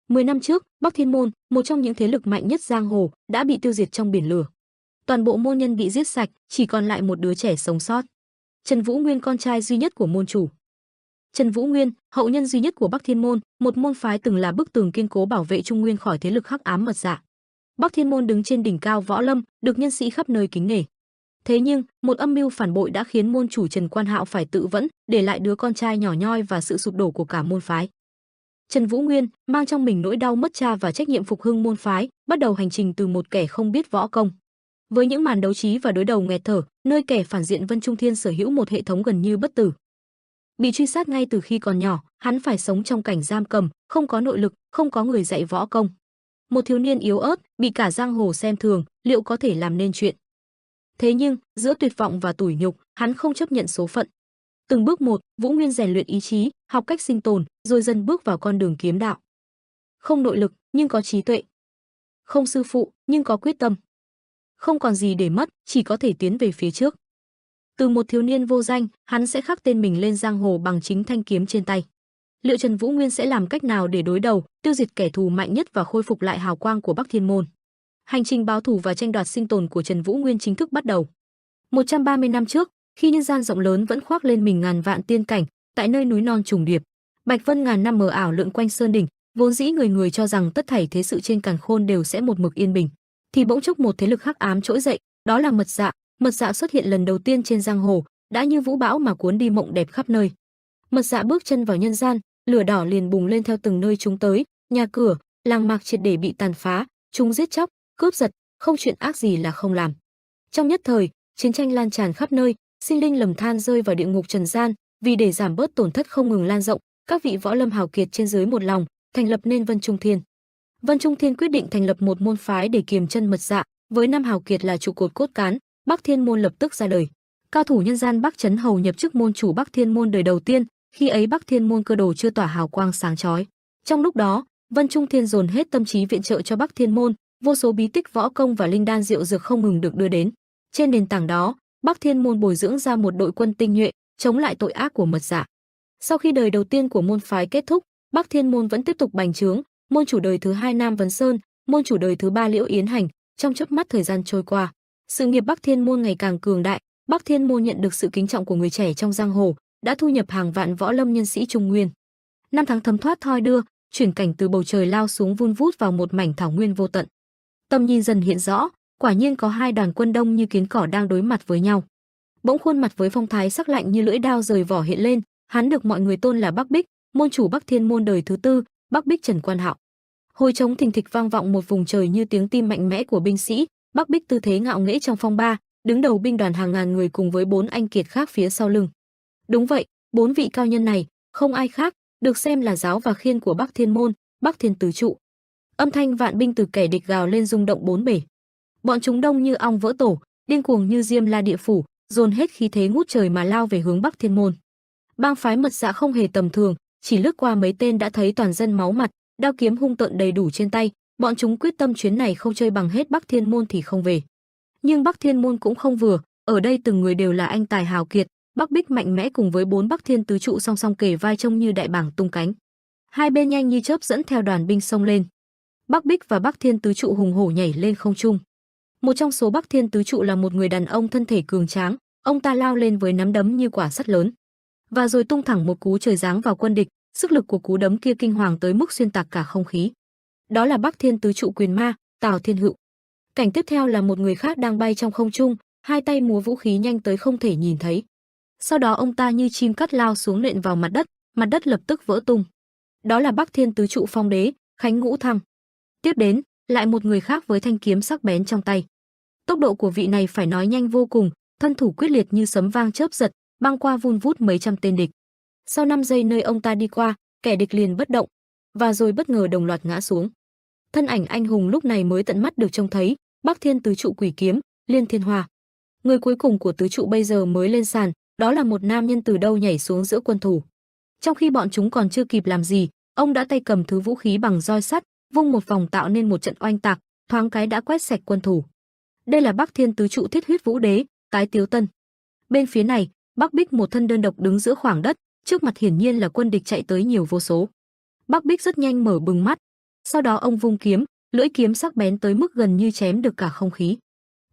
10 năm trước, Bắc Thiên Môn, một trong những thế lực mạnh nhất giang hồ, đã bị tiêu diệt trong biển lửa. Toàn bộ môn nhân bị giết sạch, chỉ còn lại một đứa trẻ sống sót. Trần Vũ Nguyên, con trai duy nhất của môn chủ. Trần Vũ Nguyên, hậu nhân duy nhất của Bắc Thiên Môn, một môn phái từng là bức tường kiên cố bảo vệ Trung Nguyên khỏi thế lực hắc ám mật dạ. Bắc Thiên Môn đứng trên đỉnh cao võ lâm, được nhân sĩ khắp nơi kính nể. Thế nhưng, một âm mưu phản bội đã khiến môn chủ Trần Quan Hạo phải tự vẫn, để lại đứa con trai nhỏ nhoi và sự sụp đổ của cả môn phái. Trần Vũ Nguyên mang trong mình nỗi đau mất cha và trách nhiệm phục hưng môn phái, bắt đầu hành trình từ một kẻ không biết võ công. Với những màn đấu trí và đối đầu nghẹt thở, nơi kẻ phản diện Vân Trung Thiên sở hữu một hệ thống gần như bất tử. Bị truy sát ngay từ khi còn nhỏ, hắn phải sống trong cảnh giam cầm, không có nội lực, không có người dạy võ công. Một thiếu niên yếu ớt, bị cả giang hồ xem thường, liệu có thể làm nên chuyện? Thế nhưng, giữa tuyệt vọng và tủi nhục, hắn không chấp nhận số phận. Từng bước một, Vũ Nguyên rèn luyện ý chí, học cách sinh tồn, rồi dần bước vào con đường kiếm đạo. Không nội lực, nhưng có trí tuệ. Không sư phụ, nhưng có quyết tâm. Không còn gì để mất, chỉ có thể tiến về phía trước. Từ một thiếu niên vô danh, hắn sẽ khắc tên mình lên giang hồ bằng chính thanh kiếm trên tay. Liệu Trần Vũ Nguyên sẽ làm cách nào để đối đầu, tiêu diệt kẻ thù mạnh nhất và khôi phục lại hào quang của Bắc Thiên Môn? Hành trình báo thù và tranh đoạt sinh tồn của Trần Vũ Nguyên chính thức bắt đầu. 130 năm trước, khi nhân gian rộng lớn vẫn khoác lên mình ngàn vạn tiên cảnh, tại nơi núi non trùng điệp, bạch vân ngàn năm mờ ảo lượn quanh sơn đỉnh, vốn dĩ người người cho rằng tất thảy thế sự trên càn khôn đều sẽ một mực yên bình, thì bỗng chốc một thế lực hắc ám trỗi dậy, đó là mật dạ. Mật dạ xuất hiện lần đầu tiên trên giang hồ, đã như vũ bão mà cuốn đi mộng đẹp khắp nơi. Mật dạ bước chân vào nhân gian, lửa đỏ liền bùng lên theo từng nơi chúng tới, nhà cửa, làng mạc triệt để bị tàn phá, chúng giết chóc, cướp giật, không chuyện ác gì là không làm. Trong nhất thời, chiến tranh lan tràn khắp nơi, sinh linh lầm than rơi vào địa ngục trần gian, vì để giảm bớt tổn thất không ngừng lan rộng, các vị võ lâm hào kiệt trên dưới một lòng, thành lập nên Vân Trung Thiên. Vân Trung Thiên quyết định thành lập một môn phái để kiềm chân mật dạ, với năm hào kiệt là trụ cột cốt cán, Bắc Thiên Môn lập tức ra đời. Cao thủ nhân gian Bắc Chấn Hầu nhập chức môn chủ Bắc Thiên Môn đời đầu tiên, khi ấy Bắc Thiên Môn cơ đồ chưa tỏa hào quang sáng chói. Trong lúc đó, Vân Trung Thiên dồn hết tâm trí viện trợ cho Bắc Thiên Môn, vô số bí tích võ công và linh đan diệu dược không ngừng được đưa đến. Trên nền tảng đó, Bắc Thiên Môn bồi dưỡng ra một đội quân tinh nhuệ, chống lại tội ác của mật dạ. Sau khi đời đầu tiên của môn phái kết thúc, Bắc Thiên Môn vẫn tiếp tục bành trướng, môn chủ đời thứ hai Nam Vấn Sơn, môn chủ đời thứ ba Liễu Yến Hành, trong chớp mắt thời gian trôi qua, sự nghiệp Bắc Thiên Môn ngày càng cường đại, Bắc Thiên Môn nhận được sự kính trọng của người trẻ trong giang hồ, đã thu nhập hàng vạn võ lâm nhân sĩ Trung Nguyên. Năm tháng thấm thoát thoi đưa, chuyển cảnh từ bầu trời lao xuống vun vút vào một mảnh thảo nguyên vô tận. Tầm nhìn dần hiện rõ, quả nhiên có hai đoàn quân đông như kiến cỏ đang đối mặt với nhau. Bỗng khuôn mặt với phong thái sắc lạnh như lưỡi đao rời vỏ hiện lên, hắn được mọi người tôn là Bắc Bích, môn chủ Bắc Thiên Môn đời thứ tư, Bắc Bích Trần Quan Hạo. Hồi trống thình thịch vang vọng một vùng trời như tiếng tim mạnh mẽ của binh sĩ, Bắc Bích tư thế ngạo nghễ trong phong ba, đứng đầu binh đoàn hàng ngàn người cùng với 4 anh kiệt khác phía sau lưng. Đúng vậy, 4 vị cao nhân này, không ai khác, được xem là giáo và khiên của Bắc Thiên Môn, Bắc Thiên tứ trụ. Âm thanh vạn binh từ kẻ địch gào lên rung động bốn bể. Bọn chúng đông như ong vỡ tổ, điên cuồng như diêm la địa phủ, dồn hết khí thế ngút trời mà lao về hướng Bắc Thiên Môn. Bang phái mật dạ không hề tầm thường, chỉ lướt qua mấy tên đã thấy toàn dân máu mặt, đao kiếm hung tợn đầy đủ trên tay, bọn chúng quyết tâm chuyến này không chơi bằng hết Bắc Thiên Môn thì không về. Nhưng Bắc Thiên Môn cũng không vừa, ở đây từng người đều là anh tài hào kiệt, Bắc Bích mạnh mẽ cùng với 4 Bắc Thiên tứ trụ song song kề vai trông như đại bảng tung cánh. Hai bên nhanh như chớp dẫn theo đoàn binh xông lên. Bắc Bích và Bắc Thiên tứ trụ hùng hổ nhảy lên không trung. Một trong số Bắc Thiên tứ trụ là một người đàn ông thân thể cường tráng, ông ta lao lên với nắm đấm như quả sắt lớn, và rồi tung thẳng một cú trời giáng vào quân địch, sức lực của cú đấm kia kinh hoàng tới mức xuyên tạc cả không khí. Đó là Bắc Thiên tứ trụ Quyền Ma, Tào Thiên Hựu. Cảnh tiếp theo là một người khác đang bay trong không trung, hai tay múa vũ khí nhanh tới không thể nhìn thấy. Sau đó ông ta như chim cắt lao xuống nện vào mặt đất lập tức vỡ tung. Đó là Bắc Thiên tứ trụ Phong Đế, Khánh Ngũ Thăng. Tiếp đến, lại một người khác với thanh kiếm sắc bén trong tay. Tốc độ của vị này phải nói nhanh vô cùng, thân thủ quyết liệt như sấm vang chớp giật, băng qua vun vút mấy trăm tên địch. Sau 5 giây nơi ông ta đi qua, kẻ địch liền bất động, và rồi bất ngờ đồng loạt ngã xuống. Thân ảnh anh hùng lúc này mới tận mắt được trông thấy, Bắc Thiên tứ trụ Quỷ Kiếm, Liên Thiên Hoa. Người cuối cùng của tứ trụ bây giờ mới lên sàn, đó là một nam nhân từ đâu nhảy xuống giữa quân thủ. Trong khi bọn chúng còn chưa kịp làm gì, ông đã tay cầm thứ vũ khí bằng roi sắt, vung một vòng tạo nên một trận oanh tạc, thoáng cái đã quét sạch quân thủ. Đây là Bắc Thiên tứ trụ Thiết Huyết Vũ Đế, Tái Tiếu Tân. Bên phía này, Bắc Bích một thân đơn độc đứng giữa khoảng đất, trước mặt hiển nhiên là quân địch chạy tới nhiều vô số. Bắc Bích rất nhanh mở bừng mắt, Sau đó ông vung kiếm, lưỡi kiếm sắc bén tới mức gần như chém được cả không khí.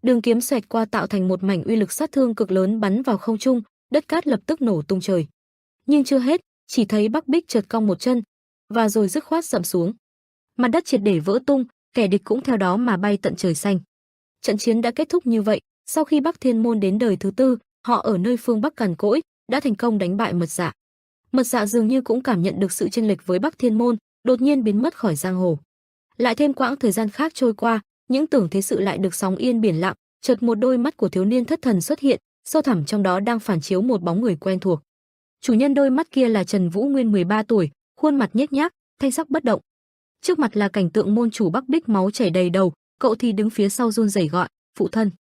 Đường kiếm xoẹt qua tạo thành một mảnh uy lực sát thương cực lớn bắn vào không trung, đất cát lập tức nổ tung trời. Nhưng chưa hết, chỉ thấy Bắc Bích chợt cong một chân, và rồi dứt khoát sậm xuống. Mặt đất triệt để vỡ tung, kẻ địch cũng theo đó mà bay tận trời xanh. Trận chiến đã kết thúc như vậy. Sau khi Bắc Thiên Môn đến đời thứ tư, họ ở nơi phương Bắc cằn cỗi đã thành công đánh bại Mật Dạ. Mật Dạ dường như cũng cảm nhận được sự chênh lệch với Bắc Thiên Môn, đột nhiên biến mất khỏi giang hồ. Lại thêm quãng thời gian khác trôi qua, những tưởng thế sự lại được sóng yên biển lặng, chợt một đôi mắt của thiếu niên thất thần xuất hiện, sâu thẳm trong đó đang phản chiếu một bóng người quen thuộc. Chủ nhân đôi mắt kia là Trần Vũ Nguyên 13 tuổi, khuôn mặt nhếch nhác, thanh sắc bất động. Trước mặt là cảnh tượng môn chủ Bắc Bích máu chảy đầy đầu, cậu thì đứng phía sau run rẩy gọi, "Phụ thân."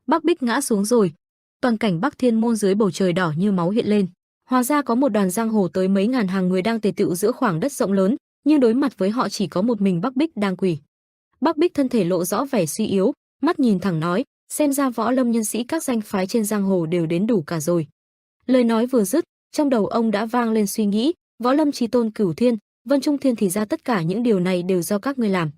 Bắc Bích ngã xuống rồi. Toàn cảnh Bắc Thiên Môn dưới bầu trời đỏ như máu hiện lên. Hóa ra có một đoàn giang hồ tới mấy ngàn hàng người đang tề tựu giữa khoảng đất rộng lớn, nhưng đối mặt với họ chỉ có một mình Bắc Bích đang quỳ. Bắc Bích thân thể lộ rõ vẻ suy yếu, mắt nhìn thẳng nói, xem ra võ lâm nhân sĩ các danh phái trên giang hồ đều đến đủ cả rồi. Lời nói vừa dứt, trong đầu ông đã vang lên suy nghĩ, võ lâm chí tôn Cửu Thiên, Vân Trung Thiên, thì ra tất cả những điều này đều do các ngươi làm.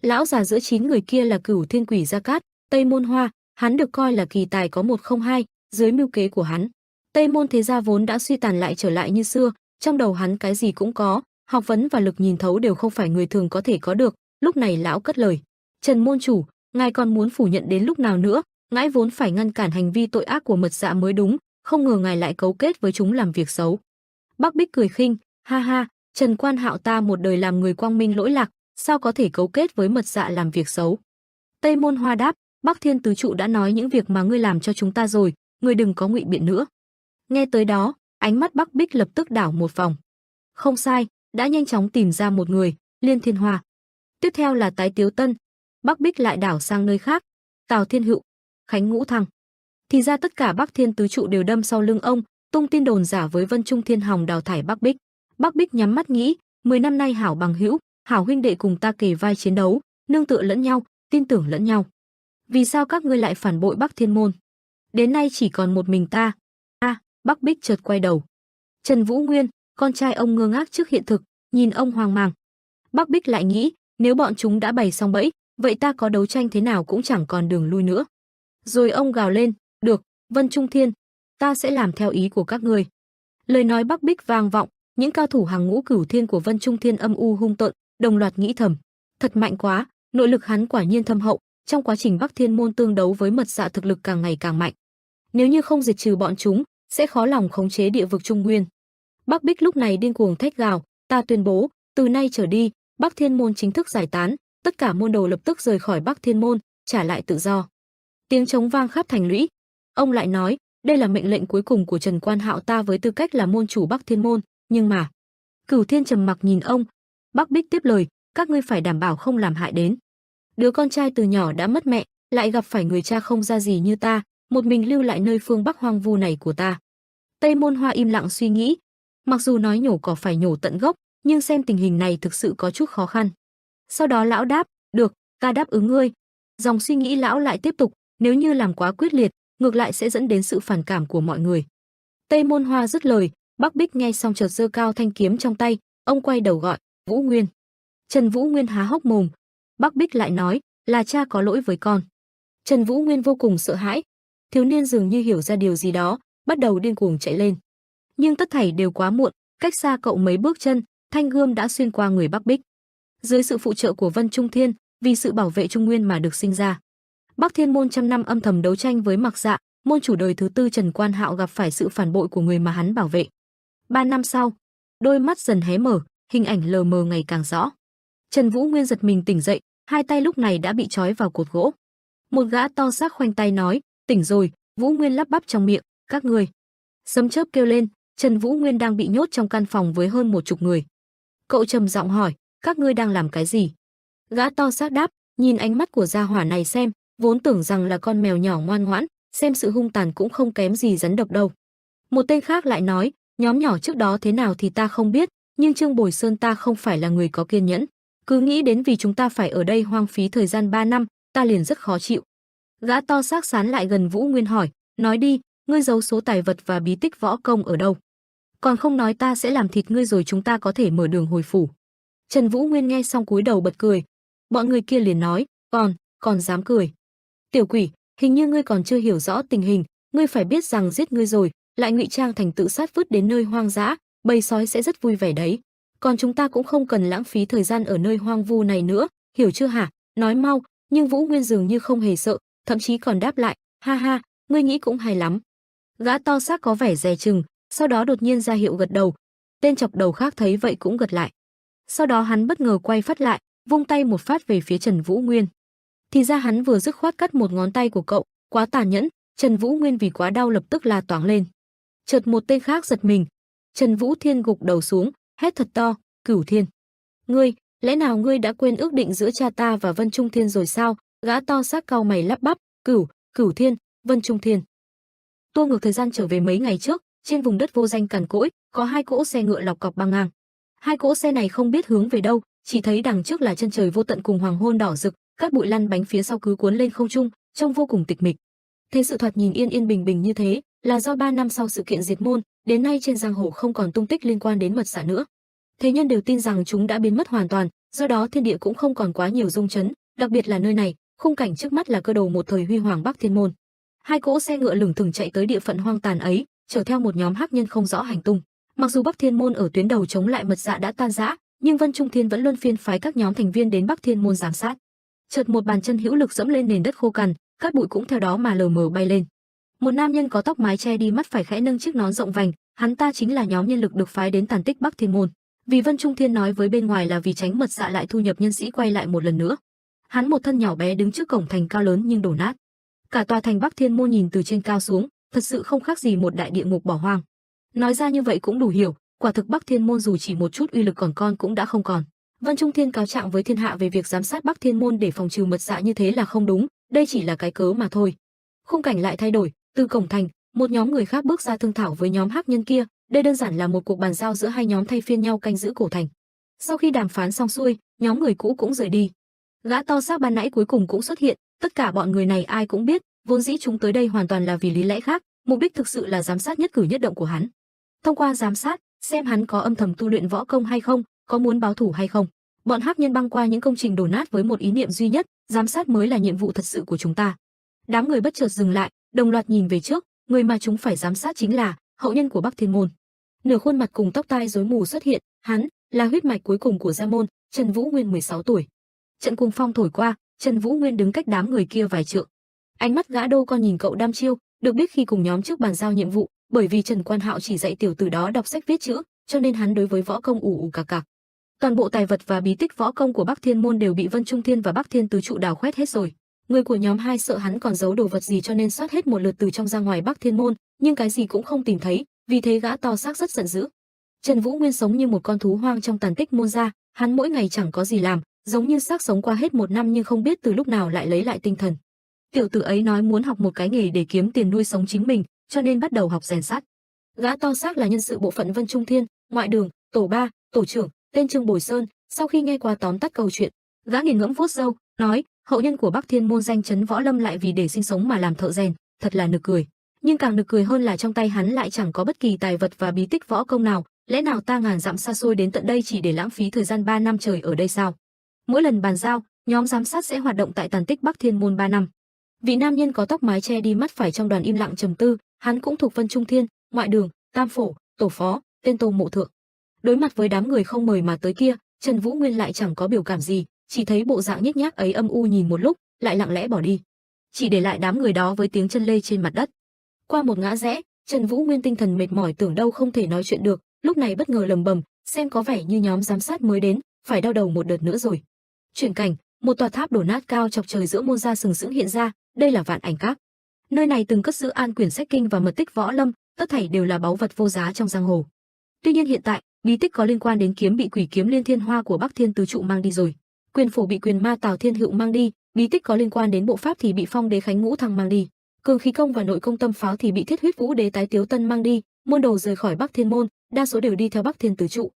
Lão già giữa 9 người kia là Cửu Thiên Quỷ Gia Cát, Tây Môn Hoa, hắn được coi là kỳ tài có 102, dưới mưu kế của hắn, Tây Môn thế gia vốn đã suy tàn lại trở lại như xưa, trong đầu hắn cái gì cũng có, học vấn và lực nhìn thấu đều không phải người thường có thể có được. Lúc này lão cất lời, "Trần môn chủ, ngài còn muốn phủ nhận đến lúc nào nữa? Ngài vốn phải ngăn cản hành vi tội ác của Mật Dạ mới đúng, không ngờ ngài lại cấu kết với chúng làm việc xấu." Bắc Bích cười khinh, "Ha ha, Trần Quan Hạo ta một đời làm người quang minh lỗi lạc, sao có thể cấu kết với Mật Dạ làm việc xấu?" Tây Môn Hoa đáp, "Bắc Thiên tứ trụ đã nói những việc mà ngươi làm cho chúng ta rồi, ngươi đừng có ngụy biện nữa." Nghe tới đó, ánh mắt Bắc Bích lập tức đảo một vòng. Không sai, đã nhanh chóng tìm ra một người, Liên Thiên Hoa. Tiếp theo là Tái Tiếu Tân. Bắc Bích lại đảo sang nơi khác, Tào Thiên Hựu, Khánh Ngũ Thăng. Thì ra tất cả Bắc Thiên tứ trụ đều đâm sau lưng ông, tung tin đồn giả với Vân Trung Thiên Hòng đào thải Bắc Bích. Bắc Bích nhắm mắt nghĩ, 10 năm nay hảo bằng hữu, hảo huynh đệ cùng ta kề vai chiến đấu, nương tựa lẫn nhau, tin tưởng lẫn nhau. Vì sao các ngươi lại phản bội Bắc Thiên môn? Đến nay chỉ còn một mình ta. Bắc Bích chợt quay đầu. Trần Vũ Nguyên, con trai ông ngơ ngác trước hiện thực, nhìn ông hoang mang. Bắc Bích lại nghĩ, nếu bọn chúng đã bày xong bẫy, vậy ta có đấu tranh thế nào cũng chẳng còn đường lui nữa. Rồi ông gào lên, "Được, Vân Trung Thiên, ta sẽ làm theo ý của các ngươi." Lời nói Bắc Bích vang vọng, những cao thủ hàng ngũ Cửu Thiên của Vân Trung Thiên âm u hung tợn, đồng loạt nghĩ thầm, thật mạnh quá, nội lực hắn quả nhiên thâm hậu, trong quá trình Bắc Thiên môn tương đấu với Mật Dạ thực lực càng ngày càng mạnh. Nếu như không diệt trừ bọn chúng, sẽ khó lòng khống chế địa vực Trung Nguyên. Bắc Bích lúc này điên cuồng thét gào, "Ta tuyên bố, từ nay trở đi, Bắc Thiên môn chính thức giải tán, tất cả môn đồ lập tức rời khỏi Bắc Thiên môn, trả lại tự do." Tiếng trống vang khắp thành lũy. Ông lại nói, "Đây là mệnh lệnh cuối cùng của Trần Quan Hạo ta với tư cách là môn chủ Bắc Thiên môn, nhưng mà..." Cửu Thiên trầm mặc nhìn ông. Bắc Bích tiếp lời, "Các ngươi phải đảm bảo không làm hại đến. Đứa con trai từ nhỏ đã mất mẹ, lại gặp phải người cha không ra gì như ta, một mình lưu lại nơi phương Bắc hoang vu này của ta." Tây Môn Hoa im lặng suy nghĩ, mặc dù nói nhổ cỏ phải nhổ tận gốc, nhưng xem tình hình này thực sự có chút khó khăn. Sau đó lão đáp, "Được, ta đáp ứng ngươi." Dòng suy nghĩ lão lại tiếp tục, nếu như làm quá quyết liệt, ngược lại sẽ dẫn đến sự phản cảm của mọi người. Tây Môn Hoa dứt lời, Bắc Bích nghe xong chợt giơ cao thanh kiếm trong tay, ông quay đầu gọi, "Vũ Nguyên." Trần Vũ Nguyên há hốc mồm. Bắc Bích lại nói, "Là cha có lỗi với con." Trần Vũ Nguyên vô cùng sợ hãi. Thiếu niên dường như hiểu ra điều gì đó, bắt đầu điên cuồng chạy lên. Nhưng tất thảy đều quá muộn, cách xa cậu mấy bước chân, thanh gươm đã xuyên qua người Bắc Bích. Dưới sự phụ trợ của Vân Trung Thiên, vì sự bảo vệ Trung Nguyên mà được sinh ra, Bắc Thiên môn trăm năm âm thầm đấu tranh với Mạc Dạ, môn chủ đời thứ tư Trần Quan Hạo gặp phải sự phản bội của người mà hắn bảo vệ. 3 năm sau, đôi mắt dần hé mở, hình ảnh lờ mờ ngày càng rõ. Trần Vũ Nguyên giật mình tỉnh dậy, hai tay lúc này đã bị trói vào cột gỗ. Một gã to xác khoanh tay nói, "Tỉnh rồi." Vũ Nguyên lắp bắp trong miệng, "Các ngươi." Sấm chớp kêu lên, Trần Vũ Nguyên đang bị nhốt trong căn phòng với hơn 10 người. Cậu trầm giọng hỏi, "Các ngươi đang làm cái gì?" Gã to xác đáp, "Nhìn ánh mắt của gia hỏa này xem, vốn tưởng rằng là con mèo nhỏ ngoan ngoãn, xem sự hung tàn cũng không kém gì rắn độc đâu." Một tên khác lại nói, "Nhóm nhỏ trước đó thế nào thì ta không biết, nhưng Trương Bồi Sơn ta không phải là người có kiên nhẫn. Cứ nghĩ đến vì chúng ta phải ở đây hoang phí thời gian 3 năm, ta liền rất khó chịu." Gã to xác sán lại gần Vũ Nguyên hỏi, "Nói đi, ngươi giấu số tài vật và bí tích võ công ở đâu? Còn không nói ta sẽ làm thịt ngươi rồi chúng ta có thể mở đường hồi phủ." Trần Vũ Nguyên nghe xong cúi đầu bật cười. Bọn người kia liền nói, còn dám cười. Tiểu quỷ, hình như ngươi còn chưa hiểu rõ tình hình, ngươi phải biết rằng giết ngươi rồi, lại ngụy trang thành tự sát vứt đến nơi hoang dã, bầy sói sẽ rất vui vẻ đấy. Còn chúng ta cũng không cần lãng phí thời gian ở nơi hoang vu này nữa, hiểu chưa hả? Nói mau. Nhưng Vũ Nguyên dường như không hề sợ, thậm chí còn đáp lại, ha ha, ngươi nghĩ cũng hay lắm. Gã to xác có vẻ dè chừng, sau đó đột nhiên ra hiệu gật đầu. Tên chọc đầu khác thấy vậy cũng gật lại. Sau đó hắn bất ngờ quay phát lại, vung tay một phát về phía Trần Vũ Nguyên. Thì ra hắn vừa dứt khoát cắt một ngón tay của cậu, quá tàn nhẫn. Trần Vũ Nguyên vì quá đau lập tức la toáng lên. Chợt một tên khác giật mình. Trần Vũ Thiên gục đầu xuống, hét thật to, Cửu Thiên. Ngươi, lẽ nào ngươi đã quên ước định giữa cha ta và Vân Trung Thiên rồi sao? Gã to xác cau mày lắp bắp, Cửu Thiên, Vân Trung Thiên. Tua ngược thời gian trở về mấy ngày trước, trên vùng đất vô danh cằn cỗi, có hai cỗ xe ngựa lọc cọc băng ngang. Hai cỗ xe này không biết hướng về đâu, chỉ thấy đằng trước là chân trời vô tận cùng hoàng hôn đỏ rực, các bụi lăn bánh phía sau cứ cuốn lên không trung, trông vô cùng tịch mịch. Thế sự thoạt nhìn yên yên bình bình như thế, là do 3 năm sau sự kiện diệt môn, đến nay trên giang hồ không còn tung tích liên quan đến mật xả nữa. Thế nhân đều tin rằng chúng đã biến mất hoàn toàn, do đó thiên địa cũng không còn quá nhiều rung chấn, đặc biệt là nơi này, khung cảnh trước mắt là cơ đồ một thời huy hoàng Bắc Thiên môn. Hai cỗ xe ngựa lững thững chạy tới địa phận hoang tàn ấy, chở theo một nhóm hắc nhân không rõ hành tung. Mặc dù Bắc Thiên môn ở tuyến đầu chống lại mật dạ đã tan rã, nhưng Vân Trung Thiên vẫn luân phiên phái các nhóm thành viên đến Bắc Thiên môn giám sát. Chợt một bàn chân hữu lực dẫm lên nền đất khô cằn, cát bụi cũng theo đó mà lờ mờ bay lên. Một nam nhân có tóc mái che đi mắt phải khẽ nâng chiếc nón rộng vành, hắn ta chính là nhóm nhân lực được phái đến tàn tích Bắc Thiên môn. Vì Vân Trung Thiên nói với bên ngoài là vì tránh mật dạ lại thu nhập nhân sĩ quay lại một lần nữa. Hắn một thân nhỏ bé đứng trước cổng thành cao lớn nhưng đổ nát. Cả tòa thành Bắc Thiên môn nhìn từ trên cao xuống, thật sự không khác gì một đại địa ngục bỏ hoang. Nói ra như vậy cũng đủ hiểu, quả thực Bắc Thiên môn dù chỉ một chút uy lực còn con cũng đã không còn. Vân Trung Thiên cáo trạng với thiên hạ về việc giám sát Bắc Thiên môn để phòng trừ mật dạ như thế là không đúng, đây chỉ là cái cớ mà thôi. Khung cảnh lại thay đổi, từ cổng thành, một nhóm người khác bước ra thương thảo với nhóm hắc nhân kia, đây đơn giản là một cuộc bàn giao giữa hai nhóm thay phiên nhau canh giữ cổ thành. Sau khi đàm phán xong xuôi, nhóm người cũ cũng rời đi. Gã to xác ban nãy cuối cùng cũng xuất hiện, tất cả bọn người này ai cũng biết, vốn dĩ chúng tới đây hoàn toàn là vì lý lẽ khác, mục đích thực sự là giám sát nhất cử nhất động của hắn. Thông qua giám sát, xem hắn có âm thầm tu luyện võ công hay không, có muốn báo thù hay không. Bọn hắc nhân băng qua những công trình đổ nát với một ý niệm duy nhất, giám sát mới là nhiệm vụ thật sự của chúng ta. Đám người bất chợt dừng lại, đồng loạt nhìn về trước, người mà chúng phải giám sát chính là hậu nhân của Bắc Thiên môn. Nửa khuôn mặt cùng tóc tai rối mù xuất hiện, hắn là huyết mạch cuối cùng của gia môn, Trần Vũ Nguyên 16 tuổi. Trận cuồng phong thổi qua, Trần Vũ Nguyên đứng cách đám người kia vài trượng. Ánh mắt gã đô con nhìn cậu đăm chiêu, được biết khi cùng nhóm trước bàn giao nhiệm vụ, bởi vì Trần Quan Hạo chỉ dạy tiểu tử đó đọc sách viết chữ, cho nên hắn đối với võ công ù ù cạc cạc. Toàn bộ tài vật và bí tích võ công của Bắc Thiên môn đều bị Vân Trung Thiên và Bắc Thiên tứ trụ đào khoét hết rồi. Người của nhóm 2 sợ hắn còn giấu đồ vật gì cho nên soát hết một lượt từ trong ra ngoài Bắc Thiên môn, nhưng cái gì cũng không tìm thấy, vì thế gã to xác rất giận dữ. Trần Vũ Nguyên sống như một con thú hoang trong tàn tích môn gia, hắn mỗi ngày chẳng có gì làm, giống như xác sống qua hết một năm nhưng không biết từ lúc nào lại lấy lại tinh thần. Tiểu tử ấy nói muốn học một cái nghề để kiếm tiền nuôi sống chính mình, cho nên bắt đầu học rèn sắt. Gã to xác là nhân sự bộ phận Vân Trung Thiên, ngoại đường, tổ 3, tổ trưởng, tên Trương Bồi Sơn. Sau khi nghe qua tóm tắt câu chuyện, gã nghiền ngẫm vuốt râu, nói: hậu nhân của Bắc Thiên môn danh chấn võ lâm lại vì để sinh sống mà làm thợ rèn, thật là nực cười. Nhưng càng nực cười hơn là trong tay hắn lại chẳng có bất kỳ tài vật và bí tích võ công nào, lẽ nào ta ngàn dặm xa xôi đến tận đây chỉ để lãng phí thời gian 3 năm trời ở đây sao? Mỗi lần bàn giao, nhóm giám sát sẽ hoạt động tại tàn tích Bắc Thiên môn 3 năm. Vị nam nhân có tóc mái che đi mắt phải trong đoàn im lặng trầm tư, hắn cũng thuộc Vân Trung Thiên, ngoại đường, tam phổ, tổ phó, tên Tô Mộ Thượng. Đối mặt với đám người không mời mà tới kia, Trần Vũ Nguyên lại chẳng có biểu cảm gì, chỉ thấy bộ dạng nhếch nhác ấy âm u nhìn một lúc, lại lặng lẽ bỏ đi, chỉ để lại đám người đó với tiếng chân lê trên mặt đất. Qua một ngã rẽ, Trần Vũ Nguyên tinh thần mệt mỏi tưởng đâu không thể nói chuyện được, lúc này bất ngờ lầm bầm, xem có vẻ như nhóm giám sát mới đến, phải đau đầu một đợt nữa rồi. Chuyển cảnh, một tòa tháp đổ nát cao chọc trời giữa môn gia sừng sững hiện ra, đây là Vạn Ảnh Các. Nơi này từng cất giữ an quyển sách kinh và mật tích võ lâm, tất thảy đều là báu vật vô giá trong giang hồ. Tuy nhiên hiện tại, bí tích có liên quan đến kiếm bị quỷ kiếm Liên Thiên Hoa của Bắc Thiên tứ trụ mang đi rồi. Quyền phổ bị quyền ma Tào Thiên Hựu mang đi, bí tích có liên quan đến bộ pháp thì bị Phong Đế Khánh Ngũ Thăng mang đi. Cường khí công và nội công tâm pháo thì bị Thiết Huyết Vũ Đế Tái Tiếu Tân mang đi, môn đồ rời khỏi Bắc Thiên môn, đa số đều đi theo Bắc Thiên tứ trụ.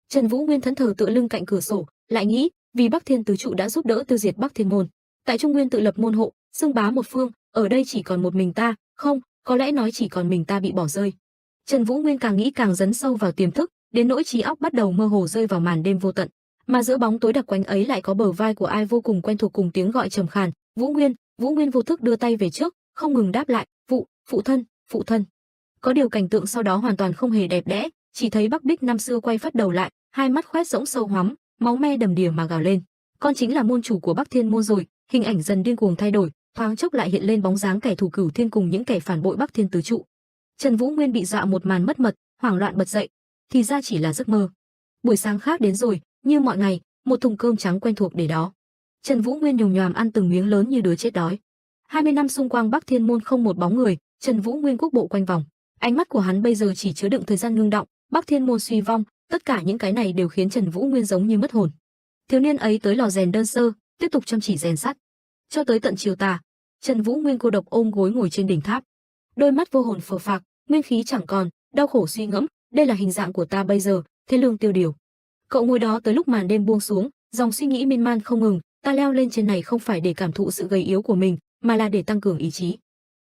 Trần Vũ Nguyên thẫn thờ tựa lưng cạnh cửa sổ, lại nghĩ, vì Bắc Thiên tứ trụ đã giúp đỡ tiêu diệt Bắc Thiên môn, tại Trung Nguyên tự lập môn hộ, xưng bá một phương, ở đây chỉ còn một mình ta, không, có lẽ nói chỉ còn mình ta bị bỏ rơi. Trần Vũ Nguyên càng nghĩ càng dấn sâu vào tiềm thức, đến nỗi trí óc bắt đầu mơ hồ rơi vào màn đêm vô tận. Mà giữa bóng tối đặc quánh ấy lại có bờ vai của ai vô cùng quen thuộc cùng tiếng gọi trầm khàn, Vũ Nguyên. Vũ Nguyên vô thức đưa tay về trước, không ngừng đáp lại, phụ thân, phụ thân. Có điều cảnh tượng sau đó hoàn toàn không hề đẹp đẽ, chỉ thấy Bắc Bích năm xưa quay phát đầu lại, hai mắt khoét rỗng sâu hoắm, máu me đầm đìa mà gào lên. Con chính là môn chủ của Bắc Thiên môn rồi. Hình ảnh dần điên cuồng thay đổi, thoáng chốc lại hiện lên bóng dáng kẻ thù Cửu Thiên cùng những kẻ phản bội Bắc Thiên tứ trụ. Trần Vũ Nguyên bị dọa một màn mất mật, hoảng loạn bật dậy, thì ra chỉ là giấc mơ. Buổi sáng khác đến rồi, như mọi ngày, một thùng cơm trắng quen thuộc để đó. Trần Vũ Nguyên nhồm nhoàm ăn từng miếng lớn như đứa chết đói. 20 năm xung quanh Bắc Thiên môn không một bóng người, Trần Vũ Nguyên quốc bộ quanh vòng. Ánh mắt của hắn bây giờ chỉ chứa đựng thời gian ngưng đọng, Bắc Thiên môn suy vong, tất cả những cái này đều khiến Trần Vũ Nguyên giống như mất hồn. Thiếu niên ấy tới lò rèn đơn sơ, tiếp tục chăm chỉ rèn sắt. Cho tới tận chiều tà, Trần Vũ Nguyên cô độc ôm gối ngồi trên đỉnh tháp. Đôi mắt vô hồn phờ phạc, nguyên khí chẳng còn, đau khổ suy ngẫm, đây là hình dạng của ta bây giờ, thế lương tiêu điều. Cậu ngồi đó tới lúc màn đêm buông xuống, dòng suy nghĩ miên man không ngừng, ta leo lên trên này không phải để cảm thụ sự gầy yếu của mình, mà là để tăng cường ý chí.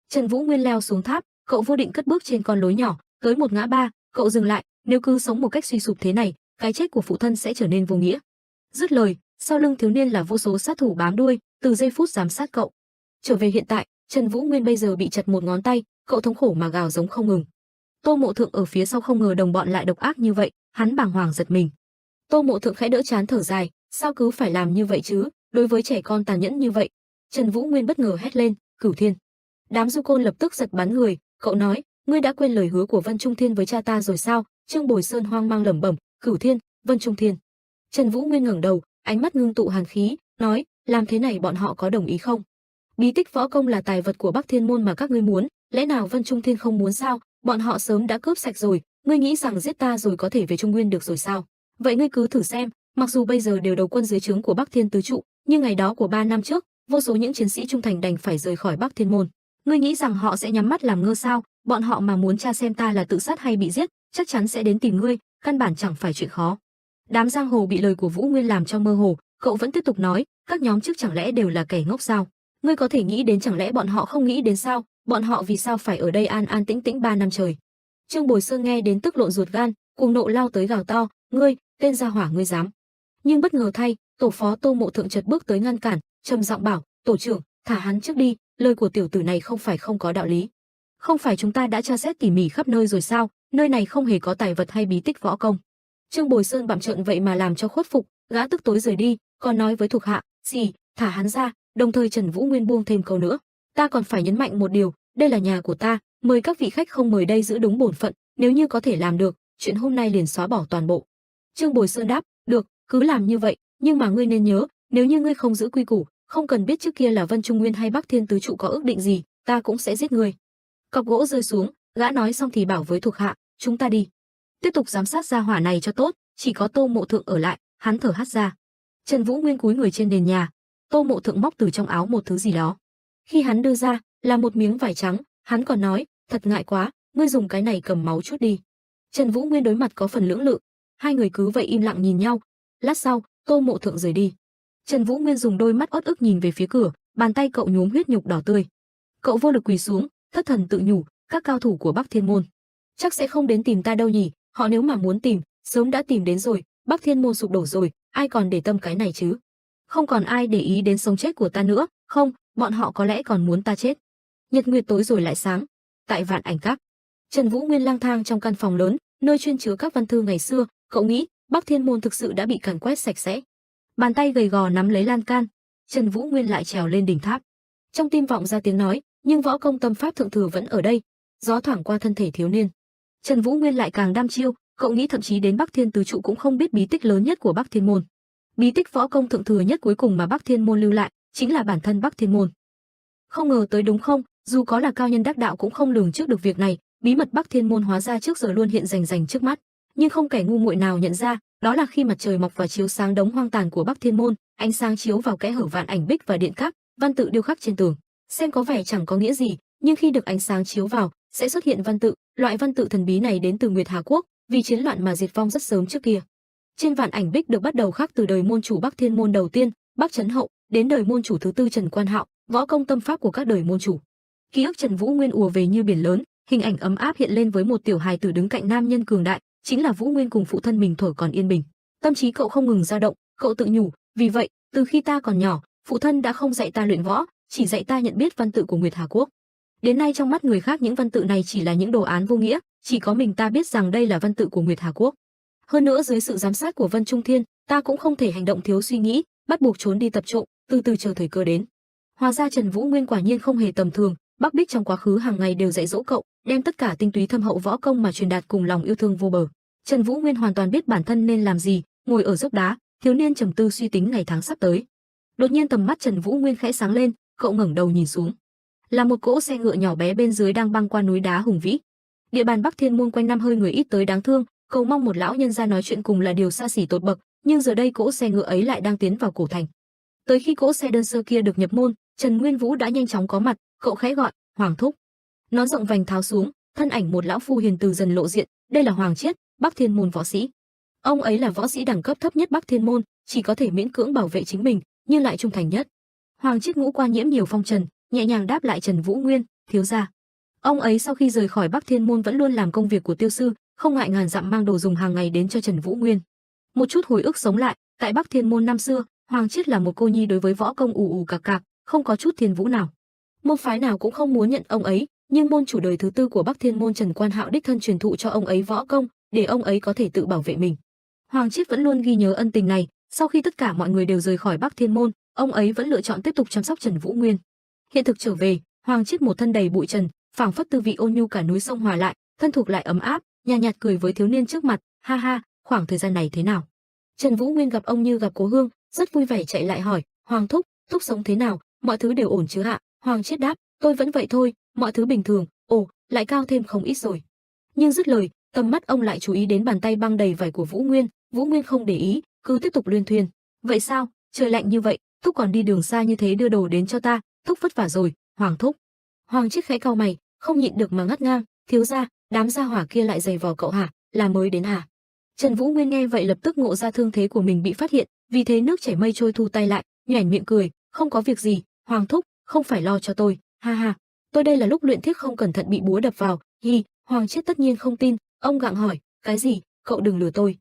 Trần Vũ Nguyên leo xuống tháp, cậu vô định cất bước trên con lối nhỏ, tới một ngã ba, cậu dừng lại, nếu cứ sống một cách suy sụp thế này, cái chết của phụ thân sẽ trở nên vô nghĩa. Dứt lời, sau lưng thiếu niên là vô số sát thủ bám đuôi, từ giây phút giám sát cậu. Trở về hiện tại, Trần Vũ Nguyên bây giờ bị chặt một ngón tay, cậu thống khổ mà gào giống không ngừng. Tô Mộ Thượng ở phía sau không ngờ đồng bọn lại độc ác như vậy, hắn bàng hoàng giật mình. Tô Mộ Thượng khẽ đỡ chán thở dài, sao cứ phải làm như vậy chứ, đối với trẻ con tàn nhẫn như vậy. Trần Vũ Nguyên bất ngờ hét lên, Cửu Thiên. Đám du côn lập tức giật bắn người, cậu nói, ngươi đã quên lời hứa của Vân Trung Thiên với cha ta rồi sao? Trương Bồi Sơn hoang mang lẩm bẩm, Cửu Thiên, Vân Trung Thiên. Trần Vũ Nguyên ngẩng đầu, ánh mắt ngưng tụ hàn khí, nói, làm thế này bọn họ có đồng ý không? Bí tích võ công là tài vật của Bắc Thiên môn mà các ngươi muốn, lẽ nào Vân Trung Thiên không muốn sao? Bọn họ sớm đã cướp sạch rồi, ngươi nghĩ rằng giết ta rồi có thể về Trung Nguyên được rồi sao? Vậy ngươi cứ thử xem, mặc dù bây giờ đều đầu quân dưới trướng của Bắc Thiên tứ trụ, nhưng ngày đó của 3 năm trước, vô số những chiến sĩ trung thành đành phải rời khỏi Bắc Thiên môn. Ngươi nghĩ rằng họ sẽ nhắm mắt làm ngơ sao? Bọn họ mà muốn tra xem ta là tự sát hay bị giết, chắc chắn sẽ đến tìm ngươi, căn bản chẳng phải chuyện khó. Đám giang hồ bị lời của Vũ Nguyên làm cho mơ hồ, cậu vẫn tiếp tục nói, các nhóm trước chẳng lẽ đều là kẻ ngốc sao? Ngươi có thể nghĩ đến chẳng lẽ bọn họ không nghĩ đến sao? Bọn họ vì sao phải ở đây an an tĩnh tĩnh 3 năm trời? Trương Bồi Sơn nghe đến tức lộn ruột gan, cùng nộ lao tới gào to, ngươi, tên gia hỏa ngươi dám! Nhưng bất ngờ thay, tổ phó Tô Mộ Thượng chợt bước tới ngăn cản, trầm giọng bảo, tổ trưởng, thả hắn trước đi, lời của tiểu tử này không phải không có đạo lý. Không phải chúng ta đã tra xét tỉ mỉ khắp nơi rồi sao? Nơi này không hề có tài vật hay bí tích võ công. Trương Bồi Sơn bặm trợn vậy mà làm cho khuất phục, gã tức tối rời đi, còn nói với thuộc hạ, gì, thả hắn ra. Đồng thời Trần Vũ Nguyên buông thêm câu nữa, ta còn phải nhấn mạnh một điều, đây là nhà của ta, mời các vị khách không mời đây giữ đúng bổn phận, nếu như có thể làm được, chuyện hôm nay liền xóa bỏ toàn bộ. Trương Bồi Sơn đáp, được, cứ làm như vậy, nhưng mà ngươi nên nhớ, nếu như ngươi không giữ quy củ, không cần biết trước kia là Vân Trung Nguyên hay Bắc Thiên tứ trụ có ước định gì, ta cũng sẽ giết ngươi. Cọc gỗ rơi xuống, gã nói xong thì bảo với thuộc hạ, chúng ta đi, tiếp tục giám sát gia hỏa này cho tốt. Chỉ có Tô Mộ Thượng ở lại, hắn thở hắt ra. Trần Vũ Nguyên cúi người trên nền nhà, Tô Mộ Thượng móc từ trong áo một thứ gì đó. Khi hắn đưa ra, là một miếng vải trắng, hắn còn nói, thật ngại quá, ngươi dùng cái này cầm máu chút đi. Trần Vũ Nguyên đối mặt có phần lưỡng lự, hai người cứ vậy im lặng nhìn nhau. Lát sau, Tô Mộ Thượng rời đi. Trần Vũ Nguyên dùng đôi mắt uất ức nhìn về phía cửa, bàn tay cậu nhuốm huyết nhục đỏ tươi. Cậu vô lực quỳ xuống, thất thần tự nhủ, các cao thủ của Bắc Thiên môn chắc sẽ không đến tìm ta đâu nhỉ, họ nếu mà muốn tìm, sớm đã tìm đến rồi, Bắc Thiên môn sụp đổ rồi, ai còn để tâm cái này chứ? Không còn ai để ý đến sống chết của ta nữa, không, bọn họ có lẽ còn muốn ta chết. Nhật nguyệt tối rồi lại sáng. Tại Vạn Ảnh Các, Trần Vũ Nguyên lang thang trong căn phòng lớn, nơi chuyên chứa các văn thư ngày xưa, cậu nghĩ, Bắc Thiên môn thực sự đã bị càn quét sạch sẽ. Bàn tay gầy gò nắm lấy lan can, Trần Vũ Nguyên lại trèo lên đỉnh tháp. Trong tim vọng ra tiếng nói, nhưng võ công tâm pháp thượng thừa vẫn ở đây. Gió thoảng qua thân thể thiếu niên, Trần Vũ Nguyên lại càng đăm chiêu, cậu nghĩ thậm chí đến Bắc Thiên tứ trụ cũng không biết bí tích lớn nhất của Bắc Thiên môn. Bí tích võ công thượng thừa nhất cuối cùng mà Bắc Thiên môn lưu lại, chính là bản thân Bắc Thiên môn. Không ngờ tới đúng không, dù có là cao nhân đắc đạo cũng không lường trước được việc này, bí mật Bắc Thiên môn hóa ra trước giờ luôn hiện rành rành trước mắt, nhưng không kẻ ngu muội nào nhận ra, đó là khi mặt trời mọc và chiếu sáng đống hoang tàn của Bắc Thiên môn, ánh sáng chiếu vào kẽ hở vạn ảnh bích và điện các, văn tự điêu khắc trên tường, xem có vẻ chẳng có nghĩa gì, nhưng khi được ánh sáng chiếu vào, sẽ xuất hiện văn tự, loại văn tự thần bí này đến từ Nguyệt Hà quốc, vì chiến loạn mà diệt vong rất sớm trước kia. Trên vạn ảnh bích được bắt đầu khắc từ đời môn chủ Bắc Thiên môn đầu tiên, Bắc Chấn Hậu, đến đời môn chủ thứ tư Trần Quan Hạo, võ công tâm pháp của các đời môn chủ. Ký ức Trần Vũ Nguyên ùa về như biển lớn, hình ảnh ấm áp hiện lên với một tiểu hài tử đứng cạnh nam nhân cường đại, chính là Vũ Nguyên cùng phụ thân mình thuở còn yên bình. Tâm trí cậu không ngừng dao động, cậu tự nhủ, vì vậy, từ khi ta còn nhỏ, phụ thân đã không dạy ta luyện võ, chỉ dạy ta nhận biết văn tự của Nguyệt Hà Quốc. Đến nay trong mắt người khác những văn tự này chỉ là những đồ án vô nghĩa, chỉ có mình ta biết rằng đây là văn tự của Nguyệt Hà Quốc. Hơn nữa dưới sự giám sát của Vân Trung Thiên, ta cũng không thể hành động thiếu suy nghĩ, bắt buộc trốn đi tập trộm, từ từ chờ thời cơ đến. Hóa ra Trần Vũ Nguyên quả nhiên không hề tầm thường, Bắc Bích trong quá khứ hàng ngày đều dạy dỗ cậu, đem tất cả tinh túy thâm hậu võ công mà truyền đạt cùng lòng yêu thương vô bờ. Trần Vũ Nguyên hoàn toàn biết bản thân nên làm gì, ngồi ở dốc đá, thiếu niên trầm tư suy tính ngày tháng sắp tới. Đột nhiên tầm mắt Trần Vũ Nguyên khẽ sáng lên, cậu ngẩng đầu nhìn xuống. Là một cỗ xe ngựa nhỏ bé bên dưới đang băng qua núi đá hùng vĩ. Địa bàn Bắc Thiên Môn quanh năm hơi người ít tới đáng thương, cầu mong một lão nhân ra nói chuyện cùng là điều xa xỉ tột bậc, nhưng giờ đây cỗ xe ngựa ấy lại đang tiến vào cổ thành. Tới khi cỗ xe đơn sơ kia được nhập môn, Trần Nguyên Vũ đã nhanh chóng có mặt, cậu khẽ gọi, "Hoàng thúc." Nón rộng vành tháo xuống, thân ảnh một lão phu hiền từ dần lộ diện, đây là Hoàng Chiết, Bắc Thiên Môn võ sĩ. Ông ấy là võ sĩ đẳng cấp thấp nhất Bắc Thiên Môn, chỉ có thể miễn cưỡng bảo vệ chính mình, nhưng lại trung thành nhất. Hoàng Chiết ngũ quan nhiễm nhiều phong trần, nhẹ nhàng đáp lại Trần Vũ Nguyên, "Thiếu gia." Ông ấy sau khi rời khỏi Bắc Thiên Môn vẫn luôn làm công việc của tiêu sư, không ngại ngàn dặm mang đồ dùng hàng ngày đến cho Trần Vũ Nguyên. Một chút hồi ức sống lại, tại Bắc Thiên Môn năm xưa, Hoàng Chiết là một cô nhi đối với võ công ù ù cạc cạc, không có chút thiên vũ nào. Môn phái nào cũng không muốn nhận ông ấy, nhưng môn chủ đời thứ tư của Bắc Thiên Môn Trần Quan Hạo đích thân truyền thụ cho ông ấy võ công, để ông ấy có thể tự bảo vệ mình. Hoàng Chiết vẫn luôn ghi nhớ ân tình này, sau khi tất cả mọi người đều rời khỏi Bắc Thiên Môn, ông ấy vẫn lựa chọn tiếp tục chăm sóc Trần Vũ Nguyên. Hiện thực trở về, Hoàng Chiết một thân đầy bụi trần, phảng phất tư vị ôn nhu cả núi sông hòa lại, thân thuộc lại ấm áp, nhàn nhạt cười với thiếu niên trước mặt, "Ha ha, khoảng thời gian này thế nào?" Trần Vũ Nguyên gặp ông như gặp cố hương, rất vui vẻ chạy lại hỏi, "Hoàng thúc, thúc sống thế nào, mọi thứ đều ổn chứ ạ?" Hoàng Chiết đáp, "Tôi vẫn vậy thôi, mọi thứ bình thường." "Ồ, lại cao thêm không ít rồi." Nhưng dứt lời, tầm mắt ông lại chú ý đến bàn tay băng đầy vải của Vũ Nguyên. Vũ Nguyên không để ý, cứ tiếp tục luyên thuyên, "Vậy sao, trời lạnh như vậy, thúc còn đi đường xa như thế đưa đồ đến cho ta, thúc vất vả rồi, Hoàng thúc." Hoàng Chiết khẽ cau mày, không nhịn được mà ngắt ngang, "Thiếu gia, đám gia hỏa kia lại giày vò cậu hả, là mới đến hả?" Trần Vũ Nguyên nghe vậy lập tức ngộ ra thương thế của mình bị phát hiện, vì thế nước chảy mây trôi thu tay lại, nhoẻn miệng cười, "Không có việc gì, Hoàng thúc, không phải lo cho tôi, ha ha. Tôi đây là lúc luyện thiết không cẩn thận bị búa đập vào." Hi, Hoàng Chiết tất nhiên không tin, ông gặng hỏi, "Cái gì, cậu đừng lừa tôi."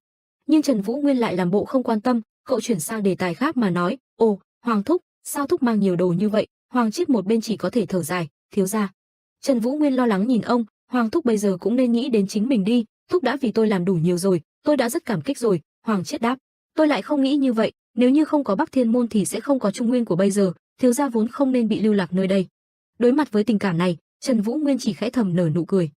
Nhưng Trần Vũ Nguyên lại làm bộ không quan tâm, cậu chuyển sang đề tài khác mà nói, "Ồ, Hoàng thúc, sao thúc mang nhiều đồ như vậy?" Hoàng Chiết một bên chỉ có thể thở dài, "Thiếu gia." Trần Vũ Nguyên lo lắng nhìn ông, "Hoàng thúc bây giờ cũng nên nghĩ đến chính mình đi, thúc đã vì tôi làm đủ nhiều rồi, tôi đã rất cảm kích rồi." Hoàng Chiết đáp, "Tôi lại không nghĩ như vậy, nếu như không có Bắc Thiên Môn thì sẽ không có Trung Nguyên của bây giờ, thiếu gia vốn không nên bị lưu lạc nơi đây." Đối mặt với tình cảm này, Trần Vũ Nguyên chỉ khẽ thầm nở nụ cười.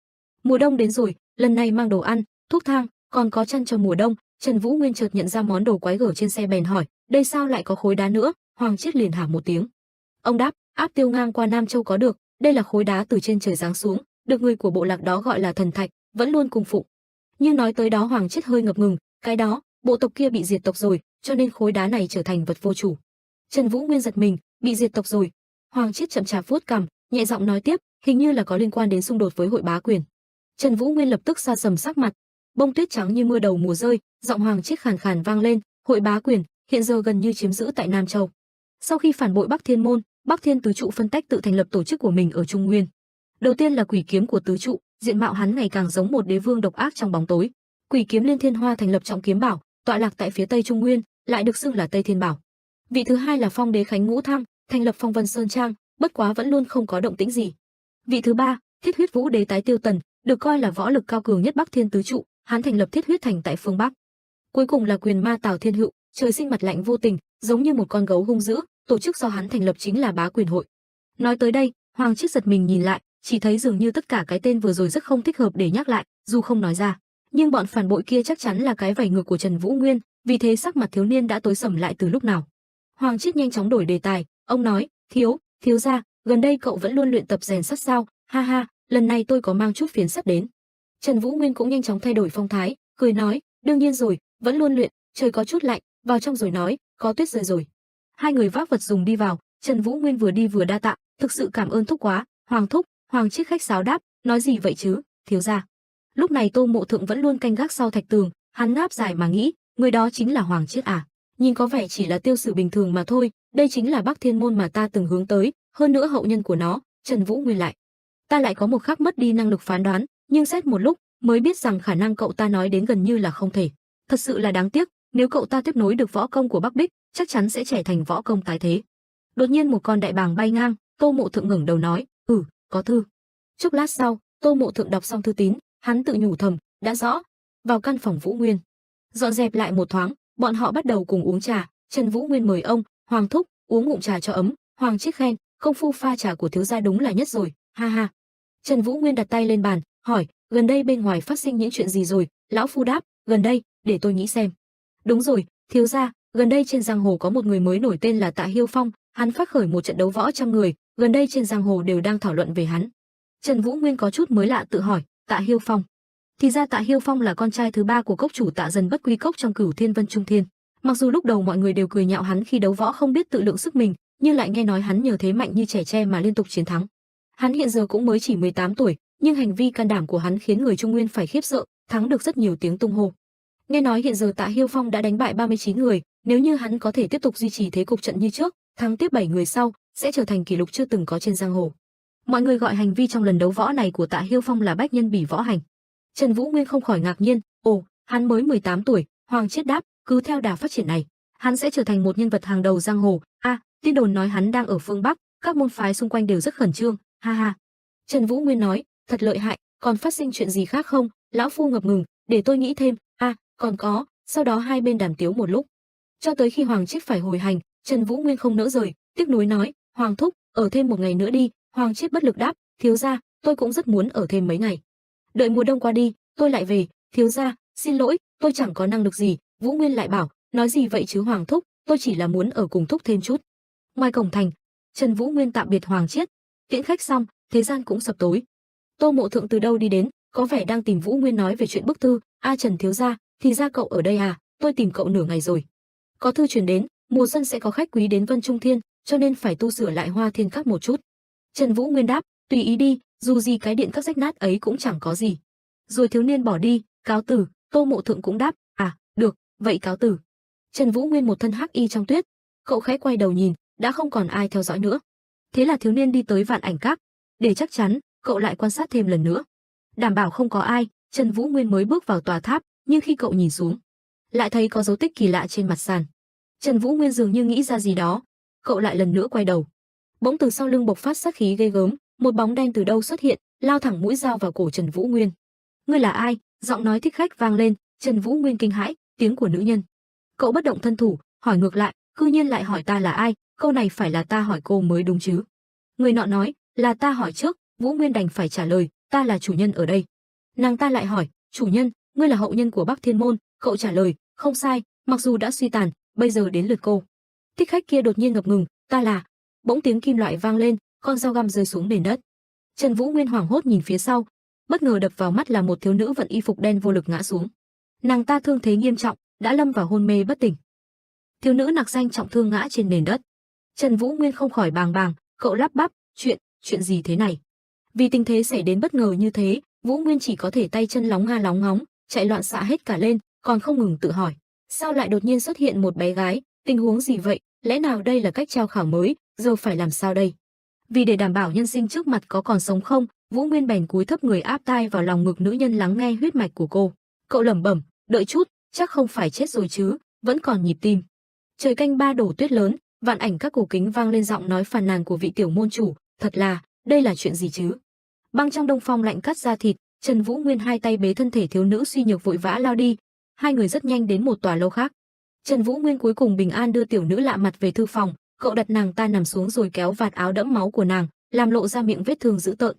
Mùa đông đến rồi, lần này mang đồ ăn, thuốc thang, còn có chăn cho mùa đông. Trần Vũ Nguyên chợt nhận ra món đồ quái gở trên xe bèn hỏi, "Đây sao lại có khối đá nữa?" Hoàng Chiết liền hả một tiếng. Ông đáp, "Áp tiêu ngang qua Nam Châu có được, đây là khối đá từ trên trời giáng xuống, được người của bộ lạc đó gọi là thần thạch, vẫn luôn cung phụng." Nhưng nói tới đó Hoàng Chiết hơi ngập ngừng, "Cái đó, bộ tộc kia bị diệt tộc rồi, cho nên khối đá này trở thành vật vô chủ." Trần Vũ Nguyên giật mình, "Bị diệt tộc rồi?" Hoàng Chiết chậm chạp vuốt cằm, nhẹ giọng nói tiếp, "Hình như là có liên quan đến xung đột với hội bá quyền." Trần Vũ Nguyên lập tức sa sầm sắc mặt. Bông tuyết trắng như mưa đầu mùa rơi, giọng Hoàng Chiết khàn khàn vang lên, "Hội bá quyền hiện giờ gần như chiếm giữ tại Nam Châu. Sau khi phản bội Bắc Thiên Môn, Bắc Thiên tứ trụ phân tách tự thành lập tổ chức của mình ở Trung Nguyên. Đầu tiên là Quỷ Kiếm của tứ trụ, diện mạo hắn ngày càng giống một đế vương độc ác trong bóng tối. Quỷ Kiếm Liên Thiên Hoa thành lập Trọng Kiếm Bảo, tọa lạc tại phía Tây Trung Nguyên, lại được xưng là Tây Thiên Bảo. Vị thứ hai là Phong Đế Khánh Ngũ Thăng, thành lập Phong Vân Sơn Trang, bất quá vẫn luôn không có động tĩnh gì. Vị thứ ba, Thiết Huyết Vũ Đế Tái Tiêu Tần, được coi là võ lực cao cường nhất Bắc Thiên tứ trụ, hắn thành lập Thiết Huyết Thành tại phương Bắc. Cuối cùng là Quyền Ma Tào Thiên Hữu, trời sinh mặt lạnh vô tình, giống như một con gấu hung dữ, tổ chức do hắn thành lập chính là Bá Quyền Hội. Nói tới đây, Hoàng Chiết giật mình nhìn lại, chỉ thấy dường như tất cả cái tên vừa rồi rất không thích hợp để nhắc lại, dù không nói ra, nhưng bọn phản bội kia chắc chắn là cái vảy ngược của Trần Vũ Nguyên, vì thế sắc mặt thiếu niên đã tối sầm lại từ lúc nào. Hoàng Chiết nhanh chóng đổi đề tài, ông nói, thiếu gia, gần đây cậu vẫn luôn luyện tập rèn sắt sao?" "Ha ha, lần này tôi có mang chút phiến sắt đến." Trần Vũ Nguyên cũng nhanh chóng thay đổi phong thái, cười nói, "Đương nhiên rồi, vẫn luôn luyện, trời có chút lạnh, vào trong rồi nói, có tuyết rơi rồi." Hai người vác vật dùng đi vào, Trần Vũ Nguyên vừa đi vừa đa tạ, "Thực sự cảm ơn thúc quá, Hoàng thúc." Hoàng Chiết khách sáo đáp, "Nói gì vậy chứ, thiếu gia." Lúc này Tô Mộ Thượng vẫn luôn canh gác sau thạch tường, hắn ngáp dài mà nghĩ, người đó chính là Hoàng Chiết à? Nhìn có vẻ chỉ là tiêu sử bình thường mà thôi, đây chính là Bắc Thiên Môn mà ta từng hướng tới, hơn nữa hậu nhân của nó. Trần Vũ Nguyên lại, ta lại có một khắc mất đi năng lực phán đoán, nhưng xét một lúc mới biết rằng khả năng cậu ta nói đến gần như là không thể. Thật sự là đáng tiếc, Nếu cậu ta tiếp nối được võ công của Bắc Bích, chắc chắn sẽ trở thành võ công tái thế. Đột nhiên một con đại bàng bay ngang, Tô Mộ Thượng ngẩng đầu nói, có thư. Chốc lát sau, Tô Mộ Thượng đọc xong thư tín, hắn tự nhủ thầm, đã rõ. Vào căn phòng Vũ Nguyên, dọn dẹp lại một thoáng, bọn họ bắt đầu cùng uống trà. Trần Vũ Nguyên mời ông, Hoàng thúc, uống ngụm trà cho ấm. Hoàng Chiết khen, công phu pha trà của thiếu gia đúng là nhất rồi, ha ha. Trần Vũ Nguyên đặt tay lên bàn, hỏi, gần đây bên ngoài phát sinh những chuyện gì rồi? Lão phu đáp, gần đây, để tôi nghĩ xem. Đúng rồi, thiếu gia, gần đây trên giang hồ có một người mới nổi tên là Tạ Hiêu Phong, hắn phát khởi một trận đấu võ trăm người, gần đây trên giang hồ đều đang thảo luận về hắn. Trần Vũ Nguyên có chút mới lạ tự hỏi, Tạ Hiêu Phong. Thì ra Tạ Hiêu Phong là con trai thứ ba của cốc chủ Tạ Dần Bất Quy Cốc trong Cửu Thiên Vân Trung Thiên. Mặc dù lúc đầu mọi người đều cười nhạo hắn khi đấu võ không biết tự lượng sức mình, nhưng lại nghe nói hắn nhờ thế mạnh như trẻ tre mà liên tục chiến thắng. Hắn hiện giờ cũng mới chỉ 18 tuổi, nhưng hành vi can đảm của hắn khiến người Trung Nguyên phải khiếp sợ, thắng được rất nhiều tiếng tung hô. Nghe nói hiện giờ Tạ Hiêu Phong đã đánh bại 39 người, nếu như hắn có thể tiếp tục duy trì thế cục trận như trước, thắng tiếp 7 người sau, sẽ trở thành kỷ lục chưa từng có trên giang hồ. Mọi người gọi hành vi trong lần đấu võ này của Tạ Hiêu Phong là bách nhân bỉ võ hành. Trần Vũ Nguyên không khỏi ngạc nhiên, hắn mới 18 tuổi, Hoàng Chiết đáp, cứ theo đà phát triển này, hắn sẽ trở thành một nhân vật hàng đầu giang hồ. Tin đồn nói hắn đang ở phương Bắc, các môn phái xung quanh đều rất khẩn trương, ha ha. Trần Vũ Nguyên nói, thật lợi hại, còn phát sinh chuyện gì khác không? Lão phu ngập ngừng, để tôi nghĩ thêm. Còn có. Sau đó hai bên đàm tiếu một lúc, cho tới khi Hoàng Chiết phải hồi hành, Trần Vũ Nguyên không nỡ rời, tiếc nuối nói, Hoàng thúc, ở thêm một ngày nữa đi. Hoàng Chiết bất lực đáp, thiếu gia, tôi cũng rất muốn ở thêm mấy ngày. Đợi mùa đông qua đi, tôi lại về. Thiếu gia, xin lỗi, tôi chẳng có năng lực gì. Vũ Nguyên lại bảo, nói gì vậy chứ Hoàng thúc, tôi chỉ là muốn ở cùng thúc thêm chút. Ngoài cổng thành, Trần Vũ Nguyên tạm biệt Hoàng Chiết, tiễn khách xong, thế gian cũng sập tối. Tô Mộ Thượng từ đâu đi đến, có vẻ đang tìm Vũ Nguyên nói về chuyện bức thư. Trần thiếu gia, thì ra cậu ở đây à? Tôi tìm cậu nửa ngày rồi. Có thư truyền đến, mùa xuân sẽ có khách quý đến Vân Trung Thiên, cho nên phải tu sửa lại Hoa Thiên Các một chút. Trần Vũ Nguyên đáp, tùy ý đi, dù gì cái điện các rách nát ấy cũng chẳng có gì. Rồi thiếu niên bỏ đi, cáo từ. Tô Mộ Thượng cũng đáp, được, vậy cáo từ. Trần Vũ Nguyên một thân hắc y trong tuyết, cậu khẽ quay đầu nhìn, đã không còn ai theo dõi nữa. Thế là thiếu niên đi tới Vạn Ảnh Các, để chắc chắn, cậu lại quan sát thêm lần nữa. Đảm bảo không có ai, Trần Vũ Nguyên mới bước vào tòa tháp, nhưng khi cậu nhìn xuống, lại thấy có dấu tích kỳ lạ trên mặt sàn. Trần Vũ Nguyên dường như nghĩ ra gì đó, cậu lại lần nữa quay đầu. Bỗng từ sau lưng bộc phát sát khí ghê gớm, một bóng đen từ đâu xuất hiện, lao thẳng mũi dao vào cổ Trần Vũ Nguyên. Ngươi là ai? Giọng nói thích khách vang lên. Trần Vũ Nguyên kinh hãi, tiếng của nữ nhân. Cậu bất động thân thủ, hỏi ngược lại, cư nhiên lại hỏi ta là ai? Câu này phải là ta hỏi cô mới đúng chứ? Người nọ nói, là ta hỏi trước. Vũ Nguyên đành phải trả lời, ta là chủ nhân ở đây. Nàng ta lại hỏi, chủ nhân, ngươi là hậu nhân của Bắc Thiên Môn. Cậu trả lời, không sai, mặc dù đã suy tàn, bây giờ đến lượt cô. Thích khách kia đột nhiên ngập ngừng, ta là. Bỗng tiếng kim loại vang lên, con dao găm rơi xuống nền đất. Trần Vũ Nguyên hoảng hốt nhìn phía sau, bất ngờ đập vào mắt là một thiếu nữ vận y phục đen vô lực ngã xuống. Nàng ta thương thế nghiêm trọng, đã lâm vào hôn mê bất tỉnh. Thiếu nữ nặc danh trọng thương ngã trên nền đất. Trần Vũ Nguyên không khỏi bàng bàng, cậu lắp bắp, chuyện gì thế này? Vì tình thế xảy đến bất ngờ như thế, Vũ Nguyên chỉ có thể tay chân lóng nga lóng ngóng, chạy loạn xạ hết cả lên, còn không ngừng tự hỏi, sao lại đột nhiên xuất hiện một bé gái, tình huống gì vậy? Lẽ nào đây là cách trao khảo mới, giờ phải làm sao đây? Vì để đảm bảo nhân sinh trước mặt có còn sống không, Vũ Nguyên bèn cúi thấp người áp tai vào lòng ngực nữ nhân lắng nghe huyết mạch của cô. Cậu lẩm bẩm, đợi chút, chắc không phải chết rồi chứ, vẫn còn nhịp tim. Trời canh ba đổ tuyết lớn, Vạn Ảnh Các cổ kính vang lên giọng nói phàn nàn của vị tiểu môn chủ, thật là, đây là chuyện gì chứ? Băng trong đông phong lạnh cắt da thịt, Trần Vũ Nguyên hai tay bế thân thể thiếu nữ suy nhược vội vã lao đi. Hai người rất nhanh đến một tòa lâu khác. Trần Vũ Nguyên cuối cùng bình an đưa tiểu nữ lạ mặt về thư phòng, cậu đặt nàng ta nằm xuống rồi kéo vạt áo đẫm máu của nàng, làm lộ ra miệng vết thương dữ tợn.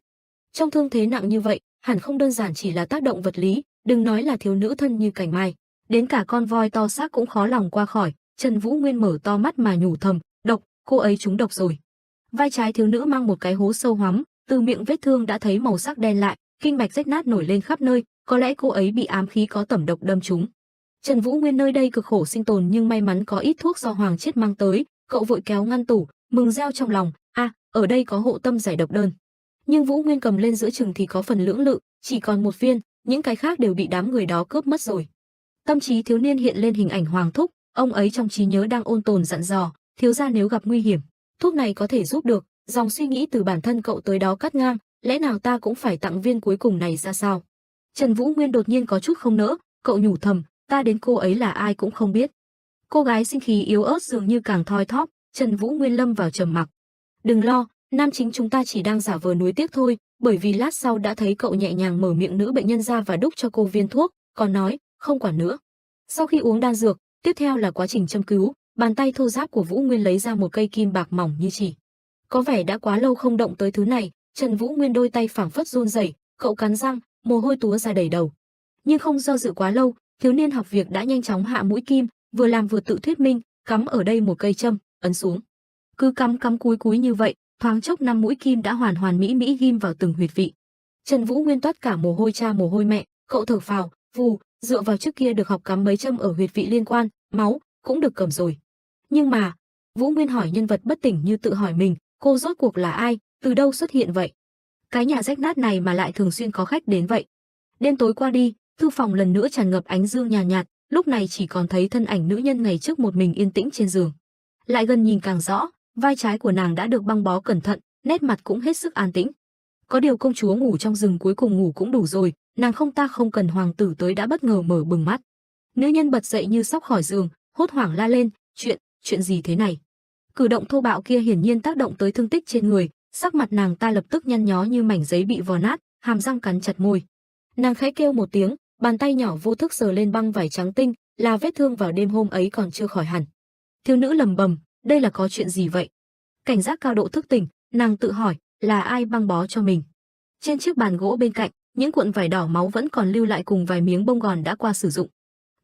Trong thương thế nặng như vậy, hẳn không đơn giản chỉ là tác động vật lý, đừng nói là thiếu nữ thân như cành mai, đến cả con voi to xác cũng khó lòng qua khỏi. Trần Vũ Nguyên mở to mắt mà nhủ thầm, độc, cô ấy trúng độc rồi. Vai trái thiếu nữ mang một cái hố sâu hoắm, từ miệng vết thương đã thấy màu sắc đen lại, kinh mạch rách nát nổi lên khắp nơi, có lẽ cô ấy bị ám khí có tẩm độc đâm trúng. Trần Vũ Nguyên nơi đây cực khổ sinh tồn nhưng may mắn có ít thuốc do Hoàng Chiết mang tới, cậu vội kéo ngăn tủ, mừng reo trong lòng, ở đây có hộ tâm giải độc đơn. Nhưng Vũ Nguyên cầm lên giữa chừng thì có phần lưỡng lự, chỉ còn một viên, những cái khác đều bị đám người đó cướp mất rồi. Tâm trí thiếu niên hiện lên hình ảnh Hoàng thúc, ông ấy trong trí nhớ đang ôn tồn dặn dò, thiếu gia nếu gặp nguy hiểm, thuốc này có thể giúp được. Dòng suy nghĩ từ bản thân cậu tới đó cắt ngang, lẽ nào ta cũng phải tặng viên cuối cùng này ra sao? Trần Vũ Nguyên đột nhiên có chút không nỡ, cậu nhủ thầm, ta đến cô ấy là ai cũng không biết. Cô gái sinh khí yếu ớt dường như càng thoi thóp. Trần Vũ Nguyên lâm vào trầm mặc. Đừng lo, nam chính chúng ta chỉ đang giả vờ nuối tiếc thôi, bởi vì lát sau đã thấy cậu nhẹ nhàng mở miệng nữ bệnh nhân ra và đút cho cô viên thuốc, còn nói, không quản nữa. Sau khi uống đan dược, tiếp theo là quá trình châm cứu, bàn tay thô ráp của Vũ Nguyên lấy ra một cây kim bạc mỏng như chỉ. Có vẻ đã quá lâu không động tới thứ này, Trần Vũ Nguyên đôi tay phảng phất run rẩy, cậu cắn răng, mồ hôi túa ra đầy đầu. Nhưng không do dự quá lâu, thiếu niên học việc đã nhanh chóng hạ mũi kim, vừa làm vừa tự thuyết minh, cắm ở đây một cây châm, ấn xuống. Cứ cắm cúi cúi như vậy, thoáng chốc 5 mũi kim đã hoàn hoàn mỹ mỹ ghim vào từng huyệt vị. Trần Vũ Nguyên toát cả mồ hôi cha mồ hôi mẹ, cậu thở phào, vù, dựa vào trước kia được học cắm mấy châm ở huyệt vị liên quan, máu cũng được cầm rồi. Nhưng mà, Vũ Nguyên hỏi nhân vật bất tỉnh như tự hỏi mình, cô rốt cuộc là ai, từ đâu xuất hiện vậy? Cái nhà rách nát này mà lại thường xuyên có khách đến vậy. Đêm tối qua đi, thư phòng lần nữa tràn ngập ánh dương nhàn nhạt, lúc này chỉ còn thấy thân ảnh nữ nhân ngày trước một mình yên tĩnh trên giường. Lại gần nhìn càng rõ, vai trái của nàng đã được băng bó cẩn thận, nét mặt cũng hết sức an tĩnh. Có điều công chúa ngủ trong rừng cuối cùng ngủ cũng đủ rồi, nàng không cần hoàng tử tới đã bất ngờ mở bừng mắt. Nữ nhân bật dậy như sóc khỏi giường, hốt hoảng la lên, chuyện gì thế này? Cử động thô bạo kia hiển nhiên tác động tới thương tích trên người, sắc mặt nàng ta lập tức nhăn nhó như mảnh giấy bị vò nát, hàm răng cắn chặt môi. Nàng khẽ kêu một tiếng, bàn tay nhỏ vô thức sờ lên băng vải trắng tinh, là vết thương vào đêm hôm ấy còn chưa khỏi hẳn. Thiếu nữ lầm bầm, đây là có chuyện gì vậy? Cảnh giác cao độ thức tỉnh, nàng tự hỏi, là ai băng bó cho mình? Trên chiếc bàn gỗ bên cạnh, những cuộn vải đỏ máu vẫn còn lưu lại cùng vài miếng bông gòn đã qua sử dụng.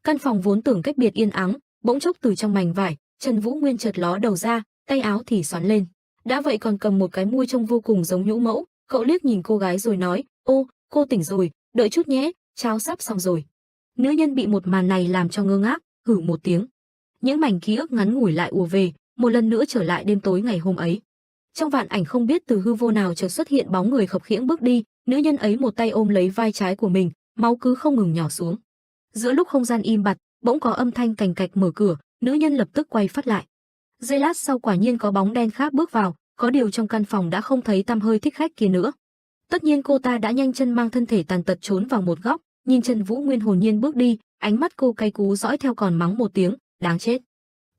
Căn phòng vốn tưởng cách biệt yên ắng, bỗng chốc từ trong mảnh vải, Trần Vũ Nguyên chợt ló đầu ra, tay áo thì xoắn lên. Đã vậy còn cầm một cái muôi trông vô cùng giống nhũ mẫu, cậu liếc nhìn cô gái rồi nói, ô, cô tỉnh rồi, đợi chút nhé, cháo sắp xong rồi. Nữ nhân bị một màn này làm cho ngơ ngác, hử một tiếng. Những mảnh ký ức ngắn ngủi lại ùa về, một lần nữa trở lại đêm tối ngày hôm ấy. Trong vạn ảnh không biết từ hư vô nào chợt xuất hiện bóng người khập khiễng bước đi, nữ nhân ấy một tay ôm lấy vai trái của mình, máu cứ không ngừng nhỏ xuống. Giữa lúc không gian im bặt, bỗng có âm thanh cành cạch mở cửa, nữ nhân lập tức quay phát lại. Giây lát sau quả nhiên có bóng đen khác bước vào, có điều trong căn phòng đã không thấy tăm hơi thích khách kia nữa. Tất nhiên cô ta đã nhanh chân mang thân thể tàn tật trốn vào một góc, nhìn Trần Vũ Nguyên hồn nhiên bước đi, ánh mắt cô cay cú dõi theo còn mắng một tiếng, đáng chết.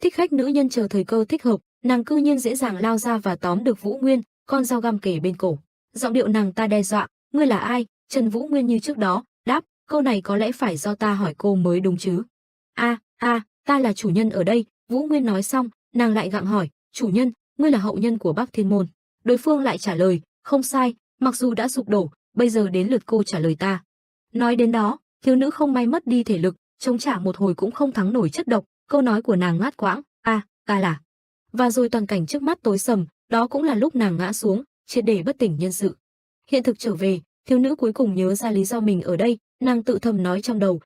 Thích khách nữ nhân chờ thời cơ thích hợp, nàng cư nhiên dễ dàng lao ra và tóm được Vũ Nguyên, con dao găm kề bên cổ. Giọng điệu nàng ta đe dọa, ngươi là ai? Trần Vũ Nguyên như trước đó, đáp, câu này có lẽ phải do ta hỏi cô mới đúng chứ. Ta là chủ nhân ở đây. Vũ Nguyên nói xong, nàng lại gặng hỏi, chủ nhân, ngươi là hậu nhân của Bắc Thiên Môn. Đối phương lại trả lời, không sai, mặc dù đã sụp đổ, bây giờ đến lượt cô trả lời ta. Nói đến đó, thiếu nữ không may mất đi thể lực, chống trả một hồi cũng không thắng nổi chất độc, câu nói của nàng ngắt quãng, ta là. Và rồi toàn cảnh trước mắt tối sầm, đó cũng là lúc nàng ngã xuống, triệt để bất tỉnh nhân sự. Hiện thực trở về, thiếu nữ cuối cùng nhớ ra lý do mình ở đây, nàng tự thầm nói trong đầu,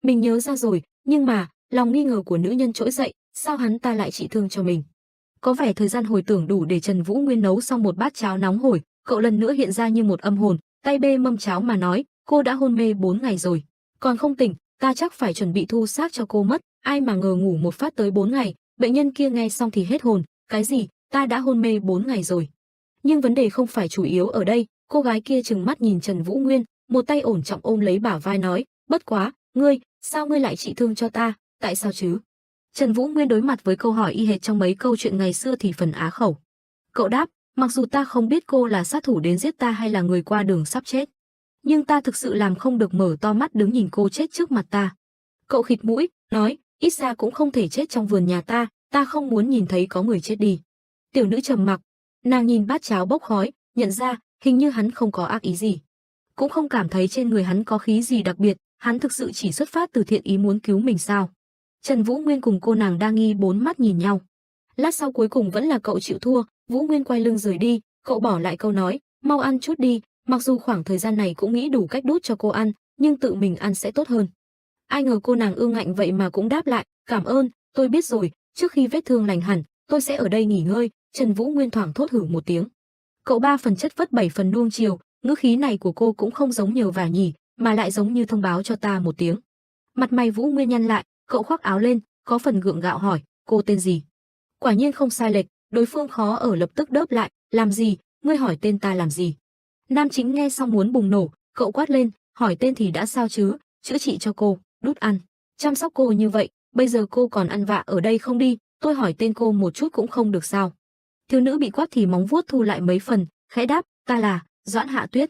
mình nhớ ra rồi, nhưng mà, lòng nghi ngờ của nữ nhân trỗi dậy, sao hắn ta lại trị thương cho mình? Có vẻ thời gian hồi tưởng đủ để Trần Vũ Nguyên nấu xong một bát cháo nóng hổi, cậu lần nữa hiện ra như một âm hồn, tay bê mâm cháo mà nói, cô đã hôn mê 4 ngày rồi, còn không tỉnh, ta chắc phải chuẩn bị thu xác cho cô mất, ai mà ngờ ngủ một phát tới 4 ngày, bệnh nhân kia nghe xong thì hết hồn, cái gì, ta đã hôn mê 4 ngày rồi. Nhưng vấn đề không phải chủ yếu ở đây, cô gái kia trừng mắt nhìn Trần Vũ Nguyên, một tay ổn trọng ôm lấy bả vai nói, bất quá, sao ngươi lại trị thương cho ta, tại sao chứ? Trần Vũ Nguyên đối mặt với câu hỏi y hệt trong mấy câu chuyện ngày xưa thì phần á khẩu. Cậu đáp, mặc dù ta không biết cô là sát thủ đến giết ta hay là người qua đường sắp chết, nhưng ta thực sự làm không được mở to mắt đứng nhìn cô chết trước mặt ta. Cậu khịt mũi, nói, ít ra cũng không thể chết trong vườn nhà ta không muốn nhìn thấy có người chết đi. Tiểu nữ trầm mặc, nàng nhìn bát cháo bốc khói, nhận ra, hình như hắn không có ác ý gì. Cũng không cảm thấy trên người hắn có khí gì đặc biệt, hắn thực sự chỉ xuất phát từ thiện ý muốn cứu mình sao? Trần Vũ Nguyên cùng cô nàng đa nghi bốn mắt nhìn nhau. Lát sau cuối cùng vẫn là cậu chịu thua, Vũ Nguyên quay lưng rời đi, cậu bỏ lại câu nói, mau ăn chút đi, mặc dù khoảng thời gian này cũng nghĩ đủ cách đút cho cô ăn, nhưng tự mình ăn sẽ tốt hơn. Ai ngờ cô nàng ương ngạnh vậy mà cũng đáp lại, cảm ơn, tôi biết rồi, trước khi vết thương lành hẳn, tôi sẽ ở đây nghỉ ngơi. Trần Vũ Nguyên thoảng thốt hử một tiếng. Cậu 3 phần chất vất 7 phần nuông chiều, ngữ khí này của cô cũng không giống nhờ vả nhỉ, mà lại giống như thông báo cho ta một tiếng. Mặt mày Vũ Nguyên nhăn lại, cậu khoác áo lên, có phần gượng gạo hỏi, cô tên gì? Quả nhiên không sai lệch, đối phương khó ở lập tức đớp lại, làm gì, ngươi hỏi tên ta làm gì? Nam chính nghe xong muốn bùng nổ, cậu quát lên, hỏi tên thì đã sao chứ, chữa trị cho cô, đút ăn. chăm sóc cô như vậy, bây giờ cô còn ăn vạ ở đây không đi, tôi hỏi tên cô một chút cũng không được sao? Thiếu nữ bị quát thì móng vuốt thu lại mấy phần, khẽ đáp, ta là Doãn Hạ Tuyết.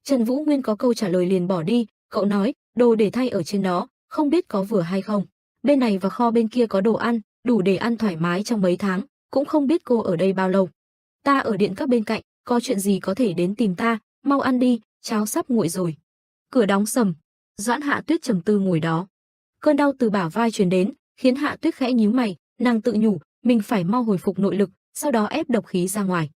Trần Vũ Nguyên có câu trả lời liền bỏ đi, cậu nói, đồ để thay ở trên đó, không biết có vừa hay không. Bên này và kho bên kia có đồ ăn, đủ để ăn thoải mái trong mấy tháng, cũng không biết cô ở đây bao lâu. Ta ở điện các bên cạnh, có chuyện gì có thể đến tìm ta, mau ăn đi, cháo sắp nguội rồi. Cửa đóng sầm, Doãn Hạ Tuyết trầm tư ngồi đó. Cơn đau từ bả vai truyền đến, khiến Hạ Tuyết khẽ nhíu mày, nàng tự nhủ, mình phải mau hồi phục nội lực, sau đó ép độc khí ra ngoài.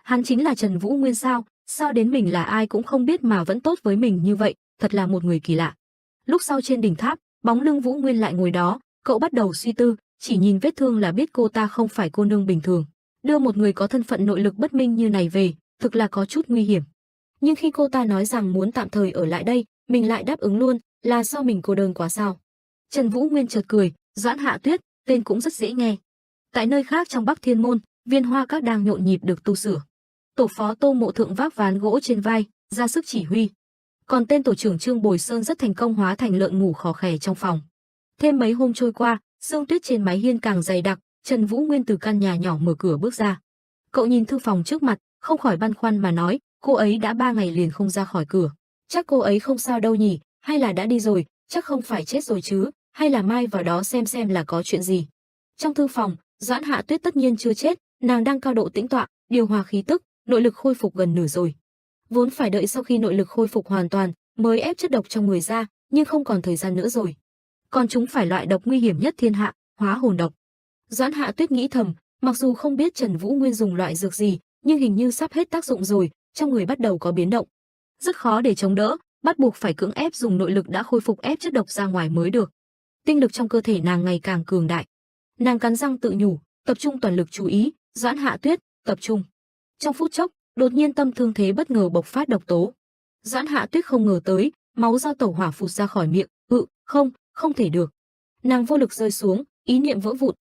Hắn chính là Trần Vũ Nguyên sao? Sao đến mình là ai cũng không biết mà vẫn tốt với mình như vậy, thật là một người kỳ lạ. Lúc sau trên đỉnh tháp, bóng lưng Vũ Nguyên lại ngồi đó, cậu bắt đầu suy tư, chỉ nhìn vết thương là biết cô ta không phải cô nương bình thường. Đưa một người có thân phận nội lực bất minh như này về, thực là có chút nguy hiểm. Nhưng khi cô ta nói rằng muốn tạm thời ở lại đây, mình lại đáp ứng luôn, là do mình cô đơn quá sao? Trần Vũ Nguyên chợt cười, Doãn Hạ Tuyết, tên cũng rất dễ nghe. Tại nơi khác trong Bắc Thiên Môn, Viên Hoa Các đang nhộn nhịp được tu sửa. Tổ phó Tô Mộ Thượng vác ván gỗ trên vai, ra sức chỉ huy. Còn tên tổ trưởng Trương Bồi Sơn rất thành công hóa thành lợn ngủ khò khè trong phòng. Thêm mấy hôm trôi qua, sương tuyết trên mái hiên càng dày đặc, Trần Vũ Nguyên từ căn nhà nhỏ mở cửa bước ra. Cậu nhìn thư phòng trước mặt, không khỏi băn khoăn mà nói, cô ấy đã 3 ngày liền không ra khỏi cửa. Chắc cô ấy không sao đâu nhỉ, hay là đã đi rồi, chắc không phải chết rồi chứ, hay là mai vào đó xem là có chuyện gì. Trong thư phòng, Doãn Hạ Tuyết tất nhiên chưa chết, nàng đang cao độ tĩnh tọa, điều hòa khí tức, nội lực khôi phục gần nửa rồi. Vốn phải đợi sau khi nội lực khôi phục hoàn toàn mới ép chất độc trong người ra, nhưng không còn thời gian nữa rồi. Còn chúng phải loại độc nguy hiểm nhất thiên hạ, hóa hồn độc. Doãn Hạ Tuyết nghĩ thầm, mặc dù không biết Trần Vũ Nguyên dùng loại dược gì, nhưng hình như sắp hết tác dụng rồi, trong người bắt đầu có biến động. Rất khó để chống đỡ, bắt buộc phải cưỡng ép dùng nội lực đã khôi phục ép chất độc ra ngoài mới được. Tinh lực trong cơ thể nàng ngày càng cường đại. Nàng cắn răng tự nhủ, tập trung toàn lực chú ý, Doãn Hạ Tuyết, tập trung. Trong phút chốc, đột nhiên tâm thương thế bất ngờ bộc phát độc tố. Doãn Hạ Tuyết không ngờ tới, máu do tẩu hỏa phụt ra khỏi miệng, không thể được. Nàng vô lực rơi xuống, ý niệm vỡ vụn,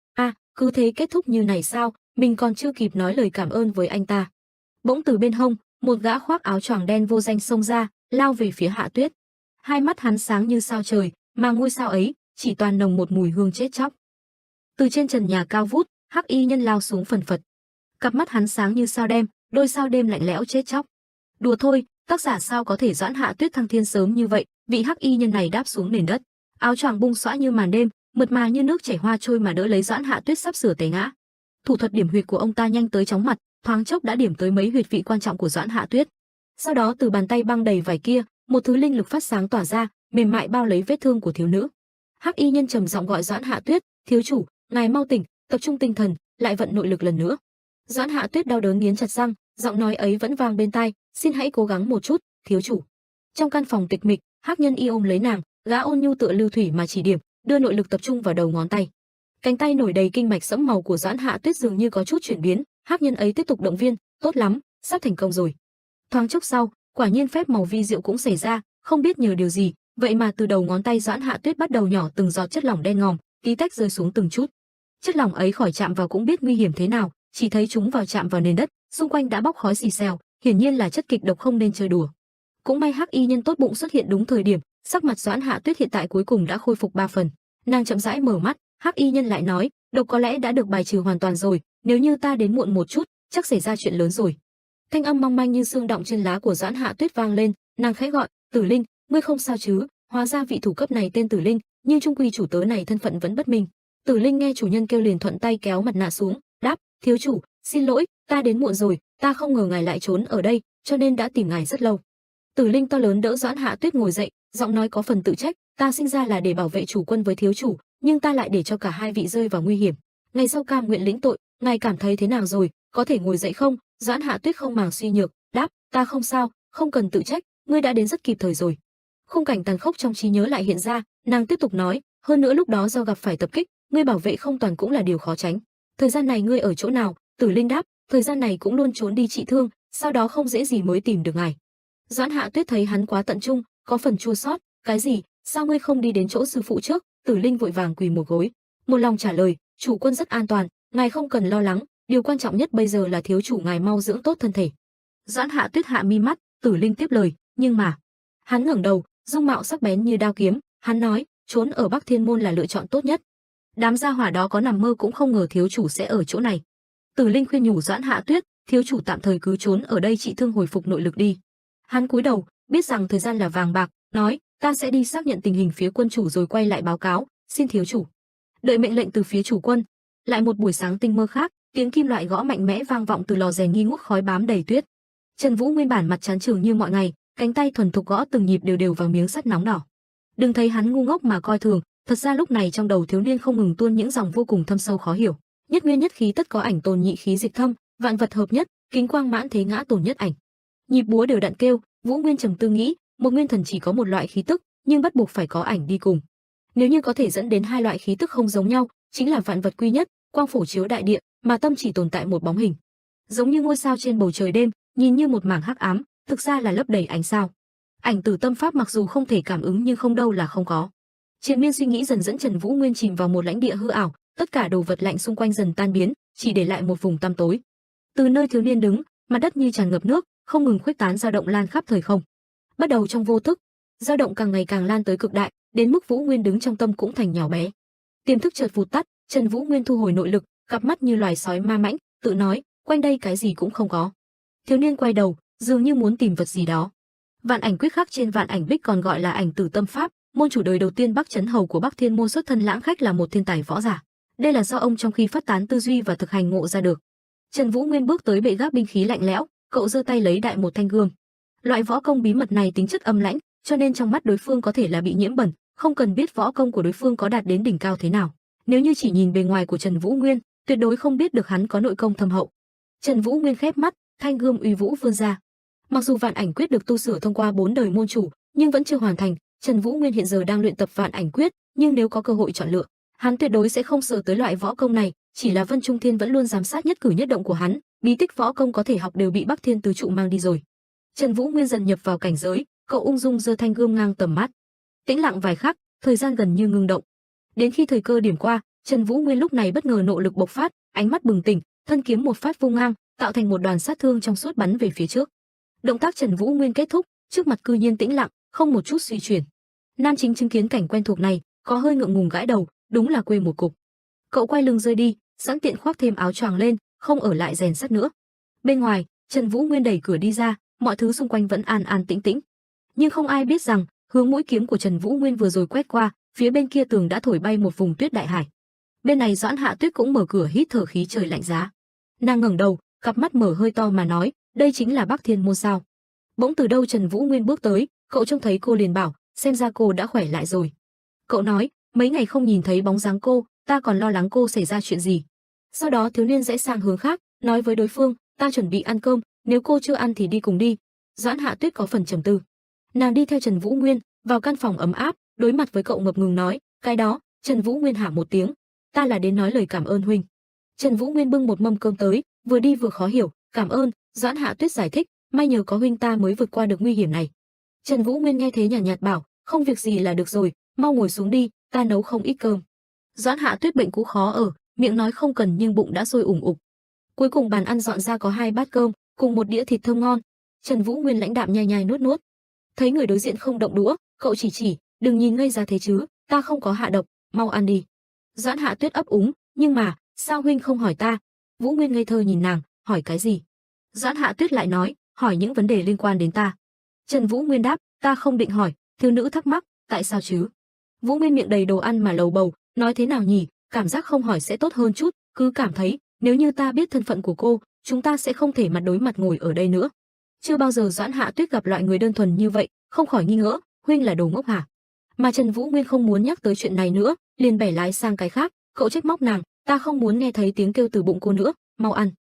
cứ thế kết thúc như này sao, mình còn chưa kịp nói lời cảm ơn với anh ta. Bỗng từ bên hông, một gã khoác áo choàng đen vô danh xông ra, lao về phía Hạ Tuyết. Hai mắt hắn sáng như sao trời, mà ngôi sao ấy chỉ toàn nồng một mùi hương chết chóc. Từ trên trần nhà cao vút, hắc y nhân lao xuống phần phật. Cặp mắt hắn sáng như sao đêm, đôi sao đêm lạnh lẽo chết chóc. Đùa thôi, tác giả sao có thể Doãn Hạ Tuyết thăng thiên sớm như vậy? Vị hắc y nhân này đáp xuống nền đất, áo choàng bung xõa như màn đêm, mượt mà như nước chảy hoa trôi mà đỡ lấy Doãn Hạ Tuyết sắp sửa té ngã. Thủ thuật điểm huyệt của ông ta nhanh tới chóng mặt, thoáng chốc đã điểm tới mấy huyệt vị quan trọng của Doãn Hạ Tuyết. Sau đó từ bàn tay băng đầy vải kia, một thứ linh lực phát sáng tỏa ra, mềm mại bao lấy vết thương của thiếu nữ. Hắc y nhân trầm giọng gọi Doãn Hạ Tuyết, thiếu chủ, ngài mau tỉnh, tập trung tinh thần, lại vận nội lực lần nữa. Doãn Hạ Tuyết đau đớn nghiến chặt răng, giọng nói ấy vẫn vang bên tai, xin hãy cố gắng một chút, thiếu chủ. Trong căn phòng tịch mịch, hắc nhân y ôm lấy nàng, gã ôn nhu tựa lưu thủy mà chỉ điểm, đưa nội lực tập trung vào đầu ngón tay. Cánh tay nổi đầy kinh mạch sẫm màu của Doãn Hạ Tuyết dường như có chút chuyển biến, hắc nhân ấy tiếp tục động viên, tốt lắm, sắp thành công rồi. Thoáng chốc sau, quả nhiên phép màu vi diệu cũng xảy ra, không biết nhờ điều gì, vậy mà từ đầu ngón tay Doãn Hạ Tuyết bắt đầu nhỏ từng giọt chất lỏng đen ngòm, tí tách rơi xuống từng chút. Chất lỏng ấy khỏi chạm vào cũng biết nguy hiểm thế nào, chỉ thấy chúng vào chạm vào nền đất, xung quanh đã bốc khói xì xèo, hiển nhiên là chất kịch độc không nên chơi đùa. Cũng may hắc y nhân tốt bụng xuất hiện đúng thời điểm, sắc mặt Doãn Hạ Tuyết hiện tại cuối cùng đã khôi phục 3 phần. Nàng chậm rãi mở mắt, hắc y nhân lại nói, độc có lẽ đã được bài trừ hoàn toàn rồi, nếu như ta đến muộn một chút, chắc xảy ra chuyện lớn rồi. Thanh âm mong manh như xương động trên lá của Doãn Hạ Tuyết vang lên, nàng khẽ gọi, Tử Linh, ngươi không sao chứ? Hóa ra vị thủ cấp này tên Tử Linh, nhưng trung quy chủ tớ này thân phận vẫn bất minh. Tử Linh nghe chủ nhân kêu liền thuận tay kéo mặt nạ xuống, đáp, thiếu chủ, xin lỗi, ta đến muộn rồi, ta không ngờ ngài lại trốn ở đây, cho nên đã tìm ngài rất lâu. Tử Linh to lớn đỡ Doãn Hạ Tuyết ngồi dậy, giọng nói có phần tự trách, ta sinh ra là để bảo vệ chủ quân với thiếu chủ, nhưng ta lại để cho cả hai vị rơi vào nguy hiểm. Ngày sau cam nguyện lĩnh tội, ngài cảm thấy thế nào rồi, có thể ngồi dậy không? Doãn Hạ Tuyết không màng suy nhược, đáp, ta không sao, không cần tự trách, ngươi đã đến rất kịp thời rồi. Khung cảnh tàn khốc trong trí nhớ lại hiện ra, nàng tiếp tục nói, hơn nữa lúc đó do gặp phải tập kích, ngươi bảo vệ không toàn cũng là điều khó tránh. Thời gian này ngươi ở chỗ nào? Tử Linh đáp, thời gian này cũng luôn trốn đi trị thương, sau đó không dễ gì mới tìm được ngài. Doãn Hạ Tuyết thấy hắn quá tận trung, có phần chua xót, cái gì? Sao ngươi không đi đến chỗ sư phụ trước? Tử Linh vội vàng quỳ một gối, một lòng trả lời, chủ quân rất an toàn, ngài không cần lo lắng, điều quan trọng nhất bây giờ là thiếu chủ ngài mau dưỡng tốt thân thể. Doãn Hạ Tuyết hạ mi mắt, Tử Linh tiếp lời, nhưng mà, hắn ngẩng đầu, dung mạo sắc bén như đao kiếm, hắn nói, trốn ở Bắc Thiên môn là lựa chọn tốt nhất. Đám gia hỏa đó có nằm mơ cũng không ngờ thiếu chủ sẽ ở chỗ này. Tử Linh khuyên nhủ Doãn Hạ Tuyết, thiếu chủ tạm thời cứ trốn ở đây trị thương hồi phục nội lực đi. Hắn cúi đầu, biết rằng thời gian là vàng bạc, nói, ta sẽ đi xác nhận tình hình phía quân chủ rồi quay lại báo cáo, xin thiếu chủ. Đợi mệnh lệnh từ phía chủ quân. Lại một buổi sáng tinh mơ khác, tiếng kim loại gõ mạnh mẽ vang vọng từ lò rèn nghi ngút khói bám đầy tuyết. Trần Vũ nguyên bản mặt chán chường như mọi ngày, cánh tay thuần thục gõ từng nhịp đều đều vào miếng sắt nóng đỏ. Đừng thấy hắn ngu ngốc mà coi thường, thật ra lúc này trong đầu thiếu niên không ngừng tuôn những dòng vô cùng thâm sâu khó hiểu. Nhất nguyên nhất khí tất có ảnh tồn, nhị khí dịch thâm, vạn vật hợp nhất, kính quang mãn thế ngã tồn nhất ảnh. Nhịp búa đều đặn kêu. Vũ Nguyên trầm tư nghĩ, một nguyên thần chỉ có một loại khí tức, nhưng bắt buộc phải có ảnh đi cùng. Nếu như có thể dẫn đến hai loại khí tức không giống nhau, chính là vạn vật quy nhất, quang phổ chiếu đại địa, mà tâm chỉ tồn tại một bóng hình. Giống như ngôi sao trên bầu trời đêm, nhìn như một mảng hắc ám, thực ra là lấp đầy ánh sao. Ảnh tử tâm pháp mặc dù không thể cảm ứng nhưng không đâu là không có. Triền miên suy nghĩ dần dẫn Trần Vũ Nguyên chìm vào một lãnh địa hư ảo, tất cả đồ vật lạnh xung quanh dần tan biến, chỉ để lại một vùng tăm tối. Từ nơi thiếu niên đứng, mặt đất như tràn ngập nước, không ngừng khuếch tán dao động lan khắp thời không. Bắt đầu trong vô thức, dao động càng ngày càng lan tới cực đại, đến mức Vũ Nguyên đứng trong tâm cũng thành nhỏ bé. Tiềm thức chợt vụt tắt, Trần Vũ Nguyên thu hồi nội lực, cặp mắt như loài sói ma mãnh, tự nói, quanh đây cái gì cũng không có. Thiếu niên quay đầu, dường như muốn tìm vật gì đó. Vạn ảnh quyết khắc trên vạn ảnh bích còn gọi là ảnh tử tâm pháp, môn chủ đời đầu tiên Bắc Chấn Hầu của Bắc Thiên môn xuất thân Lãng Khách là một thiên tài võ giả. Đây là do ông trong khi phát tán tư duy và thực hành ngộ ra được. Trần Vũ Nguyên bước tới bệ gác binh khí lạnh lẽo, cậu giơ tay lấy đại một thanh gươm. Loại võ công bí mật này tính chất âm lãnh, cho nên trong mắt đối phương có thể là bị nhiễm bẩn, không cần biết võ công của đối phương có đạt đến đỉnh cao thế nào. Nếu như chỉ nhìn bề ngoài của Trần Vũ Nguyên, tuyệt đối không biết được hắn có nội công thâm hậu. Trần Vũ Nguyên khép mắt, thanh gươm uy vũ vươn ra. Mặc dù vạn ảnh quyết được tu sửa thông qua 4 đời môn chủ, nhưng vẫn chưa hoàn thành. Trần Vũ Nguyên hiện giờ đang luyện tập vạn ảnh quyết, nhưng nếu có cơ hội chọn lựa, hắn tuyệt đối sẽ không sợ tới loại võ công này. Chỉ là Vân Trung Thiên vẫn luôn giám sát nhất cử nhất động của hắn, bí tích võ công có thể học đều bị Bắc Thiên tứ trụ mang đi rồi. Trần Vũ Nguyên dần nhập vào cảnh giới, cậu ung dung giơ thanh gươm ngang tầm mắt. Tĩnh lặng vài khắc, thời gian gần như ngưng động. Đến khi thời cơ điểm qua, Trần Vũ Nguyên lúc này bất ngờ nộ lực bộc phát, ánh mắt bừng tỉnh, thân kiếm một phát vung ngang, tạo thành một đoàn sát thương trong suốt bắn về phía trước. Động tác Trần Vũ Nguyên kết thúc, trước mặt cư nhiên tĩnh lặng, không một chút suy chuyển. Nam Chính chứng kiến cảnh quen thuộc này, có hơi ngượng ngùng gãi đầu, đúng là quê một cục. Cậu quay lưng rơi đi, sẵn tiện khoác thêm áo choàng lên, không ở lại rèn sắt nữa. Bên ngoài, Trần Vũ Nguyên đẩy cửa đi ra, mọi thứ xung quanh vẫn an an tĩnh tĩnh. Nhưng không ai biết rằng, hướng mũi kiếm của Trần Vũ Nguyên vừa rồi quét qua, phía bên kia tường đã thổi bay một vùng tuyết đại hải. Bên này Doãn Hạ Tuyết cũng mở cửa hít thở khí trời lạnh giá. Nàng ngẩng đầu, cặp mắt mở hơi to mà nói, đây chính là Bắc Thiên môn sao? Bỗng từ đâu Trần Vũ Nguyên bước tới, cậu trông thấy cô liền bảo, xem ra cô đã khỏe lại rồi. Cậu nói, mấy ngày không nhìn thấy bóng dáng cô, ta còn lo lắng cô xảy ra chuyện gì. Sau đó thiếu niên rẽ sang hướng khác, nói với đối phương, ta chuẩn bị ăn cơm, nếu cô chưa ăn thì đi cùng đi. Doãn Hạ Tuyết có phần trầm tư. Nàng đi theo Trần Vũ Nguyên vào căn phòng ấm áp, đối mặt với cậu ngập ngừng nói, cái đó. Trần Vũ Nguyên hả một tiếng, ta là đến nói lời cảm ơn huynh. Trần Vũ Nguyên bưng một mâm cơm tới, vừa đi vừa khó hiểu, cảm ơn. Doãn Hạ Tuyết giải thích, may nhờ có huynh ta mới vượt qua được nguy hiểm này. Trần Vũ Nguyên nghe thế nhàn nhạt bảo, không việc gì là được rồi, mau ngồi xuống đi, ta nấu không ít cơm. Doãn Hạ Tuyết bệnh cũ khó ở, miệng nói không cần nhưng bụng đã sôi ủng ục. Cuối cùng bàn ăn dọn ra có 2 bát cơm, cùng một đĩa thịt thơm ngon. Trần Vũ Nguyên lãnh đạm nhai nhai nuốt nuốt. Thấy người đối diện không động đũa, cậu chỉ, đừng nhìn ngây ra thế chứ, ta không có hạ độc, mau ăn đi. Doãn Hạ Tuyết ấp úng, nhưng mà, sao huynh không hỏi ta? Vũ Nguyên ngây thơ nhìn nàng, hỏi cái gì? Doãn Hạ Tuyết lại nói, hỏi những vấn đề liên quan đến ta. Trần Vũ Nguyên đáp, ta không định hỏi. Thiếu nữ thắc mắc, tại sao chứ? Vũ Nguyên miệng đầy đồ ăn mà lầu bầu, nói thế nào nhỉ, cảm giác không hỏi sẽ tốt hơn chút, cứ cảm thấy, nếu như ta biết thân phận của cô, chúng ta sẽ không thể mặt đối mặt ngồi ở đây nữa. Chưa bao giờ Doãn Hạ Tuyết gặp loại người đơn thuần như vậy, không khỏi nghi ngỡ, huynh là đồ ngốc hả? Mà Trần Vũ Nguyên không muốn nhắc tới chuyện này nữa, liền bẻ lái sang cái khác, cậu trách móc nàng, ta không muốn nghe thấy tiếng kêu từ bụng cô nữa, mau ăn.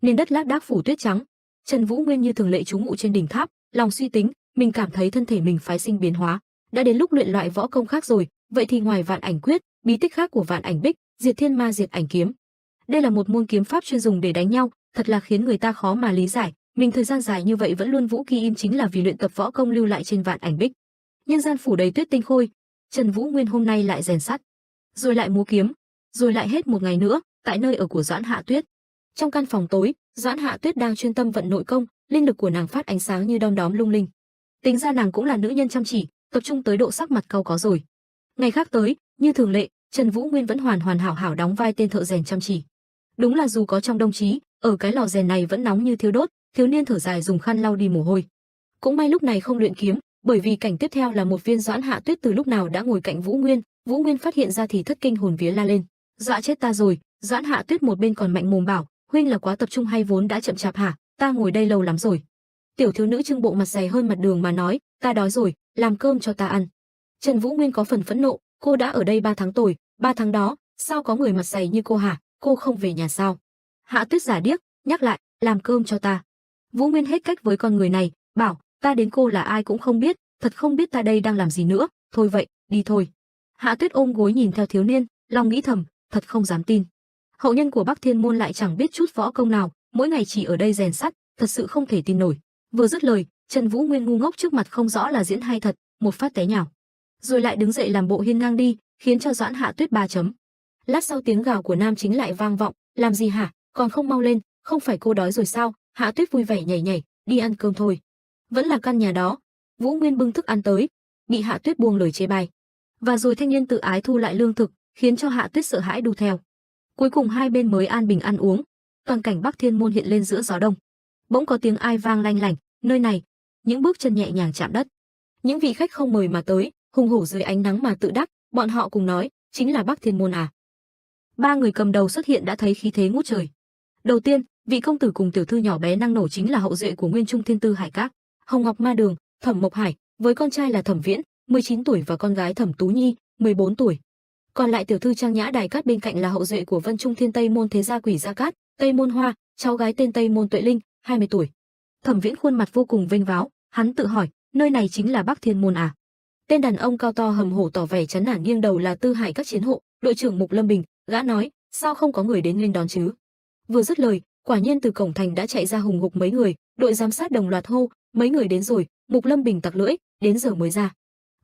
Nền đất lác đác phủ tuyết trắng. Trần Vũ Nguyên như thường lệ trú ngụ trên đỉnh tháp, lòng suy tính, mình cảm thấy thân thể mình phái sinh biến hóa, đã đến lúc luyện loại võ công khác rồi, vậy thì ngoài vạn ảnh quyết, bí tích khác của vạn ảnh bích, diệt thiên ma diệt ảnh kiếm. Đây là một môn kiếm pháp chuyên dùng để đánh nhau, thật là khiến người ta khó mà lý giải, mình thời gian dài như vậy vẫn luôn vũ khí im chính là vì luyện tập võ công lưu lại trên vạn ảnh bích. Nhân gian phủ đầy tuyết tinh khôi, Trần Vũ Nguyên hôm nay lại rèn sắt, rồi lại múa kiếm, rồi lại hết một ngày nữa, tại nơi ở của Doãn Hạ Tuyết. Trong căn phòng tối, Doãn Hạ Tuyết đang chuyên tâm vận nội công, linh lực của nàng phát ánh sáng như đom đóm lung linh. Tính ra nàng cũng là nữ nhân chăm chỉ, tập trung tới độ sắc mặt cau có rồi. Ngày khác tới, như thường lệ, Trần Vũ Nguyên vẫn hoàn hoàn hảo hảo đóng vai tên thợ rèn chăm chỉ. Đúng là dù có trong đông chí, ở cái lò rèn này vẫn nóng như thiêu đốt, thiếu niên thở dài dùng khăn lau đi mồ hôi. Cũng may lúc này không luyện kiếm, bởi vì cảnh tiếp theo là một viên Doãn Hạ Tuyết từ lúc nào đã ngồi cạnh Vũ Nguyên, Vũ Nguyên phát hiện ra thì thất kinh hồn vía la lên, dọa chết ta rồi. Doãn Hạ Tuyết một bên còn mạnh mồm bảo, huynh là quá tập trung hay vốn đã chậm chạp hả? Ta ngồi đây lâu lắm rồi. Tiểu thiếu nữ trưng bộ mặt dày hơn mặt đường mà nói, ta đói rồi, làm cơm cho ta ăn. Trần Vũ Nguyên có phần phẫn nộ, cô đã ở đây 3 tháng rồi, 3 tháng đó, sao có người mặt dày như cô hả? Cô không về nhà sao? Hạ Tuyết giả điếc, nhắc lại, làm cơm cho ta. Vũ Nguyên hết cách với con người này, bảo, ta đến cô là ai cũng không biết, thật không biết ta đây đang làm gì nữa, thôi vậy, đi thôi. Hạ Tuyết ôm gối nhìn theo thiếu niên, lòng nghĩ thầm, thật không dám tin. Hậu nhân của Bắc Thiên môn lại chẳng biết chút võ công nào, mỗi ngày chỉ ở đây rèn sắt, thật sự không thể tin nổi. Vừa dứt lời, Trần Vũ Nguyên ngu ngốc trước mặt không rõ là diễn hay thật, một phát té nhào, rồi lại đứng dậy làm bộ hiên ngang đi, khiến cho Doãn Hạ Tuyết 3 chấm. Lát sau tiếng gào của nam chính lại vang vọng, làm gì hả, còn không mau lên, không phải cô đói rồi sao? Hạ Tuyết vui vẻ nhảy nhảy, đi ăn cơm thôi. Vẫn là căn nhà đó. Vũ Nguyên bưng thức ăn tới, bị Hạ Tuyết buông lời chê bai. Và rồi thanh niên tự ái thu lại lương thực, khiến cho Hạ Tuyết sợ hãi đu theo. Cuối cùng hai bên mới an bình ăn uống. Toàn cảnh Bắc Thiên môn hiện lên giữa gió đông. Bỗng có tiếng ai vang lanh lảnh, nơi này, những bước chân nhẹ nhàng chạm đất. Những vị khách không mời mà tới, hùng hổ dưới ánh nắng mà tự đắc, bọn họ cùng nói, chính là Bắc Thiên môn à? Ba người cầm đầu xuất hiện đã thấy khí thế ngút trời. Đầu tiên, vị công tử cùng tiểu thư nhỏ bé năng nổ chính là hậu duệ của Nguyên Trung Thiên Tư Hải Các, Hồng Ngọc Ma Đường, Thẩm Mộc Hải, với con trai là Thẩm Viễn, 19 tuổi và con gái Thẩm Tú Nhi, 14 tuổi. Còn lại tiểu thư Trang Nhã Đài Cát bên cạnh là hậu duệ của Vân Trung Thiên Tây môn thế gia Quỷ Gia Cát, Tây môn Hoa, cháu gái tên Tây môn Tuệ Linh, 20 tuổi. Thẩm Viễn khuôn mặt vô cùng vênh váo, hắn tự hỏi, nơi này chính là Bắc Thiên môn à? Tên đàn ông cao to hầm hổ tỏ vẻ chán nản nghiêng đầu là Tư Hải Các chiến hộ, đội trưởng Mục Lâm Bình, gã nói, sao không có người đến nghênh đón chứ? Vừa dứt lời, quả nhiên từ cổng thành đã chạy ra hùng hục mấy người, đội giám sát đồng loạt hô, mấy người đến rồi. Mục Lâm Bình tặc lưỡi, đến giờ mới ra.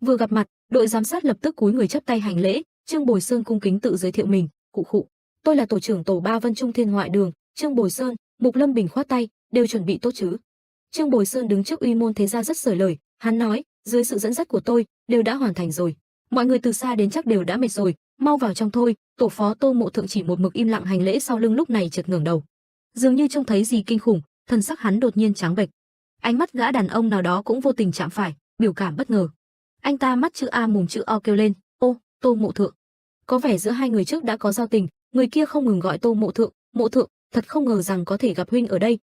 Vừa gặp mặt, đội giám sát lập tức cúi người chắp tay hành lễ. Trương Bồi Sơn cung kính tự giới thiệu mình, cụ khụ, tôi là tổ trưởng tổ 3 Vân Trung Thiên ngoại đường, Trương Bồi Sơn. Mục Lâm Bình khoát tay, đều chuẩn bị tốt chứ? Trương Bồi Sơn đứng trước uy môn thế gia rất sởi lời, hắn nói, dưới sự dẫn dắt của tôi, đều đã hoàn thành rồi. Mọi người từ xa đến chắc đều đã mệt rồi, mau vào trong thôi. Tổ phó Tô Mộ Thượng chỉ một mực im lặng hành lễ sau lưng lúc này chợt ngẩng đầu, dường như trông thấy gì kinh khủng, thân sắc hắn đột nhiên trắng bệch. Ánh mắt gã đàn ông nào đó cũng vô tình chạm phải, biểu cảm bất ngờ. Anh ta mắt chữ A mồm chữ O kêu lên, ô, Tô Mộ Thượng. Có vẻ giữa hai người trước đã có giao tình, người kia không ngừng gọi Tô Mộ Thượng, thật không ngờ rằng có thể gặp huynh ở đây.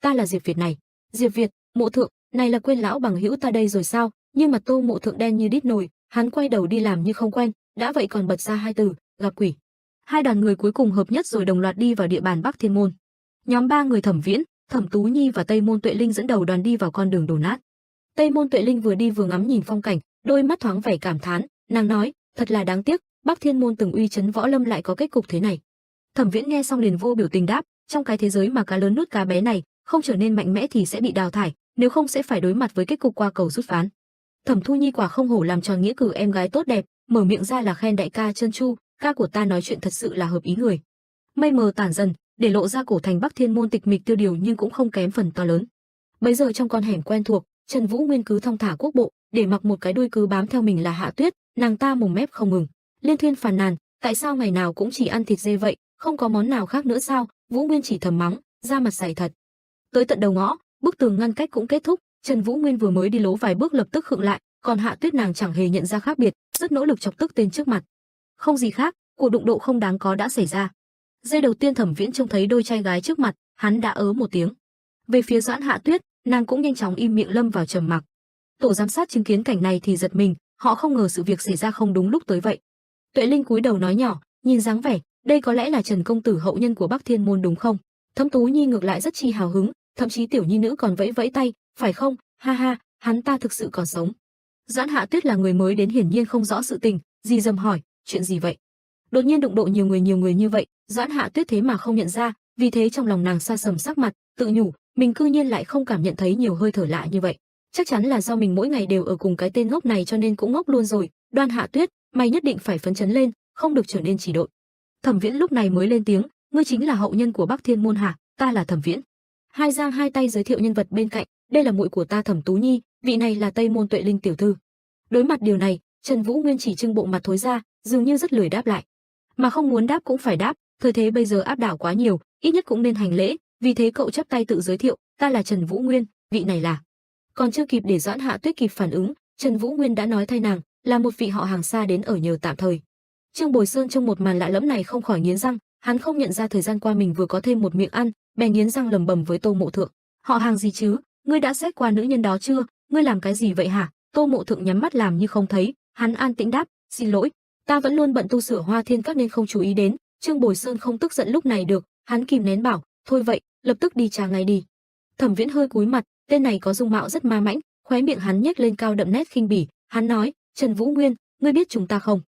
Ta là Diệp Việt này. Diệp Việt, Mộ Thượng, này là quên lão bằng hữu ta đây rồi sao? Nhưng mà Tô Mộ Thượng đen như đít nồi, hắn quay đầu đi làm như không quen, đã vậy còn bật ra hai từ, gặp quỷ. Hai đoàn người cuối cùng hợp nhất rồi đồng loạt đi vào địa bàn Bắc Thiên môn. Nhóm 3 người Thẩm Viễn, Thẩm Tú Nhi và Tây môn Tuệ Linh dẫn đầu đoàn đi vào con đường đổ nát. Tây môn Tuệ Linh vừa đi vừa ngắm nhìn phong cảnh, đôi mắt thoáng vẻ cảm thán, nàng nói, thật là đáng tiếc, Bắc Thiên môn từng uy chấn võ lâm lại có kết cục thế này. Thẩm Viễn nghe xong liền vô biểu tình đáp, trong cái thế giới mà cá lớn nuốt cá bé này, không trở nên mạnh mẽ thì sẽ bị đào thải, nếu không sẽ phải đối mặt với kết cục qua cầu rút ván. Thẩm Thu Nhi quả không hổ làm tròn nghĩa cử em gái tốt đẹp, mở miệng ra là khen đại ca trơn tru, ca của ta nói chuyện thật sự là hợp ý người. Mây mờ tản dần, để lộ ra cổ thành Bắc Thiên môn tịch mịch tiêu điều nhưng cũng không kém phần to lớn. Bấy giờ trong con hẻm quen thuộc, Trần Vũ Nguyên cứ thong thả quốc bộ, để mặc một cái đuôi cứ bám theo mình là Hạ Tuyết, nàng ta mồm mép không ngừng, liên thuyên phàn nàn, tại sao ngày nào cũng chỉ ăn thịt dê vậy, không có món nào khác nữa sao? Vũ Nguyên chỉ thầm mắng, ra mặt dày thật. Tới tận đầu ngõ, bức tường ngăn cách cũng kết thúc, Trần Vũ Nguyên vừa mới đi lố vài bước lập tức khựng lại, còn Hạ Tuyết nàng chẳng hề nhận ra khác biệt, rất nỗ lực chọc tức tên trước mặt. Không gì khác, cuộc đụng độ không đáng có đã xảy ra. Giây đầu tiên Thẩm Viễn trông thấy đôi trai gái trước mặt, hắn đã ớ một tiếng. Về phía Doãn Hạ Tuyết, nàng cũng nhanh chóng im miệng lâm vào trầm mặc. Tổ giám sát chứng kiến cảnh này thì giật mình, họ không ngờ sự việc xảy ra không đúng lúc tới vậy. Tuệ Linh cúi đầu nói nhỏ, nhìn dáng vẻ, đây có lẽ là Trần công tử hậu nhân của Bắc Thiên môn đúng không? Thẩm Tú Nhi ngược lại rất chi hào hứng, thậm chí tiểu nhi nữ còn vẫy vẫy tay, phải không? Ha ha, hắn ta thực sự còn sống. Doãn Hạ Tuyết là người mới đến hiển nhiên không rõ sự tình, dì dầm hỏi, chuyện gì vậy? Đột nhiên đụng độ nhiều người như vậy, Doãn Hạ Tuyết thế mà không nhận ra, vì thế trong lòng nàng xa sầm sắc mặt, tự nhủ, mình cư nhiên lại không cảm nhận thấy nhiều hơi thở lạ như vậy. Chắc chắn là do mình mỗi ngày đều ở cùng cái tên ngốc này cho nên cũng ngốc luôn rồi. Đoan Hạ Tuyết, mày nhất định phải phấn chấn lên, không được trở nên chỉ đội. Thẩm Viễn lúc này mới lên tiếng, ngươi chính là hậu nhân của Bắc Thiên môn hả? Ta là Thẩm Viễn. Hai giang hai tay giới thiệu nhân vật bên cạnh, đây là muội của ta Thẩm Tú Nhi, vị này là Tây môn Tuệ Linh tiểu thư. Đối mặt điều này, Trần Vũ Nguyên chỉ trưng bộ mặt thối ra, dường như rất lười đáp lại. Mà không muốn đáp cũng phải đáp, thời thế bây giờ áp đảo quá nhiều, ít nhất cũng nên hành lễ, vì thế cậu chắp tay tự giới thiệu, ta là Trần Vũ Nguyên, vị này là. Còn chưa kịp để Doãn Hạ Tuyết kịp phản ứng, Trần Vũ Nguyên đã nói thay nàng, là một vị họ hàng xa đến ở nhờ tạm thời. Trương Bồi Sơn trong một màn lạ lẫm này không khỏi nghiến răng, hắn không nhận ra thời gian qua mình vừa có thêm một miệng ăn, bèn nghiến răng lầm bầm với Tô Mộ Thượng, họ hàng gì chứ, ngươi đã xét qua nữ nhân đó chưa, ngươi làm cái gì vậy hả? Tô Mộ Thượng nhắm mắt làm như không thấy, hắn an tĩnh đáp, xin lỗi, ta vẫn luôn bận tu sửa Hoa Thiên Các nên không chú ý đến. Trương Bồi Sơn không tức giận lúc này được, hắn kìm nén bảo, thôi vậy, lập tức đi trà ngay đi. Thẩm Viễn hơi cúi mặt, tên này có dung mạo rất ma mãnh, khóe miệng hắn nhếch lên cao đậm nét khinh bỉ, hắn nói, Trần Vũ Nguyên, ngươi biết chúng ta không?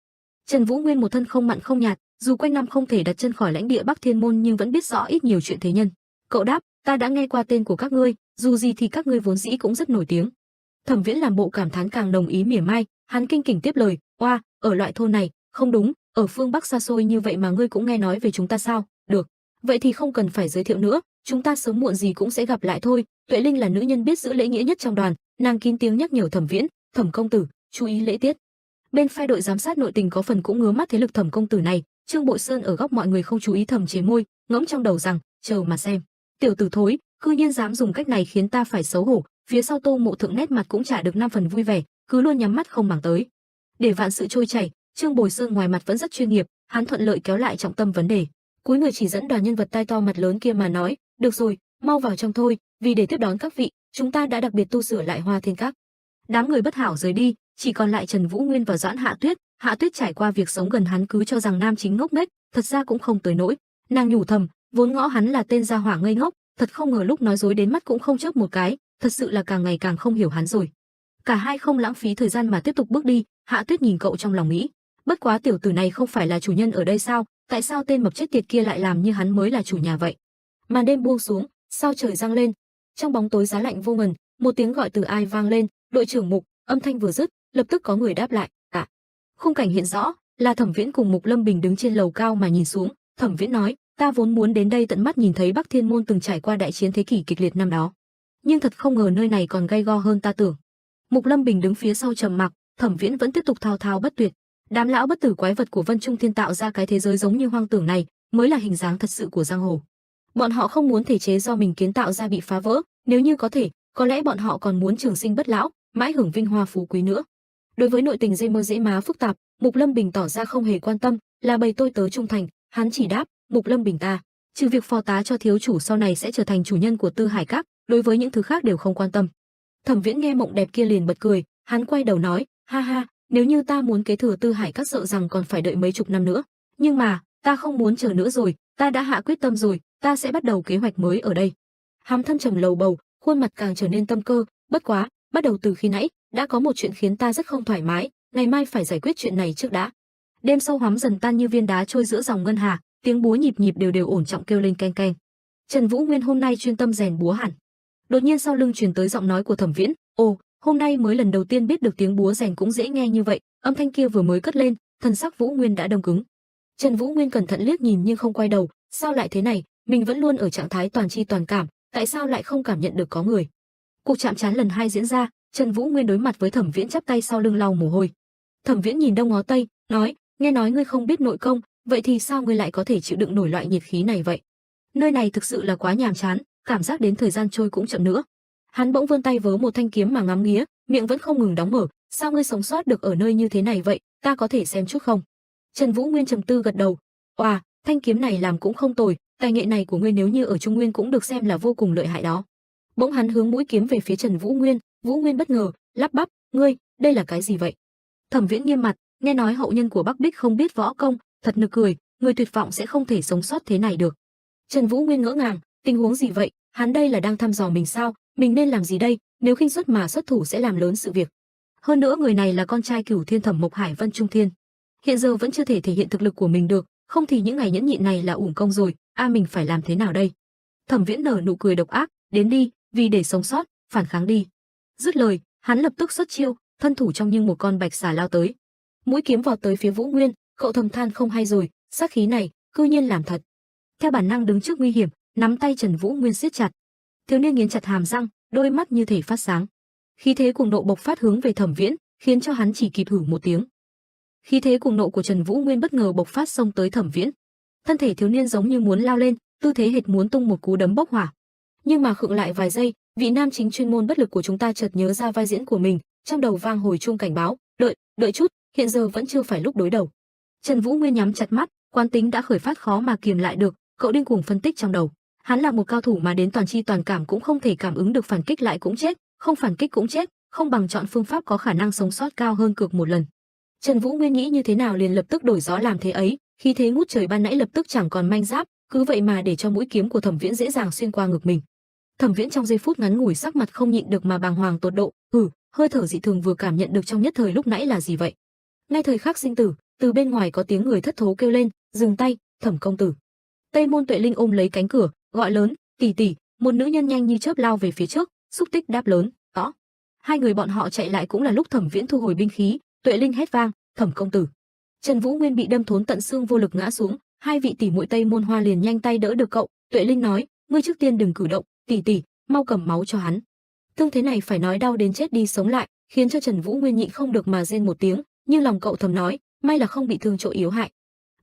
Trần Vũ Nguyên một thân không mặn không nhạt, dù quanh năm không thể đặt chân khỏi lãnh địa Bắc Thiên Môn nhưng vẫn biết rõ ít nhiều chuyện thế nhân. Cậu đáp, ta đã nghe qua tên của các ngươi, dù gì thì các ngươi vốn dĩ cũng rất nổi tiếng. Thẩm Viễn làm bộ cảm thán càng đồng ý mỉa mai, hắn kinh kỉnh tiếp lời, oa, ở loại thôn này, không đúng, ở phương Bắc xa xôi như vậy mà ngươi cũng nghe nói về chúng ta sao? Được, vậy thì không cần phải giới thiệu nữa, chúng ta sớm muộn gì cũng sẽ gặp lại thôi. Tuệ Linh là nữ nhân biết giữ lễ nghĩa nhất trong đoàn, nàng kín tiếng nhắc nhở Thẩm Viễn, Thẩm công tử, chú ý lễ tiết. Bên phe đội giám sát nội tình có phần cũng ngứa mắt thế lực Thẩm công tử này. Trương Bội Sơn ở góc mọi người không chú ý thầm chế môi, ngẫm trong đầu rằng, chờ mà xem, tiểu tử thối, cư nhiên dám dùng cách này khiến ta phải xấu hổ. Phía sau Tô Mộ Thượng nét mặt cũng chả được 5 phần vui vẻ, cứ luôn nhắm mắt không màng tới. Để vạn sự trôi chảy, Trương Bồi Sơn ngoài mặt vẫn rất chuyên nghiệp, hắn thuận lợi kéo lại trọng tâm vấn đề. Cúi người chỉ dẫn đoàn nhân vật tai to mặt lớn kia mà nói, được rồi, mau vào trong thôi, vì để tiếp đón các vị, chúng ta đã đặc biệt tu sửa lại Hoa Thiên Các. Đám người bất hảo rời đi, chỉ còn lại Trần Vũ Nguyên và Doãn Hạ Tuyết. Hạ Tuyết trải qua việc sống gần hắn cứ cho rằng nam chính ngốc nghếch, thật ra cũng không tới nỗi. Nàng nhủ thầm, vốn ngõ hắn là tên gia hỏa ngây ngốc, thật không ngờ lúc nói dối đến mắt cũng không chớp một cái, thật sự là càng ngày càng không hiểu hắn rồi. Cả hai không lãng phí thời gian mà tiếp tục bước đi. Hạ Tuyết nhìn cậu trong lòng nghĩ, bất quá tiểu tử này không phải là chủ nhân ở đây sao? Tại sao tên mập chết tiệt kia lại làm như hắn mới là chủ nhà vậy? Màn đêm buông xuống, sao trời giăng lên. Trong bóng tối giá lạnh vô ngần, một tiếng gọi từ ai vang lên, đội trưởng Mục. Âm thanh vừa dứt, lập tức có người đáp lại, "Tạ." Khung cảnh hiện rõ là Thẩm Viễn cùng Mục Lâm Bình đứng trên lầu cao mà nhìn xuống. Thẩm Viễn nói, ta vốn muốn đến đây tận mắt nhìn thấy Bắc Thiên Môn từng trải qua đại chiến thế kỷ kịch liệt năm đó, nhưng thật không ngờ nơi này còn gay go hơn ta tưởng. Mục Lâm Bình đứng phía sau trầm mặc, Thẩm Viễn vẫn tiếp tục thao thao bất tuyệt. Đám lão bất tử quái vật của Vân Trung Thiên tạo ra cái thế giới giống như hoang tưởng này mới là hình dáng thật sự của giang hồ. Bọn họ không muốn thể chế do mình kiến tạo ra bị phá vỡ, nếu như có thể, có lẽ bọn họ còn muốn trường sinh bất lão, mãi hưởng vinh hoa phú quý nữa. Đối với nội tình dây mơ dễ má phức tạp, Mục Lâm Bình tỏ ra không hề quan tâm, là bầy tôi tớ trung thành, hắn chỉ đáp, Mục Lâm Bình ta, trừ việc phó tá cho thiếu chủ sau này sẽ trở thành chủ nhân của Tư Hải Các, đối với những thứ khác đều không quan tâm. Thẩm Viễn nghe mộng đẹp kia liền bật cười, hắn quay đầu nói, ha ha, nếu như ta muốn kế thừa Tư Hải Các sợ rằng còn phải đợi mấy chục năm nữa, nhưng mà ta không muốn chờ nữa rồi, ta đã hạ quyết tâm rồi, ta sẽ bắt đầu kế hoạch mới ở đây. Hắn thâm trầm lầu bầu, khuôn mặt càng trở nên tâm cơ, bất quá, bắt đầu từ khi nãy, đã có một chuyện khiến ta rất không thoải mái, ngày mai phải giải quyết chuyện này trước đã. Đêm sâu hoắm dần tan như viên đá trôi giữa dòng ngân hà, tiếng búa nhịp nhịp đều đều ổn trọng kêu lên keng keng. Trần Vũ Nguyên hôm nay chuyên tâm rèn búa hẳn. Đột nhiên sau lưng truyền tới giọng nói của Thẩm Viễn, "Ồ, hôm nay mới lần đầu tiên biết được tiếng búa rèn cũng dễ nghe như vậy." Âm thanh kia vừa mới cất lên, thần sắc Vũ Nguyên đã đông cứng. Trần Vũ Nguyên cẩn thận liếc nhìn nhưng không quay đầu, sao lại thế này, mình vẫn luôn ở trạng thái toàn chi toàn cảm, tại sao lại không cảm nhận được có người? Cuộc chạm trán lần 2 diễn ra, Trần Vũ Nguyên đối mặt với Thẩm Viễn chắp tay sau lưng lau mồ hôi. Thẩm Viễn nhìn đông ngó tây, nói, nghe nói ngươi không biết nội công, vậy thì sao ngươi lại có thể chịu đựng nổi loại nhiệt khí này vậy? Nơi này thực sự là quá nhàm chán, cảm giác đến thời gian trôi cũng chậm nữa. Hắn bỗng vươn tay vớ một thanh kiếm mà ngắm nghía, miệng vẫn không ngừng đóng mở, sao ngươi sống sót được ở nơi như thế này vậy, ta có thể xem chút không? Trần Vũ Nguyên trầm tư gật đầu. Oà, thanh kiếm này làm cũng không tồi, tài nghệ này của ngươi nếu như ở Trung Nguyên cũng được xem là vô cùng lợi hại đó. Bỗng hắn hướng mũi kiếm về phía Trần Vũ Nguyên, Vũ Nguyên bất ngờ, lắp bắp, ngươi, đây là cái gì vậy? Thẩm Viễn nghiêm mặt, nghe nói hậu nhân của Bắc Bích không biết võ công, thật nực cười, người tuyệt vọng sẽ không thể sống sót thế này được. Trần Vũ Nguyên ngỡ ngàng, tình huống gì vậy? Hắn đây là đang thăm dò mình sao? Mình nên làm gì đây? Nếu khinh suất mà xuất thủ sẽ làm lớn sự việc. Hơn nữa người này là con trai Cửu Thiên Thẩm Mộc Hải Vân Trung Thiên, hiện giờ vẫn chưa thể thể hiện thực lực của mình được, không thì những ngày nhẫn nhịn này là uổng công rồi. Mình phải làm thế nào đây? Thẩm Viễn nở nụ cười độc ác, đến đi, vì để sống sót, phản kháng đi. Dứt lời, hắn lập tức xuất chiêu, thân thủ trong như một con bạch xà lao tới. Mũi kiếm vọt tới phía Vũ Nguyên, cậu thầm than không hay rồi, sát khí này, cư nhiên làm thật. Theo bản năng đứng trước nguy hiểm, nắm tay Trần Vũ Nguyên siết chặt. Thiếu niên nghiến chặt hàm răng, đôi mắt như thể phát sáng. Khí thế cuồng độ bộc phát hướng về Thẩm Viễn, khiến cho hắn chỉ kịp hử một tiếng. Khí thế cuồng nộ của Trần Vũ Nguyên bất ngờ bộc phát xông tới Thẩm Viễn. Thân thể thiếu niên giống như muốn lao lên, tư thế hệt muốn tung một cú đấm bốc hỏa. Nhưng mà khựng lại vài giây, vị nam chính chuyên môn bất lực của chúng ta chợt nhớ ra vai diễn của mình, trong đầu vang hồi chuông cảnh báo, đợi chút, hiện giờ vẫn chưa phải lúc đối đầu. Trần Vũ Nguyên nhắm chặt mắt, quán tính đã khởi phát khó mà kiềm lại được, cậu điên cuồng phân tích trong đầu. Hắn là một cao thủ mà đến toàn chi toàn cảm cũng không thể cảm ứng được phản kích lại cũng chết, không phản kích cũng chết, không bằng chọn phương pháp có khả năng sống sót cao hơn cược một lần. Trần Vũ Nguyên nghĩ như thế nào liền lập tức đổi gió làm thế ấy, khi thế ngút trời ban nãy lập tức chẳng còn manh giáp, cứ vậy mà để cho mũi kiếm của Thẩm Viễn dễ dàng xuyên qua ngực mình. Thẩm Viễn trong giây phút ngắn ngủi sắc mặt không nhịn được mà bàng hoàng tột độ, hơi thở dị thường vừa cảm nhận được trong nhất thời lúc nãy là gì vậy? Ngay thời khắc sinh tử, từ bên ngoài có tiếng người thất thố kêu lên, dừng tay, Thẩm công tử. Tây Môn Tuệ Linh ôm lấy cánh cửa, gọi lớn, tỷ tỷ. Một nữ nhân nhanh như chớp lao về phía trước, xúc tích đáp lớn, rõ. Hai người bọn họ chạy lại cũng là lúc Thẩm Viễn thu hồi binh khí, Tuệ Linh hét vang, Thẩm công tử. Trần Vũ Nguyên bị đâm thốn tận xương vô lực ngã xuống, hai vị tỷ muội Tây Môn Hoa liền nhanh tay đỡ được cậu. Tuệ Linh nói, ngươi trước tiên đừng cử động, tỷ tỷ, mau cầm máu cho hắn. Thương thế này phải nói đau đến chết đi sống lại, khiến cho Trần Vũ Nguyên nhịn không được mà rên một tiếng, nhưng lòng cậu thầm nói, may là không bị thương chỗ yếu hại.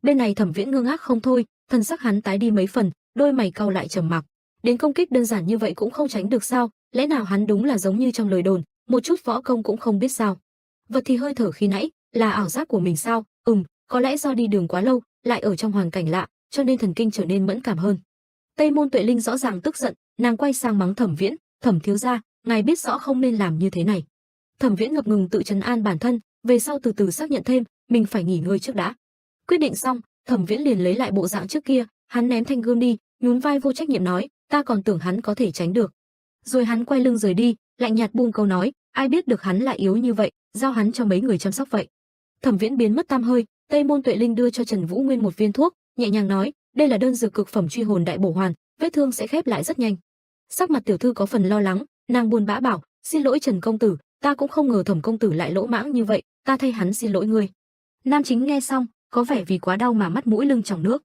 Bên này Thẩm Viễn ngơ ngác không thôi, thần sắc hắn tái đi mấy phần, đôi mày cau lại trầm mặc. Đến công kích đơn giản như vậy cũng không tránh được sao? Lẽ nào hắn đúng là giống như trong lời đồn, một chút võ công cũng không biết sao? Vật thì hơi thở khi nãy là ảo giác của mình sao? Có lẽ do đi đường quá lâu, lại ở trong hoàn cảnh lạ, cho nên thần kinh trở nên mẫn cảm hơn. Tây Môn Tuệ Linh rõ ràng tức giận, nàng quay sang mắng Thẩm Viễn, Thẩm thiếu gia, ngài biết rõ không nên làm như thế này. Thẩm Viễn ngập ngừng tự trấn an bản thân, về sau từ từ xác nhận thêm, mình phải nghỉ ngơi trước đã. Quyết định xong, Thẩm Viễn liền lấy lại bộ dạng trước kia, hắn ném thanh gươm đi, nhún vai vô trách nhiệm nói, ta còn tưởng hắn có thể tránh được. Rồi hắn quay lưng rời đi, lạnh nhạt buông câu nói, ai biết được hắn lại yếu như vậy, giao hắn cho mấy người chăm sóc vậy. Thẩm Viễn biến mất tăm hơi, Tây Môn Tuệ Linh đưa cho Trần Vũ Nguyên một viên thuốc, nhẹ nhàng nói, đây là đơn dược cực phẩm truy hồn đại bổ hoàn, vết thương sẽ khép lại rất nhanh. Sắc mặt tiểu thư có phần lo lắng, nàng buồn bã bảo, xin lỗi Trần công tử, ta cũng không ngờ Thẩm công tử lại lỗ mãng như vậy, ta thay hắn xin lỗi ngươi. Nam chính nghe xong, có vẻ vì quá đau mà mắt mũi lưng tròng nước.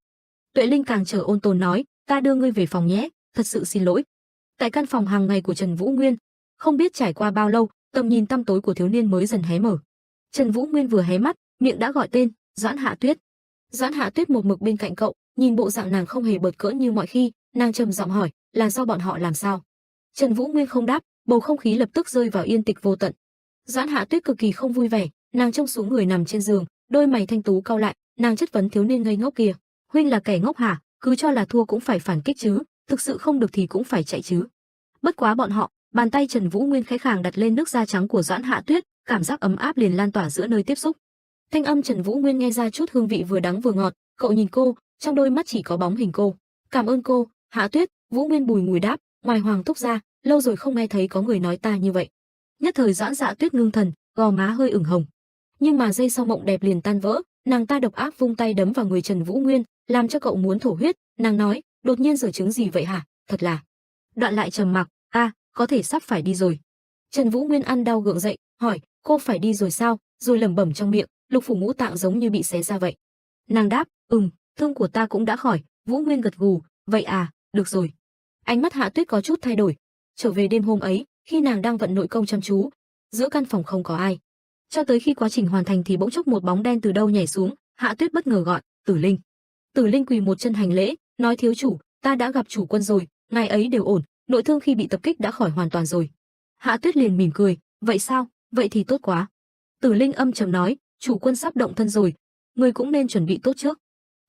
Tuệ Linh càng trở ôn tồn nói, ta đưa ngươi về phòng nhé, thật sự xin lỗi. Tại căn phòng hàng ngày của Trần Vũ Nguyên, không biết trải qua bao lâu, tầm nhìn tăm tối của thiếu niên mới dần hé mở. Trần Vũ Nguyên vừa hé mắt, miệng đã gọi tên, Doãn Hạ Tuyết. Doãn Hạ Tuyết một mực bên cạnh cậu, nhìn bộ dạng nàng không hề bợt cỡ như mọi khi, nàng trầm giọng hỏi, là do bọn họ làm sao? Trần Vũ Nguyên không đáp, bầu không khí lập tức rơi vào yên tịch vô tận. Doãn Hạ Tuyết cực kỳ không vui vẻ, nàng trông xuống người nằm trên giường, đôi mày thanh tú cau lại, nàng chất vấn thiếu niên ngây ngốc kia, huynh là kẻ ngốc hả? Cứ cho là thua cũng phải phản kích chứ, thực sự không được thì cũng phải chạy chứ. Bất quá bọn họ, bàn tay Trần Vũ Nguyên khẽ khàng đặt lên nước da trắng của Doãn Hạ Tuyết, cảm giác ấm áp liền lan tỏa giữa nơi tiếp xúc. Thanh âm Trần Vũ Nguyên nghe ra chút hương vị vừa đắng vừa ngọt, cậu nhìn cô, trong đôi mắt chỉ có bóng hình cô. Cảm ơn cô, Hạ Tuyết. Vũ Nguyên bùi ngùi đáp, ngoài Hoàng thúc ra, lâu rồi không nghe thấy có người nói ta như vậy. Nhất thời Doãn Dạ Tuyết ngưng thần, gò má hơi ửng hồng. Nhưng mà giây sau mộng đẹp liền tan vỡ, nàng ta độc ác vung tay đấm vào người Trần Vũ Nguyên, làm cho cậu muốn thổ huyết. Nàng nói, đột nhiên giở trứng gì vậy hả? Thật là. Đoạn lại trầm mặc, có thể sắp phải đi rồi. Trần Vũ Nguyên ăn đau gượng dậy, hỏi, cô phải đi rồi sao? Rồi lẩm bẩm trong miệng, lục phủ ngũ tạng giống như bị xé ra vậy. Nàng đáp, thương của ta cũng đã khỏi. Vũ Nguyên gật gù, vậy à, được rồi. Ánh mắt Hạ Tuyết có chút thay đổi. Trở về đêm hôm ấy, khi nàng đang vận nội công chăm chú, giữa căn phòng không có ai. Cho tới khi quá trình hoàn thành thì bỗng chốc một bóng đen từ đâu nhảy xuống, Hạ Tuyết bất ngờ gọi, Tử Linh. Tử Linh quỳ một chân hành lễ, nói thiếu chủ, ta đã gặp chủ quân rồi, ngài ấy đều ổn, nội thương khi bị tập kích đã khỏi hoàn toàn rồi. Hạ Tuyết liền mỉm cười, vậy sao, vậy thì tốt quá. Tử Linh âm trầm nói, chủ quân sắp động thân rồi, người cũng nên chuẩn bị tốt trước.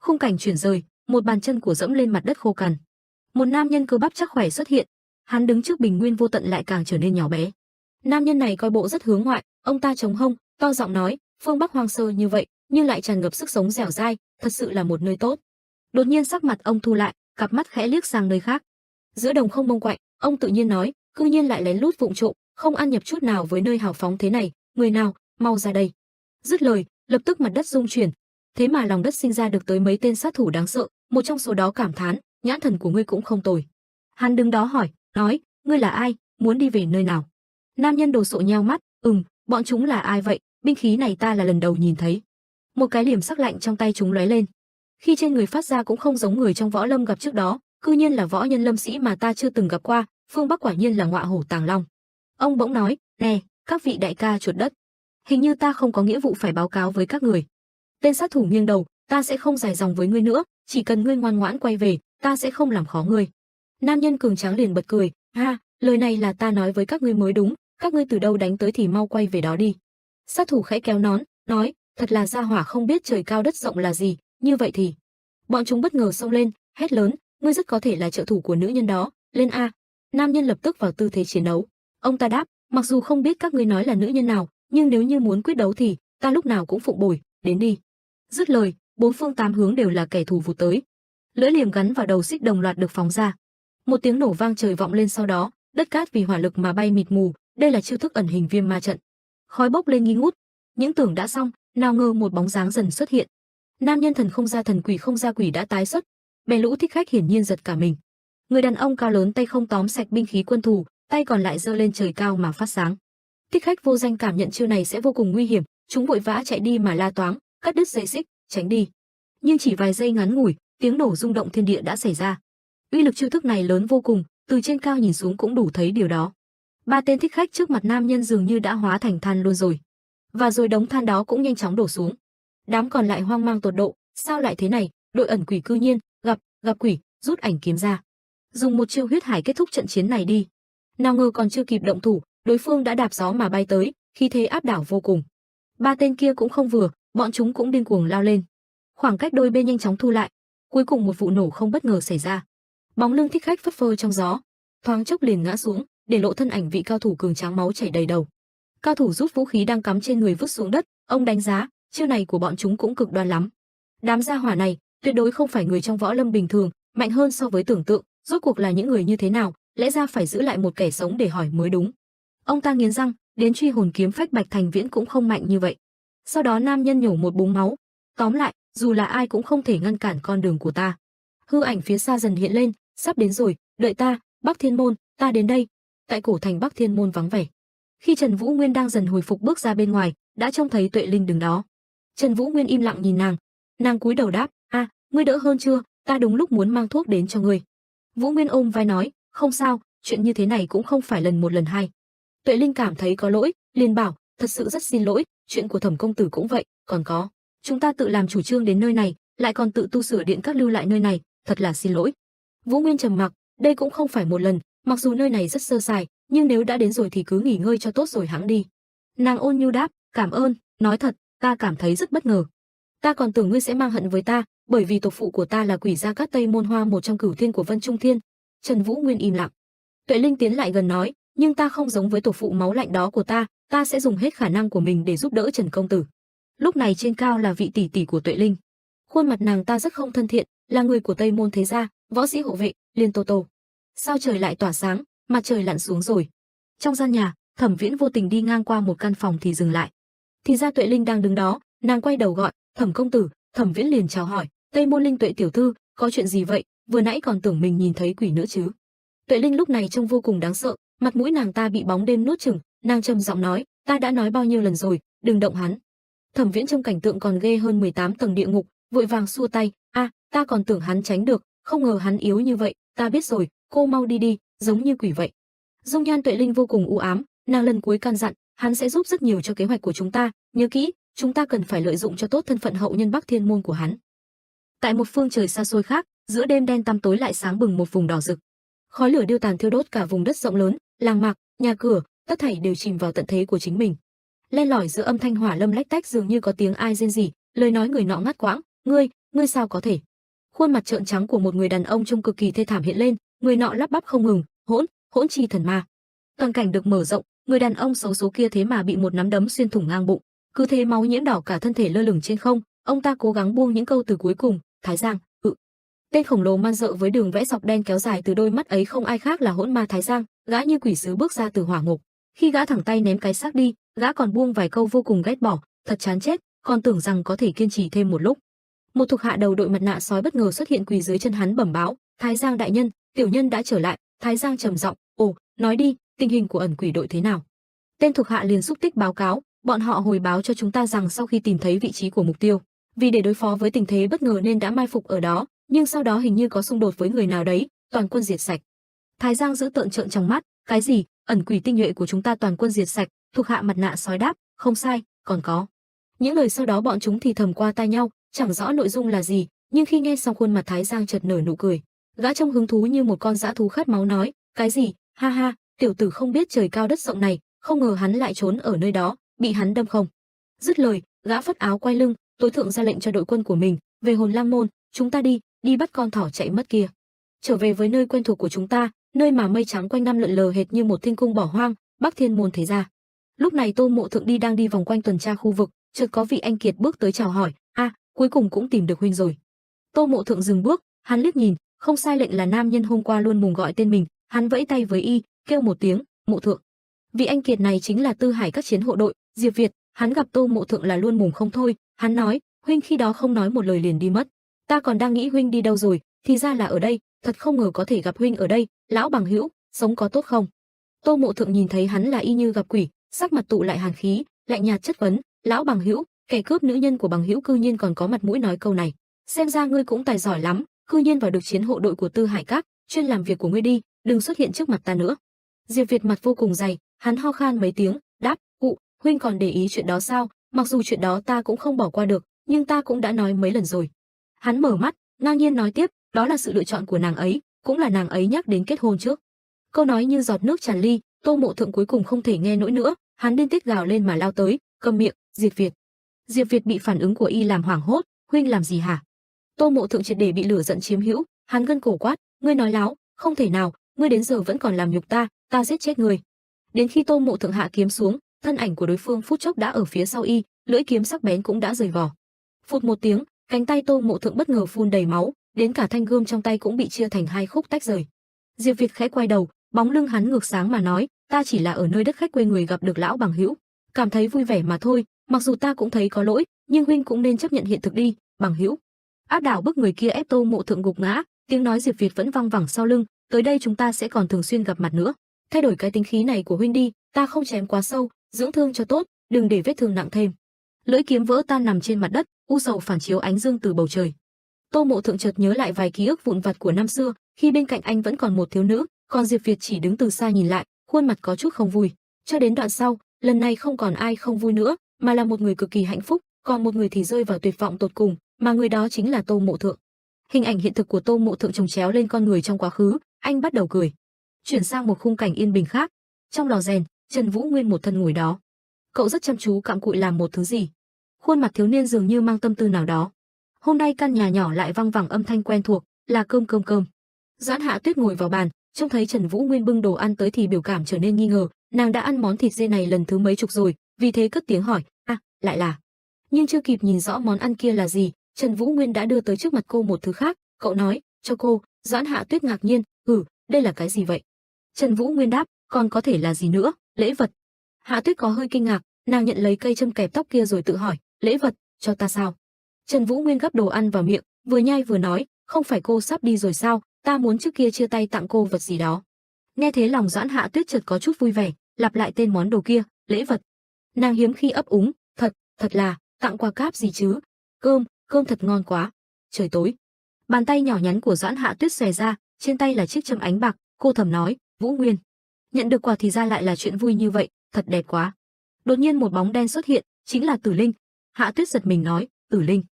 Khung cảnh chuyển rời, một bàn chân của dẫm lên mặt đất khô cằn. Một nam nhân cơ bắp chắc khỏe xuất hiện, hắn đứng trước bình nguyên vô tận lại càng trở nên nhỏ bé. Nam nhân này coi bộ rất hướng ngoại, ông ta chống hông, to giọng nói, phương Bắc hoang sơ như vậy, nhưng lại tràn ngập sức sống dẻo dai, thật sự là một nơi tốt. Đột nhiên sắc mặt ông thu lại, cặp mắt khẽ liếc sang nơi khác. Giữa đồng không mông quạnh, ông tự nhiên nói, cư nhiên lại lén lút vụng trộm, không ăn nhập chút nào với nơi hào phóng thế này, người nào, mau ra đây. Dứt lời, lập tức mặt đất rung chuyển. Thế mà lòng đất sinh ra được tới mấy tên sát thủ đáng sợ, một trong số đó cảm thán, nhãn thần của ngươi cũng không tồi. Hắn đứng đó hỏi, nói, ngươi là ai, muốn đi về nơi nào? Nam nhân đồ sộ nheo mắt, bọn chúng là ai vậy, binh khí này ta là lần đầu nhìn thấy. Một cái liềm sắc lạnh trong tay chúng lóe lên. Khi trên người phát ra cũng không giống người trong võ lâm gặp trước đó, cư nhiên là võ nhân lâm sĩ mà ta chưa từng gặp qua, phương Bắc quả nhiên là ngọa hổ tàng long. Ông bỗng nói, nè, các vị đại ca chuột đất. Hình như ta không có nghĩa vụ phải báo cáo với các người. Tên sát thủ nghiêng đầu, ta sẽ không dài dòng với ngươi nữa, chỉ cần ngươi ngoan ngoãn quay về, ta sẽ không làm khó ngươi. Nam nhân cường tráng liền bật cười, ha, lời này là ta nói với các ngươi mới đúng, các ngươi từ đâu đánh tới thì mau quay về đó đi. Sát thủ khẽ kéo nón, nói, thật là gia hỏa không biết trời cao đất rộng là gì, như vậy thì. Bọn chúng bất ngờ xông lên, hét lớn, ngươi rất có thể là trợ thủ của nữ nhân đó, lên a. Nam nhân lập tức vào tư thế chiến đấu. Ông ta đáp, mặc dù không biết các ngươi nói là nữ nhân nào, nhưng nếu như muốn quyết đấu thì ta lúc nào cũng phụng bồi, đến đi. Dứt lời, bốn phương tám hướng đều là kẻ thù vụt tới. Lưỡi liềm gắn vào đầu xích đồng loạt được phóng ra. Một tiếng nổ vang trời vọng lên, sau đó đất cát vì hỏa lực mà bay mịt mù, đây là chiêu thức ẩn hình viêm ma trận. Khói bốc lên nghi ngút, những tưởng đã xong, nào ngờ một bóng dáng dần xuất hiện. Nam nhân thần không ra thần, quỷ không ra quỷ đã tái xuất. Bè lũ thích khách hiển nhiên giật cả mình. Người đàn ông cao lớn tay không tóm sạch binh khí quân thù, tay còn lại giơ lên trời cao mà phát sáng. Thích khách vô danh cảm nhận chiêu này sẽ vô cùng nguy hiểm, chúng vội vã chạy đi mà la toáng, cắt đứt dây xích, tránh đi. Nhưng chỉ vài giây ngắn ngủi, tiếng nổ rung động thiên địa đã xảy ra. Uy lực chiêu thức này lớn vô cùng, từ trên cao nhìn xuống cũng đủ thấy điều đó. Ba tên thích khách trước mặt nam nhân dường như đã hóa thành than luôn rồi. Và rồi đống than đó cũng nhanh chóng đổ xuống. Đám còn lại hoang mang tột độ, sao lại thế này, đội ẩn quỷ cư nhiên gặp quỷ, rút ảnh kiếm ra. Dùng một chiêu huyết hải kết thúc trận chiến này đi. Nào ngờ còn chưa kịp động thủ, đối phương đã đạp gió mà bay tới, khí thế áp đảo vô cùng. Ba tên kia cũng không vừa, bọn chúng cũng điên cuồng lao lên. Khoảng cách đôi bên nhanh chóng thu lại, cuối cùng một vụ nổ không bất ngờ xảy ra. Bóng lưng thích khách phất phơ trong gió, thoáng chốc liền ngã xuống, để lộ thân ảnh vị cao thủ cường tráng máu chảy đầy đầu. Cao thủ rút vũ khí đang cắm trên người vứt xuống đất, ông đánh giá, chiêu này của bọn chúng cũng cực đoan lắm. Đám gia hỏa này tuyệt đối không phải người trong võ lâm bình thường, mạnh hơn so với tưởng tượng, rốt cuộc là những người như thế nào, lẽ ra phải giữ lại một kẻ sống để hỏi mới đúng. Ông ta nghiến răng, đến truy hồn kiếm phách bạch thành viễn cũng không mạnh như vậy. Sau đó nam nhân nhổ một búng máu, tóm lại, dù là ai cũng không thể ngăn cản con đường của ta. Hư ảnh phía xa dần hiện lên, sắp đến rồi, đợi ta, Bắc Thiên Môn, ta đến đây. Tại cổ thành Bắc Thiên Môn vắng vẻ. Khi Trần Vũ Nguyên đang dần hồi phục bước ra bên ngoài, đã trông thấy Tuệ Linh đứng đó. Trần Vũ Nguyên im lặng nhìn nàng cúi đầu đáp, a, ngươi đỡ hơn chưa, ta đúng lúc muốn mang thuốc đến cho ngươi. Vũ Nguyên ôm vai nói, không sao, chuyện như thế này cũng không phải lần một lần hai. Tuệ Linh cảm thấy có lỗi, liền bảo, thật sự rất xin lỗi, chuyện của Thẩm công tử cũng vậy, còn có, chúng ta tự làm chủ trương đến nơi này, lại còn tự tu sửa điện các lưu lại nơi này, thật là xin lỗi. Vũ Nguyên trầm mặc, đây cũng không phải một lần, mặc dù nơi này rất sơ sài, nhưng nếu đã đến rồi thì cứ nghỉ ngơi cho tốt rồi hãng đi. Nàng ôn nhu đáp, cảm ơn, nói thật, ta cảm thấy rất bất ngờ. Ta còn tưởng ngươi sẽ mang hận với ta, bởi vì tổ phụ của ta là quỷ gia cát Tây Môn Hoa, một trong cửu thiên của Vân Trung Thiên. Trần Vũ Nguyên im lặng. Tuệ Linh tiến lại gần nói, nhưng ta không giống với tổ phụ máu lạnh đó của ta sẽ dùng hết khả năng của mình để giúp đỡ Trần công tử. Lúc này trên cao là vị tỷ tỷ của Tuệ Linh. Khuôn mặt nàng ta rất không thân thiện, là người của Tây Môn thế gia, võ sĩ hộ vệ, Liên Tô Tô. Sao trời lại tỏa sáng, mặt trời lặn xuống rồi. Trong gian nhà, Thẩm Viễn vô tình đi ngang qua một căn phòng thì dừng lại. Thì ra Tuệ Linh đang đứng đó, nàng quay đầu gọi, Thẩm công tử. Thẩm Viễn liền chào hỏi, Tây Môn Linh Tuệ tiểu thư, có chuyện gì vậy, vừa nãy còn tưởng mình nhìn thấy quỷ nữa chứ. Tuệ Linh lúc này trông vô cùng đáng sợ, mặt mũi nàng ta bị bóng đêm nuốt chửng, nàng trầm giọng nói, ta đã nói bao nhiêu lần rồi, đừng động hắn. Thẩm Viễn trong cảnh tượng còn ghê hơn 18 tầng địa ngục, vội vàng xua tay, a, ta còn tưởng hắn tránh được, không ngờ hắn yếu như vậy, ta biết rồi, cô mau đi đi, giống như quỷ vậy. Dung nhan Tuệ Linh vô cùng u ám, nàng lần cuối căn dặn, hắn sẽ giúp rất nhiều cho kế hoạch của chúng ta, nhớ kỹ, chúng ta cần phải lợi dụng cho tốt thân phận hậu nhân Bắc Thiên Môn của hắn. Tại một phương trời xa xôi khác, giữa đêm đen tăm tối lại sáng bừng một vùng đỏ rực. Khói lửa điêu tàn thiêu đốt cả vùng đất rộng lớn, làng mạc, nhà cửa, tất thảy đều chìm vào tận thế của chính mình. Len lỏi giữa âm thanh hỏa lâm lách tách dường như có tiếng ai rên rỉ, lời nói người nọ ngắt quãng, ngươi sao có thể? Khuôn mặt trợn trắng của một người đàn ông trông cực kỳ thê thảm hiện lên, người nọ lắp bắp không ngừng, hỗn chi thần ma. Toàn cảnh được mở rộng, người đàn ông xấu số kia thế mà bị một nắm đấm xuyên thủng ngang bụng, cứ thế máu nhiễm đỏ cả thân thể lơ lửng trên không. Ông ta cố gắng buông những câu từ cuối cùng, Thái Giang, Tên khổng lồ man dợ với đường vẽ dọc đen kéo dài từ đôi mắt ấy không ai khác là hỗn ma Thái Giang, gã như quỷ sứ bước ra từ hỏa ngục. Khi gã thẳng tay ném cái xác đi, gã còn buông vài câu vô cùng ghét bỏ, thật chán chết, còn tưởng rằng có thể kiên trì thêm một lúc. Một thuộc hạ đầu đội mặt nạ sói bất ngờ xuất hiện quỳ dưới chân hắn bẩm báo, Thái Giang đại nhân, tiểu nhân đã trở lại. Thái Giang trầm giọng, ồ, nói đi, tình hình của ẩn quỷ đội thế nào? Tên thuộc hạ liền xúc tích báo cáo, bọn họ hồi báo cho chúng ta rằng sau khi tìm thấy vị trí của mục tiêu, vì để đối phó với tình thế bất ngờ nên đã mai phục ở đó, nhưng sau đó hình như có xung đột với người nào đấy, toàn quân diệt sạch. Thái Giang giữ tợn trợn trong mắt, cái gì? Ẩn quỷ tinh nhuệ của chúng ta toàn quân diệt sạch? Thuộc hạ mặt nạ sói đáp, không sai, còn có. Những lời sau đó bọn chúng thì thầm qua tai nhau, chẳng rõ nội dung là gì, nhưng khi nghe xong khuôn mặt Thái Giang chợt nở nụ cười. Gã trông hứng thú như một con dã thú khát máu nói, cái gì, ha ha, tiểu tử không biết trời cao đất rộng này, không ngờ hắn lại trốn ở nơi đó, bị hắn đâm không. Dứt lời, gã phất áo quay lưng, tối thượng ra lệnh cho đội quân của mình, về Hồn Lam Môn, chúng ta đi bắt con thỏ chạy mất kia. Trở về với nơi quen thuộc của chúng ta, nơi mà mây trắng quanh năm lượn lờ hệt như một thiên cung bỏ hoang, Bắc Thiên Môn thế gia. Lúc này Tô Mộ Thượng đang đi vòng quanh tuần tra khu vực, chợt có vị anh kiệt bước tới chào hỏi, cuối cùng cũng tìm được huynh rồi. Tô Mộ Thượng dừng bước, hắn liếc nhìn, không sai lệnh là nam nhân hôm qua luôn mồm gọi tên mình, hắn vẫy tay với y, kêu một tiếng, Mộ Thượng. Vị anh kiệt này chính là Tư Hải các chiến hộ đội, Diệp Việt, hắn gặp Tô Mộ Thượng là luôn mồm không thôi, hắn nói, huynh khi đó không nói một lời liền đi mất. Ta còn đang nghĩ huynh đi đâu rồi, thì ra là ở đây, thật không ngờ có thể gặp huynh ở đây, lão bằng hữu, sống có tốt không? Tô Mộ Thượng nhìn thấy hắn là y như gặp quỷ, sắc mặt tụ lại hàn khí, lạnh nhạt chất vấn, lão bằng hữu, kẻ cướp nữ nhân của bằng hữu cư nhiên còn có mặt mũi nói câu này, xem ra ngươi cũng tài giỏi lắm, cư nhiên vào được chiến hộ đội của Tư Hải Các, chuyên làm việc của ngươi đi, đừng xuất hiện trước mặt ta nữa. Diệp Việt mặt vô cùng dày, hắn ho khan mấy tiếng, đáp, huynh còn để ý chuyện đó sao? Mặc dù chuyện đó ta cũng không bỏ qua được, nhưng ta cũng đã nói mấy lần rồi. Hắn mở mắt, ngang nhiên nói tiếp, đó là sự lựa chọn của nàng ấy, cũng là nàng ấy nhắc đến kết hôn trước. Câu nói như giọt nước tràn ly, Tô Mộ Thượng cuối cùng không thể nghe nổi nữa, hắn điên tiết gào lên mà lao tới, câm miệng, Diệp Việt. Diệp Việt bị phản ứng của y làm hoảng hốt, huynh làm gì hả? Tô Mộ Thượng triệt để bị lửa giận chiếm hữu, hắn gân cổ quát, ngươi nói láo, không thể nào, ngươi đến giờ vẫn còn làm nhục ta, ta giết chết ngươi. Đến khi Tô Mộ Thượng hạ kiếm xuống, thân ảnh của đối phương phút chốc đã ở phía sau y, lưỡi kiếm sắc bén cũng đã rời vỏ. Phụt một tiếng, cánh tay Tô Mộ Thượng bất ngờ phun đầy máu, đến cả thanh gươm trong tay cũng bị chia thành hai khúc tách rời. Diệp Việt khẽ quay đầu, bóng lưng hắn ngược sáng mà nói, ta chỉ là ở nơi đất khách quê người gặp được lão bằng hữu, cảm thấy vui vẻ mà thôi, mặc dù ta cũng thấy có lỗi, nhưng huynh cũng nên chấp nhận hiện thực đi, bằng hữu. Áp đảo bức người kia ép Tô Mộ Thượng gục ngã, tiếng nói Diệp Việt vẫn vang vẳng sau lưng, tới đây chúng ta sẽ còn thường xuyên gặp mặt nữa. Thay đổi cái tính khí này của huynh đi, ta không chém quá sâu, dưỡng thương cho tốt, đừng để vết thương nặng thêm. Lưỡi kiếm vỡ tan nằm trên mặt đất, u sầu phản chiếu ánh dương từ bầu trời. Tô Mộ Thượng chợt nhớ lại vài ký ức vụn vặt của năm xưa, khi bên cạnh anh vẫn còn một thiếu nữ, còn Diệp Việt chỉ đứng từ xa nhìn lại, khuôn mặt có chút không vui. Cho đến đoạn sau, lần này không còn ai không vui nữa, mà là một người cực kỳ hạnh phúc, còn một người thì rơi vào tuyệt vọng tột cùng, mà người đó chính là Tô Mộ Thượng. Hình ảnh hiện thực của Tô Mộ Thượng chồng chéo lên con người trong quá khứ, anh bắt đầu cười. Chuyển sang một khung cảnh yên bình khác, trong lò rèn, Trần Vũ Nguyên một thân ngồi đó. Cậu rất chăm chú cặm cụi làm một thứ gì. Khuôn mặt thiếu niên dường như mang tâm tư nào đó. Hôm nay căn nhà nhỏ lại vang vẳng âm thanh quen thuộc, là cơm. Doãn Hạ Tuyết ngồi vào bàn, trông thấy Trần Vũ Nguyên bưng đồ ăn tới thì biểu cảm trở nên nghi ngờ, nàng đã ăn món thịt dê này lần thứ mấy chục rồi, vì thế cất tiếng hỏi, lại là. Nhưng chưa kịp nhìn rõ món ăn kia là gì, Trần Vũ Nguyên đã đưa tới trước mặt cô một thứ khác, cậu nói, cho cô. Doãn Hạ Tuyết ngạc nhiên, đây là cái gì vậy? Trần Vũ Nguyên đáp, còn có thể là gì nữa, lễ vật. Hạ Tuyết có hơi kinh ngạc, nàng nhận lấy cây châm kẹp tóc kia rồi tự hỏi, lễ vật, cho ta sao? Trần Vũ Nguyên gắp đồ ăn vào miệng, vừa nhai vừa nói, không phải cô sắp đi rồi sao, ta muốn trước kia chia tay tặng cô vật gì đó. Nghe thế lòng Doãn Hạ Tuyết chợt có chút vui vẻ, lặp lại tên món đồ kia, lễ vật. Nàng hiếm khi ấp úng, thật là, tặng quà cáp gì chứ? Cơm thật ngon quá. Trời tối. Bàn tay nhỏ nhắn của Doãn Hạ Tuyết xòe ra, trên tay là chiếc châm ánh bạc, cô thầm nói, Vũ Nguyên. Nhận được quà thì ra lại là chuyện vui như vậy, thật đẹp quá. Đột nhiên một bóng đen xuất hiện, chính là Tử Linh. Hạ Tuyết giật mình nói, Tử Linh.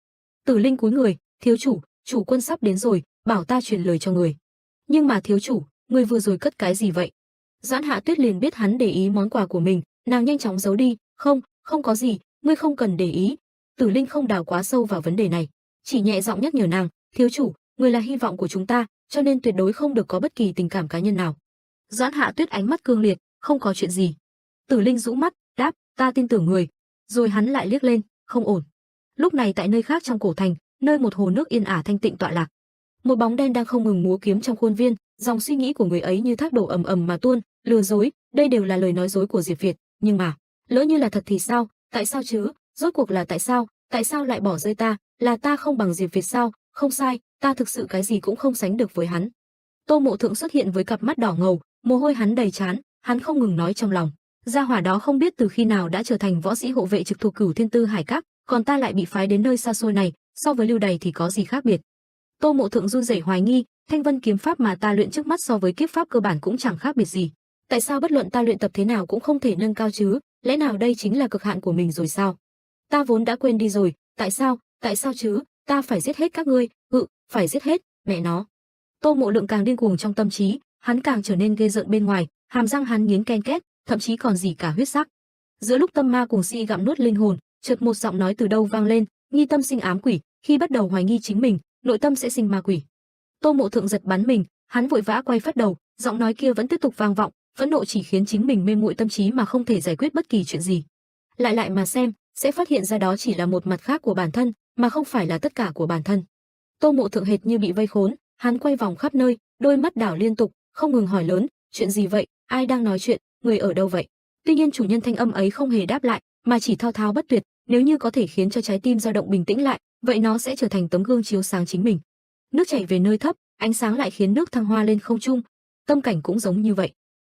Tử Linh cúi người, thiếu chủ quân sắp đến rồi, bảo ta truyền lời cho người. Nhưng mà thiếu chủ, người vừa rồi cất cái gì vậy? Doãn Hạ Tuyết liền biết hắn để ý món quà của mình, nàng nhanh chóng giấu đi, không có gì, ngươi không cần để ý. Tử Linh không đào quá sâu vào vấn đề này, chỉ nhẹ giọng nhắc nhở nàng, thiếu chủ, người là hy vọng của chúng ta, cho nên tuyệt đối không được có bất kỳ tình cảm cá nhân nào. Doãn Hạ Tuyết ánh mắt cương liệt, không có chuyện gì. Tử Linh rũ mắt, đáp, ta tin tưởng người. Rồi hắn lại liếc lên, không ổn. Lúc này tại nơi khác trong cổ thành, nơi một hồ nước yên ả thanh tịnh tọa lạc, một bóng đen đang không ngừng múa kiếm trong khuôn viên, dòng suy nghĩ của người ấy như thác đổ ầm ầm mà tuôn, lừa dối, đây đều là lời nói dối của Diệp Việt, nhưng mà, lỡ như là thật thì sao, tại sao chứ, rốt cuộc là tại sao lại bỏ rơi ta, là ta không bằng Diệp Việt sao, không sai, ta thực sự cái gì cũng không sánh được với hắn. Tô Mộ Thượng xuất hiện với cặp mắt đỏ ngầu, mồ hôi hắn đầy trán, hắn không ngừng nói trong lòng, gia hỏa đó không biết từ khi nào đã trở thành võ sĩ hộ vệ trực thuộc Cửu Thiên Tư Hải Các, còn ta lại bị phái đến nơi xa xôi này, so với Lưu Đày thì có gì khác biệt. Tô Mộ Thượng run rẩy hoài nghi, Thanh Vân kiếm pháp mà ta luyện trước mắt so với kiếp pháp cơ bản cũng chẳng khác biệt gì. Tại sao bất luận ta luyện tập thế nào cũng không thể nâng cao chứ? Lẽ nào đây chính là cực hạn của mình rồi sao? Ta vốn đã quên đi rồi, tại sao chứ, ta phải giết hết các ngươi, phải giết hết, mẹ nó. Tô Mộ Lượng càng điên cuồng trong tâm trí, hắn càng trở nên ghê rợn bên ngoài, hàm răng hắn nghiến ken két, thậm chí còn gì cả huyết sắc. Giữa lúc tâm ma cùng si gặm nuốt linh hồn, chợt một giọng nói từ đâu vang lên, nghi tâm sinh ám quỷ, khi bắt đầu hoài nghi chính mình, nội tâm sẽ sinh ma quỷ. Tô Mộ Thượng giật bắn mình, hắn vội vã quay phát đầu, giọng nói kia vẫn tiếp tục vang vọng, phẫn nộ chỉ khiến chính mình mê muội tâm trí mà không thể giải quyết bất kỳ chuyện gì. Lại mà xem, sẽ phát hiện ra đó chỉ là một mặt khác của bản thân, mà không phải là tất cả của bản thân. Tô Mộ Thượng hệt như bị vây khốn, hắn quay vòng khắp nơi, đôi mắt đảo liên tục, không ngừng hỏi lớn, chuyện gì vậy, ai đang nói chuyện, người ở đâu vậy? Tuy nhiên chủ nhân thanh âm ấy không hề đáp lại, mà chỉ thao thao bất tuyệt, nếu như có thể khiến cho trái tim dao động bình tĩnh lại, vậy nó sẽ trở thành tấm gương chiếu sáng chính mình. Nước chảy về nơi thấp, ánh sáng lại khiến nước thăng hoa lên không trung. Tâm cảnh cũng giống như vậy.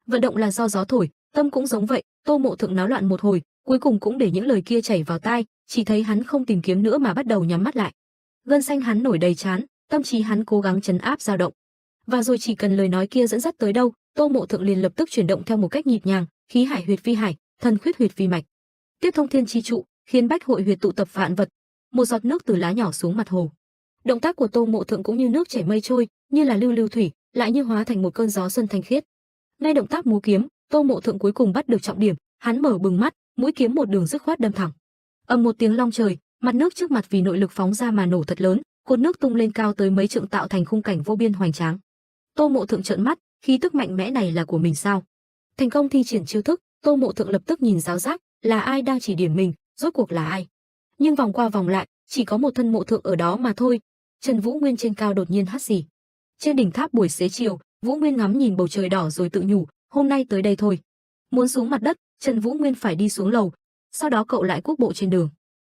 Vận động là do gió thổi, tâm cũng giống vậy. Tô Mộ Thượng náo loạn một hồi, cuối cùng cũng để những lời kia chảy vào tai, chỉ thấy hắn không tìm kiếm nữa mà bắt đầu nhắm mắt lại. Gân xanh hắn nổi đầy trán, tâm trí hắn cố gắng trấn áp dao động. Và rồi chỉ cần lời nói kia dẫn dắt tới đâu, Tô Mộ Thượng liền lập tức chuyển động theo một cách nhịp nhàng, khí hải huyệt vi hải, thần khuyết huyệt vi mạch, tiếp thông thiên chi trụ, khiến bách hội huyệt tụ tập vạn vật. Một giọt nước từ lá nhỏ xuống mặt hồ. Động tác của Tô Mộ Thượng cũng như nước chảy mây trôi, như là lưu thủy, lại như hóa thành một cơn gió xuân thanh khiết. Ngay động tác múa kiếm, Tô Mộ Thượng cuối cùng bắt được trọng điểm, hắn mở bừng mắt, mũi kiếm một đường dứt khoát đâm thẳng. Ầm một tiếng long trời, mặt nước trước mặt vì nội lực phóng ra mà nổ thật lớn, cột nước tung lên cao tới mấy trượng tạo thành khung cảnh vô biên hoành tráng. Tô Mộ Thượng trợn mắt, khí tức mạnh mẽ này là của mình sao? Thành công thi triển chiêu thức, Tô Mộ Thượng lập tức nhìn giáo giác, là ai đang chỉ điểm mình, rốt cuộc là ai? Nhưng vòng qua vòng lại, chỉ có một thân Mộ Thượng ở đó mà thôi. Trần Vũ Nguyên trên cao đột nhiên hắt xì. Trên đỉnh tháp buổi xế chiều, Vũ Nguyên ngắm nhìn bầu trời đỏ rồi tự nhủ, hôm nay tới đây thôi. Muốn xuống mặt đất, Trần Vũ Nguyên phải đi xuống lầu. Sau đó cậu lại quốc bộ trên đường.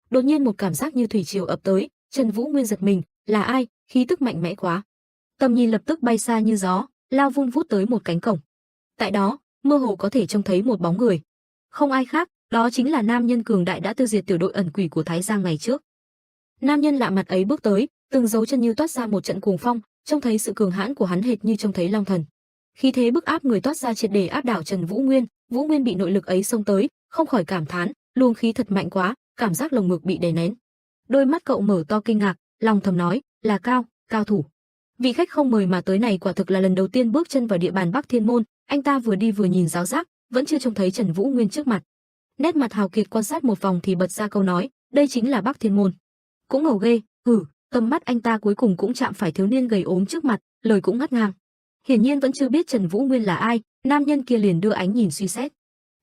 Đột nhiên một cảm giác như thủy triều ập tới, Trần Vũ Nguyên giật mình, là ai, khí tức mạnh mẽ quá. Tầm nhìn lập tức bay xa như gió, lao vun vút tới một cánh cổng. Tại đó, mơ hồ có thể trông thấy một bóng người. Không ai khác, đó chính là nam nhân cường đại đã tiêu diệt tiểu đội ẩn quỷ của Thái Giang ngày trước. Nam nhân lạ mặt ấy bước tới, từng dấu chân như toát ra một trận cuồng phong, trông thấy sự cường hãn của hắn hệt như trông thấy long thần. Khí thế bức áp người toát ra triệt để áp đảo Trần Vũ Nguyên. Vũ Nguyên bị nội lực ấy xông tới, không khỏi cảm thán, luồng khí thật mạnh quá, cảm giác lồng ngực bị đè nén. Đôi mắt cậu mở to kinh ngạc, lòng thầm nói, là cao thủ. Vị khách không mời mà tới này quả thực là lần đầu tiên bước chân vào địa bàn Bắc Thiên Môn. Anh ta vừa đi vừa nhìn giáo giác, vẫn chưa trông thấy Trần Vũ Nguyên trước mặt. Nét mặt hào kiệt quan sát một vòng thì bật ra câu nói, đây chính là Bắc Thiên Môn. Cũng ngầu ghê, tầm mắt anh ta cuối cùng cũng chạm phải thiếu niên gầy ốm trước mặt, lời cũng ngắt ngang. Hiển nhiên vẫn chưa biết Trần Vũ Nguyên là ai, nam nhân kia liền đưa ánh nhìn suy xét.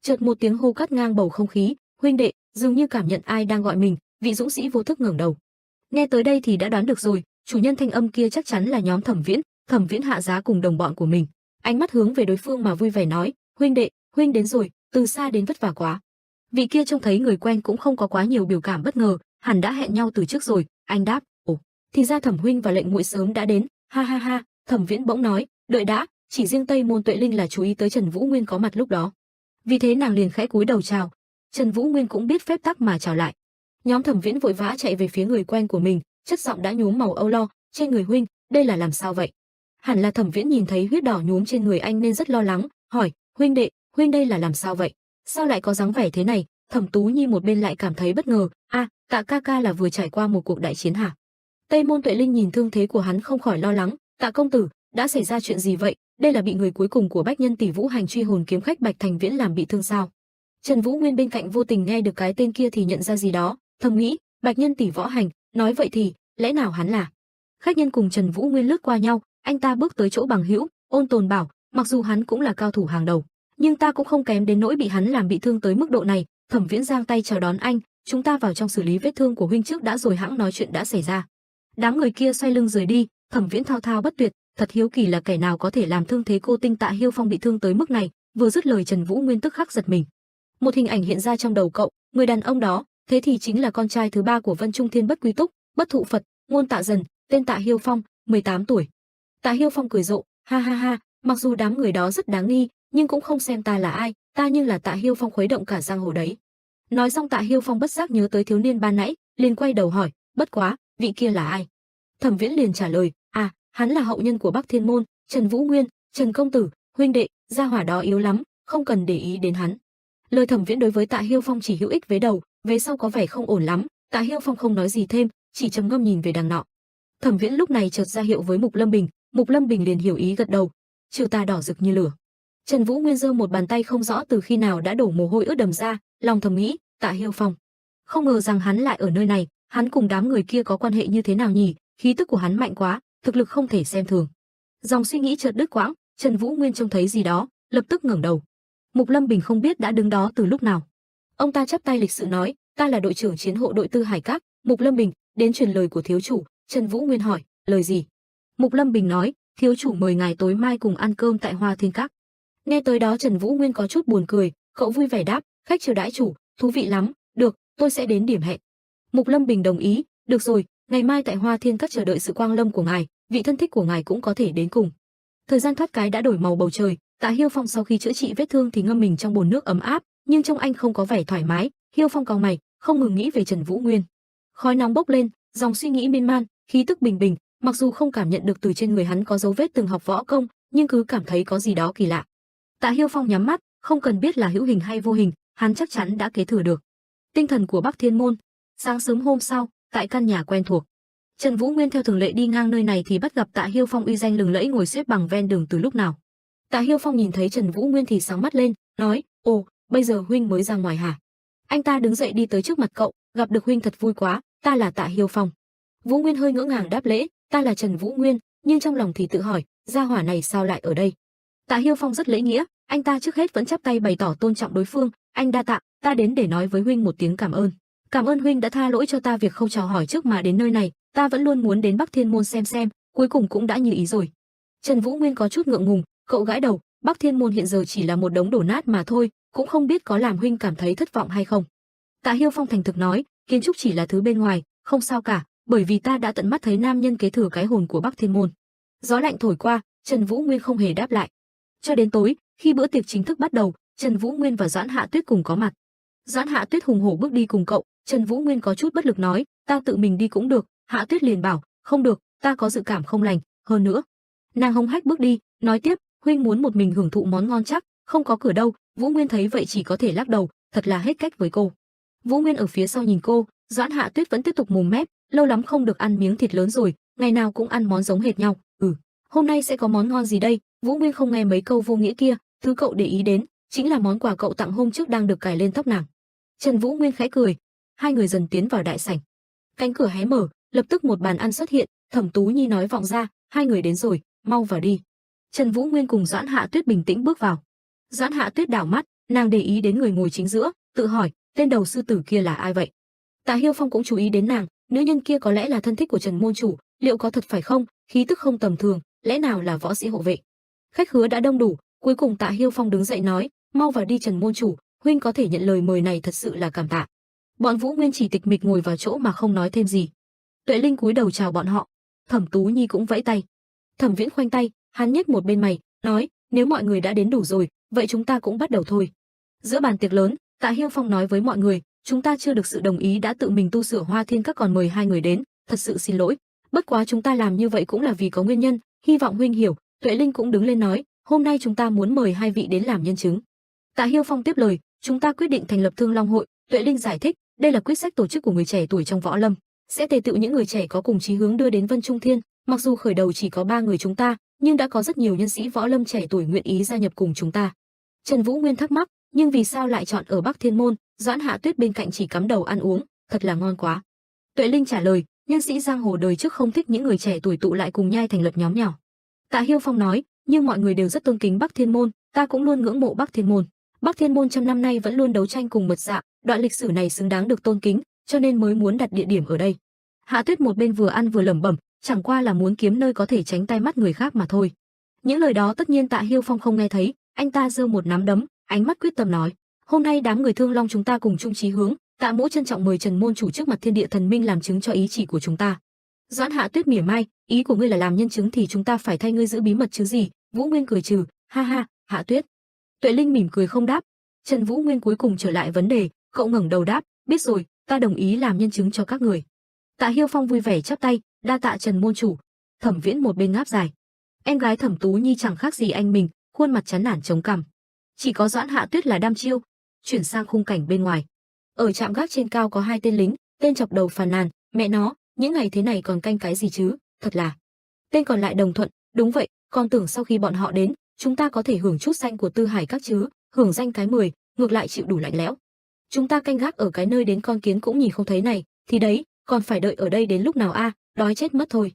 Chợt một tiếng hô cắt ngang bầu không khí, huynh đệ, dường như cảm nhận ai đang gọi mình, vị dũng sĩ vô thức ngẩng đầu. Nghe tới đây thì đã đoán được rồi, chủ nhân thanh âm kia chắc chắn là nhóm Thẩm Viễn hạ giá cùng đồng bọn của mình. Ánh mắt hướng về đối phương mà vui vẻ nói, huynh đệ, huynh đến rồi, từ xa đến vất vả quá. Vị kia trông thấy người quen cũng không có quá nhiều biểu cảm bất ngờ, hẳn đã hẹn nhau từ trước rồi. Anh đáp, ồ, thì ra Thẩm huynh và lệnh muội sớm đã đến, ha ha ha. Thẩm Viễn bỗng nói, đợi đã, chỉ riêng Tây Môn Tuệ Linh là chú ý tới Trần Vũ Nguyên có mặt lúc đó, vì thế nàng liền khẽ cúi đầu chào. Trần Vũ Nguyên cũng biết phép tắc mà chào lại. Nhóm Thẩm Viễn vội vã chạy về phía người quen của mình, chất giọng đã nhuốm màu âu lo, trên người huynh, đây là làm sao vậy? Hẳn là Thẩm Viễn nhìn thấy huyết đỏ nhuốm trên người anh nên rất lo lắng, hỏi, huynh đệ, huynh đây là làm sao vậy? Sao lại có dáng vẻ thế này? Thẩm Tú Nhi một bên lại cảm thấy bất ngờ, Tạ ca ca là vừa trải qua một cuộc đại chiến hả? Tây Môn Tuệ Linh nhìn thương thế của hắn không khỏi lo lắng, Tạ công tử, đã xảy ra chuyện gì vậy? Đây là bị người cuối cùng của Bách Nhân tỷ Vũ Hành truy hồn kiếm khách Bạch Thành Viễn làm bị thương sao? Trần Vũ Nguyên bên cạnh vô tình nghe được cái tên kia thì nhận ra gì đó, thầm nghĩ, Bạch Nhân tỷ Võ Hành, nói vậy thì, lẽ nào hắn là? Khách nhân cùng Trần Vũ Nguyên lướt qua nhau, anh ta bước tới chỗ bằng hữu, ôn tồn bảo, mặc dù hắn cũng là cao thủ hàng đầu, nhưng ta cũng không kém đến nỗi bị hắn làm bị thương tới mức độ này. Thẩm Viễn giang tay chào đón anh, chúng ta vào trong xử lý vết thương của huynh trước đã rồi hãng nói chuyện đã xảy ra. Đám người kia xoay lưng rời đi, Thẩm Viễn thao thao bất tuyệt, thật hiếu kỳ là kẻ nào có thể làm thương thế cô tinh Tạ Hiêu Phong bị thương tới mức này. Vừa dứt lời Trần Vũ Nguyên tức khắc giật mình. Một hình ảnh hiện ra trong đầu cậu, người đàn ông đó, thế thì chính là con trai thứ ba của Vân Trung Thiên Bất Quy Túc, Bất Thụ Phật, Ngôn Tạ Dần, tên Tạ Hiêu Phong, 18 tuổi. Tạ Hiêu Phong cười rộ, ha ha ha, mặc dù đám người đó rất đáng nghi, nhưng cũng không xem ta là ai, ta nhưng là Tạ Hiêu Phong khuấy động cả giang hồ đấy. Nói xong Tạ Hiêu Phong bất giác nhớ tới thiếu niên ban nãy, liền quay đầu hỏi, bất quá, vị kia là ai? Thẩm Viễn liền trả lời, hắn là hậu nhân của Bắc Thiên Môn, Trần Vũ Nguyên. Trần công tử, huynh đệ, gia hỏa đó yếu lắm, không cần để ý đến hắn. Lời Thẩm Viễn đối với Tạ Hiêu Phong chỉ hữu ích với đầu, về sau có vẻ không ổn lắm. Tạ Hiêu Phong không nói gì thêm, chỉ trầm ngâm nhìn về đằng nọ. Thẩm Viễn lúc này chợt ra hiệu với Mục Lâm Bình, Mục Lâm Bình liền hiểu ý gật đầu. Chiều tà đỏ rực như lửa. Trần Vũ Nguyên giơ một bàn tay không rõ từ khi nào đã đổ mồ hôi ướt đầm ra, lòng thầm nghĩ, Tạ Hiêu Phong. Không ngờ rằng hắn lại ở nơi này, hắn cùng đám người kia có quan hệ như thế nào nhỉ? Khí tức của hắn mạnh quá, thực lực không thể xem thường. Dòng suy nghĩ chợt đứt quãng, Trần Vũ Nguyên trông thấy gì đó, lập tức ngẩng đầu. Mục Lâm Bình không biết đã đứng đó từ lúc nào. Ông ta chắp tay lịch sự nói, ta là đội trưởng chiến hộ đội Tư Hải Các, Mục Lâm Bình, đến truyền lời của thiếu chủ. Trần Vũ Nguyên hỏi, lời gì? Mục Lâm Bình nói, thiếu chủ mời ngài tối mai cùng ăn cơm tại Hoa Thiên Các. Nghe tới đó Trần Vũ Nguyên có chút buồn cười, cậu vui vẻ đáp, khách chiêu đãi chủ, thú vị lắm, được, tôi sẽ đến điểm hẹn. Mục Lâm Bình đồng ý, được rồi, ngày mai tại Hoa Thiên Các chờ đợi sự quang lâm của ngài, vị thân thích của ngài cũng có thể đến cùng. Thời gian thoát cái đã đổi màu bầu trời, Tạ Hiêu Phong sau khi chữa trị vết thương thì ngâm mình trong bồn nước ấm áp, nhưng trông anh không có vẻ thoải mái. Hiêu Phong cau mày, không ngừng nghĩ về Trần Vũ Nguyên. Khói nóng bốc lên, dòng suy nghĩ miên man, khí tức bình bình, mặc dù không cảm nhận được từ trên người hắn có dấu vết từng học võ công, nhưng cứ cảm thấy có gì đó kỳ lạ. Tạ Hiêu Phong nhắm mắt, không cần biết là hữu hình hay vô hình, hắn chắc chắn đã kế thừa được tinh thần của Bắc Thiên Môn. Sáng sớm hôm sau, tại căn nhà quen thuộc, Trần Vũ Nguyên theo thường lệ đi ngang nơi này thì bắt gặp Tạ Hiêu Phong uy danh lừng lẫy ngồi xếp bằng ven đường từ lúc nào. Tạ Hiêu Phong nhìn thấy Trần Vũ Nguyên thì sáng mắt lên, nói, ồ, bây giờ huynh mới ra ngoài hả? Anh ta đứng dậy đi tới trước mặt cậu, gặp được huynh thật vui quá, ta là Tạ Hiêu Phong. Vũ Nguyên hơi ngỡ ngàng đáp lễ, ta là Trần Vũ Nguyên, nhưng trong lòng thì tự hỏi, gia hỏa này sao lại ở đây? Tạ Hiêu Phong rất lễ nghĩa, anh ta trước hết vẫn chắp tay bày tỏ tôn trọng đối phương, anh đa tạ, ta đến để nói với huynh một tiếng cảm ơn. Cảm ơn huynh đã tha lỗi cho ta việc không chào hỏi trước mà đến nơi này, ta vẫn luôn muốn đến Bắc Thiên Môn xem, cuối cùng cũng đã như ý rồi. Trần Vũ Nguyên có chút ngượng ngùng, cậu gãi đầu, Bắc Thiên Môn hiện giờ chỉ là một đống đổ nát mà thôi, cũng không biết có làm huynh cảm thấy thất vọng hay không. Tạ Hiêu Phong thành thực nói, kiến trúc chỉ là thứ bên ngoài, không sao cả, bởi vì ta đã tận mắt thấy nam nhân kế thừa cái hồn của Bắc Thiên Môn. Gió lạnh thổi qua, Trần Vũ Nguyên không hề đáp lại. Cho đến tối, khi bữa tiệc chính thức bắt đầu, Trần Vũ Nguyên và Doãn Hạ Tuyết cùng có mặt. Doãn Hạ Tuyết hùng hổ bước đi cùng cậu, Trần Vũ Nguyên có chút bất lực nói, ta tự mình đi cũng được. Hạ Tuyết liền bảo, không được, ta có dự cảm không lành, hơn nữa. Nàng hống hách bước đi, nói tiếp, huynh muốn một mình hưởng thụ món ngon chắc, không có cửa đâu. Vũ Nguyên thấy vậy chỉ có thể lắc đầu, thật là hết cách với cô. Vũ Nguyên ở phía sau nhìn cô, Doãn Hạ Tuyết vẫn tiếp tục mồm mép, lâu lắm không được ăn miếng thịt lớn rồi, ngày nào cũng ăn món giống hệt nhau. Hôm nay sẽ có món ngon gì đây? Vũ Nguyên không nghe mấy câu vô nghĩa kia, thứ cậu để ý đến chính là món quà cậu tặng hôm trước đang được cài lên tóc nàng. Trần Vũ Nguyên khẽ cười, hai người dần tiến vào đại sảnh. Cánh cửa hé mở, lập tức một bàn ăn xuất hiện, Thẩm Tú Nhi nói vọng ra, hai người đến rồi, mau vào đi. Trần Vũ Nguyên cùng Doãn Hạ Tuyết bình tĩnh bước vào. Doãn Hạ Tuyết đảo mắt, nàng để ý đến người ngồi chính giữa, tự hỏi, tên đầu sư tử kia là ai vậy? Tạ Hiêu Phong cũng chú ý đến nàng, nữ nhân kia có lẽ là thân thích của Trần môn chủ, liệu có thật phải không? Khí tức không tầm thường, lẽ nào là võ sĩ hộ vệ? Khách khứa đã đông đủ, cuối cùng Tạ Hiêu Phong đứng dậy nói, mau vào đi Trần môn chủ, huynh có thể nhận lời mời này thật sự là cảm tạ. Bọn Vũ Nguyên chỉ tịch mịch ngồi vào chỗ mà không nói thêm gì. Tuệ Linh cúi đầu chào bọn họ, Thẩm Tú Nhi cũng vẫy tay. Thẩm Viễn khoanh tay, hắn nhếch một bên mày, nói, nếu mọi người đã đến đủ rồi, vậy chúng ta cũng bắt đầu thôi. Giữa bàn tiệc lớn, Tạ Hiêu Phong nói với mọi người, chúng ta chưa được sự đồng ý đã tự mình tu sửa Hoa Thiên Các còn mời hai người đến, thật sự xin lỗi. Bất quá chúng ta làm như vậy cũng là vì có nguyên nhân, hy vọng huynh hiểu. Tuệ Linh cũng đứng lên nói, hôm nay chúng ta muốn mời hai vị đến làm nhân chứng. Tạ Hiêu Phong tiếp lời, chúng ta quyết định thành lập Thương Long hội. Tuệ Linh giải thích, đây là quyết sách tổ chức của người trẻ tuổi trong võ lâm, sẽ tề tựu những người trẻ có cùng chí hướng đưa đến Vân Trung Thiên. Mặc dù khởi đầu chỉ có 3 người chúng ta, nhưng đã có rất nhiều nhân sĩ võ lâm trẻ tuổi nguyện ý gia nhập cùng chúng ta. Trần Vũ Nguyên thắc mắc, nhưng vì sao lại chọn ở Bắc Thiên Môn? Doãn Hạ Tuyết bên cạnh chỉ cắm đầu ăn uống, thật là ngon quá. Tuệ Linh trả lời, nhân sĩ giang hồ đời trước không thích những người trẻ tuổi tụ lại cùng nhai thành lập nhóm nhỏ. Tạ Hiêu Phong nói, nhưng mọi người đều rất tôn kính Bắc Thiên Môn, ta cũng luôn ngưỡng mộ Bắc Thiên Môn. Bắc Thiên Môn trăm năm nay vẫn luôn đấu tranh cùng Mật Dạ, đoạn lịch sử này xứng đáng được tôn kính, cho nên mới muốn đặt địa điểm ở đây. Hạ Tuyết một bên vừa ăn vừa lẩm bẩm, chẳng qua là muốn kiếm nơi có thể tránh tay mắt người khác mà thôi. Những lời đó tất nhiên Tạ Hiêu Phong không nghe thấy, anh ta giơ một nắm đấm, ánh mắt quyết tâm nói, hôm nay đám người Thương Long chúng ta cùng chung chí hướng, Tạ mỗ trân trọng mời Trần môn chủ trước mặt thiên địa thần minh làm chứng cho ý chỉ của chúng ta. Doãn Hạ Tuyết mỉa mai, ý của ngươi là làm nhân chứng thì chúng ta phải thay ngươi giữ bí mật chứ gì? Vũ Nguyên cười trừ, ha ha, Hạ Tuyết. Tuệ Linh mỉm cười không đáp. Trần Vũ Nguyên cuối cùng trở lại vấn đề, cậu ngẩng đầu đáp, biết rồi, ta đồng ý làm nhân chứng cho các người. Tạ Hiêu Phong vui vẻ chắp tay, đa tạ Trần môn chủ. Thẩm Viễn một bên ngáp dài. Em gái Thẩm Tú Nhi chẳng khác gì anh mình, khuôn mặt chán nản chống cằm. Chỉ có Doãn Hạ Tuyết là đăm chiêu. Chuyển sang khung cảnh bên ngoài. Ở trạm gác trên cao có hai tên lính, tên chọc đầu phàn nàn, mẹ nó, những ngày thế này còn canh cái gì chứ, thật là. Tên còn lại đồng thuận, đúng vậy, còn tưởng sau khi bọn họ đến, chúng ta có thể hưởng chút danh của Tư Hải các chứ, hưởng danh cái 10, ngược lại chịu đủ lạnh lẽo. Chúng ta canh gác ở cái nơi đến con kiến cũng nhìn không thấy này, thì đấy, còn phải đợi ở đây đến lúc nào a, đói chết mất thôi.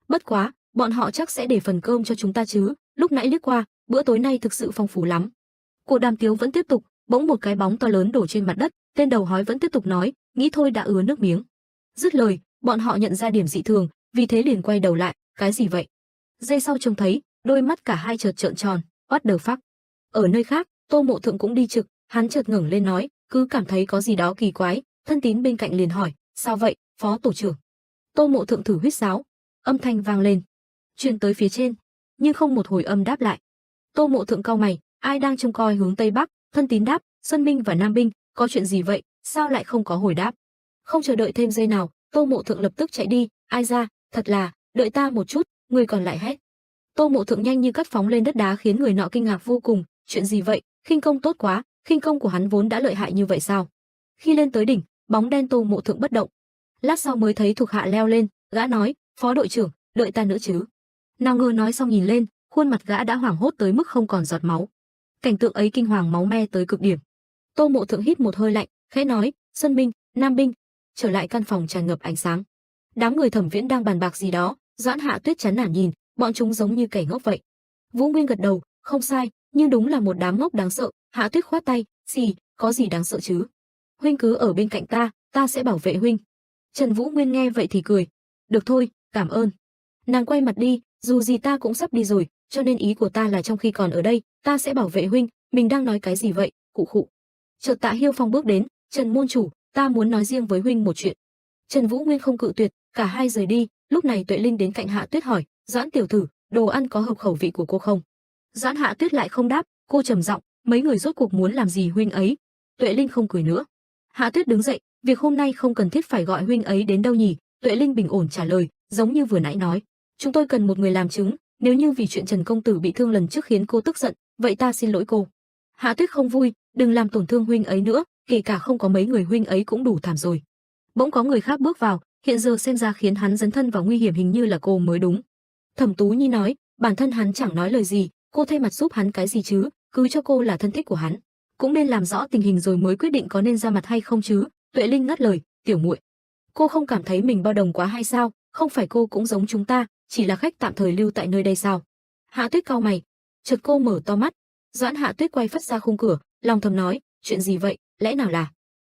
Bất quá, bọn họ chắc sẽ để phần cơm cho chúng ta chứ, lúc nãy liếc qua, bữa tối nay thực sự phong phú lắm. Cuộc đàm tiếu vẫn tiếp tục, bỗng một cái bóng to lớn đổ trên mặt đất, tên đầu hói vẫn tiếp tục nói, nghĩ thôi đã ứa nước miếng. Dứt lời, bọn họ nhận ra điểm dị thường, vì thế liền quay đầu lại, cái gì vậy? Giây sau trông thấy, đôi mắt cả hai chợt trợn tròn, what the fuck. Ở nơi khác, Tô Mộ Thượng cũng đi trực, hắn chợt ngẩng lên nói, cứ cảm thấy có gì đó kỳ quái, thân tín bên cạnh liền hỏi, sao vậy, phó tổ trưởng? Tô Mộ Thượng thử huýt sáo, âm thanh vang lên, truyền tới phía trên, nhưng không một hồi âm đáp lại. Tô Mộ Thượng cau mày, ai đang trông coi hướng tây bắc? Thân tín đáp, Xuân binh và Nam binh, có chuyện gì vậy, sao lại không có hồi đáp? Không chờ đợi thêm giây nào, Tô Mộ Thượng lập tức chạy đi, ai ra, thật là, đợi ta một chút, người còn lại hét. Tô Mộ Thượng nhanh như cắt phóng lên đất đá khiến người nọ kinh ngạc vô cùng, chuyện gì vậy, khinh công tốt quá, khinh công của hắn vốn đã lợi hại như vậy sao? Khi lên tới đỉnh, bóng đen Tô Mộ Thượng bất động. Lát sau mới thấy thuộc hạ leo lên, gã nói, phó đội trưởng, đợi ta nữa chứ. Nào ngờ nói xong nhìn lên, khuôn mặt gã đã hoảng hốt tới mức không còn giọt máu. Cảnh tượng ấy kinh hoàng máu me tới cực điểm. Tô Mộ Thượng hít một hơi lạnh, khẽ nói, Xuân binh, Nam binh. Trở lại căn phòng tràn ngập ánh sáng. Đám người Thẩm Viễn đang bàn bạc gì đó, Doãn Hạ Tuyết chán nản nhìn, bọn chúng giống như kẻ ngốc vậy. Vũ Nguyên gật đầu, không sai, nhưng đúng là một đám ngốc đáng sợ. Hạ Tuyết khoát tay, gì, có gì đáng sợ chứ? Huynh cứ ở bên cạnh ta sẽ bảo vệ huynh. Trần Vũ Nguyên nghe vậy thì cười, được thôi, cảm ơn. Nàng quay mặt đi, dù gì ta cũng sắp đi rồi, cho nên ý của ta là trong khi còn ở đây, ta sẽ bảo vệ huynh. Mình đang nói cái gì vậy? Khụ khụ. Chợt Tạ Hiêu Phong bước đến, Trần môn chủ, ta muốn nói riêng với huynh một chuyện. Trần Vũ Nguyên không cự tuyệt, cả hai rời đi. Lúc này Tuệ Linh đến cạnh Hạ Tuyết hỏi, Doãn tiểu thư, đồ ăn có hợp khẩu vị của cô không? Doãn Hạ Tuyết lại không đáp, cô trầm giọng, mấy người rốt cuộc muốn làm gì huynh ấy? Tuệ Linh không cười nữa. Hạ Tuyết đứng dậy, việc hôm nay không cần thiết phải gọi huynh ấy đến đâu nhỉ? Tuệ Linh bình ổn trả lời, giống như vừa nãy nói, chúng tôi cần một người làm chứng, nếu như vì chuyện Trần công tử bị thương lần trước khiến cô tức giận, vậy ta xin lỗi cô. Hạ Tuyết không vui, đừng làm tổn thương huynh ấy nữa, kể cả không có mấy người huynh ấy cũng đủ thảm rồi. Bỗng có người khác bước vào, hiện giờ xem ra khiến hắn dấn thân vào nguy hiểm hình như là cô mới đúng. Thẩm Tú Nhi nói, bản thân hắn chẳng nói lời gì, cô thay mặt giúp hắn cái gì chứ, cứ cho cô là thân thích của hắn, cũng nên làm rõ tình hình rồi mới quyết định có nên ra mặt hay không chứ. Tuệ Linh ngắt lời, tiểu muội, cô không cảm thấy mình bao đồng quá hay sao? Không phải cô cũng giống chúng ta, chỉ là khách tạm thời lưu tại nơi đây sao? Hạ Tuyết cau mày, chợt cô mở to mắt. Doãn Hạ Tuyết quay phắt ra khung cửa, lòng thầm nói, chuyện gì vậy, lẽ nào là?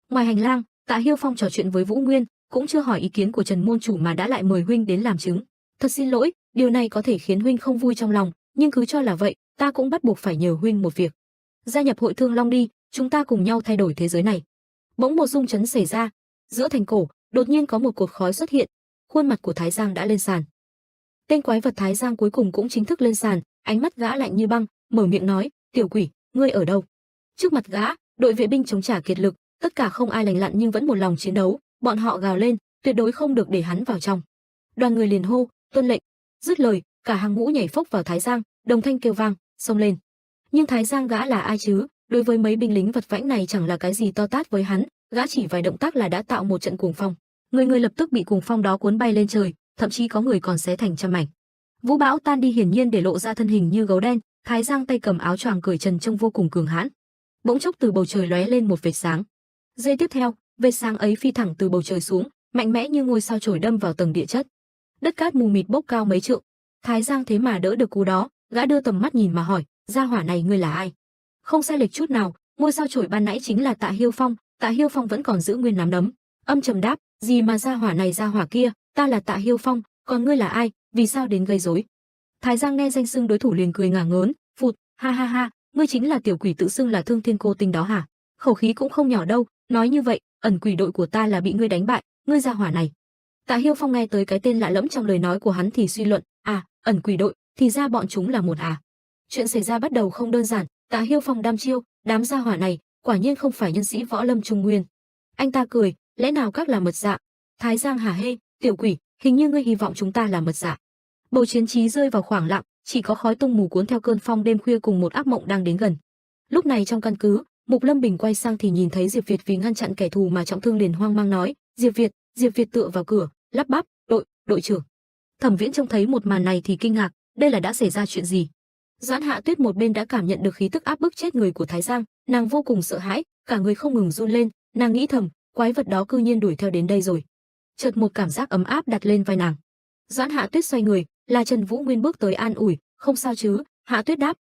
Ngoài hành lang, Tạ Hiêu Phong trò chuyện với Vũ Nguyên, cũng chưa hỏi ý kiến của Trần môn chủ mà đã lại mời huynh đến làm chứng. Thật xin lỗi, điều này có thể khiến huynh không vui trong lòng, nhưng cứ cho là vậy, ta cũng bắt buộc phải nhờ huynh một việc. Gia nhập hội Thương Long đi, chúng ta cùng nhau thay đổi thế giới này. Bỗng một rung chấn xảy ra, giữa thành cổ, đột nhiên có một cột khói xuất hiện, khuôn mặt của Thái Giang đã lên sàn. Tên quái vật Thái Giang cuối cùng cũng chính thức lên sàn, ánh mắt gã lạnh như băng, mở miệng nói, tiểu quỷ, ngươi ở đâu? Trước mặt gã, đội vệ binh chống trả kiệt lực, tất cả không ai lành lặn nhưng vẫn một lòng chiến đấu, bọn họ gào lên, tuyệt đối không được để hắn vào trong. Đoàn người liền hô, tuân lệnh. Dứt lời, cả hàng ngũ nhảy phốc vào Thái Giang, đồng thanh kêu vang, xông lên. Nhưng Thái Giang gã là ai chứ? Đối với mấy binh lính vật vãnh này chẳng là cái gì to tát với hắn, gã chỉ vài động tác là đã tạo một trận cuồng phong. Người người lập tức bị cuồng phong đó cuốn bay lên trời, thậm chí có người còn xé thành trăm mảnh. Vũ bão tan đi hiển nhiên để lộ ra thân hình như gấu đen, Thái Giang tay cầm áo choàng cởi trần trông vô cùng cường hãn. Bỗng chốc từ bầu trời lóe lên một vệt sáng. Giây tiếp theo, vệt sáng ấy phi thẳng từ bầu trời xuống, mạnh mẽ như ngôi sao chổi đâm vào tầng địa chất. Đất cát mù mịt bốc cao mấy trượng. Thái Giang thế mà đỡ được cú đó, gã đưa tầm mắt nhìn mà hỏi, gia hỏa này ngươi là ai? Không sai lệch chút nào, ngôi sao chổi ban nãy chính là Tạ Hiêu Phong. Tạ Hiêu Phong vẫn còn giữ nguyên nắm đấm, âm trầm đáp, gì mà gia hỏa này gia hỏa kia, ta là Tạ Hiêu Phong, còn ngươi là ai, vì sao đến gây rối? Thái Giang nghe danh xưng đối thủ liền cười ngả ngớn, phụt, ha ha ha, ngươi chính là tiểu quỷ tự xưng là Thương Thiên Cô Tinh đó hả? Khẩu khí cũng không nhỏ đâu, nói như vậy, ẩn quỷ đội của ta là bị ngươi đánh bại, ngươi gia hỏa này. Tạ Hiêu Phong nghe tới cái tên lạ lẫm trong lời nói của hắn thì suy luận, à, ẩn quỷ đội, thì ra bọn chúng là một à? Chuyện xảy ra bắt đầu không đơn giản, Tạ Hiêu Phong đăm chiêu, đám gia hỏa này, quả nhiên không phải nhân sĩ võ lâm trung nguyên. Anh ta cười, lẽ nào các là mật dạ? Thái Giang hả hê, tiểu quỷ, hình như ngươi hy vọng chúng ta là mật dạ. Bầu chiến trí rơi vào khoảng lặng, chỉ có khói tung mù cuốn theo cơn phong đêm khuya cùng một ác mộng đang đến gần. Lúc này trong căn cứ, Mục Lâm Bình quay sang thì nhìn thấy Diệp Việt vì ngăn chặn kẻ thù mà trọng thương liền hoang mang nói, Diệp Việt tựa vào cửa, lắp bắp, đội trưởng. Thẩm Viễn trông thấy một màn này thì kinh ngạc, đây là đã xảy ra chuyện gì? Doãn Hạ Tuyết một bên đã cảm nhận được khí tức áp bức chết người của Thái Giang, nàng vô cùng sợ hãi, cả người không ngừng run lên, nàng nghĩ thầm, quái vật đó cư nhiên đuổi theo đến đây rồi. Chợt một cảm giác ấm áp đặt lên vai nàng. Doãn Hạ Tuyết xoay người, là Trần Vũ Nguyên bước tới an ủi, không sao chứ? Hạ Tuyết đáp,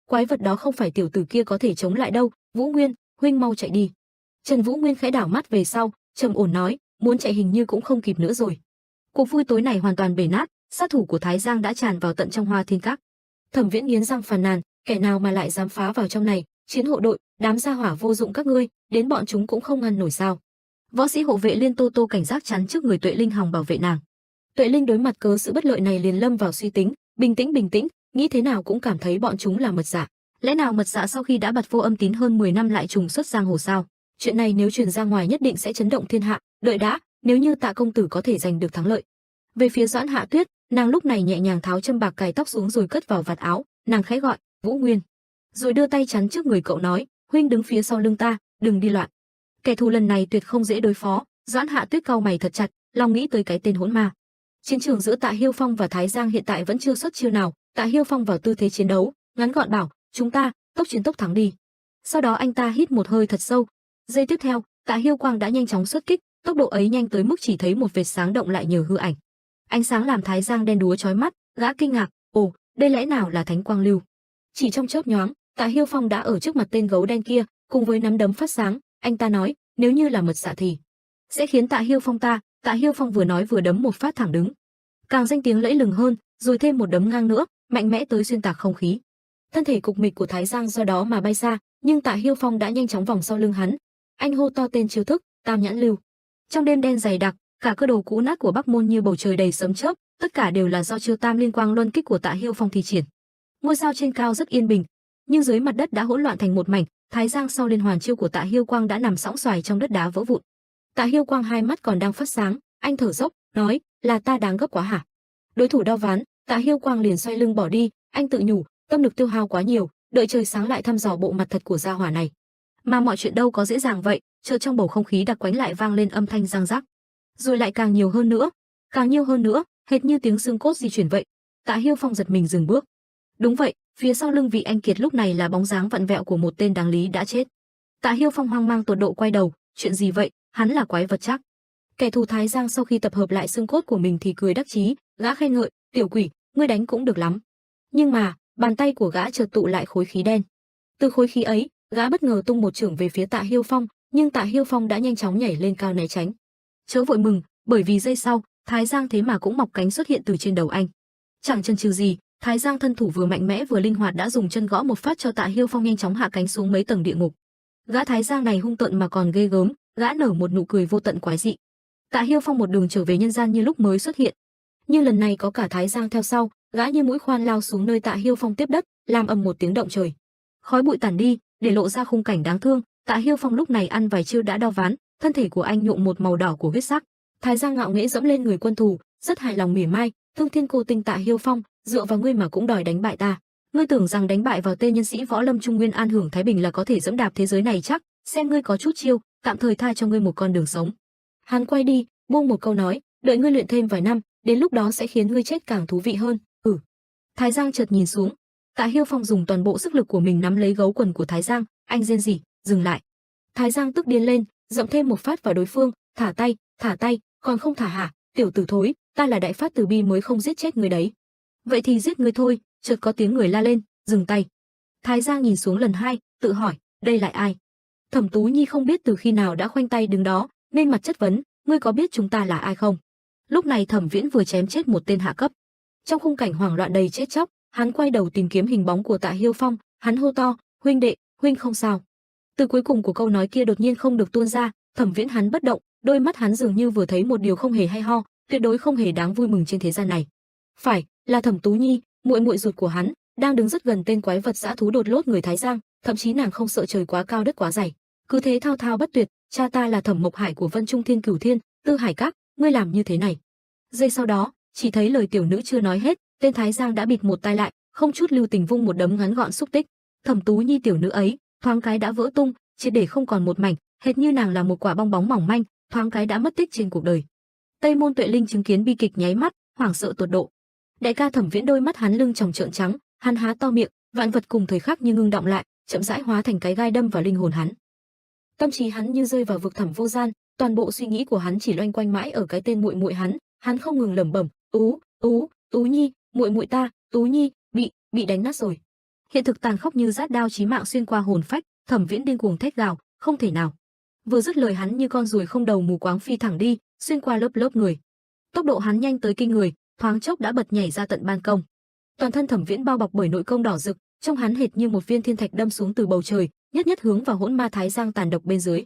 quái vật đó không phải tiểu tử kia có thể chống lại đâu, Vũ Nguyên, huynh mau chạy đi. Trần Vũ Nguyên khẽ đảo mắt về sau, trầm ổn nói, muốn chạy hình như cũng không kịp nữa rồi. Cuộc vui tối này hoàn toàn bể nát, sát thủ của Thái Giang đã tràn vào tận trong Hoa Thiên Các. Thẩm Viễn nghiến răng phàn nàn, kẻ nào mà lại dám phá vào trong này, chiến hộ đội, đám gia hỏa vô dụng các ngươi, đến bọn chúng cũng không ngăn nổi sao? Võ sĩ hộ vệ Liên Tô cảnh giác chắn trước người Tuệ Linh hòng bảo vệ nàng. Tuệ Linh đối mặt cớ sự bất lợi này liền lâm vào suy tính, bình tĩnh, nghĩ thế nào cũng cảm thấy bọn chúng là mật dạ. Lẽ nào mật dạ sau khi đã bặt vô âm tín hơn 10 năm lại trùng xuất giang hồ sao? Chuyện này nếu truyền ra ngoài nhất định sẽ chấn động thiên hạ, đợi đã, nếu như Tạ công tử có thể giành được thắng lợi. Về phía Doãn Hạ Tuyết, nàng lúc này nhẹ nhàng tháo châm bạc cài tóc xuống rồi cất vào vạt áo, nàng khẽ gọi, Vũ Nguyên, rồi đưa tay chắn trước người cậu nói, huynh đứng phía sau lưng ta, đừng đi loạn. Kẻ thù lần này tuyệt không dễ đối phó. Doãn Hạ Tuyết cau mày thật chặt, lòng nghĩ tới cái tên hỗn ma. Chiến trường giữa Tạ Hiêu Phong và Thái Giang hiện tại vẫn chưa xuất chiêu nào. Tạ Hiêu Phong vào tư thế chiến đấu, ngắn gọn bảo, chúng ta tốc chiến tốc thắng đi. Sau đó anh ta hít một hơi thật sâu. Giây tiếp theo, Tạ Hiêu Quang đã nhanh chóng xuất kích, tốc độ ấy nhanh tới mức chỉ thấy một vệt sáng động lại nhờ hư ảnh. Ánh sáng làm Thái Giang đen đúa chói mắt, gã kinh ngạc, ồ, đây lẽ nào là Thánh Quang Lưu? Chỉ trong chớp nhoáng, Tạ Hiêu Phong đã ở trước mặt tên gấu đen kia, cùng với nắm đấm phát sáng. Anh ta nói, nếu như là mật xạ thì sẽ khiến Tạ Hiêu Phong ta. Tạ Hiêu Phong vừa nói vừa đấm một phát thẳng đứng, càng danh tiếng lẫy lừng hơn, rồi thêm một đấm ngang nữa, mạnh mẽ tới xuyên tạc không khí. Thân thể cục mịch của Thái Giang do đó mà bay xa, nhưng Tạ Hiêu Phong đã nhanh chóng vòng sau lưng hắn. Anh hô to tên chiêu thức, Tam Nhãn Lưu. Trong đêm đen dày đặc, cả cơ đồ cũ nát của Bắc Môn như bầu trời đầy sấm chớp, tất cả đều là do chiêu Tam Liên Quang Luân Kích của Tạ Hiêu Phong thi triển. Ngôi sao trên cao rất yên bình, nhưng dưới mặt đất đã hỗn loạn thành một mảnh. Thái Giang sau liên hoàn chiêu của Tạ Hiêu Quang đã nằm sõng xoài trong đất đá vỡ vụn. Tạ Hiêu Quang hai mắt còn đang phát sáng, anh thở dốc, nói, là ta đáng gấp quá hả? Đối thủ đau ván, Tạ Hiêu Quang liền xoay lưng bỏ đi, anh tự nhủ, tâm lực tiêu hao quá nhiều, đợi trời sáng lại thăm dò bộ mặt thật của gia hỏa này. Mà mọi chuyện đâu có dễ dàng vậy, chợt trong bầu không khí đặc quánh lại vang lên âm thanh răng rắc, rồi lại càng nhiều hơn nữa, hệt như tiếng xương cốt di chuyển vậy. Tạ Hiêu Phong giật mình dừng bước. Đúng vậy, phía sau lưng vị anh kiệt lúc này là bóng dáng vặn vẹo của một tên đáng lý đã chết. Tạ Hiêu Phong hoang mang tột độ quay đầu, chuyện gì vậy? Hắn là quái vật chắc. Kẻ thù Thái Giang sau khi tập hợp lại xương cốt của mình thì cười đắc chí, gã khen ngợi, tiểu quỷ, ngươi đánh cũng được lắm. Nhưng mà bàn tay của gã chợt tụ lại khối khí đen. Từ khối khí ấy, gã bất ngờ tung một chưởng về phía Tạ Hiêu Phong, nhưng Tạ Hiêu Phong đã nhanh chóng nhảy lên cao né tránh. Chớ vội mừng, bởi vì giây sau, Thái Giang thế mà cũng mọc cánh xuất hiện từ trên đầu anh. Chẳng chần chừ gì, Thái Giang thân thủ vừa mạnh mẽ vừa linh hoạt đã dùng chân gõ một phát cho Tạ Hiêu Phong nhanh chóng hạ cánh xuống mấy tầng địa ngục. Gã Thái Giang này hung tợn mà còn ghê gớm, gã nở một nụ cười vô tận quái dị. Tạ Hiêu Phong một đường trở về nhân gian như lúc mới xuất hiện, nhưng lần này có cả Thái Giang theo sau, gã như mũi khoan lao xuống nơi Tạ Hiêu Phong tiếp đất, làm ầm một tiếng động trời. Khói bụi tản đi, để lộ ra khung cảnh đáng thương. Tạ Hiêu Phong lúc này ăn vài chiêu đã đau ván, thân thể của anh nhuộm một màu đỏ của huyết sắc. Thái Giang ngạo nghễ dẫm lên người quân thù, rất hài lòng mỉa mai, thương thiên cô tinh Tạ Hiêu Phong, dựa vào ngươi mà cũng đòi đánh bại ta. Ngươi tưởng rằng đánh bại vào tên nhân sĩ võ lâm trung nguyên an hưởng thái bình là có thể dẫm đạp thế giới này chắc? Xem ngươi có chút chiêu, tạm thời tha cho ngươi một con đường sống. Hắn quay đi, buông một câu nói, đợi ngươi luyện thêm vài năm, đến lúc đó sẽ khiến ngươi chết càng thú vị hơn. Thái Giang chợt nhìn xuống, Tạ Hiêu Phong dùng toàn bộ sức lực của mình nắm lấy gấu quần của Thái Giang, anh rên rỉ, dừng lại. Thái Giang tức điên lên, dậm thêm một phát vào đối phương, thả tay, còn không thả hả? Tiểu tử thối, ta là đại phát từ bi mới không giết chết người đấy. Vậy thì giết người thôi. Chợt có tiếng người la lên, dừng tay. Thái Giang nhìn xuống lần hai, tự hỏi, đây lại ai? Thẩm Tú Nhi không biết từ khi nào đã khoanh tay đứng đó, nên mặt chất vấn, ngươi có biết chúng ta là ai không? Lúc này Thẩm Viễn vừa chém chết một tên hạ cấp. Trong khung cảnh hoảng loạn đầy chết chóc, hắn quay đầu tìm kiếm hình bóng của Tạ Hiêu Phong, hắn hô to, huynh đệ, huynh không sao. Từ cuối cùng của câu nói kia đột nhiên không được tuôn ra, Thẩm Viễn hắn bất động, đôi mắt hắn dường như vừa thấy một điều không hề hay ho, tuyệt đối không hề đáng vui mừng trên thế gian này. Phải, là Thẩm Tú Nhi, muội muội ruột của hắn, đang đứng rất gần tên quái vật dã thú đột lốt người Thái Giang, thậm chí nàng không sợ trời quá cao đất quá dày, cứ thế thao thao bất tuyệt, cha ta là Thẩm Mộc Hải của Vân Trung Thiên Cửu Thiên, Tư Hải Các, ngươi làm như thế này. Giây sau đó, chỉ thấy lời tiểu nữ chưa nói hết, tên Thái Giang đã bịt một tai lại, không chút lưu tình vung một đấm ngắn gọn xúc tích. Thẩm Tú Nhi tiểu nữ ấy, thoáng cái đã vỡ tung, triệt để không còn một mảnh, hệt như nàng là một quả bong bóng mỏng manh, thoáng cái đã mất tích trên cuộc đời. Tây Môn Tuệ Linh chứng kiến bi kịch nháy mắt, hoảng sợ tột độ. Đại ca Thẩm Viễn đôi mắt hắn lưng tròng trợn trắng, hắn há to miệng, vạn vật cùng thời khắc như ngưng đọng lại, chậm rãi hóa thành cái gai đâm vào linh hồn hắn. Tâm trí hắn như rơi vào vực thẳm vô gian, toàn bộ suy nghĩ của hắn chỉ loanh quanh mãi ở cái tên muội muội hắn không ngừng lẩm bẩm, Tú Nhi, muội muội ta, Tú Nhi bị đánh nát rồi. Hiện thực tàn khốc như rát đao chí mạng xuyên qua hồn phách, Thẩm Viễn điên cuồng thét gào, không thể nào. Vừa dứt lời hắn như con ruồi không đầu mù quáng phi thẳng đi, xuyên qua lớp người. Tốc độ hắn nhanh tới kinh người, thoáng chốc đã bật nhảy ra tận ban công. Toàn thân Thẩm Viễn bao bọc bởi nội công đỏ rực, trong hắn hệt như một viên thiên thạch đâm xuống từ bầu trời, nhất nhất hướng vào hỗn ma thái giang tàn độc bên dưới.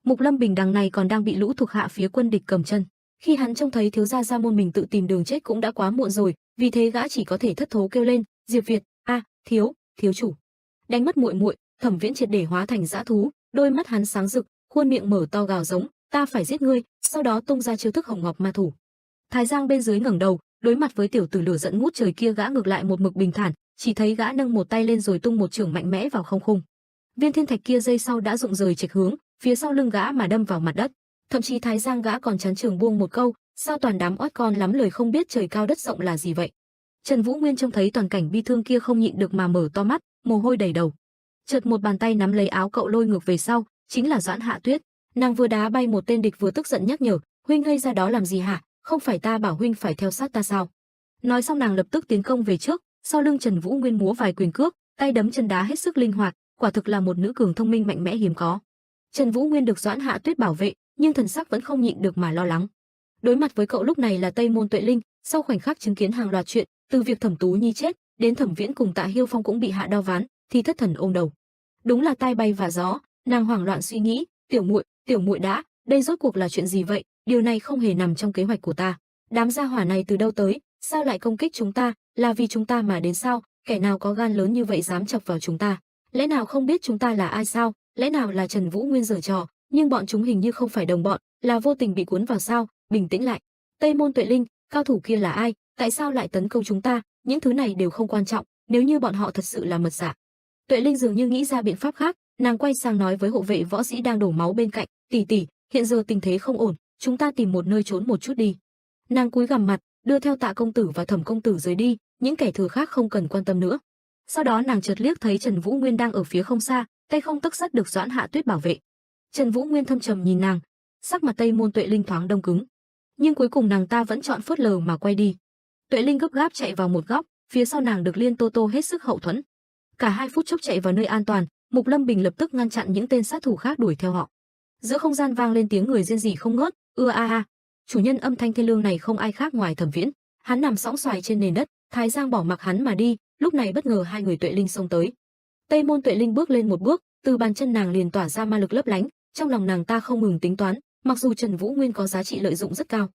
Mục Lâm Bình đằng này còn đang bị lũ thuộc hạ phía quân địch cầm chân. Khi hắn trông thấy thiếu gia gia môn mình tự tìm đường chết cũng đã quá muộn rồi, vì thế gã chỉ có thể thất thố kêu lên, Diệp Việt, thiếu chủ. Đánh mất muội muội, Thẩm Viễn triệt để hóa thành dã thú, đôi mắt hắn sáng rực, khuôn miệng mở to gào giống, ta phải giết ngươi, sau đó tung ra chiêu thức Hồng Ngọc Ma Thủ. Thái Giang bên dưới ngẩng đầu, đối mặt với tiểu tử lửa giận ngút trời kia, gã ngược lại một mực bình thản, chỉ thấy gã nâng một tay lên rồi tung một chưởng mạnh mẽ vào không khung. Viên thiên thạch kia giây sau đã rụng rời chệch hướng, phía sau lưng gã mà đâm vào mặt đất. Thậm chí Thái Giang gã còn chán trường buông một câu, sao toàn đám oát con lắm lời không biết trời cao đất rộng là gì vậy. Trần Vũ Nguyên trông thấy toàn cảnh bi thương kia không nhịn được mà mở to mắt, mồ hôi đầy đầu. Chợt một bàn tay nắm lấy áo cậu lôi ngược về sau, chính là Doãn Hạ Tuyết. Nàng vừa đá bay một tên địch vừa tức giận nhắc nhở, huynh ngây ra đó làm gì hả? Không phải ta bảo huynh phải theo sát ta sao? Nói xong nàng lập tức tiến công về trước, sau lưng Trần Vũ Nguyên múa vài quyền cước, tay đấm chân đá hết sức linh hoạt, quả thực là một nữ cường thông minh mạnh mẽ hiếm có. Trần Vũ Nguyên được Doãn Hạ Tuyết bảo vệ, nhưng thần sắc vẫn không nhịn được mà lo lắng. Đối mặt với cậu lúc này là Tây Môn Tuệ Linh, sau khoảnh khắc chứng kiến hàng loạt chuyện, từ việc Thẩm Tú Nhi chết, đến Thẩm Viễn cùng Tạ Hiêu Phong cũng bị hạ đao ván, thì thất thần ôm đầu. Đúng là tai bay vạ gió, nàng hoảng loạn suy nghĩ, tiểu muội đã, đây rốt cuộc là chuyện gì vậy? Điều này không hề nằm trong kế hoạch của ta. Đám gia hỏa này từ đâu tới, sao lại công kích chúng ta, là vì chúng ta mà đến sao? Kẻ nào có gan lớn như vậy dám chọc vào chúng ta? Lẽ nào không biết chúng ta là ai sao? Lẽ nào là Trần Vũ Nguyên giở trò? Nhưng bọn chúng hình như không phải đồng bọn, là vô tình bị cuốn vào sao? Bình tĩnh lại. Tây Môn Tuệ Linh, cao thủ kia là ai? Tại sao lại tấn công chúng ta? Những thứ này đều không quan trọng, nếu như bọn họ thật sự là mật giả. Tuệ Linh dường như nghĩ ra biện pháp khác, nàng quay sang nói với hộ vệ võ sĩ đang đổ máu bên cạnh, tỷ, hiện giờ tình thế không ổn, chúng ta tìm một nơi trốn một chút đi. Nàng cúi gằm mặt, đưa theo Tạ công tử và Thẩm công tử rời đi, những kẻ thừa khác không cần quan tâm nữa. Sau đó nàng chợt liếc thấy Trần Vũ Nguyên đang ở phía không xa, tay không tấc sắt được Doãn Hạ Tuyết bảo vệ. Trần Vũ Nguyên thâm trầm nhìn nàng, sắc mặt Tây Môn Tuệ Linh thoáng đông cứng, nhưng cuối cùng nàng ta vẫn chọn phớt lờ mà quay đi. Tuệ Linh gấp gáp chạy vào một góc, phía sau nàng được Liên Tô Tô hết sức hậu thuẫn. Cả hai phút chốc chạy vào nơi an toàn, Mục Lâm Bình lập tức ngăn chặn những tên sát thủ khác đuổi theo họ. Giữa không gian vang lên tiếng người rên rỉ không ngớt, chủ nhân âm thanh thê lương này không ai khác ngoài Thẩm Viễn. Hắn nằm sõng xoài trên nền đất, Thái Giang bỏ mặc hắn mà đi, lúc này bất ngờ hai người Tuệ Linh xông tới. Tây Môn Tuệ Linh bước lên một bước, từ bàn chân nàng liền tỏa ra ma lực lấp lánh, trong lòng nàng ta không ngừng tính toán, mặc dù Trần Vũ Nguyên có giá trị lợi dụng rất cao.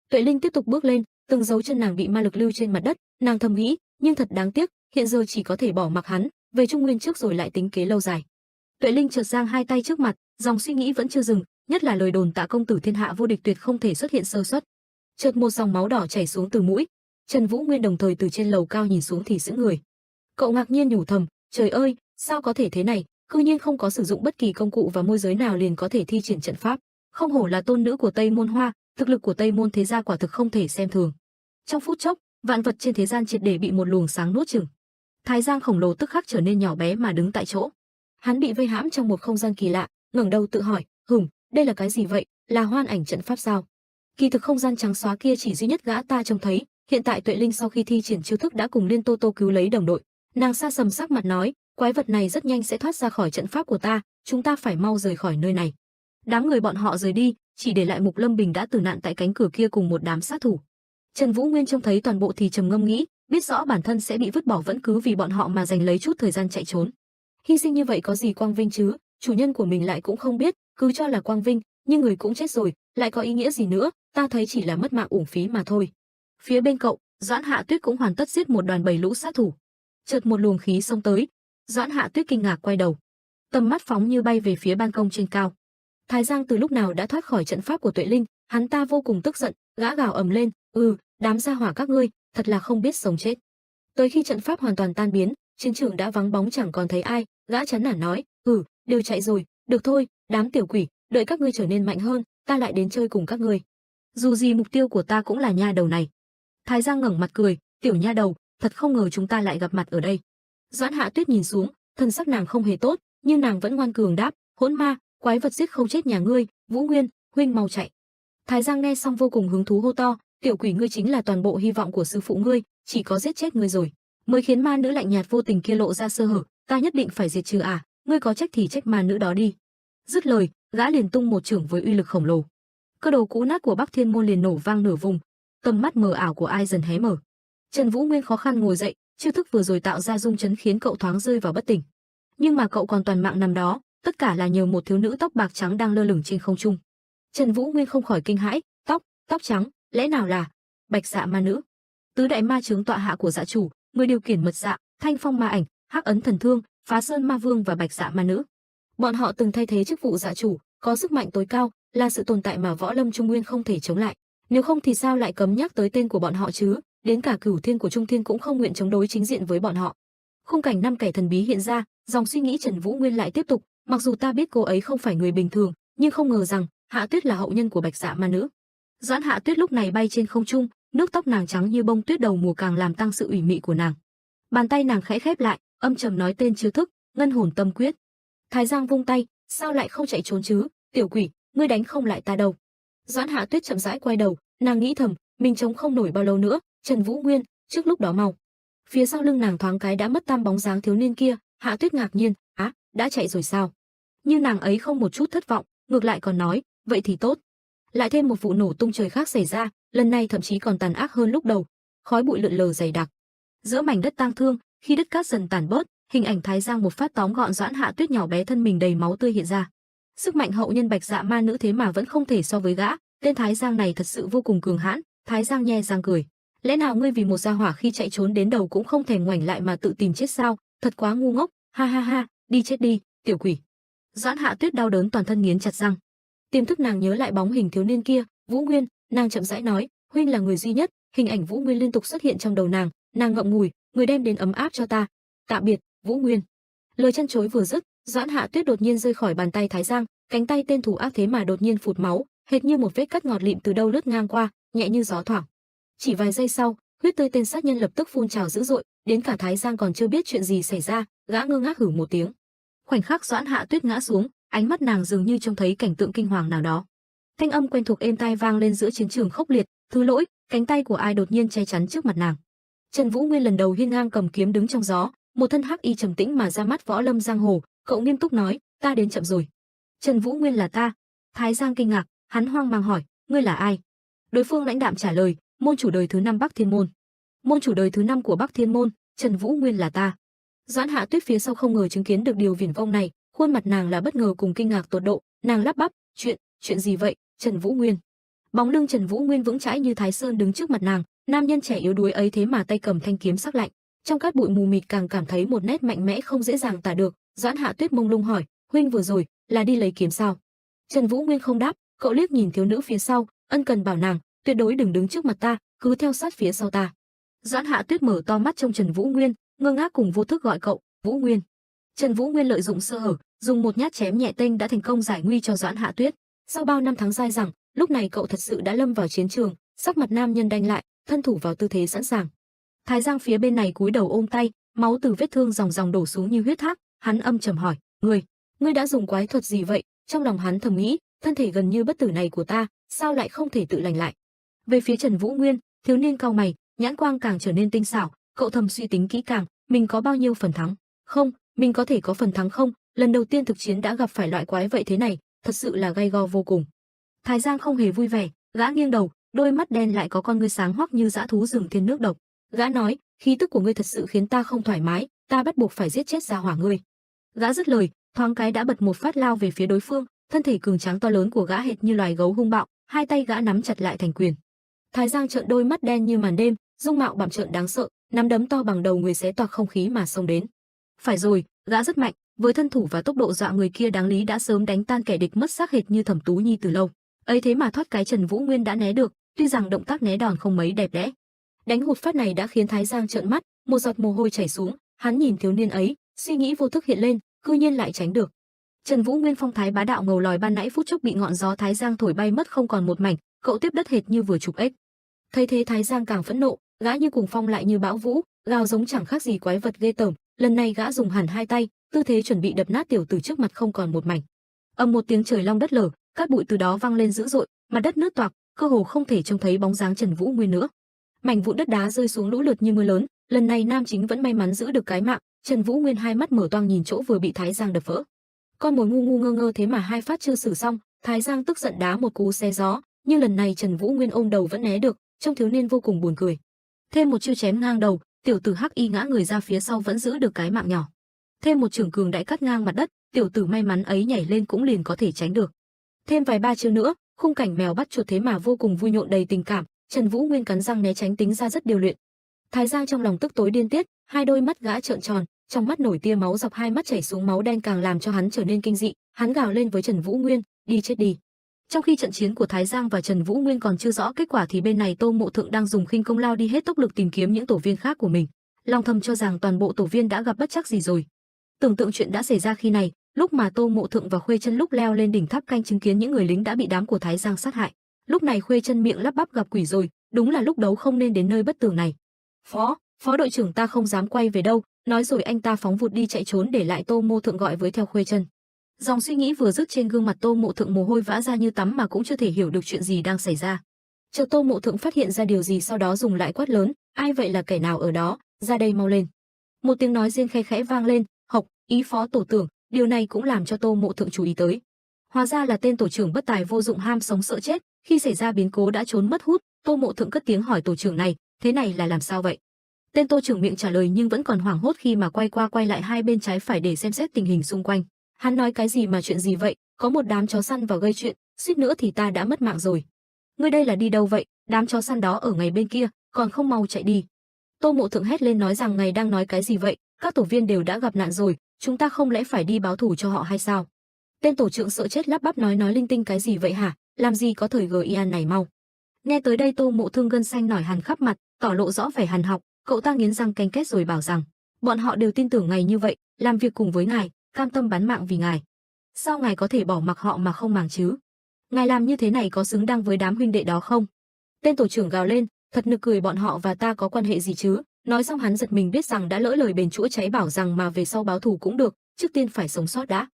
Tuệ Linh tiếp tục bước lên, từng dấu chân nàng bị ma lực lưu trên mặt đất, nàng thầm nghĩ, nhưng thật đáng tiếc, hiện giờ chỉ có thể bỏ mặc hắn, về Trung Nguyên trước rồi lại tính kế lâu dài. Tuệ Linh chợt giang hai tay trước mặt, dòng suy nghĩ vẫn chưa dừng, nhất là lời đồn Tạ công tử thiên hạ vô địch tuyệt không thể xuất hiện sơ suất. Chợt một dòng máu đỏ chảy xuống từ mũi, Trần Vũ Nguyên đồng thời từ trên lầu cao nhìn xuống thì sững người. Cậu ngạc nhiên nhủ thầm, trời ơi, sao có thể thế này, cư nhiên không có sử dụng bất kỳ công cụ và môi giới nào liền có thể thi triển trận pháp, không hổ là tôn nữ của Tây Môn Hoa, thực lực của Tây Môn thế gia quả thực không thể xem thường. Trong phút chốc, vạn vật trên thế gian triệt để bị một luồng sáng nuốt chửng. Thái Giang khổng lồ tức khắc trở nên nhỏ bé mà đứng tại chỗ. Hắn bị vây hãm trong một không gian kỳ lạ, ngẩng đầu tự hỏi, đây là cái gì vậy, là hoan ảnh trận pháp sao? Kỳ thực không gian trắng xóa kia chỉ duy nhất gã ta trông thấy, hiện tại Tuệ Linh sau khi thi triển chiêu thức đã cùng Liên Tô Tô cứu lấy đồng đội. Nàng xa sầm sắc mặt nói, quái vật này rất nhanh sẽ thoát ra khỏi trận pháp của ta, chúng ta phải mau rời khỏi nơi này. Đám người bọn họ rời đi, chỉ để lại Mục Lâm Bình đã tử nạn tại cánh cửa kia cùng một đám sát thủ. Trần Vũ Nguyên trông thấy toàn bộ thì trầm ngâm nghĩ, biết rõ bản thân sẽ bị vứt bỏ vẫn cứ vì bọn họ mà giành lấy chút thời gian chạy trốn. Hy sinh như vậy có gì quang vinh chứ, chủ nhân của mình lại cũng không biết, cứ cho là quang vinh, nhưng người cũng chết rồi, lại có ý nghĩa gì nữa, ta thấy chỉ là mất mạng uổng phí mà thôi. Phía bên cậu, Doãn Hạ Tuyết cũng hoàn tất giết một đoàn bầy lũ sát thủ. Chợt một luồng khí xông tới, Doãn Hạ Tuyết kinh ngạc quay đầu, tầm mắt phóng như bay về phía ban công trên cao. Thái Giang từ lúc nào đã thoát khỏi trận pháp của Tuệ Linh, hắn ta vô cùng tức giận, gã gào ầm lên, đám gia hỏa các ngươi, thật là không biết sống chết. Tới khi trận pháp hoàn toàn tan biến, chiến trường đã vắng bóng chẳng còn thấy ai, gã chán nản nói, Đều chạy rồi, được thôi, đám tiểu quỷ, đợi các ngươi trở nên mạnh hơn, ta lại đến chơi cùng các ngươi. Dù gì mục tiêu của ta cũng là nha đầu này. Thái Giang ngẩng mặt cười, tiểu nha đầu, thật không ngờ chúng ta lại gặp mặt ở đây. Doãn Hạ Tuyết nhìn xuống, thân sắc nàng không hề tốt, nhưng nàng vẫn ngoan cường đáp, hỗn ma, quái vật giết không chết nhà ngươi, Vũ Nguyên, huynh mau chạy. Thái Giang nghe xong vô cùng hứng thú hô to, tiểu quỷ ngươi chính là toàn bộ hy vọng của sư phụ ngươi, chỉ có giết chết ngươi rồi, mới khiến ma nữ lạnh nhạt vô tình kia lộ ra sơ hở, ta nhất định phải diệt trừ à, ngươi có trách thì trách ma nữ đó đi. Dứt lời, gã liền tung một chưởng với uy lực khổng lồ. Cơ đồ cũ nát của Bắc Thiên Môn liền nổ vang nửa vùng, tầm mắt mờ ảo của ai dần hé mở. Trần Vũ Nguyên khó khăn ngồi dậy, chiêu thức vừa rồi tạo ra rung chấn khiến cậu thoáng rơi vào bất tỉnh. Nhưng mà cậu còn toàn mạng nằm đó, tất cả là nhờ một thiếu nữ tóc bạc trắng đang lơ lửng trên không trung. Trần Vũ Nguyên không khỏi kinh hãi, tóc trắng, lẽ nào là Bạch Dạ ma nữ? Tứ đại ma chứng tọa hạ của Dạ chủ, người điều khiển mật dạ, Thanh Phong ma ảnh, Hắc ấn thần thương, Phá Sơn ma vương và Bạch Dạ ma nữ. Bọn họ từng thay thế chức vụ Dạ chủ, có sức mạnh tối cao, là sự tồn tại mà Võ Lâm Trung Nguyên không thể chống lại. Nếu không thì sao lại cấm nhắc tới tên của bọn họ chứ? Đến cả Cửu Thiên của Trung Thiên cũng không nguyện chống đối chính diện với bọn họ. Khung cảnh năm kẻ thần bí hiện ra, dòng suy nghĩ Trần Vũ Nguyên lại tiếp tục, mặc dù ta biết cô ấy không phải người bình thường, nhưng không ngờ rằng Hạ Tuyết là hậu nhân của Bạch Dạ ma nữ. Doãn Hạ Tuyết lúc này bay trên không trung, nước tóc nàng trắng như bông tuyết đầu mùa càng làm tăng sự ủy mị của nàng. Bàn tay nàng khẽ khép lại, âm trầm nói tên chiêu thức, Ngân Hồn Tâm Quyết. Thái Giang vung tay, sao lại không chạy trốn chứ, tiểu quỷ, ngươi đánh không lại ta đâu. Doãn Hạ Tuyết chậm rãi quay đầu, nàng nghĩ thầm, mình chống không nổi bao lâu nữa, Trần Vũ Nguyên, trước lúc đó mau. Phía sau lưng nàng thoáng cái đã mất tăm bóng dáng thiếu niên kia. Hạ Tuyết ngạc nhiên, đã chạy rồi sao? Nhưng nàng ấy không một chút thất vọng, ngược lại còn nói, vậy thì tốt. Lại thêm một vụ nổ tung trời khác xảy ra, lần này thậm chí còn tàn ác hơn lúc đầu. Khói bụi lượn lờ dày đặc. Giữa mảnh đất tang thương, khi đất cát dần tàn bớt, hình ảnh Thái Giang một phát tóm gọn Doãn Hạ Tuyết nhỏ bé thân mình đầy máu tươi hiện ra. Sức mạnh hậu nhân Bạch Dạ ma nữ thế mà vẫn không thể so với gã, tên Thái Giang này thật sự vô cùng cường hãn. Thái Giang nhe răng cười, lẽ nào ngươi vì một gia hỏa khi chạy trốn đến đầu cũng không thèm ngoảnh lại mà tự tìm chết sao? Thật quá ngu ngốc, ha ha ha, đi chết đi, tiểu quỷ. Doãn Hạ Tuyết đau đớn toàn thân nghiến chặt răng. Tiềm thức nàng nhớ lại bóng hình thiếu niên kia, Vũ Nguyên, nàng chậm rãi nói, huynh là người duy nhất. Hình ảnh Vũ Nguyên liên tục xuất hiện trong đầu nàng ngậm ngùi, người đem đến ấm áp cho ta. Tạm biệt, Vũ Nguyên. Lời chân chối vừa dứt, Doãn Hạ Tuyết đột nhiên rơi khỏi bàn tay Thái Giang, cánh tay tên thủ ác thế mà đột nhiên phụt máu, hệt như một vết cắt ngọt lịm từ đâu lướt ngang qua, nhẹ như gió thoảng. Chỉ vài giây sau, huyết tươi tên sát nhân lập tức phun trào dữ dội, đến cả Thái Giang còn chưa biết chuyện gì xảy ra, gã ngơ ngác hử một tiếng. Khoảnh khắc Doãn Hạ Tuyết ngã xuống, ánh mắt nàng dường như trông thấy cảnh tượng kinh hoàng nào đó. Thanh âm quen thuộc êm tai vang lên giữa chiến trường khốc liệt, "Thứ lỗi!" Cánh tay của ai đột nhiên che chắn trước mặt nàng. Trần Vũ Nguyên lần đầu hiên ngang cầm kiếm đứng trong gió, một thân hắc y trầm tĩnh mà ra mắt võ lâm giang hồ, cậu nghiêm túc nói, "Ta đến chậm rồi." Trần Vũ Nguyên là ta. Thái Giang kinh ngạc, hắn hoang mang hỏi, "Ngươi là ai?" Đối phương lãnh đạm trả lời, "Môn chủ đời thứ 5 Bắc Thiên môn." "Môn chủ đời thứ 5 của Bắc Thiên môn, Trần Vũ Nguyên là ta." Doãn Hạ Tuyết phía sau không ngờ chứng kiến được điều viển vông này, khuôn mặt nàng là bất ngờ cùng kinh ngạc tột độ, nàng lắp bắp, chuyện gì vậy, Trần Vũ Nguyên?" Bóng lưng Trần Vũ Nguyên vững chãi như Thái Sơn đứng trước mặt nàng, nam nhân trẻ yếu đuối ấy thế mà tay cầm thanh kiếm sắc lạnh. Trong cát bụi mù mịt càng cảm thấy một nét mạnh mẽ không dễ dàng tả được. Doãn Hạ Tuyết mông lung hỏi, "Huynh vừa rồi là đi lấy kiếm sao?" Trần Vũ Nguyên không đáp, cậu liếc nhìn thiếu nữ phía sau, ân cần bảo nàng, "Tuyệt đối đừng đứng trước mặt ta, cứ theo sát phía sau ta." Doãn Hạ Tuyết mở to mắt trông Trần Vũ Nguyên, ngơ ngác cùng vô thức gọi cậu, "Vũ Nguyên." Trần Vũ Nguyên lợi dụng sơ hở, dùng một nhát chém nhẹ tênh đã thành công giải nguy cho Doãn Hạ Tuyết. Sau bao năm tháng dai dẳng, lúc này cậu thật sự đã lâm vào chiến trường, sắc mặt nam nhân đanh lại, thân thủ vào tư thế sẵn sàng. Thái Giang phía bên này cúi đầu ôm tay, máu từ vết thương ròng ròng đổ xuống như huyết thác, hắn âm trầm hỏi, ngươi đã dùng quái thuật gì vậy?" Trong lòng hắn thầm nghĩ, thân thể gần như bất tử này của ta, sao lại không thể tự lành lại. Về phía Trần Vũ Nguyên, thiếu niên cau mày, nhãn quang càng trở nên tinh xảo, cậu thầm suy tính kỹ càng, mình có bao nhiêu phần thắng? Không, mình có thể có phần thắng không? Lần đầu tiên thực chiến đã gặp phải loại quái vậy thế này, thật sự là gay go vô cùng. Thái Giang không hề vui vẻ, gã nghiêng đầu, đôi mắt đen lại có con ngươi sáng hoắc như dã thú rừng thiên nước độc. Gã nói, "Khí tức của ngươi thật sự khiến ta không thoải mái, ta bắt buộc phải giết chết gia hỏa ngươi." Gã dứt lời, thoáng cái đã bật một phát lao về phía đối phương, thân thể cường tráng to lớn của gã hệt như loài gấu hung bạo, hai tay gã nắm chặt lại thành quyền. Thái Giang trợn đôi mắt đen như màn đêm, dung mạo bặm trợn đáng sợ, nắm đấm to bằng đầu người xé toạc không khí mà xông đến. Phải rồi, gã rất mạnh, với thân thủ và tốc độ dọa người kia đáng lý đã sớm đánh tan kẻ địch mất xác hệt như Thẩm Tú Nhi từ lâu. Ấy thế mà thoát cái Trần Vũ Nguyên đã né được, tuy rằng động tác né đòn không mấy đẹp đẽ. Đánh hụt phát này đã khiến Thái Giang trợn mắt, một giọt mồ hôi chảy xuống, hắn nhìn thiếu niên ấy, suy nghĩ vô thức hiện lên, cư nhiên lại tránh được. Trần Vũ Nguyên phong thái bá đạo ngầu lòi ban nãy phút chốc bị ngọn gió Thái Giang thổi bay mất không còn một mảnh, cậu tiếp đất hệt như vừa chụp ếch. Thấy thế Thái Giang càng phẫn nộ, gã như cuồng phong lại như bão vũ, gào giống chẳng khác gì quái vật ghê tởm. Lần này gã dùng hẳn hai tay, tư thế chuẩn bị đập nát tiểu tử trước mặt không còn một mảnh. Ầm một tiếng trời long đất lở, cát bụi từ đó văng lên dữ dội, mặt đất nứt toạc, cơ hồ không thể trông thấy bóng dáng Trần Vũ Nguyên nữa. Mảnh vụn đất đá rơi xuống lũ lượt như mưa lớn, lần này nam chính vẫn may mắn giữ được cái mạng. Trần Vũ Nguyên hai mắt mở toang nhìn chỗ vừa bị Thái Giang đập vỡ. Con mồi ngu ngu ngơ ngơ thế mà hai phát chưa xử xong, Thái Giang tức giận đá một cú xé gió, nhưng lần này Trần Vũ Nguyên ôm đầu vẫn né được, trông thiếu niên vô cùng buồn cười. Thêm một chiêu chém ngang đầu, tiểu tử Hắc Y ngã người ra phía sau vẫn giữ được cái mạng nhỏ. Thêm một chưởng cường đại cắt ngang mặt đất, tiểu tử may mắn ấy nhảy lên cũng liền có thể tránh được. Thêm vài ba chiêu nữa, khung cảnh mèo bắt chuột thế mà vô cùng vui nhộn đầy tình cảm. Trần Vũ Nguyên cắn răng né tránh tính ra rất điều luyện. Thái Giang trong lòng tức tối điên tiết, hai đôi mắt gã trợn tròn, trong mắt nổi tia máu, dọc hai mắt chảy xuống máu đen càng làm cho hắn trở nên kinh dị. Hắn gào lên với Trần Vũ Nguyên, đi chết đi. Trong khi trận chiến của Thái Giang và Trần Vũ Nguyên còn chưa rõ kết quả thì bên này Tô Mộ Thượng đang dùng khinh công lao đi hết tốc lực tìm kiếm những tổ viên khác của mình. Long thầm cho rằng toàn bộ tổ viên đã gặp bất trắc gì rồi. Tưởng tượng chuyện đã xảy ra khi này, lúc mà Tô Mộ Thượng và Khuê Chân lúc leo lên đỉnh tháp canh chứng kiến những người lính đã bị đám của Thái Giang sát hại. Lúc này Khuê Chân miệng lắp bắp gặp quỷ rồi, đúng là lúc đấu không nên đến nơi bất tường này. Phó đội trưởng ta không dám quay về đâu, nói rồi anh ta phóng vụt đi chạy trốn để lại Tô Mộ Thượng gọi với theo Khuê Chân. Dòng suy nghĩ vừa dứt trên gương mặt Tô Mộ Thượng mồ hôi vã ra như tắm mà cũng chưa thể hiểu được chuyện gì đang xảy ra. Chợt Tô Mộ Thượng phát hiện ra điều gì, sau đó dùng lại quát lớn, ai vậy, là kẻ nào ở đó, ra đây mau lên. Một tiếng nói riêng khe khẽ vang lên, học, ý phó tổ trưởng. Điều này cũng làm cho Tô Mộ Thượng chú ý tới. Hóa ra là tên tổ trưởng bất tài vô dụng ham sống sợ chết, khi xảy ra biến cố đã trốn mất hút. Tô Mộ Thượng cất tiếng hỏi tổ trưởng này, thế này là làm sao vậy? Tên tổ trưởng miệng trả lời nhưng vẫn còn hoảng hốt khi mà quay qua quay lại hai bên trái phải để xem xét tình hình xung quanh. Hắn nói cái gì mà chuyện gì vậy? Có một đám chó săn vào gây chuyện, suýt nữa thì ta đã mất mạng rồi. Ngươi đây là đi đâu vậy? Đám chó săn đó ở ngay bên kia, còn không mau chạy đi. Tô Mộ Thượng hét lên nói rằng ngài đang nói cái gì vậy? Các tổ viên đều đã gặp nạn rồi, chúng ta không lẽ phải đi báo thù cho họ hay sao? Tên tổ trưởng sợ chết lắp bắp nói linh tinh cái gì vậy hả? Làm gì có thời gian này mau. Nghe tới đây Tô Mộ Thương gân xanh nổi hằn khắp mặt, tỏ lộ rõ vẻ hằn học, cậu ta nghiến răng canh kết rồi bảo rằng, bọn họ đều tin tưởng ngài như vậy, làm việc cùng với ngài, cam tâm bán mạng vì ngài. Sao ngài có thể bỏ mặc họ mà không màng chứ? Ngài làm như thế này có xứng đáng với đám huynh đệ đó không? Tên tổ trưởng gào lên, thật nực cười, bọn họ và ta có quan hệ gì chứ? Nói xong hắn giật mình biết rằng đã lỡ lời bền chũa cháy bảo rằng mà về sau báo thù cũng được, trước tiên phải sống sót đã.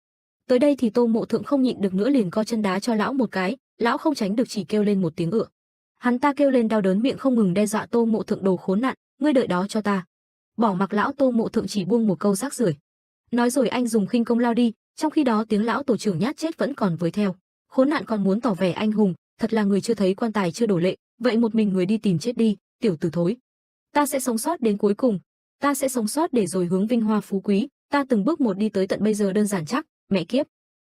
Tới đây thì Tô Mộ Thượng không nhịn được nữa liền co chân đá cho lão một cái, lão không tránh được chỉ kêu lên một tiếng ựa. Hắn ta kêu lên đau đớn, miệng không ngừng đe dọa Tô Mộ Thượng, đồ khốn nạn, ngươi đợi đó cho ta. Bỏ mặc lão. Tô Mộ Thượng chỉ buông một câu rác rưởi. Nói rồi anh dùng khinh công lao đi, trong khi đó tiếng lão tổ trưởng nhát chết vẫn còn với theo. Khốn nạn còn muốn tỏ vẻ anh hùng, thật là người chưa thấy quan tài chưa đổ lệ, vậy một mình người đi tìm chết đi, tiểu tử thối. Ta sẽ sống sót đến cuối cùng, ta sẽ sống sót để rồi hướng vinh hoa phú quý, ta từng bước một đi tới tận bây giờ đơn giản chắc, mẹ kiếp.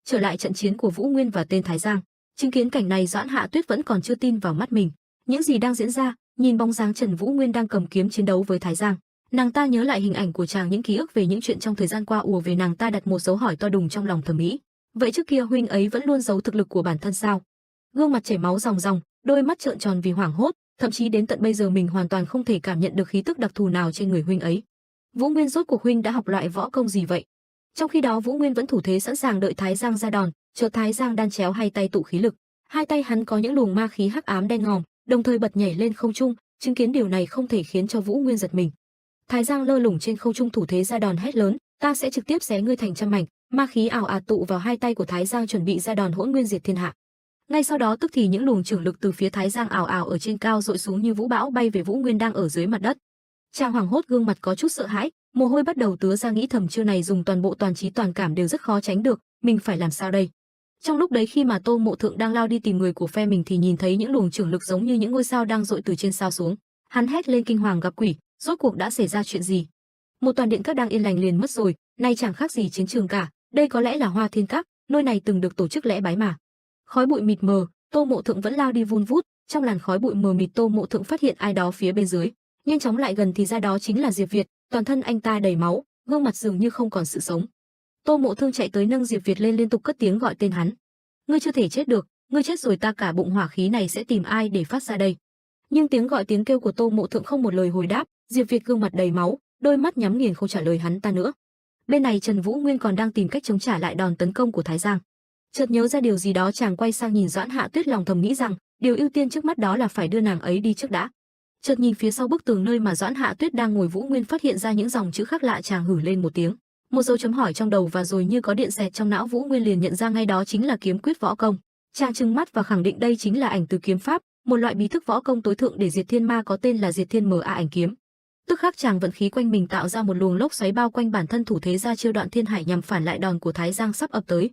Trở lại trận chiến của Vũ Nguyên và tên Thái Giang, chứng kiến cảnh này Doãn Hạ Tuyết vẫn còn chưa tin vào mắt mình. Những gì đang diễn ra, nhìn bóng dáng Trần Vũ Nguyên đang cầm kiếm chiến đấu với Thái Giang, nàng ta nhớ lại hình ảnh của chàng, những ký ức về những chuyện trong thời gian qua ùa về, nàng ta đặt một dấu hỏi to đùng trong lòng thầm nghĩ. Vậy trước kia huynh ấy vẫn luôn giấu thực lực của bản thân sao? Gương mặt chảy máu ròng ròng, đôi mắt trợn tròn vì hoảng hốt, thậm chí đến tận bây giờ mình hoàn toàn không thể cảm nhận được khí tức đặc thù nào trên người huynh ấy. Vũ Nguyên, rốt cuộc huynh đã học loại võ công gì vậy? Trong khi đó Vũ Nguyên vẫn thủ thế sẵn sàng đợi Thái Giang ra đòn, chợt Thái Giang đan chéo hai tay tụ khí lực, hai tay hắn có những luồng ma khí hắc ám đen ngòm, đồng thời bật nhảy lên không trung, chứng kiến điều này không thể khiến cho Vũ Nguyên giật mình. Thái Giang lơ lửng trên không trung thủ thế ra đòn hét lớn, ta sẽ trực tiếp xé ngươi thành trăm mảnh. Ma khí ảo ạt tụ vào hai tay của Thái Giang chuẩn bị ra đòn hỗn nguyên diệt thiên hạ. Ngay sau đó tức thì những luồng trưởng lực từ phía Thái Giang ảo ảo ở trên cao dội xuống như vũ bão bay về Vũ Nguyên đang ở dưới mặt đất. Chàng hoảng hốt, gương mặt có chút sợ hãi, mồ hôi bắt đầu tứa ra, nghĩ thầm chiêu này dùng toàn bộ toàn trí toàn cảm đều rất khó tránh được, mình phải làm sao đây? Trong lúc đấy khi mà Tô Mộ Thượng đang lao đi tìm người của phe mình thì nhìn thấy những luồng trưởng lực giống như những ngôi sao đang dội từ trên sao xuống. Hắn hét lên kinh hoàng, gặp quỷ, rốt cuộc đã xảy ra chuyện gì? Một toàn điện các đang yên lành liền mất rồi, nay chẳng khác gì chiến trường cả, đây có lẽ là Hoa Thiên Các, nơi này từng được tổ chức lễ bái mà. Khói bụi mịt mờ, Tô Mộ Thượng vẫn lao đi vun vút, trong làn khói bụi mờ mịt Tô Mộ Thượng phát hiện ai đó phía bên dưới, nhanh chóng lại gần thì ra đó chính là Diệp Việt, toàn thân anh ta đầy máu, gương mặt dường như không còn sự sống. Tô Mộ Thương chạy tới nâng Diệp Việt lên, liên tục cất tiếng gọi tên hắn. Ngươi chưa thể chết được, ngươi chết rồi ta cả bụng hỏa khí này sẽ tìm ai để phát ra đây? Nhưng tiếng gọi tiếng kêu của Tô Mộ Thượng không một lời hồi đáp, Diệp Việt gương mặt đầy máu, đôi mắt nhắm nghiền không trả lời hắn ta nữa. Bên này Trần Vũ Nguyên còn đang tìm cách chống trả lại đòn tấn công của Thái Giang. Chợt nhớ ra điều gì đó, chàng quay sang nhìn Doãn Hạ Tuyết, lòng thầm nghĩ rằng điều ưu tiên trước mắt đó là phải đưa nàng ấy đi trước đã. Chợt nhìn phía sau bức tường nơi mà Doãn Hạ Tuyết đang ngồi, Vũ Nguyên phát hiện ra những dòng chữ khác lạ, chàng hử lên một tiếng. Một dấu chấm hỏi trong đầu và rồi như có điện xẹt trong não, Vũ Nguyên liền nhận ra ngay đó chính là kiếm quyết võ công. Chàng trừng mắt và khẳng định đây chính là ảnh từ kiếm pháp, một loại bí thức võ công tối thượng để diệt thiên ma có tên là Diệt Thiên Ma ảnh kiếm. Tức khắc chàng vận khí quanh mình tạo ra một luồng lốc xoáy bao quanh bản thân, thủ thế ra chiêu Đoạn Thiên Hải nhằm phản lại đòn của Thái Giang sắp ập tới.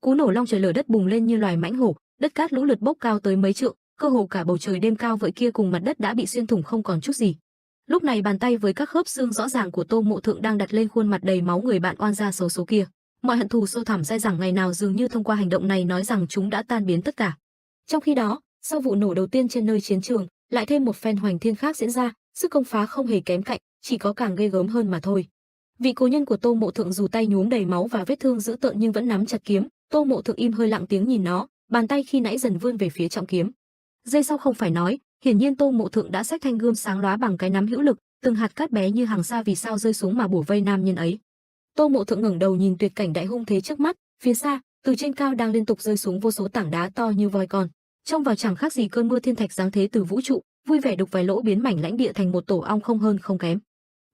Cú nổ long trời lở đất bùng lên như loài mãnh hổ, đất cát lũ lượt bốc cao tới mấy trượng, cơ hồ cả bầu trời đêm cao vậy kia cùng mặt đất đã bị xuyên thủng không còn chút gì. Lúc này bàn tay với các khớp xương rõ ràng của Tô Mộ Thượng đang đặt lên khuôn mặt đầy máu người bạn oan gia xấu số kia. Mọi hận thù sâu thẳm dai dẳng ngày nào dường như thông qua hành động này nói rằng chúng đã tan biến tất cả. Trong khi đó, sau vụ nổ đầu tiên trên nơi chiến trường, lại thêm một phen hoành thiên khác diễn ra, sức công phá không hề kém cạnh, chỉ có càng ghê gớm hơn mà thôi. Vị cố nhân của Tô Mộ Thượng dù tay nhuốm đầy máu và vết thương dữ tợn nhưng vẫn nắm chặt kiếm. Tô Mộ Thượng im hơi lặng tiếng nhìn nó, bàn tay khi nãy dần vươn về phía trọng kiếm. Giây sau không phải nói, hiển nhiên Tô Mộ Thượng đã xách thanh gươm sáng lóa bằng cái nắm hữu lực, từng hạt cát bé như hàng sa vì sao rơi xuống mà bủa vây nam nhân ấy. Tô Mộ Thượng ngẩng đầu nhìn tuyệt cảnh đại hung thế trước mắt, phía xa, từ trên cao đang liên tục rơi xuống vô số tảng đá to như voi con, trông vào chẳng khác gì cơn mưa thiên thạch giáng thế từ vũ trụ, vui vẻ đục vài lỗ biến mảnh lãnh địa thành một tổ ong không hơn không kém.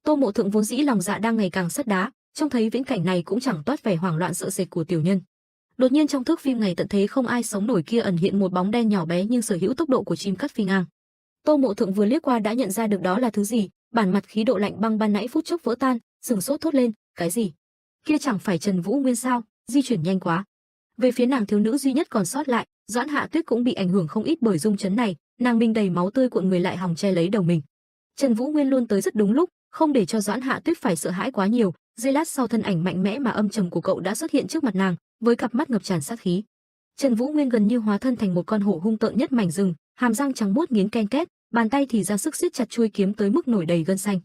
Tô Mộ Thượng vốn dĩ lòng dạ đang ngày càng sắt đá, trông thấy viễn cảnh này cũng chẳng toát vẻ hoảng loạn sợ sệt của tiểu nhân. Đột nhiên trong thước phim Ngày Tận Thế Không Ai Sống Nổi kia ẩn hiện một bóng đen nhỏ bé nhưng sở hữu tốc độ của chim cắt phi ngang. Tô Mộ Thượng vừa liếc qua đã nhận ra được đó là thứ gì, bản mặt khí độ lạnh băng ban nãy phút chốc vỡ tan, sừng sốt thốt lên, cái gì? Kia chẳng phải Trần Vũ Nguyên sao? Di chuyển nhanh quá. Về phía nàng thiếu nữ duy nhất còn sót lại, Doãn Hạ Tuyết cũng bị ảnh hưởng không ít bởi rung chấn này, nàng mình đầy máu tươi cuộn người lại hòng che lấy đầu mình. Trần Vũ Nguyên luôn tới rất đúng lúc, không để cho Doãn Hạ Tuyết phải sợ hãi quá nhiều. Giây lát sau, thân ảnh mạnh mẽ mà âm trầm của cậu đã xuất hiện trước mặt nàng, với cặp mắt ngập tràn sát khí. Trần Vũ Nguyên gần như hóa thân thành một con hổ hung tợn nhất mảnh rừng, hàm răng trắng muốt nghiến ken két, bàn tay thì ra sức siết chặt chuôi kiếm tới mức nổi đầy gân xanh.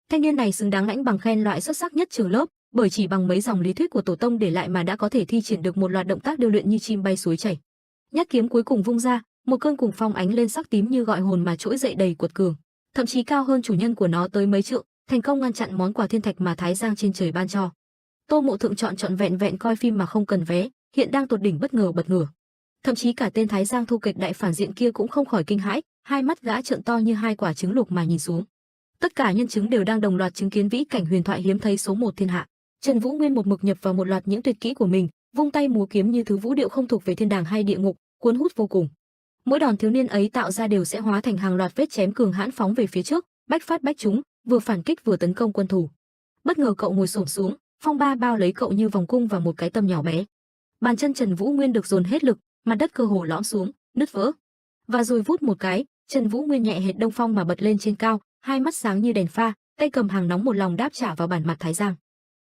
Thanh niên này xứng đáng lãnh bằng khen loại xuất sắc nhất trường lớp, bởi chỉ bằng mấy dòng lý thuyết của tổ tông để lại mà đã có thể thi triển được một loạt động tác điêu luyện như chim bay suối chảy. Nhát kiếm cuối cùng vung ra, một cơn cuồng phong ánh lên sắc tím như gọi hồn mà trỗi dậy đầy cuột cường, thậm chí cao hơn chủ nhân của nó tới mấy trượng, thành công ngăn chặn món quà thiên thạch mà Thái Giang trên trời ban cho. Tô Mộ Thượng trọn vẹn vẹn coi phim mà không cần vé, hiện đang tột đỉnh bất ngờ bật ngửa. Thậm chí cả tên Thái Giang thu kịch đại phản diện kia cũng không khỏi kinh hãi, hai mắt gã trợn to như hai quả trứng luộc mà nhìn xuống. Tất cả nhân chứng đều đang đồng loạt chứng kiến vĩ cảnh huyền thoại hiếm thấy số 1 thiên hạ. Trần Vũ Nguyên một mực nhập vào một loạt những tuyệt kỹ của mình, vung tay múa kiếm như thứ vũ điệu không thuộc về thiên đàng hay địa ngục, cuốn hút vô cùng. Mỗi đòn thiếu niên ấy tạo ra đều sẽ hóa thành hàng loạt vết chém cường hãn phóng về phía trước, bách phát bách trúng, vừa phản kích vừa tấn công quân thủ. Bất ngờ cậu ngồi xổm xuống, phong ba bao lấy cậu như vòng cung vào một cái tâm nhỏ bé. Bàn chân Trần Vũ Nguyên được dồn hết lực, mặt đất cơ hồ lõm xuống, nứt vỡ. Và rồi vút một cái, Trần Vũ Nguyên nhẹ hệt đông phong mà bật lên trên cao, hai mắt sáng như đèn pha, tay cầm hàng nóng một lòng đáp trả vào bản mặt Thái Giang.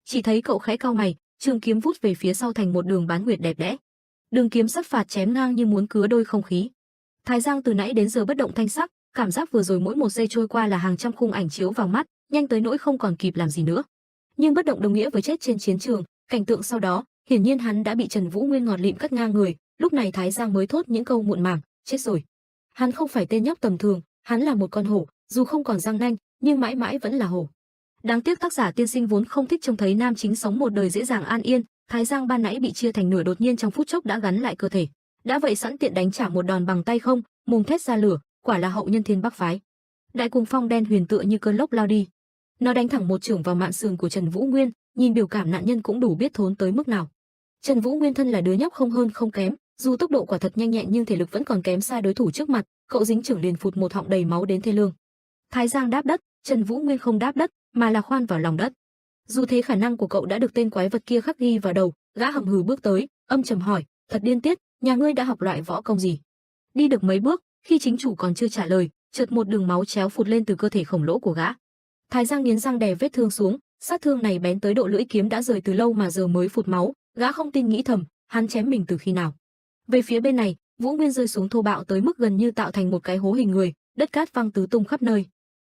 Chỉ thấy cậu khẽ cau mày, trường kiếm vút về phía sau thành một đường bán nguyệt đẹp đẽ. Đường kiếm sắc phạt chém ngang như muốn cứa đôi không khí. Thái Giang từ nãy đến giờ bất động thanh sắc, cảm giác vừa rồi mỗi một giây trôi qua là hàng trăm khung ảnh chiếu vào mắt, nhanh tới nỗi không còn kịp làm gì nữa. Nhưng bất động đồng nghĩa với chết trên chiến trường, cảnh tượng sau đó, hiển nhiên hắn đã bị Trần Vũ Nguyên ngọt lịm cắt ngang người, lúc này Thái Giang mới thốt những câu muộn màng, chết rồi. Hắn không phải tên nhóc tầm thường, hắn là một con hổ, dù không còn răng nanh, nhưng mãi mãi vẫn là hổ. Đáng tiếc tác giả tiên sinh vốn không thích trông thấy nam chính sống một đời dễ dàng an yên, Thái Giang ban nãy bị chia thành nửa đột nhiên trong phút chốc đã gắn lại cơ thể. Đã vậy sẵn tiện đánh trả một đòn bằng tay không, mồm thét ra lửa, quả là hậu nhân Thiên Bắc phái. Đại cuồng phong đen huyền tựa như cơn lốc lao đi. Nó đánh thẳng một chưởng vào mạn sườn của Trần Vũ Nguyên, nhìn biểu cảm nạn nhân cũng đủ biết thốn tới mức nào. Trần Vũ Nguyên thân là đứa nhóc không hơn không kém, dù tốc độ quả thật nhanh nhẹn nhưng thể lực vẫn còn kém xa đối thủ trước mặt, cậu dính chưởng liền phụt một họng đầy máu đến thê lương. Thái Giang đáp đất, Trần Vũ Nguyên không đáp đất, mà là khoan vào lòng đất. Dù thế khả năng của cậu đã được tên quái vật kia khắc ghi vào đầu, gã hầm hừ bước tới, âm trầm hỏi, thật điên tiết, nhà ngươi đã học loại võ công gì? Đi được mấy bước, khi chính chủ còn chưa trả lời, chợt một đường máu chéo phụt lên từ cơ thể khổng lồ của gã. Thái Giang nghiến răng đè vết thương xuống, sát thương này bén tới độ lưỡi kiếm đã rời từ lâu mà giờ mới phụt máu, gã không tin nghĩ thầm, hắn chém mình từ khi nào? Về phía bên này, Vũ Nguyên rơi xuống thô bạo tới mức gần như tạo thành một cái hố hình người, đất cát văng tứ tung khắp nơi.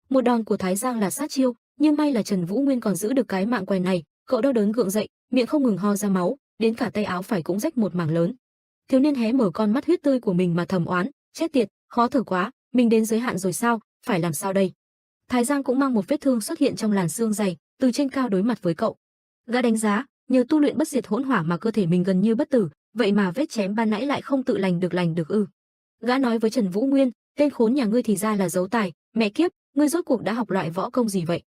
Một đòn của Thái Giang là sát chiêu, nhưng may là Trần Vũ Nguyên còn giữ được cái mạng quèn này, cậu đau đớn gượng dậy, miệng không ngừng ho ra máu, đến cả tay áo phải cũng rách một mảng lớn. Thiếu niên hé mở con mắt huyết tươi của mình mà thầm oán, chết tiệt, khó thở quá, mình đến giới hạn rồi sao, phải làm sao đây? Thái Giang cũng mang một vết thương xuất hiện trong làn xương dày, từ trên cao đối mặt với cậu. Gã đánh giá, nhờ tu luyện bất diệt hỗn hỏa mà cơ thể mình gần như bất tử, vậy mà vết chém ban nãy lại không tự lành được ư? Gã nói với Trần Vũ Nguyên, tên khốn nhà ngươi thì ra là giấu tài, mẹ kiếp, ngươi rốt cuộc đã học loại võ công gì vậy?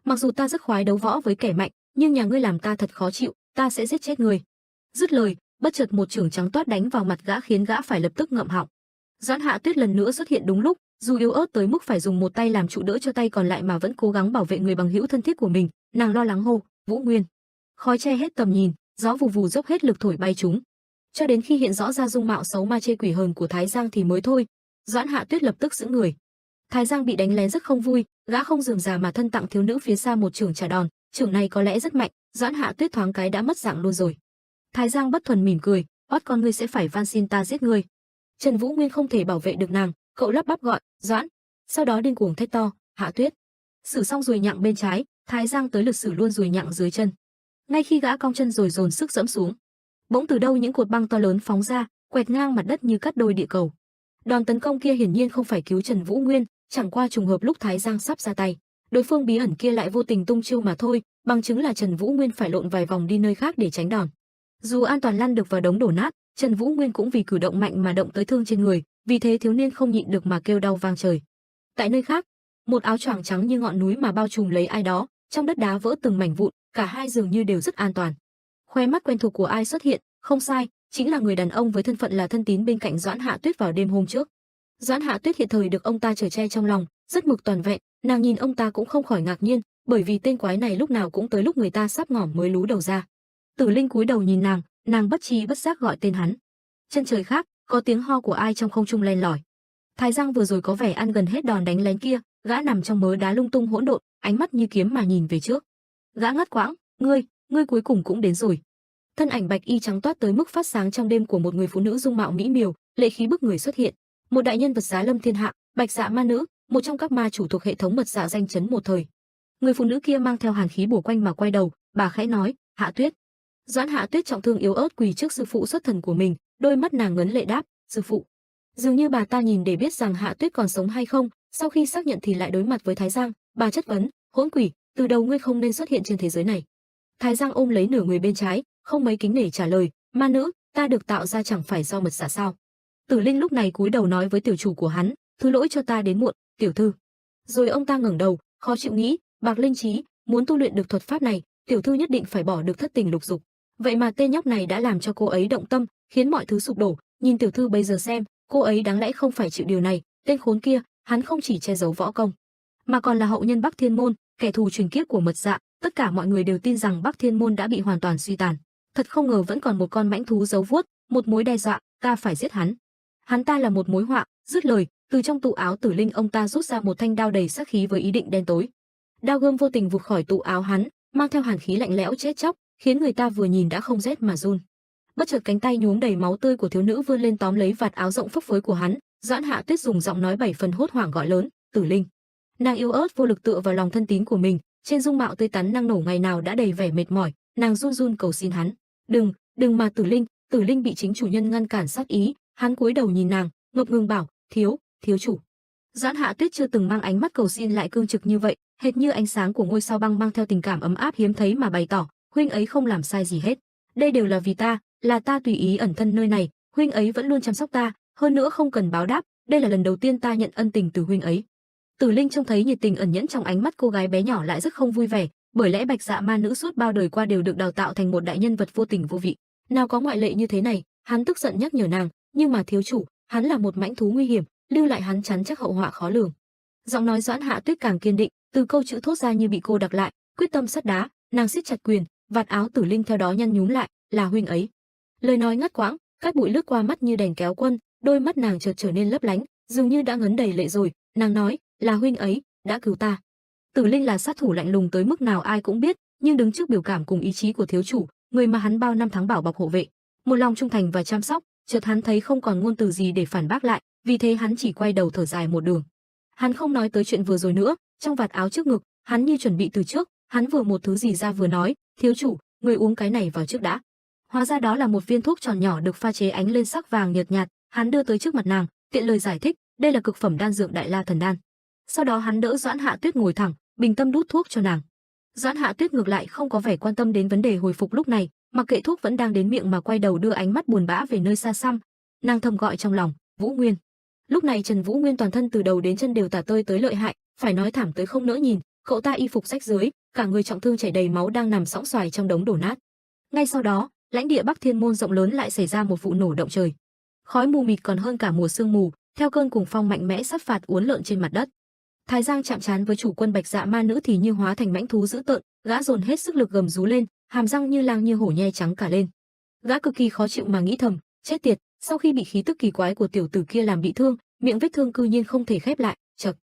Mặc dù ta rất khoái đấu võ với kẻ mạnh, nhưng nhà ngươi làm ta thật khó chịu, ta sẽ giết chết ngươi. Dứt lời, bất chợt một chưởng trắng toát đánh vào mặt gã khiến gã phải lập tức ngậm họng. Doãn Hạ Tuyết lần nữa xuất hiện đúng lúc, dù yếu ớt tới mức phải dùng một tay làm trụ đỡ cho tay còn lại mà vẫn cố gắng bảo vệ người bằng hữu thân thiết của mình, nàng lo lắng hô, "Vũ Nguyên!" Khói che hết tầm nhìn, gió vù vù dốc hết lực thổi bay chúng. Cho đến khi hiện rõ ra dung mạo xấu ma chê quỷ hờn của Thái Giang thì mới thôi. Doãn Hạ Tuyết lập tức sững người. Thái Giang bị đánh lén rất không vui, gã không rườm rà mà thân tặng thiếu nữ phía xa một chưởng trả đòn, chưởng này có lẽ rất mạnh, Doãn Hạ Tuyết thoáng cái đã mất dạng luôn rồi. Thái Giang bất thuần mỉm cười, "Ót con ngươi sẽ phải van xin ta giết ngươi." Trần Vũ Nguyên không thể bảo vệ được nàng, cậu lắp bắp gọi, "Doãn!" Sau đó điên cuồng thét to, "Hạ Tuyết!" Sử xong ruồi nhặng bên trái, Thái Giang tới lượt sử luôn ruồi nhặng dưới chân. Ngay khi gã cong chân rồi dồn sức dẫm xuống, bỗng từ đâu những cột băng to lớn phóng ra, quẹt ngang mặt đất như cắt đôi địa cầu. Đòn tấn công kia hiển nhiên không phải cứu Trần Vũ Nguyên, chẳng qua trùng hợp lúc Thái Giang sắp ra tay, đối phương bí ẩn kia lại vô tình tung chiêu mà thôi, bằng chứng là Trần Vũ Nguyên phải lộn vài vòng đi nơi khác để tránh đòn. Dù an toàn lăn được vào đống đổ nát, Trần Vũ Nguyên cũng vì cử động mạnh mà động tới thương trên người, vì thế thiếu niên không nhịn được mà kêu đau vang trời. Tại nơi khác, một áo choàng trắng như ngọn núi mà bao trùm lấy ai đó, trong đất đá vỡ từng mảnh vụn, cả hai dường như đều rất an toàn. Khóe mắt quen thuộc của ai xuất hiện, không sai, chính là người đàn ông với thân phận là thân tín bên cạnh Doãn Hạ Tuyết vào đêm hôm trước. Doãn Hạ Tuyết hiện thời được ông ta chở che trong lòng, rất mực toàn vẹn, nàng nhìn ông ta cũng không khỏi ngạc nhiên, bởi vì tên quái này lúc nào cũng tới lúc người ta sắp ngỏm mới lú đầu ra. Tử Linh cúi đầu nhìn nàng bất tri bất giác gọi tên hắn. Chân trời khác, có tiếng ho của ai trong không trung len lỏi. Thái Giang vừa rồi có vẻ ăn gần hết đòn đánh lén kia, gã nằm trong mớ đá lung tung hỗn độn, ánh mắt như kiếm mà nhìn về trước. Gã ngắt quãng, ngươi cuối cùng cũng đến rồi. Thân ảnh bạch y trắng toát tới mức phát sáng trong đêm của một người phụ nữ dung mạo mỹ miều, lệ khí bức người xuất hiện. Một đại nhân vật giá lâm thiên hạ, Bạch Dạ ma nữ, một trong các ma chủ thuộc hệ thống mật dạ danh chấn một thời. Người phụ nữ kia mang theo hàn khí bổ quanh mà quay đầu, bà khẽ nói, "Hạ Tuyết." Doãn Hạ Tuyết trọng thương yếu ớt quỳ trước sư phụ xuất thần của mình, đôi mắt nàng ngấn lệ đáp, "Sư phụ." Dường như bà ta nhìn để biết rằng Hạ Tuyết còn sống hay không, sau khi xác nhận thì lại đối mặt với Thái Giang, bà chất vấn, "Hỗn quỷ, từ đầu ngươi không nên xuất hiện trên thế giới này." Thái Giang ôm lấy nửa người bên trái, không mấy kính nể trả lời, "Ma nữ, ta được tạo ra chẳng phải do mật xả sao?" Tử Linh lúc này cúi đầu nói với tiểu chủ của hắn, "Thứ lỗi cho ta đến muộn, tiểu thư." Rồi ông ta ngẩng đầu, khó chịu nghĩ, Bạc Linh Trí, muốn tu luyện được thuật pháp này, tiểu thư nhất định phải bỏ được thất tình lục dục. Vậy mà tên nhóc này đã làm cho cô ấy động tâm, khiến mọi thứ sụp đổ, nhìn tiểu thư bây giờ xem, cô ấy đáng lẽ không phải chịu điều này, tên khốn kia, hắn không chỉ che giấu võ công, mà còn là hậu nhân Bắc Thiên môn, kẻ thù truyền kiếp của mật dạ, tất cả mọi người đều tin rằng Bắc Thiên môn đã bị hoàn toàn suy tàn. Thật không ngờ vẫn còn một con mãnh thú giấu vuốt, một mối đe dọa, ta phải giết hắn. Hắn ta là một mối họa, dứt lời, từ trong tụ áo Tử Linh ông ta rút ra một thanh đao đầy sát khí với ý định đen tối. Đao gươm vô tình vụt khỏi tụ áo hắn, mang theo hàn khí lạnh lẽo chết chóc, khiến người ta vừa nhìn đã không rét mà run. Bất chợt cánh tay nhuốm đầy máu tươi của thiếu nữ vươn lên tóm lấy vạt áo rộng phấp phới của hắn, Doãn Hạ Tuyết dùng giọng nói 7 phần hốt hoảng gọi lớn, "Tử Linh." Nàng yếu ớt vô lực tựa vào lòng thân tín của mình, trên dung mạo tươi tắn năng nổ ngày nào đã đầy vẻ mệt mỏi, nàng run run cầu xin hắn, "Đừng mà Tử Linh." Tử Linh bị chính chủ nhân ngăn cản sát ý, hắn cúi đầu nhìn nàng, ngập ngừng bảo, thiếu chủ." Doãn Hạ Tuyết chưa từng mang ánh mắt cầu xin lại cương trực như vậy, hệt như ánh sáng của ngôi sao băng mang theo tình cảm ấm áp hiếm thấy mà bày tỏ, "Huynh ấy không làm sai gì hết. Đây đều là vì ta, là ta tùy ý ẩn thân nơi này, huynh ấy vẫn luôn chăm sóc ta, hơn nữa không cần báo đáp, đây là lần đầu tiên ta nhận ân tình từ huynh ấy." Tử Linh trông thấy nhiệt tình ẩn nhẫn trong ánh mắt cô gái bé nhỏ lại rất không vui vẻ, bởi lẽ Bạch Dạ ma nữ suốt bao đời qua đều được đào tạo thành một đại nhân vật vô tình vô vị, nào có ngoại lệ như thế này. Hắn tức giận nhắc nhở nàng, "Nhưng mà thiếu chủ, hắn là một mãnh thú nguy hiểm, lưu lại hắn chắn chắc hậu họa khó lường." Giọng nói Doãn Hạ Tuyết càng kiên định, từ câu chữ thốt ra như bị cô đặc lại, quyết tâm sắt đá, nàng siết chặt quyền, vạt áo Tử Linh theo đó nhăn nhúm lại, "Là huynh ấy." Lời nói ngắt quãng, cát bụi lướt qua mắt như đèn kéo quân, đôi mắt nàng chợt trở nên lấp lánh, dường như đã ngấn đầy lệ rồi, nàng nói, "Là huynh ấy đã cứu ta." Tử Linh là sát thủ lạnh lùng tới mức nào ai cũng biết, nhưng đứng trước biểu cảm cùng ý chí của thiếu chủ, người mà hắn bao năm tháng bảo bọc hộ vệ, một lòng trung thành và chăm sóc, chợt hắn thấy không còn ngôn từ gì để phản bác lại, vì thế hắn chỉ quay đầu thở dài một đường. Hắn không nói tới chuyện vừa rồi nữa, trong vạt áo trước ngực, hắn như chuẩn bị từ trước, hắn vừa một thứ gì ra vừa nói, "Thiếu chủ, người uống cái này vào trước đã." Hóa ra đó là một viên thuốc tròn nhỏ được pha chế ánh lên sắc vàng nhợt nhạt, hắn đưa tới trước mặt nàng, tiện lời giải thích, đây là cực phẩm đan dược Đại La Thần Đan. Sau đó hắn đỡ Doãn Hạ Tuyết ngồi thẳng, bình tâm đút thuốc cho nàng. Doãn Hạ Tuyết ngược lại không có vẻ quan tâm đến vấn đề hồi phục lúc này, mặc kệ thuốc vẫn đang đến miệng mà quay đầu đưa ánh mắt buồn bã về nơi xa xăm. Nàng thầm gọi trong lòng, Vũ Nguyên. Lúc này Trần Vũ Nguyên toàn thân từ đầu đến chân đều tả tơi tới lợi hại, phải nói thảm tới không nỡ nhìn, cậu ta y phục rách rưới, cả người trọng thương chảy đầy máu đang nằm sõng soài trong đống đổ nát. Ngay sau đó, lãnh địa Bắc Thiên Môn rộng lớn lại xảy ra một vụ nổ động trời. Khói mù mịt còn hơn cả mùa sương mù, theo cơn cuồng phong mạnh mẽ sát phạt uốn lượn trên mặt đất. Thái Giang chạm trán với chủ quân Bạch Dạ Ma Nữ thì như hóa thành mãnh thú dữ tợn, gã dồn hết sức lực gầm rú lên, hàm răng như lang như hổ nhe trắng cả lên. Gã cực kỳ khó chịu mà nghĩ thầm, chết tiệt, sau khi bị khí tức kỳ quái của tiểu tử kia làm bị thương, miệng vết thương cư nhiên không thể khép lại, chậc.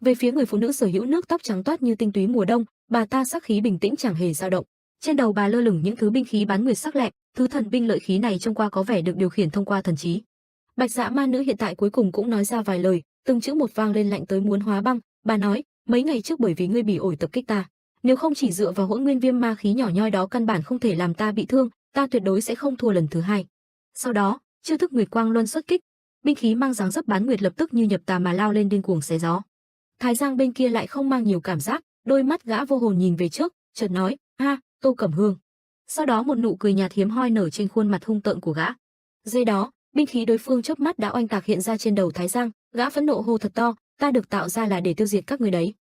Về phía người phụ nữ sở hữu nước tóc trắng toát như tinh túy mùa đông, bà ta sắc khí bình tĩnh chẳng hề dao động. Trên đầu bà lơ lửng những thứ binh khí bán nguyệt sắc lẹm, thứ thần binh lợi khí này trông qua có vẻ được điều khiển thông qua thần trí. Bạch Dạ Ma Nữ hiện tại cuối cùng cũng nói ra vài lời, từng chữ một vang lên lạnh tới muốn hóa băng. Bà nói, mấy ngày trước bởi vì ngươi bỉ ổi tập kích ta, nếu không chỉ dựa vào hỗn nguyên viêm ma khí nhỏ nhoi đó căn bản không thể làm ta bị thương, ta tuyệt đối sẽ không thua lần thứ hai. Sau đó, chiêu thức Nguyệt Quang Luân xuất kích, binh khí mang dáng dấp bán nguyệt lập tức như nhập tà mà lao lên điên cuồng xé gió. Thái Giang bên kia lại không mang nhiều cảm giác, đôi mắt gã vô hồn nhìn về trước, chợt nói, "Ha, Tô Cẩm Hương." Sau đó một nụ cười nhạt hiếm hoi nở trên khuôn mặt hung tợn của gã. Giây đó, binh khí đối phương chớp mắt đã oanh tạc hiện ra trên đầu Thái Giang, gã phẫn nộ hô thật to, "Ta được tạo ra là để tiêu diệt các người đấy."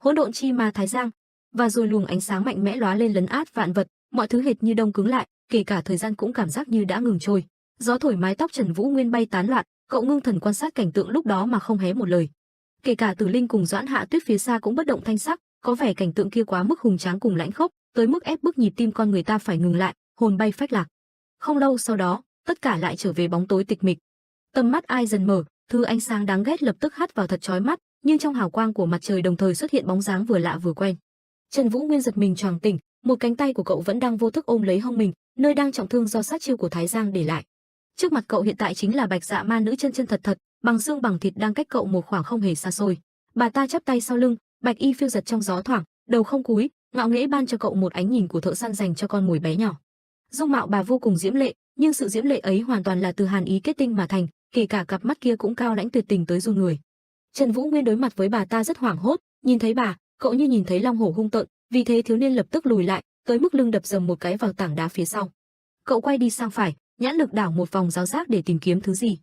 Hỗn độn chi ma Thái Giang, và rồi luồng ánh sáng mạnh mẽ lóa lên lấn át vạn vật, mọi thứ hệt như đông cứng lại, kể cả thời gian cũng cảm giác như đã ngừng trôi. Gió thổi mái tóc Trần Vũ Nguyên bay tán loạn, cậu ngưng thần quan sát cảnh tượng lúc đó mà không hé một lời. Kể cả Tử Linh cùng Doãn Hạ Tuyết phía xa cũng bất động thanh sắc, có vẻ cảnh tượng kia quá mức hùng tráng cùng lãnh khốc, tới mức ép bức nhịp tim con người ta phải ngừng lại, hồn bay phách lạc. Không lâu sau đó, tất cả lại trở về bóng tối tịch mịch. Tầm mắt ai dần mở, thứ ánh sáng đáng ghét lập tức hắt vào thật chói mắt, nhưng trong hào quang của mặt trời đồng thời xuất hiện bóng dáng vừa lạ vừa quen. Trần Vũ Nguyên giật mình choàng tỉnh, một cánh tay của cậu vẫn đang vô thức ôm lấy hông mình, nơi đang trọng thương do sát chiêu của Thái Giang để lại. Trước mặt cậu hiện tại chính là Bạch Dạ Ma Nữ chân chân thật thật, bằng xương bằng thịt đang cách cậu một khoảng không hề xa xôi. Bà ta chắp tay sau lưng, bạch y phiêu giật trong gió thoảng, đầu không cúi, ngạo nghễ ban cho cậu một ánh nhìn của thợ săn dành cho con mồi bé nhỏ. Dung mạo bà vô cùng diễm lệ, nhưng sự diễm lệ ấy hoàn toàn là từ hàn ý kết tinh mà thành, kể cả cặp mắt kia cũng cao lãnh tuyệt tình tới run người. Trần Vũ Nguyên đối mặt với bà ta rất hoảng hốt, nhìn thấy bà, cậu như nhìn thấy long hổ hung tợn, vì thế thiếu niên lập tức lùi lại, tới mức lưng đập dầm một cái vào tảng đá phía sau. Cậu quay đi sang phải, nhãn lực đảo một vòng giáo giác để tìm kiếm thứ gì.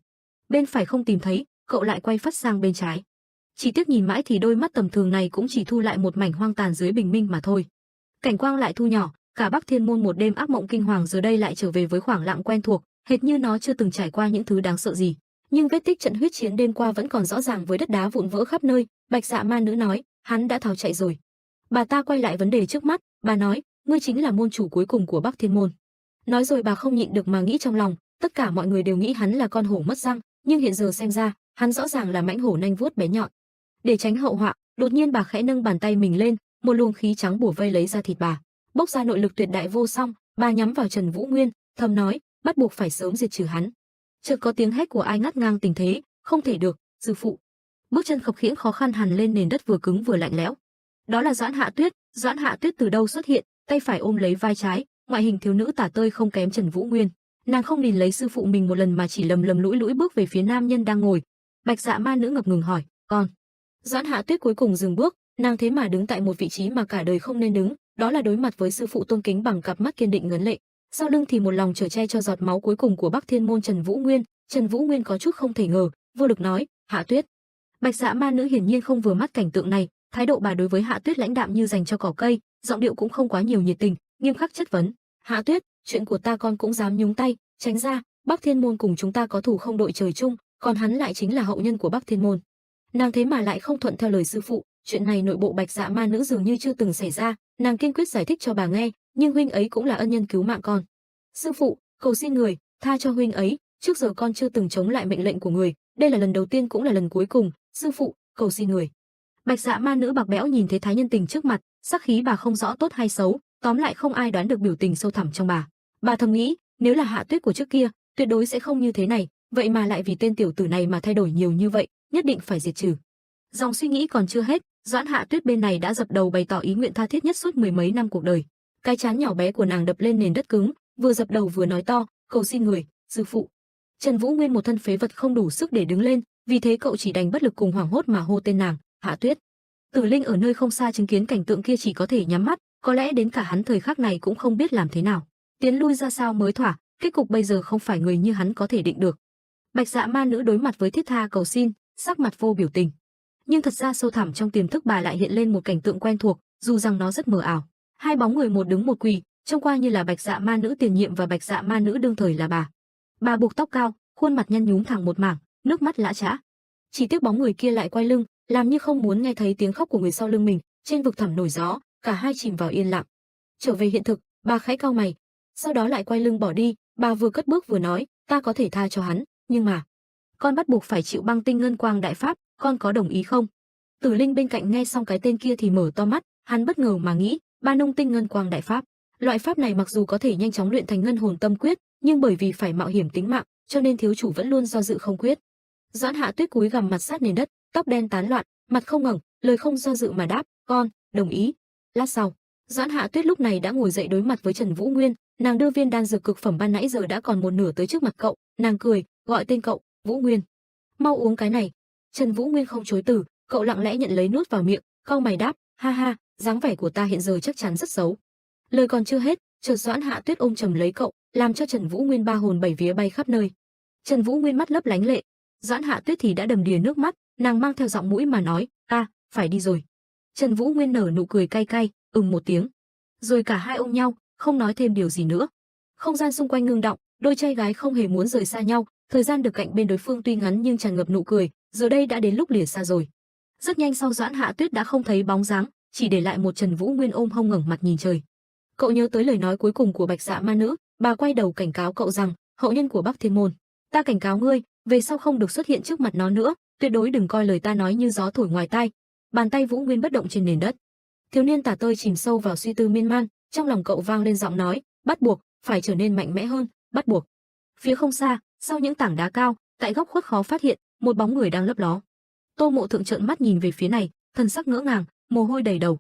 Bên phải không tìm thấy, cậu lại quay phắt sang bên trái. Chỉ tiếc nhìn mãi thì đôi mắt tầm thường này cũng chỉ thu lại một mảnh hoang tàn dưới bình minh mà thôi. Cảnh quang lại thu nhỏ, cả Bắc Thiên Môn một đêm ác mộng kinh hoàng giờ đây lại trở về với khoảng lặng quen thuộc, hệt như nó chưa từng trải qua những thứ đáng sợ gì. Nhưng vết tích trận huyết chiến đêm qua vẫn còn rõ ràng với đất đá vụn vỡ khắp nơi. Bạch Dạ Ma Nữ nói, hắn đã tháo chạy rồi. Bà ta quay lại vấn đề trước mắt, bà nói, ngươi chính là môn chủ cuối cùng của Bắc Thiên Môn. Nói rồi bà không nhịn được mà nghĩ trong lòng, tất cả mọi người đều nghĩ hắn là con hổ mất răng, nhưng hiện giờ xem ra, hắn rõ ràng là mãnh hổ nanh vuốt bé nhọn. Để tránh hậu họa, đột nhiên bà khẽ nâng bàn tay mình lên, một luồng khí trắng bủa vây lấy ra thịt bà, bốc ra nội lực tuyệt đại vô song. Bà nhắm vào Trần Vũ Nguyên, thầm nói, bắt buộc phải sớm diệt trừ hắn. Chợt có tiếng hét của ai ngắt ngang tình thế, không thể được, sư phụ. Bước chân khập khiễng khó khăn hằn lên nền đất vừa cứng vừa lạnh lẽo. Đó là Doãn Hạ Tuyết. Doãn Hạ Tuyết từ đâu xuất hiện, tay phải ôm lấy vai trái, ngoại hình thiếu nữ tả tơi không kém Trần Vũ Nguyên. Nàng không nhìn lấy sư phụ mình một lần mà chỉ lầm lầm lũi lũi bước về phía nam nhân đang ngồi. Bạch Dạ Ma Nữ ngập ngừng hỏi, con. Doãn Hạ Tuyết cuối cùng dừng bước, nàng thế mà đứng tại một vị trí mà cả đời không nên đứng, đó là đối mặt với sư phụ tôn kính bằng cặp mắt kiên định ngấn lệ. Sau lưng thì một lòng chở che cho giọt máu cuối cùng của Bắc Thiên Môn Trần Vũ Nguyên. Trần Vũ Nguyên có chút không thể ngờ, vô lực nói, Hạ Tuyết. Bạch Dạ Ma Nữ hiển nhiên không vừa mắt cảnh tượng này, thái độ bà đối với Hạ Tuyết lãnh đạm như dành cho cỏ cây, giọng điệu cũng không quá nhiều nhiệt tình, nghiêm khắc chất vấn, Hạ Tuyết, chuyện của ta con cũng dám nhúng tay, tránh ra, Bắc Thiên Môn cùng chúng ta có thù không đội trời chung, còn hắn lại chính là hậu nhân của Bắc Thiên Môn. Nàng thế mà lại không thuận theo lời sư phụ, chuyện này nội bộ Bạch Dạ Ma Nữ dường như chưa từng xảy ra, nàng kiên quyết giải thích cho bà nghe, nhưng huynh ấy cũng là ân nhân cứu mạng con. Sư phụ, cầu xin người, tha cho huynh ấy, trước giờ con chưa từng chống lại mệnh lệnh của người, đây là lần đầu tiên cũng là lần cuối cùng, sư phụ, cầu xin người. Bạch Dạ Ma Nữ bạc bẽo nhìn thấy thái nhân tình trước mặt, sắc khí bà không rõ tốt hay xấu, tóm lại không ai đoán được biểu tình sâu thẳm trong bà. Bà thầm nghĩ, nếu là Hạ Tuyết của trước kia, tuyệt đối sẽ không như thế này, vậy mà lại vì tên tiểu tử này mà thay đổi nhiều như vậy, nhất định phải diệt trừ. Dòng suy nghĩ còn chưa hết, Doãn Hạ Tuyết bên này đã dập đầu bày tỏ ý nguyện tha thiết nhất suốt mười mấy năm cuộc đời. Cái trán nhỏ bé của nàng đập lên nền đất cứng, vừa dập đầu vừa nói to, cầu xin người, sư phụ. Trần Vũ Nguyên một thân phế vật không đủ sức để đứng lên, vì thế cậu chỉ đành bất lực cùng hoảng hốt mà hô tên nàng, Hạ Tuyết. Tử Linh ở nơi không xa chứng kiến cảnh tượng kia chỉ có thể nhắm mắt, Có lẽ đến cả hắn thời khắc này cũng không biết làm thế nào, tiến lui ra sao mới thỏa, kết cục bây giờ không phải người như hắn có thể định được. Bạch Dạ ma nữ đối mặt với thiết tha cầu xin, sắc mặt vô biểu tình. Nhưng thật ra sâu thẳm trong tiềm thức bà lại hiện lên một cảnh tượng quen thuộc, dù rằng nó rất mờ ảo. Hai bóng người một đứng một quỳ, trông qua như là Bạch Dạ ma nữ tiền nhiệm và Bạch Dạ ma nữ đương thời là bà. Bà buộc tóc cao, khuôn mặt nhăn nhúm thẳng một mảng, nước mắt lã chã. Chỉ tiếc bóng người kia lại quay lưng, làm như không muốn nghe thấy tiếng khóc của người sau lưng mình. Trên vực thẳm nổi gió, cả hai chìm vào yên lặng. Trở về hiện thực, bà khẽ cau mày, sau đó lại quay lưng bỏ đi. Bà vừa cất bước vừa nói, ta có thể tha cho hắn, nhưng mà con bắt buộc phải chịu băng tinh ngân quang đại pháp, con có đồng ý không? Tử Linh bên cạnh nghe xong cái tên kia thì mở to mắt, hắn bất ngờ mà nghĩ, Ba Nông tinh ngân quang đại pháp, loại pháp này mặc dù có thể nhanh chóng luyện thành ngân hồn tâm quyết, nhưng bởi vì phải mạo hiểm tính mạng, cho nên thiếu chủ vẫn luôn do dự không quyết. Doãn Hạ Tuyết cúi gằm mặt sát nền đất, tóc đen tán loạn, mặt không ngẩng, lời không do dự mà đáp, con đồng ý. Lát sau, Doãn Hạ Tuyết lúc này đã ngồi dậy đối mặt với Trần Vũ Nguyên, nàng đưa viên đan dược cực phẩm ban nãy giờ đã còn một nửa tới trước mặt cậu, nàng cười, gọi tên cậu, Vũ Nguyên. Mau uống cái này. Trần Vũ Nguyên không chối từ, cậu lặng lẽ nhận lấy nuốt vào miệng, cau mày đáp, ha ha, dáng vẻ của ta hiện giờ chắc chắn rất xấu. Lời còn chưa hết, chợt Doãn Hạ Tuyết ôm chầm lấy cậu, làm cho Trần Vũ Nguyên ba hồn bảy vía bay khắp nơi. Trần Vũ Nguyên mắt lấp lánh lệ, Doãn Hạ Tuyết thì đã đầm đìa nước mắt, nàng mang theo giọng mũi mà nói, ta phải đi rồi. Trần Vũ Nguyên nở nụ cười cay cay, một tiếng, rồi cả hai ôm nhau, không nói thêm điều gì nữa. Không gian xung quanh ngưng đọng, đôi trai gái không hề muốn rời xa nhau, thời gian được cạnh bên đối phương tuy ngắn nhưng tràn ngập nụ cười, giờ đây đã đến lúc lìa xa rồi. Rất nhanh sau Doãn Hạ Tuyết đã không thấy bóng dáng, chỉ để lại một Trần Vũ Nguyên ôm hông ngẩng mặt nhìn trời. Cậu nhớ tới lời nói cuối cùng của Bạch Dạ ma nữ, bà quay đầu cảnh cáo cậu rằng, hậu nhân của Bắc Thiên môn, ta cảnh cáo ngươi, về sau không được xuất hiện trước mặt nó nữa, tuyệt đối đừng coi lời ta nói như gió thổi ngoài tai. Bàn tay Vũ Nguyên bất động trên nền đất. Thiếu niên tả tơi chìm sâu vào suy tư miên man, trong lòng cậu vang lên giọng nói, bắt buộc phải trở nên mạnh mẽ hơn, bắt buộc. Phía không xa, sau những tảng đá cao, tại góc khuất khó phát hiện, một bóng người đang lấp ló. Tô Mộ Thượng trợn mắt nhìn về phía này, thần sắc ngỡ ngàng, mồ hôi đầy đầu.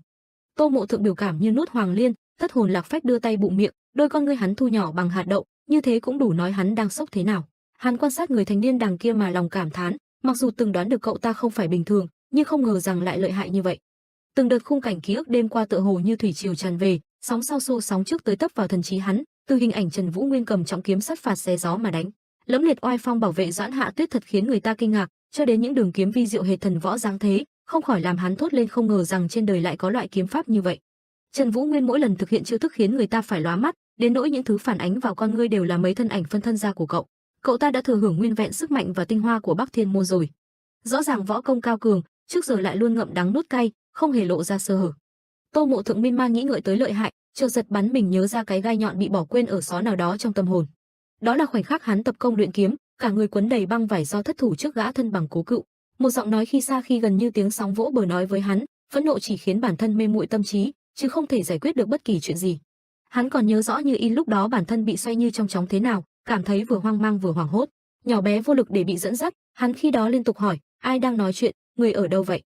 Tô Mộ Thượng biểu cảm như nuốt hoàng liên, thất hồn lạc phách đưa tay bụng miệng, đôi con ngươi hắn thu nhỏ bằng hạt đậu, như thế cũng đủ nói hắn đang sốc thế nào. Hắn quan sát người thanh niên đằng kia mà lòng cảm thán, mặc dù từng đoán được cậu ta không phải bình thường, nhưng không ngờ rằng lại lợi hại như vậy. Từng đợt khung cảnh ký ức đêm qua tựa hồ như thủy triều tràn về, sóng sau xô sóng trước tới tấp vào thần trí hắn, từ hình ảnh Trần Vũ Nguyên cầm trọng kiếm sát phạt xé gió mà đánh, lẫm liệt oai phong bảo vệ Doãn Hạ Tuyết thật khiến người ta kinh ngạc, cho đến những đường kiếm vi diệu hệt thần võ dáng thế, không khỏi làm hắn thốt lên không ngờ rằng trên đời lại có loại kiếm pháp như vậy. Trần Vũ Nguyên mỗi lần thực hiện chiêu thức khiến người ta phải lóa mắt, đến nỗi những thứ phản ánh vào con ngươi đều là mấy thân ảnh phân thân ra của cậu. Cậu ta đã thừa hưởng nguyên vẹn sức mạnh và tinh hoa của Bắc Thiên môn rồi. Rõ ràng võ công cao cường, trước giờ lại luôn ngậm đắng nuốt cay, không hề lộ ra sơ hở. Tô Mộ Thượng miên man nghĩ ngợi tới lợi hại, chợt giật bắn mình nhớ ra cái gai nhọn bị bỏ quên ở xó nào đó trong tâm hồn. Đó là khoảnh khắc hắn tập công luyện kiếm, cả người quấn đầy băng vải do thất thủ trước gã thân bằng cố cựu. Một giọng nói khi xa khi gần như tiếng sóng vỗ bờ nói với hắn, phẫn nộ chỉ khiến bản thân mê muội tâm trí, chứ không thể giải quyết được bất kỳ chuyện gì. Hắn còn nhớ rõ như in lúc đó bản thân bị xoay như trong chóng thế nào, cảm thấy vừa hoang mang vừa hoảng hốt, nhỏ bé vô lực để bị dẫn dắt. Hắn khi đó liên tục hỏi, ai đang nói chuyện, người ở đâu vậy?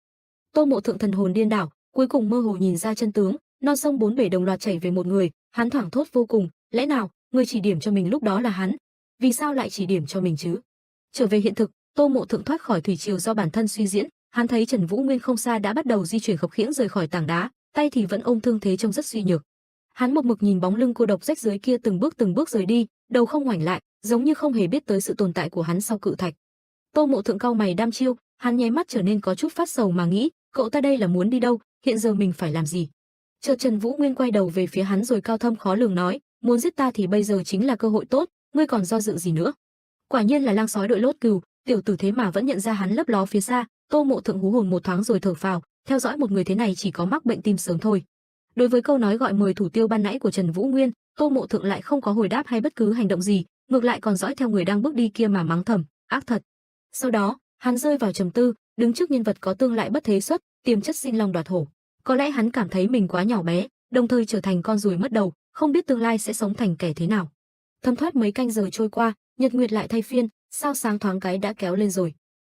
Tô Mộ Thượng thần hồn điên đảo, cuối cùng mơ hồ nhìn ra chân tướng, non sông bốn bể đồng loạt chảy về một người. Hắn thoảng thốt vô cùng, lẽ nào người chỉ điểm cho mình lúc đó là hắn? Vì sao lại chỉ điểm cho mình chứ? Trở về hiện thực, Tô Mộ Thượng thoát khỏi thủy triều do bản thân suy diễn, hắn thấy Trần Vũ Nguyên không xa đã bắt đầu di chuyển khập khiễng rời khỏi tảng đá, tay thì vẫn ôm thương thế trông rất suy nhược. Hắn một mực nhìn bóng lưng cô độc rách rưới kia từng bước rời đi, đầu không ngoảnh lại, giống như không hề biết tới sự tồn tại của hắn sau cự thạch. Tô Mộ Thượng cau mày đăm chiêu, hắn nháy mắt trở nên có chút phát sầu mà nghĩ, cậu ta đây là muốn đi đâu, hiện giờ mình phải làm gì? Chợt Trần Vũ Nguyên quay đầu về phía hắn rồi cao thâm khó lường nói, muốn giết ta thì bây giờ chính là cơ hội tốt, ngươi còn do dự gì nữa? Quả nhiên là lang sói đội lốt cừu, tiểu tử thế mà vẫn nhận ra hắn lấp ló phía xa. Tô Mộ Thượng hú hồn một thoáng rồi thở phào, theo dõi một người thế này chỉ có mắc bệnh tim sớm thôi. Đối với câu nói gọi mời thủ tiêu ban nãy của Trần Vũ Nguyên, Tô Mộ Thượng lại không có hồi đáp hay bất cứ hành động gì, ngược lại còn dõi theo người đang bước đi kia mà mắng thầm, ác thật. Sau đó, hắn rơi vào trầm tư, đứng trước nhân vật có tương lại bất thế xuất, tiềm chất sinh long đoạt hổ. Có lẽ hắn cảm thấy mình quá nhỏ bé, đồng thời trở thành con ruồi mất đầu, không biết tương lai sẽ sống thành kẻ thế nào. Thấm thoát mấy canh giờ trôi qua, nhật nguyệt lại thay phiên, sao sáng thoáng cái đã kéo lên rồi.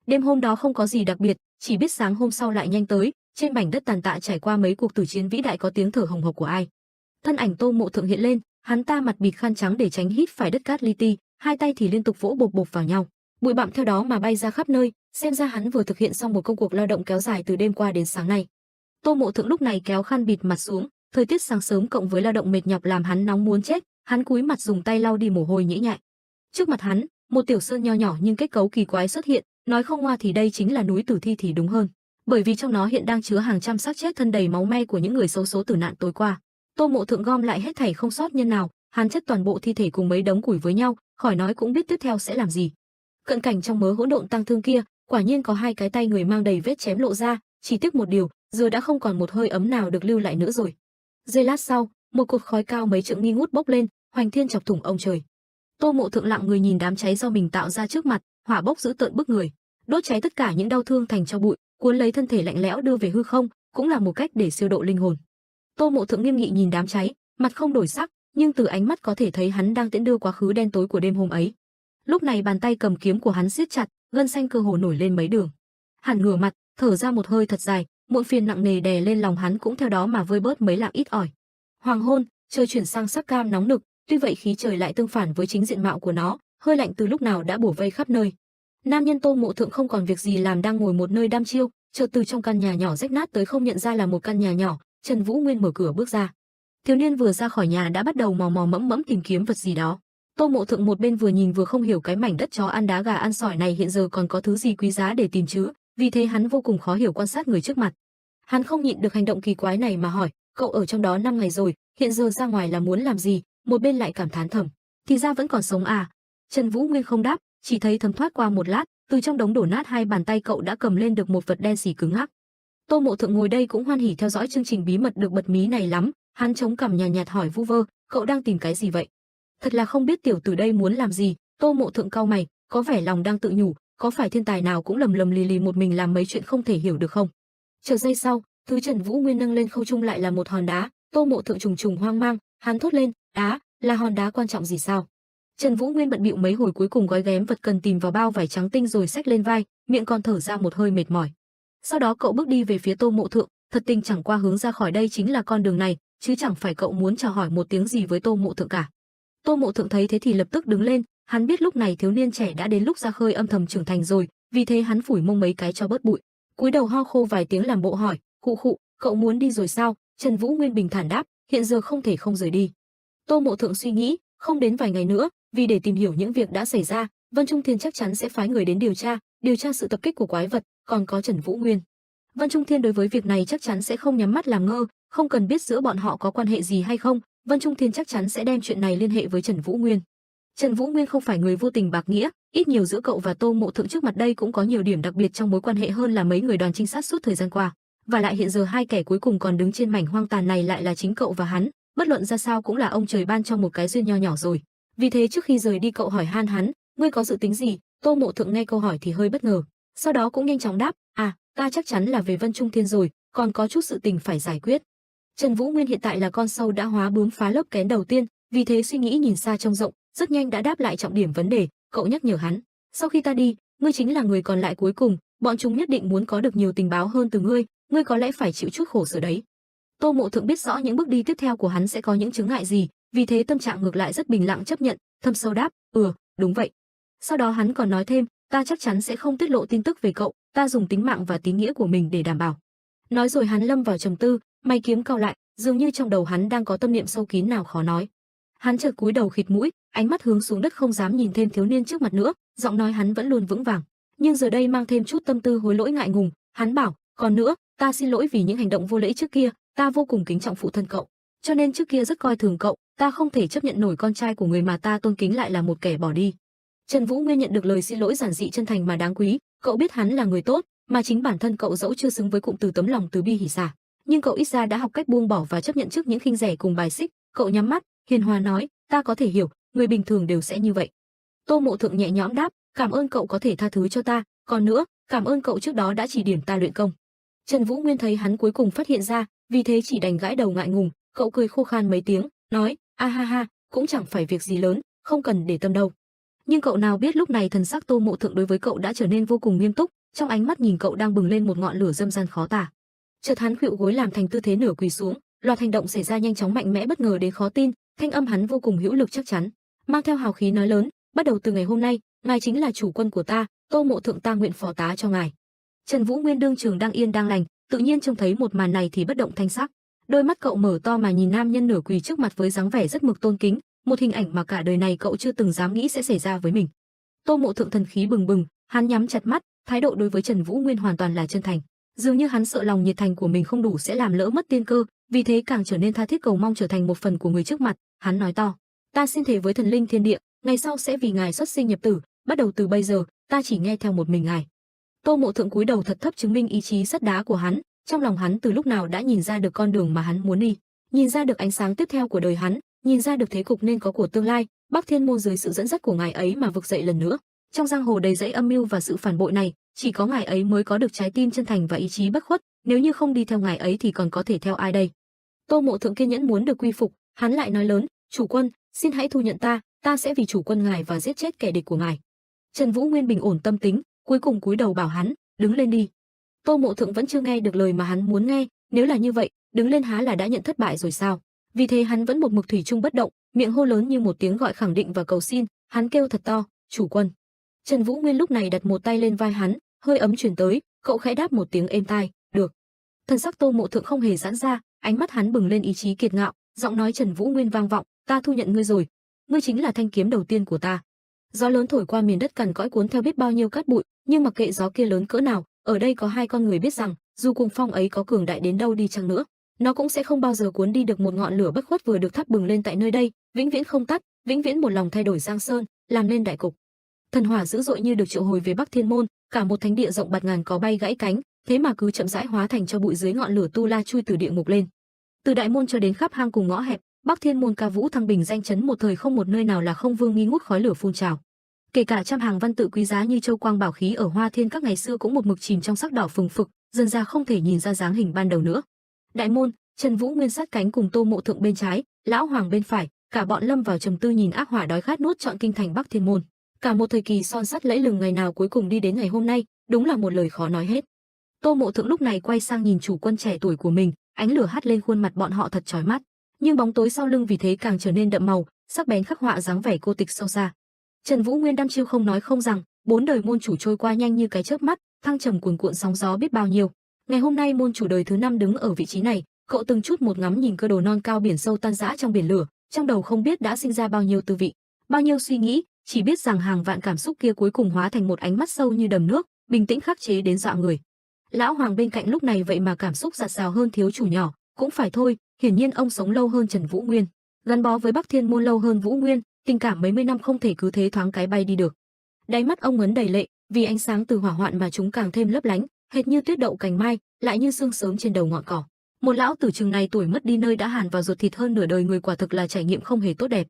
Đêm hôm đó không có gì đặc biệt, chỉ biết sáng hôm sau lại nhanh tới, trên mảnh đất tàn tạ trải qua mấy cuộc tử chiến vĩ đại có tiếng thở hồng hộc của ai. Thân ảnh Tô Mộ Thượng hiện lên, hắn ta mặt bịt khăn trắng để tránh hít phải đất cát li ti, hai tay thì liên tục vỗ bộp bộp vào nhau, bụi bặm theo đó mà bay ra khắp nơi, xem ra hắn vừa thực hiện xong một công cuộc lao động kéo dài từ đêm qua đến sáng nay. Tô Mộ Thượng lúc này kéo khăn bịt mặt xuống, Thời tiết sáng sớm cộng với lao động mệt nhọc làm hắn nóng muốn chết, hắn cúi mặt dùng tay lau đi mồ hôi nhễ nhại. Trước mặt hắn, một tiểu sơn nho nhỏ nhưng kết cấu kỳ quái xuất hiện, nói không ngoa thì đây chính là núi tử thi thì đúng hơn, bởi vì trong nó hiện đang chứa hàng trăm xác chết thân đầy máu me của những người xấu số tử nạn tối qua. Tô Mộ Thượng gom lại hết thảy không sót nhân nào, hắn chất toàn bộ thi thể cùng mấy đống củi với nhau, khỏi nói cũng biết tiếp theo sẽ làm gì. Cận cảnh trong mớ hỗn độn tăng thương kia, quả nhiên có hai cái tay người mang đầy vết chém lộ ra, chỉ tiếc một điều, giờ đã không còn một hơi ấm nào được lưu lại nữa rồi. Giây lát sau, một cột khói cao mấy trượng nghi ngút bốc lên, hoành thiên chọc thủng ông trời. Tô Mộ Thượng lặng người nhìn đám cháy do mình tạo ra trước mặt, hỏa bốc dữ tợn bức người, đốt cháy tất cả những đau thương thành tro bụi, cuốn lấy thân thể lạnh lẽo đưa về hư không, cũng là một cách để siêu độ linh hồn. Tô Mộ Thượng nghiêm nghị nhìn đám cháy, mặt không đổi sắc, nhưng từ ánh mắt có thể thấy hắn đang tiễn đưa quá khứ đen tối của đêm hôm ấy. Lúc này bàn tay cầm kiếm của hắn siết chặt, gân xanh cơ hồ nổi lên mấy đường. Hắn ngửa mặt, thở ra một hơi thật dài, muộn phiền nặng nề đè lên lòng hắn cũng theo đó mà vơi bớt mấy lạng ít ỏi. Hoàng hôn, trời chuyển sang sắc cam nóng nực, tuy vậy khí trời lại tương phản với chính diện mạo của nó, hơi lạnh từ lúc nào đã bủa vây khắp nơi. Nam nhân Tô Mộ Thượng không còn việc gì làm đang ngồi một nơi đăm chiêu, chợt từ trong căn nhà nhỏ rách nát tới không nhận ra là một căn nhà nhỏ, Trần Vũ Nguyên mở cửa bước ra. Thiếu niên vừa ra khỏi nhà đã bắt đầu mò mò mẫm mẫm tìm kiếm vật gì đó. Tô Mộ Thượng một bên vừa nhìn vừa không hiểu cái mảnh đất chó ăn đá gà ăn sỏi này hiện giờ còn có thứ gì quý giá để tìm chứ, vì thế hắn vô cùng khó hiểu quan sát người trước mặt. Hắn không nhịn được hành động kỳ quái này mà hỏi, cậu ở trong đó 5 ngày rồi, hiện giờ ra ngoài là muốn làm gì? Một bên lại cảm thán thầm, thì ra vẫn còn sống à. Trần Vũ Nguyên không đáp, chỉ thấy thấm thoát qua một lát, từ trong đống đổ nát hai bàn tay cậu đã cầm lên được một vật đen xì cứng ngắc. Tô Mộ Thượng ngồi đây cũng hoan hỉ theo dõi chương trình bí mật được bật mí này lắm, hắn chống cằm nhàn nhạt hỏi vu vơ, cậu đang tìm cái gì vậy? Thật là không biết tiểu tử đây muốn làm gì. Tô Mộ Thượng cau mày, có vẻ lòng đang tự nhủ, có phải thiên tài nào cũng lầm lầm lì lì một mình làm mấy chuyện không thể hiểu được không? Chợt giây sau, thứ Trần Vũ Nguyên nâng lên không trung lại là một hòn đá. Tô Mộ Thượng trùng trùng hoang mang, hắn thốt lên, đá, là hòn đá quan trọng gì sao? Trần Vũ Nguyên bận bịu mấy hồi cuối cùng gói ghém vật cần tìm vào bao vải trắng tinh rồi xách lên vai, miệng còn thở ra một hơi mệt mỏi. Sau đó cậu bước đi về phía Tô Mộ Thượng, thật tình chẳng qua hướng ra khỏi đây chính là con đường này, chứ chẳng phải cậu muốn chào hỏi một tiếng gì với Tô Mộ Thượng cả. Tô Mộ Thượng thấy thế thì lập tức đứng lên, hắn biết lúc này thiếu niên trẻ đã đến lúc ra khơi âm thầm trưởng thành rồi, vì thế hắn phủi mông mấy cái cho bớt bụi, cúi đầu ho khô vài tiếng làm bộ hỏi, khụ khụ, cậu muốn đi rồi sao? Trần Vũ Nguyên bình thản đáp, hiện giờ không thể không rời đi. Tô Mộ Thượng suy nghĩ, không đến vài ngày nữa, vì để tìm hiểu những việc đã xảy ra, Vân Trung Thiên chắc chắn sẽ phái người đến điều tra sự tập kích của quái vật, còn có Trần Vũ Nguyên. Vân Trung Thiên đối với việc này chắc chắn sẽ không nhắm mắt làm ngơ, không cần biết giữa bọn họ có quan hệ gì hay không, Vân Trung Thiên chắc chắn sẽ đem chuyện này liên hệ với Trần Vũ Nguyên. Trần Vũ Nguyên không phải người vô tình bạc nghĩa, ít nhiều giữa cậu và Tô Mộ Thượng trước mặt đây cũng có nhiều điểm đặc biệt trong mối quan hệ hơn là mấy người đoàn trinh sát suốt thời gian qua. Và lại hiện giờ hai kẻ cuối cùng còn đứng trên mảnh hoang tàn này lại là chính cậu và hắn, bất luận ra sao cũng là ông trời ban cho một cái duyên nho nhỏ rồi. Vì thế trước khi rời đi cậu hỏi han hắn, ngươi có dự tính gì? Tô Mộ Thượng nghe câu hỏi thì hơi bất ngờ, sau đó cũng nhanh chóng đáp, ta chắc chắn là về Vân Trung Thiên rồi, còn có chút sự tình phải giải quyết. Trần Vũ Nguyên hiện tại là con sâu đã hóa bướm phá lớp kén đầu tiên, vì thế suy nghĩ nhìn xa trông rộng, rất nhanh đã đáp lại trọng điểm vấn đề. Cậu nhắc nhở hắn, sau khi ta đi, ngươi chính là người còn lại cuối cùng, bọn chúng nhất định muốn có được nhiều tình báo hơn từ ngươi, ngươi có lẽ phải chịu chút khổ sở đấy. Tô Mộ Thượng biết rõ những bước đi tiếp theo của hắn sẽ có những chướng ngại gì, vì thế tâm trạng ngược lại rất bình lặng chấp nhận, thâm sâu đáp, đúng vậy. Sau đó hắn còn nói thêm, ta chắc chắn sẽ không tiết lộ tin tức về cậu, ta dùng tính mạng và tín nghĩa của mình để đảm bảo. Nói rồi hắn lâm vào trầm tư, mày kiếm cau lại, dường như trong đầu hắn đang có tâm niệm sâu kín nào khó nói. Hắn chợt cúi đầu khịt mũi, ánh mắt hướng xuống đất không dám nhìn thêm thiếu niên trước mặt nữa, giọng nói hắn vẫn luôn vững vàng, nhưng giờ đây mang thêm chút tâm tư hối lỗi ngại ngùng. Hắn bảo, còn nữa, ta xin lỗi vì những hành động vô lễ trước kia, ta vô cùng kính trọng phụ thân cậu, cho nên trước kia rất coi thường cậu, ta không thể chấp nhận nổi con trai của người mà ta tôn kính lại là một kẻ bỏ đi. Trần Vũ Nguyên nhận được lời xin lỗi giản dị chân thành mà đáng quý, cậu biết hắn là người tốt, mà chính bản thân cậu dẫu chưa xứng với cụm từ tấm lòng từ bi hỉ xả, nhưng cậu ít ra đã học cách buông bỏ và chấp nhận trước những khinh rẻ cùng bài xích. Cậu nhắm mắt, hiền hòa nói, ta có thể hiểu, người bình thường đều sẽ như vậy. Tô Mộ Thượng nhẹ nhõm đáp, cảm ơn cậu có thể tha thứ cho ta, còn nữa, cảm ơn cậu trước đó đã chỉ điểm ta luyện công. Trần Vũ Nguyên thấy hắn cuối cùng phát hiện ra, vì thế chỉ đành gãi đầu ngại ngùng, cậu cười khô khan mấy tiếng, nói, ha ha, cũng chẳng phải việc gì lớn, không cần để tâm đâu. Nhưng cậu nào biết lúc này thần sắc Tô Mộ Thượng đối với cậu đã trở nên vô cùng nghiêm túc, trong ánh mắt nhìn cậu đang bừng lên một ngọn lửa dâm gian khó tả. Chợt hắn khuỵu gối làm thành tư thế nửa quỳ xuống, loạt hành động xảy ra nhanh chóng mạnh mẽ bất ngờ đến khó tin, thanh âm hắn vô cùng hữu lực chắc chắn, mang theo hào khí nói lớn, bắt đầu từ ngày hôm nay, ngài chính là chủ quân của ta, Tô Mộ Thượng ta nguyện phó tá cho ngài. Trần Vũ Nguyên đương trường đang yên đang lành, tự nhiên trông thấy một màn này thì bất động thanh sắc. Đôi mắt cậu mở to mà nhìn nam nhân nửa quỳ trước mặt với dáng vẻ rất mực tôn kính, một hình ảnh mà cả đời này cậu chưa từng dám nghĩ sẽ xảy ra với mình. Tô Mộ Thượng thần khí bừng bừng, hắn nhắm chặt mắt, thái độ đối với Trần Vũ Nguyên hoàn toàn là chân thành. Dường như hắn sợ lòng nhiệt thành của mình không đủ sẽ làm lỡ mất tiên cơ, vì thế càng trở nên tha thiết cầu mong trở thành một phần của người trước mặt. Hắn nói to: "Ta xin thề với thần linh thiên địa, ngày sau sẽ vì ngài xuất sinh nhập tử, bắt đầu từ bây giờ, ta chỉ nghe theo một mình ngài." Tô Mộ Thượng cúi đầu thật thấp chứng minh ý chí sắt đá của hắn, trong lòng hắn từ lúc nào đã nhìn ra được con đường mà hắn muốn đi, nhìn ra được ánh sáng tiếp theo của đời hắn, nhìn ra được thế cục nên có của tương lai. Bắc Thiên môn dưới sự dẫn dắt của ngài ấy mà vực dậy lần nữa. Trong giang hồ đầy dẫy âm mưu và sự phản bội này, chỉ có ngài ấy mới có được trái tim chân thành và ý chí bất khuất, nếu như không đi theo ngài ấy thì còn có thể theo ai đây? Tô Mộ Thượng kiên nhẫn muốn được quy phục, hắn lại nói lớn: "Chủ quân, xin hãy thu nhận ta sẽ vì chủ quân ngài và giết chết kẻ địch của ngài." Trần Vũ Nguyên bình ổn tâm tính, cuối cùng cúi đầu bảo hắn: "Đứng lên đi." Tô Mộ Thượng vẫn chưa nghe được lời mà hắn muốn nghe, nếu là như vậy, đứng lên há là đã nhận thất bại rồi sao? Vì thế hắn vẫn một mực thủy chung bất động, miệng hô lớn như một tiếng gọi khẳng định và cầu xin, hắn kêu thật to: "Chủ quân." Trần Vũ Nguyên lúc này đặt một tay lên vai hắn, hơi ấm truyền tới, cậu khẽ đáp một tiếng êm tai: "Được." Thần sắc Tô Mộ Thượng không hề giãn ra, ánh mắt hắn bừng lên ý chí kiệt ngạo, giọng nói Trần Vũ Nguyên vang vọng: "Ta thu nhận ngươi rồi, ngươi chính là thanh kiếm đầu tiên của ta." Gió lớn thổi qua miền đất cằn cõi cuốn theo biết bao nhiêu cát bụi, nhưng mặc kệ gió kia lớn cỡ nào, ở đây có hai con người biết rằng, dù cuồng phong ấy có cường đại đến đâu đi chăng nữa, nó cũng sẽ không bao giờ cuốn đi được một ngọn lửa bất khuất vừa được thắp bừng lên tại nơi đây, vĩnh viễn không tắt, vĩnh viễn một lòng thay đổi giang sơn, làm nên đại cục. Thần hỏa dữ dội như được triệu hồi về Bắc Thiên môn, cả một thánh địa rộng bạt ngàn có bay gãy cánh, thế mà cứ chậm rãi hóa thành cho bụi dưới ngọn lửa tu la chui từ địa ngục lên. Từ đại môn cho đến khắp hang cùng ngõ hẹp, Bắc Thiên môn ca vũ thăng bình danh chấn một thời không một nơi nào là không vương nghi ngút khói lửa phun trào. Kể cả trăm hàng văn tự quý giá như châu quang bảo khí ở Hoa Thiên các ngày xưa cũng một mực chìm trong sắc đỏ phừng phực, dần ra không thể nhìn ra dáng hình ban đầu nữa. Đại môn, Trần Vũ Nguyên sát cánh cùng Tô Mộ Thượng bên trái, Lão Hoàng bên phải, cả bọn lâm vào trầm tư nhìn ác hỏa đói khát nuốt trọn kinh thành Bắc Thiên môn. Cả một thời kỳ son sắt lẫy lừng ngày nào cuối cùng đi đến ngày hôm nay, đúng là một lời khó nói hết. Tô Mộ Thượng lúc này quay sang nhìn chủ quân trẻ tuổi của mình, ánh lửa hắt lên khuôn mặt bọn họ thật chói mắt, nhưng bóng tối sau lưng vì thế càng trở nên đậm màu, sắc bén khắc họa dáng vẻ cô tịch sâu xa. Trần Vũ Nguyên đăm chiêu không nói không rằng, 4 đời môn chủ trôi qua nhanh như cái chớp mắt, thăng trầm cuồn cuộn sóng gió biết bao nhiêu. Ngày hôm nay môn chủ đời thứ 5 đứng ở vị trí này, cậu từng chút một ngắm nhìn cơ đồ non cao biển sâu tan rã trong biển lửa, trong đầu không biết đã sinh ra bao nhiêu tư vị, bao nhiêu suy nghĩ, chỉ biết rằng hàng vạn cảm xúc kia cuối cùng hóa thành một ánh mắt sâu như đầm nước, bình tĩnh khắc chế đến dọa người. Lão Hoàng bên cạnh lúc này vậy mà cảm xúc dạt dào hơn thiếu chủ nhỏ, cũng phải thôi, hiển nhiên ông sống lâu hơn Trần Vũ Nguyên, gắn bó với Bắc Thiên môn lâu hơn Vũ Nguyên, tình cảm mấy mươi năm không thể cứ thế thoáng cái bay đi được. Đáy mắt ông ngấn đầy lệ, vì ánh sáng từ hỏa hoạn mà chúng càng thêm lấp lánh, hệt như tuyết đậu cành mai, lại như sương sớm trên đầu ngọn cỏ. Một lão tử chừng này tuổi mất đi nơi đã hàn vào ruột thịt hơn nửa đời người, quả thực là trải nghiệm không hề tốt đẹp.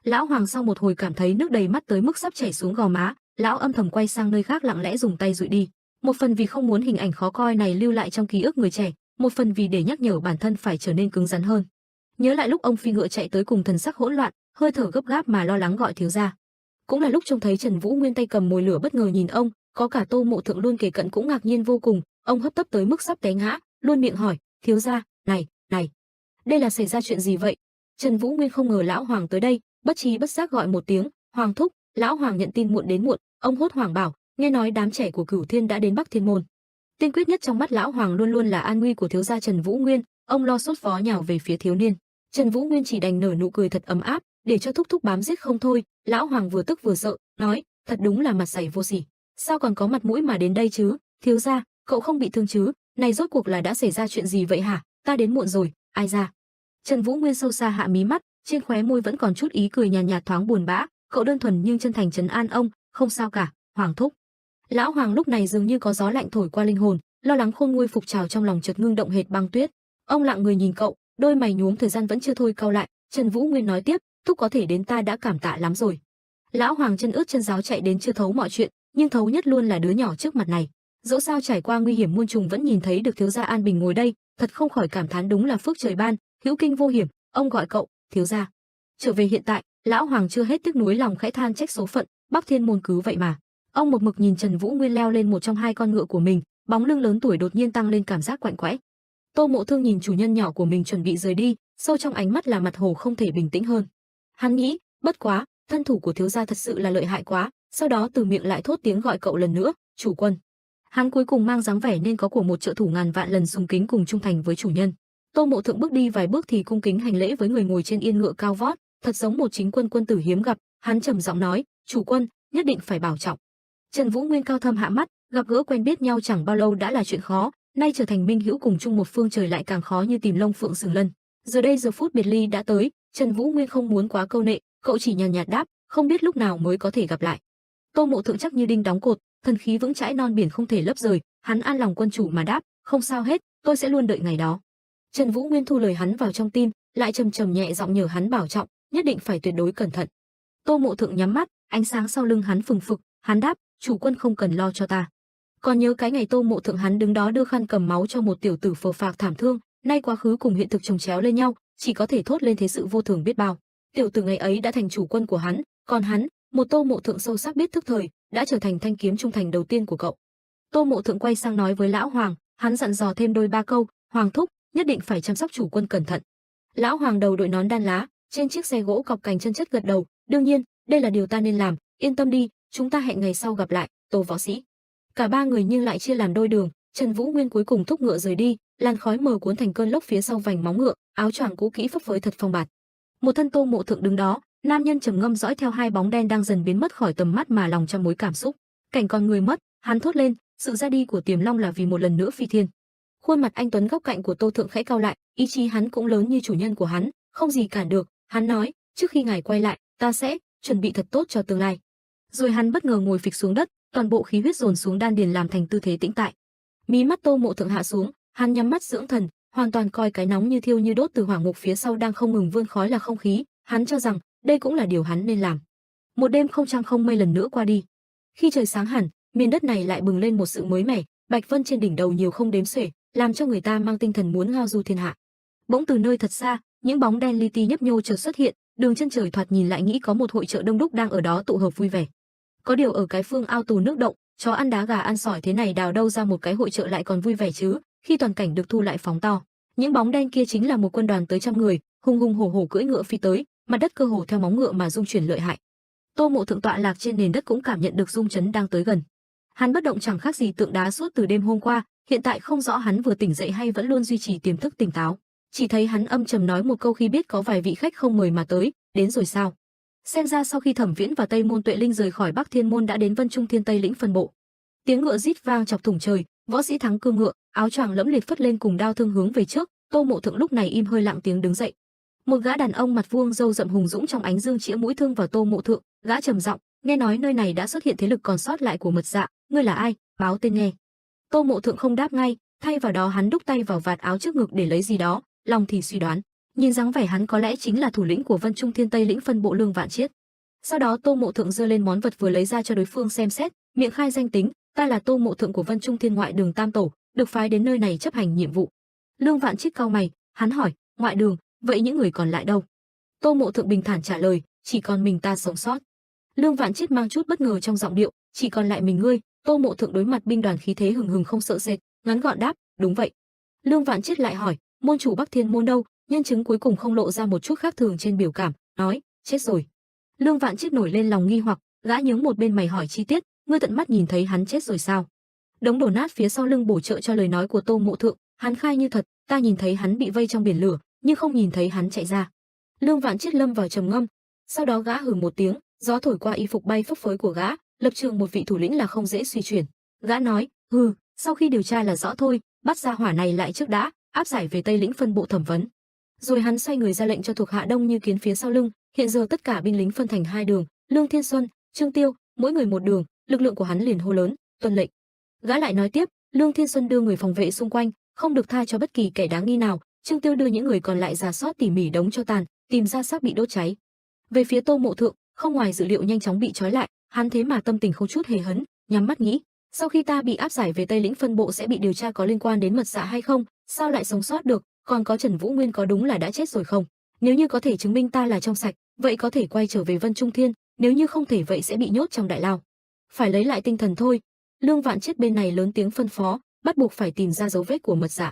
Lão Hoàng sau một hồi cảm thấy nước đầy mắt tới mức sắp chảy xuống gò má, lão âm thầm quay sang nơi khác lặng lẽ dùng tay dụi đi. Một phần vì không muốn hình ảnh khó coi này lưu lại trong ký ức người trẻ, một phần vì để nhắc nhở bản thân phải trở nên cứng rắn hơn. Nhớ lại lúc ông phi ngựa chạy tới cùng thần sắc hỗn loạn, hơi thở gấp gáp mà lo lắng gọi thiếu gia. Cũng là lúc trông thấy Trần Vũ Nguyên tay cầm mồi lửa bất ngờ nhìn ông, có cả Tô Mộ Thượng luôn kề cận cũng ngạc nhiên vô cùng, ông hấp tấp tới mức sắp té ngã, luôn miệng hỏi: "Thiếu gia, này, đây là xảy ra chuyện gì vậy?" Trần Vũ Nguyên không ngờ lão Hoàng tới đây, bất trí bất giác gọi một tiếng: "Hoàng thúc." Lão Hoàng nhận tin muộn đến muộn, ông hốt hoảng bảo: "Nghe nói đám trẻ của Cửu Thiên đã đến Bắc Thiên môn." Tiên quyết nhất trong mắt lão Hoàng luôn luôn là an nguy của thiếu gia Trần Vũ Nguyên, ông lo sốt vó nhào về phía thiếu niên. Trần Vũ Nguyên chỉ đành nở nụ cười thật ấm áp, để cho thúc thúc bám giết không thôi. Lão Hoàng vừa tức vừa sợ, nói: "Thật đúng là mặt dày vô sỉ, sao còn có mặt mũi mà đến đây chứ? Thiếu gia, cậu không bị thương chứ? Này rốt cuộc là đã xảy ra chuyện gì vậy hả? Ta đến muộn rồi, ai ra?" Trần Vũ Nguyên sâu xa hạ mí mắt, trên khóe môi vẫn còn chút ý cười nhàn nhạt thoáng buồn bã, cậu đơn thuần nhưng chân thành trấn an ông: "Không sao cả, Hoàng thúc." Lão Hoàng lúc này dường như có gió lạnh thổi qua linh hồn, lo lắng khôn nguôi phục trào trong lòng chợt ngưng động hệt băng tuyết. Ông lặng người nhìn cậu, đôi mày nhuốm thời gian vẫn chưa thôi cau lại. Trần Vũ Nguyên nói tiếp: "Thúc có thể đến ta đã cảm tạ lắm rồi." Lão Hoàng chân ướt chân ráo chạy đến chưa thấu mọi chuyện, nhưng thấu nhất luôn là đứa nhỏ trước mặt này. Dẫu sao trải qua nguy hiểm muôn trùng vẫn nhìn thấy được thiếu gia an bình ngồi đây, thật không khỏi cảm thán đúng là phước trời ban, hữu kinh vô hiểm. Ông gọi cậu: "Thiếu gia." Trở về hiện tại, lão Hoàng chưa hết tiếc nuối lòng khẽ than trách số phận, Bắc Thiên môn cứ vậy mà. Ông một mực nhìn Trần Vũ Nguyên leo lên một trong hai con ngựa của mình, bóng lưng lớn tuổi đột nhiên tăng lên cảm giác quạnh quẽ. Tô Mộ Thương nhìn chủ nhân nhỏ của mình chuẩn bị rời đi, sâu trong ánh mắt là mặt hồ không thể bình tĩnh hơn. Hắn nghĩ, bất quá, thân thủ của thiếu gia thật sự là lợi hại quá, sau đó từ miệng lại thốt tiếng gọi cậu lần nữa: "Chủ quân." Hắn cuối cùng mang dáng vẻ nên có của một trợ thủ ngàn vạn lần sùng kính cùng trung thành với chủ nhân. Tô Mộ Thượng bước đi vài bước thì cung kính hành lễ với người ngồi trên yên ngựa cao vót, thật giống một chính quân quân tử hiếm gặp. Hắn trầm giọng nói, chủ quân nhất định phải bảo trọng. Trần Vũ Nguyên cao thâm hạ mắt, gặp gỡ quen biết nhau chẳng bao lâu đã là chuyện khó, nay trở thành minh hữu cùng chung một phương trời lại càng khó như tìm lông phượng sừng lân. Giờ đây giờ phút biệt ly đã tới, Trần Vũ Nguyên không muốn quá câu nệ, cậu chỉ nhàn nhạt đáp, không biết lúc nào mới có thể gặp lại. Tô Mộ Thượng chắc như đinh đóng cột, thần khí vững chãi non biển không thể lấp rời, hắn an lòng quân chủ mà đáp, không sao hết, tôi sẽ luôn đợi ngày đó. Trần Vũ Nguyên thu lời hắn vào trong tim, lại trầm trầm nhẹ giọng nhờ hắn bảo trọng, nhất định phải tuyệt đối cẩn thận. Tô Mộ Thượng nhắm mắt, ánh sáng sau lưng hắn phừng phực, hắn đáp, chủ quân không cần lo cho ta. Còn nhớ cái ngày Tô Mộ Thượng hắn đứng đó đưa khăn cầm máu cho một tiểu tử phờ phạc thảm thương, nay quá khứ cùng hiện thực chồng chéo lên nhau, chỉ có thể thốt lên thế sự vô thường biết bao. Tiểu tử ngày ấy đã thành chủ quân của hắn, còn hắn, một Tô Mộ Thượng sâu sắc biết thức thời, đã trở thành thanh kiếm trung thành đầu tiên của cậu. Tô Mộ Thượng quay sang nói với lão hoàng, hắn dặn dò thêm đôi ba câu, hoàng thúc nhất định phải chăm sóc chủ quân cẩn thận. Lão hoàng đầu đội nón đan lá, trên chiếc xe gỗ cọc cành chân chất gật đầu, đương nhiên, đây là điều ta nên làm, yên tâm đi, chúng ta hẹn ngày sau gặp lại, Tô võ sĩ. Cả ba người nhưng lại chia làm đôi đường, Trần Vũ Nguyên cuối cùng thúc ngựa rời đi, làn khói mờ cuốn thành cơn lốc phía sau vành móng ngựa, áo choàng cũ kỹ phấp phới thật phong bạt. Một thân Tô Mộ Thượng đứng đó, nam nhân trầm ngâm dõi theo hai bóng đen đang dần biến mất khỏi tầm mắt mà lòng trăm mối cảm xúc. Cảnh con người mất, hắn thốt lên, sự ra đi của Tiềm Long là vì một lần nữa phi thiên. Khuôn mặt anh tuấn góc cạnh của Tô Thượng khẽ cau lại, ý chí hắn cũng lớn như chủ nhân của hắn, không gì cản được. Hắn nói, trước khi ngài quay lại, ta sẽ chuẩn bị thật tốt cho tương lai. Rồi hắn bất ngờ ngồi phịch xuống đất, toàn bộ khí huyết dồn xuống đan điền làm thành tư thế tĩnh tại. Mí mắt Tô Mộ Thượng hạ xuống, hắn nhắm mắt dưỡng thần, hoàn toàn coi cái nóng như thiêu như đốt từ hỏa ngục phía sau đang không ngừng vươn khói là không khí. Hắn cho rằng đây cũng là điều hắn nên làm. Một đêm không trăng không mây lần nữa qua đi. Khi trời sáng hẳn, miền đất này lại bừng lên một sự mới mẻ, bạch vân trên đỉnh đầu nhiều không đếm xuể, làm cho người ta mang tinh thần muốn ngao du thiên hạ. Bỗng từ nơi thật xa, những bóng đen li ti nhấp nhô chợt xuất hiện, đường chân trời thoạt nhìn lại nghĩ có một hội chợ đông đúc đang ở đó tụ hợp vui vẻ. Có điều ở cái phương ao tù nước động, chó ăn đá gà ăn sỏi thế này đào đâu ra một cái hội chợ lại còn vui vẻ chứ? Khi toàn cảnh được thu lại phóng to, những bóng đen kia chính là một quân đoàn tới trăm người, hùng hùng hổ hổ cưỡi ngựa phi tới, mặt đất cơ hồ theo móng ngựa mà rung chuyển lợi hại. Tô Mộ Thượng tọa lạc trên nền đất cũng cảm nhận được rung chấn đang tới gần. Hắn bất động chẳng khác gì tượng đá suốt từ đêm hôm qua, hiện tại không rõ hắn vừa tỉnh dậy hay vẫn luôn duy trì tiềm thức tỉnh táo. Chỉ thấy hắn âm trầm nói một câu khi biết có vài vị khách không mời mà tới, đến rồi sao? Xem ra sau khi Thẩm Viễn và Tây Môn Tuệ Linh rời khỏi Bắc Thiên môn đã đến Vân Trung Thiên Tây lĩnh phân bộ. Tiếng ngựa rít vang chọc thủng trời, võ sĩ thắng cương ngựa, áo choàng lẫm liệt phất lên cùng đao thương hướng về trước. Tô Mộ Thượng lúc này im hơi lặng tiếng đứng dậy. Một gã đàn ông mặt vuông râu rậm hùng dũng trong ánh dương chĩa mũi thương vào Tô Mộ Thượng, gã trầm giọng, nghe nói nơi này đã xuất hiện thế lực còn sót lại của Mật Dạ, ngươi là ai, báo tên nghe. Tô Mộ Thượng không đáp ngay, thay vào đó hắn đúc tay vào vạt áo trước ngực để lấy gì đó, lòng thì suy đoán, nhìn dáng vẻ hắn có lẽ chính là thủ lĩnh của Vân Trung Thiên Tây lĩnh phân bộ Lương Vạn Chiết. Sau đó Tô Mộ Thượng giơ lên món vật vừa lấy ra cho đối phương xem xét, miệng khai danh tính, ta là Tô Mộ Thượng của Vân Trung Thiên ngoại đường Tam Tổ, được phái đến nơi này chấp hành nhiệm vụ. Lương Vạn Chiết cau mày, hắn hỏi, ngoại đường, vậy những người còn lại đâu? Tô Mộ Thượng bình thản trả lời, chỉ còn mình ta sống sót. Lương Vạn Chiết mang chút bất ngờ trong giọng điệu, chỉ còn lại mình ngươi. Tô Mộ Thượng đối mặt binh đoàn khí thế hừng hừng không sợ sệt, ngắn gọn đáp, đúng vậy. Lương Vạn Chiết lại hỏi, môn chủ Bắc Thiên môn đâu? Nhân chứng cuối cùng không lộ ra một chút khác thường trên biểu cảm, nói, chết rồi. Lương Vạn Chiết nổi lên lòng nghi hoặc, gã nhướng một bên mày hỏi chi tiết, ngươi tận mắt nhìn thấy hắn chết rồi sao? Đống đổ nát phía sau lưng bổ trợ cho lời nói của Tô Mộ Thượng, hắn khai như thật, ta nhìn thấy hắn bị vây trong biển lửa, nhưng không nhìn thấy hắn chạy ra. Lương Vạn Chiết lâm vào trầm ngâm, sau đó gã hừ một tiếng, gió thổi qua y phục bay phấp phới của gã, lập trường một vị thủ lĩnh là không dễ suy chuyển. Gã nói, sau khi điều tra là rõ thôi, bắt ra hỏa này lại trước đã, áp giải về Tây lĩnh phân bộ thẩm vấn. Rồi hắn xoay người ra lệnh cho thuộc hạ đông như kiến phía sau lưng, hiện giờ tất cả binh lính phân thành hai đường, Lương Thiên Xuân, Trương Tiêu, mỗi người một đường, lực lượng của hắn liền hô lớn, tuân lệnh. Gã lại nói tiếp, Lương Thiên Xuân đưa người phòng vệ xung quanh, không được tha cho bất kỳ kẻ đáng nghi nào, Trương Tiêu đưa những người còn lại rà soát tỉ mỉ đống tro tàn, tìm ra xác bị đốt cháy. Về phía Tô Mộ Thượng, không ngoài dự liệu nhanh chóng bị trói lại, hắn thế mà tâm tình không chút hề hấn, nhắm mắt nghĩ, sau khi ta bị áp giải về Tây lĩnh phân bộ sẽ bị điều tra có liên quan đến Mật Dạ hay không, sao lại sống sót được, còn có Trần Vũ Nguyên có đúng là đã chết rồi không? Nếu như có thể chứng minh ta là trong sạch, vậy có thể quay trở về Vân Trung Thiên, nếu như không thể vậy sẽ bị nhốt trong đại lao. Phải lấy lại tinh thần thôi. Lương Vạn Chiết bên này lớn tiếng phân phó, bắt buộc phải tìm ra dấu vết của Mật Dạ.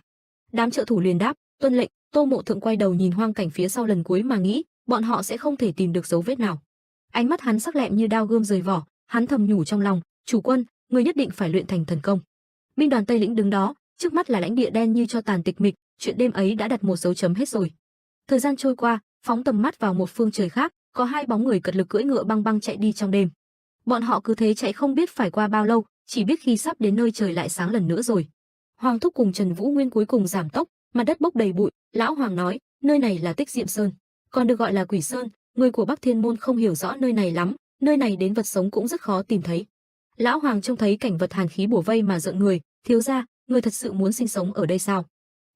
Đám trợ thủ liền đáp, tuân lệnh. Tô Mộ Thượng quay đầu nhìn hoang cảnh phía sau lần cuối mà nghĩ, bọn họ sẽ không thể tìm được dấu vết nào. Ánh mắt hắn sắc lẹm như đao gươm rời vỏ, hắn thầm nhủ trong lòng, chủ quân, người nhất định phải luyện thành thần công. Binh đoàn Tây lĩnh đứng đó, trước mắt là lãnh địa đen như cho tàn tịch mịch, chuyện đêm ấy đã đặt một dấu chấm hết rồi. Thời gian trôi qua, phóng tầm mắt vào một phương trời khác, có hai bóng người cật lực cưỡi ngựa băng băng chạy đi trong đêm. Bọn họ cứ thế chạy không biết phải qua bao lâu, chỉ biết khi sắp đến nơi trời lại sáng lần nữa rồi. Hoàng thúc cùng Trần Vũ Nguyên cuối cùng giảm tốc, mặt đất bốc đầy bụi. Lão Hoàng nói, nơi này là Tích Diệm Sơn, còn được gọi là Quỷ Sơn. Người của Bắc Thiên môn không hiểu rõ nơi này lắm, nơi này đến vật sống cũng rất khó tìm thấy. Lão Hoàng trông thấy cảnh vật hàn khí bủa vây mà rợn người. Thiếu gia, người thật sự muốn sinh sống ở đây sao?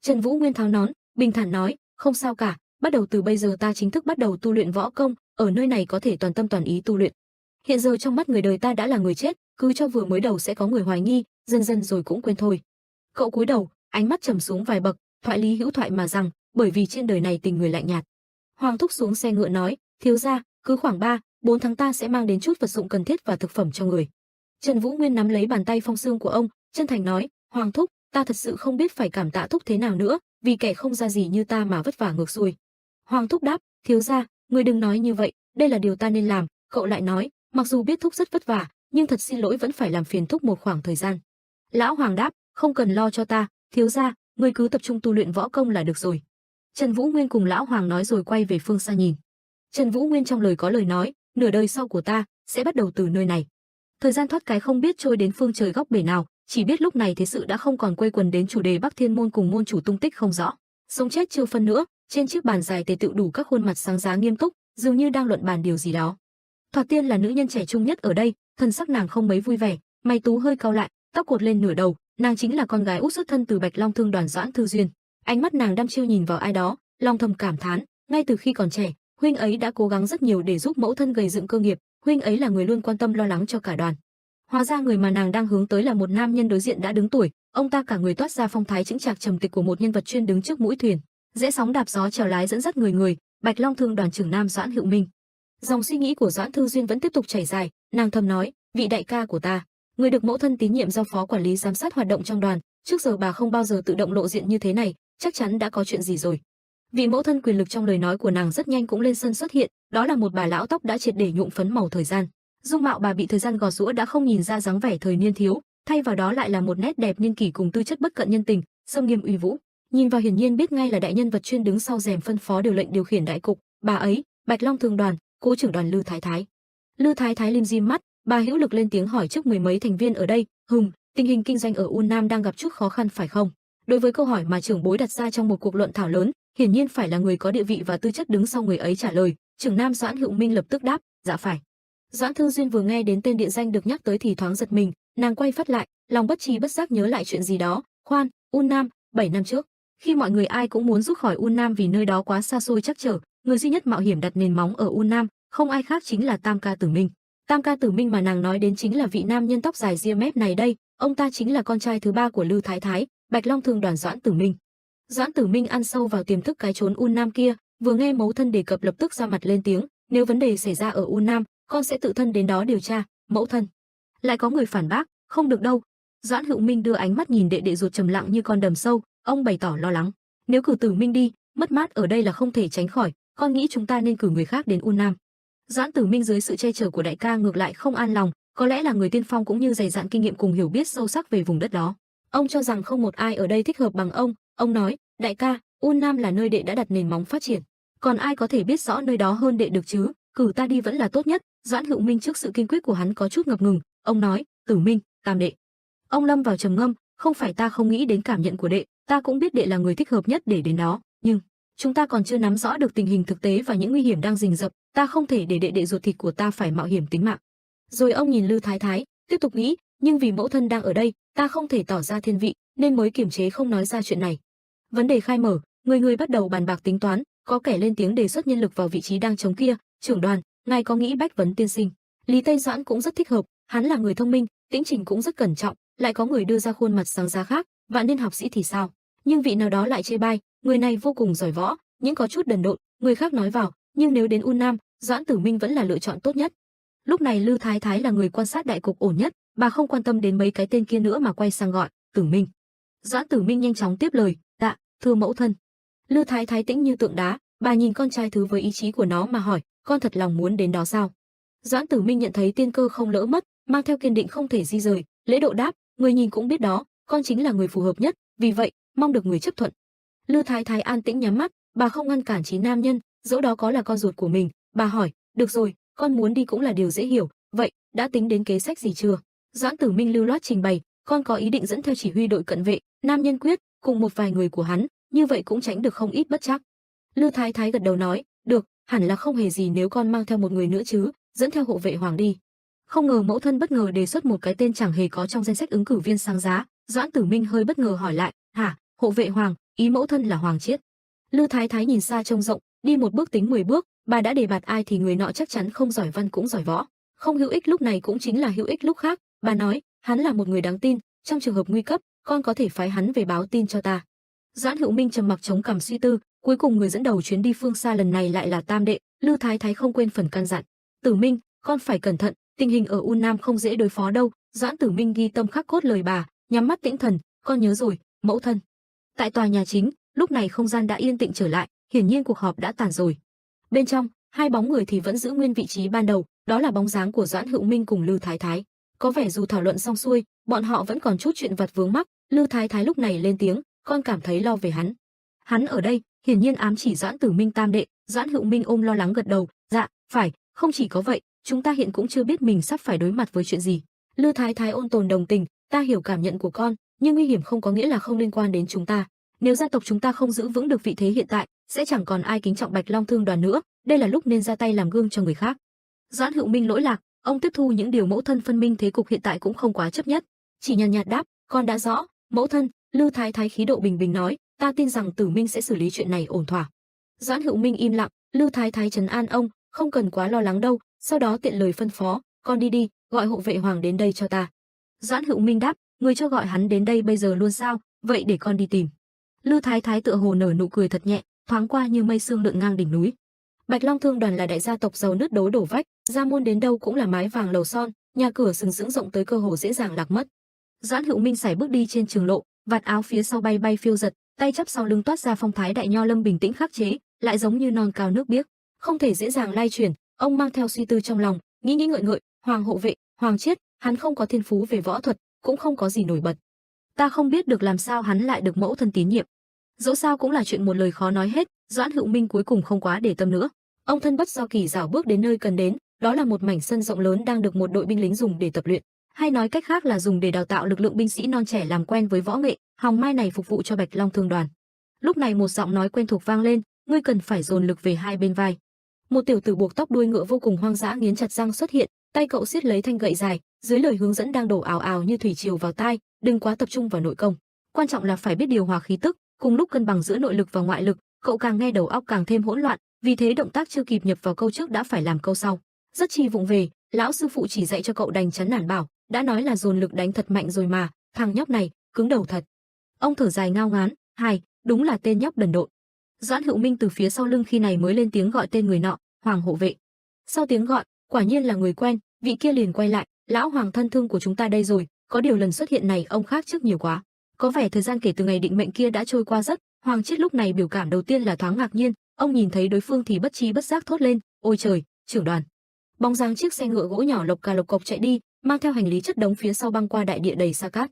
Trần Vũ Nguyên tháo nón, bình thản nói, không sao cả, bắt đầu từ bây giờ ta chính thức bắt đầu tu luyện võ công, ở nơi này có thể toàn tâm toàn ý tu luyện. Hiện giờ trong mắt người đời ta đã là người chết, cứ cho vừa mới đầu sẽ có người hoài nghi, dần dần rồi cũng quên thôi. Cậu cúi đầu, ánh mắt trầm xuống vài bậc, thoại lý hữu thoại mà rằng, bởi vì trên đời này tình người lạnh nhạt. Hoàng thúc xuống xe ngựa nói, thiếu gia, cứ khoảng 3-4 tháng ta sẽ mang đến chút vật dụng cần thiết và thực phẩm cho người. Trần Vũ Nguyên nắm lấy bàn tay phong xương của ông, chân thành nói, Hoàng thúc, ta thật sự không biết phải cảm tạ thúc thế nào nữa, vì kẻ không ra gì như ta mà vất vả ngược xuôi. Hoàng thúc đáp, thiếu gia, người đừng nói như vậy, đây là điều ta nên làm. Cậu lại nói, mặc dù biết thúc rất vất vả, nhưng thật xin lỗi vẫn phải làm phiền thúc một khoảng thời gian. Lão Hoàng đáp, không cần lo cho ta, thiếu gia, người cứ tập trung tu luyện võ công là được rồi. Trần Vũ Nguyên cùng Lão Hoàng nói rồi quay về phương xa nhìn. Trần Vũ Nguyên trong lời có lời nói, nửa đời sau của ta sẽ bắt đầu từ nơi này. Thời gian thoát cái không biết trôi đến phương trời góc bể nào, chỉ biết lúc này thế sự đã không còn quây quần đến chủ đề Bắc Thiên môn cùng môn chủ tung tích không rõ. Sống chết chưa phân nữa, trên chiếc bàn dài tề tựu đủ các khuôn mặt sáng giá nghiêm túc, dường như đang luận bàn điều gì đó. Thoạt tiên là nữ nhân trẻ trung nhất ở đây, thân sắc nàng không mấy vui vẻ, mày tú hơi cau lại, tóc cột lên nửa đầu, nàng chính là con gái út xuất thân từ Bạch Long Thương đoàn Doãn Thư Duyên. Ánh mắt nàng đăm chiêu nhìn vào ai đó, lòng thầm cảm thán, ngay từ khi còn trẻ, huynh ấy đã cố gắng rất nhiều để giúp mẫu thân gầy dựng cơ nghiệp, huynh ấy là người luôn quan tâm lo lắng cho cả đoàn. Hóa ra người mà nàng đang hướng tới là một nam nhân đối diện đã đứng tuổi, ông ta cả người toát ra phong thái chững chạc trầm tịch của một nhân vật chuyên đứng trước mũi thuyền, dễ sóng đạp gió chèo lái dẫn dắt người, Bạch Long Thương đoàn trưởng nam Doãn Hữu Minh. Dòng suy nghĩ của Doãn Thư Duyên vẫn tiếp tục chảy dài, nàng thầm nói, vị đại ca của ta, người được mẫu thân tín nhiệm giao phó quản lý giám sát hoạt động trong đoàn, trước giờ bà không bao giờ tự động lộ diện như thế này, chắc chắn đã có chuyện gì rồi. Vị mẫu thân quyền lực trong lời nói của nàng rất nhanh cũng lên sân xuất hiện, đó là một bà lão tóc đã triệt để nhuộm phấn màu thời gian. Dung mạo bà bị thời gian gọt giũa đã không nhìn ra dáng vẻ thời niên thiếu, thay vào đó lại là một nét đẹp niên kỷ cùng tư chất bất cận nhân tình, sâm nghiêm uy vũ. Nhìn vào hiển nhiên biết ngay là đại nhân vật chuyên đứng sau rèm phân phó điều lệnh điều khiển đại cục, bà ấy, Bạch Long Thương đoàn, cố trưởng đoàn Lư Thái Thái. Lư Thái Thái lim dim mắt, bà hữu lực lên tiếng hỏi trước mười mấy thành viên ở đây, tình hình kinh doanh ở U Nam đang gặp chút khó khăn phải không? Đối với câu hỏi mà trưởng bối đặt ra trong một cuộc luận thảo lớn, hiển nhiên phải là người có địa vị và tư chất đứng sau người ấy trả lời. Trưởng nam Doãn Hữu Minh lập tức đáp, dạ phải. Doãn Thư Duyên vừa nghe đến tên địa danh được nhắc tới thì thoáng giật mình, nàng quay phát lại, lòng bất tri bất giác nhớ lại chuyện gì đó. Khoan, U Nam, 7 năm trước, khi mọi người ai cũng muốn rút khỏi U Nam vì nơi đó quá xa xôi chắc trở, người duy nhất mạo hiểm đặt nền móng ở U Nam, không ai khác chính là Tam Ca Tử Minh. Tam Ca Tử Minh mà nàng nói đến chính là vị nam nhân tóc dài ria mép này đây, ông ta chính là con trai thứ ba của Lư Thái Thái, Bạch Long Thương đoàn Doãn Tử Minh. Doãn Tử Minh ăn sâu vào tiềm thức cái chốn U Nam kia, vừa nghe mẫu thân đề cập lập tức ra mặt lên tiếng, nếu vấn đề xảy ra ở U Nam, con sẽ tự thân đến đó điều tra. Mẫu thân. Lại có người phản bác, không được đâu. Doãn Hữu Minh đưa ánh mắt nhìn đệ đệ ruột trầm lặng như con đầm sâu, ông bày tỏ lo lắng. Nếu cử Tử Minh đi, mất mát ở đây là không thể tránh khỏi, con nghĩ chúng ta nên cử người khác đến U Nam. Doãn Tử Minh dưới sự che chở của đại ca ngược lại không an lòng, có lẽ là người tiên phong cũng như dày dạn kinh nghiệm cùng hiểu biết sâu sắc về vùng đất đó. Ông cho rằng không một ai ở đây thích hợp bằng ông nói, đại ca, U Nam là nơi đệ đã đặt nền móng phát triển, còn ai có thể biết rõ nơi đó hơn đệ được chứ, cử ta đi vẫn là tốt nhất. Doãn Hữu Minh trước sự kiên quyết của hắn có chút ngập ngừng, ông nói, Tử Minh, tam đệ. Ông lâm vào trầm ngâm, không phải ta không nghĩ đến cảm nhận của đệ, ta cũng biết đệ là người thích hợp nhất để đến đó, nhưng chúng ta còn chưa nắm rõ được tình hình thực tế và những nguy hiểm đang rình rập, ta không thể để đệ ruột thịt của ta phải mạo hiểm tính mạng. Rồi ông nhìn Lư Thái Thái, tiếp tục nghĩ, nhưng vì mẫu thân đang ở đây, ta không thể tỏ ra thiên vị, nên mới kiềm chế không nói ra chuyện này. Vấn đề khai mở, người bắt đầu bàn bạc tính toán, có kẻ lên tiếng đề xuất nhân lực vào vị trí đang trống kia. Trưởng đoàn, ngài có nghĩ Bách Vấn tiên sinh Lý Tây Doãn cũng rất thích hợp, hắn là người thông minh, tĩnh trình cũng rất cẩn trọng, lại có người đưa ra khuôn mặt sáng giá khác, Vạn Niên học sĩ thì sao? Nhưng vị nào đó lại chê bai, người này vô cùng giỏi võ, nhưng có chút đần độn. Người khác nói vào, nhưng nếu đến U Nam, Doãn Tử Minh vẫn là lựa chọn tốt nhất. Lúc này Lư Thái Thái là người quan sát đại cục ổn nhất, bà không quan tâm đến mấy cái tên kia nữa mà quay sang gọi, Tử Minh. Doãn Tử Minh nhanh chóng tiếp lời, dạ, thưa mẫu thân. Lư Thái Thái tĩnh như tượng đá, bà nhìn con trai thứ với ý chí của nó mà hỏi, con thật lòng muốn đến đó sao? Doãn Tử Minh nhận thấy tiên cơ không lỡ mất, mang theo kiên định không thể di rời, lễ độ đáp, người nhìn cũng biết đó, con chính là người phù hợp nhất, vì vậy mong được người chấp thuận. Lư Thái Thái an tĩnh nhắm mắt, bà không ngăn cản trí nam nhân, dẫu đó có là con ruột của mình. Bà hỏi, được rồi, con muốn đi cũng là điều dễ hiểu, vậy đã tính đến kế sách gì chưa? Doãn Tử Minh lưu loát trình bày, con có ý định dẫn theo chỉ huy đội cận vệ, nam nhân quyết cùng một vài người của hắn, như vậy cũng tránh được không ít bất trắc. Lư Thái Thái gật đầu nói, được, hẳn là không hề gì nếu con mang theo một người nữa chứ, dẫn theo hộ vệ hoàng đi. Không ngờ mẫu thân bất ngờ đề xuất một cái tên chẳng hề có trong danh sách ứng cử viên sáng giá. Doãn Tử Minh hơi bất ngờ hỏi lại, hả, hộ vệ hoàng, ý mẫu thân là Hoàng Chiết? Lư Thái Thái nhìn xa trông rộng, đi một bước tính 10 bước, bà đã đề bạt ai thì người nọ chắc chắn không giỏi văn cũng giỏi võ, không hữu ích lúc này cũng chính là hữu ích lúc khác. Bà nói, hắn là một người đáng tin, trong trường hợp nguy cấp, con có thể phái hắn về báo tin cho ta. Doãn Hữu Minh trầm mặc chống cằm suy tư, cuối cùng người dẫn đầu chuyến đi phương xa lần này lại là Tam đệ. Lư Thái Thái không quên phần căn dặn, Tử Minh, con phải cẩn thận, tình hình ở U Nam không dễ đối phó đâu. Doãn Tử Minh ghi tâm khắc cốt lời bà, nhắm mắt tĩnh thần, con nhớ rồi, mẫu thân. Tại tòa nhà chính, lúc này không gian đã yên tĩnh trở lại, hiển nhiên cuộc họp đã tàn rồi. Bên trong, hai bóng người thì vẫn giữ nguyên vị trí ban đầu, đó là bóng dáng của Doãn Hữu Minh cùng Lư Thái Thái. Có vẻ dù thảo luận xong xuôi, bọn họ vẫn còn chút chuyện vặt vướng mắc. Lư Thái Thái lúc này lên tiếng, con cảm thấy lo về hắn. Hắn ở đây, hiển nhiên ám chỉ Doãn Tử Minh tam đệ. Doãn Hữu Minh ôm lo lắng gật đầu, dạ, phải, không chỉ có vậy, chúng ta hiện cũng chưa biết mình sắp phải đối mặt với chuyện gì. Lư Thái Thái ôn tồn đồng tình, ta hiểu cảm nhận của con, nhưng nguy hiểm không có nghĩa là không liên quan đến chúng ta. Nếu gia tộc chúng ta không giữ vững được vị thế hiện tại, sẽ chẳng còn ai kính trọng Bạch Long Thương đoàn nữa, đây là lúc nên ra tay làm gương cho người khác. Doãn Hữu Minh lỗi lạc, ông tiếp thu những điều mẫu thân phân minh thế cục hiện tại cũng không quá chấp nhất, chỉ nhàn nhạt đáp, con đã rõ, mẫu thân. Lư Thái Thái khí độ bình bình nói, ta tin rằng Tử Minh sẽ xử lý chuyện này ổn thỏa. Doãn Hữu Minh im lặng, Lư Thái Thái trấn an ông, không cần quá lo lắng đâu, sau đó tiện lời phân phó, con đi đi, gọi hộ vệ hoàng đến đây cho ta. Doãn Hữu Minh đáp, người cho gọi hắn đến đây bây giờ luôn sao, vậy để con đi tìm. Lư Thái Thái tựa hồ nở nụ cười thật nhẹ, thoáng qua như mây sương lượn ngang đỉnh núi. Bạch Long Thương đoàn là đại gia tộc giàu nứt đố đổ vách, gia môn đến đâu cũng là mái vàng lầu son, nhà cửa sừng sững rộng tới cơ hồ dễ dàng lạc mất. Doãn Hữu Minh sải bước đi trên trường lộ, vạt áo phía sau bay bay phiêu giật, tay chắp sau lưng toát ra phong thái đại nho lâm bình tĩnh khắc chế, lại giống như non cao nước biếc, không thể dễ dàng lay chuyển. Ông mang theo suy tư trong lòng, nghĩ nghĩ ngợi ngợi, Hoàng hộ vệ, Hoàng Chiết, hắn không có thiên phú về võ thuật, cũng không có gì nổi bật. Ta không biết được làm sao hắn lại được mẫu thân tín nhiệm. Dẫu sao cũng là chuyện một lời khó nói hết. Doãn Hữu Minh cuối cùng không quá để tâm nữa. Ông thân bất do kỳ rảo bước đến nơi cần đến, đó là một mảnh sân rộng lớn đang được một đội binh lính dùng để tập luyện, hay nói cách khác là dùng để đào tạo lực lượng binh sĩ non trẻ làm quen với võ nghệ, hòng mai này phục vụ cho Bạch Long Thương đoàn. Lúc này một giọng nói quen thuộc vang lên, ngươi cần phải dồn lực về hai bên vai. Một tiểu tử buộc tóc đuôi ngựa vô cùng hoang dã nghiến chặt răng xuất hiện, tay cậu siết lấy thanh gậy dài, dưới lời hướng dẫn đang đổ ào ào như thủy triều vào tai, đừng quá tập trung vào nội công, quan trọng là phải biết điều hòa khí tức, cùng lúc cân bằng giữa nội lực và ngoại lực. Cậu càng nghe đầu óc càng thêm hỗn loạn, vì thế động tác chưa kịp nhập vào câu trước đã phải làm câu sau, rất chi vụng về. Lão sư phụ chỉ dạy cho cậu đành chán nản bảo, đã nói là dồn lực đánh thật mạnh rồi mà, thằng nhóc này cứng đầu thật. Ông thở dài ngao ngán, hài, đúng là tên nhóc đần độn. Doãn Hữu Minh từ phía sau lưng khi này mới lên tiếng gọi tên người nọ, Hoàng hộ vệ. Sau tiếng gọi, quả nhiên là người quen, vị kia liền quay lại, lão Hoàng thân thương của chúng ta đây rồi, có điều lần xuất hiện này ông khác trước nhiều quá. Có vẻ thời gian kể từ ngày định mệnh kia đã trôi qua rất. Hoàng Chiết lúc này biểu cảm đầu tiên là thoáng ngạc nhiên, ông nhìn thấy đối phương thì bất chi bất giác thốt lên, ôi trời, trưởng đoàn. Bóng dáng chiếc xe ngựa gỗ nhỏ lộc cà lộc cộc chạy đi, mang theo hành lý chất đống phía sau băng qua đại địa đầy sa cát.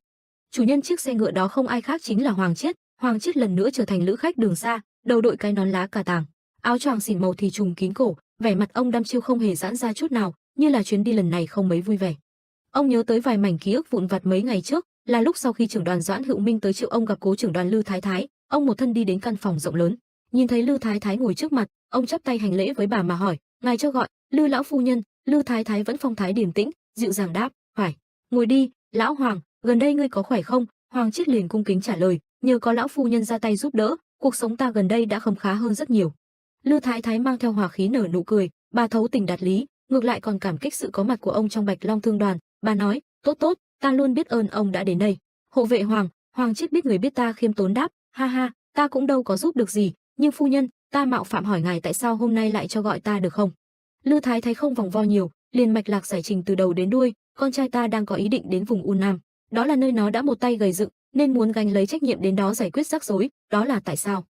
Chủ nhân chiếc xe ngựa đó không ai khác chính là Hoàng Chiết. Hoàng Chiết lần nữa trở thành lữ khách đường xa, đầu đội cái nón lá cà tàng, áo choàng xỉn màu thì trùm kín cổ, vẻ mặt ông đăm chiêu không hề giãn ra chút nào, như là chuyến đi lần này không mấy vui vẻ. Ông nhớ tới vài mảnh ký ức vụn vặt mấy ngày trước, là lúc sau khi trưởng đoàn Doãn Hữu Minh tới triệu ông gặp cố trưởng đoàn Lư Thái Thái. Ông một thân đi đến căn phòng rộng lớn, nhìn thấy Lư Thái Thái ngồi trước mặt, ông chắp tay hành lễ với bà mà hỏi, ngài cho gọi. Lư lão phu nhân. Lư Thái Thái vẫn phong thái điềm tĩnh, dịu dàng đáp, phải. Ngồi đi, lão Hoàng, gần đây ngươi có khỏe không? Hoàng Chiết liền cung kính trả lời, nhờ có lão phu nhân ra tay giúp đỡ, cuộc sống ta gần đây đã khấm khá hơn rất nhiều. Lư Thái Thái mang theo hòa khí nở nụ cười, bà thấu tình đạt lý, ngược lại còn cảm kích sự có mặt của ông trong Bạch Long Thương đoàn. Bà nói, tốt tốt, ta luôn biết ơn ông đã đến đây. Hộ vệ Hoàng. Hoàng Chiết biết người biết ta khiêm tốn đáp, ha ha, ta cũng đâu có giúp được gì, nhưng phu nhân, ta mạo phạm hỏi ngài tại sao hôm nay lại cho gọi ta được không? Lư Thái Thái không vòng vo nhiều, liền mạch lạc giải trình từ đầu đến đuôi, con trai ta đang có ý định đến vùng U Nam, đó là nơi nó đã một tay gầy dựng, nên muốn gánh lấy trách nhiệm đến đó giải quyết rắc rối, đó là tại sao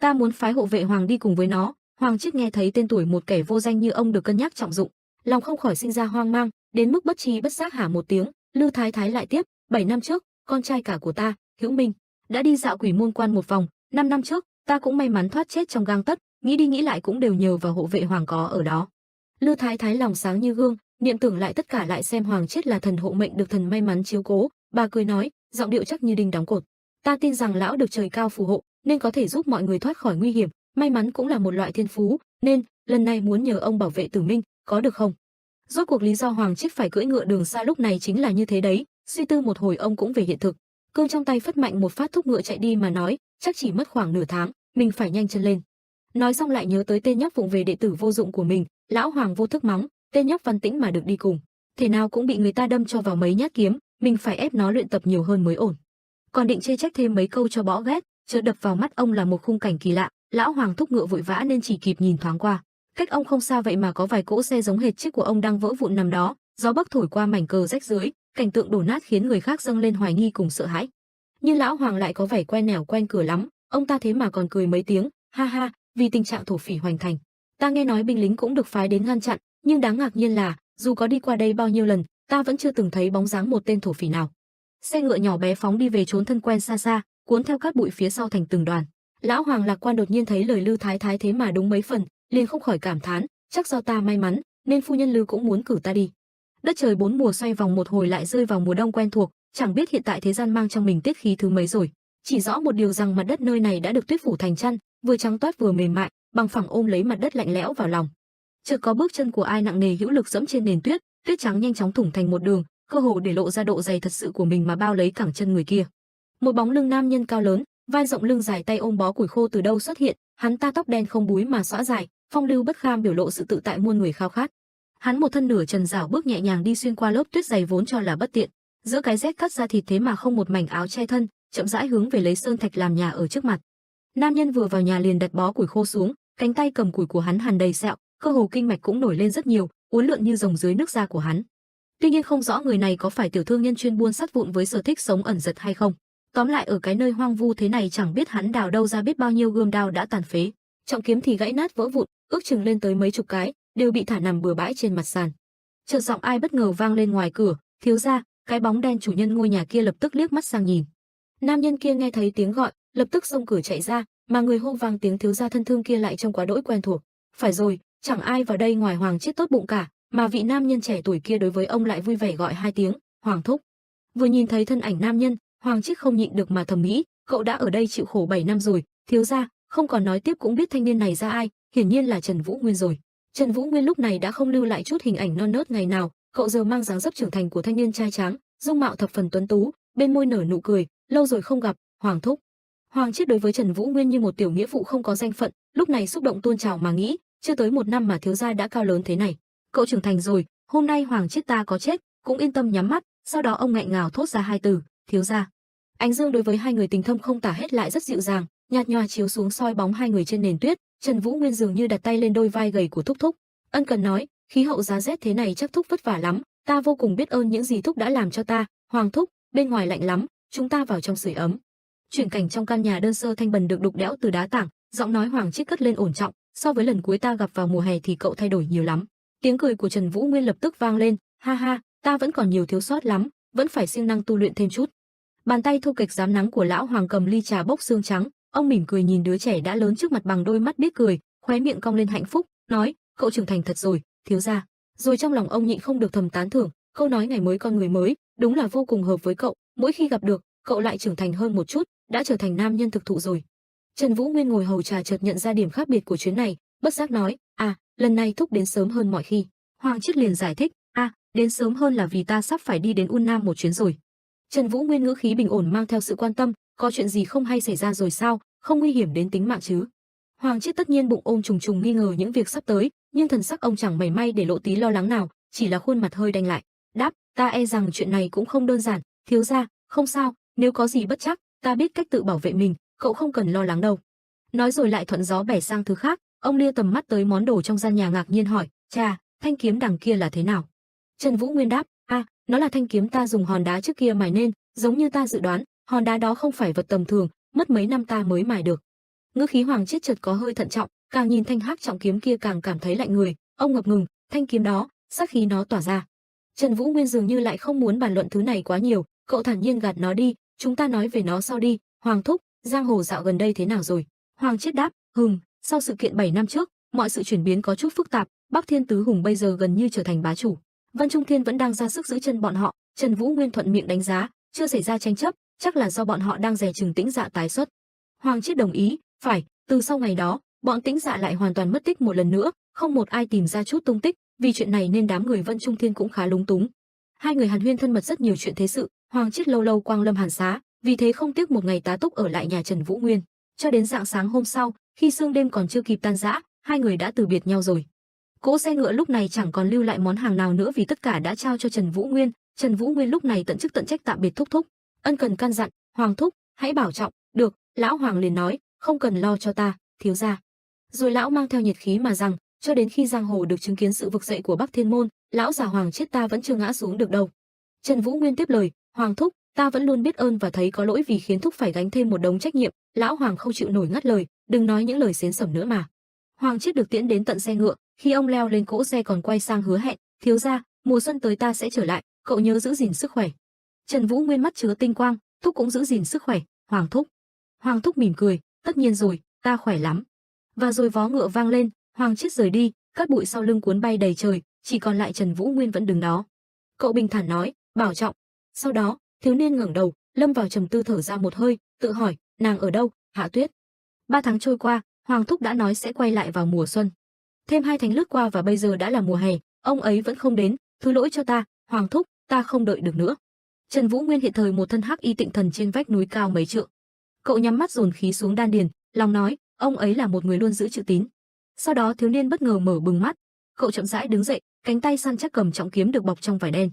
ta muốn phái hộ vệ Hoàng đi cùng với nó. Hoàng Chiết nghe thấy tên tuổi một kẻ vô danh như ông được cân nhắc trọng dụng, lòng không khỏi sinh ra hoang mang, đến mức bất tri bất giác hả một tiếng. Lư Thái Thái lại tiếp, 7 năm trước, con trai cả của ta, Hữu Minh, đã đi dạo Quỷ Môn Quan một vòng, 5 năm trước, ta cũng may mắn thoát chết trong gang tấc, nghĩ đi nghĩ lại cũng đều nhờ vào hộ vệ hoàng có ở đó. Lư Thái Thái lòng sáng như gương, niệm tưởng lại tất cả lại xem hoàng chết là thần hộ mệnh được thần may mắn chiếu cố, bà cười nói, giọng điệu chắc như đinh đóng cột. Ta tin rằng lão được trời cao phù hộ, nên có thể giúp mọi người thoát khỏi nguy hiểm, may mắn cũng là một loại thiên phú, nên lần này muốn nhờ ông bảo vệ Tử Minh, có được không? Rốt cuộc lý do hoàng chết phải cưỡi ngựa đường xa lúc này chính là như thế đấy. Suy tư một hồi ông cũng về hiện thực, cương trong tay phất mạnh một phát thúc ngựa chạy đi mà nói, chắc chỉ mất khoảng nửa tháng, mình phải nhanh chân lên. Nói xong lại nhớ tới tên nhóc vụng về đệ tử vô dụng của mình, lão hoàng vô thức mắng, tên nhóc Văn Tĩnh mà được đi cùng, thế nào cũng bị người ta đâm cho vào mấy nhát kiếm, mình phải ép nó luyện tập nhiều hơn mới ổn. Còn định chê trách thêm mấy câu cho bõ ghét, chợt đập vào mắt ông là một khung cảnh kỳ lạ, lão hoàng thúc ngựa vội vã nên chỉ kịp nhìn thoáng qua. Cách ông không xa vậy mà có vài cỗ xe giống hệt chiếc của ông đang vỡ vụn nằm đó, gió bấc thổi qua mảnh cờ rách rưới, cảnh tượng đổ nát khiến người khác dâng lên hoài nghi cùng sợ hãi. Nhưng lão hoàng lại có vẻ quen nẻo quen cửa lắm, ông ta thế mà còn cười mấy tiếng, ha ha, vì tình trạng thổ phỉ hoành thành, ta nghe nói binh lính cũng được phái đến ngăn chặn, nhưng đáng ngạc nhiên là, dù có đi qua đây bao nhiêu lần, ta vẫn chưa từng thấy bóng dáng một tên thổ phỉ nào. Xe ngựa nhỏ bé phóng đi về trốn thân quen xa xa, cuốn theo cát bụi phía sau thành từng đoàn. Lão hoàng lạc quan đột nhiên thấy lời Lư Thái Thái thế mà đúng mấy phần, liền không khỏi cảm thán, chắc do ta may mắn, nên phu nhân Lư cũng muốn cử ta đi. Đất trời bốn mùa xoay vòng một hồi lại rơi vào mùa đông quen thuộc, chẳng biết hiện tại thế gian mang trong mình tiết khí thứ mấy rồi. Chỉ rõ một điều rằng mặt đất nơi này đã được tuyết phủ thành chăn, vừa trắng toát vừa mềm mại, bằng phẳng ôm lấy mặt đất lạnh lẽo vào lòng. Chợt có bước chân của ai nặng nề hữu lực dẫm trên nền tuyết, tuyết trắng nhanh chóng thủng thành một đường, cơ hồ để lộ ra độ dày thật sự của mình mà bao lấy cẳng chân người kia. Một bóng lưng nam nhân cao lớn, vai rộng lưng dài tay ôm bó củi khô từ đâu xuất hiện, hắn ta tóc đen không búi mà xõa dài, phong lưu bất kham biểu lộ sự tự tại muôn người khao khát. Hắn một thân nửa trần rảo bước nhẹ nhàng đi xuyên qua lớp tuyết dày vốn cho là bất tiện, giữa cái rét cắt da thịt thế mà không một mảnh áo che thân, chậm rãi hướng về lấy sơn thạch làm nhà ở trước mặt. Nam nhân vừa vào nhà liền đặt bó củi khô xuống, cánh tay cầm củi của hắn hằn đầy sẹo, cơ hồ kinh mạch cũng nổi lên rất nhiều, uốn lượn như rồng dưới nước da của hắn. Tuy nhiên không rõ người này có phải tiểu thương nhân chuyên buôn sắt vụn với sở thích sống ẩn giật hay không. Tóm lại ở cái nơi hoang vu thế này chẳng biết hắn đào đâu ra biết bao nhiêu gươm đao đã tàn phế, trọng kiếm thì gãy nát vỡ vụn, ước chừng lên tới mấy chục cái, đều bị thả nằm bừa bãi trên mặt sàn. Chợt giọng ai bất ngờ vang lên ngoài cửa, thiếu gia. Cái bóng đen chủ nhân ngôi nhà kia lập tức liếc mắt sang nhìn. Nam nhân kia nghe thấy tiếng gọi, lập tức xông cửa chạy ra, mà người hô vang tiếng thiếu gia thân thương kia lại trông quá đỗi quen thuộc. Phải rồi, chẳng ai vào đây ngoài Hoàng Chiết tốt bụng cả, mà vị nam nhân trẻ tuổi kia đối với ông lại vui vẻ gọi hai tiếng, Hoàng thúc. Vừa nhìn thấy thân ảnh nam nhân, Hoàng Chiết không nhịn được mà thầm nghĩ, cậu đã ở đây chịu khổ 7 năm rồi, thiếu gia, không còn nói tiếp cũng biết thanh niên này ra ai, hiển nhiên là Trần Vũ Nguyên rồi. Trần Vũ Nguyên lúc này đã không lưu lại chút hình ảnh non nớt ngày nào, cậu giờ mang dáng dấp trưởng thành của thanh niên trai tráng, dung mạo thập phần tuấn tú, bên môi nở nụ cười, lâu rồi không gặp, Hoàng thúc. Hoàng Chiết đối với Trần Vũ Nguyên như một tiểu nghĩa phụ không có danh phận, lúc này xúc động tuôn trào mà nghĩ, chưa tới 1 năm mà thiếu gia đã cao lớn thế này, cậu trưởng thành rồi, hôm nay Hoàng Chiết ta có chết cũng yên tâm nhắm mắt. Sau đó ông nghẹn ngào thốt ra hai từ, thiếu gia. Ánh dương đối với hai người tình thâm không tả hết lại rất dịu dàng, nhạt nhòa chiếu xuống soi bóng hai người trên nền tuyết. Trần Vũ Nguyên dường như đặt tay lên đôi vai gầy của thúc thúc, ân cần nói, khí hậu giá rét thế này chắc thúc vất vả lắm, ta vô cùng biết ơn những gì thúc đã làm cho ta. Hoàng thúc, bên ngoài lạnh lắm, chúng ta vào trong sưởi ấm. Chuyển cảnh trong căn nhà đơn sơ thanh bần được đục đẽo từ đá tảng, giọng nói Hoàng Chiết cất lên ổn trọng, so với lần cuối ta gặp vào mùa hè thì cậu thay đổi nhiều lắm. Tiếng cười của Trần Vũ Nguyên lập tức vang lên, ha ha, ta vẫn còn nhiều thiếu sót lắm, vẫn phải siêng năng tu luyện thêm chút. Bàn tay thô kệch rám nắng của lão Hoàng cầm ly trà bốc xương trắng, ông mỉm cười nhìn đứa trẻ đã lớn trước mặt bằng đôi mắt biết cười, khóe miệng cong lên hạnh phúc, nói, cậu trưởng thành thật rồi, thiếu gia. Rồi trong lòng ông nhịn không được thầm tán thưởng, câu nói ngày mới con người mới, đúng là vô cùng hợp với cậu, mỗi khi gặp được, cậu lại trưởng thành hơn một chút, đã trở thành nam nhân thực thụ rồi. Trần Vũ Nguyên ngồi hầu trà chợt nhận ra điểm khác biệt của chuyến này, bất giác nói, lần này thúc đến sớm hơn mọi khi. Hoàng Chiết liền giải thích, đến sớm hơn là vì ta sắp phải đi đến Un Nam một chuyến rồi. Trần Vũ Nguyên ngữ khí bình ổn mang theo sự quan tâm, có chuyện gì không hay xảy ra rồi sao, không nguy hiểm đến tính mạng chứ? Hoàng Chiết tất nhiên bụng ôm trùng trùng nghi ngờ những việc sắp tới, nhưng thần sắc ông chẳng mảy may để lộ tí lo lắng nào, chỉ là khuôn mặt hơi đanh lại, đáp, ta e rằng chuyện này cũng không đơn giản, thiếu gia, không sao, nếu có gì bất trắc, ta biết cách tự bảo vệ mình, cậu không cần lo lắng đâu. Nói rồi lại thuận gió bẻ sang thứ khác, ông lia tầm mắt tới món đồ trong gian nhà ngạc nhiên hỏi, cha, thanh kiếm đằng kia là thế nào? Trần Vũ Nguyên đáp, nó là thanh kiếm ta dùng hòn đá trước kia mài nên, giống như ta dự đoán, hòn đá đó không phải vật tầm thường, mất mấy năm ta mới mài được. Ngữ khí Hoàng Chiết chợt có hơi thận trọng, càng nhìn thanh hắc trọng kiếm kia càng cảm thấy lạnh người, ông ngập ngừng, thanh kiếm đó, sát khí nó tỏa ra. Trần Vũ Nguyên dường như lại không muốn bàn luận thứ này quá nhiều, cậu thản nhiên gạt nó đi, chúng ta nói về nó sau đi, Hoàng thúc, Giang hồ dạo gần đây thế nào rồi? Hoàng Chiết đáp, sau sự kiện 7 năm trước, mọi sự chuyển biến có chút phức tạp, Bắc Thiên Tứ Hùng bây giờ gần như trở thành bá chủ. Vân Trung Thiên vẫn đang ra sức giữ chân bọn họ, Trần Vũ Nguyên thuận miệng đánh giá, chưa xảy ra tranh chấp, chắc là do bọn họ đang dè chừng Tĩnh Dạ tái xuất. Hoàng Chiết đồng ý, phải, từ sau ngày đó, bọn Tĩnh Dạ lại hoàn toàn mất tích một lần nữa, không một ai tìm ra chút tung tích, vì chuyện này nên đám người Vân Trung Thiên cũng khá lúng túng. Hai người hàn huyên thân mật rất nhiều chuyện thế sự, Hoàng Chiết lâu lâu quang lâm Hàn Xá, vì thế không tiếc một ngày tá túc ở lại nhà Trần Vũ Nguyên, cho đến rạng sáng hôm sau, khi sương đêm còn chưa kịp tan rã, hai người đã từ biệt nhau rồi. Cỗ xe ngựa lúc này chẳng còn lưu lại món hàng nào nữa vì tất cả đã trao cho Trần Vũ Nguyên. Trần Vũ Nguyên lúc này tận chức tận trách tạm biệt thúc thúc, ân cần căn dặn, Hoàng thúc, hãy bảo trọng. Được, lão Hoàng liền nói, không cần lo cho ta, thiếu gia. Rồi lão mang theo nhiệt khí mà rằng, cho đến khi giang hồ được chứng kiến sự vực dậy của Bắc Thiên môn, lão già Hoàng Chiết ta vẫn chưa ngã xuống được đâu. Trần Vũ Nguyên tiếp lời, Hoàng thúc, ta vẫn luôn biết ơn và thấy có lỗi vì khiến thúc phải gánh thêm một đống trách nhiệm. Lão Hoàng không chịu nổi ngắt lời, đừng nói những lời xến sẩm nữa mà. Hoàng Chiết được tiễn đến tận xe ngựa, khi ông leo lên cỗ xe còn quay sang hứa hẹn, thiếu gia, mùa xuân tới ta sẽ trở lại, cậu nhớ giữ gìn sức khỏe. Trần Vũ Nguyên mắt chứa tinh quang, thúc cũng giữ gìn sức khỏe, Hoàng thúc. Hoàng thúc mỉm cười, tất nhiên rồi, ta khỏe lắm. Và rồi vó ngựa vang lên, Hoàng Chiết rời đi, cát bụi sau lưng cuốn bay đầy trời, chỉ còn lại Trần Vũ Nguyên vẫn đứng đó. Cậu bình thản nói, bảo trọng. Sau đó, thiếu niên ngẩng đầu, lâm vào trầm tư thở ra một hơi, tự hỏi, nàng ở đâu, Hạ Tuyết. 3 tháng trôi qua, Hoàng thúc đã nói sẽ quay lại vào mùa xuân. Thêm 2 tháng lướt qua và bây giờ đã là mùa hè, ông ấy vẫn không đến, thứ lỗi cho ta, Hoàng thúc, ta không đợi được nữa. Trần Vũ Nguyên hiện thời một thân hắc y tịnh thần trên vách núi cao mấy trượng. Cậu nhắm mắt dồn khí xuống đan điền, lòng nói, ông ấy là một người luôn giữ chữ tín. Sau đó thiếu niên bất ngờ mở bừng mắt, cậu chậm rãi đứng dậy, cánh tay săn chắc cầm trọng kiếm được bọc trong vải đen.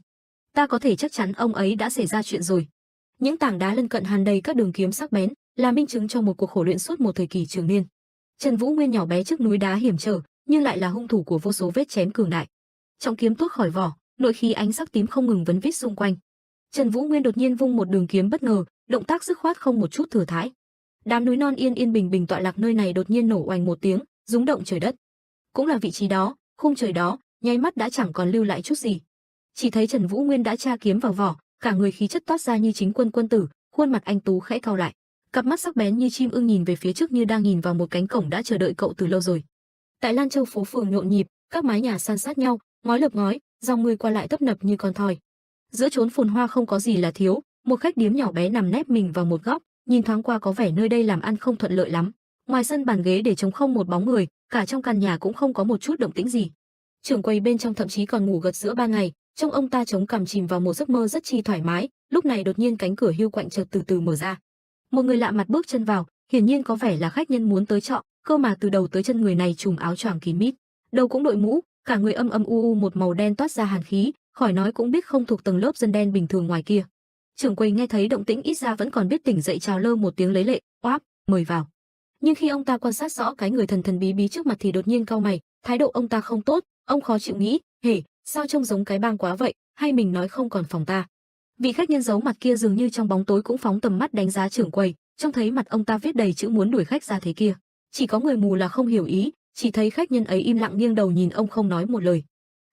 Ta có thể chắc chắn ông ấy đã xảy ra chuyện rồi. Những tảng đá lân cận hàn đầy các đường kiếm sắc bén, là minh chứng cho một cuộc khổ luyện suốt một thời kỳ trường niên. Trần Vũ Nguyên nhỏ bé trước núi đá hiểm trở, nhưng lại là hung thủ của vô số vết chém cường đại. Trọng kiếm tuốt khỏi vỏ, nội khí ánh sắc tím không ngừng vấn vít xung quanh. Trần Vũ Nguyên đột nhiên vung một đường kiếm bất ngờ, động tác dứt khoát không một chút thừa thãi. Đám núi non yên yên bình bình tọa lạc nơi này đột nhiên nổ oành một tiếng, rung động trời đất. Cũng là vị trí đó, khung trời đó, nháy mắt đã chẳng còn lưu lại chút gì. Chỉ thấy Trần Vũ Nguyên đã tra kiếm vào vỏ, cả người khí chất toát ra như chính quân quân tử, khuôn mặt anh tú khẽ cau lại, cặp mắt sắc bén như chim ưng nhìn về phía trước như đang nhìn vào một cánh cổng đã chờ đợi cậu từ lâu rồi. Tại Lan Châu phố phường nhộn nhịp, các mái nhà san sát nhau, ngói lợp ngói, dòng người qua lại tấp nập như con thoi. Giữa chốn phồn hoa không có gì là thiếu, một khách điếm nhỏ bé nằm nép mình vào một góc, nhìn thoáng qua có vẻ nơi đây làm ăn không thuận lợi lắm. Ngoài sân bàn ghế để trống không một bóng người, cả trong căn nhà cũng không có một chút động tĩnh gì. Trưởng quầy bên trong thậm chí còn ngủ gật giữa ban ngày, trông ông ta chống cằm chìm vào một giấc mơ rất chi thoải mái. Lúc này đột nhiên cánh cửa hiu quạnh chợt từ từ mở ra, một người lạ mặt bước chân vào, hiển nhiên có vẻ là khách nhân muốn tới trọ, cơ mà từ đầu tới chân người này trùm áo choàng kín mít, đầu cũng đội mũ, cả người âm âm u u một màu đen toát ra hàn khí, khỏi nói cũng biết không thuộc tầng lớp dân đen bình thường ngoài kia. Trưởng quầy nghe thấy động tĩnh ít ra vẫn còn biết tỉnh dậy chào lơ một tiếng lấy lệ, oáp, mời vào. Nhưng khi ông ta quan sát rõ cái người thần thần bí bí trước mặt thì đột nhiên cau mày, thái độ ông ta không tốt, ông khó chịu nghĩ, hề, sao trông giống cái bang quá vậy, hay mình nói không còn phòng ta. Vị khách nhân giấu mặt kia dường như trong bóng tối cũng phóng tầm mắt đánh giá trưởng quầy, trông thấy mặt ông ta viết đầy chữ muốn đuổi khách ra thế kia. Chỉ có người mù là không hiểu ý, chỉ thấy khách nhân ấy im lặng nghiêng đầu nhìn ông không nói một lời.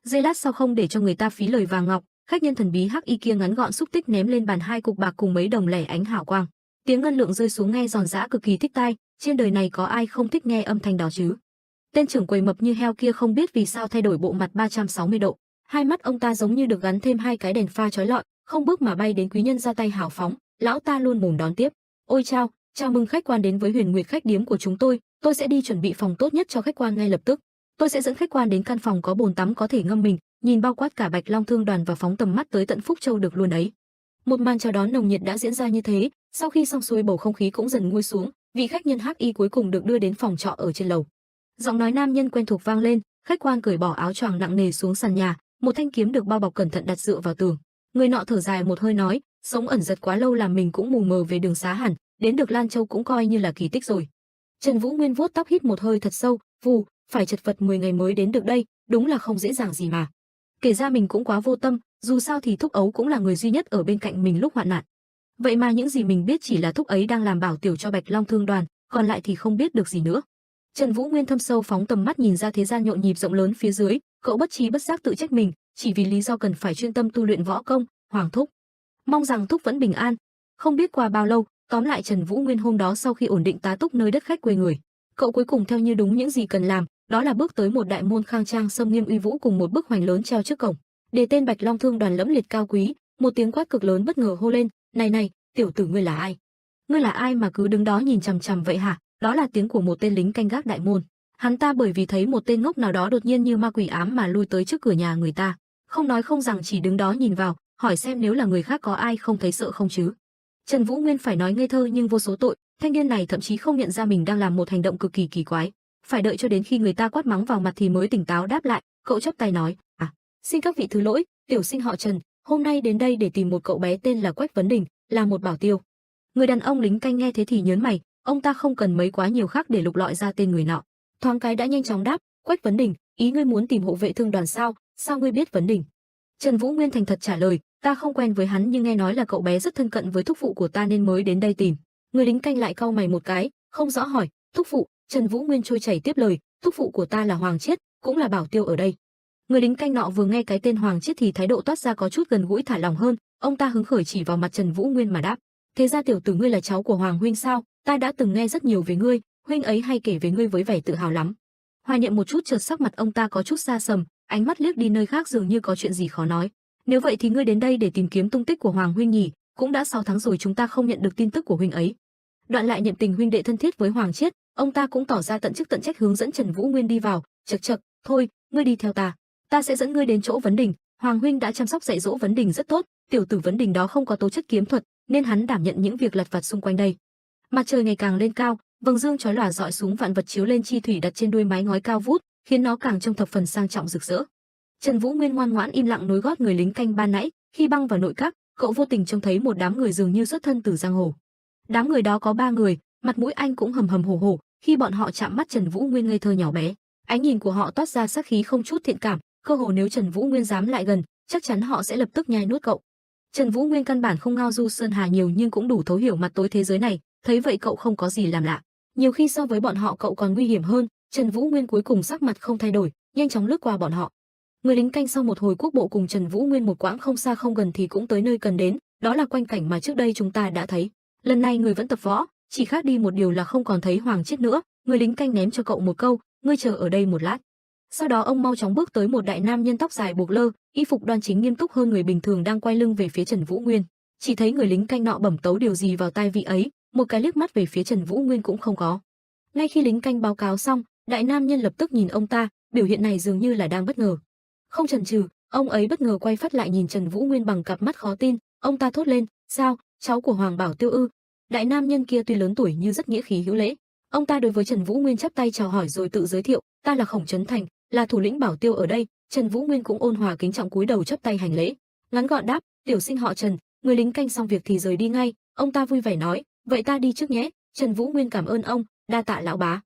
Giây lát sau không để cho người ta phí lời vàng ngọc, khách nhân thần bí hắc y kia ngắn gọn xúc tích ném lên bàn 2 cục bạc cùng mấy đồng lẻ ánh hào quang. Tiếng ngân lượng rơi xuống nghe giòn giã cực kỳ thích tai, trên đời này có ai không thích nghe âm thanh đó chứ. Tên trưởng quầy mập như heo kia không biết vì sao thay đổi bộ mặt 360 độ, hai mắt ông ta giống như được gắn thêm 2 cái đèn pha chói lọi, không bước mà bay đến quý nhân ra tay hào phóng, lão ta luôn mồm đón tiếp. Ôi chào mừng khách quan đến với Huyền Nguyệt khách điếm của chúng tôi sẽ đi chuẩn bị phòng tốt nhất cho khách quan ngay lập tức. Tôi sẽ dẫn khách quan đến căn phòng có bồn tắm có thể ngâm mình, nhìn bao quát cả Bạch Long Thương đoàn và phóng tầm mắt tới tận Phúc Châu được luôn ấy. Một màn chào đón nồng nhiệt đã diễn ra như thế, sau khi xong xuôi bầu không khí cũng dần nguôi xuống, vị khách nhân hắc y cuối cùng được đưa đến phòng trọ ở trên lầu. Giọng nói nam nhân quen thuộc vang lên, khách quan cởi bỏ áo choàng nặng nề xuống sàn nhà, một thanh kiếm được bao bọc cẩn thận đặt dựa vào tường. Người nọ thở dài một hơi nói, sống ẩn giật quá lâu làm mình cũng mù mờ về đường xá hẳn, đến được Lan Châu cũng coi như là kỳ tích rồi. Trần Vũ Nguyên vuốt tóc hít một hơi thật sâu, vù, phải chật vật 10 ngày mới đến được đây, đúng là không dễ dàng gì mà. Kể ra mình cũng quá vô tâm, dù sao thì thúc ấu cũng là người duy nhất ở bên cạnh mình lúc hoạn nạn. Vậy mà những gì mình biết chỉ là thúc ấy đang làm bảo tiểu cho Bạch Long Thương đoàn, còn lại thì không biết được gì nữa. Trần Vũ Nguyên thâm sâu phóng tầm mắt nhìn ra thế gian nhộn nhịp rộng lớn phía dưới, cậu bất trí bất giác tự trách mình, chỉ vì lý do cần phải chuyên tâm tu luyện võ công. Hoàng thúc, mong rằng thúc vẫn bình an. Không biết qua bao lâu, Tóm lại Trần Vũ Nguyên hôm đó sau khi ổn định tá túc nơi đất khách quê người, cậu cuối cùng theo như đúng những gì cần làm, đó là bước tới một đại môn khang trang sâm nghiêm uy vũ cùng một bức hoành lớn treo trước cổng, đề tên Bạch Long Thương Đoàn lẫm liệt cao quý. Một tiếng quát cực lớn bất ngờ hô lên, này này, tiểu tử ngươi là ai? Ngươi là ai mà cứ đứng đó nhìn chằm chằm vậy hả? Đó là tiếng của một tên lính canh gác đại môn. Hắn ta bởi vì thấy một tên ngốc nào đó đột nhiên như ma quỷ ám mà lui tới trước cửa nhà người ta, không nói không rằng chỉ đứng đó nhìn vào, hỏi xem nếu là người khác có ai không thấy sợ không chứ. Trần Vũ Nguyên phải nói ngây thơ nhưng vô số tội, thanh niên này thậm chí không nhận ra mình đang làm một hành động cực kỳ kỳ quái, phải đợi cho đến khi người ta quát mắng vào mặt thì mới tỉnh táo đáp lại. Cậu chắp tay nói, xin các vị thứ lỗi, tiểu sinh họ Trần, hôm nay đến đây để tìm một cậu bé tên là Quách Vấn Đình, là một bảo tiêu. Người đàn ông lính canh nghe thế thì nhớn mày, ông ta không cần mấy quá nhiều khác để lục lọi ra tên người nọ, thoáng cái đã nhanh chóng đáp, Quách Vấn Đình, ý ngươi muốn tìm hộ vệ thương đoàn sao? Sao ngươi biết Vấn Đình? Trần Vũ Nguyên thành thật trả lời, ta không quen với hắn nhưng nghe nói là cậu bé rất thân cận với thúc phụ của ta nên mới đến đây tìm. Người lính canh lại cau mày một cái, không rõ hỏi, thúc phụ? Trần Vũ Nguyên trôi chảy tiếp lời, thúc phụ của ta là Hoàng Chiết, cũng là bảo tiêu ở đây. Người lính canh nọ vừa nghe cái tên Hoàng Chiết thì thái độ toát ra có chút gần gũi thả lòng hơn, ông ta hứng khởi chỉ vào mặt Trần Vũ Nguyên mà đáp, thế ra tiểu tử ngươi là cháu của Hoàng huynh sao? Ta đã từng nghe rất nhiều về ngươi, huynh ấy hay kể về ngươi với vẻ tự hào lắm. Hoài niệm một chút chợt sắc mặt ông ta có chút xa sầm, ánh mắt liếc đi nơi khác dường như có chuyện gì khó nói. Nếu vậy thì ngươi đến đây để tìm kiếm tung tích của Hoàng huynh nhỉ? Cũng đã 6 tháng rồi chúng ta không nhận được tin tức của huynh ấy. Đoạn lại niệm tình huynh đệ thân thiết với Hoàng Chiết, ông ta cũng tỏ ra tận chức tận trách hướng dẫn Trần Vũ Nguyên đi vào. Chậc chậc, thôi, ngươi đi theo ta sẽ dẫn ngươi đến chỗ Vấn Đình. Hoàng huynh đã chăm sóc dạy dỗ Vấn Đình rất tốt, tiểu tử Vấn Đình đó không có tố chất kiếm thuật, nên hắn đảm nhận những việc lặt vặt xung quanh đây. Mặt trời ngày càng lên cao, vầng dương chói lòa rọi xuống vạn vật chiếu lên chi thủy đặt trên đuôi mái ngói cao vút, khiến nó càng trông thập phần sang trọng rực rỡ. Trần Vũ Nguyên ngoan ngoãn im lặng nối gót người lính canh ban nãy, khi băng vào nội các, cậu vô tình trông thấy một đám người dường như xuất thân từ giang hồ. Đám người đó có 3 người, mặt mũi anh cũng hầm hầm hổ hổ, khi bọn họ chạm mắt Trần Vũ Nguyên ngây thơ nhỏ bé, ánh nhìn của họ toát ra sát khí không chút thiện cảm, cơ hồ nếu Trần Vũ Nguyên dám lại gần, chắc chắn họ sẽ lập tức nhai nuốt cậu. Trần Vũ Nguyên căn bản không ngao du sơn hà nhiều nhưng cũng đủ thấu hiểu mặt tối thế giới này, thấy vậy cậu không có gì làm lạ. Nhiều khi so với bọn họ cậu còn nguy hiểm hơn. Trần Vũ Nguyên cuối cùng sắc mặt không thay đổi, nhanh chóng lướt qua bọn họ. Người lính canh sau một hồi quốc bộ cùng Trần Vũ Nguyên một quãng không xa không gần thì cũng tới nơi cần đến, đó là quanh cảnh mà trước đây chúng ta đã thấy. Lần này người vẫn tập võ, chỉ khác đi một điều là không còn thấy Hoàng Chiết nữa. Người lính canh ném cho cậu một câu, ngươi chờ ở đây một lát. Sau đó ông mau chóng bước tới một đại nam nhân tóc dài buộc lơ, y phục đoan chính nghiêm túc hơn người bình thường đang quay lưng về phía Trần Vũ Nguyên. Chỉ thấy người lính canh nọ bẩm tấu điều gì vào tai vị ấy, một cái liếc mắt về phía Trần Vũ Nguyên cũng không có. Ngay khi lính canh báo cáo xong, đại nam nhân lập tức nhìn ông ta, biểu hiện này dường như là đang bất ngờ. Không chần chừ, ông ấy bất ngờ quay phát lại nhìn Trần Vũ Nguyên bằng cặp mắt khó tin, ông ta thốt lên, sao, cháu của Hoàng Bảo Tiêu ư? Đại nam nhân kia tuy lớn tuổi nhưng rất nghĩa khí hữu lễ. Ông ta đối với Trần Vũ Nguyên chắp tay chào hỏi rồi tự giới thiệu, ta là Khổng Trấn Thành, là thủ lĩnh Bảo Tiêu ở đây. Trần Vũ Nguyên cũng ôn hòa kính trọng cúi đầu chắp tay hành lễ, ngắn gọn đáp, tiểu sinh họ Trần. Người lính canh xong việc thì rời đi ngay. Ông ta vui vẻ nói, vậy ta đi trước nhé. Trần Vũ Nguyên cảm ơn ông, đa tạ lão bá.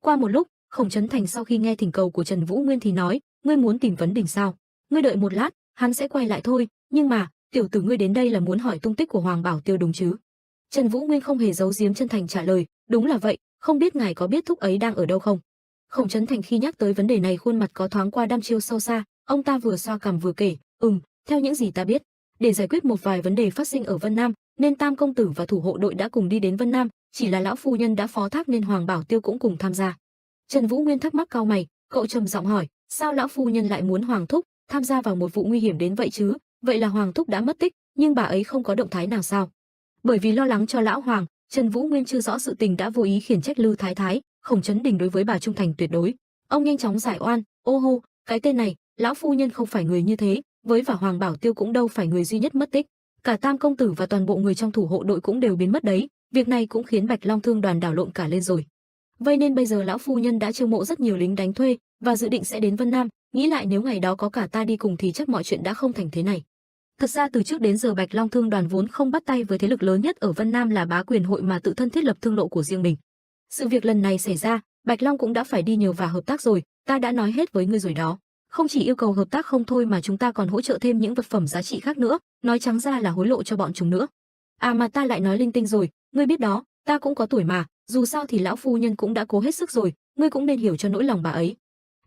Qua một lúc, Khổng Trấn Thành sau khi nghe thỉnh cầu của Trần Vũ Nguyên thì nói, ngươi muốn tìm Vấn Đình sao? Ngươi đợi một lát, hắn sẽ quay lại thôi. Nhưng mà, tiểu tử ngươi đến đây là muốn hỏi tung tích của Hoàng Bảo Tiêu đúng chứ? Trần Vũ Nguyên không hề giấu giếm chân thành trả lời, đúng là vậy, không biết ngài có biết thúc ấy đang ở đâu không? Khổng Trấn Thành khi nhắc tới vấn đề này khuôn mặt có thoáng qua đăm chiêu sâu xa, ông ta vừa xoa cằm vừa kể, theo những gì ta biết, để giải quyết một vài vấn đề phát sinh ở Vân Nam, nên Tam công tử và thủ hộ đội đã cùng đi đến Vân Nam, chỉ là lão phu nhân đã phó thác nên Hoàng Bảo Tiêu cũng cùng tham gia. Trần Vũ Nguyên thắc mắc cau mày, cậu trầm giọng hỏi, sao lão phu nhân lại muốn Hoàng thúc tham gia vào một vụ nguy hiểm đến vậy chứ? Vậy là Hoàng thúc đã mất tích, nhưng bà ấy không có động thái nào sao? Bởi vì lo lắng cho lão Hoàng, Trần Vũ Nguyên chưa rõ sự tình đã vô ý khiển trách Lư Thái Thái. Khổng Trấn Đình đối với bà trung thành tuyệt đối. Ông nhanh chóng giải oan, ô hô, cái tên này, lão phu nhân không phải người như thế, với và Hoàng Bảo Tiêu cũng đâu phải người duy nhất mất tích. Cả Tam công tử và toàn bộ người trong thủ hộ đội cũng đều biến mất đấy. Việc này cũng khiến Bạch Long Thương đoàn đảo lộn cả lên rồi. Vậy nên bây giờ lão phu nhân đã chiêu mộ rất nhiều lính đánh thuê và dự định sẽ đến Vân Nam. Nghĩ lại nếu ngày đó có cả ta đi cùng thì chắc mọi chuyện đã không thành thế này. Thật ra từ trước đến giờ Bạch Long Thương đoàn vốn không bắt tay với thế lực lớn nhất ở Vân Nam là Bá Quyền hội mà tự thân thiết lập thương lộ của riêng mình. Sự việc lần này xảy ra, Bạch Long cũng đã phải đi nhờ và hợp tác rồi, ta đã nói hết với ngươi rồi đó. Không chỉ yêu cầu hợp tác không thôi mà chúng ta còn hỗ trợ thêm những vật phẩm giá trị khác nữa, nói trắng ra là hối lộ cho bọn chúng nữa. À mà ta lại nói linh tinh rồi, ngươi biết đó, ta cũng có tuổi mà, dù sao thì lão phu nhân cũng đã cố hết sức rồi, ngươi cũng nên hiểu cho nỗi lòng bà ấy.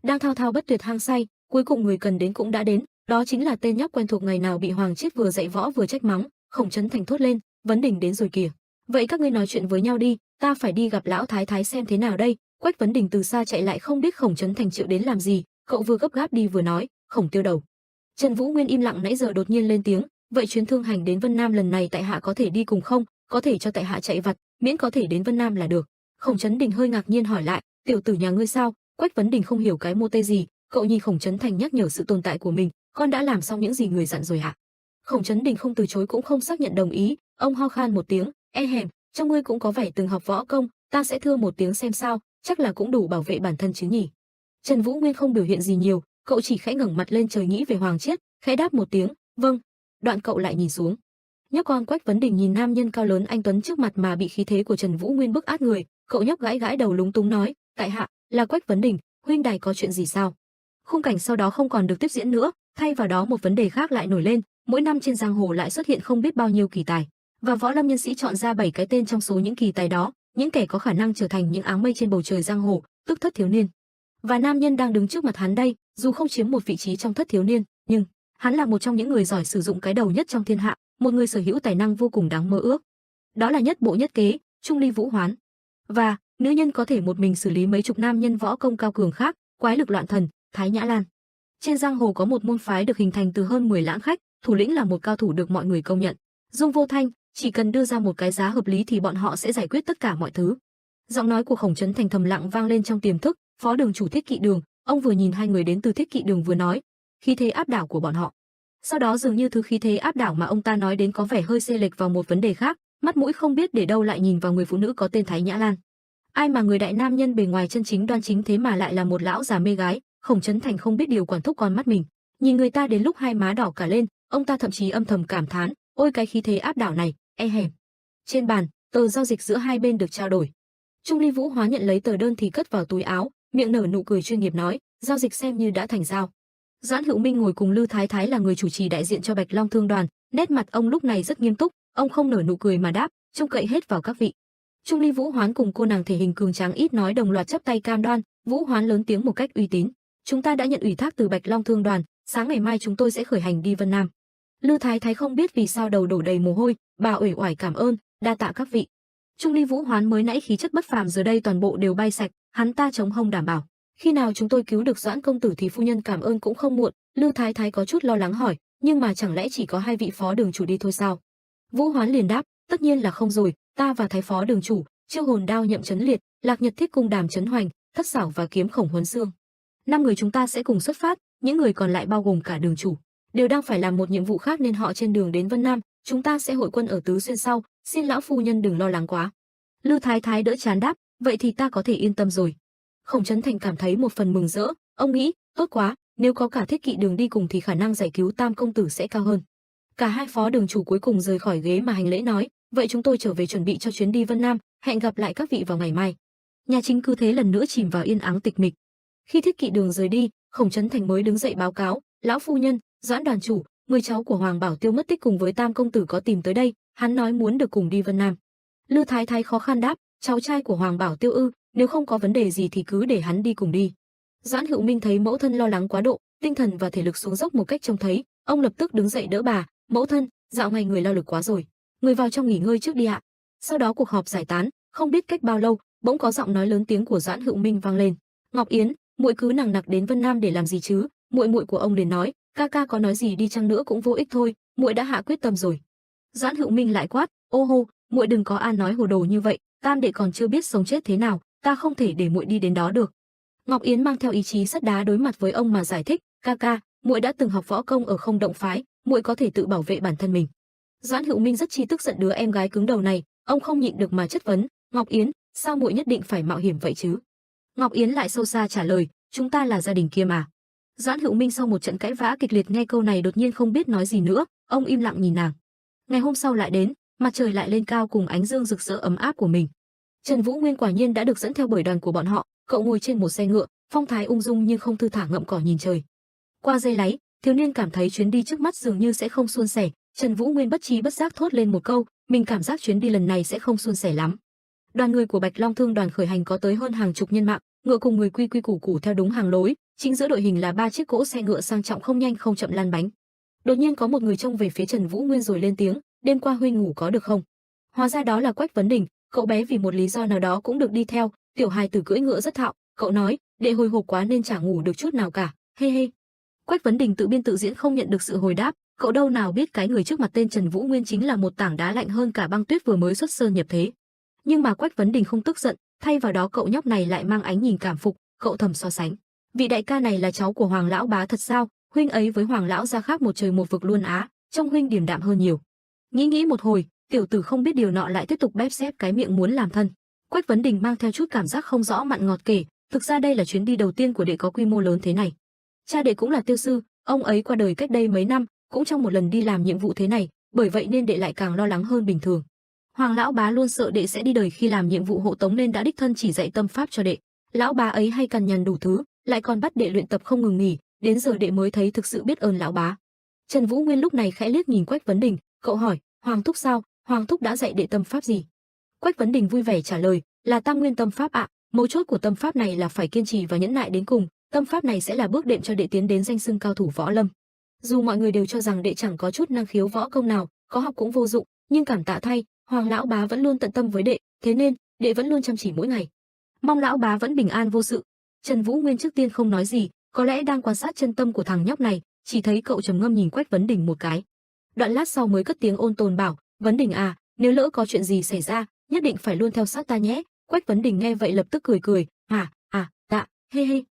Đang thao thao bất tuyệt hăng say, cuối cùng người cần đến cũng đã đến, đó chính là tên nhóc quen thuộc ngày nào bị Hoàng Chiết vừa dạy võ vừa trách mắng. Khổng Trấn Thành thốt lên, Vấn Đình đến rồi kìa. Vậy các ngươi nói chuyện với nhau đi, ta phải đi gặp lão thái thái xem thế nào đây. Quách Vấn Đình từ xa chạy lại không biết Khổng Trấn Thành triệu đến làm gì, cậu vừa gấp gáp đi vừa nói, Khổng Tiêu Đầu. Trần Vũ Nguyên im lặng nãy giờ đột nhiên lên tiếng, vậy chuyến thương hành đến Vân Nam lần này tại hạ có thể đi cùng không? Có thể cho tại hạ chạy vặt, miễn có thể đến Vân Nam là được. Khổng Trấn Đình hơi ngạc nhiên hỏi lại, tiểu tử nhà ngươi sao? Quách Vấn Đình không hiểu cái mô tê gì, cậu nhìn Khổng Trấn Thành nhắc nhở sự tồn tại của mình, con đã làm xong những gì người dặn rồi hả? Khổng Trấn Đình không từ chối cũng không xác nhận đồng ý, ông ho khan một tiếng, hèm, trong ngươi cũng có vẻ từng học võ công, ta sẽ thưa một tiếng xem sao, chắc là cũng đủ bảo vệ bản thân chứ nhỉ. Trần Vũ Nguyên không biểu hiện gì nhiều, cậu chỉ khẽ ngẩng mặt lên trời nghĩ về Hoàng Chiết, khẽ đáp một tiếng, vâng. Đoạn cậu lại nhìn xuống. Nhóc con Quách Vấn Đình nhìn nam nhân cao lớn anh tuấn trước mặt mà bị khí thế của Trần Vũ Nguyên bức át người, cậu nhóc gãi gãi đầu lúng túng nói, tại hạ là Quách Vấn Đình, huynh đài có chuyện gì sao? Khung cảnh sau đó không còn được tiếp diễn nữa, thay vào đó một vấn đề khác lại nổi lên, mỗi năm trên giang hồ lại xuất hiện không biết bao nhiêu kỳ tài, và võ lâm nhân sĩ chọn ra 7 cái tên trong số những kỳ tài đó, những kẻ có khả năng trở thành những áng mây trên bầu trời giang hồ, tức thất thiếu niên. Và nam nhân đang đứng trước mặt hắn đây, dù không chiếm một vị trí trong thất thiếu niên, nhưng hắn là một trong những người giỏi sử dụng cái đầu nhất trong thiên hạ, một người sở hữu tài năng vô cùng đáng mơ ước. Đó là nhất bộ nhất kế, Trung Ly Vũ Hoán. Và nữ nhân có thể một mình xử lý mấy chục nam nhân võ công cao cường khác, quái lực loạn thần, Thái Nhã Lan. Trên giang hồ có một môn phái được hình thành từ hơn 10 lãng khách, thủ lĩnh là một cao thủ được mọi người công nhận. Dung Vô Thanh, chỉ cần đưa ra một cái giá hợp lý thì bọn họ sẽ giải quyết tất cả mọi thứ. Giọng nói của Khổng Trấn Thành thầm lặng vang lên trong tiềm thức, phó đường chủ Thiết Kỵ Đường, ông vừa nhìn hai người đến từ Thiết Kỵ Đường vừa nói, khí thế áp đảo của bọn họ. Sau đó dường như thứ khí thế áp đảo mà ông ta nói đến có vẻ hơi xê lệch vào một vấn đề khác, mắt mũi không biết để đâu lại nhìn vào người phụ nữ có tên Thái Nhã Lan. Ai mà người đại nam nhân bề ngoài chân chính đoan chính thế mà lại là một lão già mê gái, Khổng Trấn Thành không biết điều quản thúc con mắt mình. Nhìn người ta đến lúc hai má đỏ cả lên, ông ta thậm chí âm thầm cảm thán, ôi cái khí thế áp đảo này, hèm. Trên bàn, tờ giao dịch giữa hai bên được trao đổi. Trung Ly Vũ Hóa nhận lấy tờ đơn thì cất vào túi áo, miệng nở nụ cười chuyên nghiệp nói, giao dịch xem như đã thành giao. Doãn Hữu Minh ngồi cùng Lư Thái Thái là người chủ trì đại diện cho Bạch Long Thương đoàn, nét mặt ông lúc này rất nghiêm túc, ông không nở nụ cười mà đáp, trông cậy hết vào các vị. Trung Ly Vũ Hoán cùng cô nàng thể hình cường tráng ít nói đồng loạt chắp tay cam đoan. Vũ Hoán lớn tiếng một cách uy tín, chúng ta đã nhận ủy thác từ Bạch Long Thương đoàn, sáng ngày mai chúng tôi sẽ khởi hành đi Vân Nam. Lư Thái Thái không biết vì sao đầu đổ đầy mồ hôi, bà uể oải cảm ơn, đa tạ các vị. Trung Ly Vũ Hoán mới nãy khí chất bất phàm giờ đây toàn bộ đều bay sạch, hắn ta chống hông đảm bảo, khi nào chúng tôi cứu được Doãn công tử thì phu nhân cảm ơn cũng không muộn. Lư Thái Thái có chút lo lắng hỏi, nhưng mà chẳng lẽ chỉ có hai vị phó đường chủ đi thôi sao? Vũ Hoán liền đáp, tất nhiên là không rồi, ta và Thái phó đường chủ, Chiêu Hồn Đao Nhậm Chấn Liệt, Lạc Nhật Thiết Cung Đàm Chấn Hoành, Thất Xảo và Kiếm Khổng Huấn Xương. 5 người chúng ta sẽ cùng xuất phát, những người còn lại bao gồm cả đường chủ, đều đang phải làm một nhiệm vụ khác nên họ trên đường đến Vân Nam, chúng ta sẽ hội quân ở Tứ Xuyên sau, xin lão phu nhân đừng lo lắng quá. Lư Thái Thái đỡ chán đáp, vậy thì ta có thể yên tâm rồi. Khổng Trấn Thành cảm thấy một phần mừng rỡ, ông nghĩ, tốt quá, nếu có cả Thiết Kỵ Đường đi cùng thì khả năng giải cứu Tam công tử sẽ cao hơn. Cả hai phó đường chủ cuối cùng rời khỏi ghế mà hành lễ nói, vậy chúng tôi trở về chuẩn bị cho chuyến đi Vân Nam, hẹn gặp lại các vị vào ngày mai. Nhà chính cứ thế lần nữa chìm vào yên ắng tịch mịch. Khi Thiết Kỵ Đường rời đi, Khổng Trấn Thành mới đứng dậy báo cáo, lão phu nhân, Doãn đoàn chủ, người cháu của Hoàng Bảo Tiêu mất tích cùng với Tam công tử có tìm tới đây, hắn nói muốn được cùng đi Vân Nam. Lư Thái Thái khó khăn đáp, cháu trai của Hoàng Bảo Tiêu ư, nếu không có vấn đề gì thì cứ để hắn đi cùng đi. Doãn Hữu Minh thấy mẫu thân lo lắng quá độ, tinh thần và thể lực xuống dốc một cách trông thấy, ông lập tức đứng dậy đỡ bà, mẫu thân, dạo ngày người lao lực quá rồi, người vào trong nghỉ ngơi trước đi ạ. Sau đó cuộc họp giải tán, không biết cách bao lâu, bỗng có giọng nói lớn tiếng của Doãn Hữu Minh vang lên, Ngọc Yến, muội cứ nằng nặc đến Vân Nam để làm gì chứ? Muội muội của ông liền nói, ca ca có nói gì đi chăng nữa cũng vô ích thôi, muội đã hạ quyết tâm rồi. Doãn Hữu Minh lại quát, ô hô, muội đừng có an nói hồ đồ như vậy, tam đệ còn chưa biết sống chết thế nào, ta không thể để muội đi đến đó được. Ngọc Yến mang theo ý chí sắt đá đối mặt với ông mà giải thích, ca ca, muội đã từng học võ công ở Không Động phái, muội có thể tự bảo vệ bản thân mình. Doãn Hữu Minh rất chi tức giận đứa em gái cứng đầu này, ông không nhịn được mà chất vấn, Ngọc Yến, sao muội nhất định phải mạo hiểm vậy chứ? Ngọc Yến lại sâu xa trả lời, chúng ta là gia đình kia mà. Doãn Hữu Minh sau một trận cãi vã kịch liệt nghe câu này đột nhiên không biết nói gì nữa, ông im lặng nhìn nàng. Ngày hôm sau lại đến, mặt trời lại lên cao cùng ánh dương rực rỡ ấm áp của mình. Trần Vũ Nguyên quả nhiên đã được dẫn theo bởi đoàn của bọn họ, cậu ngồi trên một xe ngựa, phong thái ung dung nhưng không thư thả ngậm cỏ nhìn trời. Qua dây láy, thiếu niên cảm thấy chuyến đi trước mắt dường như sẽ không suôn sẻ, Trần Vũ Nguyên bất trí bất giác thốt lên một câu, mình cảm giác chuyến đi lần này sẽ không suôn sẻ lắm. Đoàn người của Bạch Long Thương đoàn khởi hành có tới hơn hàng chục nhân mã, ngựa cùng người quy quy củ củ theo đúng hàng lối, chính giữa đội hình là 3 chiếc cỗ xe ngựa sang trọng không nhanh không chậm lăn bánh. Đột nhiên có một người trông về phía Trần Vũ Nguyên rồi lên tiếng, đêm qua huynh ngủ có được không? Hóa ra đó là Quách Vấn Đình, cậu bé vì một lý do nào đó cũng được đi theo, tiểu hài tử cưỡi ngựa rất thạo, cậu nói, đệ hồi hộp quá nên chả ngủ được chút nào cả. Hê hê. Quách Vấn Đình tự biên tự diễn không nhận được sự hồi đáp, cậu đâu nào biết cái người trước mặt tên Trần Vũ Nguyên chính là một tảng đá lạnh hơn cả băng tuyết vừa mới xuất sơn nhập thế. Nhưng mà Quách Vấn Đình không tức giận, thay vào đó cậu nhóc này lại mang ánh nhìn cảm phục, cậu thầm so sánh. Vị đại ca này là cháu của Hoàng lão bá thật sao? Huynh ấy với Hoàng lão gia khác một trời một vực luôn á, trông huynh điềm đạm hơn nhiều. Nghĩ một hồi, tiểu tử không biết điều nọ lại tiếp tục bép xép cái miệng muốn làm thân. Quách Vấn Đình mang theo chút cảm giác không rõ mặn ngọt kể, thực ra đây là chuyến đi đầu tiên của đệ có quy mô lớn thế này. Cha đệ cũng là tiêu sư, ông ấy qua đời cách đây mấy năm, cũng trong một lần đi làm nhiệm vụ thế này, bởi vậy nên đệ lại càng lo lắng hơn bình thường. Hoàng lão bá luôn sợ đệ sẽ đi đời khi làm nhiệm vụ hộ tống nên đã đích thân chỉ dạy tâm pháp cho đệ. Lão bá ấy hay cằn nhằn đủ thứ, lại còn bắt đệ luyện tập không ngừng nghỉ, đến giờ đệ mới thấy thực sự biết ơn lão bá. Trần Vũ Nguyên lúc này khẽ liếc nhìn Quách Vấn Đình, cậu hỏi, Hoàng thúc sao? Hoàng thúc đã dạy đệ tâm pháp gì? Quách Vấn Đình vui vẻ trả lời, là Tam Nguyên tâm pháp ạ. Mấu chốt của tâm pháp này là phải kiên trì và nhẫn nại đến cùng, tâm pháp này sẽ là bước đệm cho đệ tiến đến danh xưng cao thủ võ lâm. Dù mọi người đều cho rằng đệ chẳng có chút năng khiếu võ công nào, có học cũng vô dụng, nhưng cảm tạ thay, Hoàng lão bá vẫn luôn tận tâm với đệ, thế nên đệ vẫn luôn chăm chỉ mỗi ngày. Mong lão bá vẫn bình an vô sự. Trần Vũ Nguyên trước tiên không nói gì, có lẽ đang quan sát chân tâm của thằng nhóc này, chỉ thấy cậu trầm ngâm nhìn Quách Vấn Đình một cái. Đoạn lát sau mới cất tiếng ôn tồn bảo, Vấn Đình à, nếu lỡ có chuyện gì xảy ra, nhất định phải luôn theo sát ta nhé. Quách Vấn Đình nghe vậy lập tức cười, tạ, hê hê.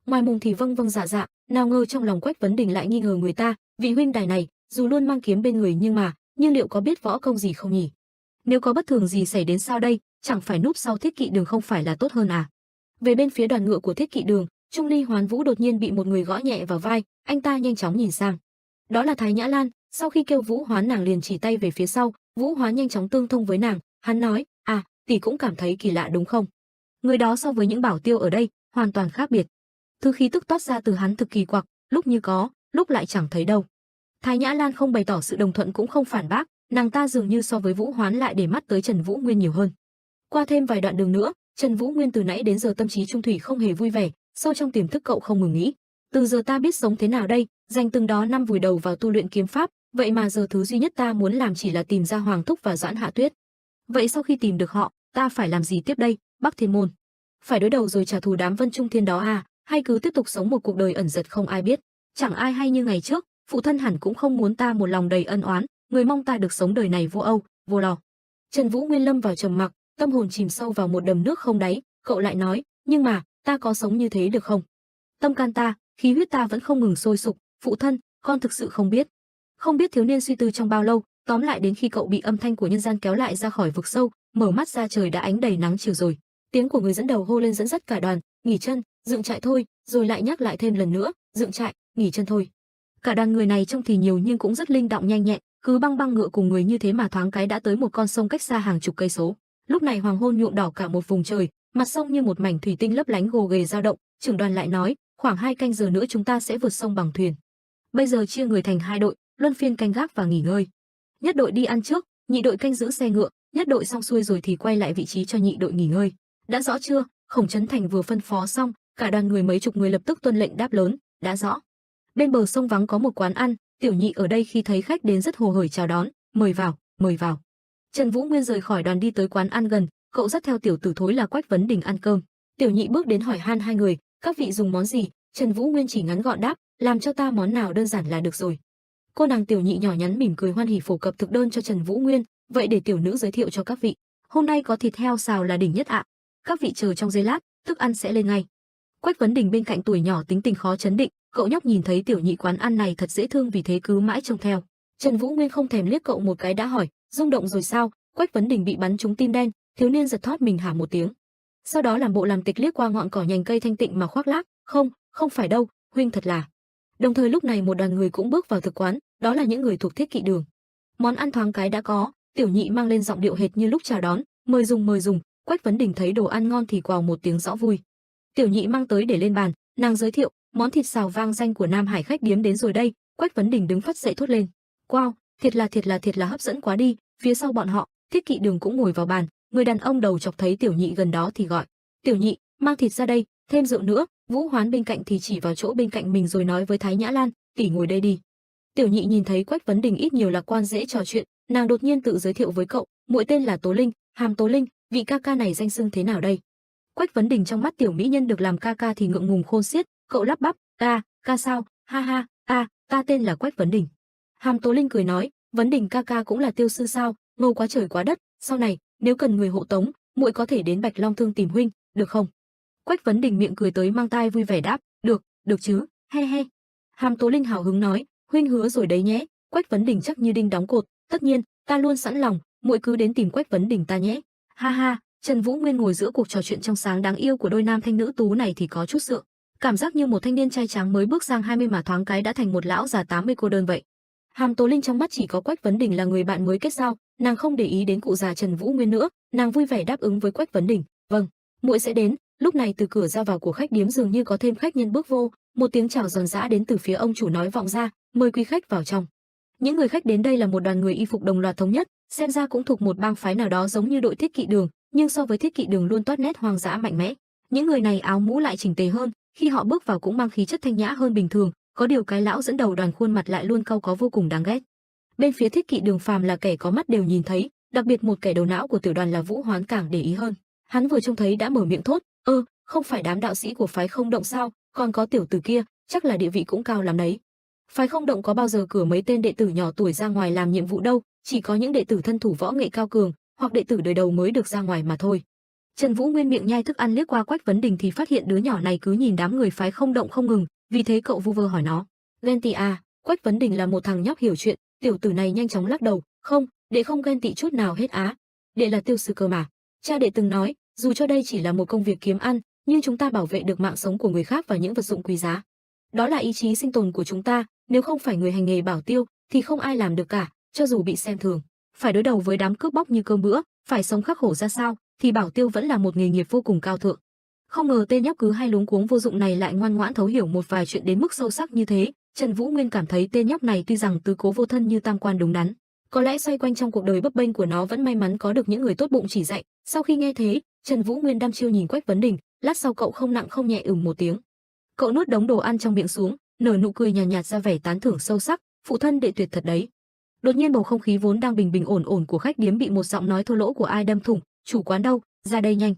Ngoài mồm thì vâng vâng dạ, nào ngờ trong lòng Quách Vấn Đình lại nghi ngờ người ta, vị huynh đài này, dù luôn mang kiếm bên người nhưng liệu có biết võ công gì không nhỉ? Nếu có bất thường gì xảy đến sao đây, chẳng phải núp sau Thiết Kỵ Đường không phải là tốt hơn à? Về bên phía đoàn ngựa của Thiết Kỵ Đường, Trung Ly Hoán Vũ đột nhiên bị một người gõ nhẹ vào vai, anh ta nhanh chóng nhìn sang. Đó là Thái Nhã Lan, sau khi kêu Vũ Hoán nàng liền chỉ tay về phía sau, Vũ Hoán nhanh chóng tương thông với nàng, hắn nói, tỷ cũng cảm thấy kỳ lạ đúng không? Người đó so với những bảo tiêu ở đây, hoàn toàn khác biệt. Thứ khí tức toát ra từ hắn thực kỳ quặc, lúc như có, lúc lại chẳng thấy đâu. Thái Nhã Lan không bày tỏ sự đồng thuận cũng không phản bác, nàng ta dường như so với Vũ Hoán lại để mắt tới Trần Vũ Nguyên nhiều hơn. Qua thêm vài đoạn đường nữa, Trần Vũ Nguyên từ nãy đến giờ tâm trí trung thủy không hề vui vẻ, sâu trong tiềm thức cậu không ngừng nghĩ, từ giờ ta biết sống thế nào đây, dành từng đó năm vùi đầu vào tu luyện kiếm pháp, vậy mà giờ thứ duy nhất ta muốn làm chỉ là tìm ra Hoàng thúc và Doãn Hạ Tuyết. Vậy sau khi tìm được họ, ta phải làm gì tiếp đây? Bắc Thiên Môn, phải đối đầu rồi trả thù đám Vân Trung Thiên đó à, hay cứ tiếp tục sống một cuộc đời ẩn dật không ai biết? Chẳng ai hay như ngày trước, phụ thân hẳn cũng không muốn ta một lòng đầy ân oán, người mong ta được sống đời này vô âu, vô lo. Trần Vũ Nguyên lâm vào trầm mặc, tâm hồn chìm sâu vào một đầm nước không đáy, cậu lại nói, nhưng mà, ta có sống như thế được không? Tâm can ta, khí huyết ta vẫn không ngừng sôi sục, phụ thân, con thực sự không biết. Không biết thiếu niên suy tư trong bao lâu, tóm lại đến khi cậu bị âm thanh của nhân gian kéo lại ra khỏi vực sâu, mở mắt ra trời đã ánh đầy nắng chiều rồi. Tiếng của người dẫn đầu hô lên dẫn dắt cả đoàn, nghỉ chân, dựng trại thôi, rồi lại nhắc lại thêm lần nữa, dựng trại, nghỉ chân thôi. Cả đoàn người này trông thì nhiều nhưng cũng rất linh động nhanh nhẹn, cứ băng băng ngựa cùng người như thế mà thoáng cái đã tới một con sông cách xa hàng chục cây số. Lúc này hoàng hôn nhuộm đỏ cả một vùng trời, mặt sông như một mảnh thủy tinh lấp lánh gồ ghề dao động. Trưởng đoàn lại nói, khoảng 2 canh giờ nữa chúng ta sẽ vượt sông bằng thuyền. Bây giờ chia người thành 2 đội, luân phiên canh gác và nghỉ ngơi. Nhất đội đi ăn trước, nhị đội canh giữ xe ngựa, nhất đội xong xuôi rồi thì quay lại vị trí cho nhị đội nghỉ ngơi. Đã rõ chưa? Khổng Trấn Thành vừa phân phó xong, cả đoàn người mấy chục người lập tức tuân lệnh đáp lớn, đã rõ. Bên bờ sông vắng có một quán ăn, tiểu nhị ở đây khi thấy khách đến rất hồ hởi chào đón, mời vào, mời vào. Trần Vũ Nguyên rời khỏi đoàn đi tới quán ăn gần, cậu dắt theo tiểu tử thối là Quách Vấn Đình ăn cơm. Tiểu nhị bước đến hỏi han hai người, các vị dùng món gì? Trần Vũ Nguyên chỉ ngắn gọn đáp, làm cho ta món nào đơn giản là được rồi. Cô nàng tiểu nhị nhỏ nhắn mỉm cười hoan hỉ phổ cập thực đơn cho Trần Vũ Nguyên, vậy để tiểu nữ giới thiệu cho các vị. Hôm nay có thịt heo xào là đỉnh nhất ạ. Các vị chờ trong giây lát, thức ăn sẽ lên ngay. Quách Vấn Đình bên cạnh tuổi nhỏ tính tình khó chấn định, cậu nhóc nhìn thấy tiểu nhị quán ăn này thật dễ thương vì thế cứ mãi trông theo. Trần Vũ Nguyên không thèm liếc cậu một cái đã hỏi, rung động rồi sao? Quách Vấn Đình bị bắn trúng tim đen, thiếu niên giật thót mình hả một tiếng. Sau đó làm bộ làm tịch liếc qua ngọn cỏ nhành cây thanh tịnh mà khoác lác, không phải đâu, huynh thật là. Đồng thời lúc này một đoàn người cũng bước vào thực quán, đó là những người thuộc Thiết Kỵ Đường. Món ăn thoáng cái đã có, tiểu nhị mang lên giọng điệu hệt như lúc chào đón, mời dùng mời dùng. Quách Vấn Đình thấy đồ ăn ngon thì quào một tiếng rõ vui. Tiểu nhị mang tới để lên bàn, nàng giới thiệu, món thịt xào vang danh của Nam Hải khách điếm đến rồi đây. Quách Vấn Đình đứng phắt dậy thốt lên, wow, thiệt là hấp dẫn quá đi. Phía sau bọn họ, Thiết Kỵ Đường cũng ngồi vào bàn, người đàn ông đầu chọc thấy tiểu nhị gần đó thì gọi, tiểu nhị, mang thịt ra đây, thêm rượu nữa. Vũ Hoán bên cạnh thì chỉ vào chỗ bên cạnh mình rồi nói với Thái Nhã Lan, tỷ ngồi đây đi. Tiểu nhị nhìn thấy Quách Vấn Đình ít nhiều lạc quan dễ trò chuyện, Nàng đột nhiên tự giới thiệu với cậu, muội tên là Tố Linh, Hàm Tố Linh, vị ca ca này danh xưng thế nào đây? Quách Vấn Đình trong mắt tiểu mỹ nhân được làm ca ca thì ngượng ngùng khôn xiết, cậu lắp bắp, ca sao, ha ha, ta tên là Quách Vấn Đình. Hàm Tố Linh cười nói, Vấn Đình ca ca cũng là tiêu sư sao, ngầu quá trời quá đất, sau này nếu cần người hộ tống, muội có thể đến Bạch Long Thương tìm huynh, được không? Quách Vấn Đình miệng cười tới mang tai vui vẻ đáp, được chứ, he he. Hàm Tố Linh hào hứng nói, huynh hứa rồi đấy nhé. Quách Vấn Đình chắc như đinh đóng cột, tất nhiên, ta luôn sẵn lòng, muội cứ đến tìm Quách Vấn Đình ta nhé. Ha ha. Trần Vũ Nguyên ngồi giữa cuộc trò chuyện trong sáng đáng yêu của đôi nam thanh nữ tú này thì có chút sượng, cảm giác như một thanh niên trai tráng mới bước sang 20 mà thoáng cái đã thành một lão già 80 cô đơn vậy. Hàm Tố Linh trong mắt chỉ có Quách Vấn Đình là người bạn mới kết giao, nàng không để ý đến cụ già Trần Vũ Nguyên nữa, nàng vui vẻ đáp ứng với Quách Vấn Đình, vâng, muội sẽ đến. Lúc này từ cửa ra vào của khách điếm dường như có thêm khách nhân bước vô, một tiếng chào giòn giã đến từ phía ông chủ nói vọng ra, mời quý khách vào trong. Những người khách đến đây là một đoàn người y phục đồng loạt thống nhất, xem ra cũng thuộc một bang phái nào đó giống như đội Thiết Kỵ Đường, nhưng so với Thiết Kỵ Đường luôn toát nét hoang dã mạnh mẽ. Những người này áo mũ lại chỉnh tề hơn, khi họ bước vào cũng mang khí chất thanh nhã hơn bình thường, có điều cái lão dẫn đầu đoàn khuôn mặt lại luôn cau có vô cùng đáng ghét. Bên phía Thiết Kỵ Đường phàm là kẻ có mắt đều nhìn thấy, đặc biệt một kẻ đầu não của tiểu đoàn là Vũ Hoán càng để ý hơn. Hắn vừa trông thấy đã mở miệng thốt, không phải đám đạo sĩ của phái Không Động sao, còn có tiểu tử kia, chắc là địa vị cũng cao lắm đấy. Phái Không Động có bao giờ cử mấy tên đệ tử nhỏ tuổi ra ngoài làm nhiệm vụ đâu, chỉ có những đệ tử thân thủ võ nghệ cao cường, hoặc đệ tử đời đầu mới được ra ngoài mà thôi. Trần Vũ Nguyên miệng nhai thức ăn liếc qua Quách Vấn Đình thì phát hiện đứa nhỏ này cứ nhìn đám người phái Không Động không ngừng, vì thế cậu vu vơ hỏi nó, ghen tị à? Quách Vấn Đình là một thằng nhóc hiểu chuyện, tiểu tử này nhanh chóng lắc đầu, không, đệ không ghen tị chút nào hết á, đệ là tiêu sư cơ mà. Cha đệ từng nói, dù cho đây chỉ là một công việc kiếm ăn, nhưng chúng ta bảo vệ được mạng sống của người khác và những vật dụng quý giá. Đó là ý chí sinh tồn của chúng ta, nếu không phải người hành nghề bảo tiêu thì không ai làm được cả, cho dù bị xem thường, phải đối đầu với đám cướp bóc như cơm bữa, phải sống khắc khổ ra sao, thì bảo tiêu vẫn là một nghề nghiệp vô cùng cao thượng. Không ngờ tên nhóc cứ hay luống cuống vô dụng này lại ngoan ngoãn thấu hiểu một vài chuyện đến mức sâu sắc như thế. Trần Vũ Nguyên cảm thấy tên nhóc này tuy rằng tứ cố vô thân như tam quan đúng đắn, có lẽ xoay quanh trong cuộc đời bấp bênh của nó vẫn may mắn có được những người tốt bụng chỉ dạy. Sau khi nghe thế, Trần Vũ Nguyên đăm chiêu nhìn Quách Vấn Đình, lát sau cậu không nặng không nhẹ một tiếng. Cậu nuốt đống đồ ăn trong miệng xuống, nở nụ cười nhàn nhạt ra vẻ tán thưởng sâu sắc, phụ thân đệ tuyệt thật đấy. Đột nhiên bầu không khí vốn đang bình bình ổn ổn của khách điếm bị một giọng nói thô lỗ của ai đâm thủng, chủ quán đâu, ra đây nhanh.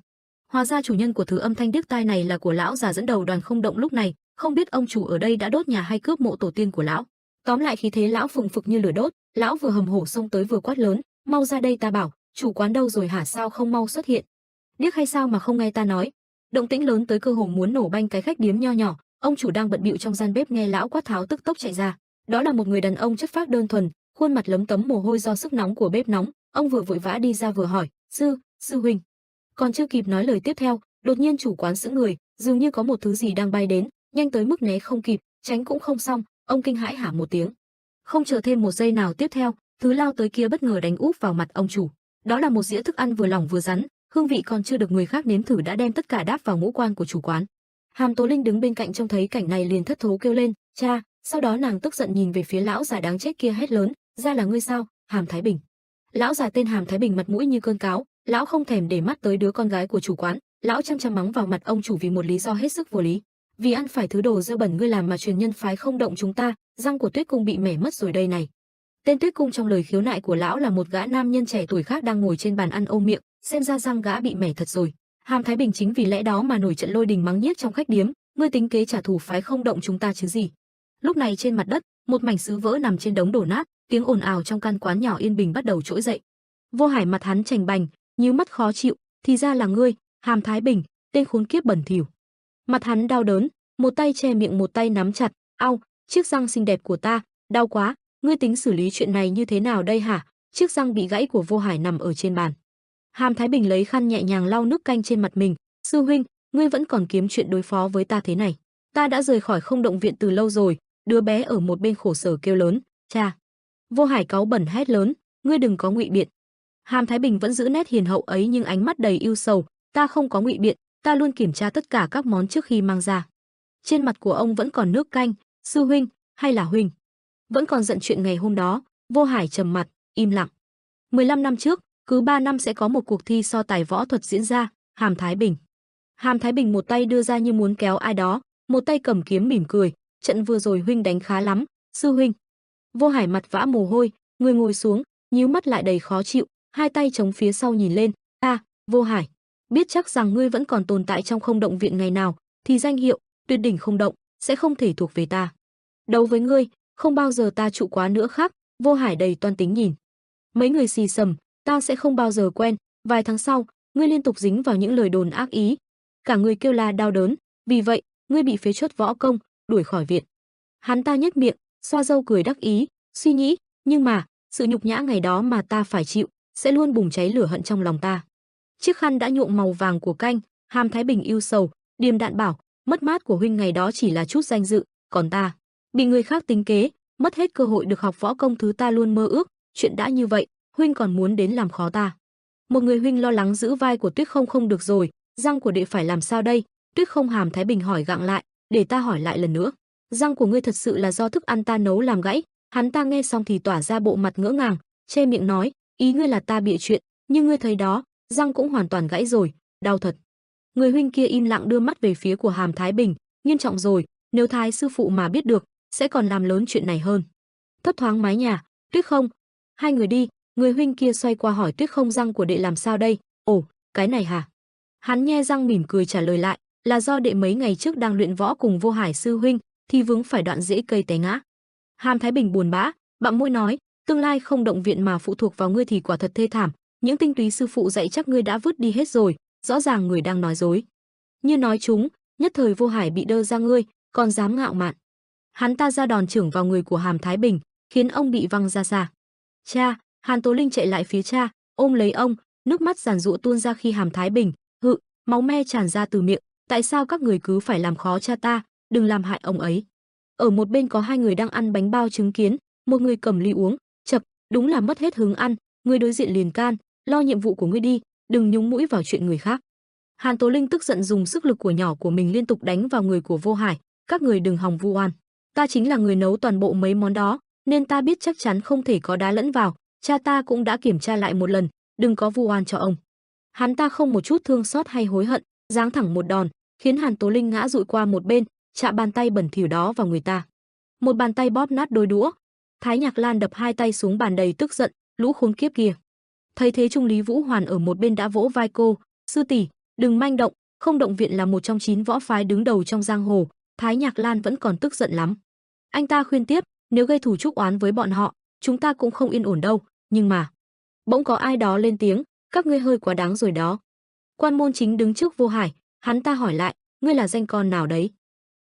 Hóa ra chủ nhân của thứ âm thanh điếc tai này là của lão già dẫn đầu đoàn Không Động lúc này, không biết ông chủ ở đây đã đốt nhà hay cướp mộ tổ tiên của lão. Tóm lại khí thế lão phừng phực như lửa đốt, lão vừa hầm hổ xông tới vừa quát lớn, mau ra đây ta bảo, chủ quán đâu rồi hả, sao không mau xuất hiện? Điếc hay sao mà không nghe ta nói? Động tĩnh lớn tới cơ hồ muốn nổ banh cái khách điếm nho nhỏ, ông chủ đang bận bịu trong gian bếp nghe lão quát tháo tức tốc chạy ra. Đó là một người đàn ông chất phác đơn thuần, khuôn mặt lấm tấm mồ hôi do sức nóng của bếp nóng. Ông vừa vội vã đi ra vừa hỏi, sư huynh. Còn chưa kịp nói lời tiếp theo, đột nhiên chủ quán sững người, dường như có một thứ gì đang bay đến, nhanh tới mức né không kịp, tránh cũng không xong, ông kinh hãi hả một tiếng. Không chờ thêm một giây nào tiếp theo, thứ lao tới kia bất ngờ đánh úp vào mặt ông chủ. Đó là một dĩa thức ăn vừa lỏng vừa rắn, hương vị còn chưa được người khác nếm thử đã đem tất cả đáp vào ngũ quan của chủ quán. Hàm Tố Linh đứng bên cạnh trông thấy cảnh này liền thất thố kêu lên, cha. Sau đó nàng tức giận nhìn về phía lão già đáng chết kia hét lớn, ra là ngươi sao, Hàm Thái Bình. Lão già tên Hàm Thái Bình mặt mũi như cơn cáo, lão không thèm để mắt tới đứa con gái của chủ quán, lão chăm chăm mắng vào mặt ông chủ vì một lý do hết sức vô lý. Vì ăn phải thứ đồ dơ bẩn ngươi làm mà truyền nhân phái Không Động chúng ta, răng của Tuyết Cung bị mẻ mất rồi đây này. Tên Tuyết Cung trong lời khiếu nại của lão là một gã nam nhân trẻ tuổi khác đang ngồi trên bàn ăn ôm miệng, xem ra răng gã bị mẻ thật rồi. Hàm Thái Bình chính vì lẽ đó mà nổi trận lôi đình mắng nhiếc trong khách điếm, ngươi tính kế trả thù phái Không Động chúng ta chứ gì. Lúc này trên mặt đất, một mảnh sứ vỡ nằm trên đống đổ nát, tiếng ồn ào trong căn quán nhỏ yên bình bắt đầu trỗi dậy. Vô Hải mặt hắn chành bành, nhíu mắt khó chịu, thì ra là ngươi, Hàm Thái Bình, tên khốn kiếp bẩn thỉu. Mặt hắn đau đớn, một tay che miệng một tay nắm chặt, "Au, chiếc răng xinh đẹp của ta, đau quá, ngươi tính xử lý chuyện này như thế nào đây hả?" Chiếc răng bị gãy của Vô Hải nằm ở trên bàn. Hàm Thái Bình lấy khăn nhẹ nhàng lau nước canh trên mặt mình, "Sư huynh, ngươi vẫn còn kiếm chuyện đối phó với ta thế này. Ta đã rời khỏi Không Động viện từ lâu rồi." Đứa bé ở một bên khổ sở kêu lớn, "Cha." Vô Hải cáu bẩn hét lớn, "Ngươi đừng có ngụy biện." Hàm Thái Bình vẫn giữ nét hiền hậu ấy nhưng ánh mắt đầy ưu sầu, "Ta không có ngụy biện, ta luôn kiểm tra tất cả các món trước khi mang ra." Trên mặt của ông vẫn còn nước canh, "Sư huynh, hay là huynh vẫn còn giận chuyện ngày hôm đó?" Vô Hải trầm mặt, im lặng. 15 năm trước, cứ 3 năm sẽ có một cuộc thi so tài võ thuật diễn ra, Hàm Thái Bình. Hàm Thái Bình một tay đưa ra như muốn kéo ai đó, một tay cầm kiếm mỉm cười, "Trận vừa rồi huynh đánh khá lắm, sư huynh." Vô Hải mặt vã mồ hôi, người ngồi xuống, nhíu mắt lại đầy khó chịu, hai tay chống phía sau nhìn lên. Vô Hải, biết chắc rằng ngươi vẫn còn tồn tại trong không động viện ngày nào, thì danh hiệu Tuyệt đỉnh không động sẽ không thể thuộc về ta. Đấu với ngươi, không bao giờ ta trụ quá nữa khác. Vô Hải đầy toan tính nhìn. Mấy người xì xầm, ta sẽ không bao giờ quen. Vài tháng sau, ngươi liên tục dính vào những lời đồn ác ý, cả người kêu la đau đớn, vì vậy, ngươi bị phế truất võ công, đuổi khỏi viện. Hắn ta nhếch miệng, xoa râu cười đắc ý, suy nghĩ, nhưng mà, sự nhục nhã ngày đó mà ta phải chịu, sẽ luôn bùng cháy lửa hận trong lòng ta. Chiếc khăn đã nhuộm màu vàng của canh, Hàm Thái Bình yêu sầu, điềm đạm bảo, mất mát của huynh ngày đó chỉ là chút danh dự, còn ta, bị người khác tính kế, mất hết cơ hội được học võ công thứ ta luôn mơ ước, chuyện đã như vậy, huynh còn muốn đến làm khó ta. Một người huynh lo lắng giữ vai của Tuyết Không không được rồi, răng của đệ phải làm sao đây? Tuyết Không Hàm Thái Bình hỏi gặng lại, để ta hỏi lại lần nữa. Răng của ngươi thật sự là do thức ăn ta nấu làm gãy? Hắn ta nghe xong thì tỏa ra bộ mặt ngỡ ngàng, che miệng nói, ý ngươi là ta bịa chuyện, nhưng ngươi thấy đó, răng cũng hoàn toàn gãy rồi, đau thật. Người huynh kia im lặng đưa mắt về phía của Hàm Thái Bình, nghiêm trọng rồi, nếu Thái sư phụ mà biết được, sẽ còn làm lớn chuyện này hơn. Thấp thoáng mái nhà, Tuyết Không, hai người đi. Người huynh kia xoay qua hỏi Tuyết Không, răng của đệ làm sao đây? Ồ, cái này hả? Hắn nhe răng mỉm cười trả lời lại, là do đệ mấy ngày trước đang luyện võ cùng Vô Hải sư huynh, thì vướng phải đoạn rễ cây té ngã. Hàm Thái Bình buồn bã, bặm môi nói, tương lai không động viện mà phụ thuộc vào ngươi thì quả thật thê thảm, những tinh túy sư phụ dạy chắc ngươi đã vứt đi hết rồi, rõ ràng người đang nói dối. Như nói chúng, nhất thời Vô Hải bị đơ ra ngươi, còn dám ngạo mạn. Hắn ta ra đòn chưởng vào người của Hàm Thái Bình, khiến ông bị văng ra xa. Cha! Hàn Tố Linh chạy lại phía cha, ôm lấy ông, nước mắt giàn giụa tuôn ra khi Hàm Thái Bình, máu me tràn ra từ miệng, tại sao các người cứ phải làm khó cha ta, đừng làm hại ông ấy. Ở một bên có hai người đang ăn bánh bao trứng kiến, một người cầm ly uống, chậc, đúng là mất hết hứng ăn, người đối diện liền can, lo nhiệm vụ của ngươi đi, đừng nhúng mũi vào chuyện người khác. Hàn Tố Linh tức giận dùng sức lực của nhỏ của mình liên tục đánh vào người của Vô Hải, các người đừng hòng vu oan, ta chính là người nấu toàn bộ mấy món đó, nên ta biết chắc chắn không thể có đá lẫn vào. Cha ta cũng đã kiểm tra lại một lần, đừng có vu oan cho ông. Hắn ta không một chút thương xót hay hối hận, giáng thẳng một đòn, khiến Hàn Tố Linh ngã dụi qua một bên, chạm bàn tay bẩn thỉu đó vào người ta. Một bàn tay bóp nát đôi đũa. Thái Nhạc Lan đập hai tay xuống bàn đầy tức giận, lũ khốn kiếp kia. Thấy thế Trung Lý Vũ Hoàn ở một bên đã vỗ vai cô, sư tỷ, đừng manh động, không động viện là một trong 9 võ phái đứng đầu trong giang hồ. Thái Nhạc Lan vẫn còn tức giận lắm. Anh ta khuyên tiếp, nếu gây thù chuốc oán với bọn họ, chúng ta cũng không yên ổn đâu. Nhưng mà, bỗng có ai đó lên tiếng, các ngươi hơi quá đáng rồi đó. Quan Môn Chính đứng trước Vô Hải, hắn ta hỏi lại, ngươi là danh con nào đấy?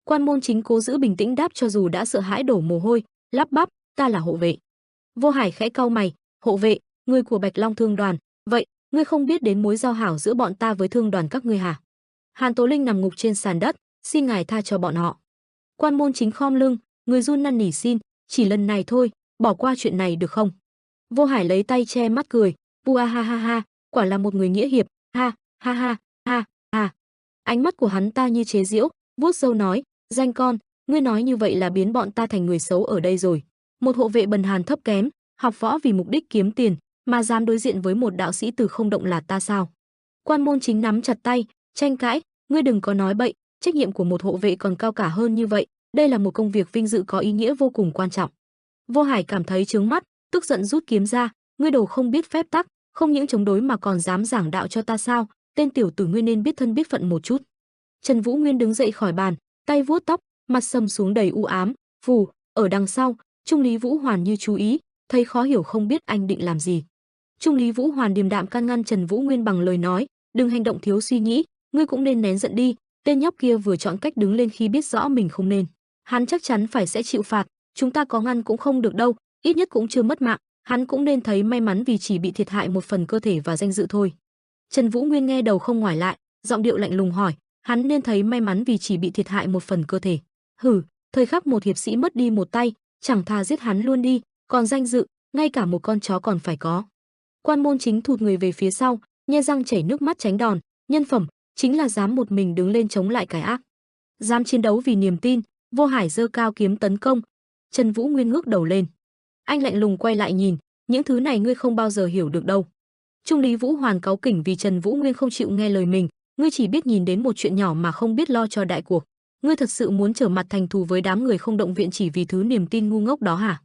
Quan Môn Chính cố giữ bình tĩnh đáp cho dù đã sợ hãi đổ mồ hôi, lắp bắp, ta là hộ vệ. Vô Hải khẽ cau mày, hộ vệ, người của Bạch Long Thương đoàn, vậy, ngươi không biết đến mối giao hảo giữa bọn ta với thương đoàn các ngươi hả? Hàn Tố Linh nằm ngục trên sàn đất, xin ngài tha cho bọn họ. Quan Môn Chính khom lưng, người run năn nỉ xin, chỉ lần này thôi, bỏ qua chuyện này được không? Vô Hải lấy tay che mắt cười, ha ha ha ha, quả là một người nghĩa hiệp, ha ha ha ha ha. Ánh mắt của hắn ta như chế giễu, vuốt râu nói, danh con, ngươi nói như vậy là biến bọn ta thành người xấu ở đây rồi. Một hộ vệ bần hàn thấp kém, học võ vì mục đích kiếm tiền, mà dám đối diện với một đạo sĩ từ không động là ta sao? Quan Môn Chính nắm chặt tay, tranh cãi, ngươi đừng có nói bậy, trách nhiệm của một hộ vệ còn cao cả hơn như vậy, đây là một công việc vinh dự có ý nghĩa vô cùng quan trọng. Vô Hải cảm thấy chướng mắt, tức giận rút kiếm ra, ngươi đồ không biết phép tắc, không những chống đối mà còn dám giảng đạo cho ta sao? Tên tiểu tử ngươi nên biết thân biết phận một chút. Trần Vũ Nguyên đứng dậy khỏi bàn, tay vuốt tóc, mặt sầm xuống đầy u ám. Phù, ở đằng sau, Trung Lý Vũ Hoàn như chú ý, thấy khó hiểu không biết anh định làm gì. Trung Lý Vũ Hoàn điềm đạm can ngăn Trần Vũ Nguyên bằng lời nói, đừng hành động thiếu suy nghĩ, ngươi cũng nên nén giận đi. Tên nhóc kia vừa chọn cách đứng lên khi biết rõ mình không nên, hắn chắc chắn phải sẽ chịu phạt, chúng ta có ngăn cũng không được đâu, ít nhất cũng chưa mất mạng, hắn cũng nên thấy may mắn vì chỉ bị thiệt hại một phần cơ thể và danh dự thôi. Trần Vũ Nguyên nghe đầu không ngoải lại, giọng điệu lạnh lùng hỏi, hắn nên thấy may mắn vì chỉ bị thiệt hại một phần cơ thể? Hừ, thời khắc một hiệp sĩ mất đi một tay, chẳng thà giết hắn luôn đi, còn danh dự, ngay cả một con chó còn phải có. Quan Môn Chính thụt người về phía sau, nhe răng chảy nước mắt tránh đòn, nhân phẩm chính là dám một mình đứng lên chống lại cái ác, dám chiến đấu vì niềm tin. Vô Hải giơ cao kiếm tấn công. Trần Vũ Nguyên ngước đầu lên, anh lạnh lùng quay lại nhìn, những thứ này ngươi không bao giờ hiểu được đâu. Trung Lý Vũ Hoàn cáu kỉnh vì Trần Vũ Nguyên không chịu nghe lời mình, ngươi chỉ biết nhìn đến một chuyện nhỏ mà không biết lo cho đại cuộc. Ngươi thật sự muốn trở mặt thành thù với đám người không động viện chỉ vì thứ niềm tin ngu ngốc đó hả?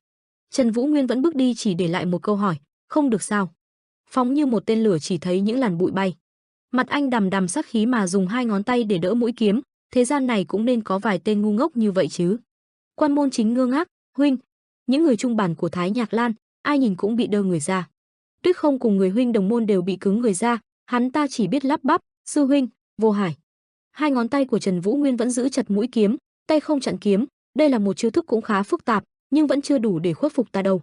Trần Vũ Nguyên vẫn bước đi chỉ để lại một câu hỏi, Không được sao? Phóng như một tên lửa chỉ thấy những làn bụi bay. Mặt anh đằm đằm sát khí mà dùng hai ngón tay để đỡ mũi kiếm, thế gian này cũng nên có vài tên ngu ngốc như vậy chứ. Quan Môn Chính ngơ ngác, huynh, những người trung bản của Thái Nhạc Lan, ai nhìn cũng bị đơ người ra. Tuyết Không cùng người huynh đồng môn đều bị cứng người ra, hắn ta chỉ biết lắp bắp, sư huynh, Vô Hải. Hai ngón tay của Trần Vũ Nguyên vẫn giữ chặt mũi kiếm, tay không chặn kiếm, đây là một chiêu thức cũng khá phức tạp, nhưng vẫn chưa đủ để khuất phục ta đâu.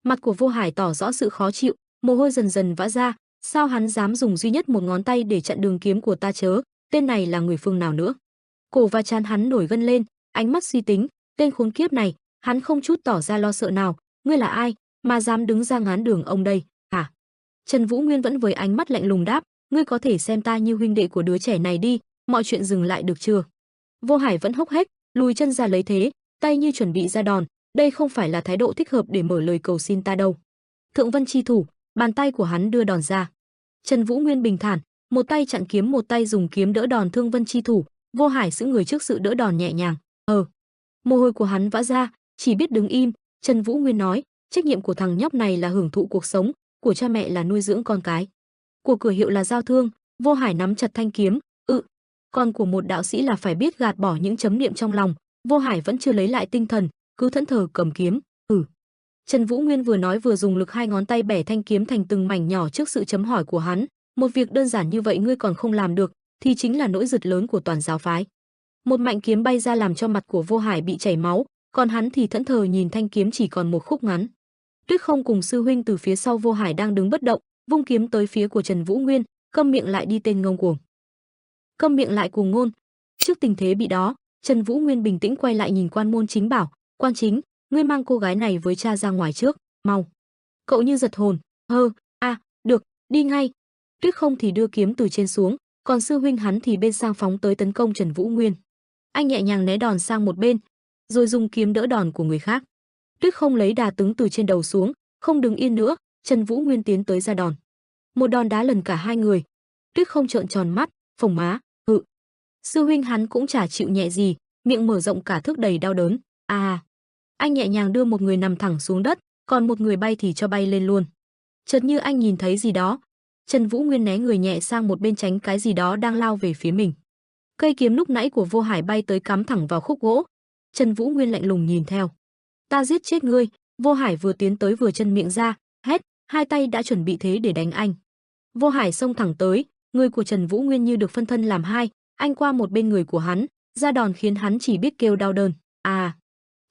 Mặt của Vô Hải tỏ rõ sự khó chịu, mồ hôi dần dần vã ra, sao hắn dám dùng duy nhất một ngón tay để chặn đường kiếm của ta chớ, tên này là người phương nào nữa? Cổ và trán hắn nổi gân lên, ánh mắt suy tính, tên khốn kiếp này, hắn không chút tỏ ra lo sợ nào, ngươi là ai mà dám đứng ra ngán đường ông đây, hả? Trần Vũ Nguyên vẫn với ánh mắt lạnh lùng đáp, ngươi có thể xem ta như huynh đệ của đứa trẻ này đi, mọi chuyện dừng lại được chưa? Vô Hải vẫn hốc hếch, lùi chân ra lấy thế, tay như chuẩn bị ra đòn, đây không phải là thái độ thích hợp để mở lời cầu xin ta đâu. Thượng Vân chi thủ, bàn tay của hắn đưa đòn ra. Trần Vũ Nguyên bình thản, một tay chặn kiếm, một tay dùng kiếm đỡ đòn Thương Vân chi thủ, Vô Hải giữ người trước sự đỡ đòn nhẹ nhàng. Mồ hôi của hắn vã ra, chỉ biết đứng im. Trần Vũ Nguyên nói, trách nhiệm của thằng nhóc này là hưởng thụ cuộc sống, của cha mẹ là nuôi dưỡng con cái, của cửa hiệu là giao thương. Vô Hải nắm chặt thanh kiếm, còn của một đạo sĩ là phải biết gạt bỏ những chấm niệm trong lòng. Vô Hải vẫn chưa lấy lại tinh thần, cứ thẫn thờ cầm kiếm. Trần Vũ Nguyên vừa nói vừa dùng lực hai ngón tay bẻ thanh kiếm thành từng mảnh nhỏ trước sự chấm hỏi của hắn. Một việc đơn giản như vậy ngươi còn không làm được, thì chính là nỗi giật lớn của toàn giáo phái. Một mạnh kiếm bay ra làm cho mặt của Vô Hải bị chảy máu, còn hắn thì thẫn thờ nhìn thanh kiếm chỉ còn một khúc ngắn. Tuyết Không cùng sư huynh từ phía sau Vô Hải đang đứng bất động, vung kiếm tới phía của Trần Vũ Nguyên, câm miệng lại đi tên ngông cuồng. Câm miệng lại cuồng ngôn. Trước tình thế bị đó, Trần Vũ Nguyên bình tĩnh quay lại nhìn Quan Môn Chính bảo, Quan Chính, ngươi mang cô gái này với cha ra ngoài trước, mau. Cậu như giật hồn, được, đi ngay. Tuyết Không thì đưa kiếm từ trên xuống, còn sư huynh hắn thì bên sang phóng tới tấn công Trần Vũ Nguyên. Anh nhẹ nhàng né đòn sang một bên, rồi dùng kiếm đỡ đòn của người khác. Tuyết Không lấy đà tứng từ trên đầu xuống, không đứng yên nữa, Trần Vũ Nguyên tiến tới ra đòn. Một đòn đá lần cả hai người. Tuyết Không trợn tròn mắt, phồng má, Sư huynh hắn cũng chả chịu nhẹ gì, miệng mở rộng cả thước đầy đau đớn. Anh nhẹ nhàng đưa một người nằm thẳng xuống đất, còn một người bay thì cho bay lên luôn. Chợt như anh nhìn thấy gì đó, Trần Vũ Nguyên né người nhẹ sang một bên tránh cái gì đó đang lao về phía mình. Cây kiếm lúc nãy của Vô Hải bay tới cắm thẳng vào khúc gỗ. Trần Vũ Nguyên lạnh lùng nhìn theo. Ta giết chết ngươi. Vô Hải vừa tiến tới vừa chân miệng ra, hét, hai tay đã chuẩn bị thế để đánh anh. Vô Hải xông thẳng tới, người của Trần Vũ Nguyên như được phân thân làm hai, anh qua một bên người của hắn, ra đòn khiến hắn chỉ biết kêu đau đớn.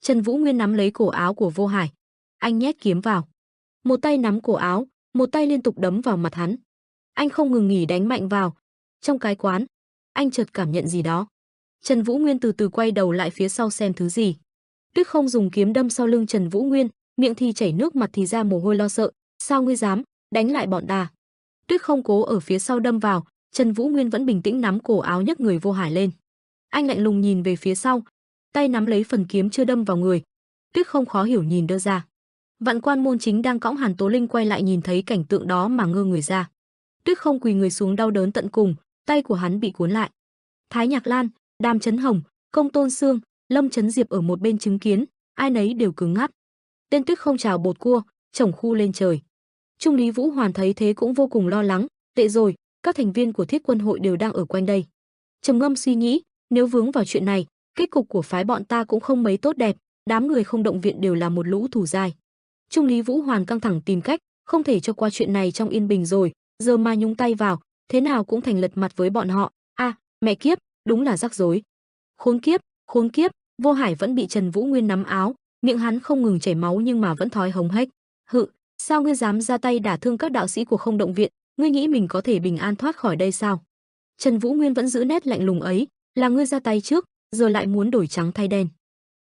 Trần Vũ Nguyên nắm lấy cổ áo của Vô Hải. Anh nhét kiếm vào. Một tay nắm cổ áo, một tay liên tục đấm vào mặt hắn. Anh không ngừng nghỉ đánh mạnh vào. Trong cái quán, anh chợt cảm nhận gì đó. Trần Vũ Nguyên từ từ quay đầu lại phía sau xem thứ gì. Tuyết Không dùng kiếm đâm sau lưng Trần Vũ Nguyên, miệng thì chảy nước, mặt thì ra mồ hôi lo sợ. Sao ngươi dám đánh lại bọn ta? Tuyết Không cố ở phía sau đâm vào, Trần Vũ Nguyên vẫn bình tĩnh nắm cổ áo nhấc người Vô Hải lên. Anh lạnh lùng nhìn về phía sau, tay nắm lấy phần kiếm chưa đâm vào người. Tuyết Không khó hiểu nhìn đơ ra. Vạn Quan Môn Chính đang cõng Hàn Tố Linh quay lại nhìn thấy cảnh tượng đó mà ngơ người ra. Tuyết Không quỳ người xuống đau đớn tận cùng, tay của hắn bị cuốn lại. Thái Nhạc Lan, Đàm Chấn Hồng, Công Tôn Sương, Lâm Chấn Diệp ở một bên chứng kiến, ai nấy đều cứng ngắt. Tên Tuyết Không trào bột cua, chổng khu lên trời. Trung Lý Vũ Hoàn thấy thế cũng vô cùng lo lắng, tệ rồi, các thành viên của Thiết Quân hội đều đang ở quanh đây. Trầm ngâm suy nghĩ, nếu vướng vào chuyện này, kết cục của phái bọn ta cũng không mấy tốt đẹp, đám người Không Động Viện đều là một lũ thù dai. Trung Lý Vũ Hoàn căng thẳng tìm cách, không thể cho qua chuyện này trong yên bình rồi, giờ mà nhúng tay vào, thế nào cũng thành lật mặt với bọn họ. Mẹ kiếp, đúng là rắc rối. Khốn kiếp, khốn kiếp, Vô Hải vẫn bị Trần Vũ Nguyên nắm áo, miệng hắn không ngừng chảy máu nhưng mà vẫn thói hống hách. Sao ngươi dám ra tay đả thương các đạo sĩ của Không Động Viện, ngươi nghĩ mình có thể bình an thoát khỏi đây sao? Trần Vũ Nguyên vẫn giữ nét lạnh lùng ấy, là ngươi ra tay trước, giờ lại muốn đổi trắng thay đen.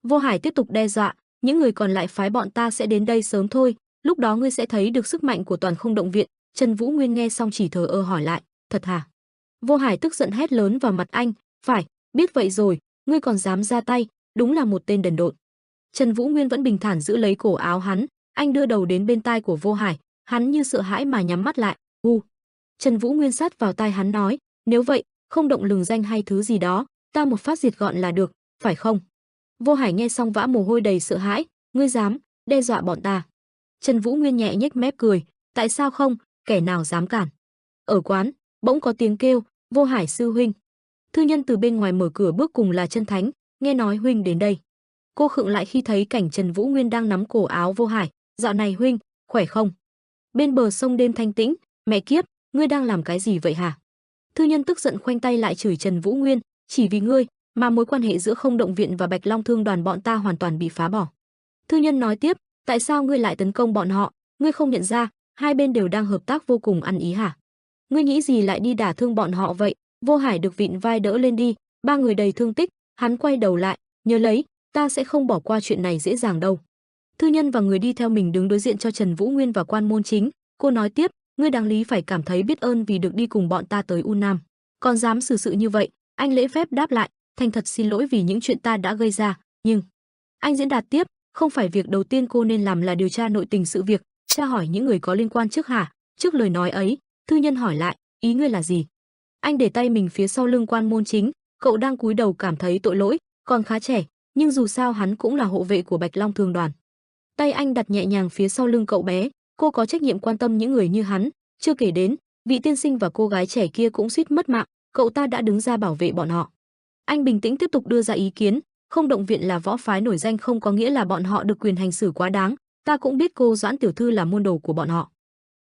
Vô Hải tiếp tục đe dọa, những người còn lại phái bọn ta sẽ đến đây sớm thôi, lúc đó ngươi sẽ thấy được sức mạnh của toàn Không Động Viện. Trần Vũ Nguyên nghe xong chỉ thờ ơ hỏi lại, thật hả? Vô Hải tức giận hét lớn vào mặt anh, phải, biết vậy rồi, ngươi còn dám ra tay, đúng là một tên đần độn. Trần Vũ Nguyên vẫn bình thản giữ lấy cổ áo hắn, anh đưa đầu đến bên tai của Vô Hải, hắn như sợ hãi mà nhắm mắt lại. Trần Vũ Nguyên sát vào tai hắn nói, nếu vậy, không động lừng danh hay thứ gì đó, ta một phát diệt gọn là được, phải không? Vô Hải nghe xong vã mồ hôi đầy sợ hãi, ngươi dám đe dọa bọn ta? Trần Vũ Nguyên nhẹ nhếch mép cười, Tại sao không, kẻ nào dám cản? Ở quán, bỗng có tiếng kêu, Vô Hải sư huynh. Thư nhân từ bên ngoài mở cửa bước cùng là Chân Thánh, nghe nói huynh đến đây. Cô khựng lại khi thấy cảnh Trần Vũ Nguyên đang nắm cổ áo Vô Hải, dạo này huynh, khỏe không? Bên bờ sông đêm thanh tĩnh, mẹ kiếp, ngươi đang làm cái gì vậy hả? Thư nhân tức giận khoanh tay lại chửi Trần Vũ Nguyên, chỉ vì ngươi mà mối quan hệ giữa Không Động Viện và Bạch Long Thương Đoàn bọn ta hoàn toàn bị phá bỏ. Thư nhân nói tiếp, tại sao ngươi lại tấn công bọn họ, ngươi không nhận ra, hai bên đều đang hợp tác vô cùng ăn ý hả? Ngươi nghĩ gì lại đi đả thương bọn họ vậy? Vô Hải được vịn vai đỡ lên đi, ba người đầy thương tích, hắn quay đầu lại, nhớ lấy, ta sẽ không bỏ qua chuyện này dễ dàng đâu. Thư nhân và người đi theo mình đứng đối diện cho Trần Vũ Nguyên và Quan Môn Chính, cô nói tiếp, ngươi đáng lý phải cảm thấy biết ơn vì được đi cùng bọn ta tới U Nam, còn dám xử sự như vậy. Anh lễ phép đáp lại, thành thật xin lỗi vì những chuyện ta đã gây ra, nhưng anh diễn đạt tiếp, không phải việc đầu tiên cô nên làm là điều tra nội tình sự việc, tra hỏi những người có liên quan trước hả? Trước lời nói ấy, thư nhân hỏi lại, ý ngươi là gì? Anh để tay mình phía sau lưng Quan Môn Chính, cậu đang cúi đầu cảm thấy tội lỗi, còn khá trẻ, nhưng dù sao hắn cũng là hộ vệ của Bạch Long Thương Đoàn. Tay anh đặt nhẹ nhàng phía sau lưng cậu bé, cô có trách nhiệm quan tâm những người như hắn, chưa kể đến, vị tiên sinh và cô gái trẻ kia cũng suýt mất mạng, cậu ta đã đứng ra bảo vệ bọn họ. Anh bình tĩnh tiếp tục đưa ra ý kiến, Không Động Viện là võ phái nổi danh không có nghĩa là bọn họ được quyền hành xử quá đáng, ta cũng biết cô Doãn tiểu thư là môn đồ của bọn họ.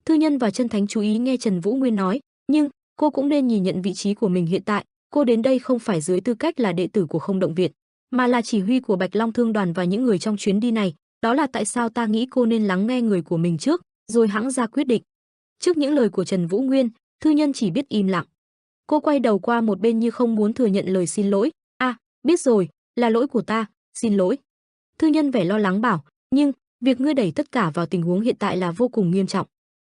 Thư nhân và Chân Thánh chú ý nghe Trần Vũ Nguyên nói, nhưng cô cũng nên nhìn nhận vị trí của mình hiện tại, cô đến đây không phải dưới tư cách là đệ tử của Không Động Viện, mà là chỉ huy của Bạch Long Thương Đoàn và những người trong chuyến đi này, đó là tại sao ta nghĩ cô nên lắng nghe người của mình trước, rồi hãng ra quyết định. Trước những lời của Trần Vũ Nguyên, thư nhân chỉ biết im lặng. Cô quay đầu qua một bên như không muốn thừa nhận lời xin lỗi. Biết rồi, là lỗi của ta, xin lỗi. Thư nhân vẻ lo lắng bảo, nhưng việc ngươi đẩy tất cả vào tình huống hiện tại là vô cùng nghiêm trọng.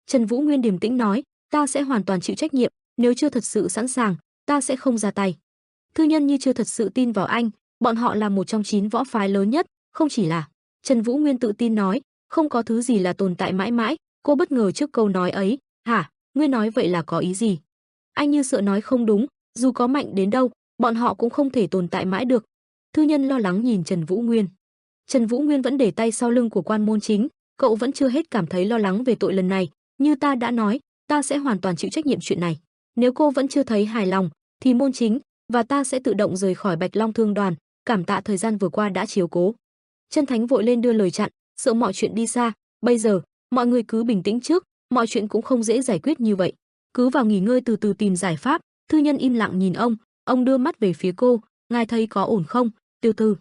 Trần Vũ Nguyên điềm tĩnh nói, ta sẽ hoàn toàn chịu trách nhiệm, nếu chưa thật sự sẵn sàng, ta sẽ không ra tay. Thư nhân như chưa thật sự tin vào anh, bọn họ là một trong 9 võ phái lớn nhất, không chỉ là. Trần Vũ Nguyên tự tin nói, không có thứ gì là tồn tại mãi mãi. Cô bất ngờ trước câu nói ấy, hả, ngươi nói vậy là có ý gì? Anh như sợ nói không đúng, dù có mạnh đến đâu, bọn họ cũng không thể tồn tại mãi được. Thư nhân lo lắng nhìn Trần Vũ Nguyên. Trần Vũ Nguyên vẫn để tay sau lưng của Quan Môn Chính, cậu vẫn chưa hết cảm thấy lo lắng về tội lần này, như ta đã nói, ta sẽ hoàn toàn chịu trách nhiệm chuyện này. Nếu cô vẫn chưa thấy hài lòng, thì Môn Chính và ta sẽ tự động rời khỏi Bạch Long Thương Đoàn, cảm tạ thời gian vừa qua đã chiếu cố. Chân Thánh vội lên đưa lời chặn, sợ mọi chuyện đi xa, bây giờ, mọi người cứ bình tĩnh trước, mọi chuyện cũng không dễ giải quyết như vậy. Cứ vào nghỉ ngơi từ từ tìm giải pháp. Thư nhân im lặng nhìn ông đưa mắt về phía cô, ngài thấy có ổn không, Tiêu Thư?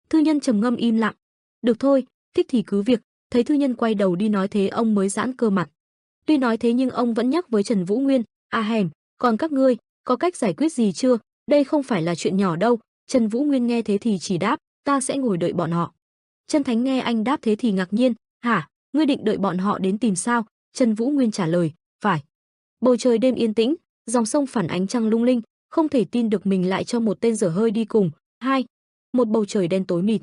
Thư nhân trầm ngâm im lặng. Được thôi, thích thì cứ việc. Thấy thư nhân quay đầu đi nói thế ông mới giãn cơ mặt. Tuy nói thế nhưng ông vẫn nhắc với Trần Vũ Nguyên, hèm, còn các ngươi, có cách giải quyết gì chưa? Đây không phải là chuyện nhỏ đâu. Trần Vũ Nguyên nghe thế thì chỉ đáp, ta sẽ ngồi đợi bọn họ. Chân Thánh nghe anh đáp thế thì ngạc nhiên, hả, ngươi định đợi bọn họ đến tìm sao? Trần Vũ Nguyên trả lời, phải. Bầu trời đêm yên tĩnh, dòng sông phản ánh trăng lung linh, không thể tin được mình lại cho một tên dở hơi đi cùng. Một bầu trời đen tối mịt.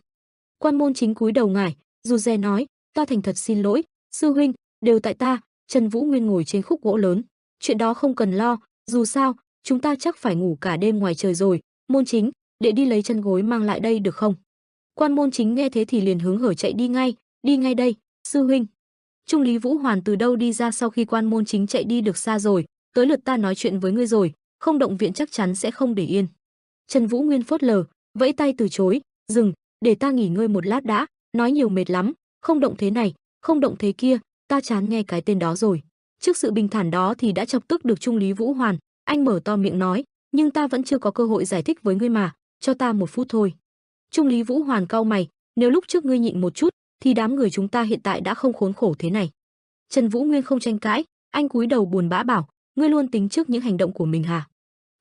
Quan Môn Chính cúi đầu ngải, dù dè nói, ta thành thật xin lỗi, sư huynh, đều tại ta. Trần Vũ Nguyên ngồi trên khúc gỗ lớn, chuyện đó không cần lo, dù sao, chúng ta chắc phải ngủ cả đêm ngoài trời rồi. Môn Chính, đệ đi lấy chân gối mang lại đây được không? Quan Môn Chính nghe thế thì liền hứng hở chạy đi ngay đây, sư huynh. Trung Lý Vũ Hoàn từ đâu đi ra sau khi Quan Môn Chính chạy đi được xa rồi, tới lượt ta nói chuyện với ngươi rồi, Không Động Viện chắc chắn sẽ không để yên. Trần Vũ Nguyên phớt lờ, vẫy tay từ chối, dừng, để ta nghỉ ngơi một lát đã, nói nhiều mệt lắm, không động thế này, không động thế kia, ta chán nghe cái tên đó rồi. Trước sự bình thản đó thì đã chọc tức được Trung Lý Vũ Hoàn, anh mở to miệng nói, nhưng ta vẫn chưa có cơ hội giải thích với ngươi mà, cho ta 1 phút thôi. Trung Lý Vũ Hoàn cau mày, nếu lúc trước ngươi nhịn một chút, thì đám người chúng ta hiện tại đã không khốn khổ thế này. Trần Vũ Nguyên không tranh cãi, anh cúi đầu buồn bã bảo, ngươi luôn tính trước những hành động của mình hả?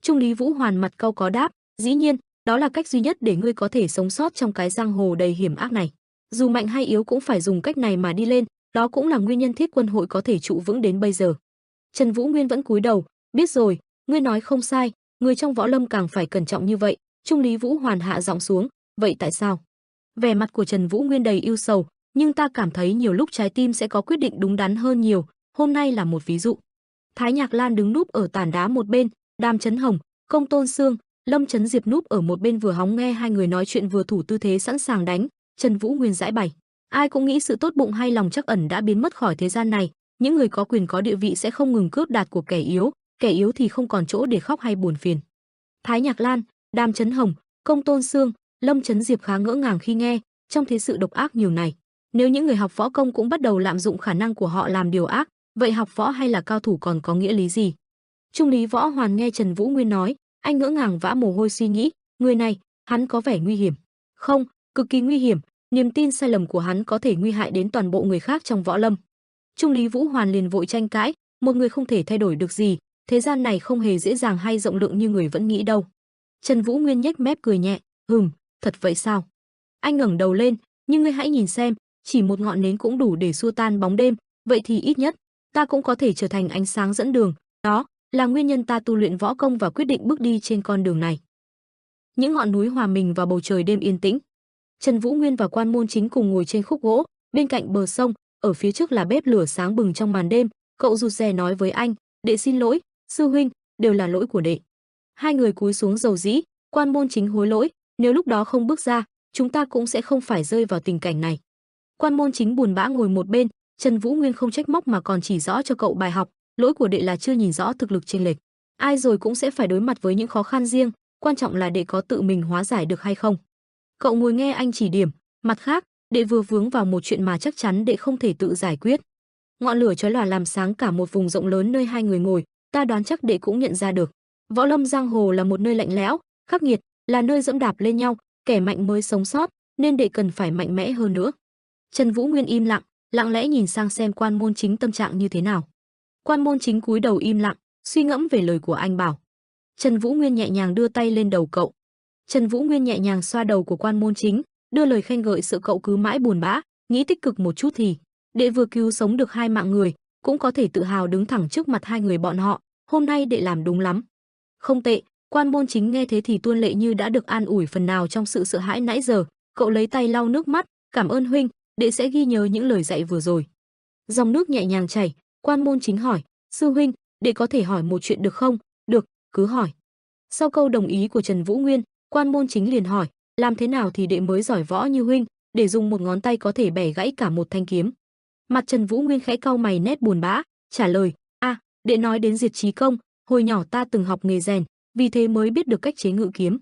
Trung Lý Vũ Hoàn mặt cau có đáp, dĩ nhiên, đó là cách duy nhất để ngươi có thể sống sót trong cái giang hồ đầy hiểm ác này. Dù mạnh hay yếu cũng phải dùng cách này mà đi lên, đó cũng là nguyên nhân Thiết Quân hội có thể trụ vững đến bây giờ. Trần Vũ Nguyên vẫn cúi đầu, biết rồi, ngươi nói không sai, người trong võ lâm càng phải cẩn trọng như vậy. Trung Lý Vũ Hoàn hạ giọng xuống, vậy tại sao? Vẻ mặt của Trần Vũ Nguyên đầy ưu sầu, nhưng ta cảm thấy nhiều lúc trái tim sẽ có quyết định đúng đắn hơn nhiều, hôm nay là một ví dụ. Thái Nhạc Lan đứng núp ở tảng đá một bên, Đàm Chấn Hồng, Công Tôn Sương, Lâm Chấn Diệp núp ở một bên vừa hóng nghe hai người nói chuyện vừa thủ tư thế sẵn sàng đánh. Trần Vũ Nguyên giải bày, ai cũng nghĩ sự tốt bụng hay lòng trắc ẩn đã biến mất khỏi thế gian này, những người có quyền có địa vị sẽ không ngừng cướp đoạt của kẻ yếu thì không còn chỗ để khóc hay buồn phiền. Thái Nhạc Lan, Đàm Chấn Hồng, Công Tôn Xương, Lâm Chấn Diệp khá ngỡ ngàng khi nghe, trong thế sự độc ác nhiều này, nếu những người học võ công cũng bắt đầu lạm dụng khả năng của họ làm điều ác, vậy học võ hay là cao thủ còn có nghĩa lý gì? Trung lý Võ Hoàn nghe Trần Vũ Nguyên nói, anh ngỡ ngàng vã mồ hôi suy nghĩ, người này, hắn có vẻ nguy hiểm. Không, cực kỳ nguy hiểm, niềm tin sai lầm của hắn có thể nguy hại đến toàn bộ người khác trong võ lâm. Trung lý Vũ Hoàn liền vội tranh cãi, một người không thể thay đổi được gì, thế gian này không hề dễ dàng hay rộng lượng như người vẫn nghĩ đâu. Trần Vũ Nguyên nhếch mép cười nhẹ, thật vậy sao? Anh ngẩng đầu lên, nhưng ngươi hãy nhìn xem, chỉ một ngọn nến cũng đủ để xua tan bóng đêm, vậy thì ít nhất ta cũng có thể trở thành ánh sáng dẫn đường, đó là nguyên nhân ta tu luyện võ công và quyết định bước đi trên con đường này. Những ngọn núi hòa mình vào bầu trời đêm yên tĩnh. Trần Vũ Nguyên và Quan Môn Chính cùng ngồi trên khúc gỗ, bên cạnh bờ sông, ở phía trước là bếp lửa sáng bừng trong màn đêm, cậu rụt rè nói với anh, "Đệ xin lỗi, sư huynh, đều là lỗi của đệ." Hai người cúi xuống dầu dĩ, Quan Môn Chính hối lỗi, nếu lúc đó không bước ra, chúng ta cũng sẽ không phải rơi vào tình cảnh này. Quan Môn Chính buồn bã ngồi một bên, Trần Vũ Nguyên không trách móc mà còn chỉ rõ cho cậu bài học, lỗi của đệ là chưa nhìn rõ thực lực chênh lệch. Ai rồi cũng sẽ phải đối mặt với những khó khăn riêng, quan trọng là đệ có tự mình hóa giải được hay không. Cậu ngồi nghe anh chỉ điểm, mặt khác, đệ vừa vướng vào một chuyện mà chắc chắn đệ không thể tự giải quyết. Ngọn lửa chói lòa làm sáng cả một vùng rộng lớn nơi hai người ngồi, ta đoán chắc đệ cũng nhận ra được. Võ lâm giang hồ là một nơi lạnh lẽo, khắc nghiệt, là nơi dẫm đạp lên nhau, kẻ mạnh mới sống sót, nên đệ cần phải mạnh mẽ hơn nữa. Trần Vũ Nguyên im lặng, lặng lẽ nhìn sang xem Quan Môn Chính tâm trạng như thế nào. Quan Môn Chính cúi đầu im lặng, suy ngẫm về lời của anh bảo. Trần Vũ Nguyên nhẹ nhàng đưa tay lên đầu cậu. Trần Vũ Nguyên nhẹ nhàng xoa đầu của Quan Môn Chính, đưa lời khen ngợi sợ cậu cứ mãi buồn bã, nghĩ tích cực một chút thì, đệ vừa cứu sống được hai mạng người, cũng có thể tự hào đứng thẳng trước mặt hai người bọn họ, hôm nay đệ làm đúng lắm. Không tệ. Quan Môn Chính nghe thế thì tuôn lệ như đã được an ủi phần nào trong sự sợ hãi nãy giờ, cậu lấy tay lau nước mắt, cảm ơn huynh, đệ sẽ ghi nhớ những lời dạy vừa rồi. Dòng nước nhẹ nhàng chảy, Quan Môn Chính hỏi, sư huynh, đệ có thể hỏi một chuyện được không? Được, cứ hỏi. Sau câu đồng ý của Trần Vũ Nguyên, Quan Môn Chính liền hỏi, làm thế nào thì đệ mới giỏi võ như huynh, để dùng một ngón tay có thể bẻ gãy cả một thanh kiếm. Mặt Trần Vũ Nguyên khẽ cau mày nét buồn bã, trả lời, đệ nói đến diệt chí công, hồi nhỏ ta từng học nghề rèn, vì thế mới biết được cách chế ngự kiếm.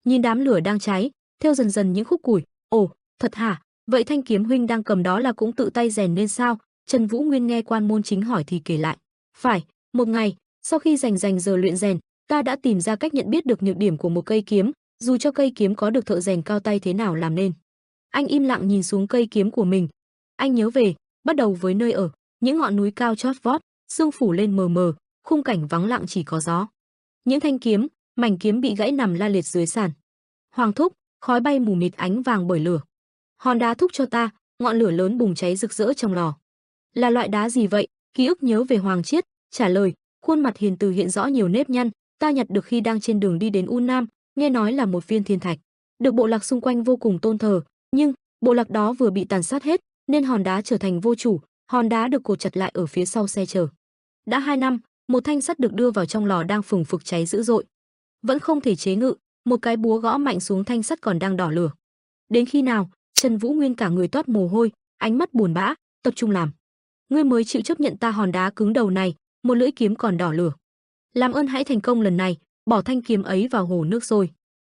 Nhìn đám lửa đang cháy, theo dần dần những khúc củi, ồ, thật hả? Vậy thanh kiếm huynh đang cầm đó là cũng tự tay rèn nên sao? Trần Vũ Nguyên nghe Quan Môn Chính hỏi thì kể lại. Phải, một ngày, sau khi dành giờ luyện rèn, ta đã tìm ra cách nhận biết được nhược điểm của một cây kiếm, dù cho cây kiếm có được thợ rèn cao tay thế nào làm nên. Anh im lặng nhìn xuống cây kiếm của mình. Anh nhớ về, bắt đầu với nơi ở, những ngọn núi cao chót vót, sương phủ lên mờ mờ, khung cảnh vắng lặng chỉ có gió. Những thanh kiếm, mảnh kiếm bị gãy nằm la liệt dưới sàn. Hoàng thúc, khói bay mù mịt ánh vàng bởi lửa. Hòn đá thúc cho ta, ngọn lửa lớn bùng cháy rực rỡ trong lò. Là loại đá gì vậy? Ký ức nhớ về Hoàng Chiết, trả lời, khuôn mặt hiền từ hiện rõ nhiều nếp nhăn, ta nhặt được khi đang trên đường đi đến U Nam, nghe nói là một viên thiên thạch, được bộ lạc xung quanh vô cùng tôn thờ, nhưng bộ lạc đó vừa bị tàn sát hết, nên hòn đá trở thành vô chủ, hòn đá được cột chặt lại ở phía sau xe chở. Đã 2 năm, một thanh sắt được đưa vào trong lò đang phừng phực cháy dữ dội, vẫn không thể chế ngự, một cái búa gõ mạnh xuống thanh sắt còn đang đỏ lửa. Đến khi nào? Trần Vũ Nguyên cả người toát mồ hôi, ánh mắt buồn bã, tập trung làm. Ngươi mới chịu chấp nhận ta hòn đá cứng đầu này, một lưỡi kiếm còn đỏ lửa. Làm ơn hãy thành công lần này, bỏ thanh kiếm ấy vào hồ nước sôi.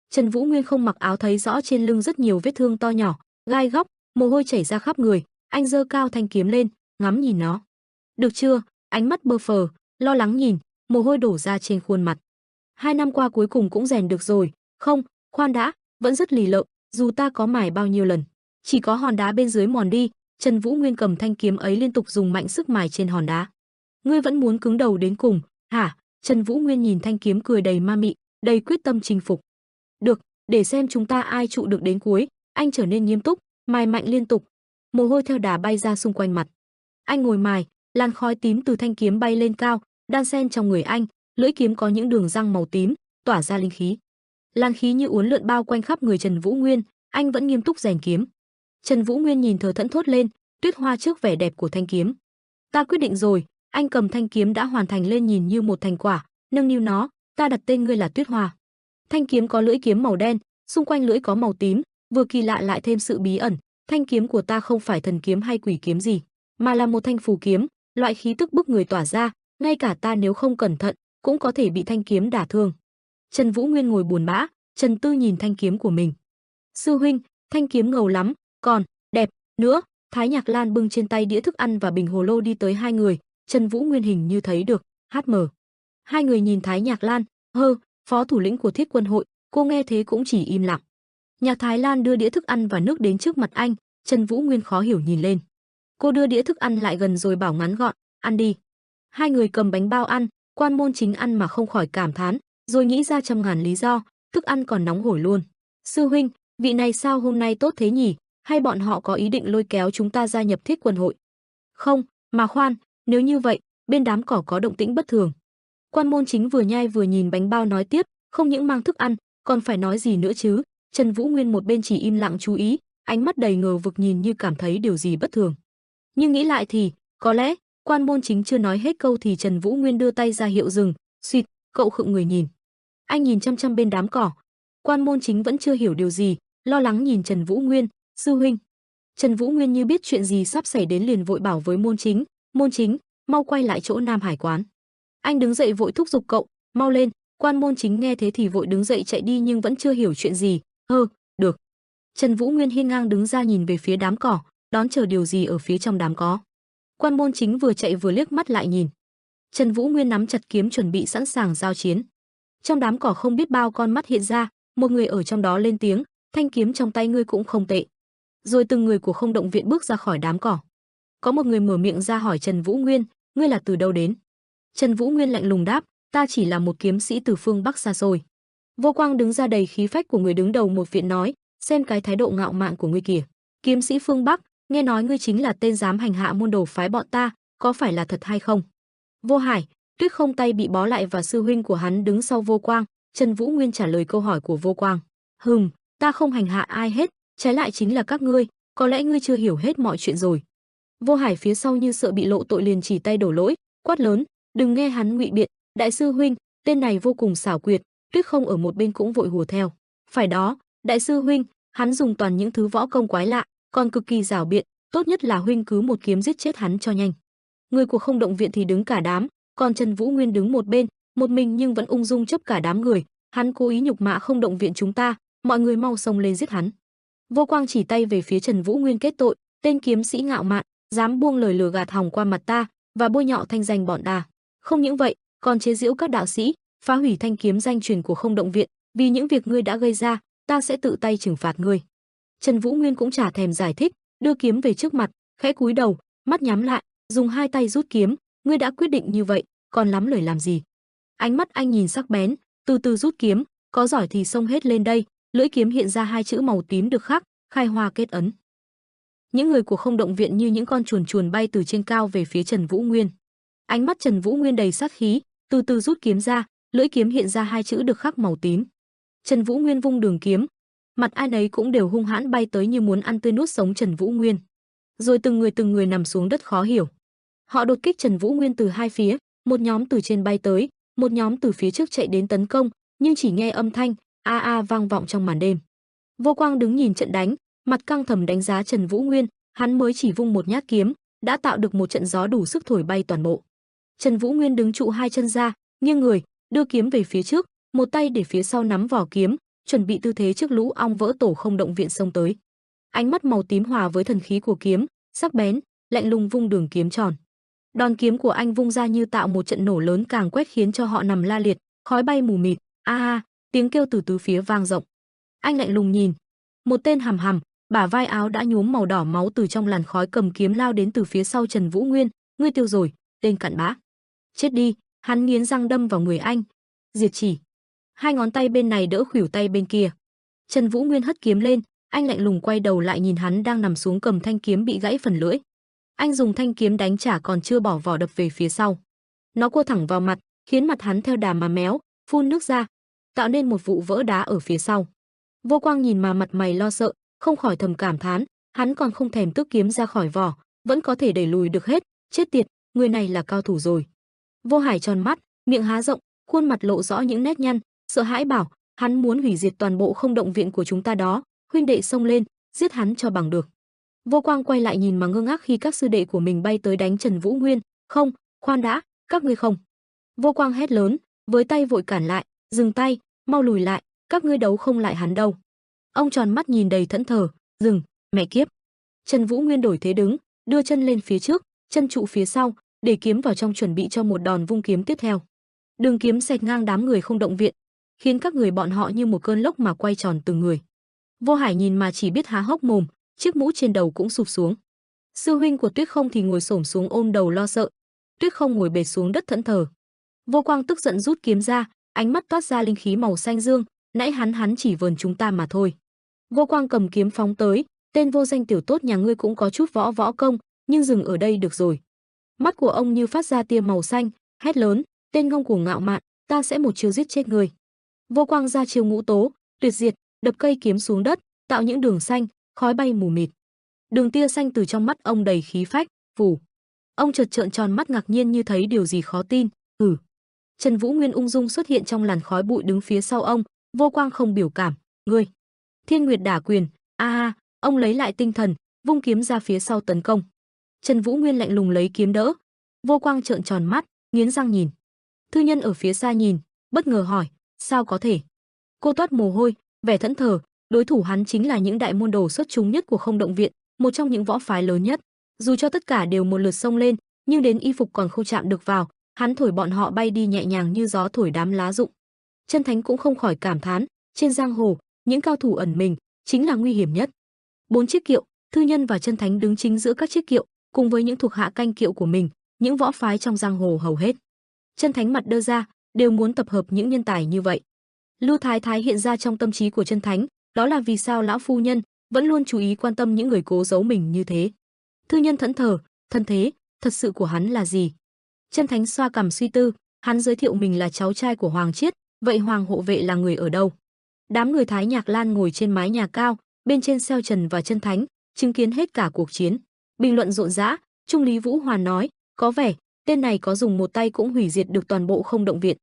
Trần Vũ Nguyên không mặc áo thấy rõ trên lưng rất nhiều vết thương to nhỏ, gai góc, mồ hôi chảy ra khắp người, anh giơ cao thanh kiếm lên, ngắm nhìn nó. Được chưa? Ánh mắt bơ phờ, lo lắng nhìn, mồ hôi đổ ra trên khuôn mặt. 2 năm qua cuối cùng cũng rèn được rồi, không, khoan đã, vẫn rất lì lợm, dù ta có mài bao nhiêu lần, chỉ có hòn đá bên dưới mòn đi. Trần Vũ Nguyên cầm thanh kiếm ấy liên tục dùng mạnh sức mài trên hòn đá. Ngươi vẫn muốn cứng đầu đến cùng, hả? Trần Vũ Nguyên nhìn thanh kiếm cười đầy ma mị, đầy quyết tâm chinh phục. Được, để xem chúng ta ai trụ được đến cuối. Anh trở nên nghiêm túc, mài mạnh liên tục, mồ hôi theo đà bay ra xung quanh mặt. Anh ngồi mài, làn khói tím từ thanh kiếm bay lên cao, đan xen trong người anh, lưỡi kiếm có những đường răng màu tím, tỏa ra linh khí. Làn khí như uốn lượn bao quanh khắp người Trần Vũ Nguyên, anh vẫn nghiêm túc rèn kiếm. Trần Vũ Nguyên nhìn thờ thẫn thốt lên, Tuyết Hoa trước vẻ đẹp của thanh kiếm. Ta quyết định rồi. Anh cầm thanh kiếm đã hoàn thành lên nhìn như một thành quả, nâng niu nó, ta đặt tên ngươi là Tuyết Hoa. Thanh kiếm có lưỡi kiếm màu đen, xung quanh lưỡi có màu tím, vừa kỳ lạ lại thêm sự bí ẩn. Thanh kiếm của ta không phải thần kiếm hay quỷ kiếm gì, mà là một thanh phù kiếm, loại khí tức bức người tỏa ra, ngay cả ta nếu không cẩn thận cũng có thể bị thanh kiếm đả thương. Trần Vũ Nguyên ngồi buồn bã, trầm tư nhìn thanh kiếm của mình. Sư huynh, thanh kiếm ngầu lắm, còn đẹp nữa. Thái Nhạc Lan bưng trên tay đĩa thức ăn và bình hồ lô đi tới hai người, Trần Vũ Nguyên hình như thấy được, HM. Hai người nhìn Thái Nhạc Lan, phó thủ lĩnh của Thiết Quân hội, cô nghe thế cũng chỉ im lặng. Nhạc Thái Lan đưa đĩa thức ăn và nước đến trước mặt anh, Trần Vũ Nguyên khó hiểu nhìn lên. Cô đưa đĩa thức ăn lại gần rồi bảo ngắn gọn, ăn đi. Hai người cầm bánh bao ăn, Quan Môn Chính ăn mà không khỏi cảm thán, rồi nghĩ ra trăm ngàn lý do, thức ăn còn nóng hổi luôn. Sư huynh, vị này sao hôm nay tốt thế nhỉ, hay bọn họ có ý định lôi kéo chúng ta gia nhập Thiết Quân hội? Không, mà khoan, nếu như vậy, bên đám cỏ có động tĩnh bất thường. Quan Môn Chính vừa nhai vừa nhìn bánh bao nói tiếp, không những mang thức ăn, còn phải nói gì nữa chứ? Trần Vũ Nguyên một bên chỉ im lặng chú ý, ánh mắt đầy ngờ vực nhìn như cảm thấy điều gì bất thường. Nhưng nghĩ lại thì, có lẽ, Quan Môn Chính chưa nói hết câu thì Trần Vũ Nguyên đưa tay ra hiệu dừng, suýt, cậu khựng người nhìn. Anh nhìn chăm chăm bên đám cỏ. Quan Môn Chính vẫn chưa hiểu điều gì, lo lắng nhìn Trần Vũ Nguyên, sư huynh. Trần Vũ Nguyên như biết chuyện gì sắp xảy đến liền vội bảo với Môn Chính, mau quay lại chỗ Nam Hải quán. Anh đứng dậy vội thúc giục cậu, mau lên. Quan Môn Chính nghe thế thì vội đứng dậy chạy đi nhưng vẫn chưa hiểu chuyện gì. Được. Trần Vũ Nguyên hiên ngang đứng ra nhìn về phía đám cỏ, đón chờ điều gì ở phía trong đám có. Quan Môn Chính vừa chạy vừa liếc mắt lại nhìn. Trần Vũ Nguyên nắm chặt kiếm chuẩn bị sẵn sàng giao chiến. Trong đám cỏ không biết bao con mắt hiện ra, một người ở trong đó lên tiếng, thanh kiếm trong tay ngươi cũng không tệ. Rồi từng người của Không Động Viện bước ra khỏi đám cỏ. Có một người mở miệng ra hỏi Trần Vũ Nguyên, ngươi là từ đâu đến? Trần Vũ Nguyên lạnh lùng đáp, ta chỉ là một kiếm sĩ từ phương Bắc xa xôi. Vô Quang đứng ra đầy khí phách của người đứng đầu một viện nói, xem cái thái độ ngạo mạn của ngươi kìa. Kiếm sĩ phương Bắc, nghe nói ngươi chính là tên dám hành hạ môn đồ phái bọn ta, có phải là thật hay không? Vô Hải, Tuyết Không tay bị bó lại và sư huynh của hắn đứng sau Vô Quang. Trần Vũ Nguyên trả lời câu hỏi của Vô Quang. Ta không hành hạ ai hết, trái lại chính là các ngươi, có lẽ ngươi chưa hiểu hết mọi chuyện rồi. Vô Hải phía sau như sợ bị lộ tội liền chỉ tay đổ lỗi, quát lớn, đừng nghe hắn ngụy biện, đại sư huynh, tên này vô cùng xảo quyệt. Tuyết Không ở một bên cũng vội hùa theo. Phải đó, đại sư huynh, hắn dùng toàn những thứ võ công quái lạ, còn cực kỳ giảo biện, tốt nhất là huynh cứ một kiếm giết chết hắn cho nhanh. Người của Không Động Viện thì đứng cả đám, còn Trần Vũ Nguyên đứng một bên, một mình nhưng vẫn ung dung chấp cả đám người, hắn cố ý nhục mạ Không Động Viện chúng ta, mọi người mau xông lên giết hắn. Vô Quang chỉ tay về phía Trần Vũ Nguyên kết tội, tên kiếm sĩ ngạo mạn, dám buông lời lừa gạt hòng qua mặt ta và bôi nhọ thanh danh bọn ta. Không những vậy, còn chế giễu các đạo sĩ, phá hủy thanh kiếm danh truyền của Không Động Viện, vì những việc ngươi đã gây ra, ta sẽ tự tay trừng phạt ngươi. Trần Vũ Nguyên cũng chả thèm giải thích, đưa kiếm về trước mặt, khẽ cúi đầu, mắt nhắm lại, dùng hai tay rút kiếm, ngươi đã quyết định như vậy, còn lắm lời làm gì? Ánh mắt anh nhìn sắc bén, từ từ rút kiếm, có giỏi thì xông hết lên đây, lưỡi kiếm hiện ra hai chữ màu tím được khắc, khai hoa kết ấn. Những người của Không Động Viện như những con chuồn chuồn bay từ trên cao về phía Trần Vũ Nguyên. Ánh mắt Trần Vũ Nguyên đầy sát khí, từ từ rút kiếm ra, lưỡi kiếm hiện ra hai chữ được khắc màu tím. Trần Vũ Nguyên vung đường kiếm, mặt ai nấy cũng đều hung hãn bay tới như muốn ăn tươi nuốt sống Trần Vũ Nguyên. Rồi từng người nằm xuống đất khó hiểu. Họ đột kích Trần Vũ Nguyên từ hai phía, một nhóm từ trên bay tới, một nhóm từ phía trước chạy đến tấn công, nhưng chỉ nghe âm thanh a a vang vọng trong màn đêm. Vô Quang đứng nhìn trận đánh, mặt căng thầm đánh giá Trần Vũ Nguyên, hắn mới chỉ vung một nhát kiếm, đã tạo được một trận gió đủ sức thổi bay toàn bộ. Trần Vũ Nguyên đứng trụ hai chân ra, nghiêng người, đưa kiếm về phía trước, một tay để phía sau nắm vỏ kiếm, chuẩn bị tư thế trước lũ ong vỡ tổ Không Động Viện xông tới. Ánh mắt màu tím hòa với thần khí của kiếm, sắc bén, lạnh lùng vung đường kiếm tròn. Đòn kiếm của anh vung ra như tạo một trận nổ lớn càng quét khiến cho họ nằm la liệt, khói bay mù mịt, tiếng kêu từ tứ phía vang rộng. Anh lạnh lùng nhìn, một tên hầm hầm, bả vai áo đã nhuốm màu đỏ máu từ trong làn khói cầm kiếm lao đến từ phía sau Trần Vũ Nguyên, ngươi tiêu rồi, tên cặn bã. Chết đi, hắn nghiến răng đâm vào người anh. Diệt chỉ. Hai ngón tay bên này đỡ khuỷu tay bên kia. Trần Vũ Nguyên hất kiếm lên, anh lạnh lùng quay đầu lại nhìn hắn đang nằm xuống cầm thanh kiếm bị gãy phần lưỡi. Anh dùng thanh kiếm đánh trả còn chưa bỏ vỏ đập về phía sau. Nó cua thẳng vào mặt, khiến mặt hắn theo đà mà méo, phun nước ra, tạo nên một vụ vỡ đá ở phía sau. Vô Quang nhìn mà mặt mày lo sợ, không khỏi thầm cảm thán, hắn còn không thèm tước kiếm ra khỏi vỏ, vẫn có thể đẩy lùi được hết, chết tiệt, người này là cao thủ rồi. Vô Hải tròn mắt, miệng há rộng, khuôn mặt lộ rõ những nét nhăn, sợ hãi bảo, hắn muốn hủy diệt toàn bộ Không Động Viện của chúng ta đó, huynh đệ xông lên, giết hắn cho bằng được. Vô Quang quay lại nhìn mà ngơ ngác khi các sư đệ của mình bay tới đánh Trần Vũ Nguyên, Không, khoan đã, các ngươi không. Vô Quang hét lớn, với tay vội cản lại, dừng tay, mau lùi lại, các ngươi đấu không lại hắn đâu. Ông tròn mắt nhìn đầy thẫn thờ, dừng, mẹ kiếp. Trần Vũ Nguyên đổi thế đứng, đưa chân lên phía trước, chân trụ phía sau, để kiếm vào trong chuẩn bị cho một đòn vung kiếm tiếp theo. Đường kiếm xẹt ngang đám người không động viện, khiến các người bọn họ như một cơn lốc mà quay tròn từng người. Vô Hải nhìn mà chỉ biết há hốc mồm, chiếc mũ trên đầu cũng sụp xuống. Sư huynh của Tuyết Không thì ngồi xổm xuống ôm đầu lo sợ. Tuyết Không ngồi bệt xuống đất thẫn thờ. Vô Quang tức giận rút kiếm ra, ánh mắt toát ra linh khí màu xanh dương, nãy hắn chỉ vờn chúng ta mà thôi. Vô Quang cầm kiếm phóng tới, tên vô danh tiểu tốt nhà ngươi cũng có chút võ công, nhưng dừng ở đây được rồi. Mắt của ông như phát ra tia màu xanh, hét lớn, tên ngông cuồng ngạo mạn, ta sẽ một chiêu giết chết ngươi. Vô Quang ra chiêu ngũ tố, tuyệt diệt, đập cây kiếm xuống đất, tạo những đường xanh, khói bay mù mịt. Đường tia xanh từ trong mắt ông đầy khí phách, phù. Ông chợt trợn tròn mắt ngạc nhiên như thấy điều gì khó tin. Trần Vũ Nguyên ung dung xuất hiện trong làn khói bụi đứng phía sau ông. Vô Quang không biểu cảm, ngươi. Thiên Nguyệt đả quyền, ông lấy lại tinh thần, vung kiếm ra phía sau tấn công. Trần Vũ Nguyên lạnh lùng lấy kiếm đỡ. Vô Quang trợn tròn mắt, nghiến răng nhìn. Thư Nhân ở phía xa nhìn, bất ngờ hỏi, sao có thể? Cô toát mồ hôi, vẻ thẫn thờ, đối thủ hắn chính là những đại môn đồ xuất chúng nhất của Không Động Viện, một trong những võ phái lớn nhất. Dù cho tất cả đều một lượt xông lên, nhưng đến y phục còn không chạm được vào, hắn thổi bọn họ bay đi nhẹ nhàng như gió thổi đám lá rụng. Chân Thánh cũng không khỏi cảm thán, trên giang hồ, những cao thủ ẩn mình chính là nguy hiểm nhất. 4 chiếc kiệu, Thư Nhân và Chân Thánh đứng chính giữa các chiếc kiệu, cùng với những thuộc hạ canh kiệu của mình, những võ phái trong giang hồ hầu hết. Chân Thánh mặt đơ ra, đều muốn tập hợp những nhân tài như vậy. Lưu Thái Thái hiện ra trong tâm trí của Chân Thánh, đó là vì sao lão phu nhân vẫn luôn chú ý quan tâm những người cố giấu mình như thế. Thư Nhân thẫn thờ, thân thế thật sự của hắn là gì? Chân Thánh xoa cằm suy tư, hắn giới thiệu mình là cháu trai của Hoàng Chiết, vậy Hoàng hộ vệ là người ở đâu? Đám người Thái Nhạc Lan ngồi trên mái nhà cao, bên trên Xeo Trần và Chân Thánh, chứng kiến hết cả cuộc chiến. Bình luận rộn rã, Trung Lý Vũ Hoàn nói, có vẻ tên này có dùng một tay cũng hủy diệt được toàn bộ Không Động Viện.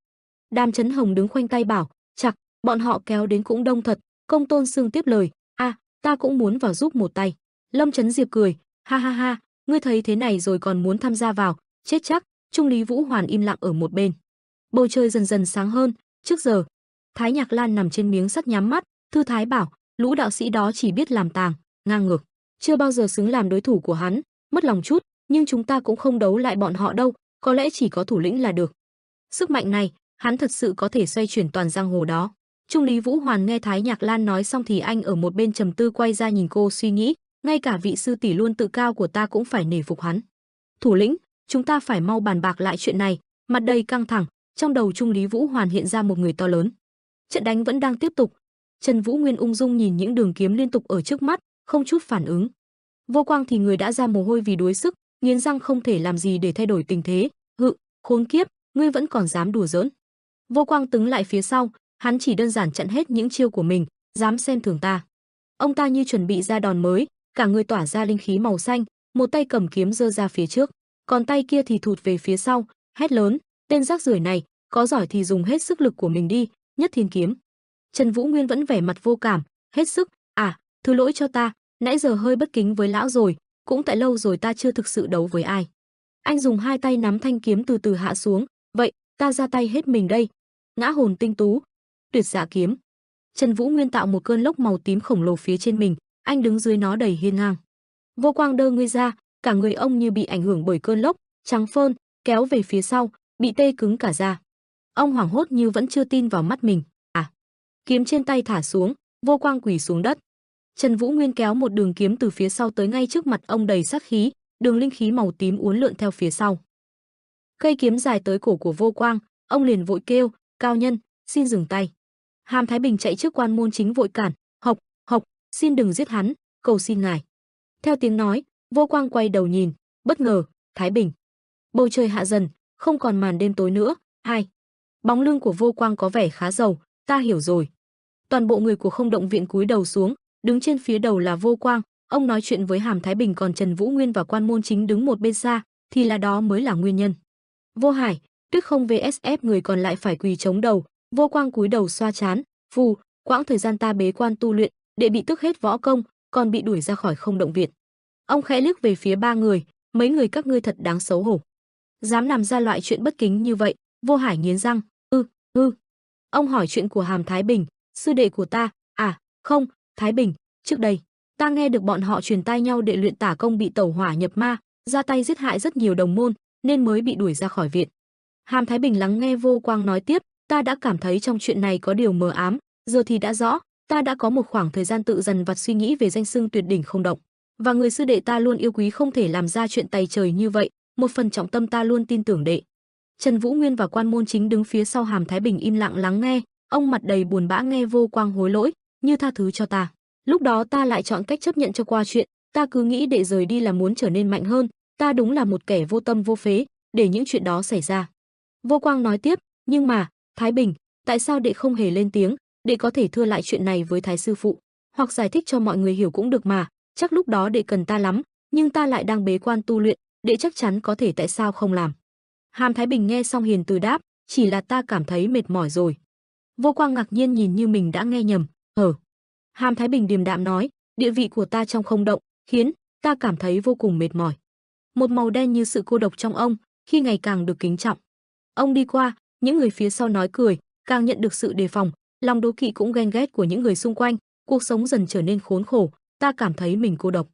Đàm Chấn Hồng đứng khoanh tay bảo, chặt, bọn họ kéo đến cũng đông thật. Công Tôn Sương tiếp lời, ta cũng muốn vào giúp một tay. Lâm Chấn Diệp cười, ha ha ha, ngươi thấy thế này rồi còn muốn tham gia vào, chết chắc. Trung Lý Vũ Hoàn im lặng ở một bên. Bầu trời dần dần sáng hơn. Trước giờ, Thái Nhạc Lan nằm trên miếng sắt nhắm mắt. Thư Thái bảo, lũ đạo sĩ đó chỉ biết làm tàng, ngang ngược, chưa bao giờ xứng làm đối thủ của hắn. Mất lòng chút, nhưng chúng ta cũng không đấu lại bọn họ đâu, có lẽ chỉ có thủ lĩnh là được. Sức mạnh này, hắn thật sự có thể xoay chuyển toàn giang hồ đó. Trung Lý Vũ Hoàn nghe Thái Nhạc Lan nói xong thì anh ở một bên trầm tư, quay ra nhìn cô suy nghĩ, ngay cả vị sư tỷ luôn tự cao của ta cũng phải nể phục hắn. Thủ lĩnh, chúng ta phải mau bàn bạc lại chuyện này. Mặt đầy căng thẳng, trong đầu Trung Lý Vũ Hoàn hiện ra một người to lớn. Trận đánh vẫn đang tiếp tục. Trần Vũ Nguyên ung dung nhìn những đường kiếm liên tục ở trước mắt, không chút phản ứng. Vô Quang thì người đã ra mồ hôi vì đuối sức, nghiến răng không thể làm gì để thay đổi tình thế. Khốn kiếp, ngươi vẫn còn dám đùa giỡn. Vô Quang đứng lại phía sau, hắn chỉ đơn giản chặn hết những chiêu của mình, dám xem thường ta. Ông ta như chuẩn bị ra đòn mới, cả người tỏa ra linh khí màu xanh, một tay cầm kiếm giơ ra phía trước, còn tay kia thì thụt về phía sau, hét lớn, tên rác rưởi này, có giỏi thì dùng hết sức lực của mình đi, Nhất Thiên kiếm. Trần Vũ Nguyên vẫn vẻ mặt vô cảm, hết sức, thứ lỗi cho ta, nãy giờ hơi bất kính với lão rồi, cũng tại lâu rồi ta chưa thực sự đấu với ai. Anh dùng hai tay nắm thanh kiếm từ từ hạ xuống, vậy, ta ra tay hết mình đây. Ngã hồn tinh tú, tuyệt dạ kiếm. Trần Vũ Nguyên tạo một cơn lốc màu tím khổng lồ phía trên mình, anh đứng dưới nó đầy hiên ngang. Vô Quang đơ ngươi ra, cả người ông như bị ảnh hưởng bởi cơn lốc, trắng phơn, kéo về phía sau, bị tê cứng cả da. Ông hoảng hốt như vẫn chưa tin vào mắt mình. Kiếm trên tay thả xuống, Vô Quang quỳ xuống đất. Trần Vũ Nguyên kéo một đường kiếm từ phía sau tới ngay trước mặt ông đầy sát khí, đường linh khí màu tím uốn lượn theo phía sau. Cây kiếm dài tới cổ của Vô Quang, ông liền vội kêu, cao nhân, xin dừng tay. Hàm Thái Bình chạy trước quan môn chính vội cản, hộc, xin đừng giết hắn, cầu xin ngài. Theo tiếng nói, Vô Quang quay đầu nhìn, bất ngờ, Thái Bình. Bầu trời hạ dần, không còn màn đêm tối nữa. Bóng lưng của Vô Quang có vẻ khá giàu, ta hiểu rồi. Toàn bộ người của Không Động Viện cúi đầu xuống, đứng trên phía đầu là Vô Quang, ông nói chuyện với Hàm Thái Bình, còn Trần Vũ Nguyên và quan môn chính đứng một bên xa, thì là đó mới là nguyên nhân. Vô Hải, Tuyết Không vs người còn lại phải quỳ chống đầu, Vô Quang cúi đầu xoa trán, phù, quãng thời gian ta bế quan tu luyện, đệ bị tước hết võ công, còn bị đuổi ra khỏi Không Động Viện. Ông khẽ liếc về phía ba người, mấy người các ngươi thật đáng xấu hổ. Dám làm ra loại chuyện bất kính như vậy. Vô Hải nghiến răng. ư Ông hỏi chuyện của Hàm Thái Bình, sư đệ của ta. À, không, Thái Bình, trước đây ta nghe được bọn họ truyền tai nhau đệ luyện tả công bị tẩu hỏa nhập ma, ra tay giết hại rất nhiều đồng môn, nên mới bị đuổi ra khỏi viện. Hàm Thái Bình lắng nghe Vô Quang nói tiếp, ta đã cảm thấy trong chuyện này có điều mờ ám, giờ thì đã rõ, ta đã có một khoảng thời gian tự dằn vặt suy nghĩ về danh xưng tuyệt đỉnh không động, và người sư đệ ta luôn yêu quý không thể làm ra chuyện tày trời như vậy, một phần trọng tâm ta luôn tin tưởng đệ. Trần Vũ Nguyên và Quan Môn Chính đứng phía sau Hàm Thái Bình im lặng lắng nghe, ông mặt đầy buồn bã nghe Vô Quang hối lỗi, như tha thứ cho ta. Lúc đó ta lại chọn cách chấp nhận cho qua chuyện, ta cứ nghĩ đệ rời đi là muốn trở nên mạnh hơn, ta đúng là một kẻ vô tâm vô phế, để những chuyện đó xảy ra. Vô Quang nói tiếp, nhưng mà, Thái Bình, tại sao đệ không hề lên tiếng, đệ có thể thưa lại chuyện này với Thái sư phụ, hoặc giải thích cho mọi người hiểu cũng được mà, chắc lúc đó đệ cần ta lắm, nhưng ta lại đang bế quan tu luyện, đệ chắc chắn có thể tại sao không làm. Hàm Thái Bình nghe xong hiền từ đáp, chỉ là ta cảm thấy mệt mỏi rồi. Vô Quang ngạc nhiên nhìn như mình đã nghe nhầm. Hàm Thái Bình điềm đạm nói, địa vị của ta trong không động, khiến ta cảm thấy vô cùng mệt mỏi. Một màu đen như sự cô độc trong ông, khi ngày càng được kính trọng. Ông đi qua, những người phía sau nói cười, càng nhận được sự đề phòng, lòng đố kỵ cũng ghen ghét của những người xung quanh, cuộc sống dần trở nên khốn khổ, ta cảm thấy mình cô độc.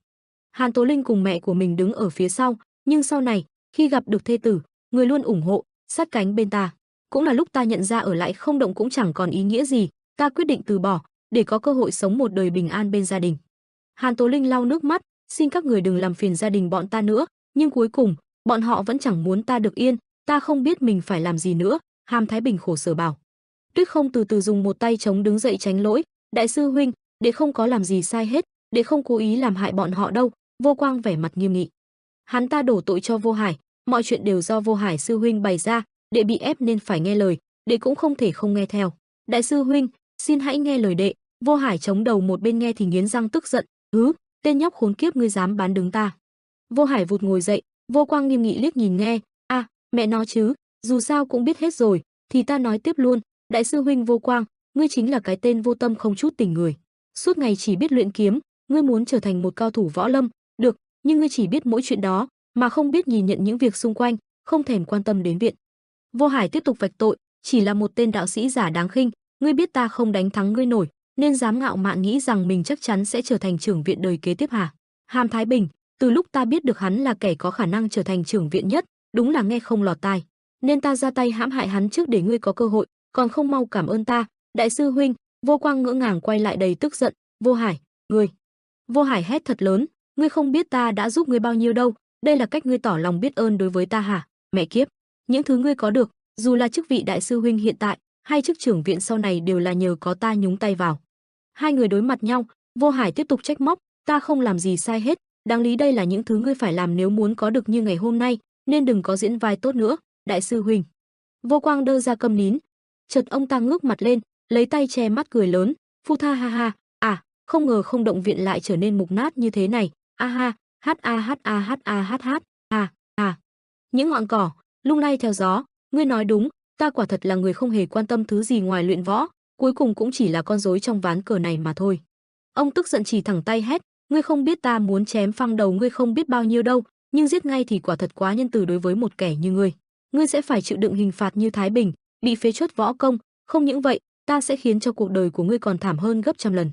Hàn Tố Linh cùng mẹ của mình đứng ở phía sau, nhưng sau này, khi gặp được thê tử, người luôn ủng hộ, sát cánh bên ta, cũng là lúc ta nhận ra ở lại không động cũng chẳng còn ý nghĩa gì, ta quyết định từ bỏ, để có cơ hội sống một đời bình an bên gia đình. Hàn Tố Linh lau nước mắt, xin các người đừng làm phiền gia đình bọn ta nữa, nhưng cuối cùng, bọn họ vẫn chẳng muốn ta được yên, ta không biết mình phải làm gì nữa. Hàm Thái Bình khổ sở bảo. Tuyết Không từ từ dùng một tay chống đứng dậy tránh lỗi, đại sư huynh, đệ không có làm gì sai hết, đệ không cố ý làm hại bọn họ đâu. Vô Quang vẻ mặt nghiêm nghị. Hắn ta đổ tội cho Vô Hải, mọi chuyện đều do Vô Hải sư huynh bày ra, đệ bị ép nên phải nghe lời, đệ cũng không thể không nghe theo. Đại sư huynh, xin hãy nghe lời đệ. Vô Hải chống đầu một bên nghe thì nghiến răng tức giận, tên nhóc khốn kiếp ngươi dám bán đứng ta. Vô Hải vụt ngồi dậy, Vô Quang nghiêm nghị liếc nhìn nghe, mẹ nó chứ, dù sao cũng biết hết rồi, thì ta nói tiếp luôn, đại sư huynh Vô Quang, ngươi chính là cái tên vô tâm không chút tình người. Suốt ngày chỉ biết luyện kiếm, ngươi muốn trở thành một cao thủ võ lâm, được, nhưng ngươi chỉ biết mỗi chuyện đó, mà không biết nhìn nhận những việc xung quanh, không thèm quan tâm đến viện. Vô Hải tiếp tục vạch tội, chỉ là một tên đạo sĩ giả đáng khinh, ngươi biết ta không đánh thắng ngươi nổi, nên dám ngạo mạn nghĩ rằng mình chắc chắn sẽ trở thành trưởng viện đời kế tiếp hả? Hàm Thái Bình, từ lúc ta biết được hắn là kẻ có khả năng trở thành trưởng viện nhất, đúng là nghe không lọt tai, nên ta ra tay hãm hại hắn trước để ngươi có cơ hội, còn không mau cảm ơn ta, đại sư huynh. Vô Quang ngỡ ngàng quay lại đầy tức giận, Vô Hải, ngươi. Vô Hải hét thật lớn, ngươi không biết ta đã giúp ngươi bao nhiêu đâu, đây là cách ngươi tỏ lòng biết ơn đối với ta hả? Mẹ kiếp, những thứ ngươi có được, dù là chức vị đại sư huynh hiện tại hay chức trưởng viện sau này đều là nhờ có ta nhúng tay vào. Hai người đối mặt nhau, Vô Hải tiếp tục trách móc, ta không làm gì sai hết, đáng lý đây là những thứ ngươi phải làm nếu muốn có được như ngày hôm nay, nên đừng có diễn vai tốt nữa, đại sư huynh. Vô Quang đơ ra câm nín, chợt ông ta ngước mặt lên, lấy tay che mắt cười lớn, phu tha ha ha, không ngờ không động viện lại trở nên mục nát như thế này, ha, những ngọn cỏ lung lay theo gió, ngươi nói đúng, ta quả thật là người không hề quan tâm thứ gì ngoài luyện võ, cuối cùng cũng chỉ là con rối trong ván cờ này mà thôi. Ông tức giận chỉ thẳng tay hét, ngươi không biết ta muốn chém phăng đầu ngươi không biết bao nhiêu đâu, nhưng giết ngay thì quả thật quá nhân từ đối với một kẻ như ngươi. Ngươi sẽ phải chịu đựng hình phạt như Thái Bình, bị phế truất võ công, không những vậy, ta sẽ khiến cho cuộc đời của ngươi còn thảm hơn gấp trăm lần.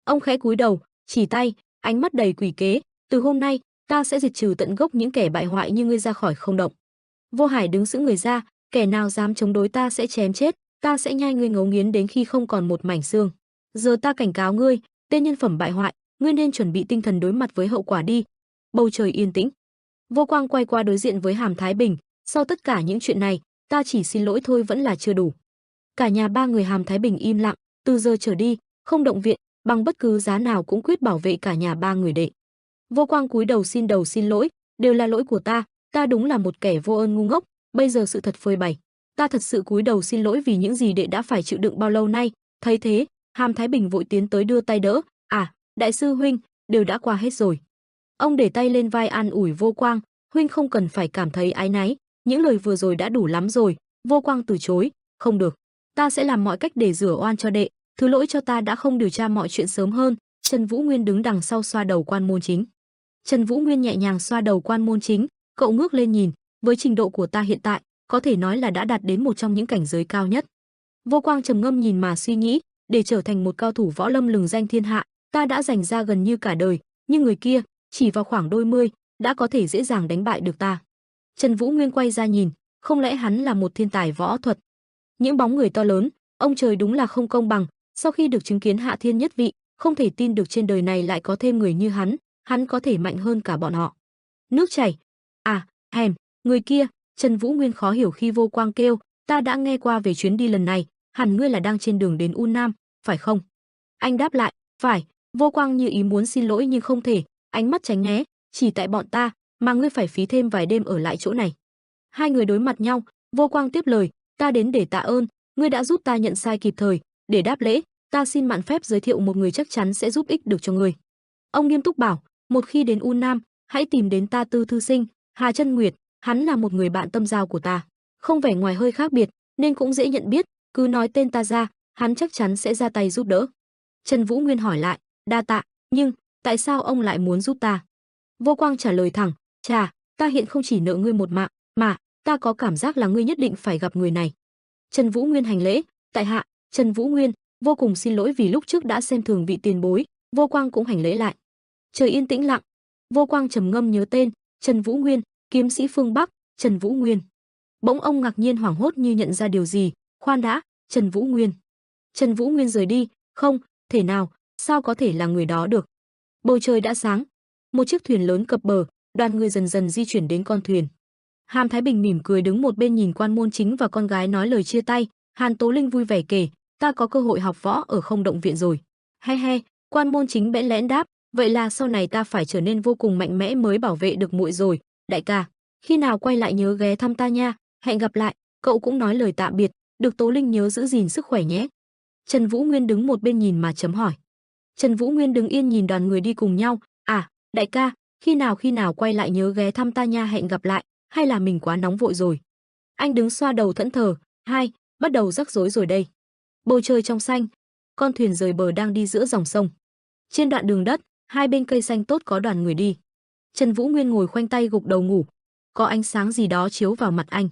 Ông khẽ cúi đầu, chỉ tay, ánh mắt đầy quỷ kế, từ hôm nay, ta sẽ diệt trừ tận gốc những kẻ bại hoại như ngươi ra khỏi không động. Vô Hải đứng sững người ra, kẻ nào dám chống đối ta sẽ chém chết, ta sẽ nhai ngươi ngấu nghiến đến khi không còn một mảnh xương. Giờ ta cảnh cáo ngươi, tên nhân phẩm bại hoại, ngươi nên chuẩn bị tinh thần đối mặt với hậu quả đi. Bầu trời yên tĩnh. Vô Quang quay qua đối diện với Hàm Thái Bình, sau tất cả những chuyện này, ta chỉ xin lỗi thôi vẫn là chưa đủ. Cả nhà ba người Hàm Thái Bình im lặng, từ giờ trở đi, không động viện, bằng bất cứ giá nào cũng quyết bảo vệ cả nhà ba người đệ. Vô Quang cúi đầu xin lỗi, đều là lỗi của ta đúng là một kẻ vô ơn ngu ngốc, bây giờ sự thật phơi bày, ta thật sự cúi đầu xin lỗi vì những gì đệ đã phải chịu đựng bao lâu nay. Thấy thế, Hàm Thái Bình vội tiến tới đưa tay đỡ, đại sư huynh, đều đã qua hết rồi. Ông để tay lên vai an ủi Vô Quang, huynh không cần phải cảm thấy áy náy, những lời vừa rồi đã đủ lắm rồi. Vô Quang từ chối, không được, ta sẽ làm mọi cách để rửa oan cho đệ, thứ lỗi cho ta đã không điều tra mọi chuyện sớm hơn. Trần Vũ Nguyên đứng đằng sau xoa đầu Quan Môn Chính. Trần Vũ Nguyên nhẹ nhàng xoa đầu Quan Môn Chính, cậu ngước lên nhìn, với trình độ của ta hiện tại, có thể nói là đã đạt đến một trong những cảnh giới cao nhất. Vô Quang trầm ngâm nhìn mà suy nghĩ, để trở thành một cao thủ võ lâm lừng danh thiên hạ, ta đã dành ra gần như cả đời, nhưng người kia, chỉ vào khoảng đôi mươi, đã có thể dễ dàng đánh bại được ta. Trần Vũ Nguyên quay ra nhìn, không lẽ hắn là một thiên tài võ thuật? Những bóng người to lớn, ông trời đúng là không công bằng, sau khi được chứng kiến hạ thiên nhất vị, không thể tin được trên đời này lại có thêm người như hắn có thể mạnh hơn cả bọn họ. Nước chảy. À, người kia, Trần Vũ Nguyên khó hiểu khi Vô Quang kêu, ta đã nghe qua về chuyến đi lần này, hẳn ngươi là đang trên đường đến U Nam, phải không? Anh đáp lại, phải. Vô Quang như ý muốn xin lỗi nhưng không thể, ánh mắt tránh né, chỉ tại bọn ta mà ngươi phải phí thêm vài đêm ở lại chỗ này. Hai người đối mặt nhau, Vô Quang tiếp lời, ta đến để tạ ơn, ngươi đã giúp ta nhận sai kịp thời, để đáp lễ, ta xin mạn phép giới thiệu một người chắc chắn sẽ giúp ích được cho ngươi. Ông nghiêm túc bảo, một khi đến U Nam, hãy tìm đến ta Tư thư sinh, Hà Chân Nguyệt, hắn là một người bạn tâm giao của ta, không vẻ ngoài hơi khác biệt, nên cũng dễ nhận biết, cứ nói tên ta ra, hắn chắc chắn sẽ ra tay giúp đỡ. Trần Vũ Nguyên hỏi lại, đa tạ, nhưng tại sao ông lại muốn giúp ta? Vô Quang trả lời thẳng, chà, ta hiện không chỉ nợ ngươi một mạng, mà ta có cảm giác là ngươi nhất định phải gặp người này. Trần Vũ Nguyên hành lễ, tại hạ Trần Vũ Nguyên, vô cùng xin lỗi vì lúc trước đã xem thường vị tiền bối. Vô Quang cũng hành lễ lại. Trời yên tĩnh lặng, Vô Quang trầm ngâm nhớ tên, Trần Vũ Nguyên, kiếm sĩ phương Bắc, Trần Vũ Nguyên. Bỗng ông ngạc nhiên hoảng hốt như nhận ra điều gì, khoan đã, Trần Vũ Nguyên. Trần Vũ Nguyên rời đi, không thể nào, sao có thể là người đó được? Bầu trời đã sáng, một chiếc thuyền lớn cập bờ, đoàn người dần dần di chuyển đến con thuyền. Hàm Thái Bình mỉm cười đứng một bên nhìn Quan Môn Chính và con gái nói lời chia tay. Hàn Tố Linh vui vẻ kể, ta có cơ hội học võ ở Không Động Viện rồi. He, Quan Môn Chính bẽn lẽn đáp, vậy là sau này ta phải trở nên vô cùng mạnh mẽ mới bảo vệ được muội rồi. Đại ca, khi nào quay lại nhớ ghé thăm ta nha, hẹn gặp lại. Cậu cũng nói lời tạm biệt, được Tố Linh nhớ giữ gìn sức khỏe nhé. Trần Vũ Nguyên đứng một bên nhìn mà chấm hỏi. Trần Vũ Nguyên đứng yên nhìn đoàn người đi cùng nhau, à, đại ca, khi nào quay lại nhớ ghé thăm ta nha, hẹn gặp lại, hay là mình quá nóng vội rồi? Anh đứng xoa đầu thẫn thờ, bắt đầu rắc rối rồi đây. Bầu trời trong xanh, con thuyền rời bờ đang đi giữa dòng sông. Trên đoạn đường đất, hai bên cây xanh tốt có đoàn người đi. Trần Vũ Nguyên ngồi khoanh tay gục đầu ngủ, có ánh sáng gì đó chiếu vào mặt anh.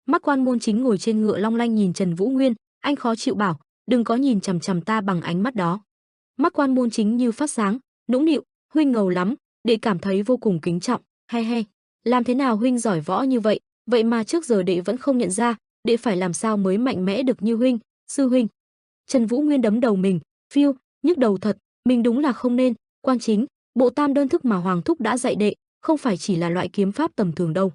Mắt Quan Môn Chính ngồi trên ngựa long lanh nhìn Trần Vũ Nguyên, anh khó chịu bảo, đừng có nhìn chằm chằm ta bằng ánh mắt đó. Mắt Quan Môn Chính như phát sáng, nũng nịu, huynh ngầu lắm, đệ cảm thấy vô cùng kính trọng. He, làm thế nào huynh giỏi võ như vậy, vậy mà trước giờ đệ vẫn không nhận ra, đệ phải làm sao mới mạnh mẽ được như huynh, sư huynh. Trần Vũ Nguyên đấm đầu mình, phiêu, nhức đầu thật, mình đúng là không nên. Quan Chính, bộ tam đơn thức mà Hoàng thúc đã dạy đệ, không phải chỉ là loại kiếm pháp tầm thường đâu.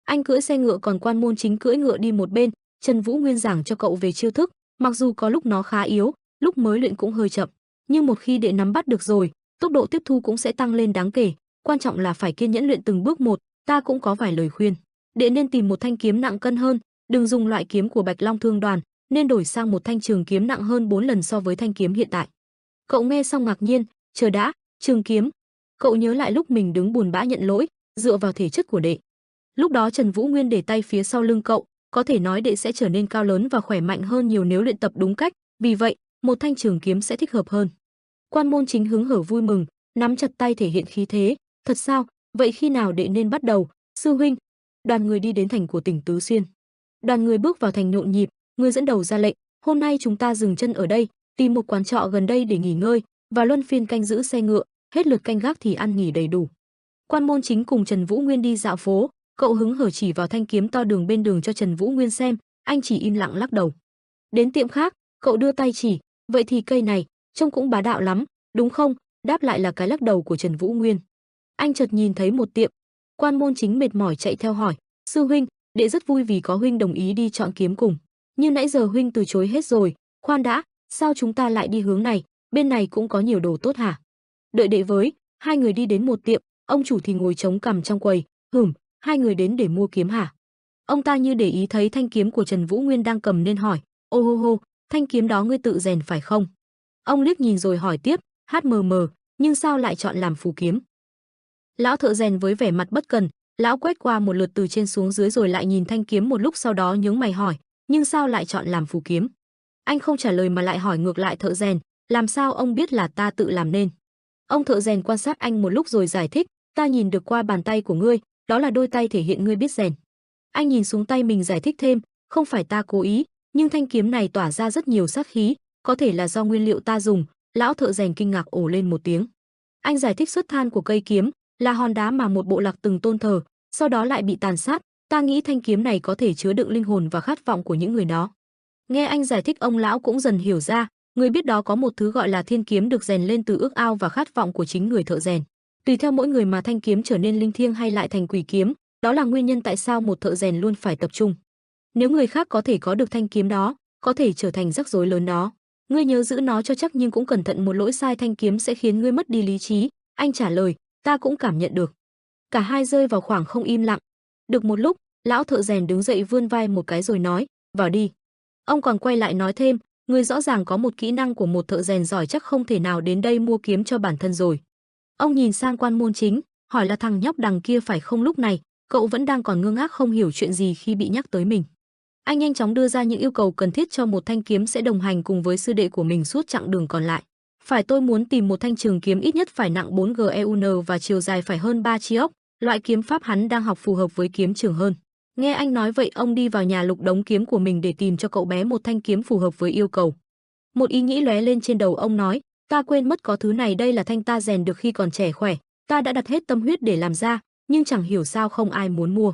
Anh cưỡi xe ngựa còn Quan Môn Chính cưỡi ngựa đi một bên, Trần Vũ Nguyên giảng cho cậu về chiêu thức, mặc dù có lúc nó khá yếu, lúc mới luyện cũng hơi chậm, nhưng một khi đệ nắm bắt được rồi, tốc độ tiếp thu cũng sẽ tăng lên đáng kể, quan trọng là phải kiên nhẫn luyện từng bước một. Ta cũng có vài lời khuyên, đệ nên tìm một thanh kiếm nặng cân hơn, đừng dùng loại kiếm của Bạch Long Thương Đoàn, nên đổi sang một thanh trường kiếm nặng hơn 4 lần so với thanh kiếm hiện tại. Cậu nghe xong ngạc nhiên, chờ đã, trường kiếm. Cậu nhớ lại lúc mình đứng buồn bã nhận lỗi, dựa vào thể chất của đệ. Lúc đó Trần Vũ Nguyên để tay phía sau lưng cậu, có thể nói đệ sẽ trở nên cao lớn và khỏe mạnh hơn nhiều nếu luyện tập đúng cách, vì vậy, một thanh trường kiếm sẽ thích hợp hơn. Quan Môn Chính hứng hở vui mừng, nắm chặt tay thể hiện khí thế, thật sao? Vậy khi nào đệ nên bắt đầu, sư huynh? Đoàn người đi đến thành của tỉnh Tứ Xuyên. Đoàn người bước vào thành nhộn nhịp, người dẫn đầu ra lệnh, hôm nay chúng ta dừng chân ở đây, tìm một quán trọ gần đây để nghỉ ngơi, và luân phiên canh giữ xe ngựa, hết lượt canh gác thì ăn nghỉ đầy đủ. Quan Môn Chính cùng Trần Vũ Nguyên đi dạo phố, cậu hứng hở chỉ vào thanh kiếm to đường bên đường cho Trần Vũ Nguyên xem, anh chỉ im lặng lắc đầu. Đến tiệm khác, cậu đưa tay chỉ, vậy thì cây này trông cũng bá đạo lắm, đúng không? Đáp lại là cái lắc đầu của Trần Vũ Nguyên. Anh chợt nhìn thấy một tiệm. Quan Môn Chính mệt mỏi chạy theo hỏi, sư huynh, đệ rất vui vì có huynh đồng ý đi chọn kiếm cùng, nhưng nãy giờ huynh từ chối hết rồi. Khoan đã, sao chúng ta lại đi hướng này, bên này cũng có nhiều đồ tốt hả? Đợi đệ với. Hai người đi đến một tiệm, ông chủ thì ngồi chống cằm trong quầy. Hai người đến để mua kiếm hả? Ông ta như để ý thấy thanh kiếm của Trần Vũ Nguyên đang cầm nên hỏi, ô hô, thanh kiếm đó ngươi tự rèn phải không? Ông liếc nhìn rồi hỏi tiếp, nhưng sao lại chọn làm phù kiếm? Lão thợ rèn với vẻ mặt bất cần, lão quét qua một lượt từ trên xuống dưới rồi lại nhìn thanh kiếm một lúc, sau đó nhướng mày hỏi, nhưng sao lại chọn làm phù kiếm? Anh không trả lời mà lại hỏi ngược lại thợ rèn, làm sao ông biết là ta tự làm nên? Ông thợ rèn quan sát anh một lúc rồi giải thích, ta nhìn được qua bàn tay của ngươi, đó là đôi tay thể hiện ngươi biết rèn. Anh nhìn xuống tay mình giải thích thêm, không phải ta cố ý, nhưng thanh kiếm này tỏa ra rất nhiều sát khí, có thể là do nguyên liệu ta dùng. Lão thợ rèn kinh ngạc ồ lên một tiếng. Anh giải thích xuất than của cây kiếm là hòn đá mà một bộ lạc từng tôn thờ, sau đó lại bị tàn sát. Ta nghĩ thanh kiếm này có thể chứa đựng linh hồn và khát vọng của những người đó. Nghe anh giải thích, ông lão cũng dần hiểu ra, người biết đó có một thứ gọi là thiên kiếm được rèn lên từ ước ao và khát vọng của chính người thợ rèn. Tùy theo mỗi người mà thanh kiếm trở nên linh thiêng hay lại thành quỷ kiếm, đó là nguyên nhân tại sao một thợ rèn luôn phải tập trung. Nếu người khác có thể có được thanh kiếm đó, có thể trở thành rắc rối lớn đó. Ngươi nhớ giữ nó cho chắc, nhưng cũng cẩn thận, một lỗi sai thanh kiếm sẽ khiến ngươi mất đi lý trí. Anh trả lời, ta cũng cảm nhận được. Cả hai rơi vào khoảng không im lặng. Được một lúc, lão thợ rèn đứng dậy vươn vai một cái rồi nói, vào đi. Ông còn quay lại nói thêm, ngươi rõ ràng có một kỹ năng của một thợ rèn giỏi, chắc không thể nào đến đây mua kiếm cho bản thân rồi. Ông nhìn sang Quan Môn Chính, hỏi là thằng nhóc đằng kia phải không? Lúc này, cậu vẫn đang còn ngơ ngác không hiểu chuyện gì khi bị nhắc tới mình. Anh nhanh chóng đưa ra những yêu cầu cần thiết cho một thanh kiếm sẽ đồng hành cùng với sư đệ của mình suốt chặng đường còn lại. Phải, tôi muốn tìm một thanh trường kiếm ít nhất phải nặng 4 GEUN và chiều dài phải hơn 3 triok. Loại kiếm pháp hắn đang học phù hợp với kiếm trường hơn. Nghe anh nói vậy, ông đi vào nhà lục đống kiếm của mình để tìm cho cậu bé một thanh kiếm phù hợp với yêu cầu. Một ý nghĩ lóe lên trên đầu ông, nói, ta quên mất có thứ này, đây là thanh ta rèn được khi còn trẻ khỏe, ta đã đặt hết tâm huyết để làm ra, nhưng chẳng hiểu sao không ai muốn mua.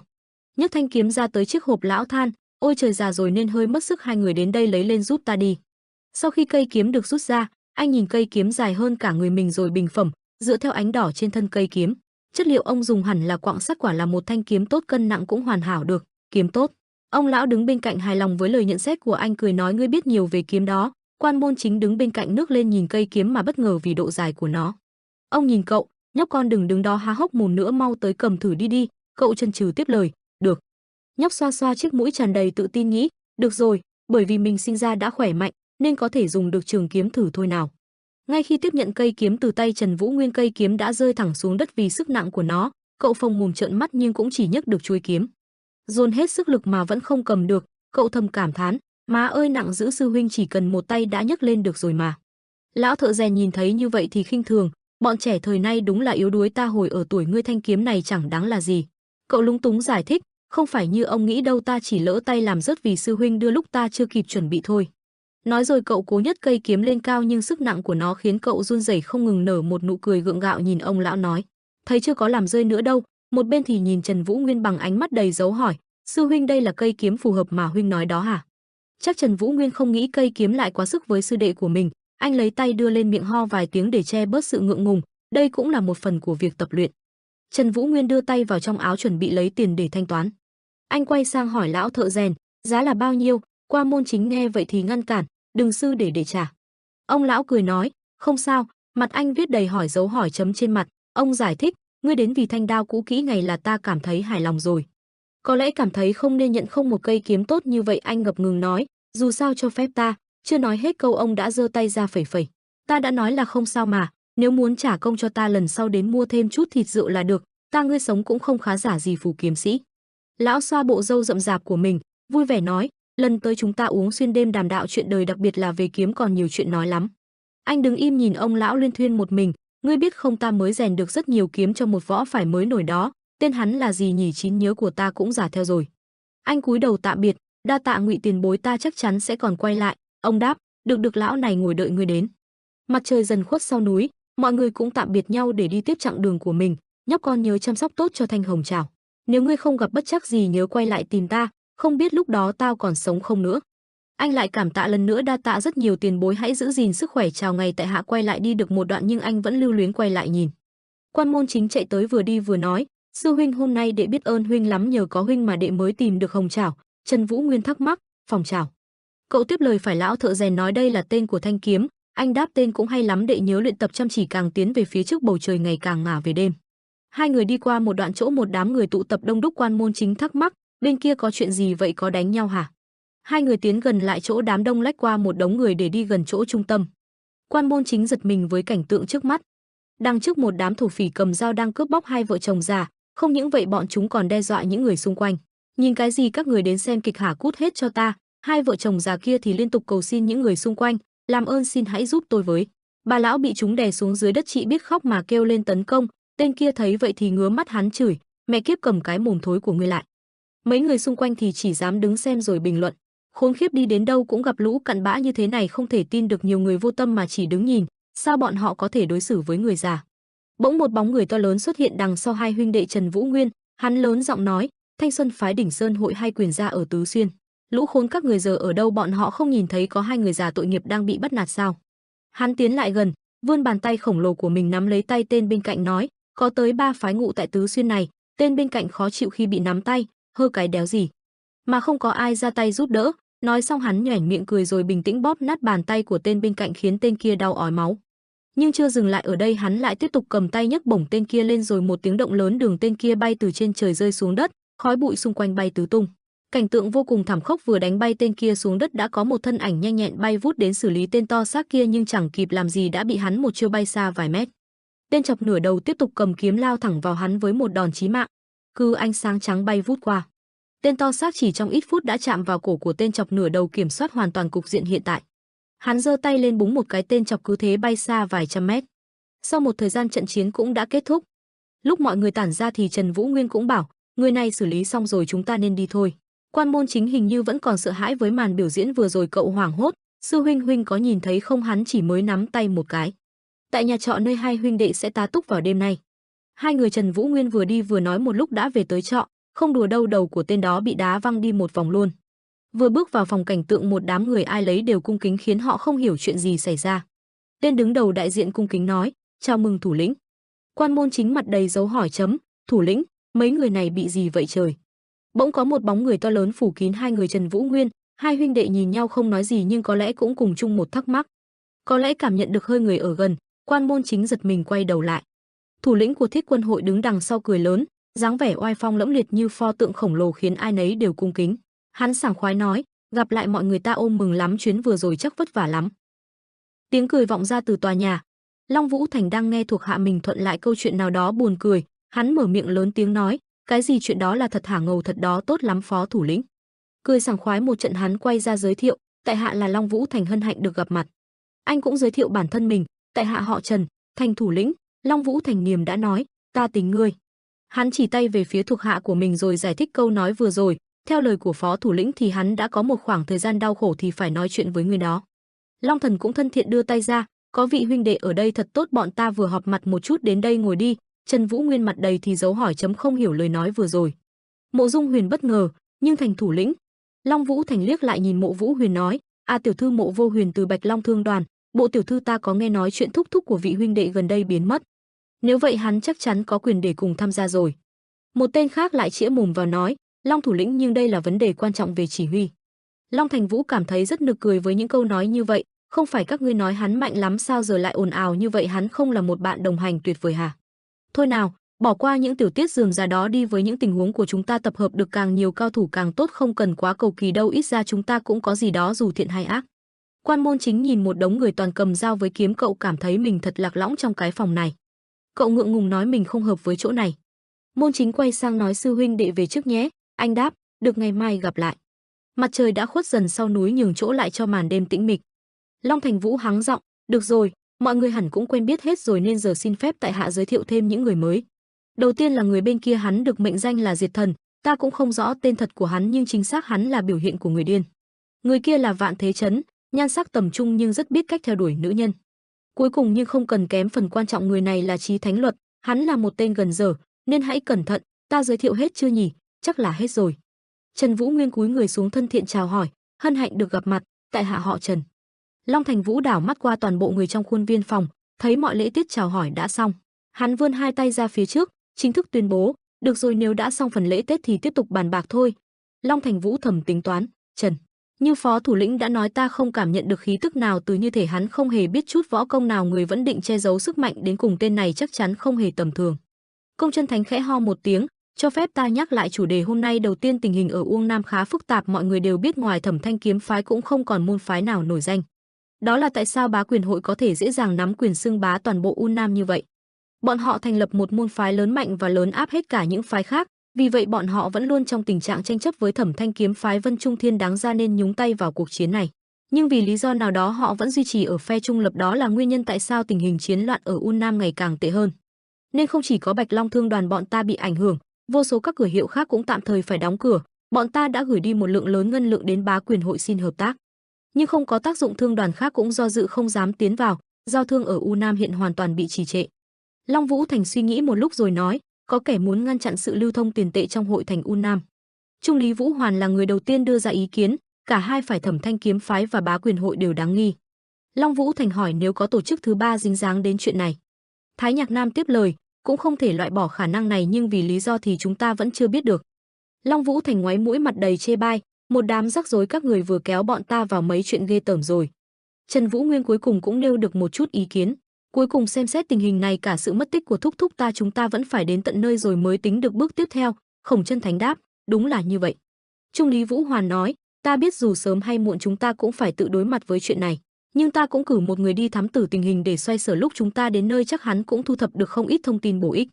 Nhấc thanh kiếm ra tới chiếc hộp, lão than, ôi trời, già rồi nên hơi mất sức, hai người đến đây lấy lên giúp ta đi. Sau khi cây kiếm được rút ra, anh nhìn cây kiếm dài hơn cả người mình rồi bình phẩm, dựa theo ánh đỏ trên thân cây kiếm. Chất liệu ông dùng hẳn là quặng sắt, quả là một thanh kiếm tốt, cân nặng cũng hoàn hảo được, kiếm tốt. Ông lão đứng bên cạnh hài lòng với lời nhận xét của anh, cười nói, ngươi biết nhiều về kiếm đó. Quan Môn Chính đứng bên cạnh nước lên nhìn cây kiếm mà bất ngờ vì độ dài của nó. Ông nhìn cậu, nhóc con đừng đứng đó há hốc mồm nữa, mau tới cầm thử đi đi. Cậu chần chừ tiếp lời, được. Nhóc xoa xoa chiếc mũi tràn đầy tự tin nghĩ, được rồi, bởi vì mình sinh ra đã khỏe mạnh nên có thể dùng được trường kiếm thử thôi nào. Ngay khi tiếp nhận cây kiếm từ tay Trần Vũ Nguyên, cây kiếm đã rơi thẳng xuống đất vì sức nặng của nó. Cậu phồng mồm trợn mắt nhưng cũng chỉ nhấc được chuôi kiếm. Dồn hết sức lực mà vẫn không cầm được, cậu thầm cảm thán, má ơi nặng dữ, sư huynh chỉ cần một tay đã nhấc lên được rồi mà. Lão thợ rèn nhìn thấy như vậy thì khinh thường, bọn trẻ thời nay đúng là yếu đuối, ta hồi ở tuổi ngươi thanh kiếm này chẳng đáng là gì. Cậu lúng túng giải thích, không phải như ông nghĩ đâu, ta chỉ lỡ tay làm rớt vì sư huynh đưa lúc ta chưa kịp chuẩn bị thôi. Nói rồi cậu cố nhấc cây kiếm lên cao, nhưng sức nặng của nó khiến cậu run rẩy không ngừng, nở một nụ cười gượng gạo nhìn ông lão nói, thấy chưa có làm rơi nữa đâu. Một bên thì nhìn Trần Vũ Nguyên bằng ánh mắt đầy dấu hỏi, sư huynh đây là cây kiếm phù hợp mà huynh nói đó hả? Chắc Trần Vũ Nguyên không nghĩ cây kiếm lại quá sức với sư đệ của mình, anh lấy tay đưa lên miệng ho vài tiếng để che bớt sự ngượng ngùng, đây cũng là một phần của việc tập luyện. Trần Vũ Nguyên đưa tay vào trong áo chuẩn bị lấy tiền để thanh toán. Anh quay sang hỏi lão thợ rèn, giá là bao nhiêu? Qua Môn Chính nghe vậy thì ngăn cản, đừng sư để trả. Ông lão cười nói, không sao, mặt anh viết đầy hỏi dấu hỏi chấm trên mặt. Ông giải thích, ngươi đến vì thanh đao cũ kỹ ngày là ta cảm thấy hài lòng rồi. Có lẽ cảm thấy không nên nhận không một cây kiếm tốt như vậy, anh ngập ngừng nói, dù sao cho phép ta. Chưa nói hết câu ông đã giơ tay ra phẩy phẩy. Ta đã nói là không sao mà, nếu muốn trả công cho ta lần sau đến mua thêm chút thịt rượu là được, ta ngươi sống cũng không khá giả gì phù kiếm sĩ. Lão xoa bộ râu rậm rạp của mình, vui vẻ nói, lần tới chúng ta uống xuyên đêm đàm đạo chuyện đời, đặc biệt là về kiếm còn nhiều chuyện nói lắm. Anh đứng im nhìn ông lão luyên thuyên một mình, ngươi biết không, ta mới rèn được rất nhiều kiếm cho một võ phải mới nổi đó, tên hắn là gì nhỉ, trí nhớ của ta cũng giả theo rồi. Anh cúi đầu tạm biệt, đa tạ Ngụy tiền bối, ta chắc chắn sẽ còn quay lại. Ông đáp, được lão này ngồi đợi ngươi đến. Mặt trời dần khuất sau núi, mọi người cũng tạm biệt nhau để đi tiếp chặng đường của mình. Nhóc con nhớ chăm sóc tốt cho Thanh Hồng Trảo. Nếu ngươi không gặp bất trắc gì nhớ quay lại tìm ta, không biết lúc đó tao còn sống không nữa. Anh lại cảm tạ lần nữa, đa tạ rất nhiều tiền bối, hãy giữ gìn sức khỏe, chào ngày tại hạ. Quay lại đi được một đoạn nhưng anh vẫn lưu luyến quay lại nhìn. Quan Môn Chính chạy tới vừa đi vừa nói, sư huynh hôm nay đệ biết ơn huynh lắm, nhờ có huynh mà đệ mới tìm được Hồng Trảo. Trần Vũ Nguyên thắc mắc, phòng trảo. Cậu tiếp lời, phải, lão thợ rèn nói đây là tên của thanh kiếm. Anh đáp, tên cũng hay lắm, đệ nhớ luyện tập chăm chỉ, càng tiến về phía trước bầu trời ngày càng ngả về đêm. Hai người đi qua một đoạn chỗ một đám người tụ tập đông đúc. Quan Môn Chính thắc mắc, bên kia có chuyện gì vậy, có đánh nhau hả? Hai người tiến gần lại chỗ đám đông, lách qua một đống người để đi gần chỗ trung tâm. Quan Môn Chính giật mình với cảnh tượng trước mắt. Đằng trước một đám thổ phỉ cầm dao đang cướp bóc hai vợ chồng già, không những vậy bọn chúng còn đe dọa những người xung quanh. Nhìn cái gì, các người đến xem kịch hả, cút hết cho ta. Hai vợ chồng già kia thì liên tục cầu xin những người xung quanh, làm ơn xin hãy giúp tôi với. Bà lão bị chúng đè xuống dưới đất, chị biết khóc mà kêu lên tấn công. Tên kia thấy vậy thì ngứa mắt, hắn chửi, mẹ kiếp, cầm cái mồm thối của ngươi lại. Mấy người xung quanh thì chỉ dám đứng xem rồi bình luận. Khốn khiếp, đi đến đâu cũng gặp lũ cặn bã như thế này, không thể tin được nhiều người vô tâm mà chỉ đứng nhìn, sao bọn họ có thể đối xử với người già. Bỗng một bóng người to lớn xuất hiện đằng sau hai huynh đệ Trần Vũ Nguyên, hắn lớn giọng nói, Thanh Xuân phái Đỉnh Sơn hội hay quyền gia ở Tứ Xuyên. Lũ khốn các người giờ ở đâu, bọn họ không nhìn thấy có hai người già tội nghiệp đang bị bắt nạt sao? Hắn tiến lại gần, vươn bàn tay khổng lồ của mình nắm lấy tay tên bên cạnh nói, có tới 3 phái ngụ tại Tứ Xuyên này. Tên bên cạnh khó chịu khi bị nắm tay, hơ cái đéo gì mà không có ai ra tay giúp đỡ. Nói xong hắn nhoẻn miệng cười rồi bình tĩnh bóp nát bàn tay của tên bên cạnh khiến tên kia đau ói máu. Nhưng chưa dừng lại ở đây, hắn lại tiếp tục cầm tay nhấc bổng tên kia lên, rồi một tiếng động lớn, đường tên kia bay từ trên trời rơi xuống đất, khói bụi xung quanh bay tứ tung. Cảnh tượng vô cùng thảm khốc, vừa đánh bay tên kia xuống đất đã có một thân ảnh nhanh nhẹn bay vút đến xử lý tên to xác kia, nhưng chẳng kịp làm gì đã bị hắn một chiêu bay xa vài mét. Tên chọc nửa đầu tiếp tục cầm kiếm lao thẳng vào hắn với một đòn chí mạng. Cứ ánh sáng trắng bay vút qua, tên to xác chỉ trong ít phút đã chạm vào cổ của tên chọc nửa đầu, kiểm soát hoàn toàn cục diện hiện tại. Hắn giơ tay lên búng một cái, tên chọc cứ thế bay xa vài trăm mét. Sau một thời gian trận chiến cũng đã kết thúc. Lúc mọi người tản ra thì Trần Vũ Nguyên cũng bảo, người này xử lý xong rồi, chúng ta nên đi thôi. Quan môn chính hình như vẫn còn sợ hãi với màn biểu diễn vừa rồi, cậu hoảng hốt, sư huynh có nhìn thấy không? Hắn chỉ mới nắm tay một cái. Tại nhà trọ nơi hai huynh đệ sẽ tá túc vào đêm nay. Hai người Trần Vũ Nguyên vừa đi vừa nói một lúc đã về tới trọ, không đùa đâu, đầu của tên đó bị đá văng đi một vòng luôn. Vừa bước vào phòng, cảnh tượng một đám người ai lấy đều cung kính khiến họ không hiểu chuyện gì xảy ra. Tên đứng đầu đại diện cung kính nói, chào mừng thủ lĩnh. Quan môn chính mặt đầy dấu hỏi chấm, thủ lĩnh, mấy người này bị gì vậy trời? Bỗng có một bóng người to lớn phủ kín hai người Trần Vũ Nguyên, hai huynh đệ nhìn nhau không nói gì, nhưng có lẽ cũng cùng chung một thắc mắc. Có lẽ cảm nhận được hơi người ở gần, quan môn chính giật mình quay đầu lại. Thủ lĩnh của Thiết Quân hội đứng đằng sau cười lớn, dáng vẻ oai phong lẫm liệt như pho tượng khổng lồ khiến ai nấy đều cung kính. Hắn sảng khoái nói, gặp lại mọi người ta ôm mừng lắm, chuyến vừa rồi chắc vất vả lắm. Tiếng cười vọng ra từ tòa nhà. Long Vũ Thành đang nghe thuộc hạ mình thuận lại câu chuyện nào đó buồn cười, hắn mở miệng lớn tiếng nói, cái gì chuyện đó là thật hả? Ngầu thật đó, tốt lắm phó thủ lĩnh. Cười sảng khoái một trận, hắn quay ra giới thiệu, tại hạ là Long Vũ Thành, hân hạnh được gặp mặt. Anh cũng giới thiệu bản thân mình, tại hạ họ Trần, Thành thủ lĩnh. Long Vũ Thành nghiêm đã nói, ta tính ngươi. Hắn chỉ tay về phía thuộc hạ của mình rồi giải thích câu nói vừa rồi, theo lời của phó thủ lĩnh thì hắn đã có một khoảng thời gian đau khổ thì phải nói chuyện với người đó. Long Thần cũng thân thiện đưa tay ra, có vị huynh đệ ở đây thật tốt, bọn ta vừa họp mặt một chút, đến đây ngồi đi. Trần Vũ Nguyên mặt đầy thì dấu hỏi chấm, không hiểu lời nói vừa rồi. Mộ Dung Huyền bất ngờ, nhưng Thành thủ lĩnh. Long Vũ Thành liếc lại nhìn Mộ Vũ Huyền nói, tiểu thư Mộ Vô Huyền từ Bạch Long Thương đoàn, bộ tiểu thư ta có nghe nói chuyện thúc thúc của vị huynh đệ gần đây biến mất. Nếu vậy hắn chắc chắn có quyền để cùng tham gia rồi. Một tên khác lại chĩa mồm vào nói, Long thủ lĩnh, nhưng đây là vấn đề quan trọng về chỉ huy. Long Thành Vũ cảm thấy rất nực cười với những câu nói như vậy, không phải các ngươi nói hắn mạnh lắm sao giờ lại ồn ào như vậy, hắn không là một bạn đồng hành tuyệt vời hả? Thôi nào, bỏ qua những tiểu tiết rườm rà đó đi, với những tình huống của chúng ta tập hợp được càng nhiều cao thủ càng tốt, không cần quá cầu kỳ đâu, ít ra chúng ta cũng có gì đó dù thiện hay ác. Quan môn chính nhìn một đống người toàn cầm dao với kiếm, cậu cảm thấy mình thật lạc lõng trong cái phòng này. Cậu ngượng ngùng nói mình không hợp với chỗ này. Môn chính quay sang nói, sư huynh đệ về trước nhé. Anh đáp, được, ngày mai gặp lại. Mặt trời đã khuất dần sau núi, nhường chỗ lại cho màn đêm tĩnh mịch. Long Thành Vũ hắng giọng, được rồi, mọi người hẳn cũng quen biết hết rồi nên giờ xin phép tại hạ giới thiệu thêm những người mới. Đầu tiên là người bên kia, hắn được mệnh danh là Diệt Thần, ta cũng không rõ tên thật của hắn nhưng chính xác hắn là biểu hiện của người điên. Người kia là Vạn Thế Chấn, nhan sắc tầm trung nhưng rất biết cách theo đuổi nữ nhân. Cuối cùng nhưng không cần kém phần quan trọng, người này là Chí Thánh Luật, hắn là một tên gần dở, nên hãy cẩn thận. Ta giới thiệu hết chưa nhỉ? Chắc là hết rồi. Trần Vũ Nguyên cúi người xuống thân thiện chào hỏi, hân hạnh được gặp mặt, tại hạ họ Trần. Long Thành Vũ đảo mắt qua toàn bộ người trong khuôn viên phòng, thấy mọi lễ tiết chào hỏi đã xong, hắn vươn hai tay ra phía trước, chính thức tuyên bố, được rồi, nếu đã xong phần lễ tiết thì tiếp tục bàn bạc thôi. Long Thành Vũ thầm tính toán, Trần, như phó thủ lĩnh đã nói, ta không cảm nhận được khí tức nào từ như thể hắn không hề biết chút võ công nào, người vẫn định che giấu sức mạnh đến cùng, tên này chắc chắn không hề tầm thường. Công Chân Thánh khẽ ho một tiếng, cho phép ta nhắc lại chủ đề hôm nay. Đầu tiên, tình hình ở Uông Nam khá phức tạp, mọi người đều biết ngoài Thẩm Thanh kiếm phái cũng không còn môn phái nào nổi danh. Đó là tại sao Bá Quyền hội có thể dễ dàng nắm quyền xưng bá toàn bộ Uông Nam như vậy. Bọn họ thành lập một môn phái lớn mạnh và lớn áp hết cả những phái khác, vì vậy bọn họ vẫn luôn trong tình trạng tranh chấp với Thẩm Thanh kiếm phái. Vân Trung Thiên đáng ra nên nhúng tay vào cuộc chiến này, nhưng vì lý do nào đó họ vẫn duy trì ở phe trung lập, đó là nguyên nhân tại sao tình hình chiến loạn ở Uông Nam ngày càng tệ hơn. Nên không chỉ có Bạch Long Thương đoàn bọn ta bị ảnh hưởng, vô số các cửa hiệu khác cũng tạm thời phải đóng cửa, Bọn ta đã gửi đi một lượng lớn ngân lượng đến bá quyền hội xin hợp tác, nhưng không có tác dụng, thương đoàn khác cũng do dự không dám tiến vào, giao thương ở U Nam hiện hoàn toàn bị trì trệ. Long Vũ Thành suy nghĩ một lúc rồi nói, có kẻ muốn ngăn chặn sự lưu thông tiền tệ trong hội thành U Nam. Trung lý Vũ Hoàn là người đầu tiên đưa ra ý kiến, cả hai phải Thẩm Thanh kiếm phái và bá quyền hội đều đáng nghi. Long Vũ Thành hỏi nếu có tổ chức thứ ba dính dáng đến chuyện này. Thái Nhạc Nam tiếp lời, cũng không thể loại bỏ khả năng này, nhưng vì lý do thì chúng ta vẫn chưa biết được. Long Vũ Thành ngoáy mũi mặt đầy chê bai, một đám rắc rối, các người vừa kéo bọn ta vào mấy chuyện ghê tởm rồi. Trần Vũ Nguyên cuối cùng cũng nêu được một chút ý kiến. Cuối cùng xem xét tình hình này, cả sự mất tích của thúc thúc ta, chúng ta vẫn phải đến tận nơi rồi mới tính được bước tiếp theo. Khổng Chân Thánh đáp, đúng là như vậy. Trung lý Vũ Hoàn nói, ta biết dù sớm hay muộn chúng ta cũng phải tự đối mặt với chuyện này, nhưng ta cũng cử một người đi thám tử tình hình để xoay sở, lúc chúng ta đến nơi chắc hắn cũng thu thập được không ít thông tin bổ ích.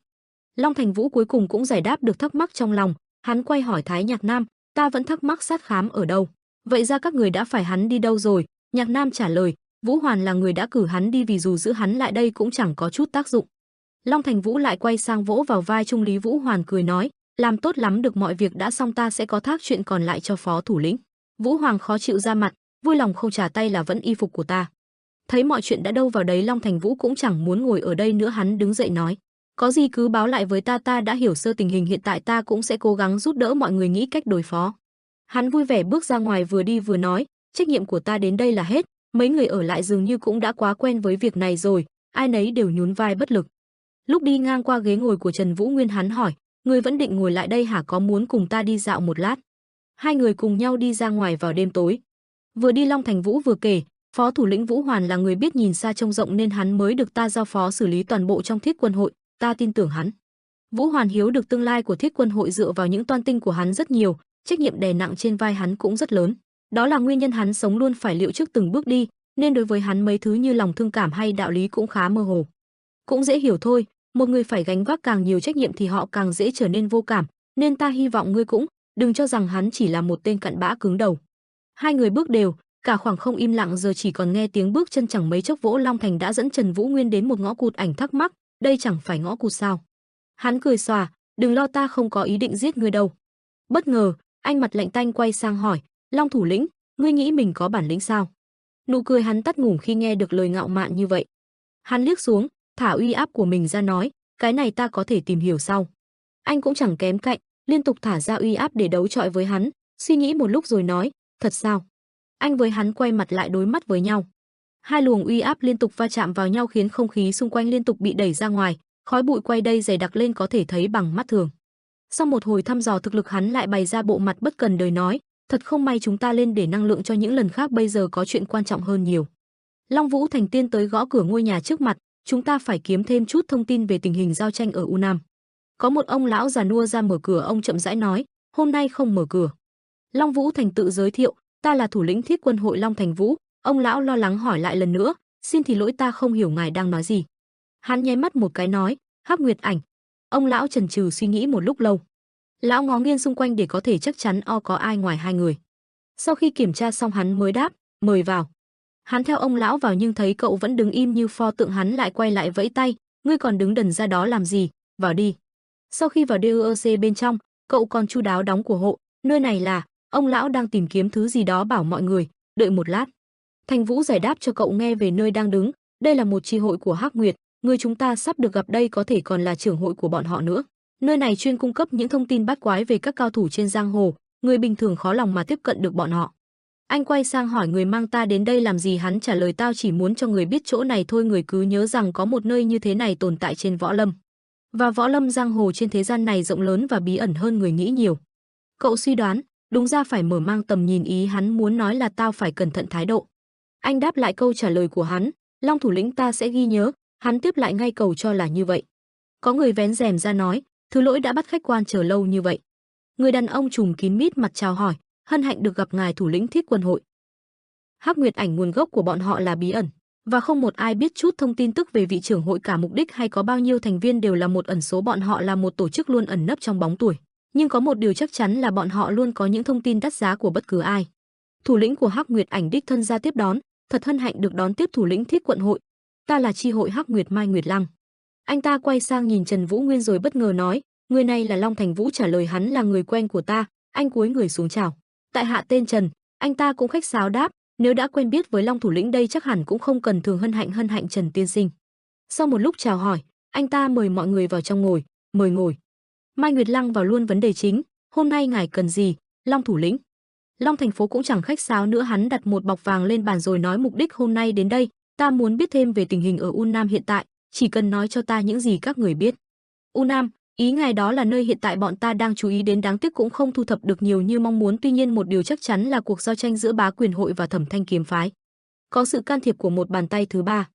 Long Thành Vũ cuối cùng cũng giải đáp được thắc mắc trong lòng, hắn quay hỏi Thái Nhạc Nam, ta vẫn thắc mắc Sát Khám ở đâu, vậy ra các người đã phải hắn đi đâu rồi? Nhạc Nam trả lời, Vũ Hoàn là người đã cử hắn đi, vì dù giữ hắn lại đây cũng chẳng có chút tác dụng. Long Thành Vũ lại quay sang vỗ vào vai Trung lý Vũ Hoàn cười nói, làm tốt lắm, được mọi việc đã xong, ta sẽ có thác chuyện còn lại cho phó thủ lĩnh. Vũ Hoàng khó chịu ra mặt, vui lòng không trả tay là vẫn y phục của ta. Thấy mọi chuyện đã đâu vào đấy, Long Thành Vũ cũng chẳng muốn ngồi ở đây nữa, hắn đứng dậy nói, có gì cứ báo lại với ta, ta đã hiểu sơ tình hình hiện tại, ta cũng sẽ cố gắng giúp đỡ mọi người nghĩ cách đối phó. Hắn vui vẻ bước ra ngoài, vừa đi vừa nói, trách nhiệm của ta đến đây là hết, mấy người ở lại dường như cũng đã quá quen với việc này rồi, ai nấy đều nhún vai bất lực. Lúc đi ngang qua ghế ngồi của Trần Vũ Nguyên, hắn hỏi, người vẫn định ngồi lại đây hả, có muốn cùng ta đi dạo một lát? Hai người cùng nhau đi ra ngoài vào đêm tối. Vừa đi Long Thành Vũ vừa kể, phó thủ lĩnh Vũ Hoàn là người biết nhìn xa trông rộng nên hắn mới được ta giao phó xử lý toàn bộ trong Thiết Quân hội, ta tin tưởng hắn. Vũ Hoàn hiếu được tương lai của Thiết Quân hội dựa vào những toan tinh của hắn rất nhiều, trách nhiệm đè nặng trên vai hắn cũng rất lớn. Đó là nguyên nhân hắn sống luôn phải liệu trước từng bước đi, nên đối với hắn mấy thứ như lòng thương cảm hay đạo lý cũng khá mơ hồ. Cũng dễ hiểu thôi, một người phải gánh vác càng nhiều trách nhiệm thì họ càng dễ trở nên vô cảm, nên ta hy vọng ngươi cũng đừng cho rằng hắn chỉ là một tên cặn bã cứng đầu. Hai người bước đều, cả khoảng không im lặng, giờ chỉ còn nghe tiếng bước chân, chẳng mấy chốc Vỗ Long Thành đã dẫn Trần Vũ Nguyên đến một ngõ cụt. Ảnh thắc mắc, đây chẳng phải ngõ cụt sao? Hắn cười xòa, đừng lo, ta không có ý định giết ngươi đâu. Bất ngờ, anh mặt lạnh tanh quay sang hỏi, Long thủ lĩnh, ngươi nghĩ mình có bản lĩnh sao? Nụ cười hắn tắt ngủm khi nghe được lời ngạo mạn như vậy. Hắn liếc xuống, thả uy áp của mình ra nói, cái này ta có thể tìm hiểu sau. Anh cũng chẳng kém cạnh, liên tục thả ra uy áp để đấu chọi với hắn, suy nghĩ một lúc rồi nói, thật sao? Anh với hắn quay mặt lại đối mắt với nhau. Hai luồng uy áp liên tục va chạm vào nhau khiến không khí xung quanh liên tục bị đẩy ra ngoài, khói bụi quay đây dày đặc lên có thể thấy bằng mắt thường. Sau một hồi thăm dò thực lực, hắn lại bày ra bộ mặt bất cần đời nói, thật không may chúng ta lên để năng lượng cho những lần khác, bây giờ có chuyện quan trọng hơn nhiều. Long Vũ Thành tiên tới gõ cửa ngôi nhà trước mặt, chúng ta phải kiếm thêm chút thông tin về tình hình giao tranh ở U Nam. Có một ông lão già nua ra mở cửa, ông chậm rãi nói, hôm nay không mở cửa. Long Vũ Thành tự giới thiệu, ta là thủ lĩnh Thiết Quân hội Long Thành Vũ. Ông lão lo lắng hỏi lại lần nữa, xin thì lỗi, ta không hiểu ngài đang nói gì. Hắn nháy mắt một cái nói, Hắc Nguyệt Ảnh. Ông lão chần chừ suy nghĩ một lúc lâu. Lão ngó nghiêng xung quanh để có thể chắc chắn có ai ngoài hai người. Sau khi kiểm tra xong hắn mới đáp, mời vào. Hắn theo ông lão vào nhưng thấy cậu vẫn đứng im như pho tượng, hắn lại quay lại vẫy tay, ngươi còn đứng đần ra đó làm gì, vào đi. Sau khi vào DUC bên trong, cậu còn chu đáo đóng của hộ, nơi này là, ông lão đang tìm kiếm thứ gì đó bảo mọi người, đợi một lát. Thành Vũ giải đáp cho cậu nghe về nơi đang đứng, đây là một chi hội của Hắc Nguyệt, người chúng ta sắp được gặp đây có thể còn là trưởng hội của bọn họ nữa. Nơi này chuyên cung cấp những thông tin bát quái về các cao thủ trên giang hồ, người bình thường khó lòng mà tiếp cận được bọn họ. Anh quay sang hỏi người mang ta đến đây làm gì, hắn trả lời tao chỉ muốn cho người biết chỗ này thôi, người cứ nhớ rằng có một nơi như thế này tồn tại trên võ lâm. Và võ lâm giang hồ trên thế gian này rộng lớn và bí ẩn hơn người nghĩ nhiều. Cậu suy đoán, đúng ra phải mở mang tầm nhìn, ý hắn muốn nói là tao phải cẩn thận thái độ. Anh đáp lại câu trả lời của hắn, Long thủ lĩnh ta sẽ ghi nhớ, hắn tiếp lại ngay cầu cho là như vậy. Có người vén rèm ra nói, thứ lỗi đã bắt khách quan chờ lâu như vậy. Người đàn ông trùm kín mít mặt chào hỏi, hân hạnh được gặp ngài thủ lĩnh Thiết Quân hội. Hắc Nguyệt Ảnh nguồn gốc của bọn họ là bí ẩn, và không một ai biết chút thông tin tức về vị trưởng hội cả, mục đích hay có bao nhiêu thành viên đều là một ẩn số, bọn họ là một tổ chức luôn ẩn nấp trong bóng tối. Nhưng có một điều chắc chắn là bọn họ luôn có những thông tin đắt giá của bất cứ ai. Thủ lĩnh của Hắc Nguyệt Ảnh đích thân ra tiếp đón, thật hân hạnh được đón tiếp thủ lĩnh Thiết Quận hội. Ta là chi hội Hắc Nguyệt Mai Nguyệt Lăng. Anh ta quay sang nhìn Trần Vũ Nguyên rồi bất ngờ nói, người này là Long Thành Vũ. Trả lời hắn là người quen của ta, Anh cúi người xuống chào. Tại hạ tên Trần, anh ta cũng khách sáo đáp, nếu đã quen biết với Long thủ lĩnh đây chắc hẳn cũng không cần thường hân hạnh Trần tiên sinh. Sau một lúc chào hỏi, anh ta mời mọi người vào trong ngồi, mời ngồi. Mai Nguyệt Lăng vào luôn vấn đề chính, hôm nay ngài cần gì, Long thủ lĩnh? Long thành phố cũng chẳng khách sáo nữa, hắn đặt một bọc vàng lên bàn rồi nói mục đích hôm nay đến đây, ta muốn biết thêm về tình hình ở U Nam hiện tại, chỉ cần nói cho ta những gì các người biết. U Nam, ý ngài đó là nơi hiện tại bọn ta đang chú ý đến, đáng tiếc cũng không thu thập được nhiều như mong muốn, tuy nhiên một điều chắc chắn là cuộc giao tranh giữa Bá Quyền hội và Thẩm Thanh kiếm phái có sự can thiệp của một bàn tay thứ ba.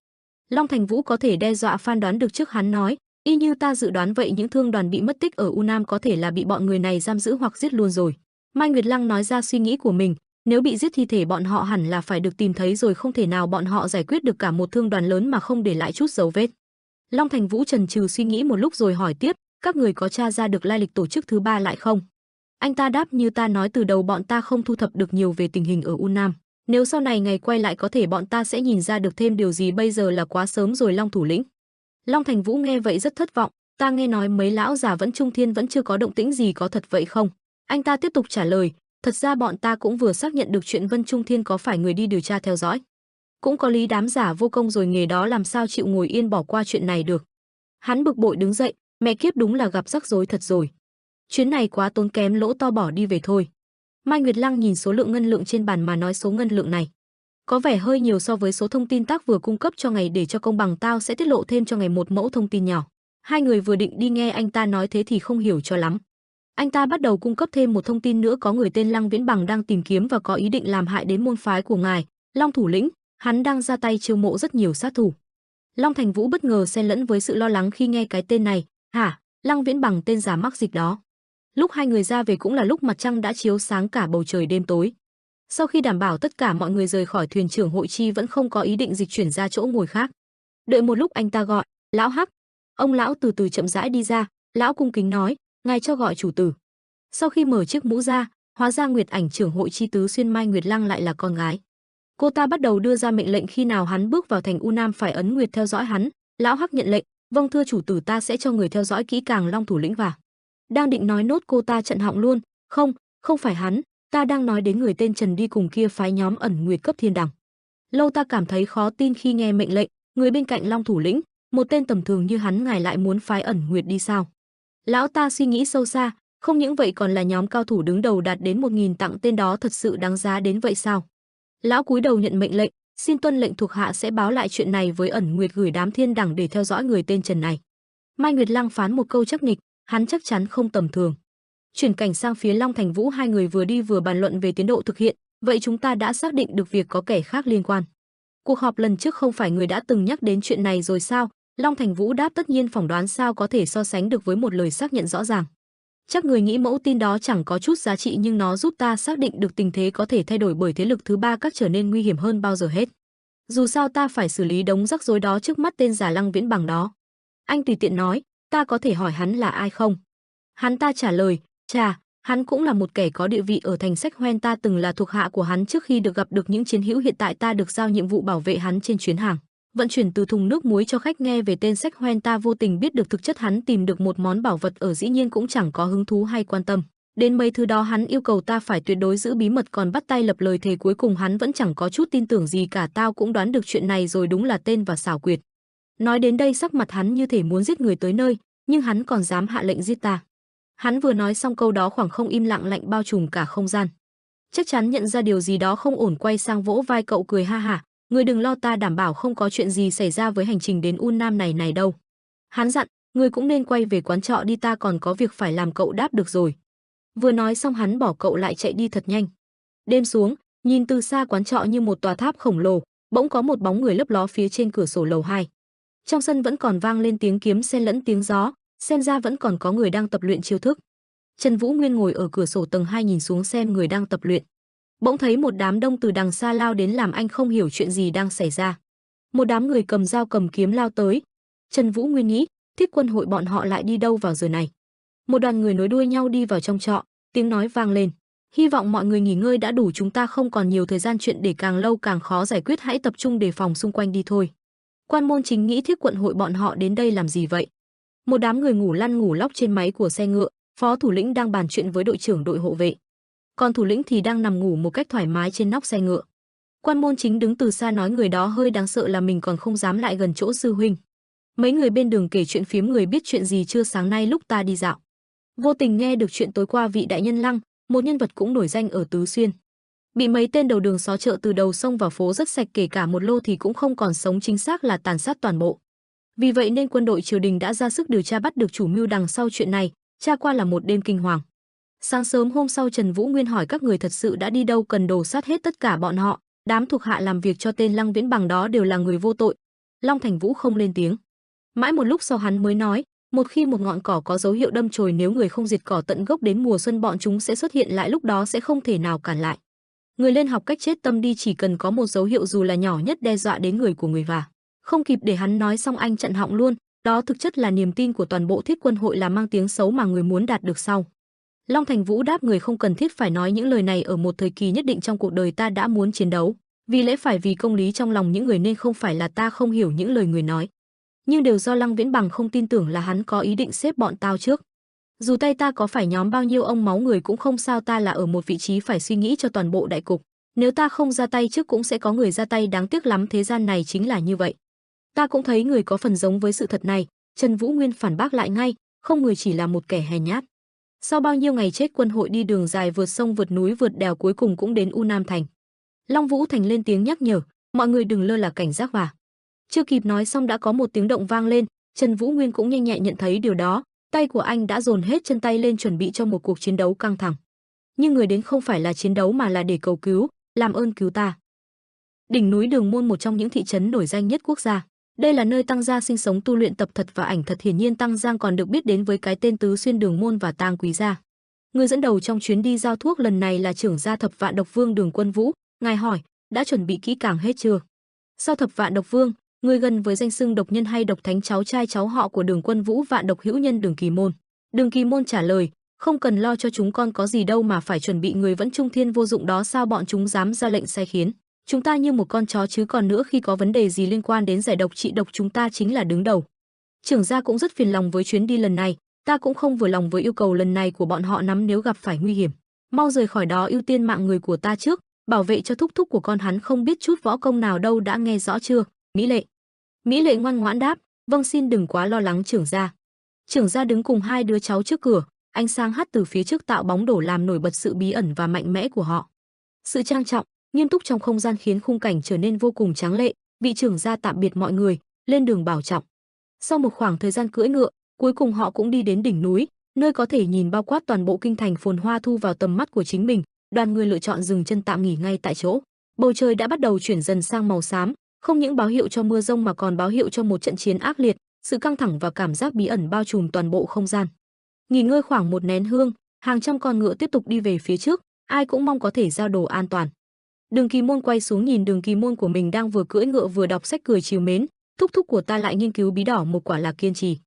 Long Thành Vũ có thể đe dọa phán đoán được trước, hắn nói, y như ta dự đoán vậy, những thương đoàn bị mất tích ở U Nam có thể là bị bọn người này giam giữ hoặc giết luôn rồi. Mai Nguyệt Lăng nói ra suy nghĩ của mình, nếu bị giết thi thể bọn họ hẳn là phải được tìm thấy rồi, không thể nào bọn họ giải quyết được cả một thương đoàn lớn mà không để lại chút dấu vết. Long Thành Vũ chần chừ suy nghĩ một lúc rồi hỏi tiếp, các người có tra ra được lai lịch tổ chức thứ ba lại không? Anh ta đáp, như ta nói từ đầu, bọn ta không thu thập được nhiều về tình hình ở U Nam. Nếu sau này ngày quay lại có thể bọn ta sẽ nhìn ra được thêm điều gì, bây giờ là quá sớm rồi Long thủ lĩnh. Long Thành Vũ nghe vậy rất thất vọng, ta nghe nói mấy lão già vẫn Trung Thiên vẫn chưa có động tĩnh gì, có thật vậy không? Anh ta tiếp tục trả lời, thật ra bọn ta cũng vừa xác nhận được chuyện Vân Trung Thiên có phải người đi điều tra theo dõi. Cũng có lý, đám giả vô công rồi nghề đó làm sao chịu ngồi yên bỏ qua chuyện này được. Hắn bực bội đứng dậy, mẹ kiếp, đúng là gặp rắc rối thật rồi. Chuyến này quá tốn kém, lỗ to, bỏ đi về thôi. Mai Nguyệt Lăng nhìn số lượng ngân lượng trên bàn mà nói, số ngân lượng này có vẻ hơi nhiều so với số thông tin tác vừa cung cấp cho ngày, để cho công bằng tao sẽ tiết lộ thêm cho ngày một mẫu thông tin nhỏ. Hai người vừa định đi nghe anh ta nói thế thì không hiểu cho lắm. Anh ta bắt đầu cung cấp thêm một thông tin nữa, có người tên Lăng Viễn Bằng đang tìm kiếm và có ý định làm hại đến môn phái của ngài, Long thủ lĩnh, hắn đang ra tay chiêu mộ rất nhiều sát thủ. Long Thành Vũ bất ngờ xen lẫn với sự lo lắng khi nghe cái tên này, hả? Lăng Viễn Bằng, tên giả mắc dịch đó. Lúc hai người ra về cũng là lúc mặt trăng đã chiếu sáng cả bầu trời đêm tối. Sau khi đảm bảo tất cả mọi người rời khỏi, thuyền trưởng Hội Chi vẫn không có ý định dịch chuyển ra chỗ ngồi khác. Đợi một lúc anh ta gọi, lão Hắc. Ông lão từ từ chậm rãi đi ra, lão cung kính nói, ngài cho gọi chủ tử. Sau khi mở chiếc mũ ra, hóa ra Nguyệt Ảnh trưởng Hội Chi Tứ Xuyên Mai Nguyệt Lăng lại là con gái. Cô ta bắt đầu đưa ra mệnh lệnh, khi nào hắn bước vào thành U Nam phải ấn nguyệt theo dõi hắn. Lão Hắc nhận lệnh, vâng thưa chủ tử, ta sẽ cho người theo dõi kỹ càng Long thủ lĩnh. Và đang định nói nốt, cô ta chặn họng luôn, không phải hắn, ta đang nói đến người tên Trần đi cùng kia phái nhóm ẩn nguyệt cấp thiên đẳng. Lâu ta cảm thấy khó tin khi nghe mệnh lệnh, người bên cạnh Long thủ lĩnh, một tên tầm thường như hắn, ngài lại muốn phái ẩn nguyệt đi sao? Lão ta suy nghĩ sâu xa, không những vậy còn là nhóm cao thủ đứng đầu đạt đến 1000 tặng, tên đó thật sự đáng giá đến vậy sao? Lão cúi đầu nhận mệnh lệnh, xin tuân lệnh, thuộc hạ sẽ báo lại chuyện này với ẩn nguyệt, gửi đám thiên đẳng để theo dõi người tên Trần này. Mai Nguyệt Lăng phán một câu chắc nịch, hắn chắc chắn không tầm thường. Chuyển cảnh sang phía Long Thành Vũ, hai người vừa đi vừa bàn luận về tiến độ thực hiện, vậy chúng ta đã xác định được việc có kẻ khác liên quan. Cuộc họp lần trước không phải người đã từng nhắc đến chuyện này rồi sao? Long Thành Vũ đáp, tất nhiên, phỏng đoán sao có thể so sánh được với một lời xác nhận rõ ràng. Chắc người nghĩ mẫu tin đó chẳng có chút giá trị, nhưng nó giúp ta xác định được tình thế có thể thay đổi, bởi thế lực thứ ba các trở nên nguy hiểm hơn bao giờ hết. Dù sao ta phải xử lý đống rắc rối đó trước mắt tên giả Lăng Viễn Bằng đó. Anh tùy tiện nói, ta có thể hỏi hắn là ai không? Hắn ta trả lời, chà, hắn cũng là một kẻ có địa vị ở thành Sách Hoen, ta từng là thuộc hạ của hắn trước khi được gặp được những chiến hữu, hiện tại ta được giao nhiệm vụ bảo vệ hắn trên chuyến hàng vận chuyển từ thùng nước muối cho khách. Nghe về tên Sách Hoen ta vô tình biết được thực chất hắn tìm được một món bảo vật ở, dĩ nhiên cũng chẳng có hứng thú hay quan tâm đến mấy thứ đó. Hắn yêu cầu ta phải tuyệt đối giữ bí mật, còn bắt tay lập lời thề, cuối cùng hắn vẫn chẳng có chút tin tưởng gì cả. Tao cũng đoán được chuyện này rồi, đúng là tên và xảo quyệt. Nói đến đây sắc mặt hắn như thể muốn giết người tới nơi, nhưng hắn còn dám hạ lệnh giết ta? Hắn vừa nói xong câu đó, khoảng không im lặng lạnh bao trùm cả không gian. Chắc chắn nhận ra điều gì đó không ổn, quay sang vỗ vai cậu cười ha hả, người đừng lo, ta đảm bảo không có chuyện gì xảy ra với hành trình đến U Nam này đâu. Hắn dặn, người cũng nên quay về quán trọ đi, ta còn có việc phải làm. Cậu đáp được rồi. Vừa nói xong hắn bỏ cậu lại chạy đi thật nhanh. Đêm xuống, nhìn từ xa quán trọ như một tòa tháp khổng lồ, bỗng có một bóng người lấp ló phía trên cửa sổ lầu 2. Trong sân vẫn còn vang lên tiếng kiếm xen lẫn tiếng gió, xem ra vẫn còn có người đang tập luyện chiêu thức. Trần Vũ Nguyên ngồi ở cửa sổ tầng 2 nhìn xuống xem người đang tập luyện. Bỗng thấy một đám đông từ đằng xa lao đến, làm anh không hiểu chuyện gì đang xảy ra. Một đám người cầm dao cầm kiếm lao tới. Trần Vũ Nguyên nghĩ, Thiết Quân hội bọn họ lại đi đâu vào giờ này? Một đoàn người nối đuôi nhau đi vào trong trọ, tiếng nói vang lên. Hy vọng mọi người nghỉ ngơi đã đủ, chúng ta không còn nhiều thời gian, chuyện để càng lâu càng khó giải quyết, hãy tập trung đề phòng xung quanh đi thôi. Quan môn chính nghĩ Thiết Quận hội bọn họ đến đây làm gì vậy? Một đám người ngủ lăn ngủ lóc trên máy của xe ngựa, phó thủ lĩnh đang bàn chuyện với đội trưởng đội hộ vệ. còn thủ lĩnh thì đang nằm ngủ một cách thoải mái trên nóc xe ngựa. Quan môn chính đứng từ xa nói người đó hơi đáng sợ là mình còn không dám lại gần chỗ sư huynh. Mấy người bên đường kể chuyện phiếm người biết chuyện gì chưa sáng nay lúc ta đi dạo. Vô tình nghe được chuyện tối qua vị đại nhân Lăng, một nhân vật cũng nổi danh ở Tứ Xuyên. Bị mấy tên đầu đường xó chợ từ đầu sông vào phố rất sạch, kể cả một lô thì cũng không còn sống, chính xác là tàn sát toàn bộ. Vì vậy nên quân đội triều đình đã ra sức điều tra bắt được chủ mưu đằng sau chuyện này, tra qua là một đêm kinh hoàng. Sáng sớm hôm sau Trần Vũ Nguyên hỏi các người thật sự đã đi đâu, cần đổ sát hết tất cả bọn họ, đám thuộc hạ làm việc cho tên Lăng Viễn Bằng đó đều là người vô tội. Long Thành Vũ không lên tiếng. Mãi một lúc sau hắn mới nói, một khi một ngọn cỏ có dấu hiệu đâm chồi, nếu người không diệt cỏ tận gốc đến mùa xuân bọn chúng sẽ xuất hiện lại, lúc đó sẽ không thể nào cản lại. Người lên học cách chết tâm đi, chỉ cần có một dấu hiệu dù là nhỏ nhất đe dọa đến người của người và. Không kịp để hắn nói xong anh chặn họng luôn, đó thực chất là niềm tin của toàn bộ Thiết Quân hội, là mang tiếng xấu mà người muốn đạt được sau. Long Thành Vũ đáp, người không cần thiết phải nói những lời này, ở một thời kỳ nhất định trong cuộc đời ta đã muốn chiến đấu, vì lẽ phải vì công lý trong lòng những người, nên không phải là ta không hiểu những lời người nói, nhưng đều do Lăng Viễn Bằng không tin tưởng là hắn có ý định xếp bọn tao trước. Dù tay ta có phải nhóm bao nhiêu ông máu người cũng không sao, ta là ở một vị trí phải suy nghĩ cho toàn bộ đại cục. Nếu ta không ra tay trước cũng sẽ có người ra tay, đáng tiếc lắm, thế gian này chính là như vậy. Ta cũng thấy người có phần giống với sự thật này. Trần Vũ Nguyên phản bác lại ngay, không, người chỉ là một kẻ hèn nhát. Sau bao nhiêu ngày chết quân hội đi đường dài, vượt sông vượt núi vượt đèo, cuối cùng cũng đến U Nam Thành. Long Vũ Thành lên tiếng nhắc nhở, mọi người đừng lơ là cảnh giác và. Chưa kịp nói xong đã có một tiếng động vang lên. Trần Vũ Nguyên cũng nhanh nhẹn nhận thấy điều đó, tay của anh đã dồn hết chân tay lên chuẩn bị cho một cuộc chiến đấu căng thẳng. Nhưng người đến không phải là chiến đấu mà là để cầu cứu, làm ơn cứu ta. Đỉnh núi Đường Môn, một trong những thị trấn nổi danh nhất quốc gia. Đây là nơi Tăng gia sinh sống tu luyện tập thật và ảnh thật, hiển nhiên Tăng Giang còn được biết đến với cái tên Tứ Xuyên Đường Môn và Tang Quý gia. Người dẫn đầu trong chuyến đi giao thuốc lần này là trưởng gia Thập Vạn Độc Vương Đường Quân Vũ. Ngài hỏi, đã chuẩn bị kỹ càng hết chưa? Sau Thập Vạn Độc Vương, người gần với danh xưng độc nhân hay độc thánh, cháu trai cháu họ của Đường Quân Vũ, Vạn Độc hữu nhân Đường Kỳ Môn. Đường Kỳ Môn trả lời, không cần lo cho chúng con có gì đâu mà phải chuẩn bị, người vẫn trung thiên vô dụng đó, sao bọn chúng dám ra lệnh sai khiến chúng ta như một con chó chứ, còn nữa khi có vấn đề gì liên quan đến giải độc trị độc chúng ta chính là đứng đầu. Trưởng gia cũng rất phiền lòng với chuyến đi lần này, ta cũng không vừa lòng với yêu cầu lần này của bọn họ lắm, nếu gặp phải nguy hiểm mau rời khỏi đó, ưu tiên mạng người của ta trước, bảo vệ cho thúc thúc của con, hắn không biết chút võ công nào đâu, đã nghe rõ chưa? Mỹ Lệ ngoan ngoãn đáp, vâng, xin đừng quá lo lắng trưởng gia. Trưởng gia đứng cùng hai đứa cháu trước cửa, ánh sáng hắt từ phía trước tạo bóng đổ làm nổi bật sự bí ẩn và mạnh mẽ của họ. Sự trang trọng, nghiêm túc trong không gian khiến khung cảnh trở nên vô cùng tráng lệ. Vị trưởng gia tạm biệt mọi người, lên đường bảo trọng. Sau một khoảng thời gian cưỡi ngựa, cuối cùng họ cũng đi đến đỉnh núi, nơi có thể nhìn bao quát toàn bộ kinh thành phồn hoa thu vào tầm mắt của chính mình. Đoàn người lựa chọn dừng chân tạm nghỉ ngay tại chỗ. Bầu trời đã bắt đầu chuyển dần sang màu xám, không những báo hiệu cho mưa rông mà còn báo hiệu cho một trận chiến ác liệt. Sự căng thẳng và cảm giác bí ẩn bao trùm toàn bộ không gian. Nghỉ ngơi khoảng một nén hương, hàng trăm con ngựa tiếp tục đi về phía trước, ai cũng mong có thể giao đồ an toàn. Đường Kỳ Môn quay xuống nhìn Đường Kỳ Môn của mình đang vừa cưỡi ngựa vừa đọc sách cười trìu mến, thúc thúc của ta lại nghiên cứu bí đỏ một quả là kiên trì.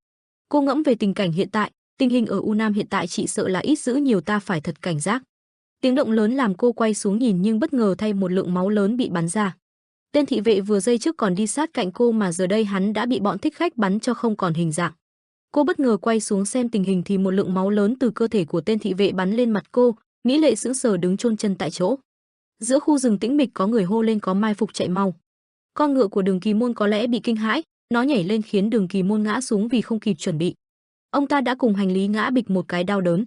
Cô ngẫm về tình cảnh hiện tại, tình hình ở U Nam hiện tại chị sợ là ít dữ nhiều, ta phải thật cảnh giác. Tiếng động lớn làm cô quay xuống nhìn, nhưng bất ngờ thay một lượng máu lớn bị bắn ra. Tên thị vệ vừa giây trước còn đi sát cạnh cô mà giờ đây hắn đã bị bọn thích khách bắn cho không còn hình dạng. Cô bất ngờ quay xuống xem tình hình thì một lượng máu lớn từ cơ thể của tên thị vệ bắn lên mặt cô. Mỹ Lệ sững sờ đứng chôn chân tại chỗ. Giữa khu rừng tĩnh mịch có người hô lên có mai phục, chạy mau. Con ngựa của Đường Kỳ Môn có lẽ bị kinh hãi, nó nhảy lên khiến Đường Kỳ Môn ngã xuống vì không kịp chuẩn bị. Ông ta đã cùng hành lý ngã bịch một cái đau đớn.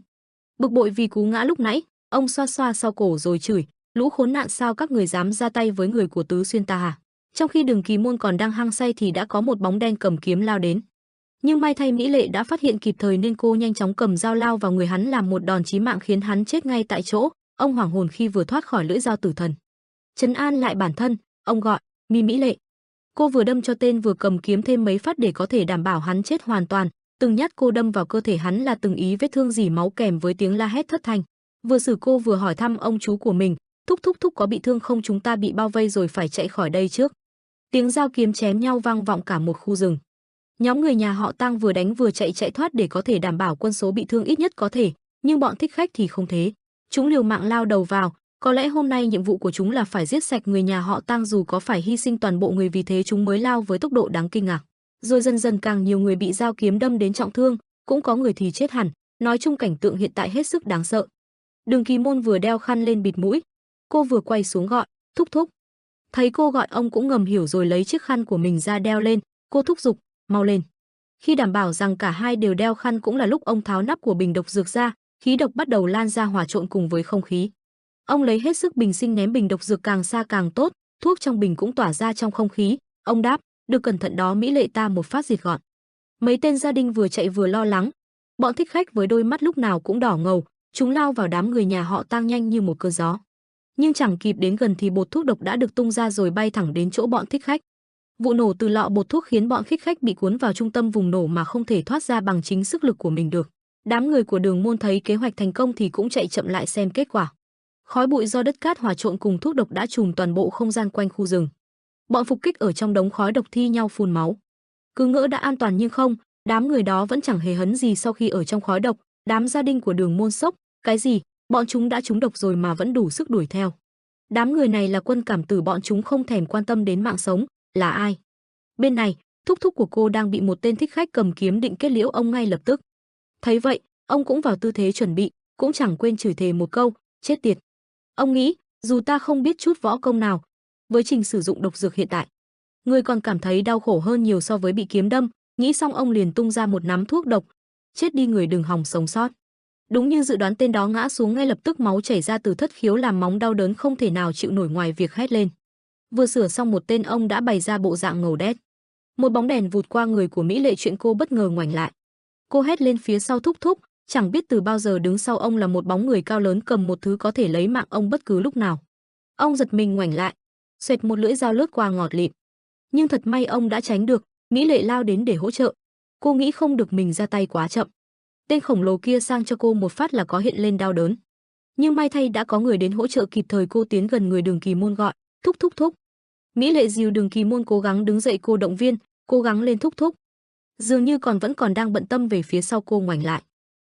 Bực bội vì cú ngã lúc nãy, ông xoa xoa sau cổ rồi chửi, lũ khốn nạn, sao các người dám ra tay với người của Tứ Xuyên ta hả? Trong khi Đường Kỳ Môn còn đang hăng say thì đã có một bóng đen cầm kiếm lao đến. Nhưng may thay Mỹ Lệ đã phát hiện kịp thời nên cô nhanh chóng cầm dao lao vào người hắn, làm một đòn chí mạng khiến hắn chết ngay tại chỗ. Ông hoảng hồn khi vừa thoát khỏi lưỡi dao tử thần. Trấn an lại bản thân, ông gọi, Mỹ Lệ. Cô vừa đâm cho tên vừa cầm kiếm thêm mấy phát để có thể đảm bảo hắn chết hoàn toàn. Từng nhát cô đâm vào cơ thể hắn là từng ý vết thương rỉ máu kèm với tiếng la hét thất thanh. Vừa xử cô vừa hỏi thăm ông chú của mình, thúc có bị thương không, chúng ta bị bao vây rồi, phải chạy khỏi đây trước. Tiếng dao kiếm chém nhau vang vọng cả một khu rừng. Nhóm người nhà họ Tang vừa đánh vừa chạy thoát để có thể đảm bảo quân số bị thương ít nhất có thể, nhưng bọn thích khách thì không thế. Chúng liều mạng lao đầu vào, có lẽ hôm nay nhiệm vụ của chúng là phải giết sạch người nhà họ Tang dù có phải hy sinh toàn bộ người, vì thế chúng mới lao với tốc độ đáng kinh ngạc. Rồi dần dần càng nhiều người bị dao kiếm đâm đến trọng thương, cũng có người thì chết hẳn, nói chung cảnh tượng hiện tại hết sức đáng sợ. Đường Kỳ Môn vừa đeo khăn lên bịt mũi, cô vừa quay xuống gọi, thúc thúc. Thấy cô gọi ông cũng ngầm hiểu rồi lấy chiếc khăn của mình ra đeo lên, cô thúc giục, mau lên. Khi đảm bảo rằng cả hai đều đeo khăn cũng là lúc ông tháo nắp của bình độc dược ra, khí độc bắt đầu lan ra hòa trộn cùng với không khí. Ông lấy hết sức bình sinh ném bình độc dược càng xa càng tốt, thuốc trong bình cũng tỏa ra trong không khí. Ông đáp, được cẩn thận đó Mỹ Lệ, ta một phát diệt gọn. Mấy tên gia đình vừa chạy vừa lo lắng. Bọn thích khách với đôi mắt lúc nào cũng đỏ ngầu, chúng lao vào đám người nhà họ Tang nhanh như một cơn gió. Nhưng chẳng kịp đến gần thì bột thuốc độc đã được tung ra rồi bay thẳng đến chỗ bọn thích khách. Vụ nổ từ lọ bột thuốc khiến bọn thích khách bị cuốn vào trung tâm vùng nổ mà không thể thoát ra bằng chính sức lực của mình được. Đám người của Đường Môn thấy kế hoạch thành công thì cũng chạy chậm lại xem kết quả. Khói bụi do đất cát hòa trộn cùng thuốc độc đã trùm toàn bộ không gian quanh khu rừng. Bọn phục kích ở trong đống khói độc thi nhau phun máu. Cứ ngỡ đã an toàn nhưng không, đám người đó vẫn chẳng hề hấn gì sau khi ở trong khói độc. Đám gia đình của Đường Môn sốc, cái gì, bọn chúng đã trúng độc rồi mà vẫn đủ sức đuổi theo. Đám người này là quân cảm tử, bọn chúng không thèm quan tâm đến mạng sống. Là ai? Bên này, thúc thúc của cô đang bị một tên thích khách cầm kiếm định kết liễu ông ngay lập tức. Thấy vậy, ông cũng vào tư thế chuẩn bị, cũng chẳng quên chửi thề một câu, chết tiệt. Ông nghĩ, dù ta không biết chút võ công nào, với trình sử dụng độc dược hiện tại, người còn cảm thấy đau khổ hơn nhiều so với bị kiếm đâm. Nghĩ xong ông liền tung ra một nắm thuốc độc. Chết đi người đừng hòng sống sót. Đúng như dự đoán, tên đó ngã xuống ngay lập tức, máu chảy ra từ thất khiếu làm móng đau đớn không thể nào chịu nổi ngoài việc hét lên. Vừa sửa xong một tên, ông đã bày ra bộ dạng ngầu đét. Một bóng đèn vụt qua người của Mỹ Lệ, chuyện cô bất ngờ ngoảnh lại. Cô hét lên phía sau thúc thúc, chẳng biết từ bao giờ đứng sau ông là một bóng người cao lớn cầm một thứ có thể lấy mạng ông bất cứ lúc nào. Ông giật mình ngoảnh lại, xoẹt một lưỡi dao lướt qua ngọt lịm. Nhưng thật may ông đã tránh được. Mỹ Lệ lao đến để hỗ trợ. Cô nghĩ không được mình ra tay quá chậm. Tên khổng lồ kia sang cho cô một phát là có hiện lên đau đớn. Nhưng may thay đã có người đến hỗ trợ kịp thời. Cô tiến gần người Đường Kỳ Môn gọi, thúc thúc thúc. Mỹ Lệ dìu Đường Kỳ Môn cố gắng đứng dậy, cô động viên, cố gắng lên thúc thúc. Dường như vẫn còn đang bận tâm về phía sau cô ngoảnh lại.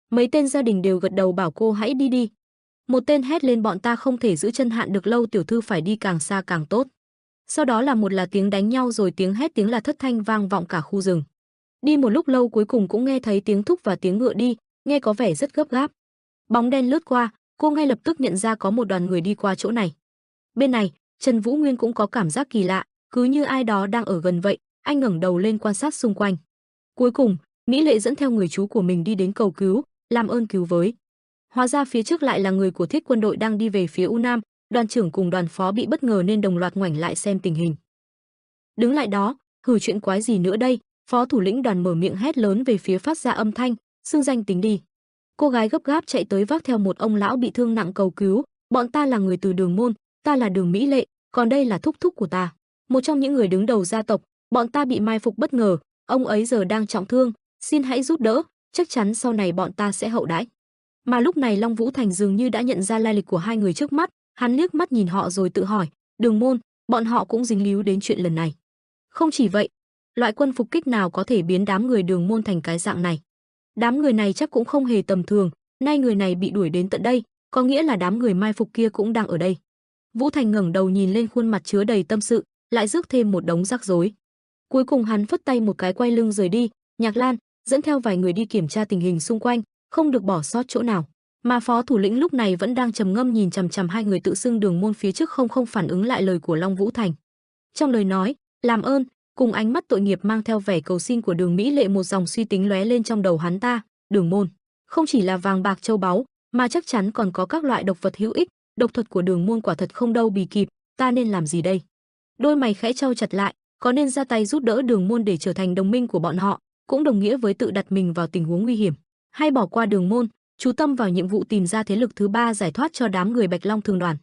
Mấy tên gia đình đều gật đầu bảo cô hãy đi đi. Một tên hét lên, bọn ta không thể giữ chân Hạn được lâu, tiểu thư phải đi càng xa càng tốt. Sau đó là tiếng đánh nhau, rồi tiếng hét, tiếng là thất thanh vang vọng cả khu rừng. Đi một lúc lâu cuối cùng cũng nghe thấy tiếng thúc và tiếng ngựa đi, nghe có vẻ rất gấp gáp. Bóng đen lướt qua, cô ngay lập tức nhận ra có một đoàn người đi qua chỗ này. Bên này, Trần Vũ Nguyên cũng có cảm giác kỳ lạ, cứ như ai đó đang ở gần vậy. Anh ngẩng đầu lên quan sát xung quanh. Cuối cùng, Mỹ Lệ dẫn theo người chú của mình đi đến cầu cứu, làm ơn cứu với. Hóa ra phía trước lại là người của Thiết quân đội đang đi về phía U Nam. Đoàn trưởng cùng đoàn phó bị bất ngờ nên đồng loạt ngoảnh lại xem tình hình. Đứng lại đó, hử chuyện quái gì nữa đây? Phó thủ lĩnh đoàn mở miệng hét lớn về phía phát ra âm thanh, xưng danh tính đi. Cô gái gấp gáp chạy tới vác theo một ông lão bị thương nặng cầu cứu, bọn ta là người từ Đường Môn, ta là Đường Mỹ Lệ, còn đây là thúc thúc của ta, một trong những người đứng đầu gia tộc, bọn ta bị mai phục bất ngờ, ông ấy giờ đang trọng thương, xin hãy giúp đỡ, chắc chắn sau này bọn ta sẽ hậu đãi. Mà lúc này Long Vũ Thành dường như đã nhận ra lai lịch của hai người trước mắt, hắn liếc mắt nhìn họ rồi tự hỏi, Đường Môn, bọn họ cũng dính líu đến chuyện lần này. Không chỉ vậy, loại quân phục kích nào có thể biến đám người Đường Môn thành cái dạng này? Đám người này chắc cũng không hề tầm thường, nay người này bị đuổi đến tận đây, có nghĩa là đám người mai phục kia cũng đang ở đây. Vũ Thành ngẩng đầu nhìn lên khuôn mặt chứa đầy tâm sự, lại rước thêm một đống rắc rối. Cuối cùng hắn phất tay một cái quay lưng rời đi, Nhạc Lan dẫn theo vài người đi kiểm tra tình hình xung quanh, không được bỏ sót chỗ nào. Mà phó thủ lĩnh lúc này vẫn đang trầm ngâm nhìn chằm chằm hai người tự xưng Đường Môn phía trước, không phản ứng lại lời của Long Vũ Thành. Trong lời nói, làm ơn, cùng ánh mắt tội nghiệp mang theo vẻ cầu xin của Đường Mỹ Lệ, một dòng suy tính lóe lên trong đầu hắn ta, Đường Môn không chỉ là vàng bạc châu báu, mà chắc chắn còn có các loại độc vật hữu ích, độc thuật của Đường Môn quả thật không đâu bì kịp, ta nên làm gì đây? Đôi mày khẽ chau chặt lại, có nên ra tay giúp đỡ Đường Môn để trở thành đồng minh của bọn họ, cũng đồng nghĩa với tự đặt mình vào tình huống nguy hiểm, hay bỏ qua Đường Môn, chú tâm vào nhiệm vụ tìm ra thế lực thứ ba giải thoát cho đám người Bạch Long Thường đoàn.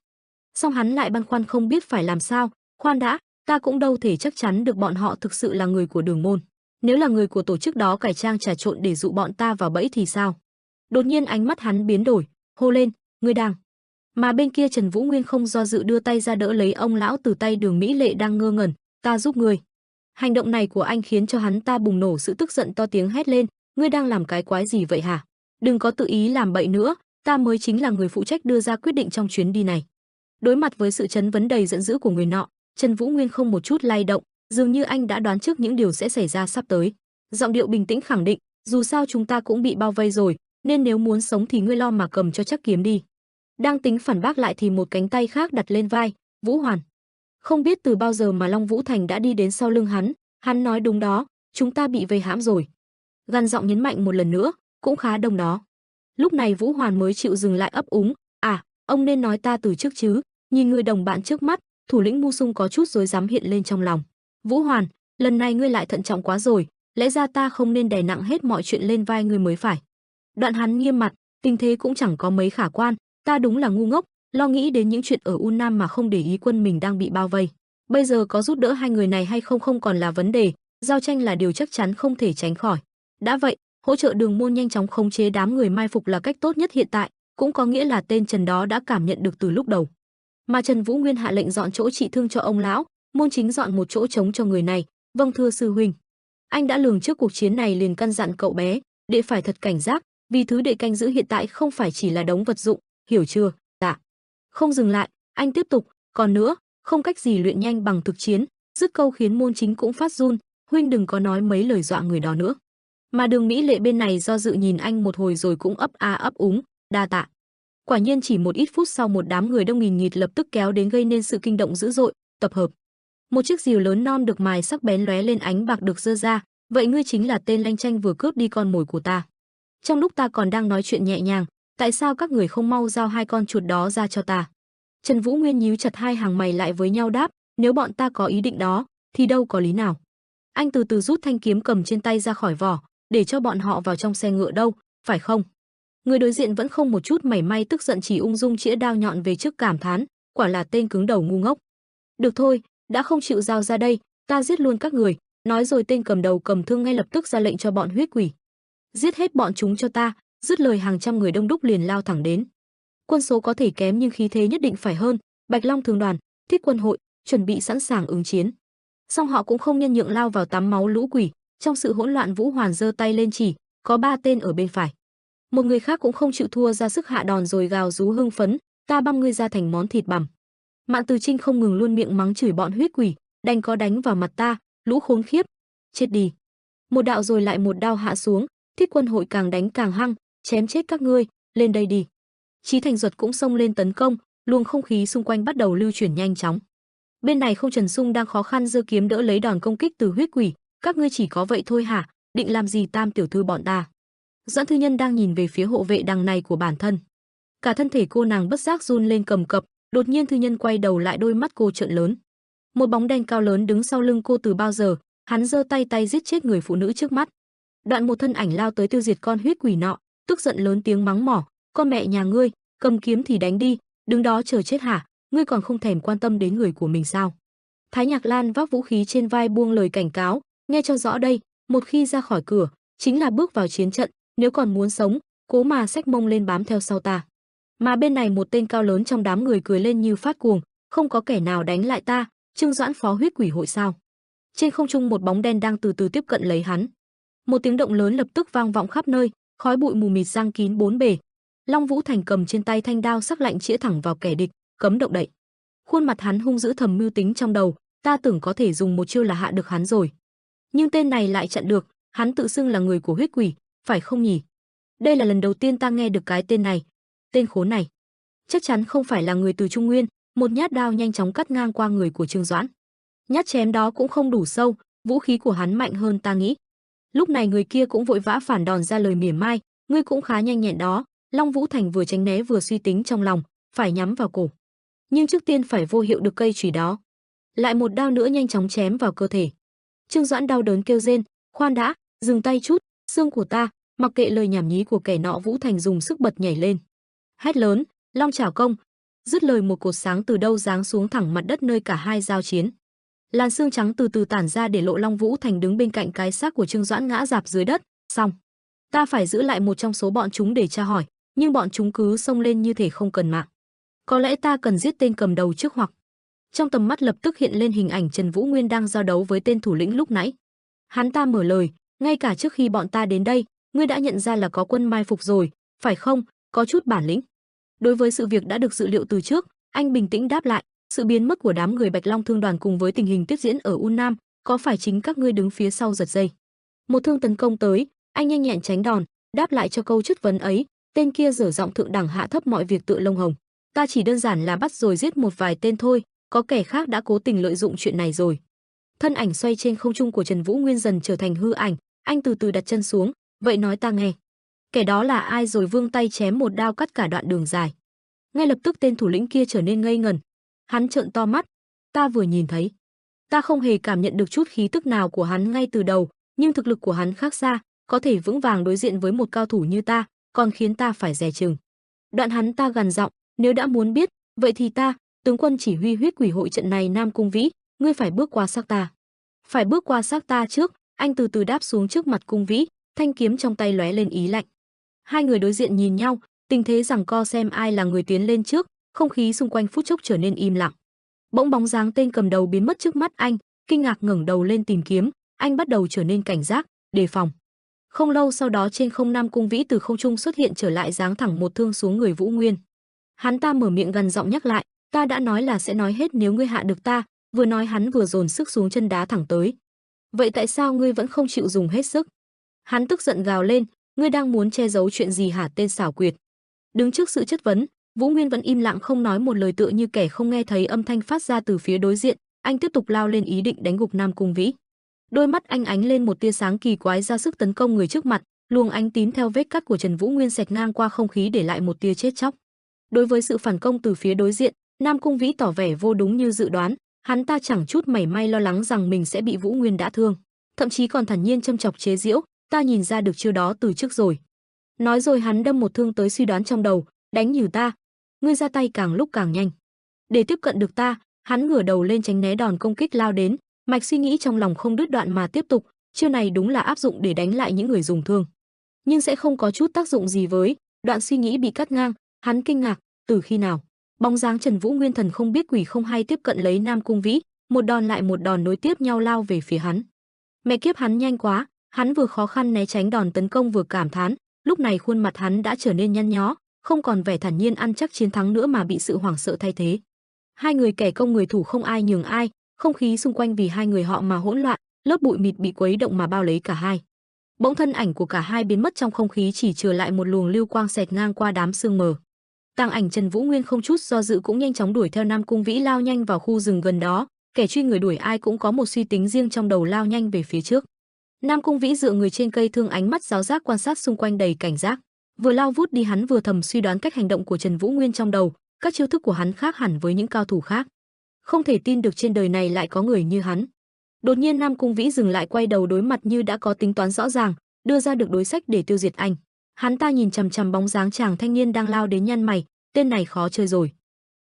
Song hắn lại băn khoăn không biết phải làm sao. Khoan đã, ta cũng đâu thể chắc chắn được bọn họ thực sự là người của Đường Môn. Nếu là người của tổ chức đó cải trang trà trộn để dụ bọn ta vào bẫy thì sao? Đột nhiên ánh mắt hắn biến đổi, hô lên, ngươi đang. Mà bên kia Trần Vũ Nguyên không do dự đưa tay ra đỡ lấy ông lão từ tay Đường Mỹ Lệ đang ngơ ngẩn, ta giúp ngươi. Hành động này của anh khiến cho hắn ta bùng nổ sự tức giận, to tiếng hét lên, ngươi đang làm cái quái gì vậy hả? Đừng có tự ý làm bậy nữa, ta mới chính là người phụ trách đưa ra quyết định trong chuyến đi này. Đối mặt với sự chất vấn đầy giận dữ của người nọ, Trần Vũ Nguyên không một chút lay động, dường như anh đã đoán trước những điều sẽ xảy ra sắp tới. Giọng điệu bình tĩnh khẳng định, dù sao chúng ta cũng bị bao vây rồi, nên nếu muốn sống thì ngươi lo mà cầm cho chắc kiếm đi. Đang tính phản bác lại thì một cánh tay khác đặt lên vai Vũ Hoàn. Không biết từ bao giờ mà Long Vũ Thành đã đi đến sau lưng hắn nói đúng đó, chúng ta bị vây hãm rồi. Gằn giọng nhấn mạnh một lần nữa, cũng khá đông đó. Lúc này Vũ Hoàn mới chịu dừng lại ấp úng, ông nên nói ta từ trước chứ, nhìn người đồng bạn trước mắt, thủ lĩnh Mu Sung có chút rối rắm hiện lên trong lòng. Vũ Hoàn, lần này ngươi lại thận trọng quá rồi, lẽ ra ta không nên đè nặng hết mọi chuyện lên vai ngươi mới phải. Đoạn hắn nghiêm mặt, tình thế cũng chẳng có mấy khả quan, ta đúng là ngu ngốc, lo nghĩ đến những chuyện ở U Nam mà không để ý quân mình đang bị bao vây. Bây giờ có giúp đỡ hai người này hay không không còn là vấn đề, giao tranh là điều chắc chắn không thể tránh khỏi. Đã vậy, hỗ trợ Đường Môn nhanh chóng khống chế đám người mai phục là cách tốt nhất hiện tại, cũng có nghĩa là tên Trần đó đã cảm nhận được từ lúc đầu. Mà Trần Vũ Nguyên hạ lệnh dọn chỗ trị thương cho ông lão, Môn Chính dọn một chỗ trống cho người này. Vâng thưa sư huynh. Anh đã lường trước cuộc chiến này liền căn dặn cậu bé, đệ phải thật cảnh giác, vì thứ đệ canh giữ hiện tại không phải chỉ là đống vật dụng, hiểu chưa? Dạ. Không dừng lại, anh tiếp tục, còn nữa, không cách gì luyện nhanh bằng thực chiến, dứt câu khiến Môn Chính cũng phát run, huynh đừng có nói mấy lời dọa người đó nữa. Mà Đường Mỹ Lệ bên này do dự nhìn anh một hồi rồi cũng ấp a ấp úng, đa tạ. Quả nhiên chỉ một ít phút sau một đám người đông nghìn nghịt lập tức kéo đến gây nên sự kinh động dữ dội, tập hợp. Một chiếc rìu lớn non được mài sắc bén lóe lên ánh bạc được giơ ra, vậy ngươi chính là tên lanh chanh vừa cướp đi con mồi của ta. Trong lúc ta còn đang nói chuyện nhẹ nhàng, tại sao các người không mau giao hai con chuột đó ra cho ta? Trần Vũ Nguyên nhíu chặt hai hàng mày lại với nhau đáp, nếu bọn ta có ý định đó, thì đâu có lý nào. Anh từ từ rút thanh kiếm cầm trên tay ra khỏi vỏ, để cho bọn họ vào trong xe ngựa đâu, phải không? Người đối diện vẫn không một chút mảy may tức giận, chỉ ung dung chĩa đao nhọn về trước cảm thán, quả là tên cứng đầu ngu ngốc. Được thôi, đã không chịu giao ra đây, ta giết luôn các người. Nói rồi tên cầm đầu cầm thương ngay lập tức ra lệnh cho bọn huyết quỷ. Giết hết bọn chúng cho ta, dứt lời hàng trăm người đông đúc liền lao thẳng đến. Quân số có thể kém nhưng khí thế nhất định phải hơn, Bạch Long Thường đoàn, Thiết Quân hội, chuẩn bị sẵn sàng ứng chiến. Song họ cũng không nhân nhượng lao vào tắm máu lũ quỷ, trong sự hỗn loạn Vũ Hoàn giơ tay lên chỉ, có 3 tên ở bên phải. Một người khác cũng không chịu thua ra sức hạ đòn rồi gào rú hưng phấn, ta băm ngươi ra thành món thịt bằm. Mạn Từ Trinh không ngừng luôn miệng mắng chửi bọn huyết quỷ, đành có đánh vào mặt ta, lũ khốn khiếp, chết đi. Một đạo rồi lại một đao hạ xuống, Thiết Quân hội càng đánh càng hăng, chém chết các ngươi, lên đây đi. Chí Thành Duật cũng xông lên tấn công, luồng không khí xung quanh bắt đầu lưu chuyển nhanh chóng. Bên này Không Trần Sung đang khó khăn giơ kiếm đỡ lấy đòn công kích từ huyết quỷ, các ngươi chỉ có vậy thôi hả, định làm gì Tam tiểu thư bọn ta? Doãn Thư Nhân đang nhìn về phía hộ vệ đằng này của bản thân. Cả thân thể cô nàng bất giác run lên cầm cập, đột nhiên Thư Nhân quay đầu lại, đôi mắt cô trợn lớn. Một bóng đen cao lớn đứng sau lưng cô từ bao giờ, hắn giơ tay giết chết người phụ nữ trước mắt. Đoạn một thân ảnh lao tới tiêu diệt con huyết quỷ nọ, tức giận lớn tiếng mắng mỏ, con mẹ nhà ngươi, cầm kiếm thì đánh đi, đứng đó chờ chết hả, ngươi còn không thèm quan tâm đến người của mình sao? Thái Nhạc Lan vác vũ khí trên vai buông lời cảnh cáo, nghe cho rõ đây, một khi ra khỏi cửa, chính là bước vào chiến trận, nếu còn muốn sống, cố mà xách mông lên bám theo sau ta. Mà bên này một tên cao lớn trong đám người cười lên như phát cuồng, không có kẻ nào đánh lại ta, Trương Doãn phó huyết quỷ hội sao? Trên không trung một bóng đen đang từ từ tiếp cận lấy hắn. Một tiếng động lớn lập tức vang vọng khắp nơi, khói bụi mù mịt giăng kín bốn bề. Long Vũ Thành cầm trên tay thanh đao sắc lạnh chĩa thẳng vào kẻ địch, cấm động đậy. Khuôn mặt hắn hung dữ thầm mưu tính trong đầu, ta tưởng có thể dùng một chiêu là hạ được hắn rồi. Nhưng tên này lại chặn được, hắn tự xưng là người của huyết quỷ, phải không nhỉ? Đây là lần đầu tiên ta nghe được cái tên này. Tên khốn này, chắc chắn không phải là người từ Trung Nguyên, một nhát đao nhanh chóng cắt ngang qua người của Trương Doãn. Nhát chém đó cũng không đủ sâu, vũ khí của hắn mạnh hơn ta nghĩ. Lúc này người kia cũng vội vã phản đòn ra lời mỉa mai, ngươi cũng khá nhanh nhẹn đó. Long Vũ Thành vừa tránh né vừa suy tính trong lòng, phải nhắm vào cổ. Nhưng trước tiên phải vô hiệu được cây chùy đó. Lại một đao nữa nhanh chóng chém vào cơ thể. Trương Doãn đau đớn kêu rên, khoan đã, dừng tay chút, xương của ta. Mặc kệ lời nhảm nhí của kẻ nọ, Vũ Thành dùng sức bật nhảy lên, hét lớn, Long Chảo Công. Dứt lời một cột sáng từ đâu giáng xuống thẳng mặt đất nơi cả hai giao chiến. Làn xương trắng từ từ tản ra để lộ Long Vũ Thành đứng bên cạnh cái xác của Trương Doãn ngã rạp dưới đất. Xong, ta phải giữ lại một trong số bọn chúng để tra hỏi, nhưng bọn chúng cứ xông lên như thể không cần mạng. Có lẽ ta cần giết tên cầm đầu trước hoặc. Trong tầm mắt lập tức hiện lên hình ảnh Trần Vũ Nguyên đang giao đấu với tên thủ lĩnh lúc nãy. Hắn ta mở lời, ngay cả trước khi bọn ta đến đây, ngươi đã nhận ra là có quân mai phục rồi, phải không? Có chút bản lĩnh. Đối với sự việc đã được dự liệu từ trước, anh bình tĩnh đáp lại, sự biến mất của đám người Bạch Long Thương đoàn cùng với tình hình tiếp diễn ở U Nam, có phải chính các ngươi đứng phía sau giật dây? Một thương tấn công tới, anh nhanh nhẹn tránh đòn, đáp lại cho câu chất vấn ấy, tên kia dở giọng thượng đẳng hạ thấp mọi việc tựa lông hồng. Ta chỉ đơn giản là bắt rồi giết một vài tên thôi, có kẻ khác đã cố tình lợi dụng chuyện này rồi. Thân ảnh xoay trên không trung của Trần Vũ Nguyên dần trở thành hư ảnh, anh từ từ đặt chân xuống, vậy nói ta nghe. Kẻ đó là ai? Rồi vươn tay chém một đao cắt cả đoạn đường dài. Ngay lập tức tên thủ lĩnh kia trở nên ngây ngần. Hắn trợn to mắt, ta vừa nhìn thấy, ta không hề cảm nhận được chút khí tức nào của hắn ngay từ đầu, nhưng thực lực của hắn khác xa, có thể vững vàng đối diện với một cao thủ như ta, còn khiến ta phải dè chừng. Đoạn hắn ta gằn giọng, nếu đã muốn biết, vậy thì ta, tướng quân chỉ huy huyết quỷ hội trận này Nam Cung Vĩ, ngươi phải bước qua xác ta. Phải bước qua xác ta trước. Anh từ từ đáp xuống trước mặt Cung Vĩ, thanh kiếm trong tay lóe lên ý lạnh. Hai người đối diện nhìn nhau, tình thế giằng co xem ai là người tiến lên trước, không khí xung quanh phút chốc trở nên im lặng. Bỗng bóng dáng tên cầm đầu biến mất trước mắt anh, kinh ngạc ngẩng đầu lên tìm kiếm, anh bắt đầu trở nên cảnh giác, đề phòng. Không lâu sau đó trên không Nam Cung Vĩ từ không trung xuất hiện trở lại, giáng thẳng một thương xuống người Vũ Nguyên. Hắn ta mở miệng gần giọng nhắc lại, ta đã nói là sẽ nói hết nếu ngươi hạ được ta. Vừa nói hắn vừa dồn sức xuống chân đá thẳng tới. Vậy tại sao ngươi vẫn không chịu dùng hết sức? Hắn tức giận gào lên, ngươi đang muốn che giấu chuyện gì hả tên xảo quyệt? Đứng trước sự chất vấn, Vũ Nguyên vẫn im lặng không nói một lời, tựa như kẻ không nghe thấy âm thanh phát ra từ phía đối diện. Anh tiếp tục lao lên ý định đánh gục Nam Cung Vĩ. Đôi mắt anh ánh lên một tia sáng kỳ quái, ra sức tấn công người trước mặt, luồng ánh tím theo vết cắt của Trần Vũ Nguyên xẹt ngang qua không khí để lại một tia chết chóc. Đối với sự phản công từ phía đối diện, Nam Cung Vĩ tỏ vẻ vô đúng như dự đoán, hắn ta chẳng chút mảy may lo lắng rằng mình sẽ bị Vũ Nguyên đả thương, thậm chí còn thản nhiên châm chọc chế giễu, ta nhìn ra được chiêu đó từ trước rồi. Nói rồi hắn đâm một thương tới, suy đoán trong đầu, đánh nhử ta, ngươi ra tay càng lúc càng nhanh. Để tiếp cận được ta, hắn ngửa đầu lên tránh né đòn công kích lao đến, mạch suy nghĩ trong lòng không đứt đoạn mà tiếp tục, chiêu này đúng là áp dụng để đánh lại những người dùng thương, nhưng sẽ không có chút tác dụng gì với. Đoạn suy nghĩ bị cắt ngang, hắn kinh ngạc, từ khi nào? Bóng dáng Trần Vũ Nguyên thần không biết quỷ không hay tiếp cận lấy Nam Cung Vĩ, một đòn lại một đòn nối tiếp nhau lao về phía hắn. Mẹ kiếp, hắn nhanh quá, hắn vừa khó khăn né tránh đòn tấn công vừa cảm thán, lúc này khuôn mặt hắn đã trở nên nhăn nhó, không còn vẻ thản nhiên ăn chắc chiến thắng nữa mà bị sự hoảng sợ thay thế. Hai người kẻ công người thủ không ai nhường ai, không khí xung quanh vì hai người họ mà hỗn loạn, lớp bụi mịt bị quấy động mà bao lấy cả hai. Bỗng thân ảnh của cả hai biến mất trong không khí, chỉ trừ lại một luồng lưu quang xẹt ngang qua đám sương mờ. Tàng ảnh Trần Vũ Nguyên không chút do dự cũng nhanh chóng đuổi theo Nam Cung Vĩ, lao nhanh vào khu rừng gần đó. Kẻ truy người đuổi ai cũng có một suy tính riêng trong đầu, lao nhanh về phía trước. Nam Cung Vĩ dựa người trên cây thương, ánh mắt giáo giác quan sát xung quanh đầy cảnh giác. Vừa lao vút đi, hắn vừa thầm suy đoán cách hành động của Trần Vũ Nguyên trong đầu, các chiêu thức của hắn khác hẳn với những cao thủ khác. Không thể tin được trên đời này lại có người như hắn. Đột nhiên Nam Cung Vĩ dừng lại, quay đầu đối mặt như đã có tính toán rõ ràng, đưa ra được đối sách để tiêu diệt anh. Hắn ta nhìn chằm chằm bóng dáng chàng thanh niên đang lao đến, nhăn mày, tên này khó chơi rồi.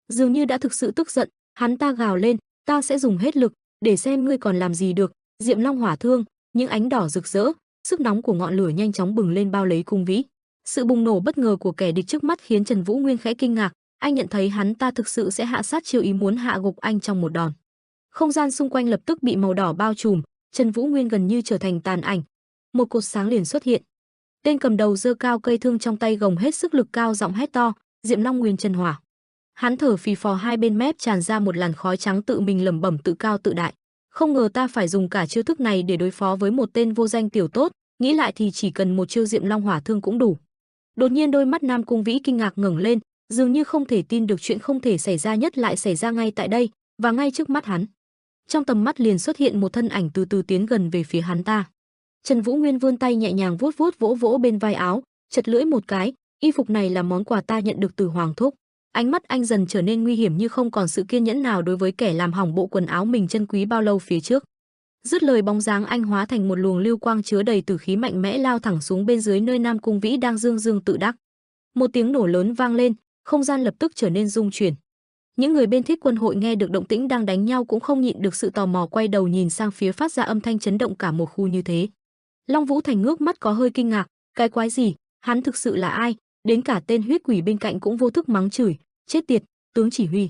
Dường như đã thực sự tức giận, hắn ta gào lên, ta sẽ dùng hết lực để xem ngươi còn làm gì được. Diệm Long hỏa thương, những ánh đỏ rực rỡ, sức nóng của ngọn lửa nhanh chóng bừng lên bao lấy Cung Vĩ. Sự bùng nổ bất ngờ của kẻ địch trước mắt khiến Trần Vũ Nguyên khẽ kinh ngạc, anh nhận thấy hắn ta thực sự sẽ hạ sát chiêu, ý muốn hạ gục anh trong một đòn. Không gian xung quanh lập tức bị màu đỏ bao trùm, Trần Vũ Nguyên gần như trở thành tàn ảnh. Một cột sáng liền xuất hiện. Tên cầm đầu giơ cao cây thương trong tay, gồng hết sức lực, cao giọng hét to, Diệm Long Nguyên Chân Hỏa. Hắn thở phì phò, hai bên mép tràn ra một làn khói trắng, tự mình lẩm bẩm tự cao tự đại. Không ngờ ta phải dùng cả chiêu thức này để đối phó với một tên vô danh tiểu tốt, nghĩ lại thì chỉ cần một chiêu Diệm Long hỏa thương cũng đủ. Đột nhiên đôi mắt Nam Cung Vĩ kinh ngạc ngẩng lên, dường như không thể tin được chuyện không thể xảy ra nhất lại xảy ra ngay tại đây và ngay trước mắt hắn. Trong tầm mắt liền xuất hiện một thân ảnh từ từ tiến gần về phía hắn ta. Trần Vũ Nguyên vươn tay nhẹ nhàng vuốt vuốt vỗ vỗ bên vai áo, chật lưỡi một cái, y phục này là món quà ta nhận được từ Hoàng thúc. Ánh mắt anh dần trở nên nguy hiểm, như không còn sự kiên nhẫn nào đối với kẻ làm hỏng bộ quần áo mình trân quý bao lâu phía trước. Dứt lời, bóng dáng anh hóa thành một luồng lưu quang chứa đầy tử khí mạnh mẽ lao thẳng xuống bên dưới nơi Nam Cung Vĩ đang dương dương tự đắc. Một tiếng nổ lớn vang lên, không gian lập tức trở nên rung chuyển. Những người bên Thiết Quân hội nghe được động tĩnh đang đánh nhau cũng không nhịn được sự tò mò, quay đầu nhìn sang phía phát ra âm thanh chấn động cả một khu như thế. Long Vũ Thành ngước mắt có hơi kinh ngạc, cái quái gì, hắn thực sự là ai? Đến cả tên huyết quỷ bên cạnh cũng vô thức mắng chửi, chết tiệt, tướng chỉ huy.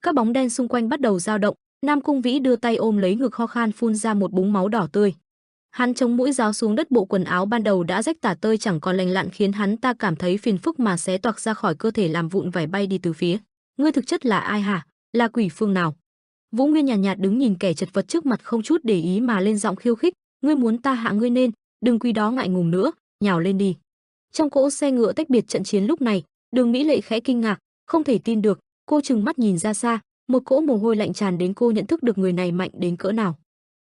Các bóng đen xung quanh bắt đầu dao động, Nam Cung Vĩ đưa tay ôm lấy ngực, ho khan phun ra một búng máu đỏ tươi. Hắn chống mũi giáo xuống đất, bộ quần áo ban đầu đã rách tả tơi chẳng còn lành lặn, khiến hắn ta cảm thấy phiền phức mà xé toạc ra khỏi cơ thể, làm vụn vải bay đi từ phía. Ngươi thực chất là ai hả? Là quỷ phương nào? Vũ Nguyên nhàn nhạt đứng nhìn kẻ chật vật trước mặt, không chút để ý mà lên giọng khiêu khích, ngươi muốn ta hạ ngươi nên, đừng quý đó ngại ngùng nữa, nhào lên đi. Trong cỗ xe ngựa tách biệt trận chiến lúc này, Đường Mỹ Lệ khẽ kinh ngạc, Không thể tin được, cô trừng mắt nhìn ra xa, một cỗ mồ hôi lạnh tràn đến, cô nhận thức được người này mạnh đến cỡ nào.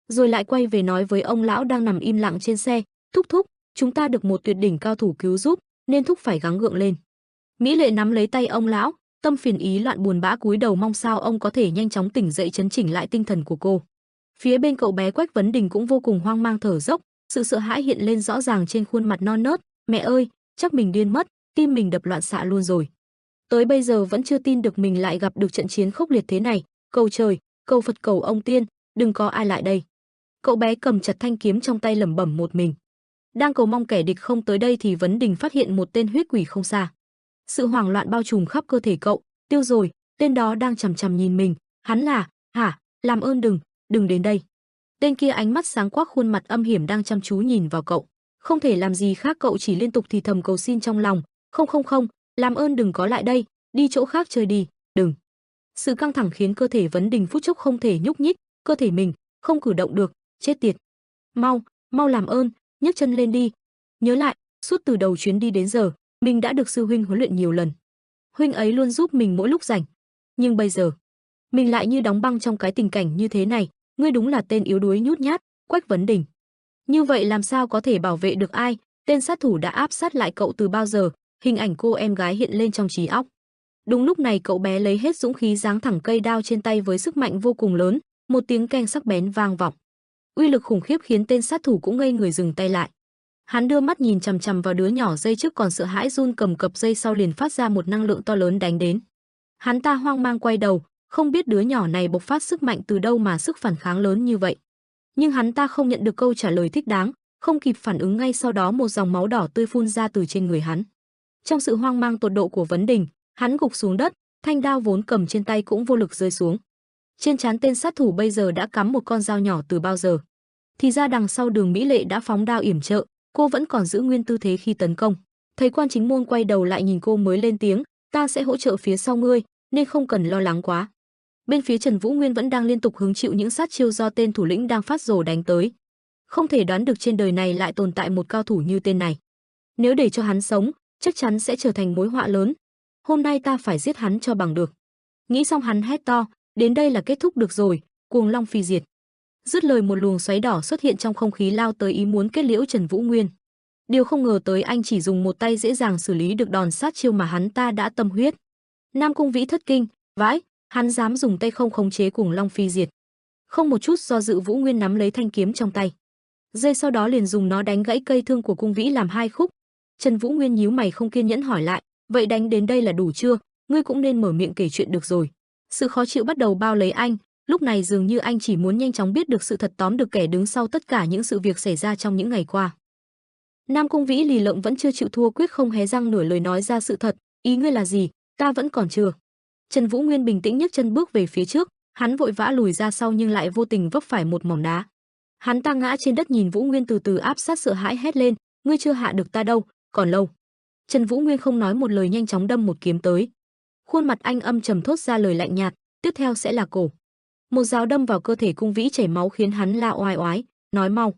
Rồi lại quay về nói với ông lão đang nằm im lặng trên xe, "Thúc thúc, chúng ta được một tuyệt đỉnh cao thủ cứu giúp, nên thúc phải gắng gượng lên." Mỹ Lệ nắm lấy tay ông lão, tâm phiền ý loạn buồn bã cúi đầu mong sao ông có thể nhanh chóng tỉnh dậy chấn chỉnh lại tinh thần của cô. Phía bên cậu bé Quách Vấn Đình cũng vô cùng hoang mang thở dốc, sự sợ hãi hiện lên rõ ràng trên khuôn mặt non nớt, "Mẹ ơi, chắc mình điên mất, tim mình đập loạn xạ luôn rồi." Tới bây giờ vẫn chưa tin được mình lại gặp được trận chiến khốc liệt thế này, cầu trời, cầu Phật cầu ông tiên, đừng có ai lại đây. Cậu bé cầm chặt thanh kiếm trong tay lẩm bẩm một mình. Đang cầu mong kẻ địch không tới đây thì Vấn Đình phát hiện một tên huyết quỷ không xa. Sự hoảng loạn bao trùm khắp cơ thể cậu, tiêu rồi, tên đó đang chằm chằm nhìn mình, hắn là, hả, làm ơn đừng đến đây. Tên kia ánh mắt sáng quắc khuôn mặt âm hiểm đang chăm chú nhìn vào cậu. Không thể làm gì khác cậu chỉ liên tục thì thầm cầu xin trong lòng, không, làm ơn đừng có lại đây, đi chỗ khác chơi đi, đừng. Sự căng thẳng khiến cơ thể Vấn Đình phút chốc không thể nhúc nhích, cơ thể mình không cử động được, chết tiệt. Mau làm ơn, nhấc chân lên đi. Nhớ lại, suốt từ đầu chuyến đi đến giờ, mình đã được sư huynh huấn luyện nhiều lần. Huynh ấy luôn giúp mình mỗi lúc rảnh. Nhưng bây giờ, mình lại như đóng băng trong cái tình cảnh như thế này, ngươi đúng là tên yếu đuối nhút nhát, Quách Vấn Đình. Như vậy làm sao có thể bảo vệ được ai, tên sát thủ đã áp sát lại cậu từ bao giờ, hình ảnh cô em gái hiện lên trong trí óc. Đúng lúc này cậu bé lấy hết dũng khí giáng thẳng cây đao trên tay với sức mạnh vô cùng lớn, một tiếng keng sắc bén vang vọng. Uy lực khủng khiếp khiến tên sát thủ cũng ngây người dừng tay lại. Hắn đưa mắt nhìn chằm chằm vào đứa nhỏ dây trước còn sợ hãi run cầm cập, dây sau liền phát ra một năng lượng to lớn đánh đến. Hắn ta hoang mang quay đầu, không biết đứa nhỏ này bộc phát sức mạnh từ đâu mà sức phản kháng lớn như vậy. Nhưng hắn ta không nhận được câu trả lời thích đáng, không kịp phản ứng ngay sau đó một dòng máu đỏ tươi phun ra từ trên người hắn. Trong sự hoang mang tột độ của Vấn Đình, hắn gục xuống đất, thanh đao vốn cầm trên tay cũng vô lực rơi xuống. Trên trán tên sát thủ bây giờ đã cắm một con dao nhỏ từ bao giờ. Thì ra đằng sau Đường Mỹ Lệ đã phóng đao yểm trợ, cô vẫn còn giữ nguyên tư thế khi tấn công. Thấy quan chính môn quay đầu lại nhìn cô mới lên tiếng, "Ta sẽ hỗ trợ phía sau ngươi, nên không cần lo lắng quá." Bên phía Trần Vũ Nguyên vẫn đang liên tục hứng chịu những sát chiêu do tên thủ lĩnh đang phát rồ đánh tới. Không thể đoán được trên đời này lại tồn tại một cao thủ như tên này. Nếu để cho hắn sống, chắc chắn sẽ trở thành mối họa lớn. Hôm nay ta phải giết hắn cho bằng được. Nghĩ xong hắn hét to, đến đây là kết thúc được rồi, Cuồng Long phi diệt. Dứt lời một luồng xoáy đỏ xuất hiện trong không khí lao tới ý muốn kết liễu Trần Vũ Nguyên. Điều không ngờ tới anh chỉ dùng một tay dễ dàng xử lý được đòn sát chiêu mà hắn ta đã tâm huyết. Nam Cung Vĩ thất kinh, vãi, hắn dám dùng tay không khống chế Cuồng Long phi diệt. Không một chút do dự Vũ Nguyên nắm lấy thanh kiếm trong tay. Giây sau đó liền dùng nó đánh gãy cây thương của Cung Vĩ làm hai khúc. Trần Vũ Nguyên nhíu mày không kiên nhẫn hỏi lại, vậy đánh đến đây là đủ chưa, ngươi cũng nên mở miệng kể chuyện được rồi. Sự khó chịu bắt đầu bao lấy anh, lúc này dường như anh chỉ muốn nhanh chóng biết được sự thật, tóm được kẻ đứng sau tất cả những sự việc xảy ra trong những ngày qua. Nam Cung Vĩ lì lợm vẫn chưa chịu thua, quyết không hé răng nửa lời nói ra sự thật, ý ngươi là gì, ta vẫn còn chưa. Trần Vũ Nguyên bình tĩnh nhấc chân bước về phía trước, hắn vội vã lùi ra sau nhưng lại vô tình vấp phải một mỏm đá. Hắn ta ngã trên đất nhìn Vũ Nguyên từ từ áp sát, sợ hãi hét lên, ngươi chưa hạ được ta đâu, còn lâu. Trần Vũ Nguyên không nói một lời nhanh chóng đâm một kiếm tới. Khuôn mặt anh âm trầm thốt ra lời lạnh nhạt, tiếp theo sẽ là cổ. Một giáo đâm vào cơ thể Cung Vĩ chảy máu khiến hắn la oai oái, nói mau.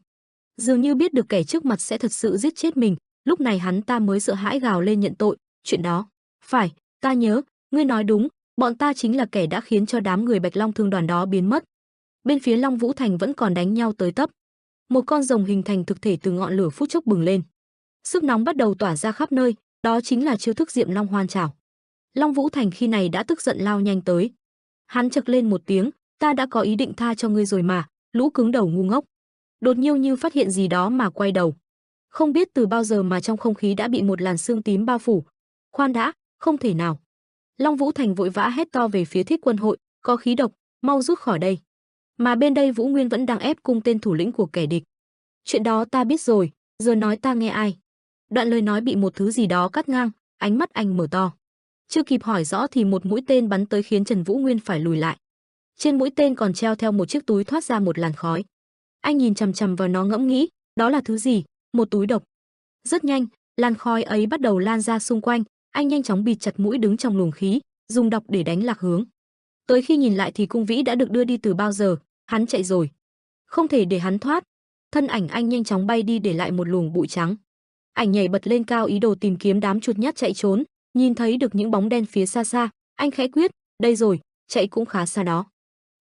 Dường như biết được kẻ trước mặt sẽ thật sự giết chết mình, lúc này hắn ta mới sợ hãi gào lên nhận tội, chuyện đó. Phải, ta nhớ, ngươi nói đúng, bọn ta chính là kẻ đã khiến cho đám người Bạch Long Thương đoàn đó biến mất. Bên phía Long Vũ Thành vẫn còn đánh nhau tới tấp. Một con rồng hình thành thực thể từ ngọn lửa phút chốc bừng lên. Sức nóng bắt đầu tỏa ra khắp nơi, đó chính là chiêu thức Diệm Long Hoan Trảo. Long Vũ Thành khi này đã tức giận lao nhanh tới. Hắn chậc lên một tiếng, ta đã có ý định tha cho ngươi rồi mà, lũ cứng đầu ngu ngốc. Đột nhiên như phát hiện gì đó mà quay đầu. Không biết từ bao giờ mà trong không khí đã bị một làn sương tím bao phủ. Khoan đã, không thể nào. Long Vũ Thành vội vã hét to về phía Thiết Quân hội, có khí độc, mau rút khỏi đây. Mà bên đây Vũ Nguyên vẫn đang ép cung tên thủ lĩnh của kẻ địch. Chuyện đó ta biết rồi, giờ nói ta nghe ai. Đoạn lời nói bị một thứ gì đó cắt ngang, ánh mắt anh mở to. Chưa kịp hỏi rõ thì một mũi tên bắn tới khiến Trần Vũ Nguyên phải lùi lại. Trên mũi tên còn treo theo một chiếc túi thoát ra một làn khói. Anh nhìn chằm chằm vào nó ngẫm nghĩ, đó là thứ gì? Một túi độc. Rất nhanh, làn khói ấy bắt đầu lan ra xung quanh, anh nhanh chóng bịt chặt mũi đứng trong luồng khí, dùng độc để đánh lạc hướng. Tới khi nhìn lại thì Cung Vĩ đã được đưa đi từ bao giờ, hắn chạy rồi. Không thể để hắn thoát. Thân ảnh anh nhanh chóng bay đi để lại một luồng bụi trắng. Ảnh nhảy bật lên cao ý đồ tìm kiếm đám chuột nhắt chạy trốn, nhìn thấy được những bóng đen phía xa xa, Anh khẽ quyết, đây rồi, chạy cũng khá xa đó.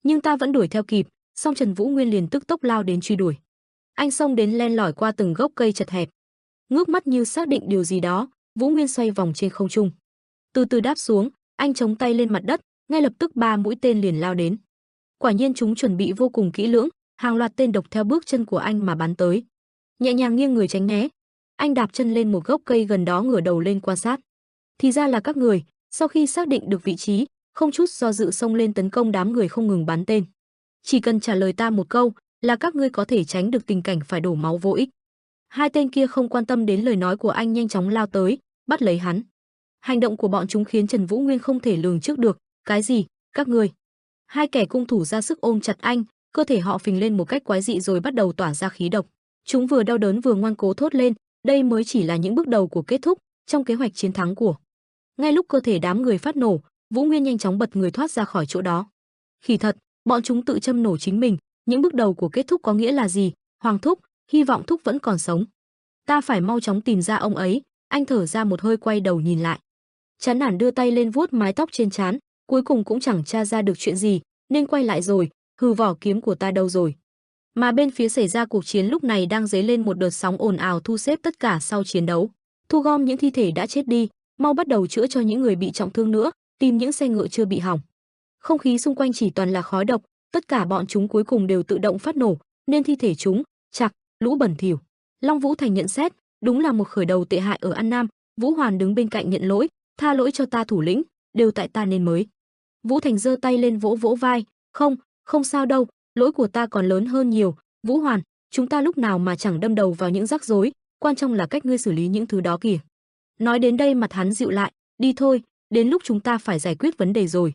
Nhưng ta vẫn đuổi theo kịp, song Trần Vũ Nguyên liền tức tốc lao đến truy đuổi. Anh xông đến len lỏi qua từng gốc cây chật hẹp. Ngước mắt như xác định điều gì đó, Vũ Nguyên xoay vòng trên không trung. Từ từ đáp xuống, anh chống tay lên mặt đất, ngay lập tức 3 mũi tên liền lao đến. Quả nhiên chúng chuẩn bị vô cùng kỹ lưỡng, hàng loạt tên độc theo bước chân của anh mà bắn tới. Nhẹ nhàng nghiêng người tránh né, anh đạp chân lên một gốc cây gần đó ngửa đầu lên quan sát. Thì ra là các người, sau khi xác định được vị trí, không chút do dự xông lên tấn công đám người không ngừng bắn tên. Chỉ cần trả lời ta một câu, là các ngươi có thể tránh được tình cảnh phải đổ máu vô ích. Hai tên kia không quan tâm đến lời nói của anh, nhanh chóng lao tới, bắt lấy hắn. Hành động của bọn chúng khiến Trần Vũ Nguyên không thể lường trước được. Cái gì? Các ngươi? Hai kẻ cung thủ ra sức ôm chặt anh, cơ thể họ phình lên một cách quái dị rồi bắt đầu tỏa ra khí độc. Chúng vừa đau đớn vừa ngoan cố thốt lên, đây mới chỉ là những bước đầu của kết thúc trong kế hoạch chiến thắng của. Ngay lúc cơ thể đám người phát nổ, Vũ Nguyên nhanh chóng bật người thoát ra khỏi chỗ đó. Khỉ thật, bọn chúng tự châm nổ chính mình, những bước đầu của kết thúc có nghĩa là gì? Hoàng thúc, hy vọng thúc vẫn còn sống. Ta phải mau chóng tìm ra ông ấy. Anh thở ra một hơi, quay đầu nhìn lại. Chán nản đưa tay lên vuốt mái tóc trên trán, cuối cùng cũng chẳng tra ra được chuyện gì, nên quay lại rồi, hừ, vỏ kiếm của ta đâu rồi? Mà bên phía xảy ra cuộc chiến lúc này đang dấy lên một đợt sóng ồn ào thu xếp tất cả sau chiến đấu, thu gom những thi thể đã chết đi, mau bắt đầu chữa cho những người bị trọng thương nữa, tìm những xe ngựa chưa bị hỏng. Không khí xung quanh chỉ toàn là khói độc, tất cả bọn chúng cuối cùng đều tự động phát nổ, nên thi thể chúng chạc, lũ bẩn thỉu. Long Vũ Thành nhận xét, đúng là một khởi đầu tệ hại ở An Nam. Vũ Hoàn đứng bên cạnh nhận lỗi, tha lỗi cho ta thủ lĩnh, đều tại ta nên mới. Vũ Thành giơ tay lên vỗ vỗ vai, không sao đâu, lỗi của ta còn lớn hơn nhiều. Vũ Hoàn, chúng ta lúc nào mà chẳng đâm đầu vào những rắc rối, quan trọng là cách ngươi xử lý những thứ đó kìa. Nói đến đây mặt hắn dịu lại, đi thôi, đến lúc chúng ta phải giải quyết vấn đề rồi.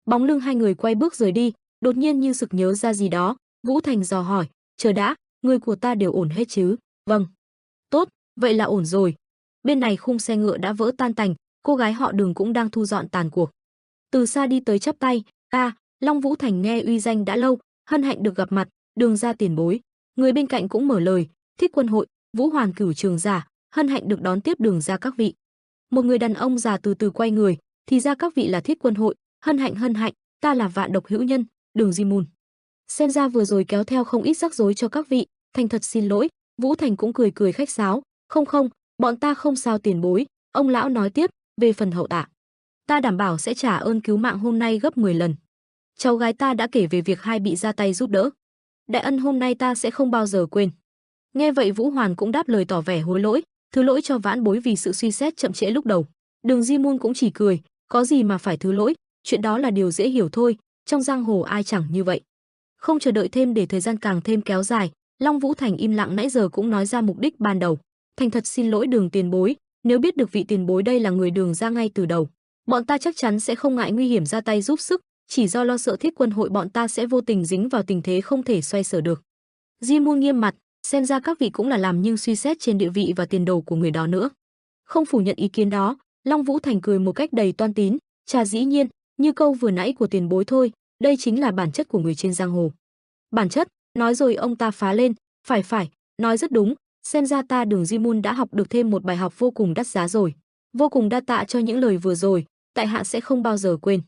Bóng lưng hai người quay bước rời đi, đột nhiên như sực nhớ ra gì đó, Vũ Thành dò hỏi, chờ đã, người của ta đều ổn hết chứ? Vâng. Tốt, vậy là ổn rồi. Bên này khung xe ngựa đã vỡ tan tành, cô gái họ Đường cũng đang thu dọn tàn cuộc. Từ xa đi tới chắp tay, Long Vũ Thành nghe uy danh đã lâu, hân hạnh được gặp mặt, Đường gia tiền bối. Người bên cạnh cũng mở lời, Thiết Quân hội, Vũ Hoàn cửu trường giả, hân hạnh được đón tiếp Đường gia các vị. Một người đàn ông già từ từ quay người, thì ra các vị là Thiết Quân hội, hân hạnh, ta là Vạn Độc hữu nhân, Đường Di Môn. Xem ra vừa rồi kéo theo không ít rắc rối cho các vị, thành thật xin lỗi. Vũ Thành cũng cười cười khách sáo, không, bọn ta không sao tiền bối. Ông lão nói tiếp, về phần hậu tạ, ta đảm bảo sẽ trả ơn cứu mạng hôm nay gấp 10 lần. Cháu gái ta đã kể về việc hai bị ra tay giúp đỡ, đại ân hôm nay ta sẽ không bao giờ quên. Nghe vậy Vũ Hoàn cũng đáp lời tỏ vẻ hối lỗi, thứ lỗi cho vãn bối vì sự suy xét chậm trễ lúc đầu. Đường Di Môn cũng chỉ cười, có gì mà phải thứ lỗi, chuyện đó là điều dễ hiểu thôi, trong giang hồ ai chẳng như vậy. Không chờ đợi thêm để thời gian càng thêm kéo dài, Long Vũ Thành im lặng nãy giờ cũng nói ra mục đích ban đầu. Thành thật xin lỗi Đường tiền bối, nếu biết được vị tiền bối đây là người Đường ra ngay từ đầu, bọn ta chắc chắn sẽ không ngại nguy hiểm ra tay giúp sức, chỉ do lo sợ Thiết Quân hội bọn ta sẽ vô tình dính vào tình thế không thể xoay sở được. Di Môn nghiêm mặt, xem ra các vị cũng là làm nhưng suy xét trên địa vị và tiền đồ của người đó nữa. Không phủ nhận ý kiến đó, Long Vũ Thành cười một cách đầy toan tín, chà dĩ nhiên, như câu vừa nãy của tiền bối thôi, đây chính là bản chất của người trên giang hồ. Bản chất, nói rồi ông ta phá lên, phải, nói rất đúng, xem ra ta Đường Di Môn đã học được thêm một bài học vô cùng đắt giá rồi. Vô cùng đa tạ cho những lời vừa rồi, tại hạ sẽ không bao giờ quên.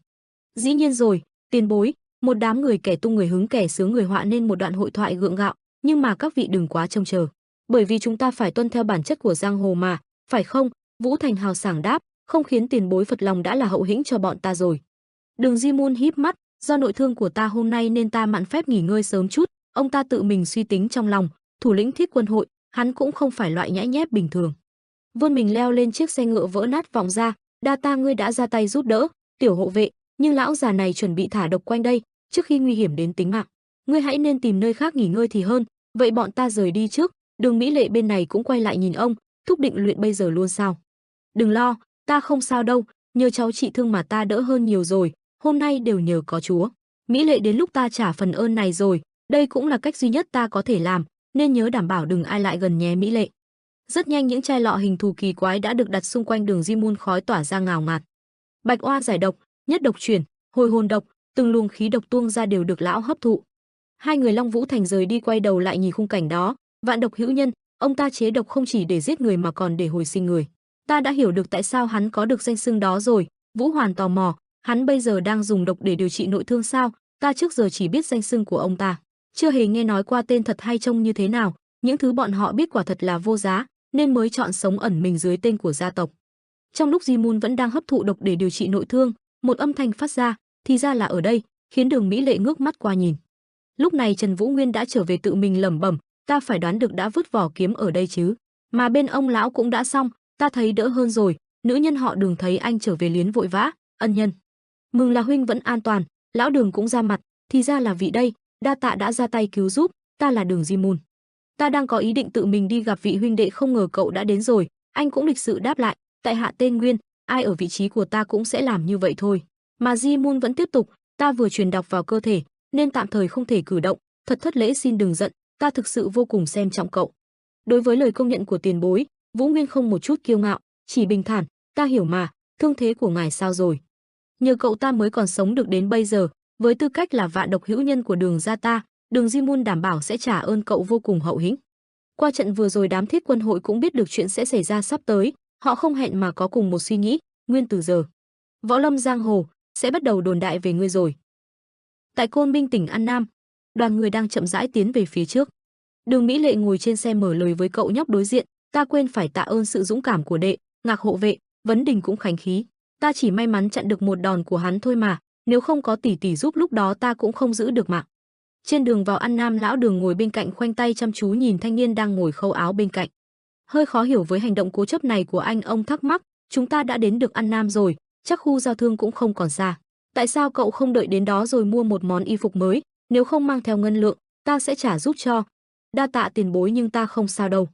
Dĩ nhiên rồi, tiền bối, một đám người kẻ tung người hứng kẻ sướng người họa nên một đoạn hội thoại gượng gạo, nhưng mà các vị đừng quá trông chờ, bởi vì chúng ta phải tuân theo bản chất của giang hồ mà, phải không? Vũ Thành hào sảng đáp, không khiến tiền bối phật lòng đã là hậu hĩnh cho bọn ta rồi. Đường Di Môn híp mắt, do nội thương của ta hôm nay nên ta mạn phép nghỉ ngơi sớm chút. Ông ta tự mình suy tính trong lòng, thủ lĩnh Thiết Quân hội, hắn cũng không phải loại nhãi nhép bình thường. Vươn mình leo lên chiếc xe ngựa vỡ nát vọng ra, đa ta ngươi đã ra tay giúp đỡ, tiểu hộ vệ, nhưng lão già này chuẩn bị thả độc quanh đây, trước khi nguy hiểm đến tính mạng, ngươi hãy nên tìm nơi khác nghỉ ngơi thì hơn. Vậy bọn ta rời đi trước. Đường Mỹ Lệ bên này cũng quay lại nhìn ông, thúc định luyện bây giờ luôn sao? Đừng lo, ta không sao đâu, nhờ cháu trị thương mà ta đỡ hơn nhiều rồi, hôm nay đều nhờ có chúa. Mỹ Lệ đến lúc ta trả phần ơn này rồi, đây cũng là cách duy nhất ta có thể làm, nên nhớ đảm bảo đừng ai lại gần nhé Mỹ Lệ. Rất nhanh những chai lọ hình thù kỳ quái đã được đặt xung quanh Đường Di Môn, khói tỏa ra ngào ngạt. Bạch oa giải độc, nhất độc chuyển, hồi hồn độc, từng luồng khí độc tuôn ra đều được lão hấp thụ. Hai người Long Vũ Thành rời đi, quay đầu lại nhìn khung cảnh đó, Vạn Độc hữu nhân, ông ta chế độc không chỉ để giết người mà còn để hồi sinh người. Ta đã hiểu được tại sao hắn có được danh xưng đó rồi. Vũ Hoàn tò mò, Hắn bây giờ đang dùng độc để điều trị nội thương sao? Ta trước giờ chỉ biết danh xưng của ông ta, chưa hề nghe nói qua tên thật hay trông như thế nào. Những thứ bọn họ biết quả thật là vô giá, nên mới chọn sống ẩn mình dưới tên của gia tộc. Trong lúc Di-mun vẫn đang hấp thụ độc để điều trị nội thương, một âm thanh phát ra, thì ra là ở đây, khiến Đường Mỹ Lệ ngước mắt qua nhìn. Lúc này Trần Vũ Nguyên đã trở về, tự mình lẩm bẩm, ta phải đoán được đã vứt vỏ kiếm ở đây chứ. Mà bên ông lão cũng đã xong, ta thấy đỡ hơn rồi. Nữ nhân họ Đường thấy anh trở về liền vội vã, ân nhân, mừng là huynh vẫn an toàn. Lão Đường cũng ra mặt, thì ra là vị đây, đa tạ đã ra tay cứu giúp, ta là Đường Di-mun. Ta đang có ý định tự mình đi gặp vị huynh đệ, không ngờ cậu đã đến rồi. Anh cũng lịch sự đáp lại, tại hạ tên Nguyên, ai ở vị trí của ta cũng sẽ làm như vậy thôi. Mà Di-mun vẫn tiếp tục, ta vừa truyền độc vào cơ thể, nên tạm thời không thể cử động, thật thất lễ, xin đừng giận, ta thực sự vô cùng xem trọng cậu. Đối với lời công nhận của tiền bối, Vũ Nguyên không một chút kiêu ngạo, chỉ bình thản, ta hiểu mà, thương thế của ngài sao rồi? Nhờ cậu ta mới còn sống được đến bây giờ, với tư cách là vạn độc hữu nhân của Đường gia ta, Đường Di-mun đảm bảo sẽ trả ơn cậu vô cùng hậu hĩnh. Qua trận vừa rồi, đám Thiết Quân hội cũng biết được chuyện sẽ xảy ra sắp tới, họ không hẹn mà có cùng một suy nghĩ, Nguyên, từ giờ võ lâm giang hồ sẽ bắt đầu đồn đại về ngươi rồi. Tại Côn Minh, tỉnh An Nam, đoàn người đang chậm rãi tiến về phía trước. Đường Mỹ Lệ ngồi trên xe mở lời với cậu nhóc đối diện, ta quên phải tạ ơn sự dũng cảm của đệ. Ngạc hộ vệ Vấn Đình cũng khánh khí, ta chỉ may mắn chặn được một đòn của hắn thôi mà, nếu không có tỷ tỷ giúp lúc đó ta cũng không giữ được mạng. Trên đường vào An Nam, lão Đường ngồi bên cạnh khoanh tay chăm chú nhìn thanh niên đang ngồi khâu áo bên cạnh. Hơi khó hiểu với hành động cố chấp này của anh, ông thắc mắc, chúng ta đã đến được An Nam rồi, chắc khu giao thương cũng không còn xa. Tại sao cậu không đợi đến đó rồi mua một món y phục mới, nếu không mang theo ngân lượng, ta sẽ trả giúp cho. Đa tạ tiền bối, nhưng ta không sao đâu.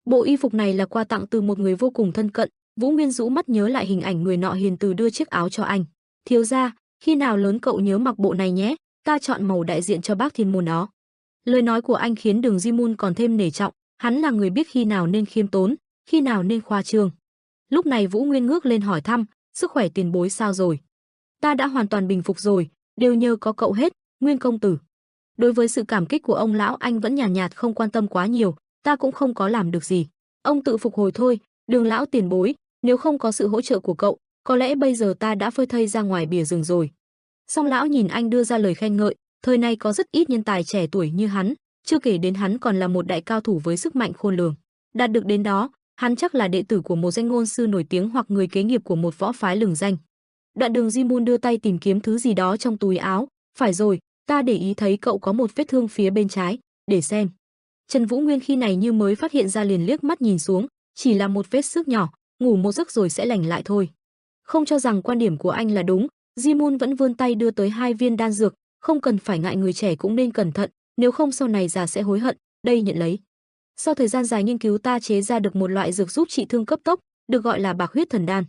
Bộ y phục này là quà tặng từ một người vô cùng thân cận. Vũ Nguyên rũ mắt nhớ lại hình ảnh người nọ hiền từ đưa chiếc áo cho anh. Thiếu gia, khi nào lớn cậu nhớ mặc bộ này nhé, ta chọn màu đại diện cho bác thiên môn đó. Lời nói của anh khiến Đường Di-mun còn thêm nể trọng, hắn là người biết khi nào nên khiêm tốn, khi nào nên khoa trương. Lúc này Vũ Nguyên ngước lên hỏi thăm, sức khỏe tiền bối sao rồi? Ta đã hoàn toàn bình phục rồi, đều nhờ có cậu hết, Nguyên công tử. Đối với sự cảm kích của ông lão, anh vẫn nhàn nhạt không quan tâm quá nhiều, ta cũng không có làm được gì. Ông tự phục hồi thôi, Đường lão tiền bối, nếu không có sự hỗ trợ của cậu, có lẽ bây giờ ta đã phơi thây ra ngoài bìa rừng rồi. Song lão nhìn anh đưa ra lời khen ngợi, thời này có rất ít nhân tài trẻ tuổi như hắn, chưa kể đến hắn còn là một đại cao thủ với sức mạnh khôn lường. Đạt được đến đó, hắn chắc là đệ tử của một danh ngôn sư nổi tiếng hoặc người kế nghiệp của một võ phái lừng danh. Đoạn Đường Di-mun đưa tay tìm kiếm thứ gì đó trong túi áo, phải rồi, ta để ý thấy cậu có một vết thương phía bên trái, để xem. Trần Vũ Nguyên khi này như mới phát hiện ra, liền liếc mắt nhìn xuống, chỉ là một vết xước nhỏ, ngủ một giấc rồi sẽ lành lại thôi. Không cho rằng quan điểm của anh là đúng, Di-mun vẫn vươn tay đưa tới 2 viên đan dược, không cần phải ngại, người trẻ cũng nên cẩn thận, nếu không sau này già sẽ hối hận, đây nhận lấy. Sau thời gian dài nghiên cứu, ta chế ra được một loại dược giúp trị thương cấp tốc, được gọi là Bạc Huyết Thần Đan.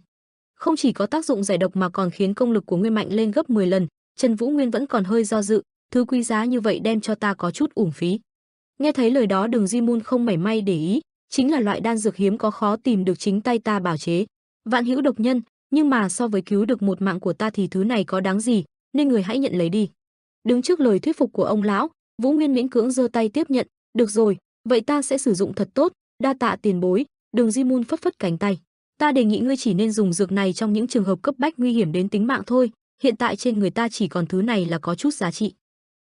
Không chỉ có tác dụng giải độc mà còn khiến công lực của ngươi mạnh lên gấp 10 lần. Trần Vũ Nguyên vẫn còn hơi do dự, thứ quý giá như vậy đem cho ta có chút uổng phí. Nghe thấy lời đó, Đường Di-mun không mảy may để ý, chính là loại đan dược hiếm có, khó tìm được, chính tay ta bảo chế. Vạn hữu độc nhân, nhưng mà so với cứu được một mạng của ta thì thứ này có đáng gì, nên người hãy nhận lấy đi. Đứng trước lời thuyết phục của ông lão, Vũ Nguyên miễn cưỡng giơ tay tiếp nhận, được rồi, vậy ta sẽ sử dụng thật tốt, đa tạ tiền bối. Đường Di-mun phất phất cánh tay, ta đề nghị ngươi chỉ nên dùng dược này trong những trường hợp cấp bách nguy hiểm đến tính mạng thôi, hiện tại trên người ta chỉ còn thứ này là có chút giá trị.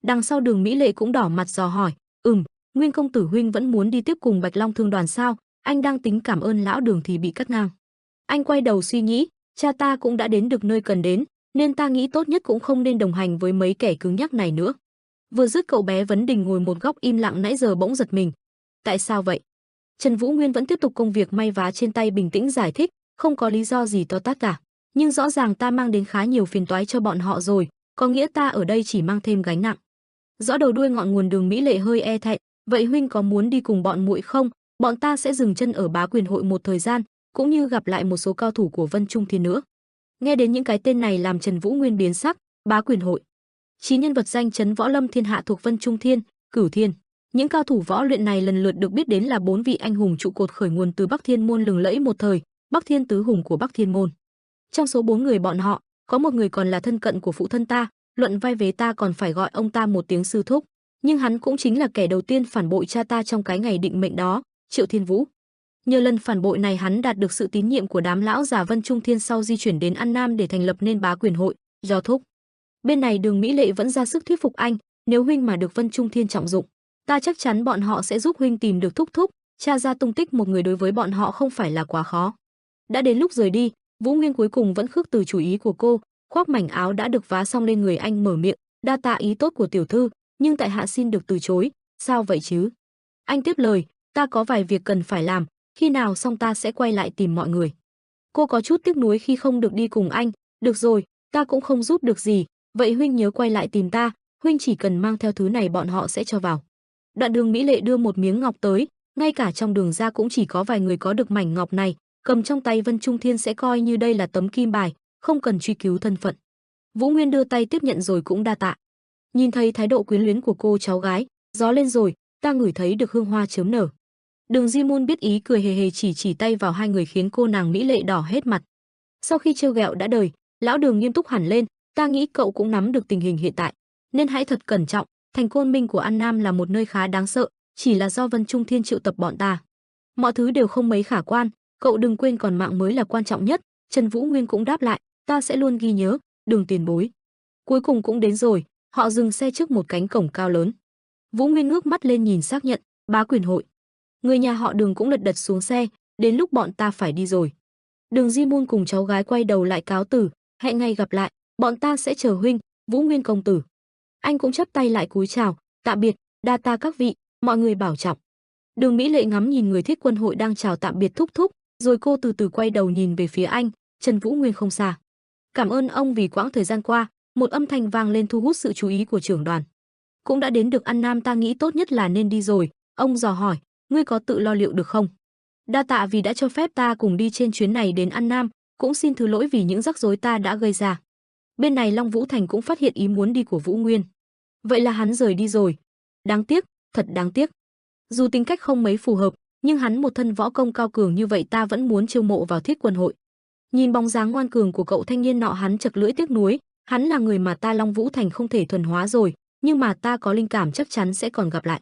Đằng sau Đường Mỹ Lệ cũng đỏ mặt dò hỏi, Nguyên công tử huynh vẫn muốn đi tiếp cùng Bạch Long Thương đoàn sao? Anh đang tính cảm ơn lão Đường thì bị cắt ngang. Anh quay đầu suy nghĩ, cha ta cũng đã đến được nơi cần đến, nên ta nghĩ tốt nhất cũng không nên đồng hành với mấy kẻ cứng nhắc này nữa. Vừa dứt, cậu bé Vấn Đình ngồi một góc im lặng nãy giờ bỗng giật mình. Tại sao vậy? Trần Vũ Nguyên vẫn tiếp tục công việc may vá trên tay, bình tĩnh giải thích, không có lý do gì to tát cả. Nhưng rõ ràng ta mang đến khá nhiều phiền toái cho bọn họ rồi, có nghĩa ta ở đây chỉ mang thêm gánh nặng. Rõ đầu đuôi ngọn nguồn, Đường Mỹ Lệ hơi e thẹn, vậy huynh có muốn đi cùng bọn muội không? Bọn ta sẽ dừng chân ở Bá Quyền hội một thời gian, cũng như gặp lại một số cao thủ của Vân Trung Thiên nữa. Nghe đến những cái tên này làm Trần Vũ Nguyên biến sắc. Bá Quyền hội, 9 nhân vật danh chấn võ lâm thiên hạ thuộc Vân Trung Thiên, Cửu Thiên. Những cao thủ võ luyện này lần lượt được biết đến là 4 vị anh hùng trụ cột khởi nguồn từ Bắc Thiên môn lừng lẫy một thời, Bắc Thiên tứ hùng của Bắc Thiên môn. Trong số 4 người bọn họ, có một người còn là thân cận của phụ thân ta, luận vai vế ta còn phải gọi ông ta một tiếng sư thúc, nhưng hắn cũng chính là kẻ đầu tiên phản bội cha ta trong cái ngày định mệnh đó, Triệu Thiên Vũ. Nhờ lần phản bội này, hắn đạt được sự tín nhiệm của đám lão già Vân Trung Thiên, sau di chuyển đến An Nam để thành lập nên Bá Quyền hội, Do thúc. Bên này Đường Mỹ Lệ vẫn ra sức thuyết phục anh, nếu huynh mà được Vân Trung Thiên trọng dụng, ta chắc chắn bọn họ sẽ giúp huynh tìm được thúc thúc, tra ra tung tích một người đối với bọn họ không phải là quá khó. Đã đến lúc rời đi, Vũ Nguyên cuối cùng vẫn khước từ chủ ý của cô, khoác mảnh áo đã được vá xong lên người anh mở miệng, đa tạ ý tốt của tiểu thư, nhưng tại hạ xin được từ chối. Sao vậy chứ? Anh tiếp lời, ta có vài việc cần phải làm, khi nào xong ta sẽ quay lại tìm mọi người. Cô có chút tiếc nuối khi không được đi cùng anh, được rồi, ta cũng không giúp được gì, vậy huynh nhớ quay lại tìm ta, huynh chỉ cần mang theo thứ này bọn họ sẽ cho vào. Đoạn Đường Mỹ Lệ đưa một miếng ngọc tới, ngay cả trong Đường gia cũng chỉ có vài người có được mảnh ngọc này, cầm trong tay Vân Trung Thiên sẽ coi như đây là tấm kim bài, không cần truy cứu thân phận. Vũ Nguyên đưa tay tiếp nhận rồi cũng đa tạ. Nhìn thấy thái độ quyến luyến của cô cháu gái, gió lên rồi, ta ngửi thấy được hương hoa chớm nở. Đường Di Môn biết ý cười hề hề chỉ tay vào hai người khiến cô nàng Mỹ Lệ đỏ hết mặt. Sau khi trêu ghẹo đã đời, lão Đường nghiêm túc hẳn lên, ta nghĩ cậu cũng nắm được tình hình hiện tại, nên hãy thật cẩn trọng, thành Côn Minh của An Nam là một nơi khá đáng sợ, chỉ là do Vân Trung Thiên triệu tập bọn ta. Mọi thứ đều không mấy khả quan, cậu đừng quên còn mạng mới là quan trọng nhất. Trần Vũ Nguyên cũng đáp lại, ta sẽ luôn ghi nhớ, Đường tiền bối. Cuối cùng cũng đến rồi, họ dừng xe trước một cánh cổng cao lớn. Vũ Nguyên ngước mắt lên nhìn xác nhận, Bá Quyền hội. Người nhà họ Đường cũng lật đật xuống xe, đến lúc bọn ta phải đi rồi. Đường Di Môn cùng cháu gái quay đầu lại cáo từ, hẹn ngày gặp lại, bọn ta sẽ chờ huynh, Vũ Nguyên công tử. Anh cũng chắp tay lại cúi chào, tạm biệt, đa tạ các vị, mọi người bảo trọng. Đường Mỹ Lệ ngắm nhìn người Thiết Quân hội đang chào tạm biệt thúc thúc, rồi cô từ từ quay đầu nhìn về phía anh, Trần Vũ Nguyên không xa. Cảm ơn ông vì quãng thời gian qua, một âm thanh vang lên thu hút sự chú ý của trưởng đoàn. Cũng đã đến được An Nam, ta nghĩ tốt nhất là nên đi rồi. Ông dò hỏi, ngươi có tự lo liệu được không? Đa tạ vì đã cho phép ta cùng đi trên chuyến này đến An Nam, cũng xin thứ lỗi vì những rắc rối ta đã gây ra. Bên này Long Vũ Thành cũng phát hiện ý muốn đi của Vũ Nguyên. Vậy là hắn rời đi rồi. Đáng tiếc, thật đáng tiếc. Dù tính cách không mấy phù hợp, nhưng hắn một thân võ công cao cường như vậy ta vẫn muốn chiêu mộ vào Thiết Quân hội. Nhìn bóng dáng ngoan cường của cậu thanh niên nọ hắn chật lưỡi tiếc nuối, hắn là người mà ta Long Vũ Thành không thể thuần hóa rồi, nhưng mà ta có linh cảm chắc chắn sẽ còn gặp lại.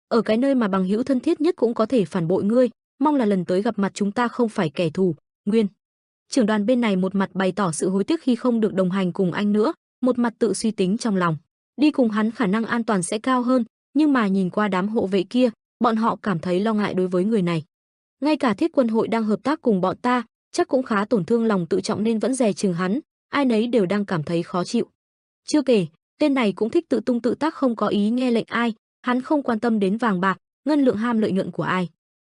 Ở cái nơi mà bằng hữu thân thiết nhất cũng có thể phản bội ngươi, mong là lần tới gặp mặt chúng ta không phải kẻ thù, Nguyên. Trưởng đoàn bên này một mặt bày tỏ sự hối tiếc khi không được đồng hành cùng anh nữa, một mặt tự suy tính trong lòng. Đi cùng hắn khả năng an toàn sẽ cao hơn, nhưng mà nhìn qua đám hộ vệ kia, bọn họ cảm thấy lo ngại đối với người này. Ngay cả Thiết Quân hội đang hợp tác cùng bọn ta, chắc cũng khá tổn thương lòng tự trọng nên vẫn dè chừng hắn, ai nấy đều đang cảm thấy khó chịu. Chưa kể, tên này cũng thích tự tung tự tác không có ý nghe lệnh ai, hắn không quan tâm đến vàng bạc, ngân lượng ham lợi nhuận của ai.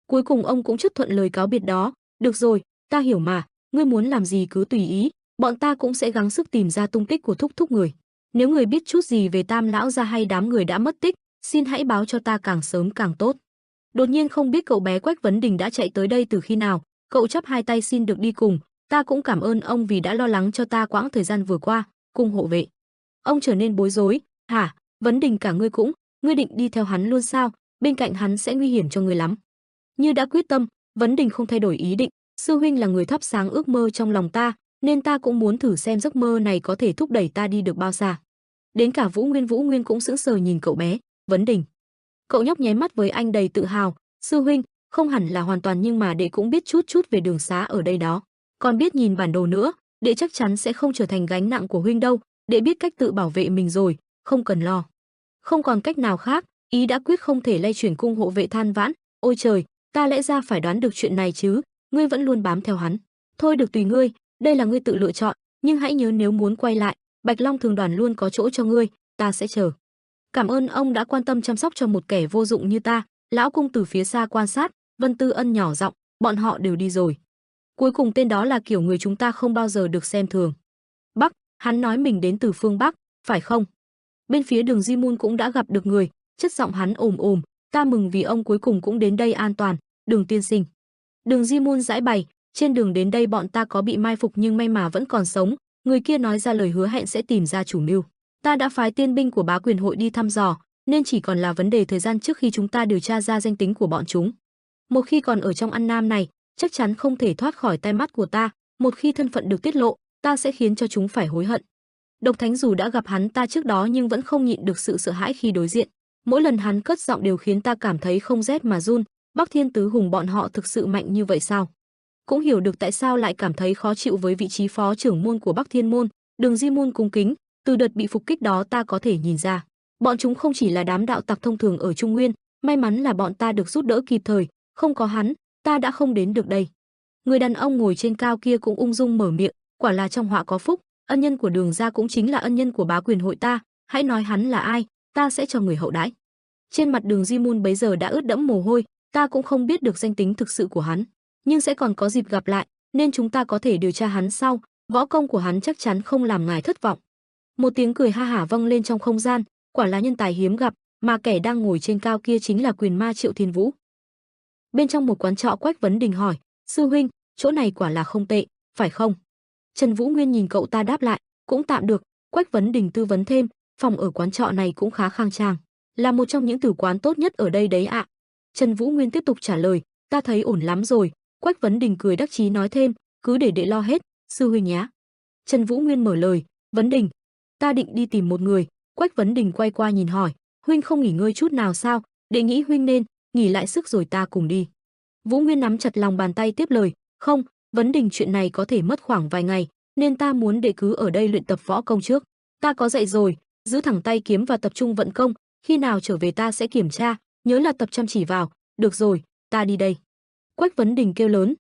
Cuối cùng ông cũng chấp thuận lời cáo biệt đó, được rồi, ta hiểu mà, ngươi muốn làm gì cứ tùy ý, bọn ta cũng sẽ gắng sức tìm ra tung tích của thúc thúc người. Nếu người biết chút gì về Tam lão gia hay đám người đã mất tích, xin hãy báo cho ta càng sớm càng tốt. Đột nhiên không biết cậu bé Quách Vấn Đình đã chạy tới đây từ khi nào, cậu chắp hai tay xin được đi cùng, ta cũng cảm ơn ông vì đã lo lắng cho ta quãng thời gian vừa qua, cung hộ vệ. Ông trở nên bối rối, hả, Vấn Đình cả ngươi định đi theo hắn luôn sao, bên cạnh hắn sẽ nguy hiểm cho ngươi lắm. Như đã quyết tâm, Vấn Đình không thay đổi ý định, sư huynh là người thắp sáng ước mơ trong lòng ta, nên ta cũng muốn thử xem giấc mơ này có thể thúc đẩy ta đi được bao xa. Đến cả Vũ Nguyên cũng sững sờ nhìn cậu bé, Vấn Đình. Cậu nhóc nháy mắt với anh đầy tự hào, sư huynh, không hẳn là hoàn toàn nhưng mà đệ cũng biết chút về đường xá ở đây đó. Còn biết nhìn bản đồ nữa, đệ chắc chắn sẽ không trở thành gánh nặng của huynh đâu, đệ biết cách tự bảo vệ mình rồi, không cần lo. Không còn cách nào khác, ý đã quyết không thể lay chuyển cung hộ vệ than vãn, ôi trời, ta lẽ ra phải đoán được chuyện này chứ, ngươi vẫn luôn bám theo hắn. Thôi được tùy ngươi, đây là ngươi tự lựa chọn, nhưng hãy nhớ nếu muốn quay lại, Bạch Long Thường đoàn luôn có chỗ cho ngươi, ta sẽ chờ. Cảm ơn ông đã quan tâm chăm sóc cho một kẻ vô dụng như ta. Lão cung từ phía xa quan sát, Vân Tư Ân nhỏ giọng, bọn họ đều đi rồi. Cuối cùng tên đó là kiểu người chúng ta không bao giờ được xem thường. Bắc, hắn nói mình đến từ phương Bắc, phải không? Bên phía Đường Di Môn cũng đã gặp được người, chất giọng hắn ồm ồm, ta mừng vì ông cuối cùng cũng đến đây an toàn, Đường tiên sinh. Đường Di Môn giải bày, trên đường đến đây bọn ta có bị mai phục nhưng may mà vẫn còn sống, người kia nói ra lời hứa hẹn sẽ tìm ra chủ mưu. Ta đã phái tiên binh của Bá Quyền hội đi thăm dò, nên chỉ còn là vấn đề thời gian trước khi chúng ta điều tra ra danh tính của bọn chúng. Một khi còn ở trong An Nam này, chắc chắn không thể thoát khỏi tai mắt của ta, một khi thân phận được tiết lộ, ta sẽ khiến cho chúng phải hối hận. Độc Thánh dù đã gặp hắn ta trước đó nhưng vẫn không nhịn được sự sợ hãi khi đối diện. Mỗi lần hắn cất giọng đều khiến ta cảm thấy không rét mà run. Bắc Thiên Tứ Hùng bọn họ thực sự mạnh như vậy sao? Cũng hiểu được tại sao lại cảm thấy khó chịu với vị trí phó trưởng môn của Bắc Thiên môn, Đường Di Môn cung kính, từ đợt bị phục kích đó ta có thể nhìn ra, bọn chúng không chỉ là đám đạo tặc thông thường ở Trung Nguyên, may mắn là bọn ta được giúp đỡ kịp thời, không có hắn, ta đã không đến được đây. Người đàn ông ngồi trên cao kia cũng ung dung mở miệng, quả là trong họa có phúc, ân nhân của Đường gia cũng chính là ân nhân của bá quyền hội ta, hãy nói hắn là ai, ta sẽ cho người hậu đãi. Trên mặt Đường Di Môn bấy giờ đã ướt đẫm mồ hôi, ta cũng không biết được danh tính thực sự của hắn, nhưng sẽ còn có dịp gặp lại, nên chúng ta có thể điều tra hắn sau, võ công của hắn chắc chắn không làm ngài thất vọng. Một tiếng cười ha hả vang lên trong không gian, quả là nhân tài hiếm gặp, mà kẻ đang ngồi trên cao kia chính là quyền ma Triệu Thiên Vũ. Bên trong một quán trọ, Quách Vấn Đình hỏi, sư huynh, chỗ này quả là không tệ, phải không? Trần Vũ Nguyên nhìn cậu ta đáp lại, cũng tạm được. Quách Vấn Đình tư vấn thêm, phòng ở quán trọ này cũng khá khang trang, là một trong những tử quán tốt nhất ở đây đấy ạ. Trần Vũ Nguyên tiếp tục trả lời, ta thấy ổn lắm rồi. Quách Vấn Đình cười đắc chí nói thêm, cứ để đệ lo hết, sư huynh nhá. Trần Vũ Nguyên mở lời, Vấn Đình, ta định đi tìm một người. Quách Vấn Đình quay qua nhìn hỏi, huynh không nghỉ ngơi chút nào sao? Đệ nghĩ huynh nên nghỉ lại sức rồi ta cùng đi. Vũ Nguyên nắm chặt lòng bàn tay tiếp lời, không, Vấn Đình, chuyện này có thể mất khoảng vài ngày, nên ta muốn đệ cứ ở đây luyện tập võ công trước. Ta có dạy rồi, giữ thẳng tay kiếm và tập trung vận công, khi nào trở về ta sẽ kiểm tra, nhớ là tập chăm chỉ vào. Được rồi, ta đi đây. Quách Vấn Đình kêu lớn,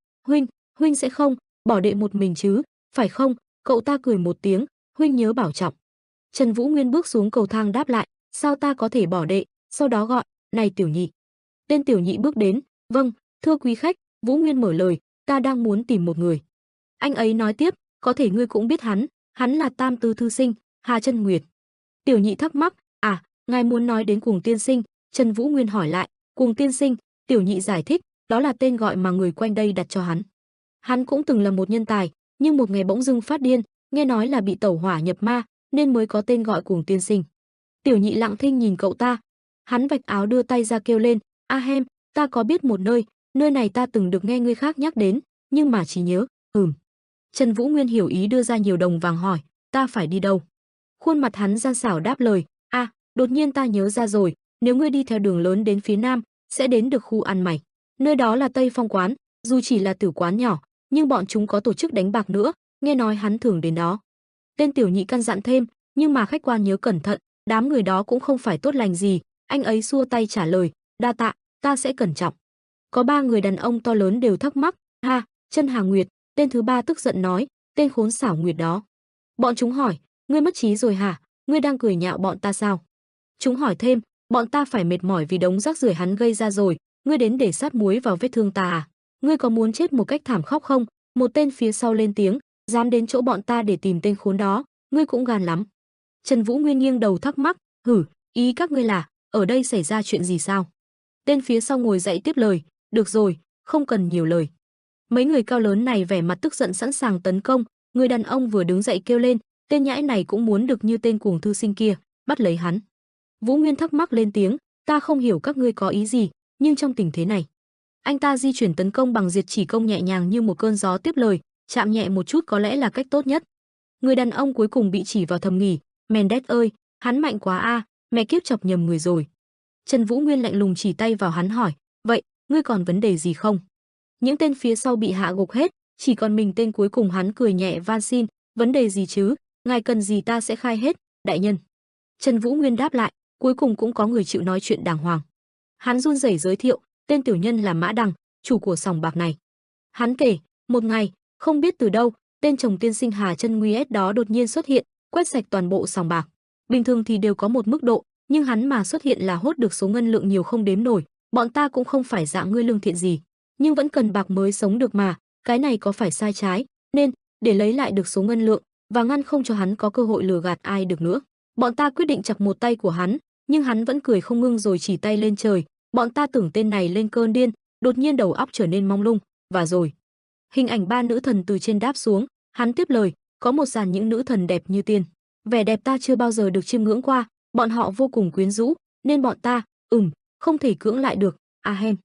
huynh sẽ không bỏ đệ một mình chứ, phải không? Cậu ta cười một tiếng, huynh nhớ bảo trọng. Trần Vũ Nguyên bước xuống cầu thang đáp lại, sao ta có thể bỏ đệ, sau đó gọi, này Tiểu Nhị. Tên Tiểu Nhị bước đến, vâng, thưa quý khách. Vũ Nguyên mở lời, ta đang muốn tìm một người. Anh ấy nói tiếp, có thể ngươi cũng biết hắn là Tam Tư thư sinh, Hà Chân Nguyệt. Tiểu Nhị thắc mắc, à, ngài muốn nói đến Cuồng tiên sinh? Trần Vũ Nguyên hỏi lại, Cuồng tiên sinh? Tiểu Nhị giải thích, đó là tên gọi mà người quanh đây đặt cho hắn. Hắn cũng từng là một nhân tài, nhưng một ngày bỗng dưng phát điên, nghe nói là bị tẩu hỏa nhập ma, nên mới có tên gọi Cuồng tiên sinh. Tiểu Nhị lặng thinh nhìn cậu ta, hắn vạch áo đưa tay ra kêu lên, ahem, ta có biết một nơi này ta từng được nghe người khác nhắc đến, nhưng mà chỉ nhớ, Trần Vũ Nguyên hiểu ý đưa ra nhiều đồng vàng hỏi, ta phải đi đâu? Khuôn mặt hắn gian xảo đáp lời, đột nhiên ta nhớ ra rồi, nếu ngươi đi theo đường lớn đến phía nam, sẽ đến được khu ăn mày. Nơi đó là Tây Phong quán, dù chỉ là tử quán nhỏ, nhưng bọn chúng có tổ chức đánh bạc nữa, nghe nói hắn thường đến đó. Tên Tiểu Nhị căn dặn thêm, nhưng mà khách quan nhớ cẩn thận, đám người đó cũng không phải tốt lành gì. Anh ấy xua tay trả lời, đa tạ, ta sẽ cẩn trọng. Có ba người đàn ông to lớn đều thắc mắc, Chân Hà Nguyệt. Tên thứ ba tức giận nói, tên khốn xảo Nguyệt đó. Bọn chúng hỏi, ngươi mất trí rồi hả? Ngươi đang cười nhạo bọn ta sao? Chúng hỏi thêm, bọn ta phải mệt mỏi vì đống rác rưởi hắn gây ra rồi, ngươi đến để sát muối vào vết thương ta à? Ngươi có muốn chết một cách thảm khốc không? Một tên phía sau lên tiếng, dám đến chỗ bọn ta để tìm tên khốn đó, ngươi cũng gan lắm. Trần Vũ Nguyên nghiêng đầu thắc mắc, ý các ngươi là, ở đây xảy ra chuyện gì sao? Tên phía sau ngồi dậy tiếp lời, được rồi, không cần nhiều lời. Mấy người cao lớn này vẻ mặt tức giận sẵn sàng tấn công, người đàn ông vừa đứng dậy kêu lên, tên nhãi này cũng muốn được như tên Cuồng thư sinh kia, bắt lấy hắn. Vũ Nguyên thắc mắc lên tiếng, ta không hiểu các ngươi có ý gì, nhưng trong tình thế này, anh ta di chuyển tấn công bằng diệt chỉ công nhẹ nhàng như một cơn gió tiếp lời, chạm nhẹ một chút có lẽ là cách tốt nhất. Người đàn ông cuối cùng bị chỉ vào thầm nghỉ, Mendes ơi, hắn mạnh quá a, mẹ kiếp chọc nhầm người rồi. Trần Vũ Nguyên lạnh lùng chỉ tay vào hắn hỏi, vậy, ngươi còn vấn đề gì không? Những tên phía sau bị hạ gục hết, chỉ còn mình tên cuối cùng. Hắn cười nhẹ van xin, vấn đề gì chứ, ngài cần gì ta sẽ khai hết, đại nhân. Trần Vũ Nguyên đáp lại, cuối cùng cũng có người chịu nói chuyện đàng hoàng. Hắn run rẩy giới thiệu, tên tiểu nhân là Mã Đằng, chủ của sòng bạc này. Hắn kể, một ngày, không biết từ đâu, tên chồng tiên sinh Hà Chân Nguyệt đó đột nhiên xuất hiện, quét sạch toàn bộ sòng bạc. Bình thường thì đều có một mức độ, nhưng hắn mà xuất hiện là hốt được số ngân lượng nhiều không đếm nổi. Bọn ta cũng không phải dạng ngươi lương thiện gì, nhưng vẫn cần bạc mới sống được mà, cái này có phải sai trái, nên để lấy lại được số ngân lượng và ngăn không cho hắn có cơ hội lừa gạt ai được nữa, bọn ta quyết định chặt một tay của hắn, nhưng hắn vẫn cười không ngưng rồi chỉ tay lên trời. Bọn ta tưởng tên này lên cơn điên, đột nhiên đầu óc trở nên mông lung, và rồi hình ảnh ba nữ thần từ trên đáp xuống. Hắn tiếp lời, có một dàn những nữ thần đẹp như tiên, vẻ đẹp ta chưa bao giờ được chiêm ngưỡng qua, bọn họ vô cùng quyến rũ, nên bọn ta, không thể cưỡng lại được. Ahem.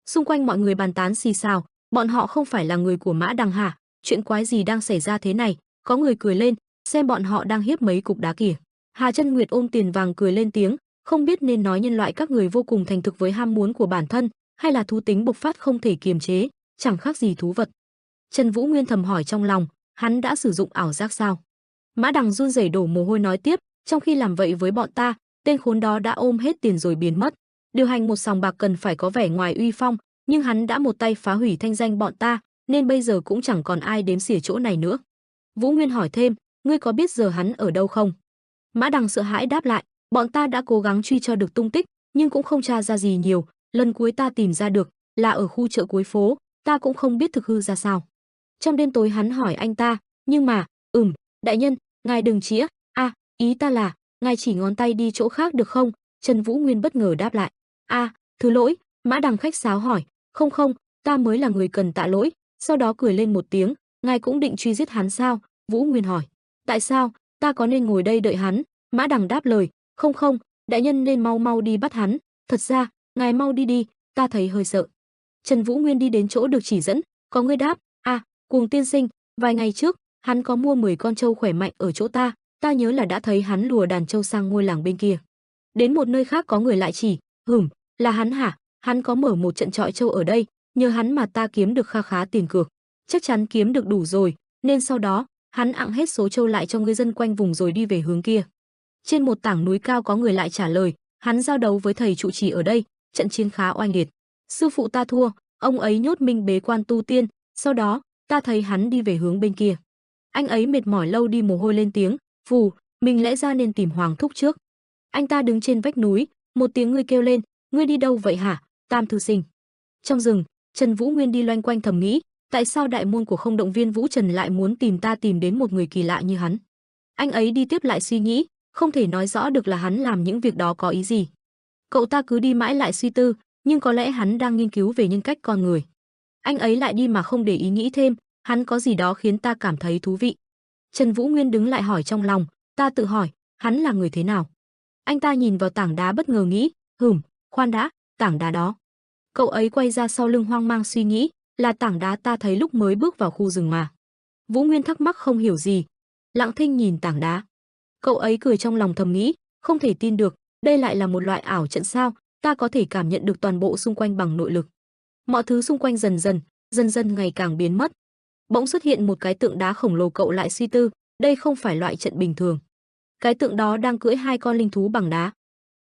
Xung quanh mọi người bàn tán xì xào, bọn họ không phải là người của Mã Đằng hả? Chuyện quái gì đang xảy ra thế này? Có người cười lên, xem bọn họ đang hiếp mấy cục đá kìa. Hà Chân Nguyệt ôm tiền vàng cười lên tiếng, không biết nên nói nhân loại các người vô cùng thành thực với ham muốn của bản thân, hay là thú tính bộc phát không thể kiềm chế, chẳng khác gì thú vật. Trần Vũ Nguyên thầm hỏi trong lòng, hắn đã sử dụng ảo giác sao? Mã Đằng run rẩy đổ mồ hôi nói tiếp, trong khi làm vậy với bọn ta, tên khốn đó đã ôm hết tiền rồi biến mất. Điều hành một sòng bạc cần phải có vẻ ngoài uy phong, nhưng hắn đã một tay phá hủy thanh danh bọn ta, nên bây giờ cũng chẳng còn ai đếm xỉa chỗ này nữa. Vũ Nguyên hỏi thêm, ngươi có biết giờ hắn ở đâu không? Mã Đằng sợ hãi đáp lại, bọn ta đã cố gắng truy cho được tung tích, nhưng cũng không tra ra gì nhiều, lần cuối ta tìm ra được là ở khu chợ cuối phố, ta cũng không biết thực hư ra sao. Trong đêm tối hắn hỏi anh ta, nhưng mà, đại nhân, ngài đừng chĩa, ý ta là, ngài chỉ ngón tay đi chỗ khác được không? Trần Vũ Nguyên bất ngờ đáp lại, thứ lỗi, Mã Đằng khách sáo hỏi, không không, ta mới là người cần tạ lỗi, sau đó cười lên một tiếng, ngài cũng định truy giết hắn sao? Vũ Nguyên hỏi, tại sao, ta có nên ngồi đây đợi hắn? Mã Đằng đáp lời, không không, đại nhân nên mau mau đi bắt hắn, thật ra, ngài mau đi đi, ta thấy hơi sợ. Trần Vũ Nguyên đi đến chỗ được chỉ dẫn, có người đáp, Cuồng tiên sinh, vài ngày trước, hắn có mua 10 con trâu khỏe mạnh ở chỗ ta nhớ là đã thấy hắn lùa đàn trâu sang ngôi làng bên kia. Đến một nơi khác có người lại chỉ, là hắn hả? Hắn có mở một trận trọi trâu ở đây, nhờ hắn mà ta kiếm được kha khá tiền cược. Chắc chắn kiếm được đủ rồi, nên sau đó, hắn ẵng hết số trâu lại cho người dân quanh vùng rồi đi về hướng kia. Trên một tảng núi cao có người lại trả lời, hắn giao đấu với thầy trụ trì ở đây, trận chiến khá oanh liệt. Sư phụ ta thua, ông ấy nhốt mình bế quan tu tiên, sau đó, ta thấy hắn đi về hướng bên kia. Anh ấy mệt mỏi lâu đi mồ hôi lên tiếng, phù, mình lẽ ra nên tìm Hoàng thúc trước. Anh ta đứng trên vách núi, một tiếng người kêu lên, ngươi đi đâu vậy hả, Tam thư sinh? Trong rừng, Trần Vũ Nguyên đi loanh quanh thầm nghĩ, tại sao đại môn của Không Động Viên Vũ Trần lại muốn tìm đến một người kỳ lạ như hắn? Anh ấy đi tiếp lại suy nghĩ, không thể nói rõ được là hắn làm những việc đó có ý gì. Cậu ta cứ đi mãi lại suy tư, nhưng có lẽ hắn đang nghiên cứu về nhân cách con người. Anh ấy lại đi mà không để ý nghĩ thêm, hắn có gì đó khiến ta cảm thấy thú vị. Trần Vũ Nguyên đứng lại hỏi trong lòng, ta tự hỏi, hắn là người thế nào? Anh ta nhìn vào tảng đá bất ngờ nghĩ, khoan đã, tảng đá đó. Cậu ấy quay ra sau lưng hoang mang suy nghĩ, là tảng đá ta thấy lúc mới bước vào khu rừng mà. Vũ Nguyên thắc mắc không hiểu gì, lặng thinh nhìn tảng đá. Cậu ấy cười trong lòng thầm nghĩ, không thể tin được, đây lại là một loại ảo trận sao, ta có thể cảm nhận được toàn bộ xung quanh bằng nội lực. Mọi thứ xung quanh dần dần ngày càng biến mất. Bỗng xuất hiện một cái tượng đá khổng lồ, cậu lại suy tư, đây không phải loại trận bình thường. Cái tượng đó đang cưỡi 2 con linh thú bằng đá.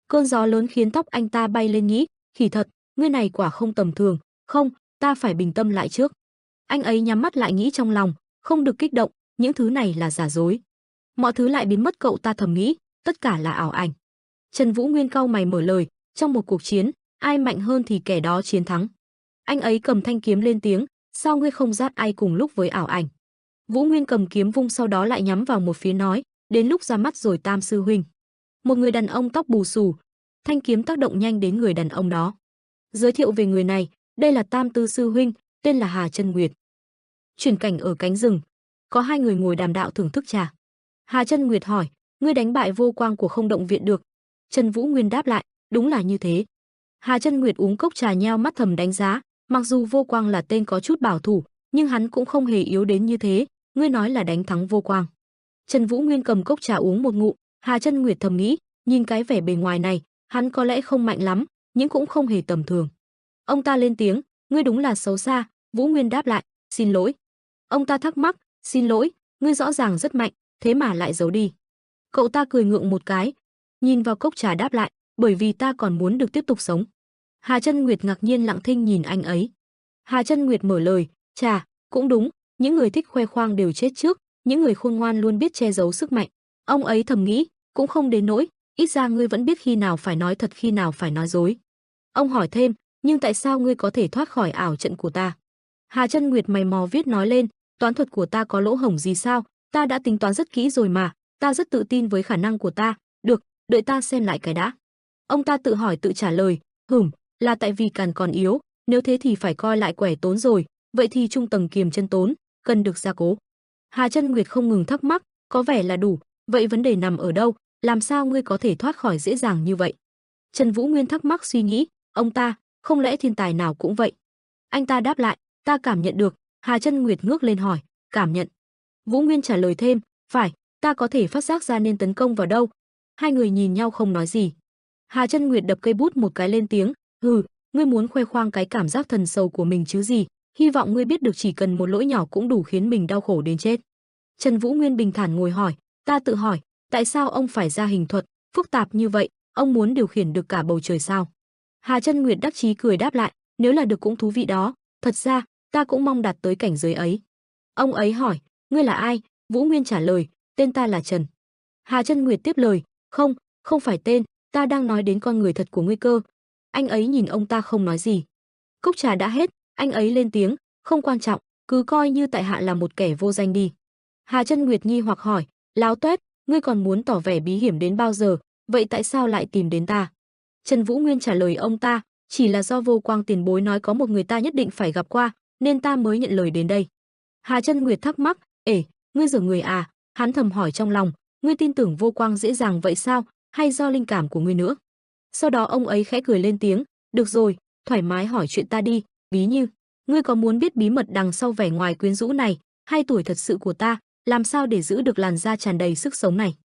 Cơn gió lớn khiến tóc anh ta bay lên nghĩ, khỉ thật, ngươi này quả không tầm thường, không, ta phải bình tâm lại trước. Anh ấy nhắm mắt lại nghĩ trong lòng, không được kích động, những thứ này là giả dối. Mọi thứ lại biến mất, cậu ta thầm nghĩ, tất cả là ảo ảnh. Trần Vũ Nguyên cau mày mở lời, trong một cuộc chiến, ai mạnh hơn thì kẻ đó chiến thắng. Anh ấy cầm thanh kiếm lên tiếng, sao ngươi không giết ai cùng lúc với ảo ảnh? Vũ Nguyên cầm kiếm vung, sau đó lại nhắm vào một phía nói, đến lúc ra mắt rồi Tam sư huynh. Một người đàn ông tóc bù xù, thanh kiếm tác động nhanh đến người đàn ông đó. Giới thiệu về người này, đây là Tam tư sư huynh, tên là Hà Chân Nguyệt. Chuyển cảnh ở cánh rừng, có 2 người ngồi đàm đạo thưởng thức trà. Hà Chân Nguyệt hỏi, ngươi đánh bại Vô Quang của Không Động Viện được? Trần Vũ Nguyên đáp lại, đúng là như thế. Hà Chân Nguyệt uống cốc trà nheo mắt thầm đánh giá, mặc dù Vô Quang là tên có chút bảo thủ, nhưng hắn cũng không hề yếu đến như thế, ngươi nói là đánh thắng Vô Quang. Trần Vũ Nguyên cầm cốc trà uống một ngụm, Hà Chân Nguyệt thầm nghĩ, nhìn cái vẻ bề ngoài này, hắn có lẽ không mạnh lắm, nhưng cũng không hề tầm thường. Ông ta lên tiếng, ngươi đúng là xấu xa, Vũ Nguyên đáp lại, xin lỗi. Ông ta thắc mắc, xin lỗi, ngươi rõ ràng rất mạnh, thế mà lại giấu đi. Cậu ta cười ngượng một cái, nhìn vào cốc trà đáp lại, bởi vì ta còn muốn được tiếp tục sống. Hà Chân Nguyệt ngạc nhiên lặng thinh nhìn anh ấy. Hà Chân Nguyệt mở lời, chà, cũng đúng, những người thích khoe khoang đều chết trước, những người khôn ngoan luôn biết che giấu sức mạnh. Ông ấy thầm nghĩ, cũng không đến nỗi, ít ra ngươi vẫn biết khi nào phải nói thật, khi nào phải nói dối. Ông hỏi thêm, nhưng tại sao ngươi có thể thoát khỏi ảo trận của ta? Hà Chân Nguyệt mày mò viết nói lên, toán thuật của ta có lỗ hổng gì sao? Ta đã tính toán rất kỹ rồi mà, ta rất tự tin với khả năng của ta. Được, đợi ta xem lại cái đã. Ông ta tự hỏi tự trả lời, là tại vì càn còn yếu, nếu thế thì phải coi lại quẻ tốn rồi, vậy thì trung tầng kiềm chân tốn, cần được gia cố. Hà Chân Nguyệt không ngừng thắc mắc, có vẻ là đủ, vậy vấn đề nằm ở đâu, làm sao ngươi có thể thoát khỏi dễ dàng như vậy? Trần Vũ Nguyên thắc mắc suy nghĩ, ông ta, không lẽ thiên tài nào cũng vậy? Anh ta đáp lại, ta cảm nhận được. Hà Chân Nguyệt ngước lên hỏi, cảm nhận? Vũ Nguyên trả lời thêm, phải, ta có thể phát giác ra nên tấn công vào đâu. Hai người nhìn nhau không nói gì. Hà Chân Nguyệt đập cây bút một cái lên tiếng, ngươi muốn khoe khoang cái cảm giác thần sầu của mình chứ gì, hy vọng ngươi biết được chỉ cần một lỗi nhỏ cũng đủ khiến mình đau khổ đến chết. Trần Vũ Nguyên bình thản ngồi hỏi, Ta tự hỏi, tại sao ông phải ra hình thuật phức tạp như vậy, ông muốn điều khiển được cả bầu trời sao? Hà Chân Nguyệt đắc chí cười đáp lại, nếu là được cũng thú vị đó, thật ra, ta cũng mong đạt tới cảnh giới ấy. Ông ấy hỏi, ngươi là ai? Vũ Nguyên trả lời, tên ta là Trần. Hà Chân Nguyệt tiếp lời, không, không phải tên, ta đang nói đến con người thật của ngươi cơ. Anh ấy nhìn ông ta không nói gì. Cốc trà đã hết, anh ấy lên tiếng, không quan trọng, cứ coi như tại hạ là một kẻ vô danh đi. Hà Chân Nguyệt nghi hoặc hỏi, láo toét, ngươi còn muốn tỏ vẻ bí hiểm đến bao giờ, vậy tại sao lại tìm đến ta? Trần Vũ Nguyên trả lời ông ta, chỉ là do Vô Quang tiền bối nói có một người ta nhất định phải gặp qua, nên ta mới nhận lời đến đây. Hà Chân Nguyệt thắc mắc, ể, ngươi giở người à? Hắn thầm hỏi trong lòng, ngươi tin tưởng Vô Quang dễ dàng vậy sao, hay do linh cảm của ngươi nữa? Sau đó ông ấy khẽ cười lên tiếng, được rồi, thoải mái hỏi chuyện ta đi, ví như, ngươi có muốn biết bí mật đằng sau vẻ ngoài quyến rũ này, hay tuổi thật sự của ta, làm sao để giữ được làn da tràn đầy sức sống này?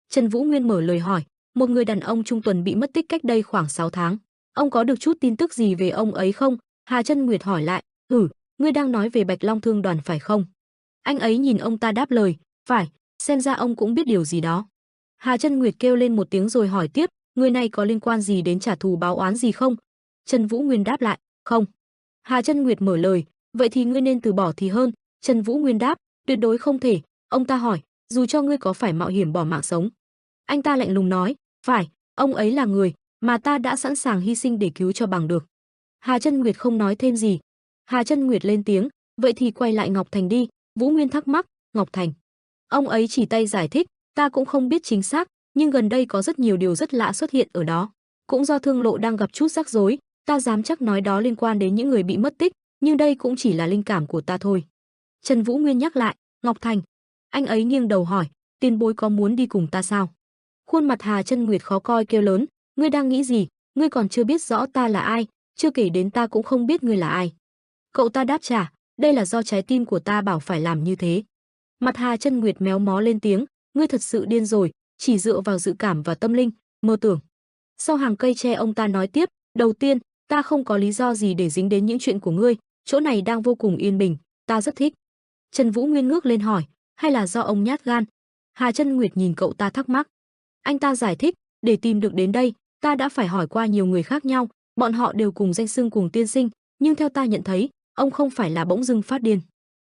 Trần Vũ Nguyên mở lời hỏi, một người đàn ông trung tuần bị mất tích cách đây khoảng 6 tháng. Ông có được chút tin tức gì về ông ấy không? Hà Chân Nguyệt hỏi lại, ngươi đang nói về Bạch Long Thương Đoàn phải không? Anh ấy nhìn ông ta đáp lời, phải, xem ra ông cũng biết điều gì đó. Hà Chân Nguyệt kêu lên một tiếng rồi hỏi tiếp, người này có liên quan gì đến trả thù báo oán gì không? Trần Vũ Nguyên đáp lại, không. Hà Chân Nguyệt mở lời, vậy thì ngươi nên từ bỏ thì hơn. Trần Vũ Nguyên đáp, tuyệt đối không thể. Ông ta hỏi, dù cho ngươi có phải mạo hiểm bỏ mạng sống. Anh ta lạnh lùng nói, phải, ông ấy là người mà ta đã sẵn sàng hy sinh để cứu cho bằng được. Hà Chân Nguyệt không nói thêm gì. Hà Chân Nguyệt lên tiếng, vậy thì quay lại Ngọc Thành đi. Vũ Nguyên thắc mắc, Ngọc Thành. Ông ấy chỉ tay giải thích, ta cũng không biết chính xác, nhưng gần đây có rất nhiều điều rất lạ xuất hiện ở đó. Cũng do thương lộ đang gặp chút rắc rối, ta dám chắc nói đó liên quan đến những người bị mất tích, nhưng đây cũng chỉ là linh cảm của ta thôi. Trần Vũ Nguyên nhắc lại, Ngọc Thành. Anh ấy nghiêng đầu hỏi, tiền bối có muốn đi cùng ta sao? Khuôn mặt Hà Chân Nguyệt khó coi kêu lớn, ngươi đang nghĩ gì? Ngươi còn chưa biết rõ ta là ai, chưa kể đến ta cũng không biết ngươi là ai. Cậu ta đáp trả, đây là do trái tim của ta bảo phải làm như thế. Mặt Hà Chân Nguyệt méo mó lên tiếng, ngươi thật sự điên rồi, chỉ dựa vào dự cảm và tâm linh, mơ tưởng. Sau hàng cây tre ông ta nói tiếp, đầu tiên, ta không có lý do gì để dính đến những chuyện của ngươi, chỗ này đang vô cùng yên bình, ta rất thích. Trần Vũ Nguyên ngước lên hỏi, hay là do ông nhát gan? Hà Chân Nguyệt nhìn cậu ta thắc mắc. Anh ta giải thích, để tìm được đến đây, ta đã phải hỏi qua nhiều người khác nhau, bọn họ đều cùng danh xưng cùng tiên sinh, nhưng theo ta nhận thấy, ông không phải là bỗng dưng phát điên.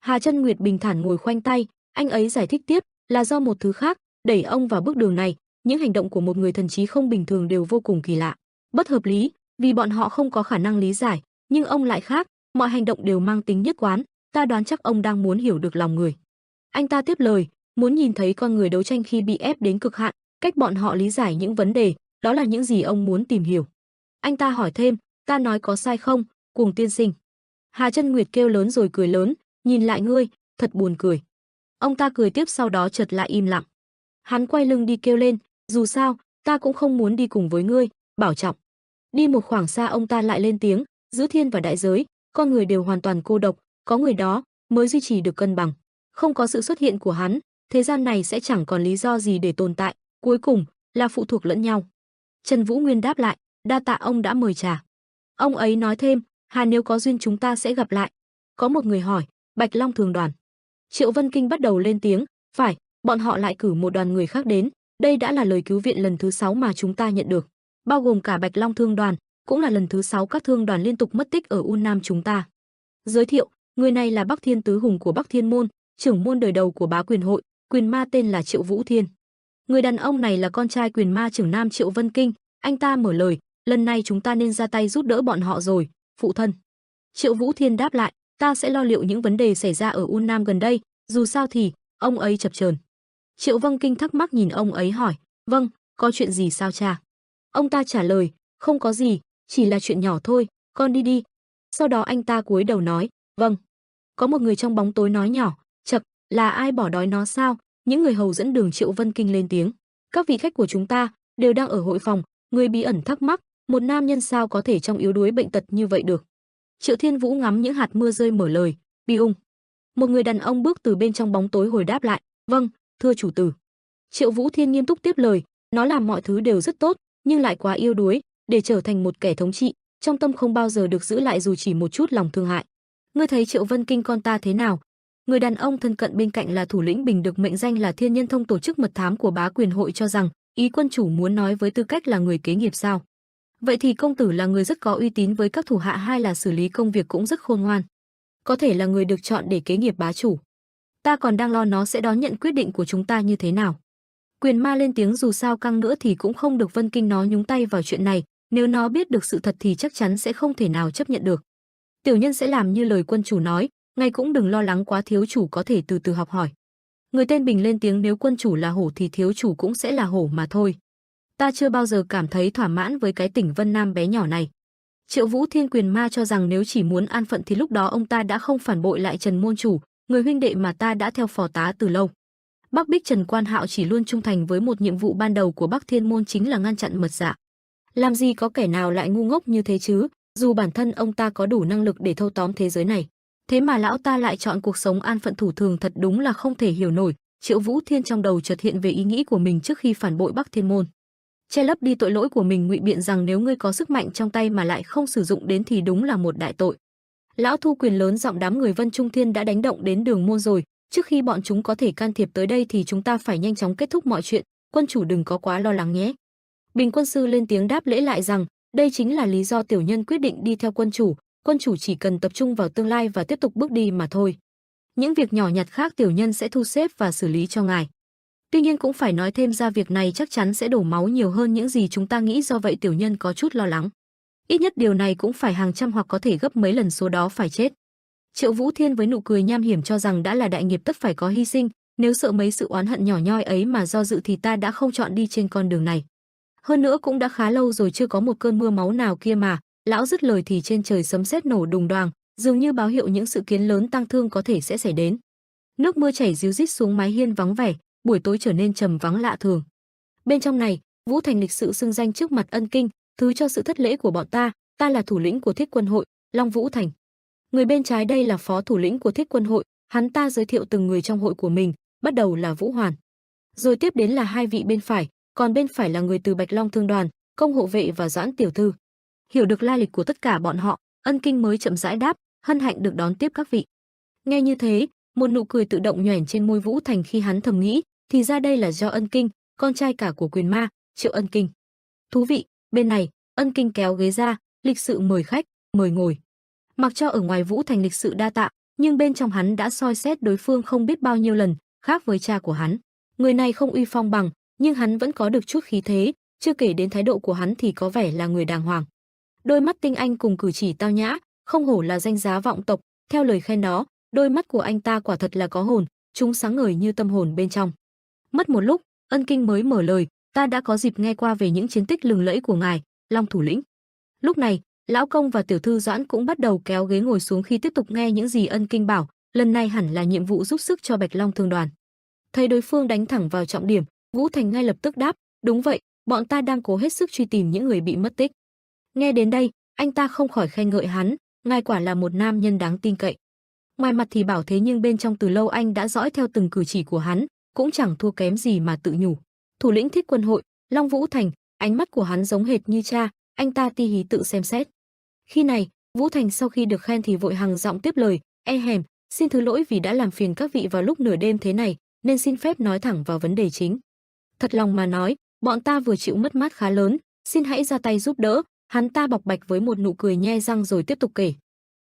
Hà Chân Nguyệt bình thản ngồi khoanh tay, anh ấy giải thích tiếp, là do một thứ khác đẩy ông vào bước đường này, những hành động của một người thần trí không bình thường đều vô cùng kỳ lạ, bất hợp lý, vì bọn họ không có khả năng lý giải, nhưng ông lại khác, mọi hành động đều mang tính nhất quán, ta đoán chắc ông đang muốn hiểu được lòng người. Anh ta tiếp lời, muốn nhìn thấy con người đấu tranh khi bị ép đến cực hạn, cách bọn họ lý giải những vấn đề, đó là những gì ông muốn tìm hiểu. Anh ta hỏi thêm, ta nói có sai không, Cuồng tiên sinh? Hà Chân Nguyệt kêu lớn rồi cười lớn, nhìn lại ngươi, thật buồn cười. Ông ta cười tiếp sau đó chợt lại im lặng. Hắn quay lưng đi kêu lên, dù sao, ta cũng không muốn đi cùng với ngươi, bảo trọng. Đi một khoảng xa ông ta lại lên tiếng, giữa thiên và đại giới, con người đều hoàn toàn cô độc, có người đó mới duy trì được cân bằng. Không có sự xuất hiện của hắn, thế gian này sẽ chẳng còn lý do gì để tồn tại, cuối cùng là phụ thuộc lẫn nhau. Trần Vũ Nguyên đáp lại, đa tạ ông đã mời trà. Ông ấy nói thêm, Hà nếu có duyên chúng ta sẽ gặp lại. Có một người hỏi, Bạch Long Thường Đoàn. Triệu Vân Kinh bắt đầu lên tiếng, phải, bọn họ lại cử một đoàn người khác đến, đây đã là lời cứu viện lần thứ 6 mà chúng ta nhận được, bao gồm cả Bạch Long Thương Đoàn, cũng là lần thứ 6 các thương đoàn liên tục mất tích ở Un Nam chúng ta. Giới thiệu, người này là Bắc Thiên Tứ Hùng của Bắc Thiên môn, trưởng môn đời đầu của Bá Quyền hội, quyền ma tên là Triệu Vũ Thiên. Người đàn ông này là con trai quyền ma trưởng nam Triệu Vân Kinh, anh ta mở lời, lần này chúng ta nên ra tay giúp đỡ bọn họ rồi, phụ thân. Triệu Vũ Thiên đáp lại, ta sẽ lo liệu những vấn đề xảy ra ở Un Nam gần đây, dù sao thì, ông ấy chập chờn. Triệu Vân Kinh thắc mắc nhìn ông ấy hỏi, vâng, có chuyện gì sao cha? Ông ta trả lời, không có gì, chỉ là chuyện nhỏ thôi, con đi đi. Sau đó anh ta cúi đầu nói, vâng. Có một người trong bóng tối nói nhỏ, chậc, là ai bỏ đói nó sao? Những người hầu dẫn đường Triệu Vân Kinh lên tiếng, các vị khách của chúng ta đều đang ở hội phòng. Người bí ẩn thắc mắc, một nam nhân sao có thể trong yếu đuối bệnh tật như vậy được? Triệu Thiên Vũ ngắm những hạt mưa rơi mở lời, bi ung. Một người đàn ông bước từ bên trong bóng tối hồi đáp lại, vâng, thưa chủ tử. Triệu Vũ Thiên nghiêm túc tiếp lời, nó làm mọi thứ đều rất tốt, nhưng lại quá yếu đuối, để trở thành một kẻ thống trị, trong tâm không bao giờ được giữ lại dù chỉ một chút lòng thương hại. Ngươi thấy Triệu Vân Kinh con ta thế nào? Người đàn ông thân cận bên cạnh là thủ lĩnh Bình được mệnh danh là Thiên Nhân Thông, tổ chức mật thám của Bá Quyền hội, cho rằng ý quân chủ muốn nói với tư cách là người kế nghiệp sao? Vậy thì công tử là người rất có uy tín với các thủ hạ hay là xử lý công việc cũng rất khôn ngoan? Có thể là người được chọn để kế nghiệp bá chủ. Ta còn đang lo nó sẽ đón nhận quyết định của chúng ta như thế nào. Quyền ma lên tiếng, dù sao căng nữa thì cũng không được Vân Kinh nó nhúng tay vào chuyện này, nếu nó biết được sự thật thì chắc chắn sẽ không thể nào chấp nhận được. Tiểu nhân sẽ làm như lời quân chủ nói, ngài cũng đừng lo lắng quá, thiếu chủ có thể từ từ học hỏi. Người tên Bình lên tiếng, nếu quân chủ là hổ thì thiếu chủ cũng sẽ là hổ mà thôi. Ta chưa bao giờ cảm thấy thỏa mãn với cái tỉnh Vân Nam bé nhỏ này. Triệu Vũ Thiên quyền ma cho rằng nếu chỉ muốn an phận thì lúc đó ông ta đã không phản bội lại Trần môn chủ, người huynh đệ mà ta đã theo phò tá từ lâu. Bắc Bích Trần Quan Hạo chỉ luôn trung thành với một nhiệm vụ ban đầu của Bắc Thiên môn, chính là ngăn chặn mật dạ. Làm gì có kẻ nào lại ngu ngốc như thế chứ, dù bản thân ông ta có đủ năng lực để thâu tóm thế giới này. Thế mà lão ta lại chọn cuộc sống an phận thủ thường, thật đúng là không thể hiểu nổi. Triệu Vũ Thiên trong đầu chợt hiện về ý nghĩ của mình trước khi phản bội Bắc Thiên môn. Che lấp đi tội lỗi của mình, ngụy biện rằng nếu ngươi có sức mạnh trong tay mà lại không sử dụng đến thì đúng là một đại tội. Lão thu quyền lớn giọng, đám người Vân Trung Thiên đã đánh động đến đường môn rồi, trước khi bọn chúng có thể can thiệp tới đây thì chúng ta phải nhanh chóng kết thúc mọi chuyện, quân chủ đừng có quá lo lắng nhé. Bình quân sư lên tiếng đáp lễ lại rằng, đây chính là lý do tiểu nhân quyết định đi theo quân chủ chỉ cần tập trung vào tương lai và tiếp tục bước đi mà thôi. Những việc nhỏ nhặt khác tiểu nhân sẽ thu xếp và xử lý cho ngài. Tuy nhiên cũng phải nói thêm ra, việc này chắc chắn sẽ đổ máu nhiều hơn những gì chúng ta nghĩ, do vậy tiểu nhân có chút lo lắng. Ít nhất điều này cũng phải hàng trăm hoặc có thể gấp mấy lần số đó phải chết. Triệu Vũ Thiên với nụ cười nham hiểm cho rằng đã là đại nghiệp tất phải có hy sinh, nếu sợ mấy sự oán hận nhỏ nhoi ấy mà do dự thì ta đã không chọn đi trên con đường này. Hơn nữa cũng đã khá lâu rồi chưa có một cơn mưa máu nào kia mà. Lão dứt lời thì trên trời sấm sét nổ đùng đoàng, dường như báo hiệu những sự kiến lớn tang thương có thể sẽ xảy đến. Nước mưa chảy ríu rít xuống mái hiên vắng vẻ, buổi tối trở nên trầm vắng lạ thường. Bên trong này, Vũ Thành lịch sự xưng danh trước mặt Ân Kinh, thứ cho sự thất lễ của bọn ta là thủ lĩnh của Thích Quân hội, Long Vũ Thành. Người bên trái đây là phó thủ lĩnh của Thích Quân hội, hắn ta giới thiệu từng người trong hội của mình, bắt đầu là Vũ Hoàn. Rồi tiếp đến là hai vị bên phải, còn bên phải là người từ Bạch Long Thương đoàn, Công hộ vệ và Doãn tiểu thư. Hiểu được lai lịch của tất cả bọn họ, Ân Kinh mới chậm rãi đáp, hân hạnh được đón tiếp các vị. Nghe như thế, một nụ cười tự động nhoẻn trên môi Vũ Thành khi hắn thầm nghĩ, thì ra đây là do Ân Kinh, con trai cả của quyền ma, Triệu Ân Kinh. Thú vị, bên này, Ân Kinh kéo ghế ra, lịch sự mời khách, mời ngồi. Mặc cho ở ngoài Vũ Thành lịch sự đa tạ, nhưng bên trong hắn đã soi xét đối phương không biết bao nhiêu lần, khác với cha của hắn. Người này không uy phong bằng, nhưng hắn vẫn có được chút khí thế, chưa kể đến thái độ của hắn thì có vẻ là người đàng hoàng. Đôi mắt tinh anh cùng cử chỉ tao nhã, không hổ là danh giá vọng tộc, theo lời khen đó, đôi mắt của anh ta quả thật là có hồn, chúng sáng ngời như tâm hồn bên trong. Mất một lúc, Ân Kinh mới mở lời, ta đã có dịp nghe qua về những chiến tích lừng lẫy của ngài, Long thủ lĩnh. Lúc này, lão Công và tiểu thư Doãn cũng bắt đầu kéo ghế ngồi xuống khi tiếp tục nghe những gì Ân Kinh bảo, lần này hẳn là nhiệm vụ giúp sức cho Bạch Long Thương đoàn. Thấy đối phương đánh thẳng vào trọng điểm, Vũ Thành ngay lập tức đáp, đúng vậy, bọn ta đang cố hết sức truy tìm những người bị mất tích. Nghe đến đây, anh ta không khỏi khen ngợi hắn, ngài quả là một nam nhân đáng tin cậy. Ngoài mặt thì bảo thế nhưng bên trong từ lâu anh đã dõi theo từng cử chỉ của hắn, cũng chẳng thua kém gì mà tự nhủ. Thủ lĩnh Thích Quân hội, Long Vũ Thành, ánh mắt của hắn giống hệt như cha, anh ta ti hí tự xem xét. Khi này, Vũ Thành sau khi được khen thì vội hằng giọng tiếp lời, hèm, xin thứ lỗi vì đã làm phiền các vị vào lúc nửa đêm thế này, nên xin phép nói thẳng vào vấn đề chính. Thật lòng mà nói, bọn ta vừa chịu mất mát khá lớn, xin hãy ra tay giúp đỡ. Hắn ta bộc bạch với một nụ cười nhe răng rồi tiếp tục kể.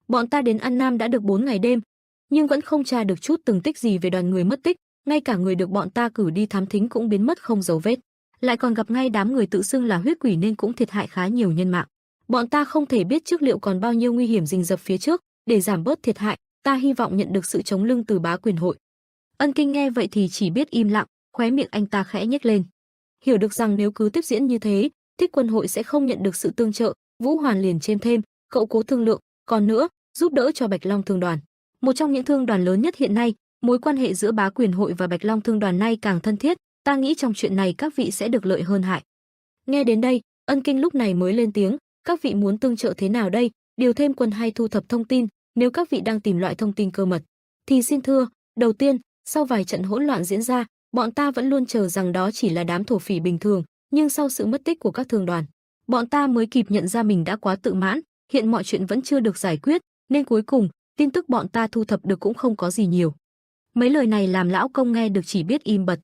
Bọn ta đến An Nam đã được 4 ngày đêm, nhưng vẫn không tra được chút từng tích gì về đoàn người mất tích, ngay cả người được bọn ta cử đi thám thính cũng biến mất không dấu vết. Lại còn gặp ngay đám người tự xưng là huyết quỷ nên cũng thiệt hại khá nhiều nhân mạng. Bọn ta không thể biết trước liệu còn bao nhiêu nguy hiểm rình rập phía trước, để giảm bớt thiệt hại, ta hy vọng nhận được sự chống lưng từ Bá Quyền hội. Ân Kinh nghe vậy thì chỉ biết im lặng, khóe miệng anh ta khẽ nhếch lên. Hiểu được rằng nếu cứ tiếp diễn như thế, Thích Quân hội sẽ không nhận được sự tương trợ, Vũ Hoàn liền chêm thêm, cậu cố thương lượng, còn nữa, giúp đỡ cho Bạch Long Thương đoàn. Một trong những thương đoàn lớn nhất hiện nay, mối quan hệ giữa Bá Quyền hội và Bạch Long Thương đoàn nay càng thân thiết, ta nghĩ trong chuyện này các vị sẽ được lợi hơn hại. Nghe đến đây, Ân Kinh lúc này mới lên tiếng, các vị muốn tương trợ thế nào đây, điều thêm quân hay thu thập thông tin, nếu các vị đang tìm loại thông tin cơ mật, thì xin thưa, đầu tiên, sau vài trận hỗn loạn diễn ra, bọn ta vẫn luôn chờ rằng đó chỉ là đám thổ phỉ bình thường, nhưng sau sự mất tích của các thương đoàn, bọn ta mới kịp nhận ra mình đã quá tự mãn, hiện mọi chuyện vẫn chưa được giải quyết, nên cuối cùng, tin tức bọn ta thu thập được cũng không có gì nhiều. Mấy lời này làm lão công nghe được chỉ biết im bặt.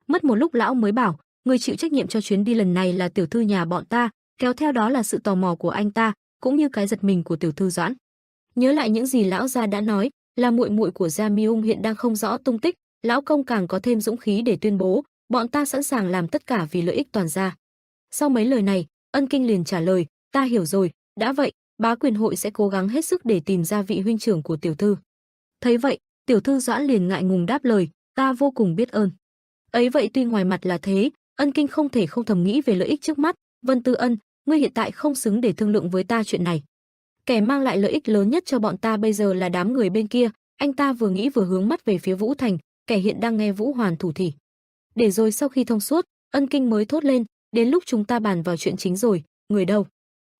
Mất một lúc lão mới bảo, người chịu trách nhiệm cho chuyến đi lần này là tiểu thư nhà bọn ta, kéo theo đó là sự tò mò của anh ta, cũng như cái giật mình của tiểu thư Doãn. Nhớ lại những gì lão gia đã nói, là muội muội của Gia Mi hiện đang không rõ tung tích, lão công càng có thêm dũng khí để tuyên bố, bọn ta sẵn sàng làm tất cả vì lợi ích toàn gia. Sau mấy lời này, Ân Kinh liền trả lời, ta hiểu rồi, đã vậy, bá quyền hội sẽ cố gắng hết sức để tìm ra vị huynh trưởng của tiểu thư. Thấy vậy, tiểu thư Doãn liền ngại ngùng đáp lời, ta vô cùng biết ơn. Ấy vậy tuy ngoài mặt là thế, Ân Kinh không thể không thầm nghĩ về lợi ích trước mắt, Vân Tư Ân, ngươi hiện tại không xứng để thương lượng với ta chuyện này. Kẻ mang lại lợi ích lớn nhất cho bọn ta bây giờ là đám người bên kia, anh ta vừa nghĩ vừa hướng mắt về phía Vũ Thành, kẻ hiện đang nghe Vũ Hoàn thủ thỉ. Để rồi sau khi thông suốt, Ân Kinh mới thốt lên, đến lúc chúng ta bàn vào chuyện chính rồi, người đâu?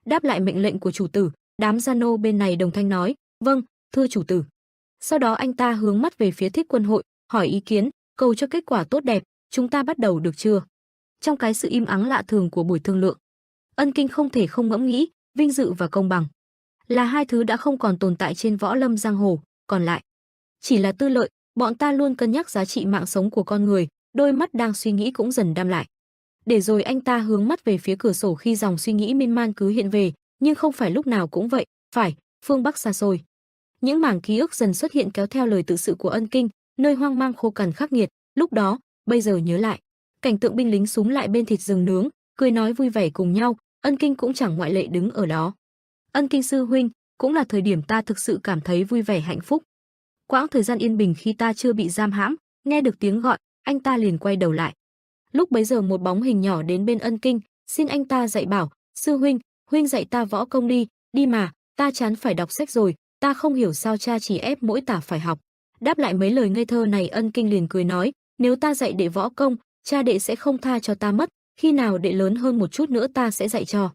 Đáp lại mệnh lệnh của chủ tử, đám gia nô bên này đồng thanh nói, vâng, thưa chủ tử. Sau đó anh ta hướng mắt về phía Thích Quân hội, hỏi ý kiến, cầu cho kết quả tốt đẹp, chúng ta bắt đầu được chưa? Trong cái sự im ắng lạ thường của buổi thương lượng, Ân Kinh không thể không ngẫm nghĩ, vinh dự và công bằng là hai thứ đã không còn tồn tại trên võ lâm giang hồ, còn lại chỉ là tư lợi. Bọn ta luôn cân nhắc giá trị mạng sống của con người, đôi mắt đang suy nghĩ cũng dần đăm lại. Để rồi anh ta hướng mắt về phía cửa sổ khi dòng suy nghĩ miên man cứ hiện về, nhưng không phải lúc nào cũng vậy, phải, phương Bắc xa xôi. Những mảng ký ức dần xuất hiện kéo theo lời tự sự của Ân Kinh, nơi hoang mang khô cằn khắc nghiệt, lúc đó, bây giờ nhớ lại, cảnh tượng binh lính súng lại bên thịt rừng nướng, cười nói vui vẻ cùng nhau, Ân Kinh cũng chẳng ngoại lệ đứng ở đó. Ân Kinh sư huynh, cũng là thời điểm ta thực sự cảm thấy vui vẻ hạnh phúc. Quãng thời gian yên bình khi ta chưa bị giam hãm, nghe được tiếng gọi, anh ta liền quay đầu lại. Lúc bấy giờ một bóng hình nhỏ đến bên Ân Kinh, xin anh ta dạy bảo, sư huynh, huynh dạy ta võ công đi, đi mà, ta chán phải đọc sách rồi, ta không hiểu sao cha chỉ ép mỗi tả phải học. Đáp lại mấy lời ngây thơ này, Ân Kinh liền cười nói, nếu ta dạy đệ võ công, cha đệ sẽ không tha cho ta mất, khi nào đệ lớn hơn một chút nữa ta sẽ dạy cho.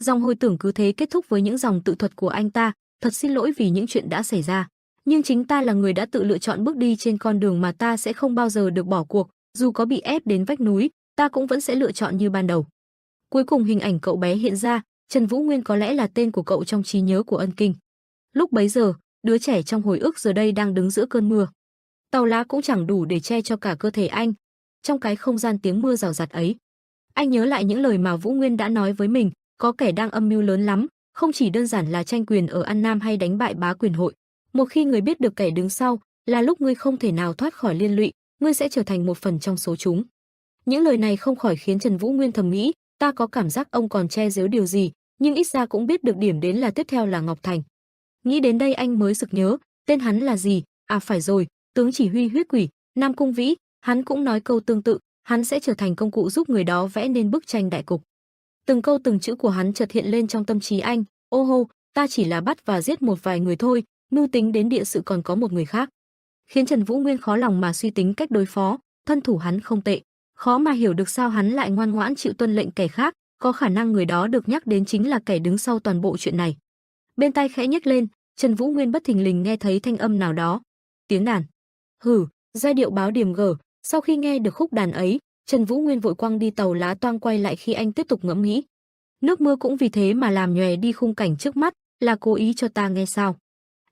Dòng hồi tưởng cứ thế kết thúc với những dòng tự thuật của anh ta, thật xin lỗi vì những chuyện đã xảy ra. Nhưng chính ta là người đã tự lựa chọn bước đi trên con đường mà ta sẽ không bao giờ được bỏ cuộc, dù có bị ép đến vách núi, ta cũng vẫn sẽ lựa chọn như ban đầu. Cuối cùng hình ảnh cậu bé hiện ra, Trần Vũ Nguyên có lẽ là tên của cậu trong trí nhớ của Ân Kinh. Lúc bấy giờ, đứa trẻ trong hồi ức giờ đây đang đứng giữa cơn mưa. Tàu lá cũng chẳng đủ để che cho cả cơ thể anh. Trong cái không gian tiếng mưa rào rạt ấy, anh nhớ lại những lời mà Vũ Nguyên đã nói với mình, có kẻ đang âm mưu lớn lắm, không chỉ đơn giản là tranh quyền ở An Nam hay đánh bại bá quyền hội. Một khi người biết được kẻ đứng sau, là lúc ngươi không thể nào thoát khỏi liên lụy, ngươi sẽ trở thành một phần trong số chúng. Những lời này không khỏi khiến Trần Vũ Nguyên thầm nghĩ, ta có cảm giác ông còn che giấu điều gì, nhưng ít ra cũng biết được điểm đến là tiếp theo là Ngọc Thành. Nghĩ đến đây anh mới sực nhớ, tên hắn là gì? À phải rồi, tướng chỉ huy huyết quỷ, Nam Cung Vĩ, hắn cũng nói câu tương tự, hắn sẽ trở thành công cụ giúp người đó vẽ nên bức tranh đại cục. Từng câu từng chữ của hắn chợt hiện lên trong tâm trí anh, ô hô, ta chỉ là bắt và giết một vài người thôi, mưu tính đến địa sự còn có một người khác. Khiến Trần Vũ Nguyên khó lòng mà suy tính cách đối phó, thân thủ hắn không tệ, khó mà hiểu được sao hắn lại ngoan ngoãn chịu tuân lệnh kẻ khác, có khả năng người đó được nhắc đến chính là kẻ đứng sau toàn bộ chuyện này. Bên tai khẽ nhếch lên, Trần Vũ Nguyên bất thình lình nghe thấy thanh âm nào đó. Tiếng đàn. Hử, giai điệu báo điềm gở, sau khi nghe được khúc đàn ấy, Trần Vũ Nguyên vội quăng đi tàu lá toang quay lại khi anh tiếp tục ngẫm nghĩ. Nước mưa cũng vì thế mà làm nhòe đi khung cảnh trước mắt, là cố ý cho ta nghe sao?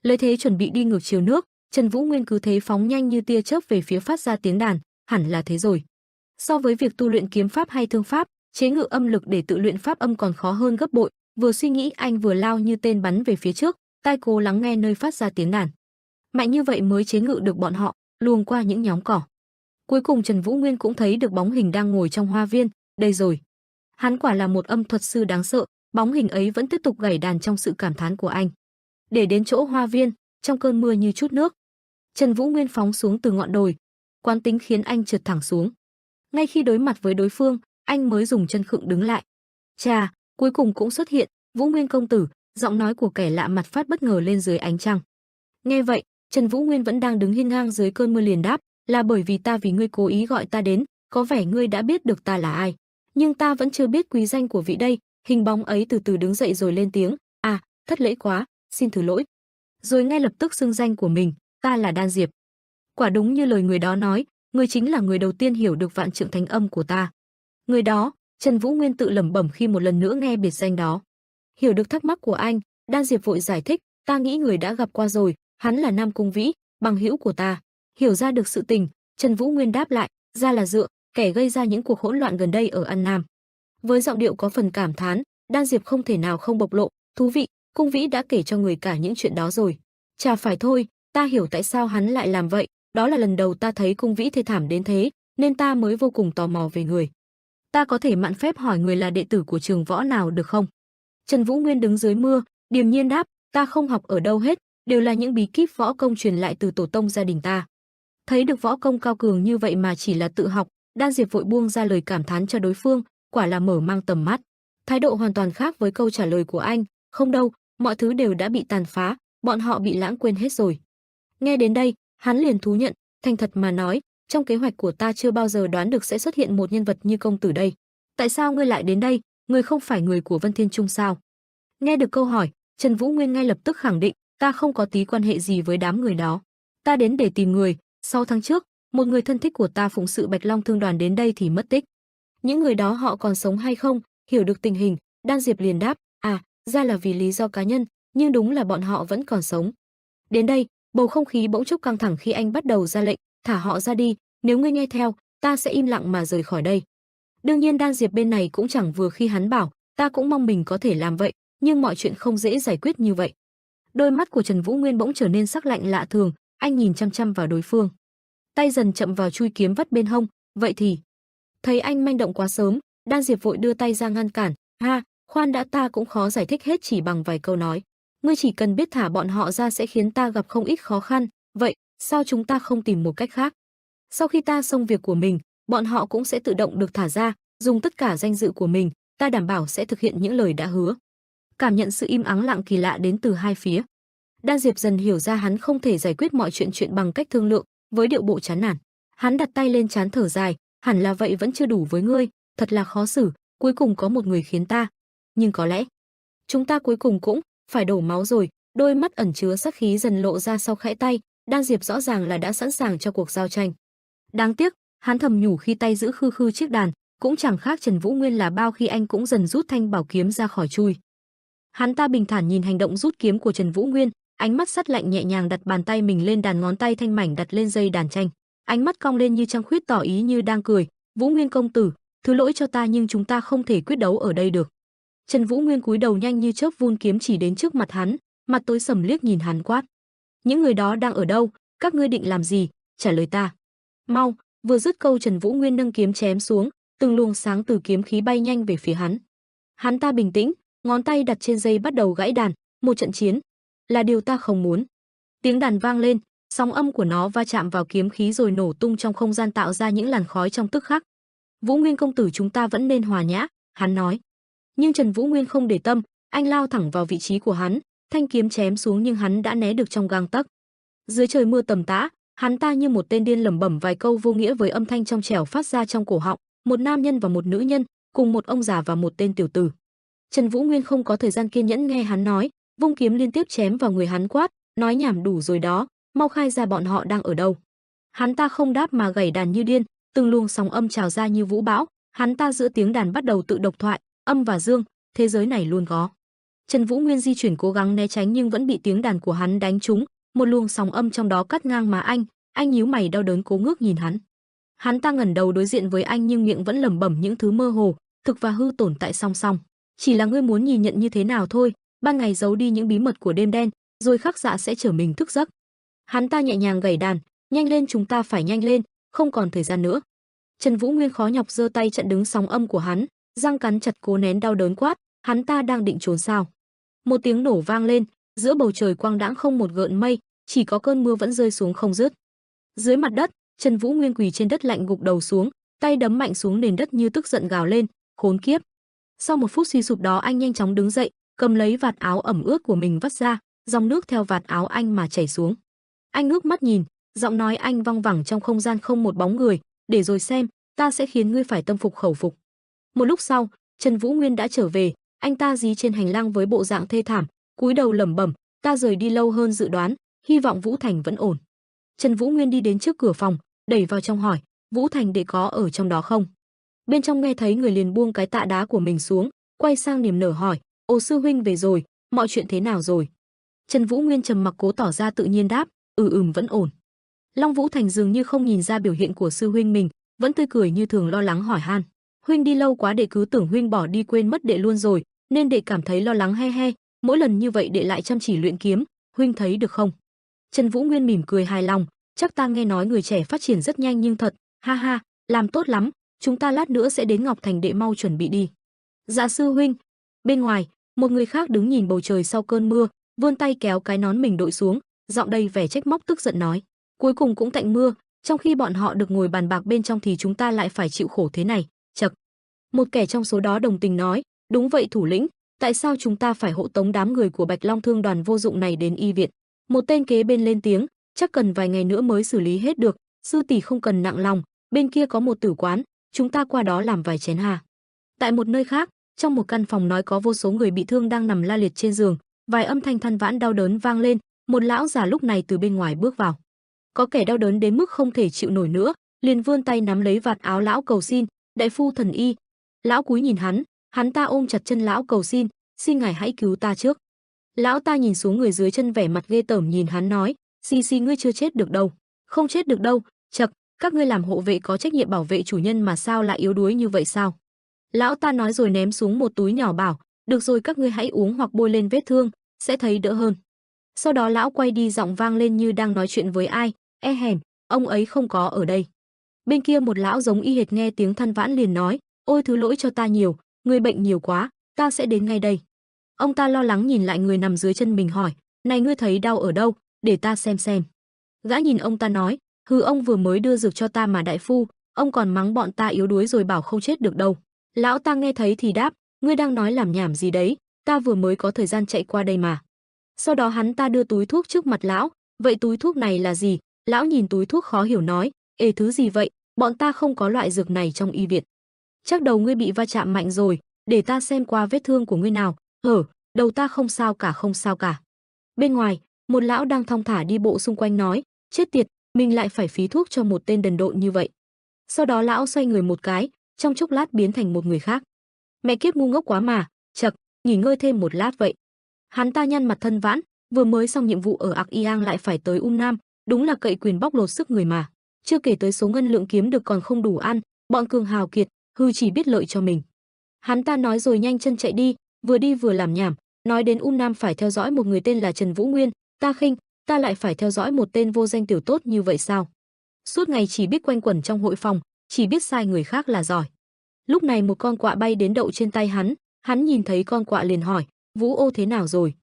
Lấy thế chuẩn bị đi ngược chiều nước, Trần Vũ Nguyên cứ thế phóng nhanh như tia chớp về phía phát ra tiếng đàn, hẳn là thế rồi. So với việc tu luyện kiếm pháp hay thương pháp, chế ngự âm lực để tự luyện pháp âm còn khó hơn gấp bội, vừa suy nghĩ anh vừa lao như tên bắn về phía trước, tai cố lắng nghe nơi phát ra tiếng đàn. Mạnh như vậy mới chế ngự được bọn họ, luồng qua những nhóm cỏ. Cuối cùng Trần Vũ Nguyên cũng thấy được bóng hình đang ngồi trong hoa viên, đây rồi. Hắn quả là một âm thuật sư đáng sợ, bóng hình ấy vẫn tiếp tục gảy đàn trong sự cảm thán của anh. Để đến chỗ hoa viên, trong cơn mưa như chút nước, Trần Vũ Nguyên phóng xuống từ ngọn đồi, quán tính khiến anh trượt thẳng xuống. Ngay khi đối mặt với đối phương, anh mới dùng chân khựng đứng lại. Chà, cuối cùng cũng xuất hiện, Vũ Nguyên công tử, giọng nói của kẻ lạ mặt phát bất ngờ lên dưới ánh trăng. Nghe vậy, Trần Vũ Nguyên vẫn đang đứng hiên ngang dưới cơn mưa liền đáp, là bởi vì ngươi cố ý gọi ta đến, có vẻ ngươi đã biết được ta là ai. Nhưng ta vẫn chưa biết quý danh của vị đây. Hình bóng ấy từ từ đứng dậy rồi lên tiếng, à, thất lễ quá, xin thứ lỗi. Rồi ngay lập tức xưng danh của mình, ta là Đan Diệp. Quả đúng như lời người đó nói, người chính là người đầu tiên hiểu được vạn trượng thánh âm của ta. Người đó, Trần Vũ Nguyên tự lẩm bẩm khi một lần nữa nghe biệt danh đó. Hiểu được thắc mắc của anh, Đan Diệp vội giải thích, ta nghĩ người đã gặp qua rồi, hắn là Nam Cung Vĩ, bằng hữu của ta. Hiểu ra được sự tình, Trần Vũ Nguyên đáp lại, ra là dựa, kẻ gây ra những cuộc hỗn loạn gần đây ở An Nam. Với giọng điệu có phần cảm thán, Đan Diệp không thể nào không bộc lộ, thú vị, Cung Vĩ đã kể cho người cả những chuyện đó rồi. Chả phải thôi, ta hiểu tại sao hắn lại làm vậy, đó là lần đầu ta thấy Cung Vĩ thê thảm đến thế, nên ta mới vô cùng tò mò về người. Ta có thể mạn phép hỏi người là đệ tử của trường võ nào được không? Trần Vũ Nguyên đứng dưới mưa, điềm nhiên đáp, ta không học ở đâu hết, đều là những bí kíp võ công truyền lại từ tổ tông gia đình ta. Thấy được võ công cao cường như vậy mà chỉ là tự học, Đan Diệp vội buông ra lời cảm thán cho đối phương, quả là mở mang tầm mắt. Thái độ hoàn toàn khác với câu trả lời của anh, không đâu, mọi thứ đều đã bị tàn phá, bọn họ bị lãng quên hết rồi. Nghe đến đây, hắn liền thú nhận, thành thật mà nói, trong kế hoạch của ta chưa bao giờ đoán được sẽ xuất hiện một nhân vật như công tử đây. Tại sao ngươi lại đến đây, ngươi không phải người của Vân Thiên Trung sao? Nghe được câu hỏi, Trần Vũ Nguyên ngay lập tức khẳng định, ta không có tí quan hệ gì với đám người đó. Ta đến để tìm người, 6 tháng trước, một người thân thích của ta phụng sự Bạch Long Thương đoàn đến đây thì mất tích. Những người đó họ còn sống hay không? Hiểu được tình hình, Đan Diệp liền đáp, ra là vì lý do cá nhân, nhưng đúng là bọn họ vẫn còn sống. Đến đây, bầu không khí bỗng chốc căng thẳng khi anh bắt đầu ra lệnh, thả họ ra đi, nếu ngươi nghe theo, ta sẽ im lặng mà rời khỏi đây. Đương nhiên Đan Diệp bên này cũng chẳng vừa khi hắn bảo, ta cũng mong mình có thể làm vậy, nhưng mọi chuyện không dễ giải quyết như vậy. Đôi mắt của Trần Vũ Nguyên bỗng trở nên sắc lạnh lạ thường, anh nhìn chăm chăm vào đối phương. Tay dần chậm vào chui kiếm vắt bên hông, vậy thì thấy anh manh động quá sớm, Đan Diệp vội đưa tay ra ngăn cản, khoan đã, ta cũng khó giải thích hết chỉ bằng vài câu nói. Ngươi chỉ cần biết thả bọn họ ra sẽ khiến ta gặp không ít khó khăn, vậy sao chúng ta không tìm một cách khác? Sau khi ta xong việc của mình, bọn họ cũng sẽ tự động được thả ra, dùng tất cả danh dự của mình, ta đảm bảo sẽ thực hiện những lời đã hứa. Cảm nhận sự im ắng lặng kỳ lạ đến từ hai phía, Đan Diệp dần hiểu ra hắn không thể giải quyết mọi chuyện bằng cách thương lượng, với điệu bộ chán nản. Hắn đặt tay lên trán thở dài, hẳn là vậy vẫn chưa đủ với ngươi, thật là khó xử, cuối cùng có một người khiến ta. Nhưng có lẽ, chúng ta cuối cùng cũng phải đổ máu rồi, đôi mắt ẩn chứa sát khí dần lộ ra sau khẽ tay, Đan Diệp rõ ràng là đã sẵn sàng cho cuộc giao tranh. Đáng tiếc, hắn thầm nhủ khi tay giữ khư khư chiếc đàn, cũng chẳng khác Trần Vũ Nguyên là bao khi anh cũng dần rút thanh bảo kiếm ra khỏi chui. Hắn ta bình thản nhìn hành động rút kiếm của Trần Vũ Nguyên, ánh mắt sắt lạnh nhẹ nhàng đặt bàn tay mình lên đàn, ngón tay thanh mảnh đặt lên dây đàn tranh. Ánh mắt cong lên như trăng khuyết tỏ ý như đang cười, "Vũ Nguyên công tử, thứ lỗi cho ta nhưng chúng ta không thể quyết đấu ở đây được." Trần Vũ Nguyên cúi đầu nhanh như chớp vun kiếm chỉ đến trước mặt hắn, mặt tối sầm liếc nhìn hắn quát, "Những người đó đang ở đâu? Các ngươi định làm gì? Trả lời ta. Mau!" Vừa dứt câu Trần Vũ Nguyên nâng kiếm chém xuống, từng luồng sáng từ kiếm khí bay nhanh về phía hắn. Hắn ta bình tĩnh, ngón tay đặt trên dây bắt đầu gãy đàn, một trận chiến là điều ta không muốn. Tiếng đàn vang lên, sóng âm của nó va chạm vào kiếm khí rồi nổ tung trong không gian tạo ra những làn khói trong tức khắc. "Vũ Nguyên công tử, chúng ta vẫn nên hòa nhã," hắn nói. Nhưng Trần Vũ Nguyên không để tâm, anh lao thẳng vào vị trí của hắn, thanh kiếm chém xuống nhưng hắn đã né được trong gang tấc. Dưới trời mưa tầm tã, hắn ta như một tên điên lẩm bẩm vài câu vô nghĩa với âm thanh trong trẻo phát ra trong cổ họng, một nam nhân và một nữ nhân, cùng một ông già và một tên tiểu tử. Trần Vũ Nguyên không có thời gian kiên nhẫn nghe hắn nói, vung kiếm liên tiếp chém vào người hắn quát, "Nói nhảm đủ rồi đó, mau khai ra bọn họ đang ở đâu." Hắn ta không đáp mà gảy đàn như điên, từng luồng sóng âm trào ra như vũ bão, hắn ta giữa tiếng đàn bắt đầu tự độc thoại, âm và dương, thế giới này luôn có. Trần Vũ Nguyên di chuyển cố gắng né tránh nhưng vẫn bị tiếng đàn của hắn đánh trúng, một luồng sóng âm trong đó cắt ngang mà anh nhíu mày đau đớn cố ngước nhìn hắn. Hắn ta ngẩng đầu đối diện với anh nhưng miệng vẫn lẩm bẩm những thứ mơ hồ, thực và hư tồn tại song song. "Chỉ là ngươi muốn nhìn nhận như thế nào thôi, ban ngày giấu đi những bí mật của đêm đen, rồi khắc dạ sẽ trở mình thức giấc." Hắn ta nhẹ nhàng gảy đàn, "Nhanh lên, chúng ta phải nhanh lên, không còn thời gian nữa." Trần Vũ Nguyên khó nhọc giơ tay chặn đứng sóng âm của hắn, răng cắn chặt cố nén đau đớn quát, "Hắn ta đang định trốn sao?" Một tiếng nổ vang lên, giữa bầu trời quang đãng không một gợn mây, chỉ có cơn mưa vẫn rơi xuống không dứt. Dưới mặt đất, Trần Vũ Nguyên quỳ trên đất lạnh gục đầu xuống, tay đấm mạnh xuống nền đất như tức giận gào lên, "Khốn kiếp!" Sau một phút suy sụp đó anh nhanh chóng đứng dậy, cầm lấy vạt áo ẩm ướt của mình vắt ra, dòng nước theo vạt áo anh mà chảy xuống. Anh ngước mắt nhìn, giọng nói anh văng vẳng trong không gian không một bóng người, "Để rồi xem, ta sẽ khiến ngươi phải tâm phục khẩu phục." Một lúc sau, Trần Vũ Nguyên đã trở về, anh ta dí trên hành lang với bộ dạng thê thảm, cúi đầu lẩm bẩm, "Ta rời đi lâu hơn dự đoán, hy vọng Vũ Thành vẫn ổn." Trần Vũ Nguyên đi đến trước cửa phòng, đẩy vào trong hỏi, "Vũ Thành đệ có ở trong đó không?" Bên trong nghe thấy người liền buông cái tạ đá của mình xuống, quay sang niềm nở hỏi, "Ồ, sư huynh về rồi, mọi chuyện thế nào rồi?" Trần Vũ Nguyên trầm mặc cố tỏ ra tự nhiên đáp, Vẫn ổn." Long Vũ Thành dường như không nhìn ra biểu hiện của sư huynh mình, vẫn tươi cười như thường lo lắng hỏi han. Huynh đi lâu quá đệ cứ tưởng huynh bỏ đi quên mất đệ luôn rồi, nên đệ cảm thấy lo lắng he he, mỗi lần như vậy đệ lại chăm chỉ luyện kiếm, huynh thấy được không? Trần Vũ Nguyên mỉm cười hài lòng, chắc ta nghe nói người trẻ phát triển rất nhanh nhưng thật, ha ha, làm tốt lắm, chúng ta lát nữa sẽ đến Ngọc Thành, đệ mau chuẩn bị đi. Dạ sư huynh. Bên ngoài, một người khác đứng nhìn bầu trời sau cơn mưa, vươn tay kéo cái nón mình đội xuống, giọng đầy vẻ trách móc tức giận nói: cuối cùng cũng tạnh mưa, trong khi bọn họ được ngồi bàn bạc bên trong thì chúng ta lại phải chịu khổ thế này. Chậc. Một kẻ trong số đó đồng tình nói: đúng vậy thủ lĩnh, tại sao chúng ta phải hộ tống đám người của Bạch Long Thương đoàn vô dụng này đến y viện? Một tên kế bên lên tiếng: chắc cần vài ngày nữa mới xử lý hết được, sư tỷ không cần nặng lòng, bên kia có một tử quán, chúng ta qua đó làm vài chén hà. Tại một nơi khác, trong một căn phòng nói có vô số người bị thương đang nằm la liệt trên giường, vài âm thanh than vãn đau đớn vang lên, một lão già lúc này từ bên ngoài bước vào. Có kẻ đau đớn đến mức không thể chịu nổi nữa, liền vươn tay nắm lấy vạt áo lão cầu xin: đại phu thần y. Lão cúi nhìn hắn ta ôm chặt chân lão cầu xin: xin ngài hãy cứu ta trước. Lão ta nhìn xuống người dưới chân vẻ mặt ghê tởm nhìn hắn nói: xì ngươi chưa chết được đâu. Không chết được đâu. Chậc, các ngươi làm hộ vệ có trách nhiệm bảo vệ chủ nhân mà sao lại yếu đuối như vậy sao? Lão ta nói rồi ném xuống một túi nhỏ bảo: được rồi, các ngươi hãy uống hoặc bôi lên vết thương, sẽ thấy đỡ hơn. Sau đó lão quay đi, giọng vang lên như đang nói chuyện với ai: e hèm, ông ấy không có ở đây. Bên kia một lão giống y hệt nghe tiếng than vãn liền nói: ôi thứ lỗi cho ta nhiều, người bệnh nhiều quá, ta sẽ đến ngay đây. Ông ta lo lắng nhìn lại người nằm dưới chân mình hỏi: này ngươi thấy đau ở đâu, để ta xem. Gã nhìn ông ta nói: hừ, ông vừa mới đưa dược cho ta mà đại phu, ông còn mắng bọn ta yếu đuối rồi bảo không chết được đâu. Lão ta nghe thấy thì đáp: ngươi đang nói làm nhảm gì đấy, ta vừa mới có thời gian chạy qua đây mà. Sau đó hắn ta đưa túi thuốc trước mặt lão: vậy túi thuốc này là gì? Lão nhìn túi thuốc khó hiểu nói: ê, thứ gì vậy, bọn ta không có loại dược này trong y viện. Chắc đầu ngươi bị va chạm mạnh rồi, để ta xem qua vết thương của ngươi nào. Đầu ta không sao cả. Bên ngoài, một lão đang thong thả đi bộ xung quanh nói: chết tiệt, mình lại phải phí thuốc cho một tên đần độn như vậy. Sau đó lão xoay người một cái, trong chốc lát biến thành một người khác. Mẹ kiếp, ngu ngốc quá mà, chậc, nghỉ ngơi thêm một lát vậy. Hắn ta nhăn mặt than vãn, vừa mới xong nhiệm vụ ở Ạc Yang lại phải tới Nam, đúng là cậy quyền bóc lột sức người mà. Chưa kể tới số ngân lượng kiếm được còn không đủ ăn, bọn cường hào kiệt, chỉ biết lợi cho mình. Hắn ta nói rồi nhanh chân chạy đi vừa làm nhảm, nói đến Nam phải theo dõi một người tên là Trần Vũ Nguyên, ta khinh, ta lại phải theo dõi một tên vô danh tiểu tốt như vậy sao? Suốt ngày chỉ biết quanh quẩn trong hội phòng, chỉ biết sai người khác là giỏi. Lúc này một con quạ bay đến đậu trên tay hắn nhìn thấy con quạ liền hỏi: Vũ ô thế nào rồi?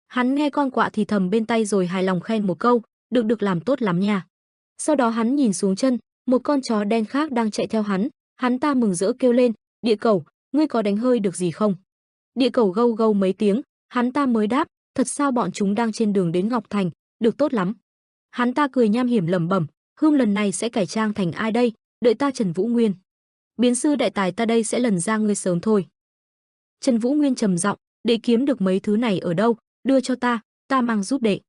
Hắn nghe con quạ thì thầm bên tay rồi hài lòng khen một câu: được làm tốt lắm nha. Sau đó hắn nhìn xuống chân, một con chó đen khác đang chạy theo hắn ta mừng rỡ kêu lên: địa cẩu, ngươi có đánh hơi được gì không? Địa cẩu gâu gâu mấy tiếng, hắn ta mới đáp: thật sao bọn chúng đang trên đường đến Ngọc Thành, được tốt lắm. Hắn ta cười nham hiểm lẩm bẩm: hương lần này sẽ cải trang thành ai đây? Đợi ta Trần Vũ Nguyên. Biến sư đại tài ta đây sẽ lần ra ngươi sớm thôi. Trần Vũ Nguyên trầm giọng: đệ kiếm được mấy thứ này ở đâu, đưa cho ta mang giúp đệ.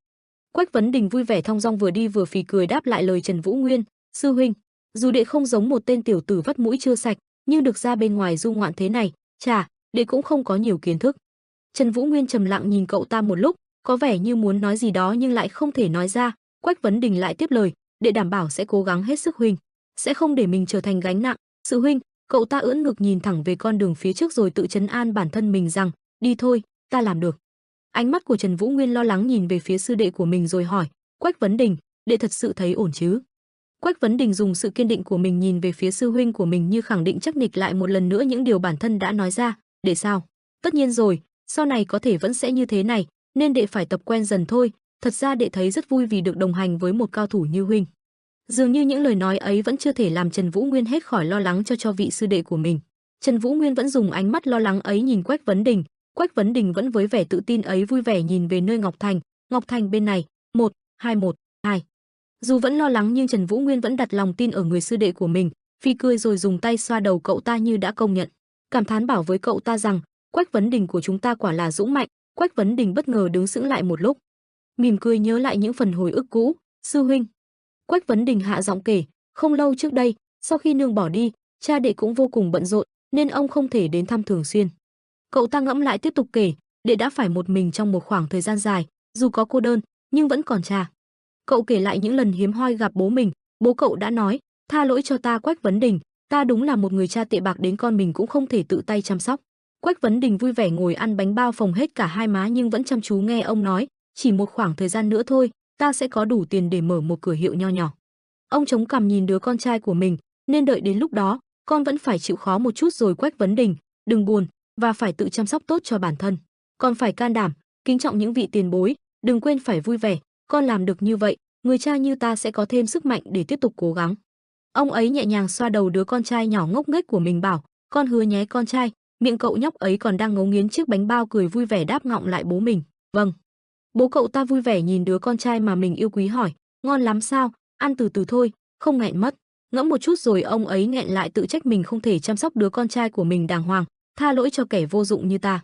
Quách Vấn Đình vui vẻ thong dong vừa đi vừa phì cười đáp lại lời Trần Vũ Nguyên: sư huynh, dù đệ không giống một tên tiểu tử vắt mũi chưa sạch, nhưng được ra bên ngoài du ngoạn thế này, chà, đệ cũng không có nhiều kiến thức. Trần Vũ Nguyên trầm lặng nhìn cậu ta một lúc, có vẻ như muốn nói gì đó nhưng lại không thể nói ra. Quách Vấn Đình lại tiếp lời: đệ đảm bảo sẽ cố gắng hết sức huynh, sẽ không để mình trở thành gánh nặng. Sư huynh, cậu ta ưỡn ngực nhìn thẳng về con đường phía trước rồi tự trấn an bản thân mình rằng: đi thôi, ta làm được. Ánh mắt của Trần Vũ Nguyên lo lắng nhìn về phía sư đệ của mình rồi hỏi: Quách Vấn Đình, đệ thật sự thấy ổn chứ? Quách Vấn Đình dùng sự kiên định của mình nhìn về phía sư huynh của mình như khẳng định chắc nịch lại một lần nữa những điều bản thân đã nói ra. Đệ sao? Tất nhiên rồi, sau này có thể vẫn sẽ như thế này, nên đệ phải tập quen dần thôi. Thật ra đệ thấy rất vui vì được đồng hành với một cao thủ như huynh. Dường như những lời nói ấy vẫn chưa thể làm Trần Vũ Nguyên hết khỏi lo lắng cho vị sư đệ của mình. Trần Vũ Nguyên vẫn dùng ánh mắt lo lắng ấy nhìn Quách Vấn Đình. Quách Vấn Đình vẫn với vẻ tự tin ấy vui vẻ nhìn về nơi Ngọc Thành bên này, 1-2-1-2. Dù vẫn lo lắng nhưng Trần Vũ Nguyên vẫn đặt lòng tin ở người sư đệ của mình, phi cười rồi dùng tay xoa đầu cậu ta như đã công nhận. Cảm thán bảo với cậu ta rằng: Quách Vấn Đình của chúng ta quả là dũng mạnh. Quách Vấn Đình bất ngờ đứng sững lại một lúc, mỉm cười nhớ lại những phần hồi ức cũ. Sư huynh, Quách Vấn Đình hạ giọng kể, không lâu trước đây, sau khi nương bỏ đi, cha đệ cũng vô cùng bận rộn, nên ông không thể đến thăm thường xuyên. Cậu ta ngẫm lại tiếp tục kể, đệ đã phải một mình trong một khoảng thời gian dài, dù có cô đơn, nhưng vẫn còn cha. Cậu kể lại những lần hiếm hoi gặp bố mình, bố cậu đã nói, tha lỗi cho ta Quách Vấn Đình, ta đúng là một người cha tệ bạc đến con mình cũng không thể tự tay chăm sóc. Quách Vấn Đình vui vẻ ngồi ăn bánh bao phồng hết cả hai má nhưng vẫn chăm chú nghe ông nói, chỉ một khoảng thời gian nữa thôi, ta sẽ có đủ tiền để mở một cửa hiệu nho nhỏ. Ông chống cằm nhìn đứa con trai của mình, nên đợi đến lúc đó, con vẫn phải chịu khó một chút rồi Quách Vấn Đình, đừng buồn, và phải tự chăm sóc tốt cho bản thân. Con phải can đảm, kính trọng những vị tiền bối, đừng quên phải vui vẻ, con làm được như vậy, người cha như ta sẽ có thêm sức mạnh để tiếp tục cố gắng. Ông ấy nhẹ nhàng xoa đầu đứa con trai nhỏ ngốc nghếch của mình bảo, con hứa nhé con trai, miệng cậu nhóc ấy còn đang ngấu nghiến chiếc bánh bao cười vui vẻ đáp ngọng lại bố mình, vâng. Bố cậu ta vui vẻ nhìn đứa con trai mà mình yêu quý hỏi, ngon lắm sao, ăn từ từ thôi, không nghẹn mất. Ngẫm một chút rồi ông ấy nghẹn lại tự trách mình không thể chăm sóc đứa con trai của mình đàng hoàng, tha lỗi cho kẻ vô dụng như ta.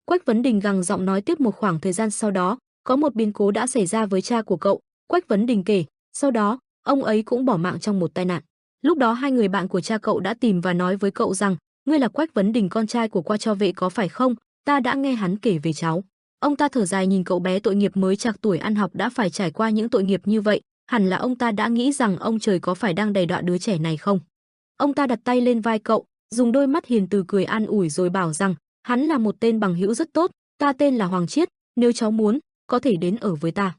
Quách Vấn Đình gằn giọng nói tiếp một khoảng thời gian sau đó, có một biến cố đã xảy ra với cha của cậu, Quách Vấn Đình kể, sau đó, ông ấy cũng bỏ mạng trong một tai nạn. Lúc đó hai người bạn của cha cậu đã tìm và nói với cậu rằng, ngươi là Quách Vấn Đình con trai của Qua Cho Vệ có phải không? Ta đã nghe hắn kể về cháu. Ông ta thở dài nhìn cậu bé tội nghiệp mới trạc tuổi ăn học đã phải trải qua những tội nghiệp như vậy, hẳn là ông ta đã nghĩ rằng ông trời có phải đang đày đọa đứa trẻ này không? Ông ta đặt tay lên vai cậu, dùng đôi mắt hiền từ cười an ủi rồi bảo rằng, hắn là một tên bằng hữu rất tốt, ta tên là Hoàng Chiết, nếu cháu muốn, có thể đến ở với ta.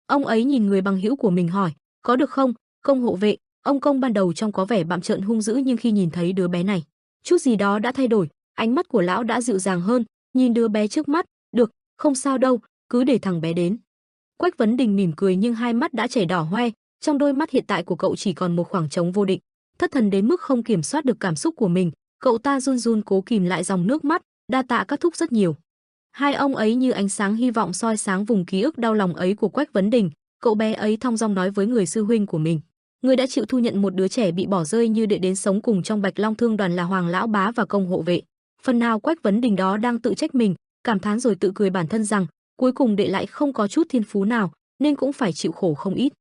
Ông ấy nhìn người bằng hữu của mình hỏi, có được không, Công hộ vệ? Ông Công ban đầu trông có vẻ bặm trợn hung dữ nhưng khi nhìn thấy đứa bé này, chút gì đó đã thay đổi, ánh mắt của lão đã dịu dàng hơn, nhìn đứa bé trước mắt, được, không sao đâu, cứ để thằng bé đến. Quách Vấn Đình mỉm cười nhưng hai mắt đã chảy đỏ hoe, trong đôi mắt hiện tại của cậu chỉ còn một khoảng trống vô định. Thất thần đến mức không kiểm soát được cảm xúc của mình, cậu ta run run cố kìm lại dòng nước mắt, đa tạ các thúc rất nhiều. Hai ông ấy như ánh sáng hy vọng soi sáng vùng ký ức đau lòng ấy của Quách Vấn Đình, cậu bé ấy thong dong nói với người sư huynh của mình. Người đã chịu thu nhận một đứa trẻ bị bỏ rơi như đệ đến sống cùng trong Bạch Long Thương đoàn là Hoàng lão bá và Công hộ vệ. Phần nào Quách Vấn Đình đó đang tự trách mình, cảm thán rồi tự cười bản thân rằng, cuối cùng đệ lại không có chút thiên phú nào, nên cũng phải chịu khổ không ít.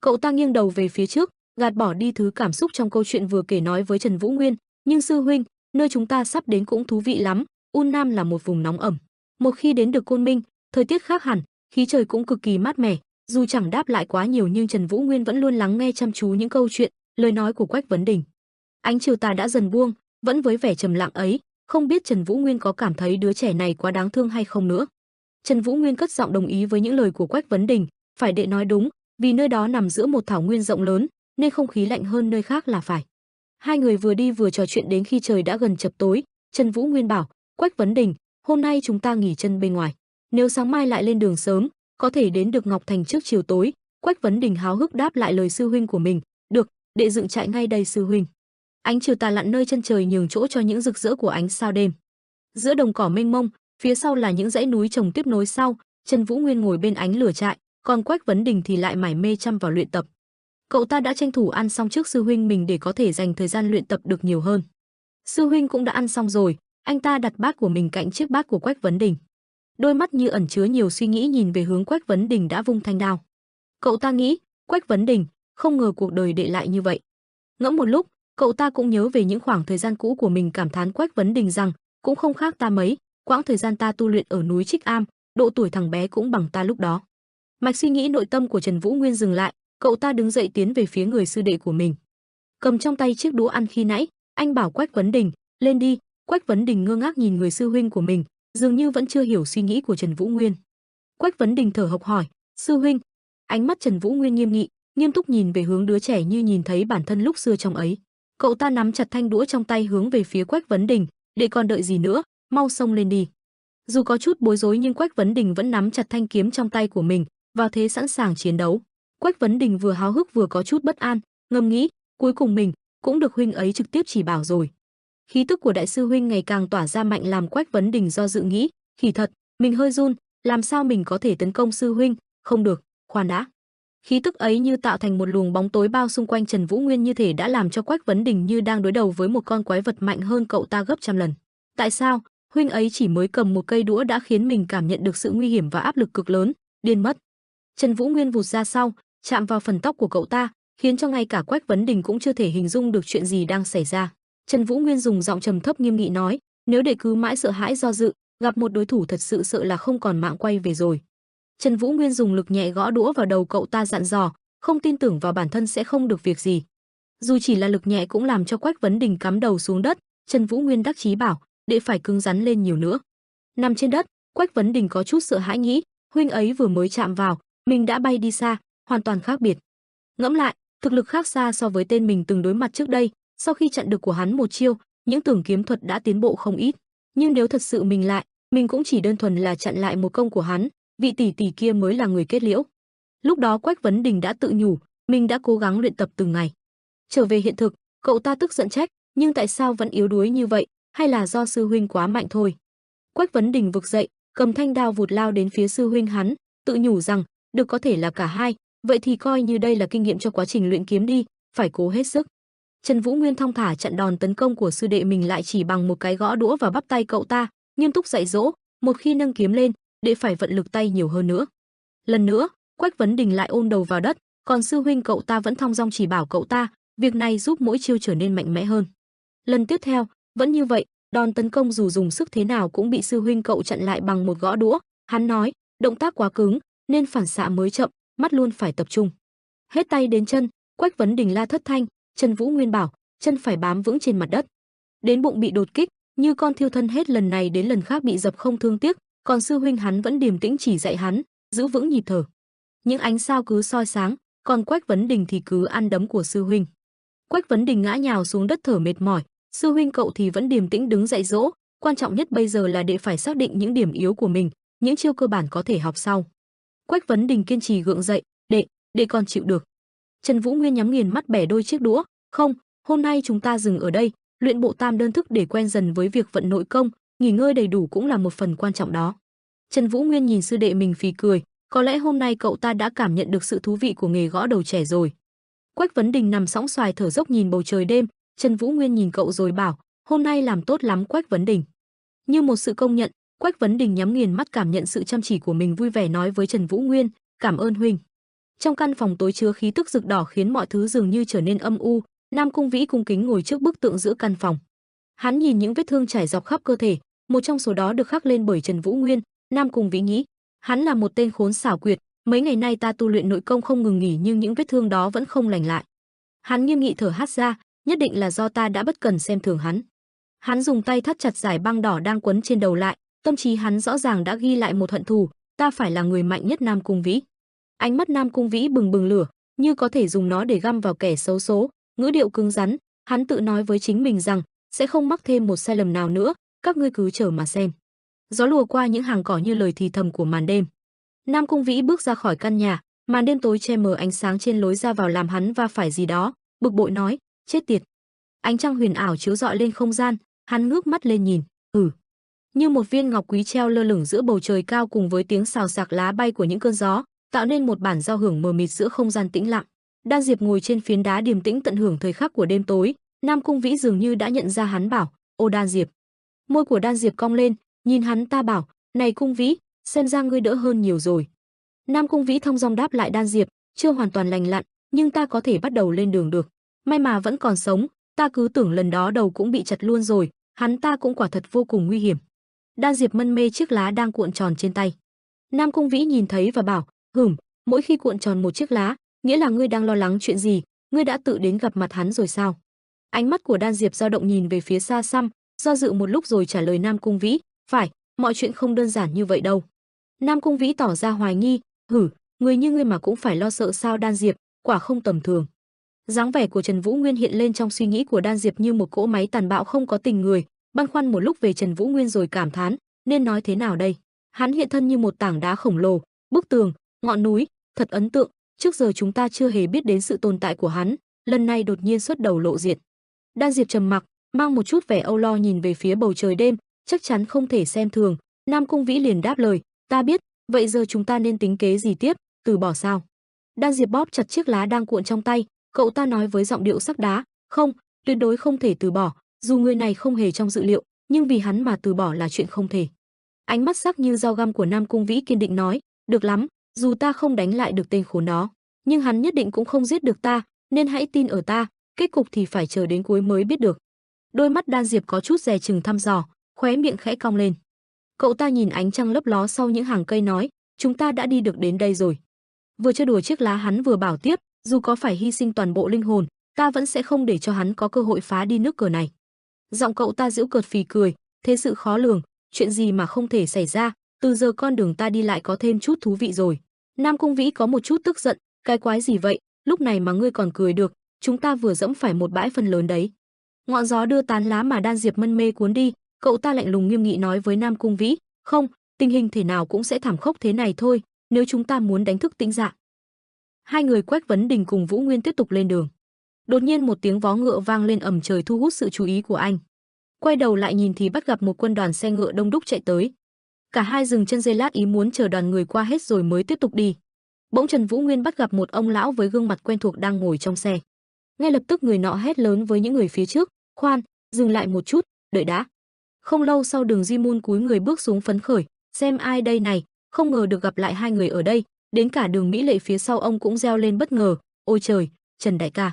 Cậu ta nghiêng đầu về phía trước, gạt bỏ đi thứ cảm xúc trong câu chuyện vừa kể nói với Trần Vũ Nguyên, nhưng sư huynh, nơi chúng ta sắp đến cũng thú vị lắm, Un Nam là một vùng nóng ẩm. Một khi đến được Côn Minh, thời tiết khác hẳn, khí trời cũng cực kỳ mát mẻ. Dù chẳng đáp lại quá nhiều nhưng Trần Vũ Nguyên vẫn luôn lắng nghe chăm chú những câu chuyện, lời nói của Quách Vấn Đình. Ánh chiều tà đã dần buông, vẫn với vẻ trầm lặng ấy, không biết Trần Vũ Nguyên có cảm thấy đứa trẻ này quá đáng thương hay không nữa. Trần Vũ Nguyên cất giọng đồng ý với những lời của Quách Vấn Đình, phải đệ nói đúng, vì nơi đó nằm giữa một thảo nguyên rộng lớn, nên không khí lạnh hơn nơi khác là phải. Hai người vừa đi vừa trò chuyện đến khi trời đã gần chập tối, Trần Vũ Nguyên bảo, Quách Vấn Đình, hôm nay chúng ta nghỉ chân bên ngoài, nếu sáng mai lại lên đường sớm, có thể đến được Ngọc Thành trước chiều tối. Quách Vấn Đình háo hức đáp lại lời sư huynh của mình, được, đệ dựng trại ngay đây sư huynh. Ánh chiều tà lặn nơi chân trời nhường chỗ cho những rực rỡ của ánh sao đêm. Giữa đồng cỏ mênh mông, phía sau là những dãy núi chồng tiếp nối sau, Trần Vũ Nguyên ngồi bên ánh lửa trại, còn Quách Vấn Đình thì lại mải mê chăm vào luyện tập. Cậu ta đã tranh thủ ăn xong trước sư huynh mình để có thể dành thời gian luyện tập được nhiều hơn. Sư huynh cũng đã ăn xong rồi, anh ta đặt bát của mình cạnh chiếc bát của Quách Vấn Đình. Đôi mắt như ẩn chứa nhiều suy nghĩ nhìn về hướng Quách Vấn Đình đã vung thanh đao. Cậu ta nghĩ, Quách Vấn Đình, không ngờ cuộc đời đệ lại như vậy. Ngẫm một lúc, cậu ta cũng nhớ về những khoảng thời gian cũ của mình cảm thán Quách Vấn Đình rằng, cũng không khác ta mấy, quãng thời gian ta tu luyện ở núi Trích Am, độ tuổi thằng bé cũng bằng ta lúc đó. Mạch suy nghĩ nội tâm của Trần Vũ Nguyên dừng lại, cậu ta đứng dậy tiến về phía người sư đệ của mình. Cầm trong tay chiếc đũa ăn khi nãy, anh bảo Quách Vấn Đình, lên đi. Quách Vấn Đình ngơ ngác nhìn người sư huynh của mình, dường như vẫn chưa hiểu suy nghĩ của Trần Vũ Nguyên. Quách Vấn Đình thở hộc hỏi, sư huynh. Ánh mắt Trần Vũ Nguyên nghiêm nghị, nghiêm túc nhìn về hướng đứa trẻ như nhìn thấy bản thân lúc xưa trong ấy. Cậu ta nắm chặt thanh đũa trong tay hướng về phía Quách Vấn Đình, để còn đợi gì nữa, mau xông lên đi. Dù có chút bối rối nhưng Quách Vấn Đình vẫn nắm chặt thanh kiếm trong tay của mình, vào thế sẵn sàng chiến đấu. Quách Vấn Đình vừa háo hức vừa có chút bất an, ngầm nghĩ, cuối cùng mình cũng được huynh ấy trực tiếp chỉ bảo rồi. Khí tức của đại sư huynh ngày càng tỏa ra mạnh làm Quách Vấn Đình do dự nghĩ, kỳ thật, mình hơi run, làm sao mình có thể tấn công sư huynh, không được, khoan đã. Khí tức ấy như tạo thành một luồng bóng tối bao xung quanh Trần Vũ Nguyên như thể đã làm cho Quách Vấn Đình như đang đối đầu với một con quái vật mạnh hơn cậu ta gấp trăm lần. Tại sao, huynh ấy chỉ mới cầm một cây đũa đã khiến mình cảm nhận được sự nguy hiểm và áp lực cực lớn, điên mất. Trần Vũ Nguyên vụt ra sau, chạm vào phần tóc của cậu ta, khiến cho ngay cả Quách Vấn Đình cũng chưa thể hình dung được chuyện gì đang xảy ra. Trần Vũ Nguyên dùng giọng trầm thấp nghiêm nghị nói, nếu để cứ mãi sợ hãi do dự, gặp một đối thủ thật sự sợ là không còn mạng quay về rồi. Trần Vũ Nguyên dùng lực nhẹ gõ đũa vào đầu cậu ta dặn dò, không tin tưởng vào bản thân sẽ không được việc gì. Dù chỉ là lực nhẹ cũng làm cho Quách Vấn Đình cắm đầu xuống đất. Trần Vũ Nguyên đắc chí bảo, đệ phải cứng rắn lên nhiều nữa. Nằm trên đất, Quách Vấn Đình có chút sợ hãi nghĩ, huynh ấy vừa mới chạm vào, mình đã bay đi xa, hoàn toàn khác biệt. Ngẫm lại, thực lực khác xa so với tên mình từng đối mặt trước đây, sau khi chặn được của hắn một chiêu, những tưởng kiếm thuật đã tiến bộ không ít. Nhưng nếu thật sự mình cũng chỉ đơn thuần là chặn lại một công của hắn, vị tỷ tỷ kia mới là người kết liễu. Lúc đó Quách Vấn Đình đã tự nhủ, mình đã cố gắng luyện tập từng ngày. Trở về hiện thực, cậu ta tức giận trách, nhưng tại sao vẫn yếu đuối như vậy, hay là do sư huynh quá mạnh thôi. Quách Vấn Đình vực dậy, cầm thanh đao vụt lao đến phía sư huynh hắn, tự nhủ rằng, được có thể là cả hai, vậy thì coi như đây là kinh nghiệm cho quá trình luyện kiếm đi, phải cố hết sức. Trần Vũ Nguyên thong thả chặn đòn tấn công của sư đệ mình lại chỉ bằng một cái gõ đũa vào bắp tay cậu ta, nghiêm túc dạy dỗ, một khi nâng kiếm lên, đệ phải vận lực tay nhiều hơn nữa. Lần nữa, Quách Vấn Đình lại ôm đầu vào đất, còn sư huynh cậu ta vẫn thong dong chỉ bảo cậu ta, việc này giúp mỗi chiêu trở nên mạnh mẽ hơn. Lần tiếp theo, vẫn như vậy, đòn tấn công dù dùng sức thế nào cũng bị sư huynh cậu chặn lại bằng một gõ đũa. Hắn nói, động tác quá cứng, nên phản xạ mới chậm, mắt luôn phải tập trung. Hết tay đến chân, Quách Vấn Đình la thất thanh, Trần Vũ Nguyên bảo, chân phải bám vững trên mặt đất. Đến bụng bị đột kích, như con thiêu thân hết lần này đến lần khác bị dập không thương tiếc, còn sư huynh hắn vẫn điềm tĩnh chỉ dạy hắn, giữ vững nhịp thở. Những ánh sao cứ soi sáng, còn Quách Vấn Đình thì cứ ăn đấm của sư huynh. Quách Vấn Đình ngã nhào xuống đất thở mệt mỏi, sư huynh cậu thì vẫn điềm tĩnh đứng dạy dỗ, quan trọng nhất bây giờ là đệ phải xác định những điểm yếu của mình, những chiêu cơ bản có thể học sau. Quách Vấn Đình kiên trì gượng dậy, đệ còn chịu được. Trần Vũ Nguyên nhắm nghiền mắt bẻ đôi chiếc đũa, không, hôm nay chúng ta dừng ở đây, luyện bộ tam đơn thức để quen dần với việc vận nội công, nghỉ ngơi đầy đủ cũng là một phần quan trọng đó. Trần Vũ Nguyên nhìn sư đệ mình phì cười, có lẽ hôm nay cậu ta đã cảm nhận được sự thú vị của nghề gõ đầu trẻ rồi. Quách Vấn Đình nằm sõng xoài thở dốc nhìn bầu trời đêm, Trần Vũ Nguyên nhìn cậu rồi bảo, hôm nay làm tốt lắm Quách Vấn Đình. Như một sự công nhận, Quách Vấn Đình nhắm nghiền mắt cảm nhận sự chăm chỉ của mình, vui vẻ nói với Trần Vũ Nguyên, cảm ơn huynh. Trong căn phòng tối chứa khí tức rực đỏ khiến mọi thứ dường như trở nên âm u. Nam Cung Vĩ cung kính ngồi trước bức tượng giữa căn phòng. Hắn nhìn những vết thương trải dọc khắp cơ thể, một trong số đó được khắc lên bởi Trần Vũ Nguyên. Nam Cung Vĩ nghĩ, hắn là một tên khốn xảo quyệt, mấy ngày nay ta tu luyện nội công không ngừng nghỉ nhưng những vết thương đó vẫn không lành lại. Hắn nghiêm nghị thở hắt ra, nhất định là do ta đã bất cần xem thường hắn. Hắn dùng tay thắt chặt dải băng đỏ đang quấn trên đầu lại, tâm trí hắn rõ ràng đã ghi lại một hận thù, ta phải là người mạnh nhất. Nam Cung Vĩ. Ánh mắt Nam Cung Vĩ bừng bừng lửa, như có thể dùng nó để găm vào kẻ xấu số, ngữ điệu cứng rắn, hắn tự nói với chính mình rằng sẽ không mắc thêm một sai lầm nào nữa, các ngươi cứ chờ mà xem. Gió lùa qua những hàng cỏ như lời thì thầm của màn đêm. Nam Cung Vĩ bước ra khỏi căn nhà, màn đêm tối che mờ ánh sáng trên lối ra vào làm hắn va phải gì đó, bực bội nói, chết tiệt. Ánh trăng huyền ảo chiếu rọi lên không gian, hắn ngước mắt lên nhìn, như một viên ngọc quý treo lơ lửng giữa bầu trời cao cùng với tiếng xào xạc lá bay của những cơn gió, tạo nên một bản giao hưởng mờ mịt giữa không gian tĩnh lặng. Đan Diệp ngồi trên phiến đá điềm tĩnh tận hưởng thời khắc của đêm tối. Nam Cung Vĩ dường như đã nhận ra hắn, bảo, ô Đan Diệp. Môi của Đan Diệp cong lên, nhìn hắn ta bảo, này Cung Vĩ, xem ra ngươi đỡ hơn nhiều rồi. Nam Cung Vĩ thong dong đáp lại Đan Diệp, chưa hoàn toàn lành lặn, nhưng ta có thể bắt đầu lên đường được. May mà vẫn còn sống, ta cứ tưởng lần đó đầu cũng bị chặt luôn rồi, hắn ta cũng quả thật vô cùng nguy hiểm. Đan Diệp mân mê chiếc lá đang cuộn tròn trên tay. Nam Cung Vĩ nhìn thấy và bảo, mỗi khi cuộn tròn một chiếc lá, nghĩa là ngươi đang lo lắng chuyện gì, ngươi đã tự đến gặp mặt hắn rồi sao? Ánh mắt của Đan Diệp dao động nhìn về phía xa xăm, do dự một lúc rồi trả lời Nam Cung Vĩ, phải, mọi chuyện không đơn giản như vậy đâu. Nam Cung Vĩ tỏ ra hoài nghi, người như ngươi mà cũng phải lo sợ sao? Đan Diệp, quả không tầm thường. Dáng vẻ của Trần Vũ Nguyên hiện lên trong suy nghĩ của Đan Diệp như một cỗ máy tàn bạo không có tình người, băn khoăn một lúc về Trần Vũ Nguyên rồi cảm thán, nên nói thế nào đây? Hắn hiện thân như một tảng đá khổng lồ, bức tường, ngọn núi, thật ấn tượng, trước giờ chúng ta chưa hề biết đến sự tồn tại của hắn, lần này đột nhiên xuất đầu lộ diện. Đan Diệp trầm mặc, mang một chút vẻ âu lo nhìn về phía bầu trời đêm, chắc chắn không thể xem thường. Nam Cung Vĩ liền đáp lời, ta biết, vậy giờ chúng ta nên tính kế gì tiếp, từ bỏ sao? Đan Diệp bóp chặt chiếc lá đang cuộn trong tay, cậu ta nói với giọng điệu sắc đá, không, tuyệt đối không thể từ bỏ, dù người này không hề trong dự liệu, nhưng vì hắn mà từ bỏ là chuyện không thể. Ánh mắt sắc như dao găm của Nam Cung Vĩ kiên định nói, được lắm, dù ta không đánh lại được tên khốn đó, nhưng hắn nhất định cũng không giết được ta, nên hãy tin ở ta, kết cục thì phải chờ đến cuối mới biết được. Đôi mắt Đan Diệp có chút dè chừng thăm dò, khóe miệng khẽ cong lên. Cậu ta nhìn ánh trăng lấp ló sau những hàng cây nói, chúng ta đã đi được đến đây rồi. Vừa chơi đùa chiếc lá hắn vừa bảo tiếp, dù có phải hy sinh toàn bộ linh hồn, ta vẫn sẽ không để cho hắn có cơ hội phá đi nước cờ này. Giọng cậu ta giễu cợt phì cười, thế sự khó lường, chuyện gì mà không thể xảy ra, từ giờ con đường ta đi lại có thêm chút thú vị rồi. Nam Cung Vĩ có một chút tức giận, cái quái gì vậy, lúc này mà ngươi còn cười được, chúng ta vừa dẫm phải một bãi phân lớn đấy. Ngọn gió đưa tán lá mà Đan Diệp Mân mê cuốn đi, cậu ta lạnh lùng nghiêm nghị nói với Nam Cung Vĩ, không, tình hình thể nào cũng sẽ thảm khốc thế này thôi, nếu chúng ta muốn đánh thức Tĩnh Dạ. Hai người Quách Vấn Đình cùng Vũ Nguyên tiếp tục lên đường. Đột nhiên một tiếng vó ngựa vang lên ầm trời thu hút sự chú ý của anh. Quay đầu lại nhìn thì bắt gặp một quân đoàn xe ngựa đông đúc chạy tới. Cả hai dừng chân giây lát ý muốn chờ đoàn người qua hết rồi mới tiếp tục đi. Bỗng Trần Vũ Nguyên bắt gặp một ông lão với gương mặt quen thuộc đang ngồi trong xe. Ngay lập tức người nọ hét lớn với những người phía trước, khoan, dừng lại một chút, đợi đã. Không lâu sau Đường Di Mun cúi người bước xuống phấn khởi, xem ai đây này, không ngờ được gặp lại hai người ở đây, đến cả Đường Mỹ Lệ phía sau ông cũng reo lên bất ngờ, ôi trời, Trần đại ca.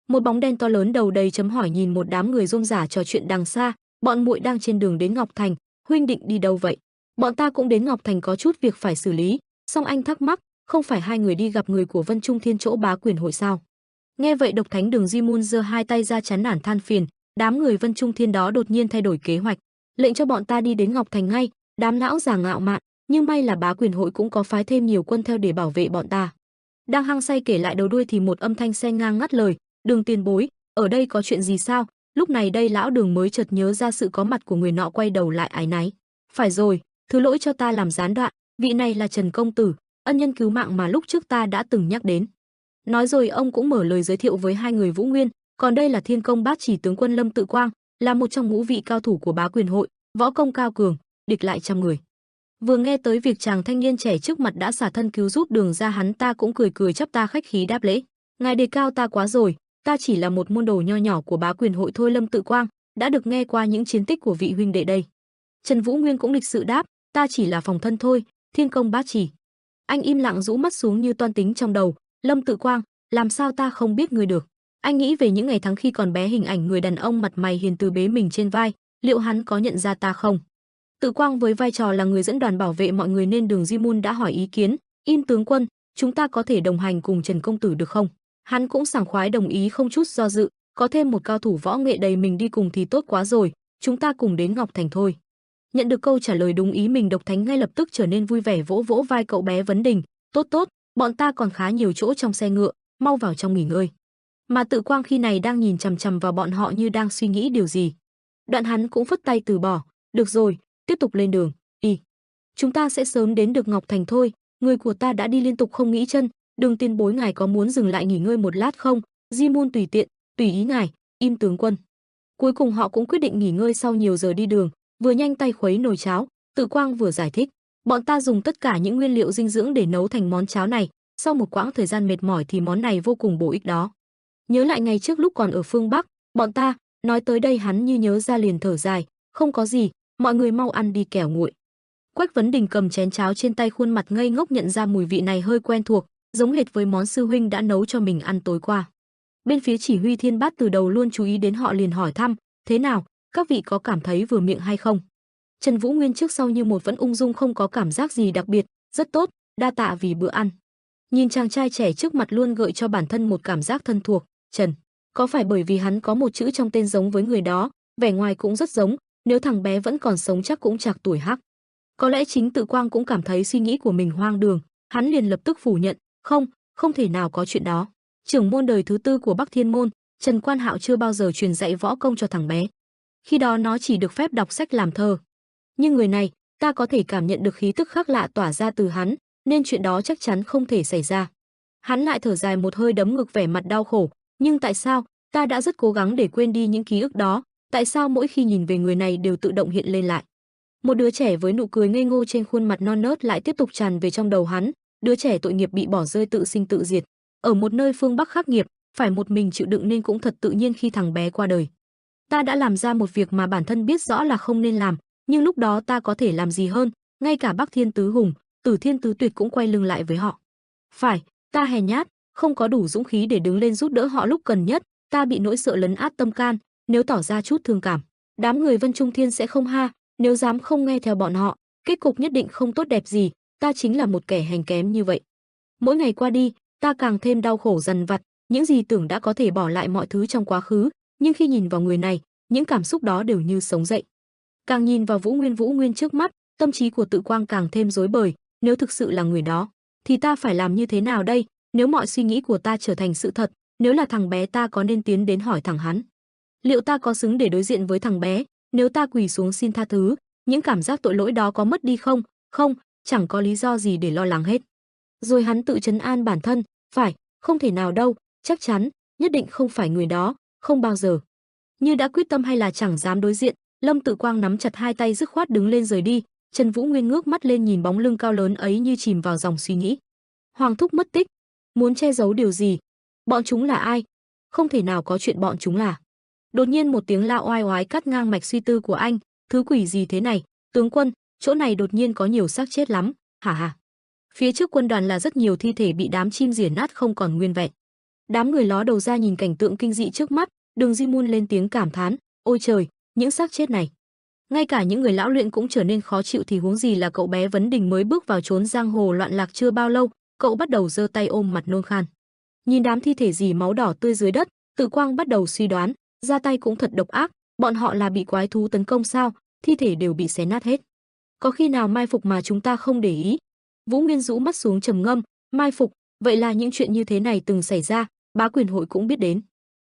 Một bóng đen to lớn đầu đầy chấm hỏi nhìn một đám người rôm rả trò chuyện đằng xa, bọn muội đang trên đường đến Ngọc Thành, huynh định đi đâu vậy? Bọn ta cũng đến Ngọc Thành có chút việc phải xử lý. Song anh thắc mắc, không phải hai người đi gặp người của Vân Trung Thiên chỗ Bá Quyền hội sao? Nghe vậy Độc Thánh Đường Di Mun giơ hai tay ra chán nản than phiền, đám người Vân Trung Thiên đó đột nhiên thay đổi kế hoạch, lệnh cho bọn ta đi đến Ngọc Thành ngay, đám lão già ngạo mạn, nhưng may là Bá Quyền hội cũng có phái thêm nhiều quân theo để bảo vệ bọn ta. Đang hăng say kể lại đầu đuôi thì một âm thanh xen ngang ngắt lời, Đường tiền bối, ở đây có chuyện gì sao? Lúc này đây lão Đường mới chợt nhớ ra sự có mặt của người nọ, quay đầu lại áy náy. Phải rồi, thứ lỗi cho ta làm gián đoạn, vị này là Trần công tử, ân nhân cứu mạng mà lúc trước ta đã từng nhắc đến. Nói rồi ông cũng mở lời giới thiệu với hai người Vũ Nguyên, còn đây là Thiên Công Bát Chỉ tướng quân Lâm Tự Quang, là một trong ngũ vị cao thủ của Bá Quyền hội, võ công cao cường, địch lại trăm người. Vừa nghe tới việc chàng thanh niên trẻ trước mặt đã xả thân cứu giúp Đường ra, hắn ta cũng cười cười chắp ta khách khí đáp lễ. Ngài đề cao ta quá rồi, ta chỉ là một môn đồ nho nhỏ của Bá Quyền hội thôi. Lâm Tự Quang đã được nghe qua những chiến tích của vị huynh đệ đây. Trần Vũ Nguyên cũng lịch sự đáp, ta chỉ là phòng thân thôi. Thiên Công Bát Chỉ. Anh im lặng rũ mắt xuống như toan tính trong đầu. Lâm Tự Quang, làm sao ta không biết người được? Anh nghĩ về những ngày tháng khi còn bé, hình ảnh người đàn ông mặt mày hiền từ bế mình trên vai, liệu hắn có nhận ra ta không? Tự Quang với vai trò là người dẫn đoàn bảo vệ mọi người nên Đường Di Mun đã hỏi ý kiến, Im tướng quân, chúng ta có thể đồng hành cùng Trần công tử được không? Hắn cũng sảng khoái đồng ý không chút do dự, có thêm một cao thủ võ nghệ đầy mình đi cùng thì tốt quá rồi, chúng ta cùng đến Ngọc Thành thôi. Nhận được câu trả lời đúng ý mình, Độc Thánh ngay lập tức trở nên vui vẻ, vỗ vỗ vai cậu bé Vấn Đình, tốt tốt, bọn ta còn khá nhiều chỗ trong xe ngựa, mau vào trong nghỉ ngơi. Mà Tự Quang khi này đang nhìn chằm chằm vào bọn họ như đang suy nghĩ điều gì. Đoạn hắn cũng phất tay từ bỏ, được rồi, tiếp tục lên đường. Chúng ta sẽ sớm đến được Ngọc Thành thôi, người của ta đã đi liên tục không nghĩ chân. Đường tiền bối, ngài có muốn dừng lại nghỉ ngơi một lát không? Di Mun tùy tiện, tùy ý ngài. Im tướng quân. Cuối cùng họ cũng quyết định nghỉ ngơi sau nhiều giờ đi đường, vừa nhanh tay khuấy nồi cháo, Tự Quang vừa giải thích, bọn ta dùng tất cả những nguyên liệu dinh dưỡng để nấu thành món cháo này, sau một quãng thời gian mệt mỏi thì món này vô cùng bổ ích đó. Nhớ lại ngày trước lúc còn ở phương Bắc, bọn ta, nói tới đây hắn như nhớ ra liền thở dài, không có gì, mọi người mau ăn đi kẻo nguội. Quách Vấn Đình cầm chén cháo trên tay, khuôn mặt ngây ngốc, nhận ra mùi vị này hơi quen thuộc, giống hệt với món sư huynh đã nấu cho mình ăn tối qua. Bên phía chỉ huy Thiên Bát từ đầu luôn chú ý đến họ liền hỏi thăm, thế nào, các vị có cảm thấy vừa miệng hay không? Trần Vũ Nguyên trước sau như một vẫn ung dung, không có cảm giác gì đặc biệt, rất tốt, đa tạ vì bữa ăn. Nhìn chàng trai trẻ trước mặt luôn gợi cho bản thân một cảm giác thân thuộc. Trần, có phải bởi vì hắn có một chữ trong tên giống với người đó, vẻ ngoài cũng rất giống, nếu thằng bé vẫn còn sống chắc cũng chạc tuổi Hắc. Có lẽ chính Tự Quang cũng cảm thấy suy nghĩ của mình hoang đường, hắn liền lập tức phủ nhận, không thể nào có chuyện đó. Trưởng môn đời thứ tư của Bắc Thiên môn, Trần Quan Hạo chưa bao giờ truyền dạy võ công cho thằng bé. Khi đó nó chỉ được phép đọc sách làm thơ. Nhưng người này, ta có thể cảm nhận được khí tức khác lạ tỏa ra từ hắn, nên chuyện đó chắc chắn không thể xảy ra. Hắn lại thở dài một hơi, đấm ngực vẻ mặt đau khổ, nhưng tại sao, ta đã rất cố gắng để quên đi những ký ức đó, tại sao mỗi khi nhìn về người này đều tự động hiện lên lại. Một đứa trẻ với nụ cười ngây ngô trên khuôn mặt non nớt lại tiếp tục tràn về trong đầu hắn, đứa trẻ tội nghiệp bị bỏ rơi tự sinh tự diệt, ở một nơi phương Bắc khắc nghiệt, phải một mình chịu đựng nên cũng thật tự nhiên khi thằng bé qua đời. Ta đã làm ra một việc mà bản thân biết rõ là không nên làm, nhưng lúc đó ta có thể làm gì hơn, ngay cả Bắc Thiên Tứ Hùng, Tử Thiên Tứ Tuyệt cũng quay lưng lại với họ. Phải, ta hèn nhát, không có đủ dũng khí để đứng lên giúp đỡ họ lúc cần nhất, ta bị nỗi sợ lấn át tâm can, nếu tỏ ra chút thương cảm, đám người Vân Trung Thiên sẽ không ha, nếu dám không nghe theo bọn họ, kết cục nhất định không tốt đẹp gì, ta chính là một kẻ hành kém như vậy. Mỗi ngày qua đi, ta càng thêm đau khổ dằn vặt, những gì tưởng đã có thể bỏ lại mọi thứ trong quá khứ, nhưng khi nhìn vào người này, những cảm xúc đó đều như sống dậy. Càng nhìn vào Vũ Nguyên trước mắt, tâm trí của Tự Quang càng thêm rối bời, nếu thực sự là người đó, thì ta phải làm như thế nào đây? Nếu mọi suy nghĩ của ta trở thành sự thật, nếu là thằng bé ta có nên tiến đến hỏi thẳng hắn? Liệu ta có xứng để đối diện với thằng bé? Nếu ta quỳ xuống xin tha thứ, những cảm giác tội lỗi đó có mất đi không? Không, chẳng có lý do gì để lo lắng hết. Rồi hắn tự trấn an bản thân, phải, không thể nào đâu, chắc chắn, nhất định không phải người đó, không bao giờ. Như đã quyết tâm hay là chẳng dám đối diện, Lâm Tự Quang nắm chặt hai tay dứt khoát đứng lên rời đi. Trần Vũ Nguyên ngước mắt lên nhìn bóng lưng cao lớn ấy như chìm vào dòng suy nghĩ. Hoàng thúc mất tích, muốn che giấu điều gì? Bọn chúng là ai? Không thể nào có chuyện bọn chúng là. Đột nhiên một tiếng la oai oái cắt ngang mạch suy tư của anh, thứ quỷ gì thế này? Tướng quân, chỗ này đột nhiên có nhiều xác chết lắm, hả hả? Phía trước quân đoàn là rất nhiều thi thể bị đám chim rỉa nát không còn nguyên vẹn. Đám người ló đầu ra nhìn cảnh tượng kinh dị trước mắt, Đường Di Mun lên tiếng cảm thán, ôi trời, những xác chết này. Ngay cả những người lão luyện cũng trở nên khó chịu thì huống gì là cậu bé Vấn Đình mới bước vào chốn giang hồ loạn lạc chưa bao lâu, cậu bắt đầu giơ tay ôm mặt nôn khan. Nhìn đám thi thể rỉ máu đỏ tươi dưới đất, Tự Quang bắt đầu suy đoán, ra tay cũng thật độc ác, bọn họ là bị quái thú tấn công sao, thi thể đều bị xé nát hết. Có khi nào mai phục mà chúng ta không để ý? Vũ Nguyên rũ mắt xuống trầm ngâm, mai phục, vậy là những chuyện như thế này từng xảy ra, Bá Quyền hội cũng biết đến.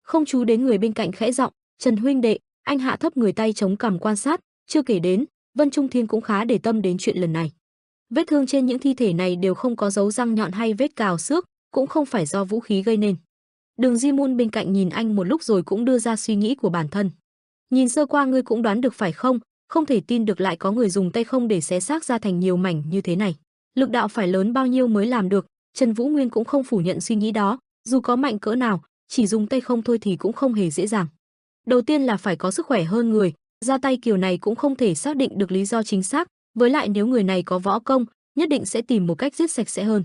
Không chú đến người bên cạnh khẽ giọng, Trần huynh đệ, anh hạ thấp người tay chống cằm quan sát, chưa kể đến, Vân Trung Thiên cũng khá để tâm đến chuyện lần này. Vết thương trên những thi thể này đều không có dấu răng nhọn hay vết cào xước, cũng không phải do vũ khí gây nên. Đường Di Mun bên cạnh nhìn anh một lúc rồi cũng đưa ra suy nghĩ của bản thân. Nhìn sơ qua ngươi cũng đoán được phải không? Không thể tin được lại có người dùng tay không để xé xác ra thành nhiều mảnh như thế này. Lực đạo phải lớn bao nhiêu mới làm được? Trần Vũ Nguyên cũng không phủ nhận suy nghĩ đó, dù có mạnh cỡ nào, chỉ dùng tay không thôi thì cũng không hề dễ dàng. Đầu tiên là phải có sức khỏe hơn người, ra tay kiểu này cũng không thể xác định được lý do chính xác, với lại nếu người này có võ công, nhất định sẽ tìm một cách giết sạch sẽ hơn.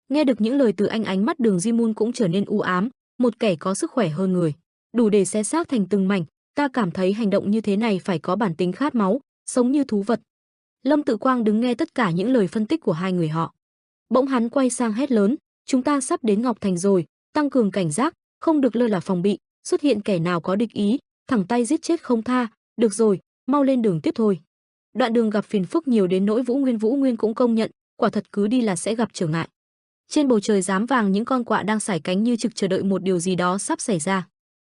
Nghe được những lời từ anh, ánh mắt Đường Di Mun cũng trở nên u ám, một kẻ có sức khỏe hơn người, đủ để xé xác thành từng mảnh, ta cảm thấy hành động như thế này phải có bản tính khát máu, sống như thú vật. Lâm Tự Quang đứng nghe tất cả những lời phân tích của hai người họ. Bỗng hắn quay sang hét lớn, chúng ta sắp đến Ngọc Thành rồi, tăng cường cảnh giác, không được lơ là phòng bị, xuất hiện kẻ nào có địch ý, thẳng tay giết chết không tha, được rồi, mau lên đường tiếp thôi. Đoạn đường gặp phiền phức nhiều đến nỗi Vũ Nguyên cũng công nhận, quả thật cứ đi là sẽ gặp trở ngại. Trên bầu trời rám vàng những con quạ đang sải cánh như trực chờ đợi một điều gì đó sắp xảy ra.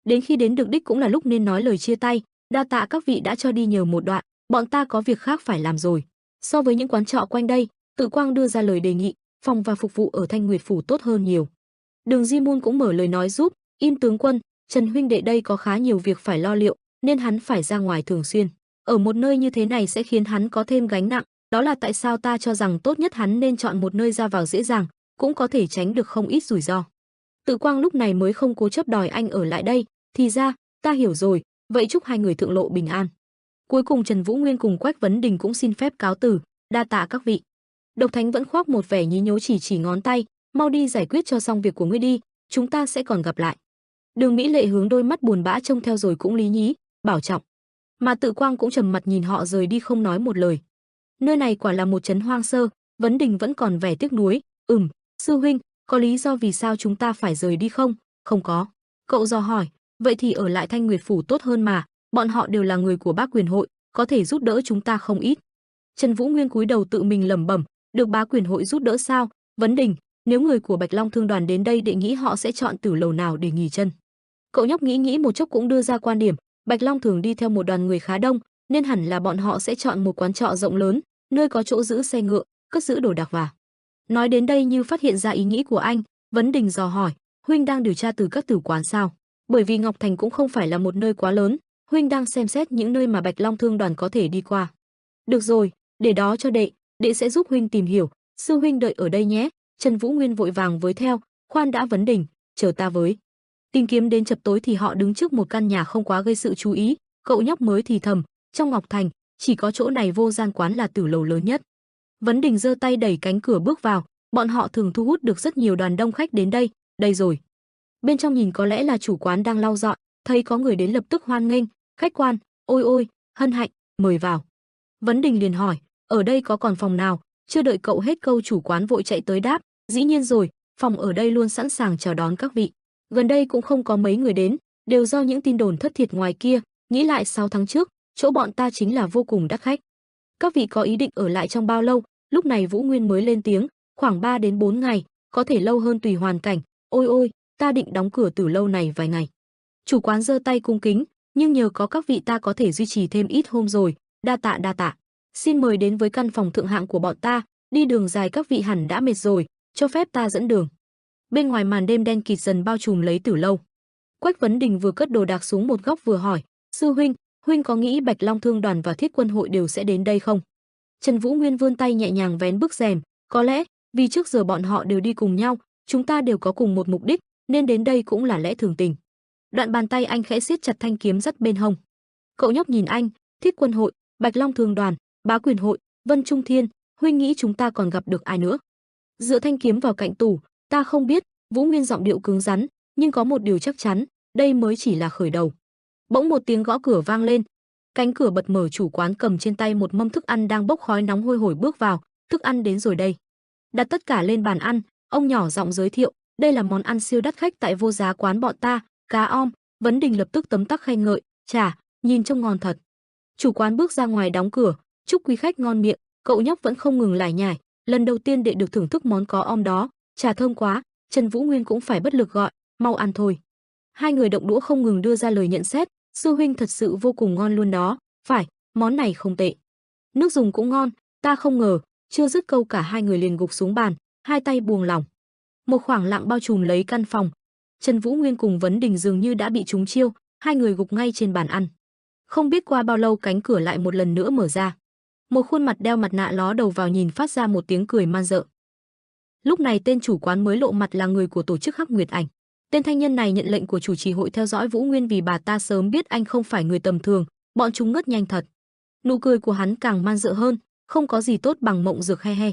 Đến khi đến được đích cũng là lúc nên nói lời chia tay, đa tạ các vị đã cho đi nhờ một đoạn, bọn ta có việc khác phải làm rồi. So với những quán trọ quanh đây, Tự Quang đưa ra lời đề nghị, phòng và phục vụ ở Thanh Nguyệt phủ tốt hơn nhiều. Đường Di Mun cũng mở lời nói giúp, im tướng quân, Trần huynh đệ đây có khá nhiều việc phải lo liệu, nên hắn phải ra ngoài thường xuyên. Ở một nơi như thế này sẽ khiến hắn có thêm gánh nặng, đó là tại sao ta cho rằng tốt nhất hắn nên chọn một nơi ra vào dễ dàng, cũng có thể tránh được không ít rủi ro. Tự Quang lúc này mới không cố chấp đòi anh ở lại đây, thì ra, ta hiểu rồi, vậy chúc hai người thượng lộ bình an. Cuối cùng Trần Vũ Nguyên cùng Quách Vấn Đình cũng xin phép cáo từ, đa tạ các vị. Độc Thánh vẫn khoác một vẻ nhí nhố chỉ ngón tay, mau đi giải quyết cho xong việc của ngươi đi, chúng ta sẽ còn gặp lại. Đường Mỹ Lệ hướng đôi mắt buồn bã trông theo rồi cũng lý nhí, bảo trọng. Mà Tự Quang cũng trầm mặt nhìn họ rời đi không nói một lời. Nơi này quả là một trấn hoang sơ, Vấn Đình vẫn còn vẻ tiếc nuối, sư huynh, có lý do vì sao chúng ta phải rời đi không? Không có. Cậu dò hỏi, vậy thì ở lại Thanh Nguyệt phủ tốt hơn mà, bọn họ đều là người của Bá Quyền hội, có thể giúp đỡ chúng ta không ít. Trần Vũ Nguyên cúi đầu tự mình lẩm bẩm, được Bá Quyền hội giúp đỡ sao? Vấn Đình, nếu người của Bạch Long Thương đoàn đến đây đệ nghĩ họ sẽ chọn tử lầu nào để nghỉ chân? Cậu nhóc nghĩ một chốc cũng đưa ra quan điểm, Bạch Long thường đi theo một đoàn người khá đông, nên hẳn là bọn họ sẽ chọn một quán trọ rộng lớn, nơi có chỗ giữ xe ngựa, cất giữ đồ đạc và. Nói đến đây như phát hiện ra ý nghĩ của anh, Vấn Đình dò hỏi, huynh đang điều tra từ các tử quán sao? Bởi vì Ngọc Thành cũng không phải là một nơi quá lớn, huynh đang xem xét những nơi mà Bạch Long Thương đoàn có thể đi qua. Được rồi, để đó cho đệ sẽ giúp huynh tìm hiểu, sư huynh đợi ở đây nhé. Trần Vũ Nguyên vội vàng với theo, khoan đã Vấn Đình, chờ ta với. Tìm kiếm đến chập tối thì họ đứng trước một căn nhà không quá gây sự chú ý, cậu nhóc mới thì thầm, trong Ngọc Thành, chỉ có chỗ này vô gian quán là tử lầu lớn nhất. Vấn Đình giơ tay đẩy cánh cửa bước vào, bọn họ thường thu hút được rất nhiều đoàn đông khách đến đây, đây rồi. Bên trong nhìn có lẽ là chủ quán đang lau dọn, thấy có người đến lập tức hoan nghênh, khách quan, ôi ôi, hân hạnh, mời vào. Vấn Đình liền hỏi, ở đây có còn phòng nào? Chưa đợi cậu hết câu chủ quán vội chạy tới đáp, dĩ nhiên rồi, phòng ở đây luôn sẵn sàng chào đón các vị. Gần đây cũng không có mấy người đến, đều do những tin đồn thất thiệt ngoài kia, nghĩ lại 6 tháng trước, chỗ bọn ta chính là vô cùng đắt khách. Các vị có ý định ở lại trong bao lâu? Lúc này Vũ Nguyên mới lên tiếng, khoảng 3 đến 4 ngày, có thể lâu hơn tùy hoàn cảnh. Ôi ôi, ta định đóng cửa từ lâu này vài ngày. Chủ quán giơ tay cung kính, nhưng nhờ có các vị ta có thể duy trì thêm ít hôm rồi, đa tạ đa tạ. Xin mời đến với căn phòng thượng hạng của bọn ta, đi đường dài các vị hẳn đã mệt rồi, cho phép ta dẫn đường. Bên ngoài màn đêm đen kịt dần bao trùm lấy Tử lâu. Quách Vấn Đình vừa cất đồ đạc xuống một góc vừa hỏi, sư huynh, huynh có nghĩ Bạch Long Thương đoàn và Thiết Quân hội đều sẽ đến đây không? Trần Vũ Nguyên vươn tay nhẹ nhàng vén bức rèm, có lẽ vì trước giờ bọn họ đều đi cùng nhau, chúng ta đều có cùng một mục đích, nên đến đây cũng là lẽ thường tình. Đoạn bàn tay anh khẽ siết chặt thanh kiếm dắt bên hông. Cậu nhóc nhìn anh, Thiết Quân hội, Bạch Long Thương đoàn, Bá Quyền hội, Vân Trung Thiên, huynh nghĩ chúng ta còn gặp được ai nữa? Dựa thanh kiếm vào cạnh tủ, ta không biết. Vũ Nguyên giọng điệu cứng rắn, nhưng có một điều chắc chắn, đây mới chỉ là khởi đầu. Bỗng một tiếng gõ cửa vang lên, cánh cửa bật mở, chủ quán cầm trên tay một mâm thức ăn đang bốc khói nóng hôi hổi bước vào, thức ăn đến rồi đây. Đặt tất cả lên bàn ăn, ông nhỏ giọng giới thiệu, đây là món ăn siêu đắt khách tại Vô Giá quán bọn ta, cá om. Vấn Đình lập tức tấm tắc khen ngợi, chà, nhìn trông ngon thật. Chủ quán bước ra ngoài đóng cửa, chúc quý khách ngon miệng. Cậu nhóc vẫn không ngừng lải nhải, lần đầu tiên đệ được thưởng thức món có om đó, chà thơm quá. Trần Vũ Nguyên cũng phải bất lực gọi, mau ăn thôi. Hai người động đũa không ngừng đưa ra lời nhận xét, sư huynh thật sự vô cùng ngon luôn đó, phải, món này không tệ. Nước dùng cũng ngon, ta không ngờ. Chưa dứt câu cả hai người liền gục xuống bàn, hai tay buông lỏng. Một khoảng lặng bao trùm lấy căn phòng. Trần Vũ Nguyên cùng Vấn Đình dường như đã bị trúng chiêu, hai người gục ngay trên bàn ăn. Không biết qua bao lâu cánh cửa lại một lần nữa mở ra. Một khuôn mặt đeo mặt nạ ló đầu vào nhìn, phát ra một tiếng cười man dợ. Lúc này tên chủ quán mới lộ mặt là người của tổ chức Hắc Nguyệt Ảnh. Tên thanh niên này nhận lệnh của chủ trì hội theo dõi Vũ Nguyên vì bà ta sớm biết anh không phải người tầm thường, bọn chúng ngất nhanh thật. Nụ cười của hắn càng man dợ hơn, không có gì tốt bằng mộng dược he he.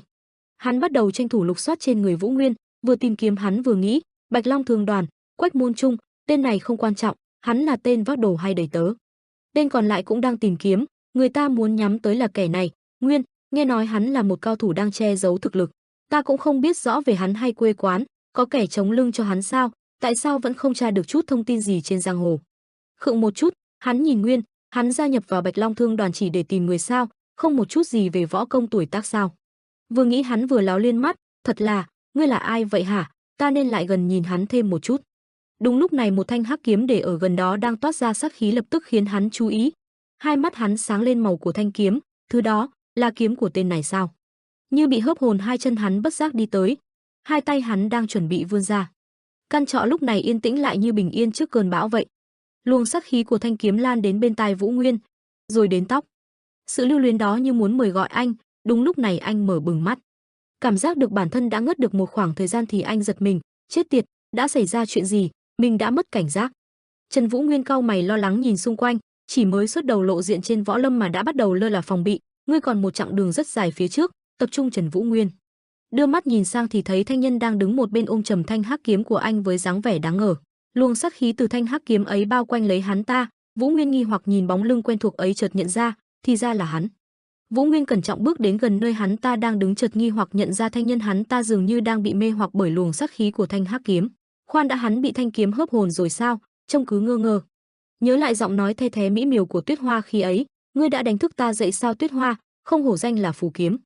Hắn bắt đầu tranh thủ lục soát trên người Vũ Nguyên, vừa tìm kiếm hắn vừa nghĩ, Bạch Long Thương đoàn, Quách Môn Trung, tên này không quan trọng, hắn là tên vác đồ hay đầy tớ. Tên còn lại cũng đang tìm kiếm, người ta muốn nhắm tới là kẻ này, Nguyên, nghe nói hắn là một cao thủ đang che giấu thực lực. Ta cũng không biết rõ về hắn hay quê quán, có kẻ chống lưng cho hắn sao, tại sao vẫn không tra được chút thông tin gì trên giang hồ. Khựng một chút, hắn nhìn Nguyên, hắn gia nhập vào Bạch Long Thương đoàn chỉ để tìm người sao, không một chút gì về võ công tuổi tác sao. Vừa nghĩ hắn vừa láo liên mắt, thật là, ngươi là ai vậy hả, ta nên lại gần nhìn hắn thêm một chút. Đúng lúc này một thanh hắc kiếm để ở gần đó đang toát ra sát khí lập tức khiến hắn chú ý. Hai mắt hắn sáng lên màu của thanh kiếm, thứ đó là kiếm của tên này sao? Như bị hớp hồn, hai chân hắn bất giác đi tới, hai tay hắn đang chuẩn bị vươn ra. Căn trọ lúc này yên tĩnh lại như bình yên trước cơn bão vậy. Luồng sát khí của thanh kiếm lan đến bên tai Vũ Nguyên, rồi đến tóc. Sự lưu luyến đó như muốn mời gọi anh. Đúng lúc này anh mở bừng mắt, cảm giác được bản thân đã ngất được một khoảng thời gian thì anh giật mình, chết tiệt, đã xảy ra chuyện gì, mình đã mất cảnh giác. Trần Vũ Nguyên cau mày lo lắng nhìn xung quanh, chỉ mới xuất đầu lộ diện trên võ lâm mà đã bắt đầu lơ là phòng bị, ngươi còn một chặng đường rất dài phía trước, tập trung. Trần Vũ Nguyên đưa mắt nhìn sang thì thấy thanh nhân đang đứng một bên ôm trầm thanh hắc kiếm của anh với dáng vẻ đáng ngờ. Luồng sát khí từ thanh hắc kiếm ấy bao quanh lấy hắn ta. Vũ Nguyên nghi hoặc nhìn bóng lưng quen thuộc ấy, chợt nhận ra, thì ra là hắn. Vũ Nguyên cẩn trọng bước đến gần nơi hắn ta đang đứng, chợt nghi hoặc nhận ra thanh nhân hắn ta dường như đang bị mê hoặc bởi luồng sát khí của thanh hắc kiếm. Khoan đã, hắn bị thanh kiếm hớp hồn rồi sao? Trông cứ ngơ ngơ. Nhớ lại giọng nói the thé mỹ miều của Tuyết Hoa khi ấy, ngươi đã đánh thức ta dậy sao Tuyết Hoa, không hổ danh là phù kiếm.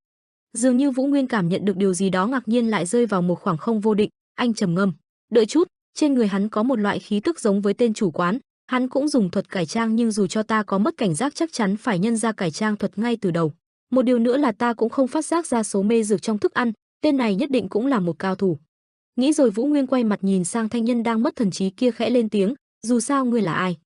Dường như Vũ Nguyên cảm nhận được điều gì đó, ngạc nhiên lại rơi vào một khoảng không vô định. Anh trầm ngâm, đợi chút, trên người hắn có một loại khí tức giống với tên chủ quán. Hắn cũng dùng thuật cải trang, nhưng dù cho ta có mất cảnh giác chắc chắn phải nhân ra cải trang thuật ngay từ đầu. Một điều nữa là ta cũng không phát giác ra số mê dược trong thức ăn, tên này nhất định cũng là một cao thủ. Nghĩ rồi Vũ Nguyên quay mặt nhìn sang thanh nhân đang mất thần trí kia, khẽ lên tiếng, dù sao ngươi là ai?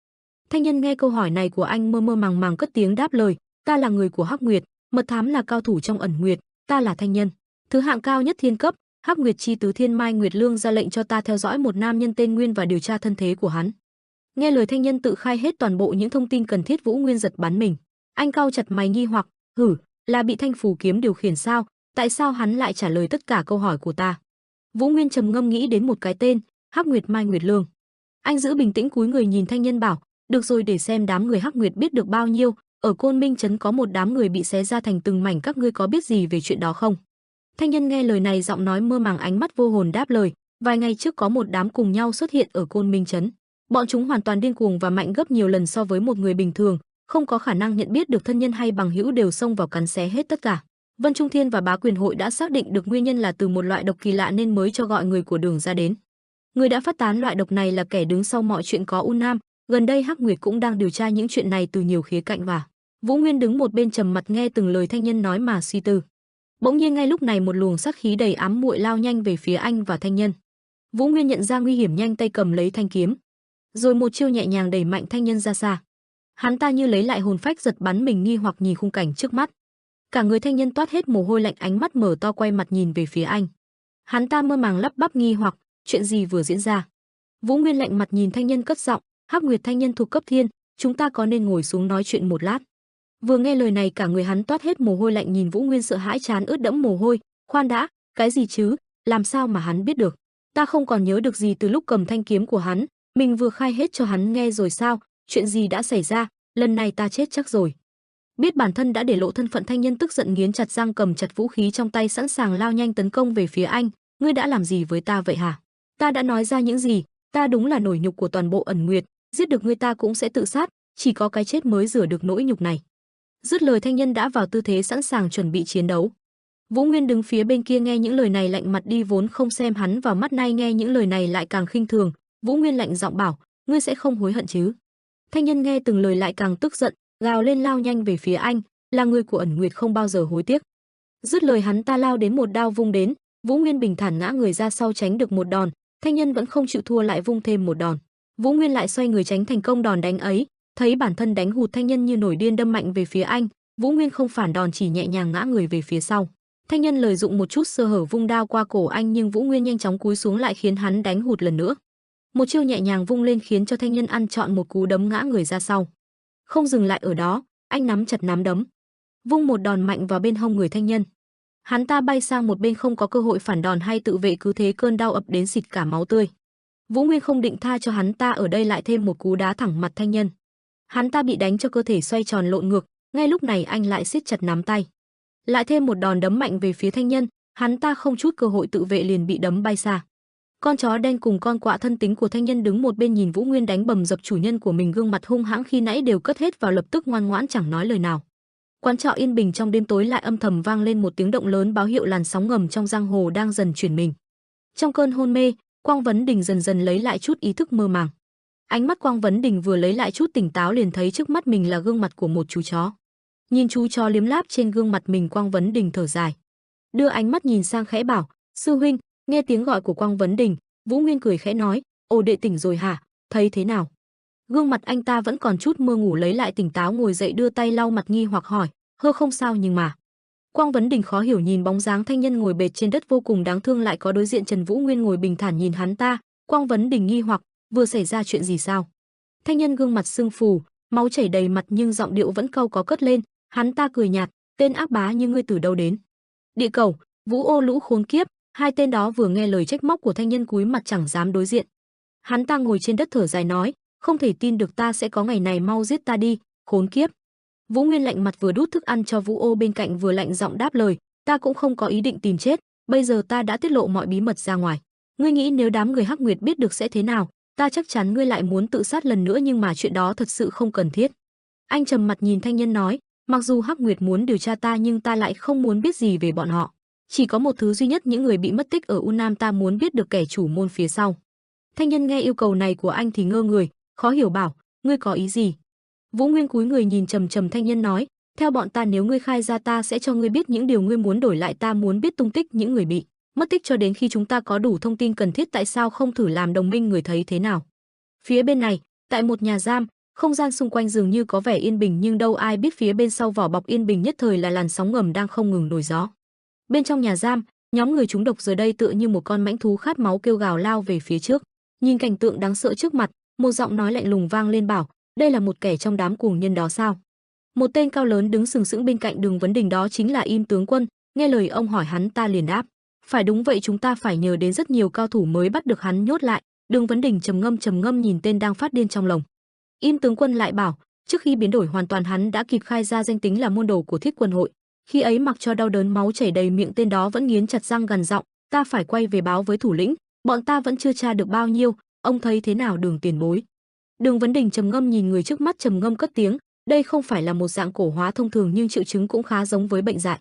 Thanh nhân nghe câu hỏi này của anh mơ mơ màng màng cất tiếng đáp lời, ta là người của Hắc Nguyệt, mật thám là cao thủ trong ẩn nguyệt, ta là thanh nhân, thứ hạng cao nhất thiên cấp. Hắc Nguyệt chi tứ Thiên Mai Nguyệt Lương ra lệnh cho ta theo dõi một nam nhân tên Nguyên và điều tra thân thế của hắn. Nghe lời thanh nhân tự khai hết toàn bộ những thông tin cần thiết, Vũ Nguyên giật bắn mình. Anh cau chặt mày nghi hoặc, là bị thanh phù kiếm điều khiển sao? Tại sao hắn lại trả lời tất cả câu hỏi của ta? Vũ Nguyên trầm ngâm nghĩ đến một cái tên, Hắc Nguyệt Mai Nguyệt Lương. Anh giữ bình tĩnh cúi người nhìn thanh nhân bảo, được rồi, để xem đám người Hắc Nguyệt biết được bao nhiêu. Ở Côn Minh trấn có một đám người bị xé ra thành từng mảnh, các ngươi có biết gì về chuyện đó không? Thanh nhân nghe lời này giọng nói mơ màng ánh mắt vô hồn đáp lời, vài ngày trước có một đám cùng nhau xuất hiện ở Côn Minh trấn. Bọn chúng hoàn toàn điên cuồng và mạnh gấp nhiều lần so với một người bình thường, không có khả năng nhận biết được thân nhân hay bằng hữu, đều xông vào cắn xé hết tất cả. Vân Trung Thiên và Bá Quyền hội đã xác định được nguyên nhân là từ một loại độc kỳ lạ nên mới cho gọi người của Đường ra đến. Người đã phát tán loại độc này là kẻ đứng sau mọi chuyện có U Nam, gần đây Hắc Nguyệt cũng đang điều tra những chuyện này từ nhiều khía cạnh và Vũ Nguyên đứng một bên trầm mặt nghe từng lời thanh nhân nói mà suy tư. Bỗng nhiên ngay lúc này một luồng sát khí đầy ám muội lao nhanh về phía anh và thanh nhân. Vũ Nguyên nhận ra nguy hiểm, nhanh tay cầm lấy thanh kiếm, rồi một chiêu nhẹ nhàng đẩy mạnh thanh nhân ra xa. Hắn ta như lấy lại hồn phách, giật bắn mình, nghi hoặc nhìn khung cảnh trước mắt. Cả người thanh nhân toát hết mồ hôi lạnh, ánh mắt mở to quay mặt nhìn về phía anh. Hắn ta mơ màng lắp bắp nghi hoặc, chuyện gì vừa diễn ra? Vũ Nguyên lạnh mặt nhìn thanh nhân cất giọng, Hắc Nguyệt thanh nhân thuộc cấp thiên, chúng ta có nên ngồi xuống nói chuyện một lát? Vừa nghe lời này cả người hắn toát hết mồ hôi lạnh, nhìn Vũ Nguyên sợ hãi, trán ướt đẫm mồ hôi. Khoan đã, cái gì chứ? Làm sao mà hắn biết được? Ta không còn nhớ được gì từ lúc cầm thanh kiếm của hắn, mình vừa khai hết cho hắn nghe rồi sao? Chuyện gì đã xảy ra? Lần này ta chết chắc rồi. Biết bản thân đã để lộ thân phận, thanh nhân tức giận nghiến chặt răng, cầm chặt vũ khí trong tay sẵn sàng lao nhanh tấn công về phía anh. Ngươi đã làm gì với ta vậy hả? Ta đã nói ra những gì? Ta đúng là nổi nhục của toàn bộ Ẩn Nguyệt, giết được ngươi ta cũng sẽ tự sát, chỉ có cái chết mới rửa được nỗi nhục này. Dứt lời thanh nhân đã vào tư thế sẵn sàng chuẩn bị chiến đấu. Vũ Nguyên đứng phía bên kia nghe những lời này lạnh mặt đi, vốn không xem hắn vào mắt, nay nghe những lời này lại càng khinh thường. Vũ Nguyên lạnh giọng bảo, ngươi sẽ không hối hận chứ? Thanh nhân nghe từng lời lại càng tức giận, gào lên lao nhanh về phía anh, là người của Ẩn Nguyệt không bao giờ hối tiếc. Dứt lời hắn ta lao đến, một đao vung đến, Vũ Nguyên bình thản ngã người ra sau tránh được một đòn, thanh nhân vẫn không chịu thua lại vung thêm một đòn. Vũ Nguyên lại xoay người tránh thành công đòn đánh ấy, thấy bản thân đánh hụt, thanh nhân như nổi điên đâm mạnh về phía anh, Vũ Nguyên không phản đòn, chỉ nhẹ nhàng ngã người về phía sau. Thanh nhân lợi dụng một chút sơ hở vung đao qua cổ anh, nhưng Vũ Nguyên nhanh chóng cúi xuống lại khiến hắn đánh hụt lần nữa. Một chiêu nhẹ nhàng vung lên khiến cho thanh nhân ăn trọn một cú đấm ngã người ra sau. Không dừng lại ở đó, anh nắm chặt nắm đấm, vung một đòn mạnh vào bên hông người thanh nhân. Hắn ta bay sang một bên, không có cơ hội phản đòn hay tự vệ, cứ thế cơn đau ập đến xịt cả máu tươi. Vũ Nguyên không định tha cho hắn ta ở đây, lại thêm một cú đá thẳng mặt thanh nhân. Hắn ta bị đánh cho cơ thể xoay tròn lộn ngược, ngay lúc này anh lại siết chặt nắm tay, lại thêm một đòn đấm mạnh về phía thanh nhân, hắn ta không chút cơ hội tự vệ liền bị đấm bay xa. Con chó đen cùng con quạ thân tính của thanh nhân đứng một bên nhìn Vũ Nguyên đánh bầm dập chủ nhân của mình, gương mặt hung hãng khi nãy đều cất hết vào, lập tức ngoan ngoãn chẳng nói lời nào. Quán trọ yên bình trong đêm tối lại âm thầm vang lên một tiếng động lớn, báo hiệu làn sóng ngầm trong giang hồ đang dần chuyển mình. Trong cơn hôn mê, Quang Vấn Đình dần dần lấy lại chút ý thức mơ màng. Ánh mắt Quang Vấn Đình vừa lấy lại chút tỉnh táo liền thấy trước mắt mình là gương mặt của một chú chó. Nhìn chú chó liếm láp trên gương mặt mình, Quang Vấn Đình thở dài, đưa ánh mắt nhìn sang khẽ bảo, sư huynh. Nghe tiếng gọi của Quang Vấn Đình, Vũ Nguyên cười khẽ nói, ồ, đệ tỉnh rồi hả, thấy thế nào? Gương mặt anh ta vẫn còn chút mơ ngủ, lấy lại tỉnh táo ngồi dậy đưa tay lau mặt nghi hoặc hỏi, không sao nhưng mà. Quang Vấn Đình khó hiểu nhìn bóng dáng thanh nhân ngồi bệt trên đất vô cùng đáng thương, lại có đối diện Trần Vũ Nguyên ngồi bình thản nhìn hắn ta. Quang Vấn Đình nghi hoặc, vừa xảy ra chuyện gì sao? Thanh nhân gương mặt sưng phù, máu chảy đầy mặt nhưng giọng điệu vẫn câu có cất lên. Hắn ta cười nhạt, tên ác bá như ngươi từ đâu đến? Địa Cầu, Vũ Ô, lũ khốn kiếp. Hai tên đó vừa nghe lời trách móc của thanh nhân cúi mặt chẳng dám đối diện. Hắn ta ngồi trên đất thở dài nói, không thể tin được ta sẽ có ngày này, mau giết ta đi, khốn kiếp. Vũ Nguyên lạnh mặt vừa đút thức ăn cho Vũ Ô bên cạnh vừa lạnh giọng đáp lời, ta cũng không có ý định tìm chết, bây giờ ta đã tiết lộ mọi bí mật ra ngoài. Ngươi nghĩ nếu đám người Hắc Nguyệt biết được sẽ thế nào? Ta chắc chắn ngươi lại muốn tự sát lần nữa, nhưng mà chuyện đó thật sự không cần thiết. Anh trầm mặt nhìn thanh nhân nói, mặc dù Hắc Nguyệt muốn điều tra ta nhưng ta lại không muốn biết gì về bọn họ. Chỉ có một thứ duy nhất, những người bị mất tích ở U Nam, ta muốn biết được kẻ chủ môn phía sau. Thanh nhân nghe yêu cầu này của anh thì ngơ người, khó hiểu bảo, ngươi có ý gì? Vũ Nguyên cúi người nhìn trầm trầm thanh nhân nói, theo bọn ta nếu ngươi khai ra ta sẽ cho ngươi biết những điều ngươi muốn, đổi lại ta muốn biết tung tích những người bị mất tích cho đến khi chúng ta có đủ thông tin cần thiết. Tại sao không thử làm đồng minh, người thấy thế nào? Phía bên này, tại một nhà giam, không gian xung quanh dường như có vẻ yên bình, nhưng đâu ai biết phía bên sau vỏ bọc yên bình nhất thời là làn sóng ngầm đang không ngừng nổi gió. Bên trong nhà giam, nhóm người trúng độc giờ đây tựa như một con mãnh thú khát máu kêu gào lao về phía trước. Nhìn cảnh tượng đáng sợ trước mặt, một giọng nói lạnh lùng vang lên bảo, đây là một kẻ trong đám cuồng nhân đó sao? Một tên cao lớn đứng sừng sững bên cạnh Đường Vấn Đình, đó chính là Im tướng quân. Nghe lời ông hỏi hắn ta liền đáp, phải, đúng vậy, chúng ta phải nhờ đến rất nhiều cao thủ mới bắt được hắn nhốt lại. Đường Vấn Đình trầm ngâm nhìn tên đang phát điên trong lồng. Im tướng quân lại bảo, trước khi biến đổi hoàn toàn hắn đã kịp khai ra danh tính là môn đồ của Thiết Quân hội. Khi ấy mặc cho đau đớn máu chảy đầy miệng, tên đó vẫn nghiến chặt răng gằn giọng, ta phải quay về báo với thủ lĩnh, bọn ta vẫn chưa tra được bao nhiêu, ông thấy thế nào Đường tiền bối? Đường Vấn Đình trầm ngâm nhìn người trước mắt, trầm ngâm cất tiếng, đây không phải là một dạng cổ hóa thông thường nhưng triệu chứng cũng khá giống với bệnh dại.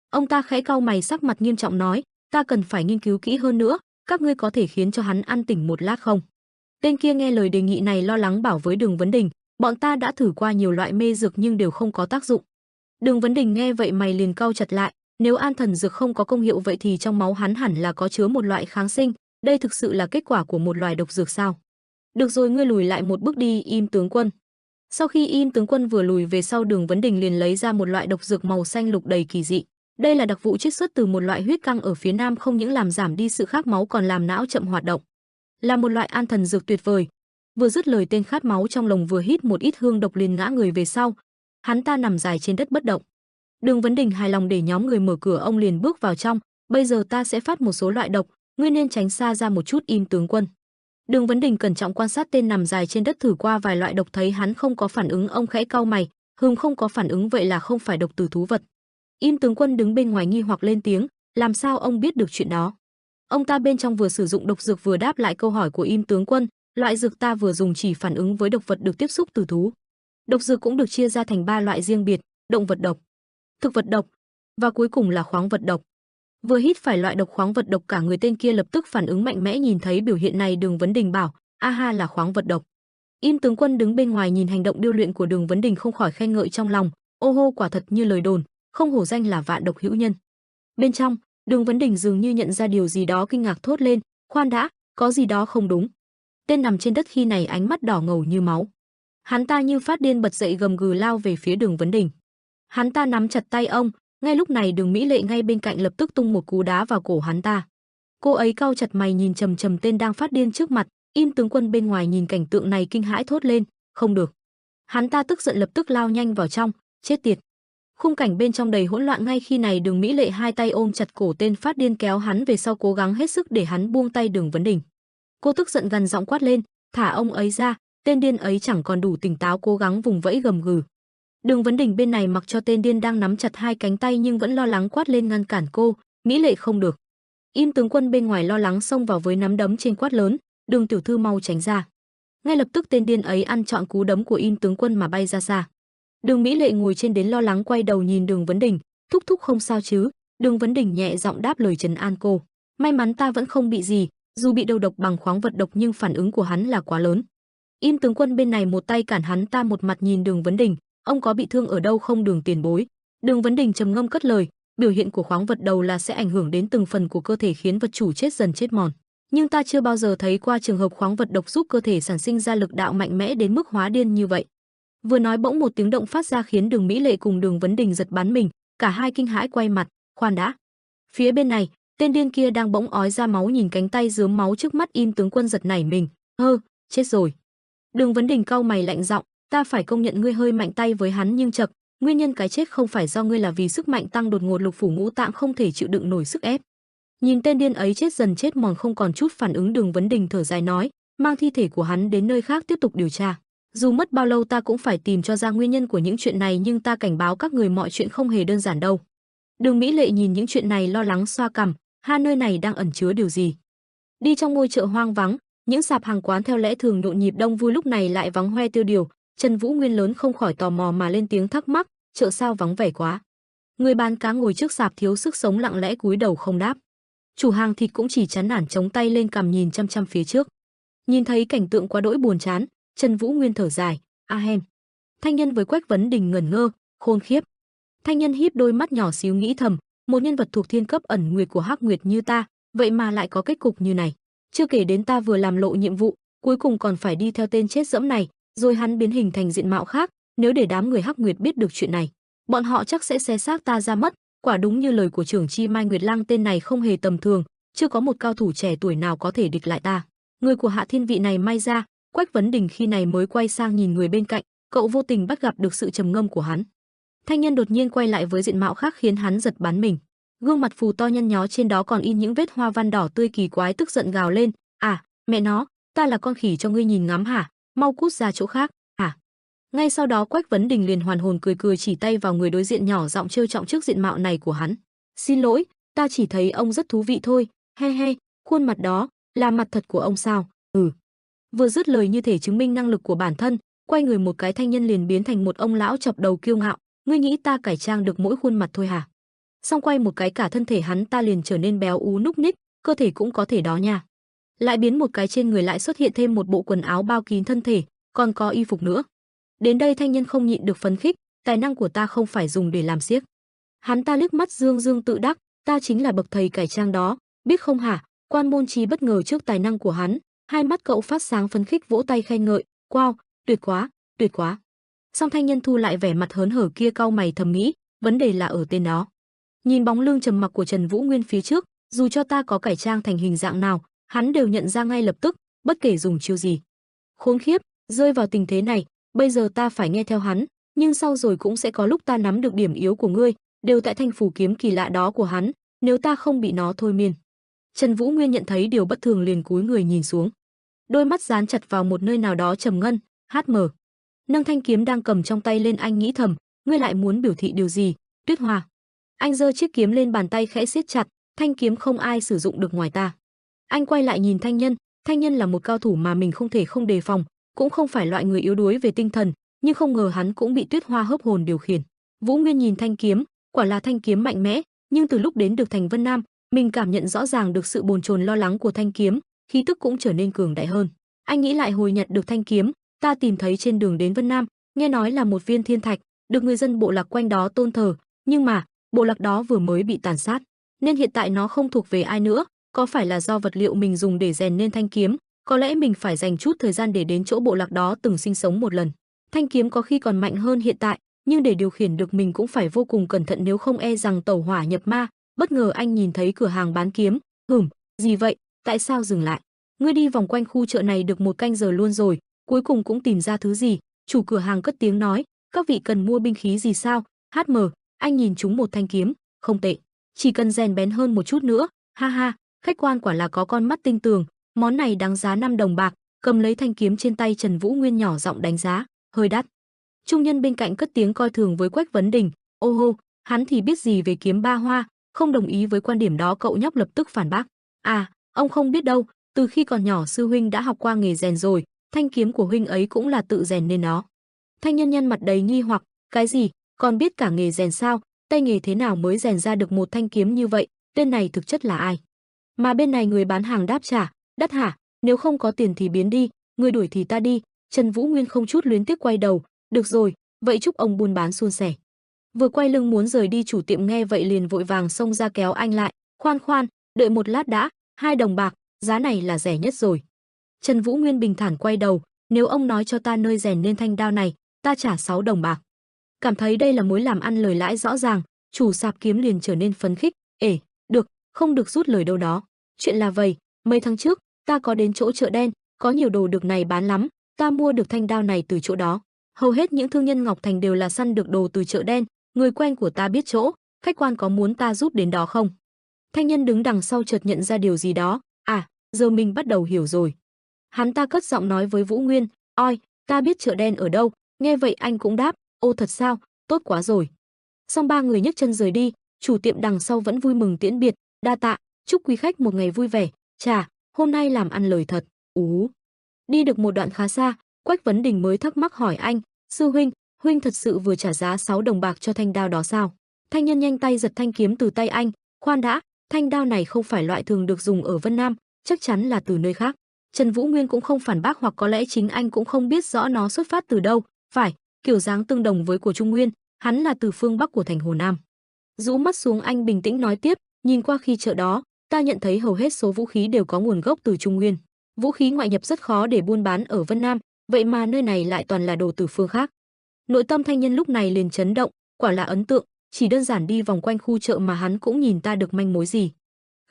Ông ta khẽ cau mày, sắc mặt nghiêm trọng nói, ta cần phải nghiên cứu kỹ hơn nữa, các ngươi có thể khiến cho hắn an tỉnh một lát không? Tên kia nghe lời đề nghị này lo lắng bảo với Đường Vấn Đình, bọn ta đã thử qua nhiều loại mê dược nhưng đều không có tác dụng. Đường Vấn Đình nghe vậy mày liền cau chặt lại, nếu an thần dược không có công hiệu vậy thì trong máu hắn hẳn là có chứa một loại kháng sinh, đây thực sự là kết quả của một loài độc dược sao? Được rồi, ngươi lùi lại một bước đi, Im tướng quân. Sau khi Im tướng quân vừa lùi về sau, Đường Vấn Đình liền lấy ra một loại độc dược màu xanh lục đầy kỳ dị. Đây là đặc vụ chiết xuất từ một loại huyết căng ở phía nam, không những làm giảm đi sự khát máu còn làm não chậm hoạt động. Là một loại an thần dược tuyệt vời. Vừa dứt lời, tên khát máu trong lồng vừa hít một ít hương độc liền ngã người về sau. Hắn ta nằm dài trên đất bất động. Đường Vấn Đình hài lòng để nhóm người mở cửa, ông liền bước vào trong. Bây giờ ta sẽ phát một số loại độc, ngươi nên tránh xa ra một chút, Im tướng quân. Đường Vấn Đình cẩn trọng quan sát tên nằm dài trên đất, thử qua vài loại độc thấy hắn không có phản ứng, ông khẽ cau mày, không có phản ứng vậy là không phải độc từ thú vật. Im tướng quân đứng bên ngoài nghi hoặc lên tiếng, làm sao ông biết được chuyện đó? Ông ta bên trong vừa sử dụng độc dược vừa đáp lại câu hỏi của Im tướng quân, loại dược ta vừa dùng chỉ phản ứng với độc vật được tiếp xúc từ thú. Độc dược cũng được chia ra thành 3 loại riêng biệt, động vật độc, thực vật độc và cuối cùng là khoáng vật độc. Vừa hít phải loại độc khoáng vật độc, cả người tên kia lập tức phản ứng mạnh mẽ. Nhìn thấy biểu hiện này, Đường Vấn Đình bảo, aha, là khoáng vật độc. Im tướng quân đứng bên ngoài nhìn hành động điêu luyện của Đường Vấn Đình không khỏi khen ngợi trong lòng, ô hô, quả thật như lời đồn, không hổ danh là vạn độc hữu nhân. Bên trong, Đường Vấn Đình dường như nhận ra điều gì đó, kinh ngạc thốt lên, khoan đã, có gì đó không đúng. Tên nằm trên đất khi này ánh mắt đỏ ngầu như máu. Hắn ta như phát điên bật dậy gầm gừ lao về phía Đường Vấn Đình. Hắn ta nắm chặt tay ông. Ngay lúc này Đường Mỹ Lệ ngay bên cạnh lập tức tung một cú đá vào cổ hắn ta. Cô ấy cau chặt mày nhìn chằm chằm tên đang phát điên trước mặt. Im tướng quân bên ngoài nhìn cảnh tượng này kinh hãi thốt lên, không được. Hắn ta tức giận lập tức lao nhanh vào trong, chết tiệt. Khung cảnh bên trong đầy hỗn loạn. Ngay khi này Đường Mỹ Lệ hai tay ôm chặt cổ tên phát điên kéo hắn về sau, cố gắng hết sức để hắn buông tay Đường Vấn Đình. Cô tức giận gằn giọng quát lên, thả ông ấy ra, tên điên ấy chẳng còn đủ tỉnh táo, cố gắng vùng vẫy gầm gừ. Đường Vấn Đình bên này mặc cho tên điên đang nắm chặt hai cánh tay nhưng vẫn lo lắng quát lên ngăn cản cô, Mỹ Lệ không được. Im tướng quân bên ngoài lo lắng xông vào với nắm đấm trên quát lớn, Đường tiểu thư mau tránh ra. Ngay lập tức tên điên ấy ăn trọn cú đấm của Im tướng quân mà bay ra xa. Đường Mỹ Lệ ngồi trên đến lo lắng quay đầu nhìn Đường Vấn Đình, thúc thúc không sao chứ? Đường Vấn Đình nhẹ giọng đáp lời trấn an cô, may mắn ta vẫn không bị gì, dù bị đầu độc bằng khoáng vật độc nhưng phản ứng của hắn là quá lớn. Im tướng quân bên này một tay cản hắn ta, một mặt nhìn Đường Vấn Đình, ông có bị thương ở đâu không Đường tiền bối? Đường Vấn Đình trầm ngâm cất lời, biểu hiện của khoáng vật đầu là sẽ ảnh hưởng đến từng phần của cơ thể khiến vật chủ chết dần chết mòn. Nhưng ta chưa bao giờ thấy qua trường hợp khoáng vật độc giúp cơ thể sản sinh ra lực đạo mạnh mẽ đến mức hóa điên như vậy. Vừa nói bỗng một tiếng động phát ra khiến Đường Mỹ Lệ cùng Đường Vấn Đình giật bắn mình, cả hai kinh hãi quay mặt, khoan đã. Phía bên này, tên điên kia đang bỗng ói ra máu, nhìn cánh tay rướm máu trước mắt Im tướng quân giật nảy mình, chết rồi. Đường Vấn Đình cau mày lạnh giọng, ta phải công nhận ngươi hơi mạnh tay với hắn nhưng chậc, nguyên nhân cái chết không phải do ngươi là vì sức mạnh tăng đột ngột, lục phủ ngũ tạng không thể chịu đựng nổi sức ép. Nhìn tên điên ấy chết dần chết mòn không còn chút phản ứng, Đường Vấn Đình thở dài nói, mang thi thể của hắn đến nơi khác tiếp tục điều tra. Dù mất bao lâu ta cũng phải tìm cho ra nguyên nhân của những chuyện này, nhưng ta cảnh báo các người mọi chuyện không hề đơn giản đâu. Đường Mỹ Lệ nhìn những chuyện này lo lắng xoa cằm, nơi này đang ẩn chứa điều gì? Đi trong ngôi chợ hoang vắng, những sạp hàng quán theo lẽ thường nhộn nhịp đông vui lúc này lại vắng hoe tiêu điều. Trần Vũ Nguyên lớn không khỏi tò mò mà lên tiếng thắc mắc, chợ sao vắng vẻ quá. Người bán cá ngồi trước sạp thiếu sức sống lặng lẽ cúi đầu không đáp. Chủ hàng thịt cũng chỉ chán nản chống tay lên cằm nhìn chăm chăm phía trước. Nhìn thấy cảnh tượng quá đỗi buồn chán, Trần Vũ Nguyên thở dài, ahem. Thanh Nhân với Quách Vấn Đình ngẩn ngơ, khôn khiếp. Thanh Nhân híp đôi mắt nhỏ xíu nghĩ thầm, một nhân vật thuộc thiên cấp ẩn nguyệt của Hắc Nguyệt như ta, vậy mà lại có kết cục như này. Chưa kể đến ta vừa làm lộ nhiệm vụ, cuối cùng còn phải đi theo tên chết dẫm này, rồi hắn biến hình thành diện mạo khác, nếu để đám người Hắc Nguyệt biết được chuyện này, bọn họ chắc sẽ xé xác ta ra mất. Quả đúng như lời của trưởng chi Mai Nguyệt Lang, tên này không hề tầm thường, chưa có một cao thủ trẻ tuổi nào có thể địch lại ta. Người của Hạ Thiên vị này may ra. Quách Vấn Đình khi này mới quay sang nhìn người bên cạnh, cậu vô tình bắt gặp được sự trầm ngâm của hắn. Thanh Nhân đột nhiên quay lại với diện mạo khác khiến hắn giật bắn mình. Gương mặt phù to nhăn nhó trên đó còn in những vết hoa văn đỏ tươi kỳ quái, tức giận gào lên, à, mẹ nó, ta là con khỉ cho ngươi nhìn ngắm hả? Mau cút ra chỗ khác, hả? Ngay sau đó Quách Vấn Đình liền hoàn hồn cười cười chỉ tay vào người đối diện nhỏ giọng trêu trọng trước diện mạo này của hắn. Xin lỗi, ta chỉ thấy ông rất thú vị thôi, he he, khuôn mặt đó, là mặt thật của ông sao? Ừ. Vừa dứt lời như thể chứng minh năng lực của bản thân, quay người một cái thanh nhân liền biến thành một ông lão chọc đầu kiêu ngạo, ngươi nghĩ ta cải trang được mỗi khuôn mặt thôi hả? Xong quay một cái cả thân thể hắn ta liền trở nên béo ú núc ních, cơ thể cũng có thể đó nha. Lại biến một cái trên người lại xuất hiện thêm một bộ quần áo bao kín thân thể, còn có y phục nữa. Đến đây thanh nhân không nhịn được phấn khích, tài năng của ta không phải dùng để làm xiếc. Hắn ta liếc mắt dương dương tự đắc, ta chính là bậc thầy cải trang đó, biết không hả? Quan Môn Chí bất ngờ trước tài năng của hắn, hai mắt cậu phát sáng phấn khích vỗ tay khen ngợi, wow, tuyệt quá, tuyệt quá. Song thanh nhân thu lại vẻ mặt hớn hở kia cau mày thầm nghĩ, vấn đề là ở tên đó. Nhìn bóng lưng trầm mặc của Trần Vũ Nguyên phía trước, dù cho ta có cải trang thành hình dạng nào, hắn đều nhận ra ngay lập tức, bất kể dùng chiêu gì. Khốn khiếp, rơi vào tình thế này, bây giờ ta phải nghe theo hắn, nhưng sau rồi cũng sẽ có lúc ta nắm được điểm yếu của ngươi, đều tại thanh phủ kiếm kỳ lạ đó của hắn, nếu ta không bị nó thôi miên. Trần Vũ Nguyên nhận thấy điều bất thường liền cúi người nhìn xuống. Đôi mắt dán chặt vào một nơi nào đó trầm ngân, HM. Nâng thanh kiếm đang cầm trong tay lên anh nghĩ thầm, ngươi lại muốn biểu thị điều gì, Tuyết Hoa. Anh giơ chiếc kiếm lên bàn tay khẽ siết chặt, thanh kiếm không ai sử dụng được ngoài ta. Anh quay lại nhìn thanh nhân là một cao thủ mà mình không thể không đề phòng, cũng không phải loại người yếu đuối về tinh thần, nhưng không ngờ hắn cũng bị Tuyết Hoa hấp hồn điều khiển. Vũ Nguyên nhìn thanh kiếm, quả là thanh kiếm mạnh mẽ, nhưng từ lúc đến được thành Vân Nam, mình cảm nhận rõ ràng được sự bồn chồn lo lắng của thanh kiếm, khí tức cũng trở nên cường đại hơn. Anh nghĩ lại hồi nhặt được thanh kiếm, ta tìm thấy trên đường đến Vân Nam, nghe nói là một viên thiên thạch, được người dân bộ lạc quanh đó tôn thờ, nhưng mà bộ lạc đó vừa mới bị tàn sát, nên hiện tại nó không thuộc về ai nữa. Có phải là do vật liệu mình dùng để rèn nên thanh kiếm, có lẽ mình phải dành chút thời gian để đến chỗ bộ lạc đó từng sinh sống một lần. Thanh kiếm có khi còn mạnh hơn hiện tại, nhưng để điều khiển được mình cũng phải vô cùng cẩn thận nếu không e rằng tẩu hỏa nhập ma. Bất ngờ anh nhìn thấy cửa hàng bán kiếm, gì vậy, tại sao dừng lại? Ngươi đi vòng quanh khu chợ này được 1 canh giờ luôn rồi, cuối cùng cũng tìm ra thứ gì? Chủ cửa hàng cất tiếng nói, các vị cần mua binh khí gì sao? HM, anh nhìn chúng một thanh kiếm, không tệ, chỉ cần rèn bén hơn một chút nữa, ha ha. Khách quan quả là có con mắt tinh tường, món này đáng giá 5 đồng bạc. Cầm lấy thanh kiếm trên tay Trần Vũ Nguyên nhỏ giọng đánh giá, hơi đắt. Trung nhân bên cạnh cất tiếng coi thường với Quách Vấn Đình, ô hô, hắn thì biết gì về kiếm ba hoa, không đồng ý với quan điểm đó. Cậu nhóc lập tức phản bác, à, ông không biết đâu, từ khi còn nhỏ sư huynh đã học qua nghề rèn rồi, thanh kiếm của huynh ấy cũng là tự rèn nên nó. Thanh nhân nhân mặt đầy nghi hoặc, cái gì, còn biết cả nghề rèn sao, tay nghề thế nào mới rèn ra được một thanh kiếm như vậy, tên này thực chất là ai? Mà bên này người bán hàng đáp trả, đắt hả, nếu không có tiền thì biến đi, người đuổi thì ta đi. Trần Vũ Nguyên không chút luyến tiếc quay đầu, được rồi, vậy chúc ông buôn bán suôn sẻ. Vừa quay lưng muốn rời đi, chủ tiệm nghe vậy liền vội vàng xông ra kéo anh lại, khoan khoan, đợi một lát đã, 2 đồng bạc, giá này là rẻ nhất rồi. Trần Vũ Nguyên bình thản quay đầu, nếu ông nói cho ta nơi rèn nên thanh đao này, ta trả 6 đồng bạc. Cảm thấy đây là mối làm ăn lời lãi rõ ràng, chủ sạp kiếm liền trở nên phấn khích, được, không được rút lời đâu đó. Chuyện là vậy, mấy tháng trước, ta có đến chỗ chợ đen, có nhiều đồ được này bán lắm, ta mua được thanh đao này từ chỗ đó. Hầu hết những thương nhân Ngọc Thành đều là săn được đồ từ chợ đen, người quen của ta biết chỗ, khách quan có muốn ta giúp đến đó không? Thanh nhân đứng đằng sau chợt nhận ra điều gì đó, à, giờ mình bắt đầu hiểu rồi. Hắn ta cất giọng nói với Vũ Nguyên, oi, ta biết chợ đen ở đâu. Nghe vậy anh cũng đáp, ô thật sao, tốt quá rồi. Xong ba người nhấc chân rời đi, chủ tiệm đằng sau vẫn vui mừng tiễn biệt, đa tạ, chúc quý khách một ngày vui vẻ. Chà, hôm nay làm ăn lời thật. Đi được một đoạn khá xa, Quách Vấn Đình mới thắc mắc hỏi anh, sư huynh, huynh thật sự vừa trả giá 6 đồng bạc cho thanh đao đó sao? Thanh nhân nhanh tay giật thanh kiếm từ tay anh, khoan đã, thanh đao này không phải loại thường được dùng ở Vân Nam, chắc chắn là từ nơi khác. Trần Vũ Nguyên cũng không phản bác, hoặc có lẽ chính anh cũng không biết rõ nó xuất phát từ đâu. Phải, kiểu dáng tương đồng với của Trung Nguyên, hắn là từ phương Bắc của thành Hồ Nam. Rũ mắt xuống anh bình tĩnh nói tiếp, nhìn qua khi chợ đó, ta nhận thấy hầu hết số vũ khí đều có nguồn gốc từ Trung Nguyên. Vũ khí ngoại nhập rất khó để buôn bán ở Vân Nam, vậy mà nơi này lại toàn là đồ từ phương khác. Nội tâm thanh nhân lúc này liền chấn động, quả là ấn tượng, chỉ đơn giản đi vòng quanh khu chợ mà hắn cũng nhìn ta được manh mối gì.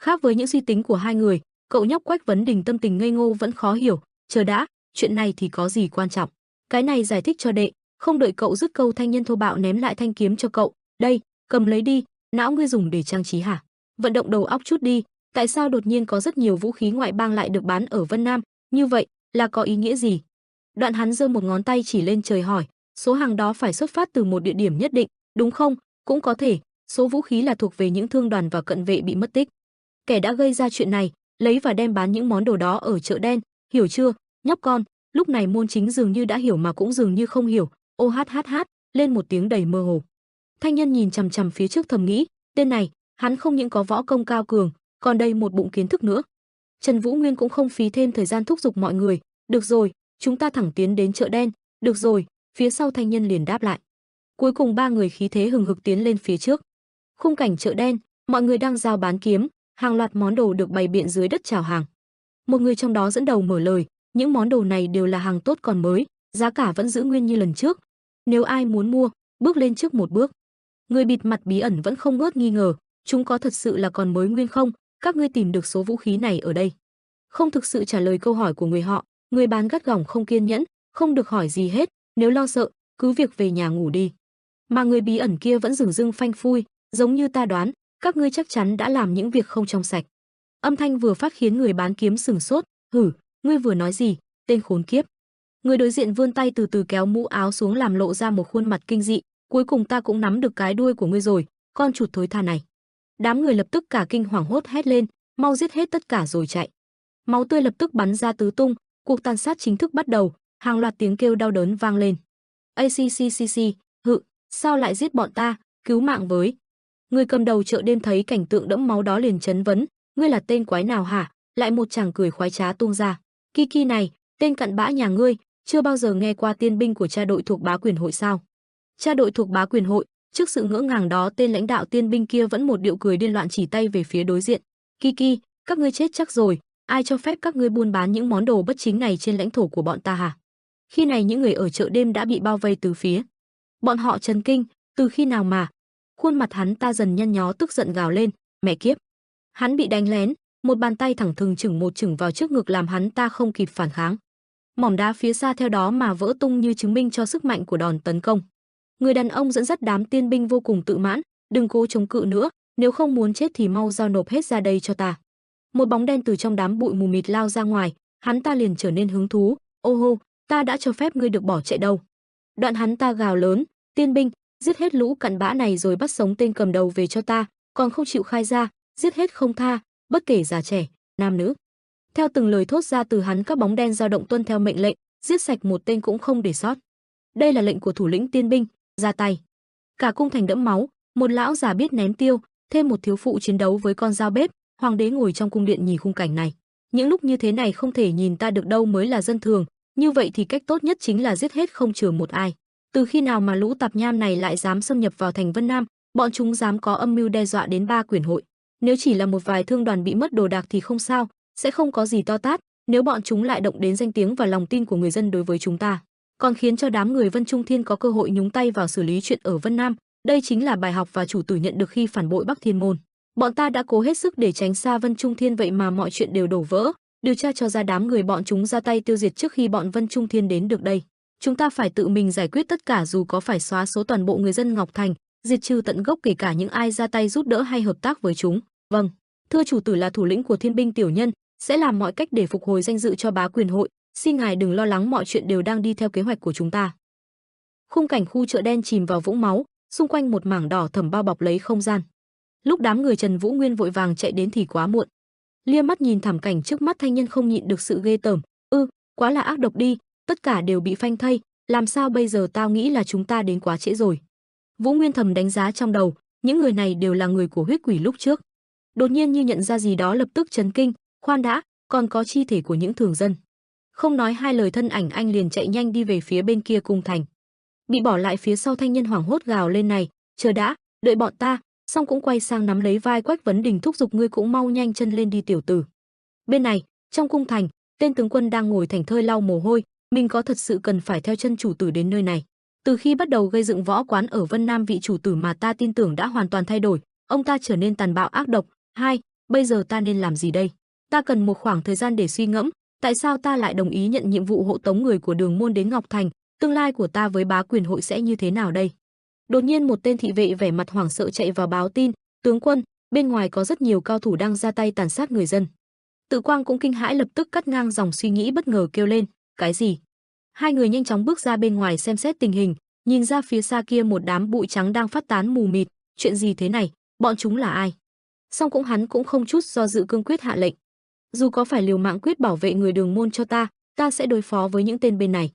Khác với những suy tính của hai người, cậu nhóc Quách Vấn Đình tâm tình ngây ngô vẫn khó hiểu, chờ đã, chuyện này thì có gì quan trọng. Cái này giải thích cho đệ. Không đợi cậu dứt câu, thanh nhân thô bạo ném lại thanh kiếm cho cậu, đây, cầm lấy đi, não ngươi dùng để trang trí hả? Vận động đầu óc chút đi, tại sao đột nhiên có rất nhiều vũ khí ngoại bang lại được bán ở Vân Nam, như vậy là có ý nghĩa gì? Đoạn hắn giơ một ngón tay chỉ lên trời hỏi, Số hàng đó phải xuất phát từ một địa điểm nhất định, đúng không? Cũng có thể, số vũ khí là thuộc về những thương đoàn và cận vệ bị mất tích. Kẻ đã gây ra chuyện này, lấy và đem bán những món đồ đó ở chợ đen, hiểu chưa, nhóc con? Lúc này Môn Chính dường như đã hiểu mà cũng dường như không hiểu, ô hát hát hát, lên một tiếng đầy mơ hồ. Thanh Nhân nhìn chằm chằm phía trước thầm nghĩ, tên này, hắn không những có võ công cao cường, còn đây một bụng kiến thức nữa. Trần Vũ Nguyên cũng không phí thêm thời gian thúc giục mọi người, được rồi, chúng ta thẳng tiến đến chợ đen, được rồi, phía sau Thanh Nhân liền đáp lại. Cuối cùng ba người khí thế hừng hực tiến lên phía trước. Khung cảnh chợ đen, mọi người đang giao bán kiếm, hàng loạt món đồ được bày biện dưới đất chào hàng. Một người trong đó dẫn đầu mở lời, những món đồ này đều là hàng tốt còn mới, giá cả vẫn giữ nguyên như lần trước. Nếu ai muốn mua, bước lên trước một bước. Người bịt mặt bí ẩn vẫn không ngớt nghi ngờ, chúng có thật sự là còn mới nguyên không? Các ngươi tìm được số vũ khí này ở đây? Không thực sự trả lời câu hỏi của người họ, người bán gắt gỏng không kiên nhẫn, không được hỏi gì hết, nếu lo sợ, cứ việc về nhà ngủ đi. Mà người bí ẩn kia vẫn dửng dưng phanh phui, giống như ta đoán, các ngươi chắc chắn đã làm những việc không trong sạch. Âm thanh vừa phát khiến người bán kiếm sửng sốt, hử, ngươi vừa nói gì, tên khốn kiếp. Người đối diện vươn tay từ từ kéo mũ áo xuống làm lộ ra một khuôn mặt kinh dị, cuối cùng ta cũng nắm được cái đuôi của ngươi rồi, con chuột thối tha này. Đám người lập tức cả kinh hoảng hốt hét lên, mau giết hết tất cả rồi chạy. Máu tươi lập tức bắn ra tứ tung, cuộc tàn sát chính thức bắt đầu, hàng loạt tiếng kêu đau đớn vang lên. ACCCC, hự, sao lại giết bọn ta, cứu mạng với. Người cầm đầu chợ đêm thấy cảnh tượng đẫm máu đó liền chấn vấn, ngươi là tên quái nào hả? Lại một chàng cười khoái trá tung ra. Kiki này, tên cặn bã nhà ngươi, chưa bao giờ nghe qua tiên binh của cha đội thuộc bá quyền hội sao? Cha đội thuộc bá quyền hội, trước sự ngỡ ngàng đó tên lãnh đạo tiên binh kia vẫn một điệu cười điên loạn chỉ tay về phía đối diện. Kiki, các ngươi chết chắc rồi, ai cho phép các ngươi buôn bán những món đồ bất chính này trên lãnh thổ của bọn ta hả? Khi này những người ở chợ đêm đã bị bao vây từ phía. Bọn họ chấn kinh, từ khi nào mà? Khuôn mặt hắn ta dần nhăn nhó tức giận gào lên, mẹ kiếp. Hắn bị đánh lén, một bàn tay thẳng thừng chừng một chừng vào trước ngực làm hắn ta không kịp phản kháng. Mỏm đá phía xa theo đó mà vỡ tung như chứng minh cho sức mạnh của đòn tấn công. Người đàn ông dẫn dắt đám tiên binh vô cùng tự mãn, đừng cố chống cự nữa, nếu không muốn chết thì mau giao nộp hết ra đây cho ta. Một bóng đen từ trong đám bụi mù mịt lao ra ngoài, hắn ta liền trở nên hứng thú, ô hô, ta đã cho phép ngươi được bỏ chạy đâu. Đoạn hắn ta gào lớn, tiên binh, giết hết lũ cặn bã này rồi bắt sống tên cầm đầu về cho ta, còn không chịu khai ra, giết hết không tha, bất kể già trẻ, nam nữ. Theo từng lời thốt ra từ hắn, các bóng đen dao động tuân theo mệnh lệnh, giết sạch một tên cũng không để sót. Đây là lệnh của thủ lĩnh tiên binh, ra tay. Cả cung thành đẫm máu, một lão già biết ném tiêu, thêm một thiếu phụ chiến đấu với con dao bếp, hoàng đế ngồi trong cung điện nhìn khung cảnh này. Những lúc như thế này không thể nhìn ta được đâu mới là dân thường, như vậy thì cách tốt nhất chính là giết hết không chừa một ai. Từ khi nào mà lũ tạp nham này lại dám xâm nhập vào thành Vân Nam, bọn chúng dám có âm mưu đe dọa đến ba quyền hội. Nếu chỉ là một vài thương đoàn bị mất đồ đạc thì không sao, sẽ không có gì to tát, nếu bọn chúng lại động đến danh tiếng và lòng tin của người dân đối với chúng ta, còn khiến cho đám người Vân Trung Thiên có cơ hội nhúng tay vào xử lý chuyện ở Vân Nam, đây chính là bài học và chủ tử nhận được khi phản bội Bắc Thiên môn. Bọn ta đã cố hết sức để tránh xa Vân Trung Thiên, vậy mà mọi chuyện đều đổ vỡ, điều tra cho ra đám người bọn chúng ra tay tiêu diệt trước khi bọn Vân Trung Thiên đến được đây. Chúng ta phải tự mình giải quyết tất cả, dù có phải xóa số toàn bộ người dân Ngọc Thành, diệt trừ tận gốc kể cả những ai ra tay giúp đỡ hay hợp tác với chúng. Vâng, thưa chủ tử là thủ lĩnh của Thiên binh tiểu nhân, sẽ làm mọi cách để phục hồi danh dự cho bá quyền hội, xin ngài đừng lo lắng, mọi chuyện đều đang đi theo kế hoạch của chúng ta. Khung cảnh khu chợ đen chìm vào vũng máu, xung quanh một mảng đỏ thẫm bao bọc lấy không gian. Lúc đám người Trần Vũ Nguyên vội vàng chạy đến thì quá muộn. Lia mắt nhìn thảm cảnh trước mắt, Thanh Nhân không nhịn được sự ghê tởm, quá là ác độc đi, tất cả đều bị phanh thây, làm sao bây giờ, tao nghĩ là chúng ta đến quá trễ rồi. Vũ Nguyên thầm đánh giá trong đầu, những người này đều là người của huyết quỷ lúc trước. Đột nhiên như nhận ra gì đó lập tức chấn kinh, khoan đã, còn có chi thể của những thường dân. Không nói hai lời, thân ảnh anh liền chạy nhanh đi về phía bên kia cung thành. Bị bỏ lại phía sau, Thanh Nhân hoảng hốt gào lên, này, chờ đã, đợi bọn ta, xong cũng quay sang nắm lấy vai Quách Vấn Đình thúc giục, ngươi cũng mau nhanh chân lên đi tiểu tử. Bên này, trong cung thành, tên tướng quân đang ngồi thảnh thơi lau mồ hôi, mình có thật sự cần phải theo chân chủ tử đến nơi này. Từ khi bắt đầu gây dựng võ quán ở Vân Nam, vị chủ tử mà ta tin tưởng đã hoàn toàn thay đổi, ông ta trở nên tàn bạo ác độc. Bây giờ ta nên làm gì đây? Ta cần một khoảng thời gian để suy ngẫm, tại sao ta lại đồng ý nhận nhiệm vụ hộ tống người của Đường môn đến Ngọc Thành, tương lai của ta với bá quyền hội sẽ như thế nào đây? Đột nhiên một tên thị vệ vẻ mặt hoảng sợ chạy vào báo tin, tướng quân, bên ngoài có rất nhiều cao thủ đang ra tay tàn sát người dân. Tự Quang cũng kinh hãi, lập tức cắt ngang dòng suy nghĩ, bất ngờ kêu lên, cái gì? Hai người nhanh chóng bước ra bên ngoài xem xét tình hình, Nhìn ra phía xa kia một đám bụi trắng đang phát tán mù mịt, chuyện gì thế này, bọn chúng là ai? Song hắn cũng không chút do dự cương quyết hạ lệnh. Dù có phải liều mạng quyết bảo vệ người Đường môn cho ta sẽ đối phó với những tên bên này.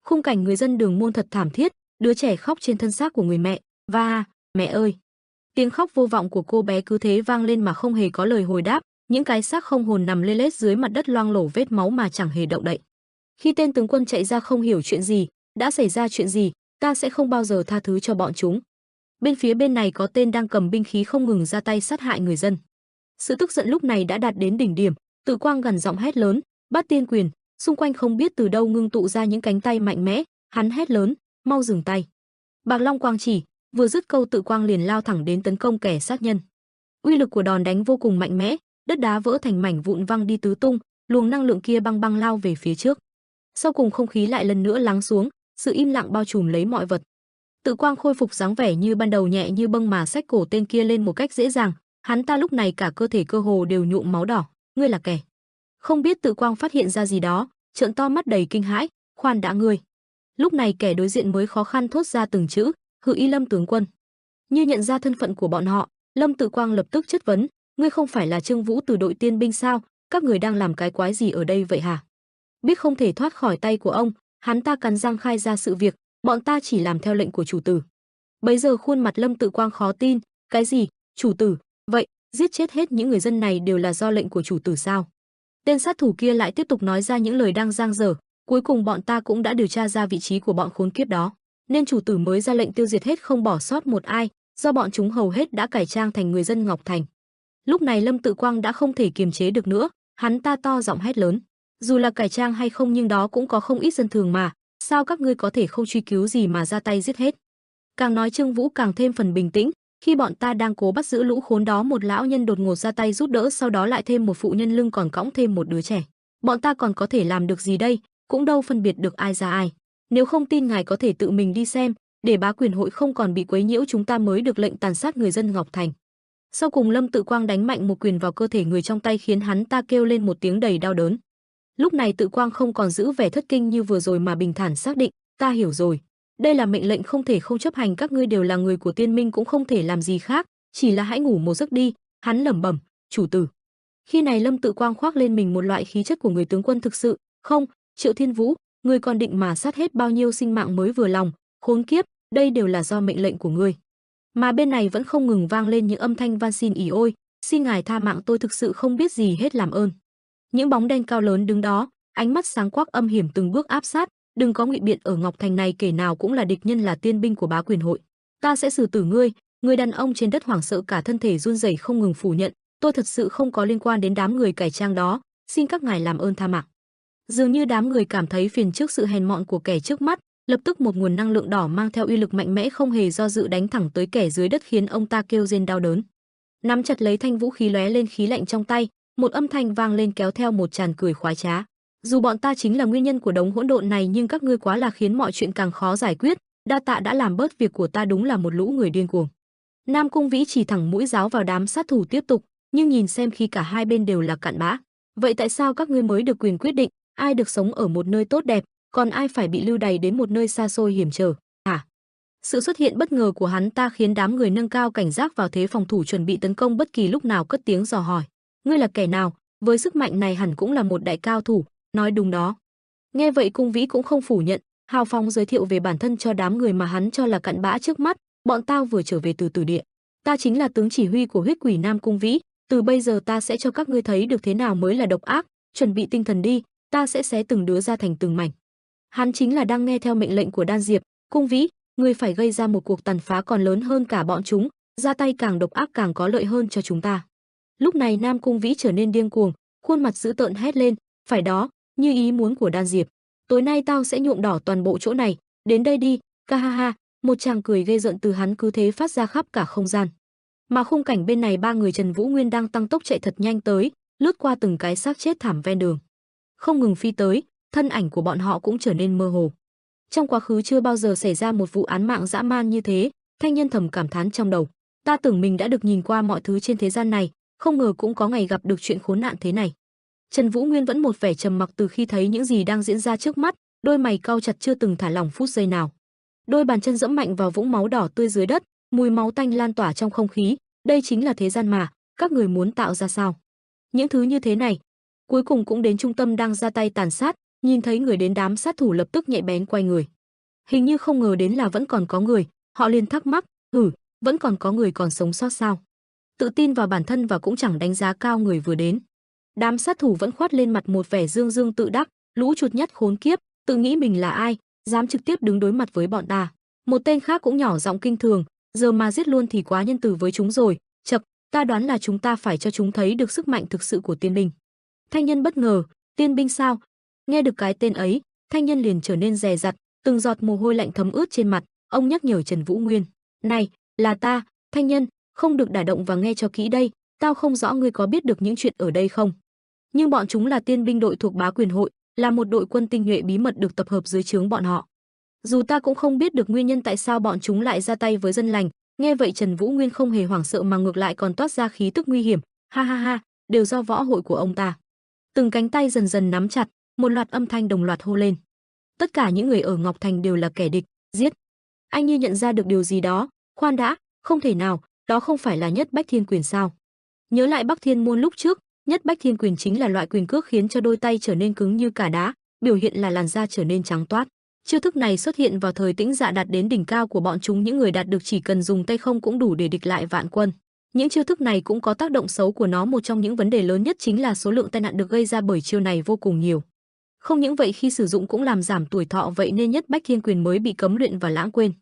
Khung cảnh người dân Đường môn thật thảm thiết, đứa trẻ khóc trên thân xác của người mẹ, và mẹ ơi. Tiếng khóc vô vọng của cô bé cứ thế vang lên mà không hề có lời hồi đáp, những cái xác không hồn nằm lê lết dưới mặt đất loang lổ vết máu mà chẳng hề động đậy. Khi tên tướng quân chạy ra không hiểu chuyện gì, đã xảy ra chuyện gì, ta sẽ không bao giờ tha thứ cho bọn chúng. Bên phía bên này có tên đang cầm binh khí không ngừng ra tay sát hại người dân. Sự tức giận lúc này đã đạt đến đỉnh điểm, Tự Quang gằn giọng hét lớn, Bát Tiên Quyền, xung quanh không biết từ đâu ngưng tụ ra những cánh tay mạnh mẽ, hắn hét lớn, mau dừng tay. Bạc Long Quang chỉ, vừa dứt câu Tự Quang liền lao thẳng đến tấn công kẻ sát nhân. Uy lực của đòn đánh vô cùng mạnh mẽ, đất đá vỡ thành mảnh vụn văng đi tứ tung, luồng năng lượng kia băng băng lao về phía trước. Sau cùng không khí lại lần nữa lắng xuống, sự im lặng bao trùm lấy mọi vật. Tự Quang khôi phục dáng vẻ như ban đầu nhẹ như bông mà xách cổ tên kia lên một cách dễ dàng, hắn ta lúc này cả cơ thể cơ hồ đều nhuộm máu đỏ, ngươi là kẻ. Không biết Tự Quang phát hiện ra gì đó, trợn to mắt đầy kinh hãi, khoan đã ngươi. Lúc này kẻ đối diện mới khó khăn thốt ra từng chữ, Hự Y Lâm tướng quân. Như nhận ra thân phận của bọn họ, Lâm Tự Quang lập tức chất vấn, ngươi không phải là Trương Vũ từ đội tiên binh sao, các người đang làm cái quái gì ở đây vậy hả? Biết không thể thoát khỏi tay của ông, hắn ta cắn răng khai ra sự việc, bọn ta chỉ làm theo lệnh của chủ tử. Bấy giờ khuôn mặt Lâm Tự Quang khó tin, cái gì, chủ tử, vậy, giết chết hết những người dân này đều là do lệnh của chủ tử sao? Tên sát thủ kia lại tiếp tục nói ra những lời đang dang dở, cuối cùng bọn ta cũng đã điều tra ra vị trí của bọn khốn kiếp đó, nên chủ tử mới ra lệnh tiêu diệt hết không bỏ sót một ai, do bọn chúng hầu hết đã cải trang thành người dân Ngọc Thành. Lúc này Lâm Tự Quang đã không thể kiềm chế được nữa, hắn ta to giọng hét lớn, dù là cải trang hay không nhưng đó cũng có không ít dân thường mà, sao các ngươi có thể không truy cứu gì mà ra tay giết hết? Càng nói Trương Vũ càng thêm phần bình tĩnh, khi bọn ta đang cố bắt giữ lũ khốn đó, một lão nhân đột ngột ra tay giúp đỡ, sau đó lại thêm một phụ nhân lưng còn cõng thêm một đứa trẻ. Bọn ta còn có thể làm được gì đây, cũng đâu phân biệt được ai ra ai. Nếu không tin ngài có thể tự mình đi xem, để Bá Quyền hội không còn bị quấy nhiễu chúng ta mới được lệnh tàn sát người dân Ngọc Thành. Sau cùng Lâm Tự Quang đánh mạnh một quyền vào cơ thể người trong tay khiến hắn ta kêu lên một tiếng đầy đau đớn. Lúc này Tự Quang không còn giữ vẻ thất kinh như vừa rồi mà bình thản xác định, ta hiểu rồi. Đây là mệnh lệnh không thể không chấp hành, các ngươi đều là người của Tiên Minh cũng không thể làm gì khác, chỉ là hãy ngủ một giấc đi, hắn lẩm bẩm, chủ tử. Khi này Lâm Tự Quang khoác lên mình một loại khí chất của người tướng quân thực sự, không, Triệu Thiên Vũ, ngươi còn định mà sát hết bao nhiêu sinh mạng mới vừa lòng, khốn kiếp, đây đều là do mệnh lệnh của ngươi. Mà bên này vẫn không ngừng vang lên những âm thanh van xin ỉ ôi, xin ngài tha mạng, tôi thực sự không biết gì hết, làm ơn. Những bóng đen cao lớn đứng đó, ánh mắt sáng quắc âm hiểm từng bước áp sát, đừng có ngụy biện, ở Ngọc Thành này kẻ nào cũng là địch nhân, là tiên binh của Bá Quyền hội. Ta sẽ xử tử ngươi. Người đàn ông trên đất hoảng sợ cả thân thể run rẩy không ngừng phủ nhận, tôi thật sự không có liên quan đến đám người cải trang đó, xin các ngài làm ơn tha mạng. Dường như đám người cảm thấy phiền trước sự hèn mọn của kẻ trước mắt, lập tức một nguồn năng lượng đỏ mang theo uy lực mạnh mẽ không hề do dự đánh thẳng tới kẻ dưới đất, khiến ông ta kêu rên đau đớn. Nắm chặt lấy thanh vũ khí lóe lên khí lạnh trong tay, một âm thanh vang lên kéo theo một tràn cười khoái trá. Dù bọn ta chính là nguyên nhân của đống hỗn độn này, nhưng các ngươi quá là khiến mọi chuyện càng khó giải quyết, đa tạ đã làm bớt việc của ta, đúng là một lũ người điên cuồng. Nam Cung Vĩ chỉ thẳng mũi giáo vào đám sát thủ tiếp tục, nhưng nhìn xem khi cả hai bên đều là cặn bã, vậy tại sao các ngươi mới được quyền quyết định ai được sống ở một nơi tốt đẹp, còn ai phải bị lưu đày đến một nơi xa xôi hiểm trở hả? Sự xuất hiện bất ngờ của hắn ta khiến đám người nâng cao cảnh giác vào thế phòng thủ, chuẩn bị tấn công bất kỳ lúc nào, cất tiếng dò hỏi, ngươi là kẻ nào, với sức mạnh này hẳn cũng là một đại cao thủ. Nói đúng đó. Nghe vậy Cung Vĩ cũng không phủ nhận, hào phóng giới thiệu về bản thân cho đám người mà hắn cho là cặn bã trước mắt, bọn tao vừa trở về từ Tử Địa, ta chính là tướng chỉ huy của huyết quỷ Nam Cung Vĩ, từ bây giờ ta sẽ cho các ngươi thấy được thế nào mới là độc ác, chuẩn bị tinh thần đi, ta sẽ xé từng đứa ra thành từng mảnh. Hắn chính là đang nghe theo mệnh lệnh của Đan Diệp, Cung Vĩ, ngươi phải gây ra một cuộc tàn phá còn lớn hơn cả bọn chúng, ra tay càng độc ác càng có lợi hơn cho chúng ta. Lúc này Nam Cung Vĩ trở nên điên cuồng, khuôn mặt dữ tợn hét lên, phải đó, như ý muốn của Đan Diệp, tối nay tao sẽ nhuộm đỏ toàn bộ chỗ này, đến đây đi, ca ha ha, một tràng cười ghê rợn từ hắn cứ thế phát ra khắp cả không gian. Mà khung cảnh bên này, ba người Trần Vũ Nguyên đang tăng tốc chạy thật nhanh tới, lướt qua từng cái xác chết thảm ven đường, không ngừng phi tới, thân ảnh của bọn họ cũng trở nên mơ hồ. Trong quá khứ chưa bao giờ xảy ra một vụ án mạng dã man như thế, Thanh Nhân thầm cảm thán trong đầu, ta tưởng mình đã được nhìn qua mọi thứ trên thế gian này, không ngờ cũng có ngày gặp được chuyện khốn nạn thế này. Trần Vũ Nguyên vẫn một vẻ trầm mặc từ khi thấy những gì đang diễn ra trước mắt, đôi mày cau chặt chưa từng thả lỏng phút giây nào. Đôi bàn chân dẫm mạnh vào vũng máu đỏ tươi dưới đất, mùi máu tanh lan tỏa trong không khí. Đây chính là thế gian mà các người muốn tạo ra sao? Những thứ như thế này, cuối cùng cũng đến trung tâm đang ra tay tàn sát. Nhìn thấy người đến, đám sát thủ lập tức nhạy bén quay người. Hình như không ngờ đến là vẫn còn có người, họ liền thắc mắc, vẫn còn có người còn sống sót sao? Tự tin vào bản thân và cũng chẳng đánh giá cao người vừa đến. Đám sát thủ vẫn khoát lên mặt một vẻ dương dương tự đắc, lũ chuột nhắt khốn kiếp, tự nghĩ mình là ai, dám trực tiếp đứng đối mặt với bọn ta. Một tên khác cũng nhỏ giọng kinh thường, giờ mà giết luôn thì quá nhân từ với chúng rồi, chậc, ta đoán là chúng ta phải cho chúng thấy được sức mạnh thực sự của tiên binh. Thanh nhân bất ngờ, tiên binh sao? Nghe được cái tên ấy, thanh nhân liền trở nên dè dặt, từng giọt mồ hôi lạnh thấm ướt trên mặt. Ông nhắc nhở Trần Vũ Nguyên, này, là ta, thanh nhân, không được đả động và nghe cho kỹ đây, tao không rõ ngươi có biết được những chuyện ở đây không? Nhưng bọn chúng là tiên binh đội thuộc Bá Quyền hội, là một đội quân tinh nhuệ bí mật được tập hợp dưới trướng bọn họ. Dù ta cũng không biết được nguyên nhân tại sao bọn chúng lại ra tay với dân lành. Nghe vậy Trần Vũ Nguyên không hề hoảng sợ mà ngược lại còn toát ra khí tức nguy hiểm. Ha ha ha, đều do võ hội của ông ta. Từng cánh tay dần dần nắm chặt, một loạt âm thanh đồng loạt hô lên. Tất cả những người ở Ngọc Thành đều là kẻ địch, giết. Anh như nhận ra được điều gì đó, khoan đã, không thể nào, đó không phải là Nhất Bách Thiên Quyền sao? Nhớ lại Bắc Thiên môn lúc trước, Nhất Bách Thiên Quyền chính là loại quyền cước khiến cho đôi tay trở nên cứng như cả đá, biểu hiện là làn da trở nên trắng toát. Chiêu thức này xuất hiện vào thời Tĩnh Dạ đạt đến đỉnh cao của bọn chúng, những người đạt được chỉ cần dùng tay không cũng đủ để địch lại vạn quân. Những chiêu thức này cũng có tác động xấu của nó, một trong những vấn đề lớn nhất chính là số lượng tai nạn được gây ra bởi chiêu này vô cùng nhiều. Không những vậy, khi sử dụng cũng làm giảm tuổi thọ, vậy nên Nhất Bách Thiên Quyền mới bị cấm luyện và lãng quên.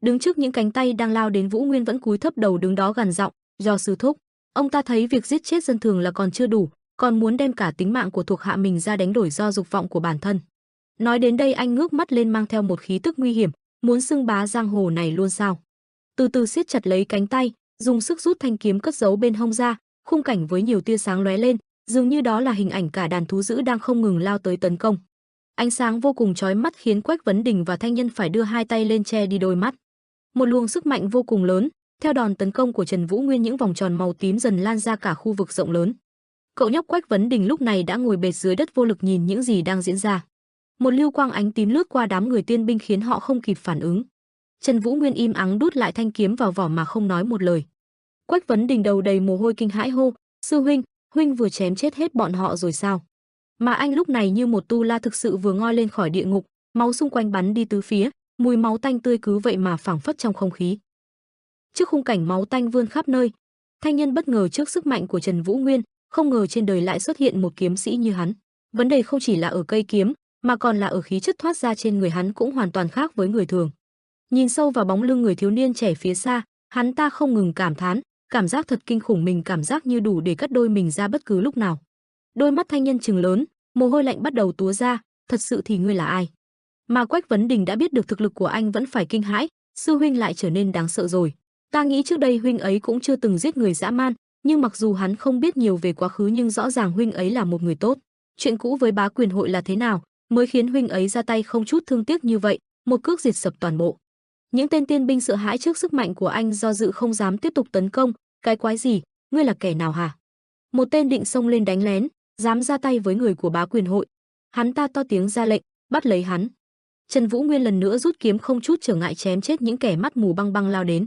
Đứng trước những cánh tay đang lao đến, Vũ Nguyên vẫn cúi thấp đầu đứng đó gằn giọng, "Do sư thúc." Ông ta thấy việc giết chết dân thường là còn chưa đủ, còn muốn đem cả tính mạng của thuộc hạ mình ra đánh đổi do dục vọng của bản thân. Nói đến đây anh ngước mắt lên mang theo một khí tức nguy hiểm, muốn xưng bá giang hồ này luôn sao? Từ từ siết chặt lấy cánh tay, dùng sức rút thanh kiếm cất giấu bên hông ra, khung cảnh với nhiều tia sáng lóe lên, dường như đó là hình ảnh cả đàn thú dữ đang không ngừng lao tới tấn công. Ánh sáng vô cùng chói mắt khiến Quách Vấn Đình và thanh nhân phải đưa hai tay lên che đi đôi mắt. Một luồng sức mạnh vô cùng lớn, theo đòn tấn công của Trần Vũ Nguyên, những vòng tròn màu tím dần lan ra cả khu vực rộng lớn. Cậu nhóc Quách Vấn Đình lúc này đã ngồi bệt dưới đất vô lực nhìn những gì đang diễn ra. Một lưu quang ánh tím lướt qua đám người tiên binh khiến họ không kịp phản ứng. Trần Vũ Nguyên im ắng đút lại thanh kiếm vào vỏ mà không nói một lời. Quách Vấn Đình đầu đầy mồ hôi kinh hãi hô, "Sư huynh, huynh vừa chém chết hết bọn họ rồi sao?" Mà anh lúc này như một tu la thực sự vừa ngoi lên khỏi địa ngục, máu xung quanh bắn đi tứ phía, mùi máu tanh tươi cứ vậy mà phảng phất trong không khí. Trước khung cảnh máu tanh vươn khắp nơi, thanh nhân bất ngờ trước sức mạnh của Trần Vũ Nguyên, không ngờ trên đời lại xuất hiện một kiếm sĩ như hắn. Vấn đề không chỉ là ở cây kiếm, mà còn là ở khí chất thoát ra trên người hắn cũng hoàn toàn khác với người thường. Nhìn sâu vào bóng lưng người thiếu niên trẻ phía xa, hắn ta không ngừng cảm thán, cảm giác thật kinh khủng, mình cảm giác như đủ để cắt đôi mình ra bất cứ lúc nào. Đôi mắt thanh nhân trừng lớn, mồ hôi lạnh bắt đầu túa ra, "Thật sự thì ngươi là ai?" Mà Quách Vấn Đình đã biết được thực lực của anh vẫn phải kinh hãi, "Sư huynh lại trở nên đáng sợ rồi. Ta nghĩ trước đây huynh ấy cũng chưa từng giết người dã man, nhưng mặc dù hắn không biết nhiều về quá khứ nhưng rõ ràng huynh ấy là một người tốt. Chuyện cũ với Bá Quyền hội là thế nào, mới khiến huynh ấy ra tay không chút thương tiếc như vậy, một cước diệt sập toàn bộ." Những tên tiên binh sợ hãi trước sức mạnh của anh, do dự không dám tiếp tục tấn công. "Cái quái gì, ngươi là kẻ nào hả?" Một tên định xông lên đánh lén, dám ra tay với người của Bá Quyền hội. Hắn ta to tiếng ra lệnh, "Bắt lấy hắn." Trần Vũ Nguyên lần nữa rút kiếm không chút trở ngại chém chết những kẻ mắt mù băng băng lao đến.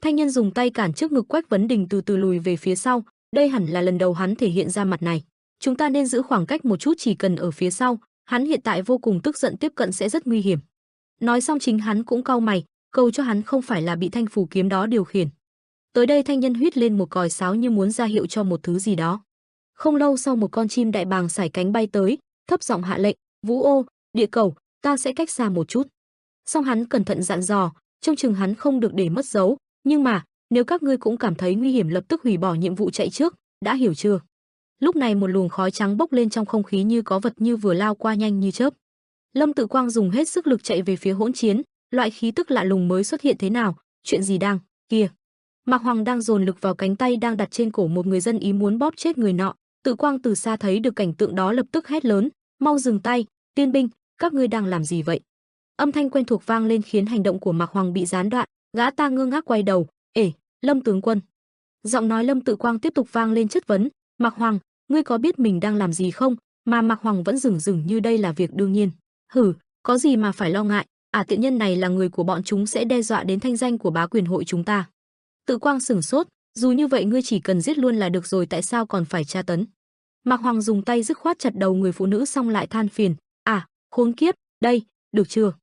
Thanh nhân dùng tay cản trước ngực Quách Vấn Đình, từ từ lùi về phía sau, đây hẳn là lần đầu hắn thể hiện ra mặt này. "Chúng ta nên giữ khoảng cách một chút, chỉ cần ở phía sau, hắn hiện tại vô cùng tức giận, tiếp cận sẽ rất nguy hiểm." Nói xong chính hắn cũng cau mày, cầu cho hắn không phải là bị thanh phù kiếm đó điều khiển. Tới đây thanh nhân huýt lên một còi sáo như muốn ra hiệu cho một thứ gì đó. Không lâu sau một con chim đại bàng sải cánh bay tới, thấp giọng hạ lệnh, "Vũ ô, địa cầu, ta sẽ cách xa một chút." Xong hắn cẩn thận dặn dò, trông chừng hắn không được để mất dấu, "Nhưng mà, nếu các ngươi cũng cảm thấy nguy hiểm lập tức hủy bỏ nhiệm vụ chạy trước, đã hiểu chưa?" Lúc này một luồng khói trắng bốc lên trong không khí như có vật như vừa lao qua nhanh như chớp. Lâm Tự Quang dùng hết sức lực chạy về phía hỗn chiến, loại khí tức lạ lùng mới xuất hiện thế nào, chuyện gì đang kia. Mạc Hoàng đang dồn lực vào cánh tay đang đặt trên cổ một người dân, ý muốn bóp chết người nọ. Tự Quang từ xa thấy được cảnh tượng đó lập tức hét lớn, "Mau dừng tay, tiên binh, các ngươi đang làm gì vậy?" Âm thanh quen thuộc vang lên khiến hành động của Mạc Hoàng bị gián đoạn, gã ta ngơ ngác quay đầu, "Ể, Lâm tướng quân." Giọng nói Lâm Tự Quang tiếp tục vang lên chất vấn, "Mạc Hoàng, ngươi có biết mình đang làm gì không?" Mà Mạc Hoàng vẫn dửng dửng như đây là việc đương nhiên. "Hử, có gì mà phải lo ngại, tiện nhân này là người của bọn chúng sẽ đe dọa đến thanh danh của bá quyền hội chúng ta. Tự Quang sửng sốt, dù như vậy ngươi chỉ cần giết luôn là được rồi, tại sao còn phải tra tấn? Mạc Hoàng dùng tay dứt khoát chặt đầu người phụ nữ xong lại than phiền, khốn kiếp, đây, được chưa?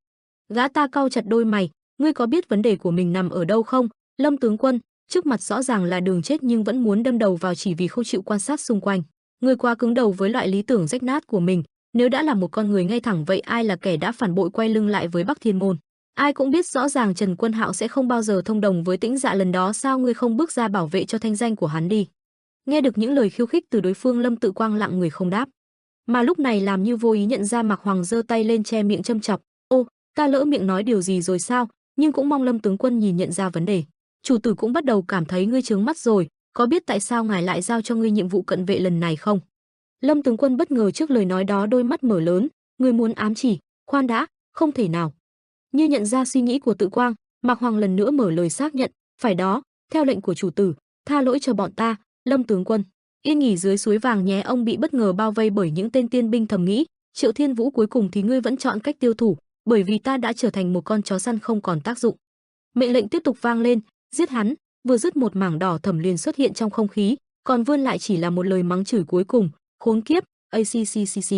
Gã ta cau chặt đôi mày, ngươi có biết vấn đề của mình nằm ở đâu không? Lâm tướng quân, trước mặt rõ ràng là đường chết nhưng vẫn muốn đâm đầu vào chỉ vì không chịu quan sát xung quanh. Ngươi quá cứng đầu với loại lý tưởng rách nát của mình, nếu đã là một con người ngay thẳng vậy ai là kẻ đã phản bội quay lưng lại với Bắc Thiên môn? Ai cũng biết rõ ràng Trần Quân Hạo sẽ không bao giờ thông đồng với Tĩnh Dạ lần đó, sao ngươi không bước ra bảo vệ cho thanh danh của hắn đi? Nghe được những lời khiêu khích từ đối phương, Lâm Tự Quang lặng người không đáp. Mà lúc này làm như vô ý nhận ra Mạc Hoàng giơ tay lên che miệng châm chọc, "Ô, ta lỡ miệng nói điều gì rồi sao?" Nhưng cũng mong Lâm tướng quân nhìn nhận ra vấn đề. Chủ tử cũng bắt đầu cảm thấy ngươi trướng mắt rồi, có biết tại sao ngài lại giao cho ngươi nhiệm vụ cận vệ lần này không? Lâm tướng quân bất ngờ trước lời nói đó, đôi mắt mở lớn, ngươi muốn ám chỉ? Khoan đã, không thể nào. Như nhận ra suy nghĩ của Tự Quang, Mạc Hoàng lần nữa mở lời xác nhận, phải đó, theo lệnh của chủ tử, tha lỗi cho bọn ta, Lâm tướng quân. Yên nghỉ dưới suối vàng nhé. Ông bị bất ngờ bao vây bởi những tên tiên binh, thầm nghĩ, Triệu Thiên Vũ cuối cùng thì ngươi vẫn chọn cách tiêu thủ, bởi vì ta đã trở thành một con chó săn không còn tác dụng. Mệnh lệnh tiếp tục vang lên, giết hắn. Vừa dứt một mảng đỏ thẫm liền xuất hiện trong không khí, còn vươn lại chỉ là một lời mắng chửi cuối cùng, khốn kiếp, ACCCC.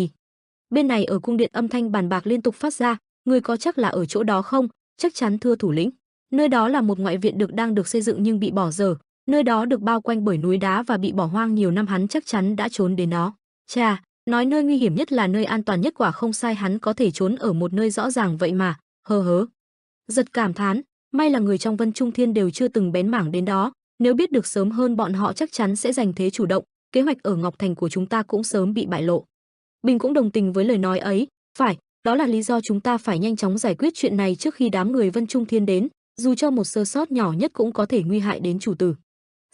Bên này ở cung điện âm thanh bàn bạc liên tục phát ra, người có chắc là ở chỗ đó không? Chắc chắn thưa thủ lĩnh. Nơi đó là một ngoại viện đang được xây dựng nhưng bị bỏ dở, nơi đó được bao quanh bởi núi đá và bị bỏ hoang nhiều năm, hắn chắc chắn đã trốn đến đó. Chà, nói nơi nguy hiểm nhất là nơi an toàn nhất quả không sai, hắn có thể trốn ở một nơi rõ ràng vậy mà, hơ hớ. Giật cảm thán, may là người trong Vân Trung Thiên đều chưa từng bén mảng đến đó, nếu biết được sớm hơn bọn họ chắc chắn sẽ giành thế chủ động, kế hoạch ở Ngọc Thành của chúng ta cũng sớm bị bại lộ. Bình cũng đồng tình với lời nói ấy, phải, đó là lý do chúng ta phải nhanh chóng giải quyết chuyện này trước khi đám người Vân Trung Thiên đến, dù cho một sơ sót nhỏ nhất cũng có thể nguy hại đến chủ tử.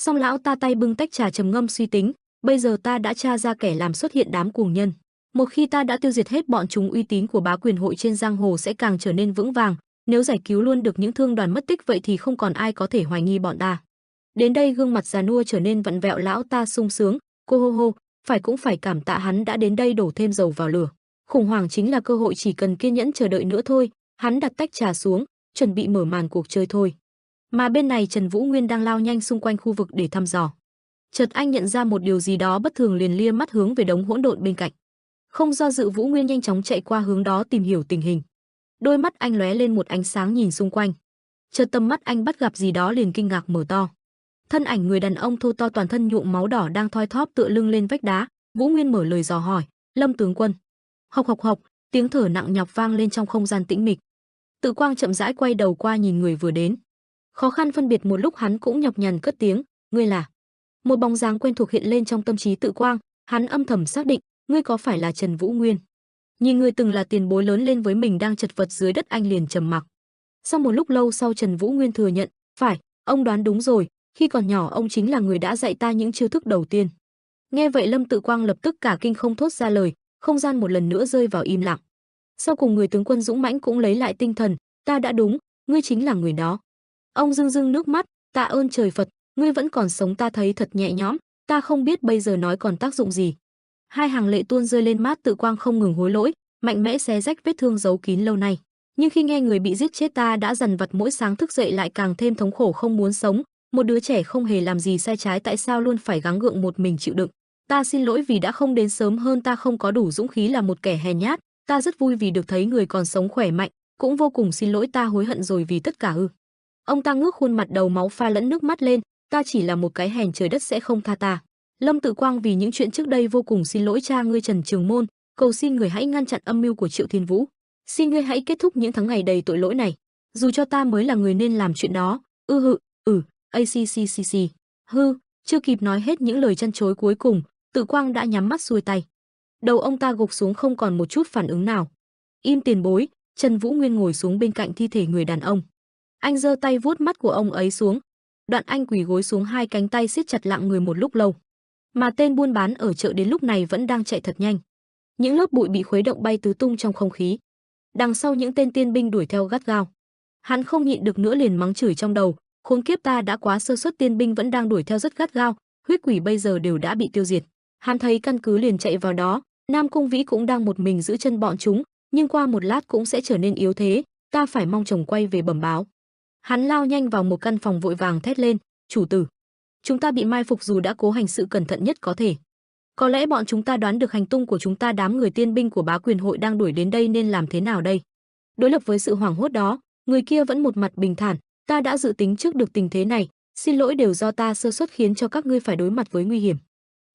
Song lão ta tay bưng tách trà trầm ngâm suy tính, bây giờ ta đã tra ra kẻ làm xuất hiện đám cuồng nhân. Một khi ta đã tiêu diệt hết bọn chúng, uy tín của bá quyền hội trên giang hồ sẽ càng trở nên vững vàng, nếu giải cứu luôn được những thương đoàn mất tích vậy thì không còn ai có thể hoài nghi bọn ta. Đến đây gương mặt già nua trở nên vặn vẹo, lão ta sung sướng, cô hô hô, phải cũng phải cảm tạ hắn đã đến đây đổ thêm dầu vào lửa. Khủng hoảng chính là cơ hội, chỉ cần kiên nhẫn chờ đợi nữa thôi. Hắn đặt tách trà xuống, chuẩn bị mở màn cuộc chơi thôi. Mà bên này Trần Vũ Nguyên đang lao nhanh xung quanh khu vực để thăm dò. Chợt anh nhận ra một điều gì đó bất thường, liền lia mắt hướng về đống hỗn độn bên cạnh. Không do dự, Vũ Nguyên nhanh chóng chạy qua hướng đó tìm hiểu tình hình. Đôi mắt anh lóe lên một ánh sáng nhìn xung quanh. Chợt tầm mắt anh bắt gặp gì đó liền kinh ngạc mở to. Thân ảnh người đàn ông thô to toàn thân nhuộm máu đỏ đang thoi thóp tựa lưng lên vách đá. Vũ Nguyên mở lời dò hỏi, Lâm tướng quân. Hộc hộc hộc, tiếng thở nặng nhọc vang lên trong không gian tĩnh mịch. Tự Quang chậm rãi quay đầu qua nhìn người vừa đến. Khó khăn phân biệt một lúc, hắn cũng nhọc nhằn cất tiếng, ngươi là? Một bóng dáng quen thuộc hiện lên trong tâm trí Tự Quang, hắn âm thầm xác định, ngươi có phải là Trần Vũ Nguyên? Nhìn người từng là tiền bối lớn lên với mình đang chật vật dưới đất, anh liền trầm mặc. Sau một lúc lâu sau, Trần Vũ Nguyên thừa nhận, phải, ông đoán đúng rồi, khi còn nhỏ ông chính là người đã dạy ta những chiêu thức đầu tiên. Nghe vậy Lâm Tự Quang lập tức cả kinh không thốt ra lời, không gian một lần nữa rơi vào im lặng. Sau cùng người tướng quân dũng mãnh cũng lấy lại tinh thần, ta đã đúng, ngươi chính là người đó. Ông rưng rưng nước mắt, tạ ơn trời Phật, ngươi vẫn còn sống, ta thấy thật nhẹ nhõm, ta không biết bây giờ nói còn tác dụng gì. Hai hàng lệ tuôn rơi lên mắt Tự Quang không ngừng hối lỗi, mạnh mẽ xé rách vết thương giấu kín lâu nay. Nhưng khi nghe người bị giết chết, ta đã dằn vặt, mỗi sáng thức dậy lại càng thêm thống khổ không muốn sống. Một đứa trẻ không hề làm gì sai trái, tại sao luôn phải gắng gượng một mình chịu đựng. Ta xin lỗi vì đã không đến sớm hơn, ta không có đủ dũng khí, là một kẻ hèn nhát. Ta rất vui vì được thấy người còn sống khỏe mạnh, cũng vô cùng xin lỗi, ta hối hận rồi vì tất cả ư. Ông ta ngước khuôn mặt đầu máu pha lẫn nước mắt lên, ta chỉ là một cái hèn, trời đất sẽ không tha ta. Lâm Tự Quang vì những chuyện trước đây vô cùng xin lỗi cha ngươi Trần Trường Môn, cầu xin người hãy ngăn chặn âm mưu của Triệu Thiên Vũ. Xin ngươi hãy kết thúc những tháng ngày đầy tội lỗi này. Dù cho ta mới là người nên làm chuyện đó. ACCCC. Chưa kịp nói hết những lời chăn chối cuối cùng, Tự Quang đã nhắm mắt xuôi tay. Đầu ông ta gục xuống không còn một chút phản ứng nào. Im tiền bối. Trần Vũ Nguyên ngồi xuống bên cạnh thi thể người đàn ông. Anh giơ tay vuốt mắt của ông ấy xuống. Đoạn anh quỳ gối xuống, hai cánh tay siết chặt lặng người một lúc lâu. Mà tên buôn bán ở chợ đến lúc này vẫn đang chạy thật nhanh. Những lớp bụi bị khuấy động bay tứ tung trong không khí. Đằng sau những tên tiên binh đuổi theo gắt gao. Hắn không nhịn được nữa liền mắng chửi trong đầu, khốn kiếp, ta đã quá sơ suất, tiên binh vẫn đang đuổi theo rất gắt gao, huyết quỷ bây giờ đều đã bị tiêu diệt. Hắn thấy căn cứ liền chạy vào đó, Nam Cung Vĩ cũng đang một mình giữ chân bọn chúng, nhưng qua một lát cũng sẽ trở nên yếu thế, ta phải mong chồng quay về bẩm báo. Hắn lao nhanh vào một căn phòng vội vàng thét lên, chủ tử, chúng ta bị mai phục dù đã cố hành sự cẩn thận nhất có thể. Có lẽ bọn chúng ta đoán được hành tung của chúng ta, đám người tiên binh của Bá Quyền hội đang đuổi đến đây, nên làm thế nào đây? Đối lập với sự hoảng hốt đó, người kia vẫn một mặt bình thản, ta đã dự tính trước được tình thế này, xin lỗi, đều do ta sơ suất khiến cho các ngươi phải đối mặt với nguy hiểm.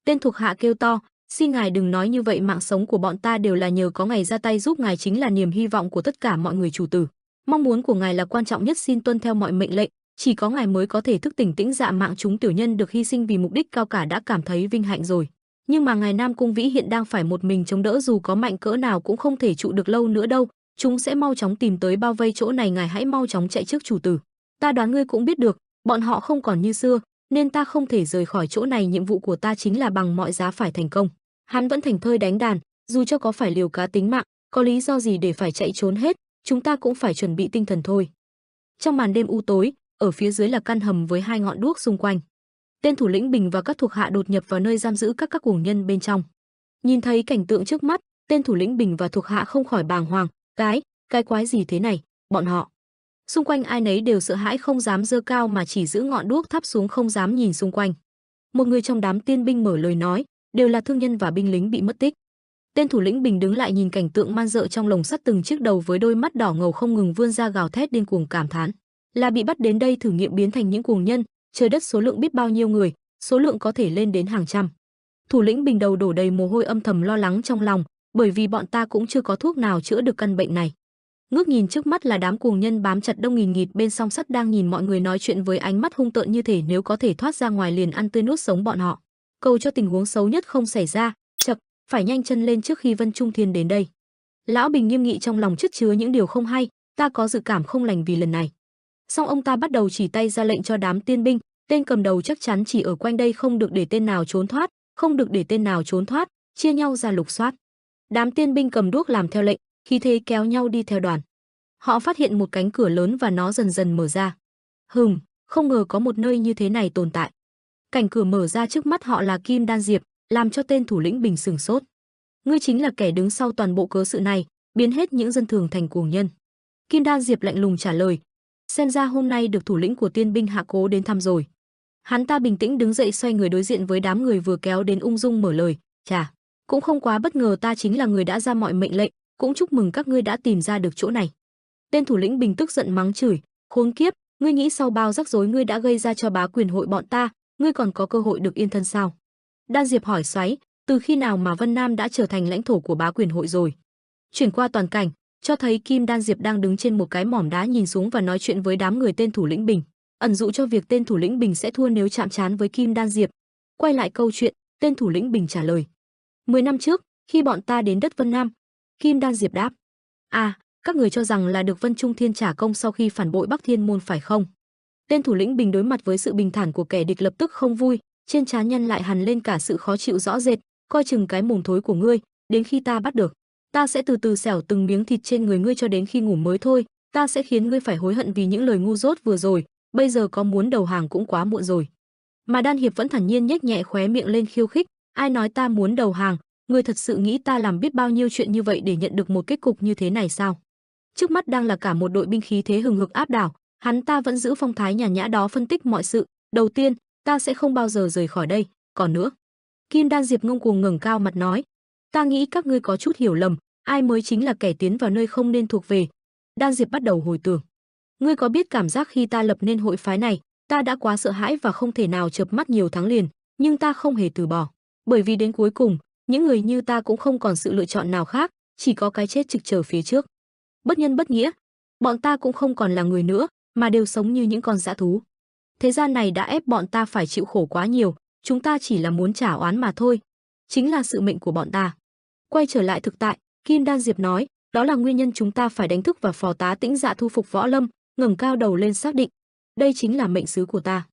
Tên thuộc hạ kêu to, xin ngài đừng nói như vậy, mạng sống của bọn ta đều là nhờ có ngài ra tay giúp, ngài chính là niềm hy vọng của tất cả mọi người, chủ tử. Mong muốn của ngài là quan trọng nhất, xin tuân theo mọi mệnh lệnh, chỉ có ngài mới có thể thức tỉnh tĩnh dạ mạng chúng tiểu nhân được hy sinh vì mục đích cao cả đã cảm thấy vinh hạnh rồi. Nhưng mà ngài Nam Cung Vĩ hiện đang phải một mình chống đỡ, dù có mạnh cỡ nào cũng không thể trụ được lâu nữa đâu, chúng sẽ mau chóng tìm tới bao vây chỗ này, ngài hãy mau chóng chạy trước, chủ tử. Ta đoán ngươi cũng biết được, bọn họ không còn như xưa, nên ta không thể rời khỏi chỗ này, nhiệm vụ của ta chính là bằng mọi giá phải thành công. Hắn vẫn thành thơi đánh đàn, dù cho có phải liều cá tính mạng, có lý do gì để phải chạy trốn hết, chúng ta cũng phải chuẩn bị tinh thần thôi. Trong màn đêm u tối, ở phía dưới là căn hầm với 2 ngọn đuốc xung quanh. Tên thủ lĩnh Bình và các thuộc hạ đột nhập vào nơi giam giữ các cuồng nhân bên trong. Nhìn thấy cảnh tượng trước mắt, tên thủ lĩnh Bình và thuộc hạ không khỏi bàng hoàng, cái quái gì thế này, bọn họ. Xung quanh ai nấy đều sợ hãi, không dám giơ cao mà chỉ giữ ngọn đuốc thắp xuống, không dám nhìn xung quanh. Một người trong đám tiên binh mở lời nói, đều là thương nhân và binh lính bị mất tích. Tên thủ lĩnh Bình đứng lại nhìn cảnh tượng man dợ trong lồng sắt, từng chiếc đầu với đôi mắt đỏ ngầu không ngừng vươn ra gào thét điên cuồng, cảm thán là bị bắt đến đây thử nghiệm biến thành những cuồng nhân, trời đất, số lượng biết bao nhiêu người, số lượng có thể lên đến hàng trăm. Thủ lĩnh Bình đầu đổ đầy mồ hôi, âm thầm lo lắng trong lòng, bởi vì bọn ta cũng chưa có thuốc nào chữa được căn bệnh này. Ngước nhìn trước mắt là đám cuồng nhân bám chặt đông nghìn nghịt bên song sắt, đang nhìn mọi người nói chuyện với ánh mắt hung tợn, như thể nếu có thể thoát ra ngoài liền ăn tươi nuốt sống bọn họ. Cầu cho tình huống xấu nhất không xảy ra, chậc, phải nhanh chân lên trước khi Vân Trung Thiên đến đây. Lão Bình nghiêm nghị, trong lòng chất chứa những điều không hay, ta có dự cảm không lành vì lần này. Xong ông ta bắt đầu chỉ tay ra lệnh cho đám tiên binh, tên cầm đầu chắc chắn chỉ ở quanh đây, không được để tên nào trốn thoát, không được để tên nào trốn thoát, chia nhau ra lục soát. Đám tiên binh cầm đuốc làm theo lệnh, khí thế kéo nhau đi theo đoàn. Họ phát hiện một cánh cửa lớn và nó dần dần mở ra. Không ngờ có một nơi như thế này tồn tại. Cảnh cửa mở ra trước mắt họ là Kim Đan Diệp, làm cho tên thủ lĩnh Bình sửng sốt. Ngươi chính là kẻ đứng sau toàn bộ cớ sự này, biến hết những dân thường thành cuồng nhân. Kim Đan Diệp lạnh lùng trả lời. Xem ra hôm nay được thủ lĩnh của tiên binh Hạ Cố đến thăm rồi. Hắn ta bình tĩnh đứng dậy, xoay người đối diện với đám người vừa kéo đến, ung dung mở lời. Chà, cũng không quá bất ngờ, ta chính là người đã ra mọi mệnh lệnh, cũng chúc mừng các ngươi đã tìm ra được chỗ này. Tên thủ lĩnh Bình tức giận mắng chửi, khốn kiếp, ngươi nghĩ sau bao rắc rối ngươi đã gây ra cho Bá Quyền hội bọn ta, ngươi còn có cơ hội được yên thân sao? Đan Diệp hỏi xoáy, từ khi nào mà Vân Nam đã trở thành lãnh thổ của Bá Quyền hội rồi? Chuyển qua toàn cảnh, cho thấy Kim Đan Diệp đang đứng trên một cái mỏm đá nhìn xuống và nói chuyện với đám người tên thủ lĩnh Bình, ẩn dụ cho việc tên thủ lĩnh Bình sẽ thua nếu chạm trán với Kim Đan Diệp. Quay lại câu chuyện, tên thủ lĩnh Bình trả lời. 10 năm trước, khi bọn ta đến đất Vân Nam. Kim Đan Diệp đáp. Các người cho rằng là được Vân Trung Thiên trả công sau khi phản bội Bắc Thiên môn phải không? Tên thủ lĩnh Bình đối mặt với sự bình thản của kẻ địch lập tức không vui, trên trán nhăn lại hằn lên cả sự khó chịu rõ rệt, coi chừng cái mồm thối của ngươi, đến khi ta bắt được, ta sẽ từ từ xẻo từng miếng thịt trên người ngươi cho đến khi ngủ mới thôi, ta sẽ khiến ngươi phải hối hận vì những lời ngu dốt vừa rồi, bây giờ có muốn đầu hàng cũng quá muộn rồi. Mà Đan Hiệp vẫn thản nhiên nhếch nhẹ khóe miệng lên khiêu khích, ai nói ta muốn đầu hàng, ngươi thật sự nghĩ ta làm biết bao nhiêu chuyện như vậy để nhận được một kết cục như thế này sao? Trước mắt đang là cả một đội binh khí thế hừng hực áp đảo, hắn ta vẫn giữ phong thái nhàn nhã đó, phân tích mọi sự. Đầu tiên, ta sẽ không bao giờ rời khỏi đây, còn nữa. Kim Đan Diệp ngông cuồng ngẩng cao mặt nói, ta nghĩ các ngươi có chút hiểu lầm, ai mới chính là kẻ tiến vào nơi không nên thuộc về. Đan Diệp bắt đầu hồi tưởng. Ngươi có biết cảm giác khi ta lập nên hội phái này, ta đã quá sợ hãi và không thể nào chợp mắt nhiều tháng liền, nhưng ta không hề từ bỏ, bởi vì đến cuối cùng, những người như ta cũng không còn sự lựa chọn nào khác, chỉ có cái chết trực chờ phía trước. Bất nhân bất nghĩa, bọn ta cũng không còn là người nữa, mà đều sống như những con dã thú. Thế gian này đã ép bọn ta phải chịu khổ quá nhiều, chúng ta chỉ là muốn trả oán mà thôi, chính là sự mệnh của bọn ta. Quay trở lại thực tại, Kim Đan Diệp nói, đó là nguyên nhân chúng ta phải đánh thức và phò tá Tĩnh Dạ thu phục Võ Lâm, ngẩng cao đầu lên xác định, đây chính là mệnh sứ của ta.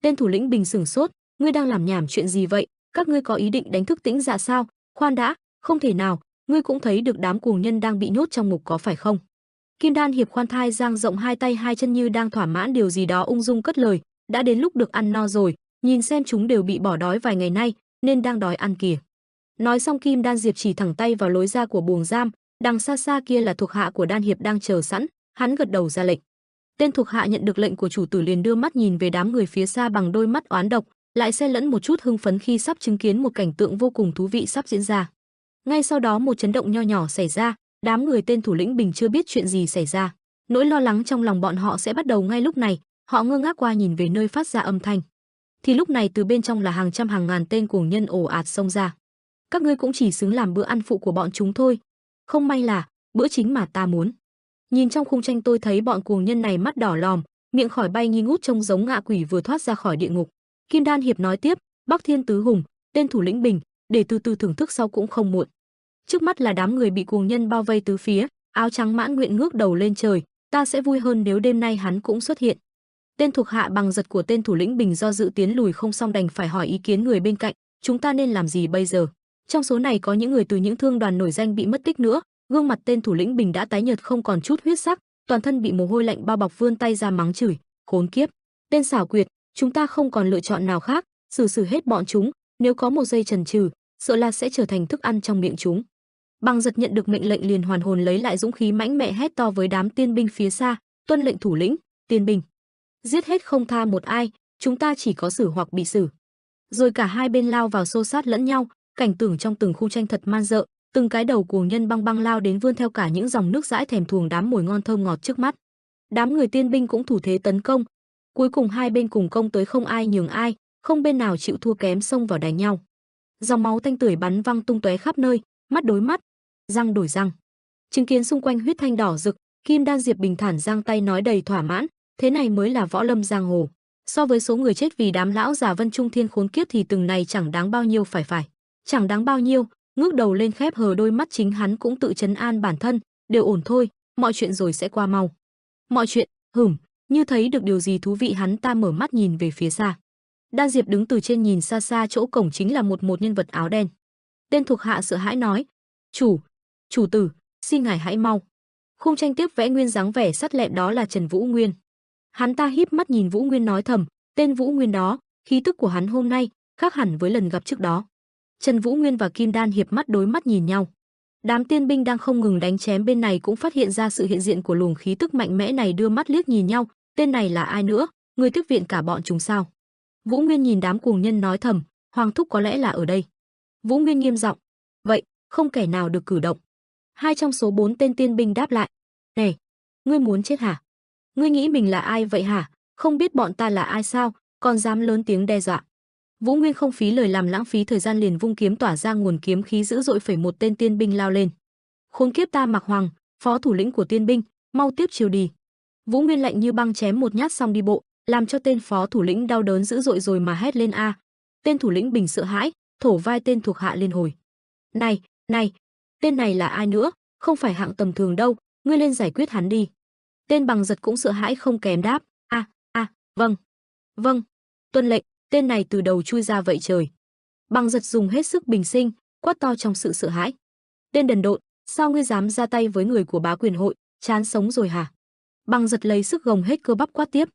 Tên thủ lĩnh Bình sửng sốt, ngươi đang làm nhảm chuyện gì vậy? Các ngươi có ý định đánh thức Tĩnh Dạ sao? Khoan đã, không thể nào, ngươi cũng thấy được đám cuồng nhân đang bị nhốt trong ngục có phải không? Kim Đan Hiệp khoan thai dang rộng hai tay hai chân như đang thỏa mãn điều gì đó, ung dung cất lời, đã đến lúc được ăn no rồi, nhìn xem chúng đều bị bỏ đói vài ngày nay, nên đang đói ăn kìa. Nói xong Kim Đan Diệp chỉ thẳng tay vào lối ra của buồng giam, đằng xa xa kia là thuộc hạ của Đan Hiệp đang chờ sẵn, Hắn gật đầu ra lệnh. Tên thuộc hạ nhận được lệnh của chủ tử liền đưa mắt nhìn về đám người phía xa bằng đôi mắt oán độc, lại xen lẫn một chút hưng phấn khi sắp chứng kiến một cảnh tượng vô cùng thú vị sắp diễn ra. Ngay sau đó một chấn động nho nhỏ xảy ra, đám người tên thủ lĩnh Bình chưa biết chuyện gì xảy ra. Nỗi lo lắng trong lòng bọn họ sẽ bắt đầu ngay lúc này, họ ngơ ngác qua nhìn về nơi phát ra âm thanh. Thì lúc này từ bên trong là hàng trăm hàng ngàn tên cuồng nhân ồ ạt xông ra. Các ngươi cũng chỉ xứng làm bữa ăn phụ của bọn chúng thôi. Không may là bữa chính mà ta muốn. Nhìn trong khung tranh tôi thấy bọn cuồng nhân này mắt đỏ lòm, miệng khỏi bay nghi ngút trông giống ngạ quỷ vừa thoát ra khỏi địa ngục. Kim Đan Hiệp nói tiếp, Bắc Thiên Tứ Hùng, tên thủ lĩnh Bình, để từ từ thưởng thức sau cũng không muộn. Trước mắt là đám người bị cuồng nhân bao vây tứ phía, áo trắng mãn nguyện ngước đầu lên trời, ta sẽ vui hơn nếu đêm nay hắn cũng xuất hiện. Tên thuộc hạ bằng giật của tên thủ lĩnh Bình do dự tiến lùi không xong đành phải hỏi ý kiến người bên cạnh, chúng ta nên làm gì bây giờ? Trong số này có những người từ những thương đoàn nổi danh bị mất tích nữa, gương mặt tên thủ lĩnh Bình đã tái nhợt không còn chút huyết sắc, toàn thân bị mồ hôi lạnh bao bọc vươn tay ra mắng chửi, khốn kiếp, tên xảo quyệt, chúng ta không còn lựa chọn nào khác, xử hết bọn chúng, nếu có một giây chần chừ, sợ là sẽ trở thành thức ăn trong miệng chúng. Bằng giật nhận được mệnh lệnh liền hoàn hồn lấy lại dũng khí mãnh mẽ hét to với đám tiên binh phía xa, tuân lệnh thủ lĩnh, tiên binh, giết hết không tha một ai, chúng ta chỉ có xử hoặc bị xử. Rồi cả hai bên lao vào xô sát lẫn nhau, cảnh tượng trong từng khu tranh thật man rợ, từng cái đầu cuồng nhân băng băng lao đến vươn theo cả những dòng nước dãi thèm thuồng đám mồi ngon thơm ngọt trước mắt. Đám người tiên binh cũng thủ thế tấn công, cuối cùng hai bên cùng công tới không ai nhường ai, không bên nào chịu thua kém xông vào đánh nhau. Dòng máu tanh tưởi bắn văng tung tóe khắp nơi, mắt đối mắt, răng đổi răng. Chứng kiến xung quanh huyết thanh đỏ rực, Kim Đan Diệp bình thản giang tay nói đầy thỏa mãn, thế này mới là võ lâm giang hồ. So với số người chết vì đám lão già Vân Trung Thiên khốn kiếp thì từng này chẳng đáng bao nhiêu phải. Chẳng đáng bao nhiêu, ngước đầu lên khép hờ đôi mắt chính hắn cũng tự trấn an bản thân, đều ổn thôi, mọi chuyện rồi sẽ qua mau. Mọi chuyện, như thấy được điều gì thú vị hắn ta mở mắt nhìn về phía xa. Đan Diệp đứng từ trên nhìn xa xa chỗ cổng chính là một nhân vật áo đen. Tên thuộc hạ sợ hãi nói, chủ tử, xin ngài hãy mau. Khung tranh tiếp vẽ nguyên dáng vẻ sắt lẹm đó là Trần Vũ Nguyên. Hắn ta híp mắt nhìn Vũ Nguyên nói thầm, tên Vũ Nguyên đó, khí tức của hắn hôm nay khác hẳn với lần gặp trước đó. Trần Vũ Nguyên và Kim Đan Hiệp mắt đối mắt nhìn nhau. Đám tiên binh đang không ngừng đánh chém bên này cũng phát hiện ra sự hiện diện của luồng khí tức mạnh mẽ này, đưa mắt liếc nhìn nhau, tên này là ai nữa, người tiếp viện cả bọn chúng sao? Vũ Nguyên nhìn đám cuồng nhân nói thầm, Hoàng thúc có lẽ là ở đây. Vũ Nguyên nghiêm giọng, vậy, không kẻ nào được cử động. Hai trong số 4 tên tiên binh đáp lại, này, ngươi muốn chết hả? Ngươi nghĩ mình là ai vậy hả? Không biết bọn ta là ai sao, còn dám lớn tiếng đe dọa. Vũ Nguyên không phí lời làm lãng phí thời gian liền vung kiếm tỏa ra nguồn kiếm khí dữ dội phẩy một tên tiên binh lao lên. Khốn kiếp ta Mạc Hoàng, phó thủ lĩnh của tiên binh, mau tiếp chiều đi. Vũ Nguyên lạnh như băng chém một nhát xong đi bộ, làm cho tên phó thủ lĩnh đau đớn dữ dội rồi mà hét lên a. Tên thủ lĩnh Bình sợ hãi, thổ vai tên thuộc hạ liên hồi. Này, tên này là ai nữa, không phải hạng tầm thường đâu, ngươi lên giải quyết hắn đi. Tên Bằng Giật cũng sợ hãi không kém đáp, vâng, tuân lệnh. Tên này từ đầu chui ra vậy trời. Bằng Giật dùng hết sức bình sinh, quát to trong sự sợ hãi. Tên đần độn, sao ngươi dám ra tay với người của Bá Quyền hội, chán sống rồi hả? Bằng Giật lấy sức gồng hết cơ bắp quát tiếp.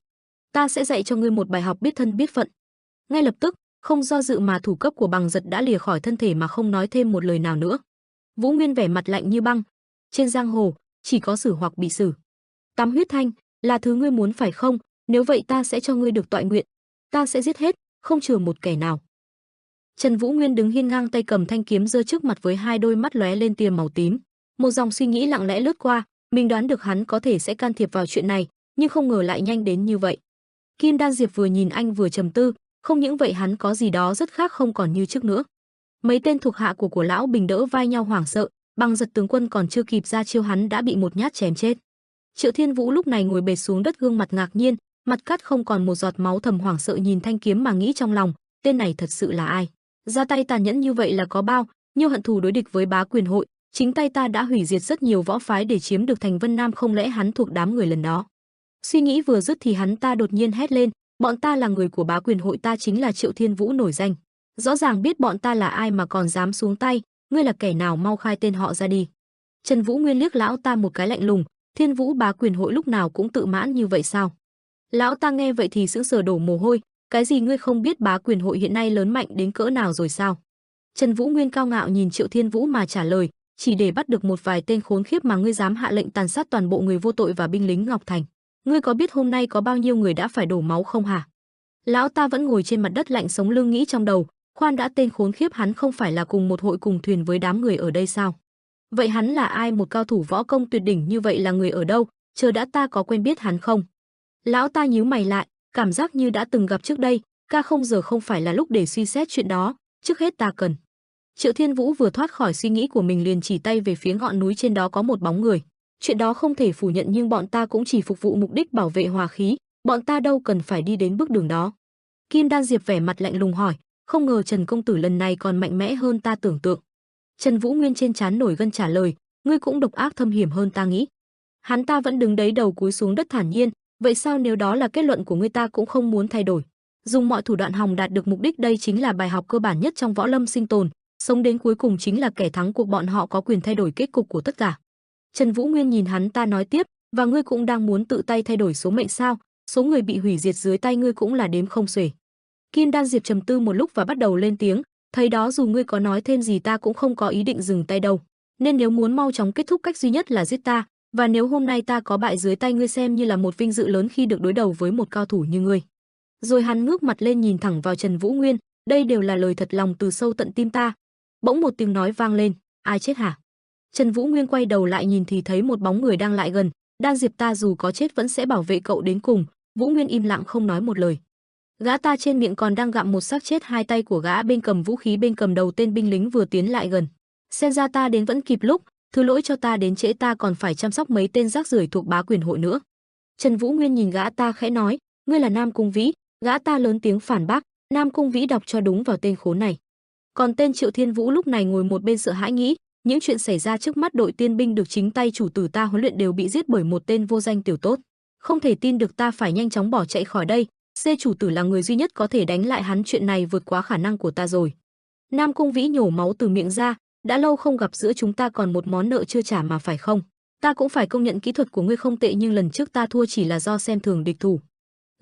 Ta sẽ dạy cho ngươi một bài học biết thân biết phận. Ngay lập tức, không do dự mà thủ cấp của Bằng Giật đã lìa khỏi thân thể mà không nói thêm một lời nào nữa. Vũ Nguyên vẻ mặt lạnh như băng. Trên giang hồ, chỉ có xử hoặc bị xử. Tắm huyết thanh, là thứ ngươi muốn phải không? Nếu vậy ta sẽ cho ngươi được toại nguyện. Ta sẽ giết hết, không chừa một kẻ nào. Trần Vũ Nguyên đứng hiên ngang tay cầm thanh kiếm giơ trước mặt với hai đôi mắt lóe lên tia màu tím. Một dòng suy nghĩ lặng lẽ lướt qua, mình đoán được hắn có thể sẽ can thiệp vào chuyện này, nhưng không ngờ lại nhanh đến như vậy. Kim Đan Diệp vừa nhìn anh vừa trầm tư, không những vậy hắn có gì đó rất khác không còn như trước nữa. Mấy tên thuộc hạ của lão Bình đỡ vai nhau hoảng sợ, Bằng Giật tướng quân còn chưa kịp ra chiêu hắn đã bị một nhát chém chết. Triệu Thiên Vũ lúc này ngồi bệt xuống đất gương mặt ngạc nhiên, mặt cắt không còn một giọt máu, thầm hoảng sợ nhìn thanh kiếm mà nghĩ trong lòng, tên này thật sự là ai? Ra tay tàn nhẫn như vậy là có bao nhiêu hận thù đối địch với Bá Quyền hội, chính tay ta đã hủy diệt rất nhiều võ phái để chiếm được thành Vân Nam, không lẽ hắn thuộc đám người lần đó? Suy nghĩ vừa dứt thì hắn ta đột nhiên hét lên, bọn ta là người của Bá Quyền hội, ta chính là Triệu Thiên Vũ nổi danh. Rõ ràng biết bọn ta là ai mà còn dám xuống tay, ngươi là kẻ nào, mau khai tên họ ra đi. Trần Vũ Nguyên liếc lão ta một cái lạnh lùng, Thiên Vũ Bá Quyền hội lúc nào cũng tự mãn như vậy sao? Lão ta nghe vậy thì sững sờ đổ mồ hôi, cái gì ngươi không biết Bá Quyền hội hiện nay lớn mạnh đến cỡ nào rồi sao? Trần Vũ Nguyên cao ngạo nhìn Triệu Thiên Vũ mà trả lời, chỉ để bắt được một vài tên khốn khiếp mà ngươi dám hạ lệnh tàn sát toàn bộ người vô tội và binh lính Ngọc Thành. Ngươi có biết hôm nay có bao nhiêu người đã phải đổ máu không hả? Lão ta vẫn ngồi trên mặt đất lạnh sống lưng nghĩ trong đầu, khoan đã, tên khốn khiếp hắn không phải là cùng một hội cùng thuyền với đám người ở đây sao? Vậy hắn là ai? Một cao thủ võ công tuyệt đỉnh như vậy là người ở đâu? Chờ đã, ta có quen biết hắn không? Lão ta nhíu mày lại, cảm giác như đã từng gặp trước đây. Không, giờ không phải là lúc để suy xét chuyện đó, trước hết ta cần. Triệu Thiên Vũ vừa thoát khỏi suy nghĩ của mình liền chỉ tay về phía ngọn núi trên đó có một bóng người. Chuyện đó không thể phủ nhận, nhưng bọn ta cũng chỉ phục vụ mục đích bảo vệ hòa khí, bọn ta đâu cần phải đi đến bước đường đó. Kim Đan Diệp vẻ mặt lạnh lùng hỏi, không ngờ Trần công tử lần này còn mạnh mẽ hơn ta tưởng tượng. Trần Vũ Nguyên trên trán nổi gân trả lời, ngươi cũng độc ác thâm hiểm hơn ta nghĩ. Hắn ta vẫn đứng đấy đầu cúi xuống đất thản nhiên, vậy sao nếu đó là kết luận của ngươi ta cũng không muốn thay đổi. Dùng mọi thủ đoạn hòng đạt được mục đích, đây chính là bài học cơ bản nhất trong võ lâm sinh tồn, sống đến cuối cùng chính là kẻ thắng cuộc, bọn họ có quyền thay đổi kết cục của tất cả. Trần Vũ Nguyên nhìn hắn ta nói tiếp, và ngươi cũng đang muốn tự tay thay đổi số mệnh sao? Số người bị hủy diệt dưới tay ngươi cũng là đếm không xuể. Kim Đan Diệp trầm tư một lúc và bắt đầu lên tiếng, thấy đó, dù ngươi có nói thêm gì ta cũng không có ý định dừng tay đâu. Nên nếu muốn mau chóng kết thúc, cách duy nhất là giết ta, và nếu hôm nay ta có bại dưới tay ngươi, xem như là một vinh dự lớn khi được đối đầu với một cao thủ như ngươi. Rồi hắn ngước mặt lên nhìn thẳng vào Trần Vũ Nguyên, đây đều là lời thật lòng từ sâu tận tim ta. Bỗng một tiếng nói vang lên, ai chết hả? Trần Vũ Nguyên quay đầu lại nhìn thì thấy một bóng người đang lại gần. Đan Diệp, ta dù có chết vẫn sẽ bảo vệ cậu đến cùng. Vũ Nguyên im lặng không nói một lời. Gã ta trên miệng còn đang gặm một xác chết, hai tay của gã bên cầm vũ khí, bên cầm đầu tên binh lính vừa tiến lại gần. Xem ra ta đến vẫn kịp lúc, thứ lỗi cho ta đến trễ, ta còn phải chăm sóc mấy tên rác rưởi thuộc Bá Quyền hội nữa. Trần Vũ Nguyên nhìn gã ta khẽ nói, ngươi là Nam Cung Vĩ. Gã ta lớn tiếng phản bác, Nam Cung Vĩ đọc cho đúng vào tên khốn này. Còn tên Triệu Thiên Vũ lúc này ngồi một bên sợ hãi nghĩ, những chuyện xảy ra trước mắt, đội tiên binh được chính tay chủ tử ta huấn luyện đều bị giết bởi một tên vô danh tiểu tốt. Không thể tin được, ta phải nhanh chóng bỏ chạy khỏi đây. Chủ tử là người duy nhất có thể đánh lại hắn, chuyện này vượt quá khả năng của ta rồi. Nam Cung Vĩ nhổ máu từ miệng ra, đã lâu không gặp, giữa chúng ta còn một món nợ chưa trả mà phải không? Ta cũng phải công nhận kỹ thuật của ngươi không tệ, nhưng lần trước ta thua chỉ là do xem thường địch thủ.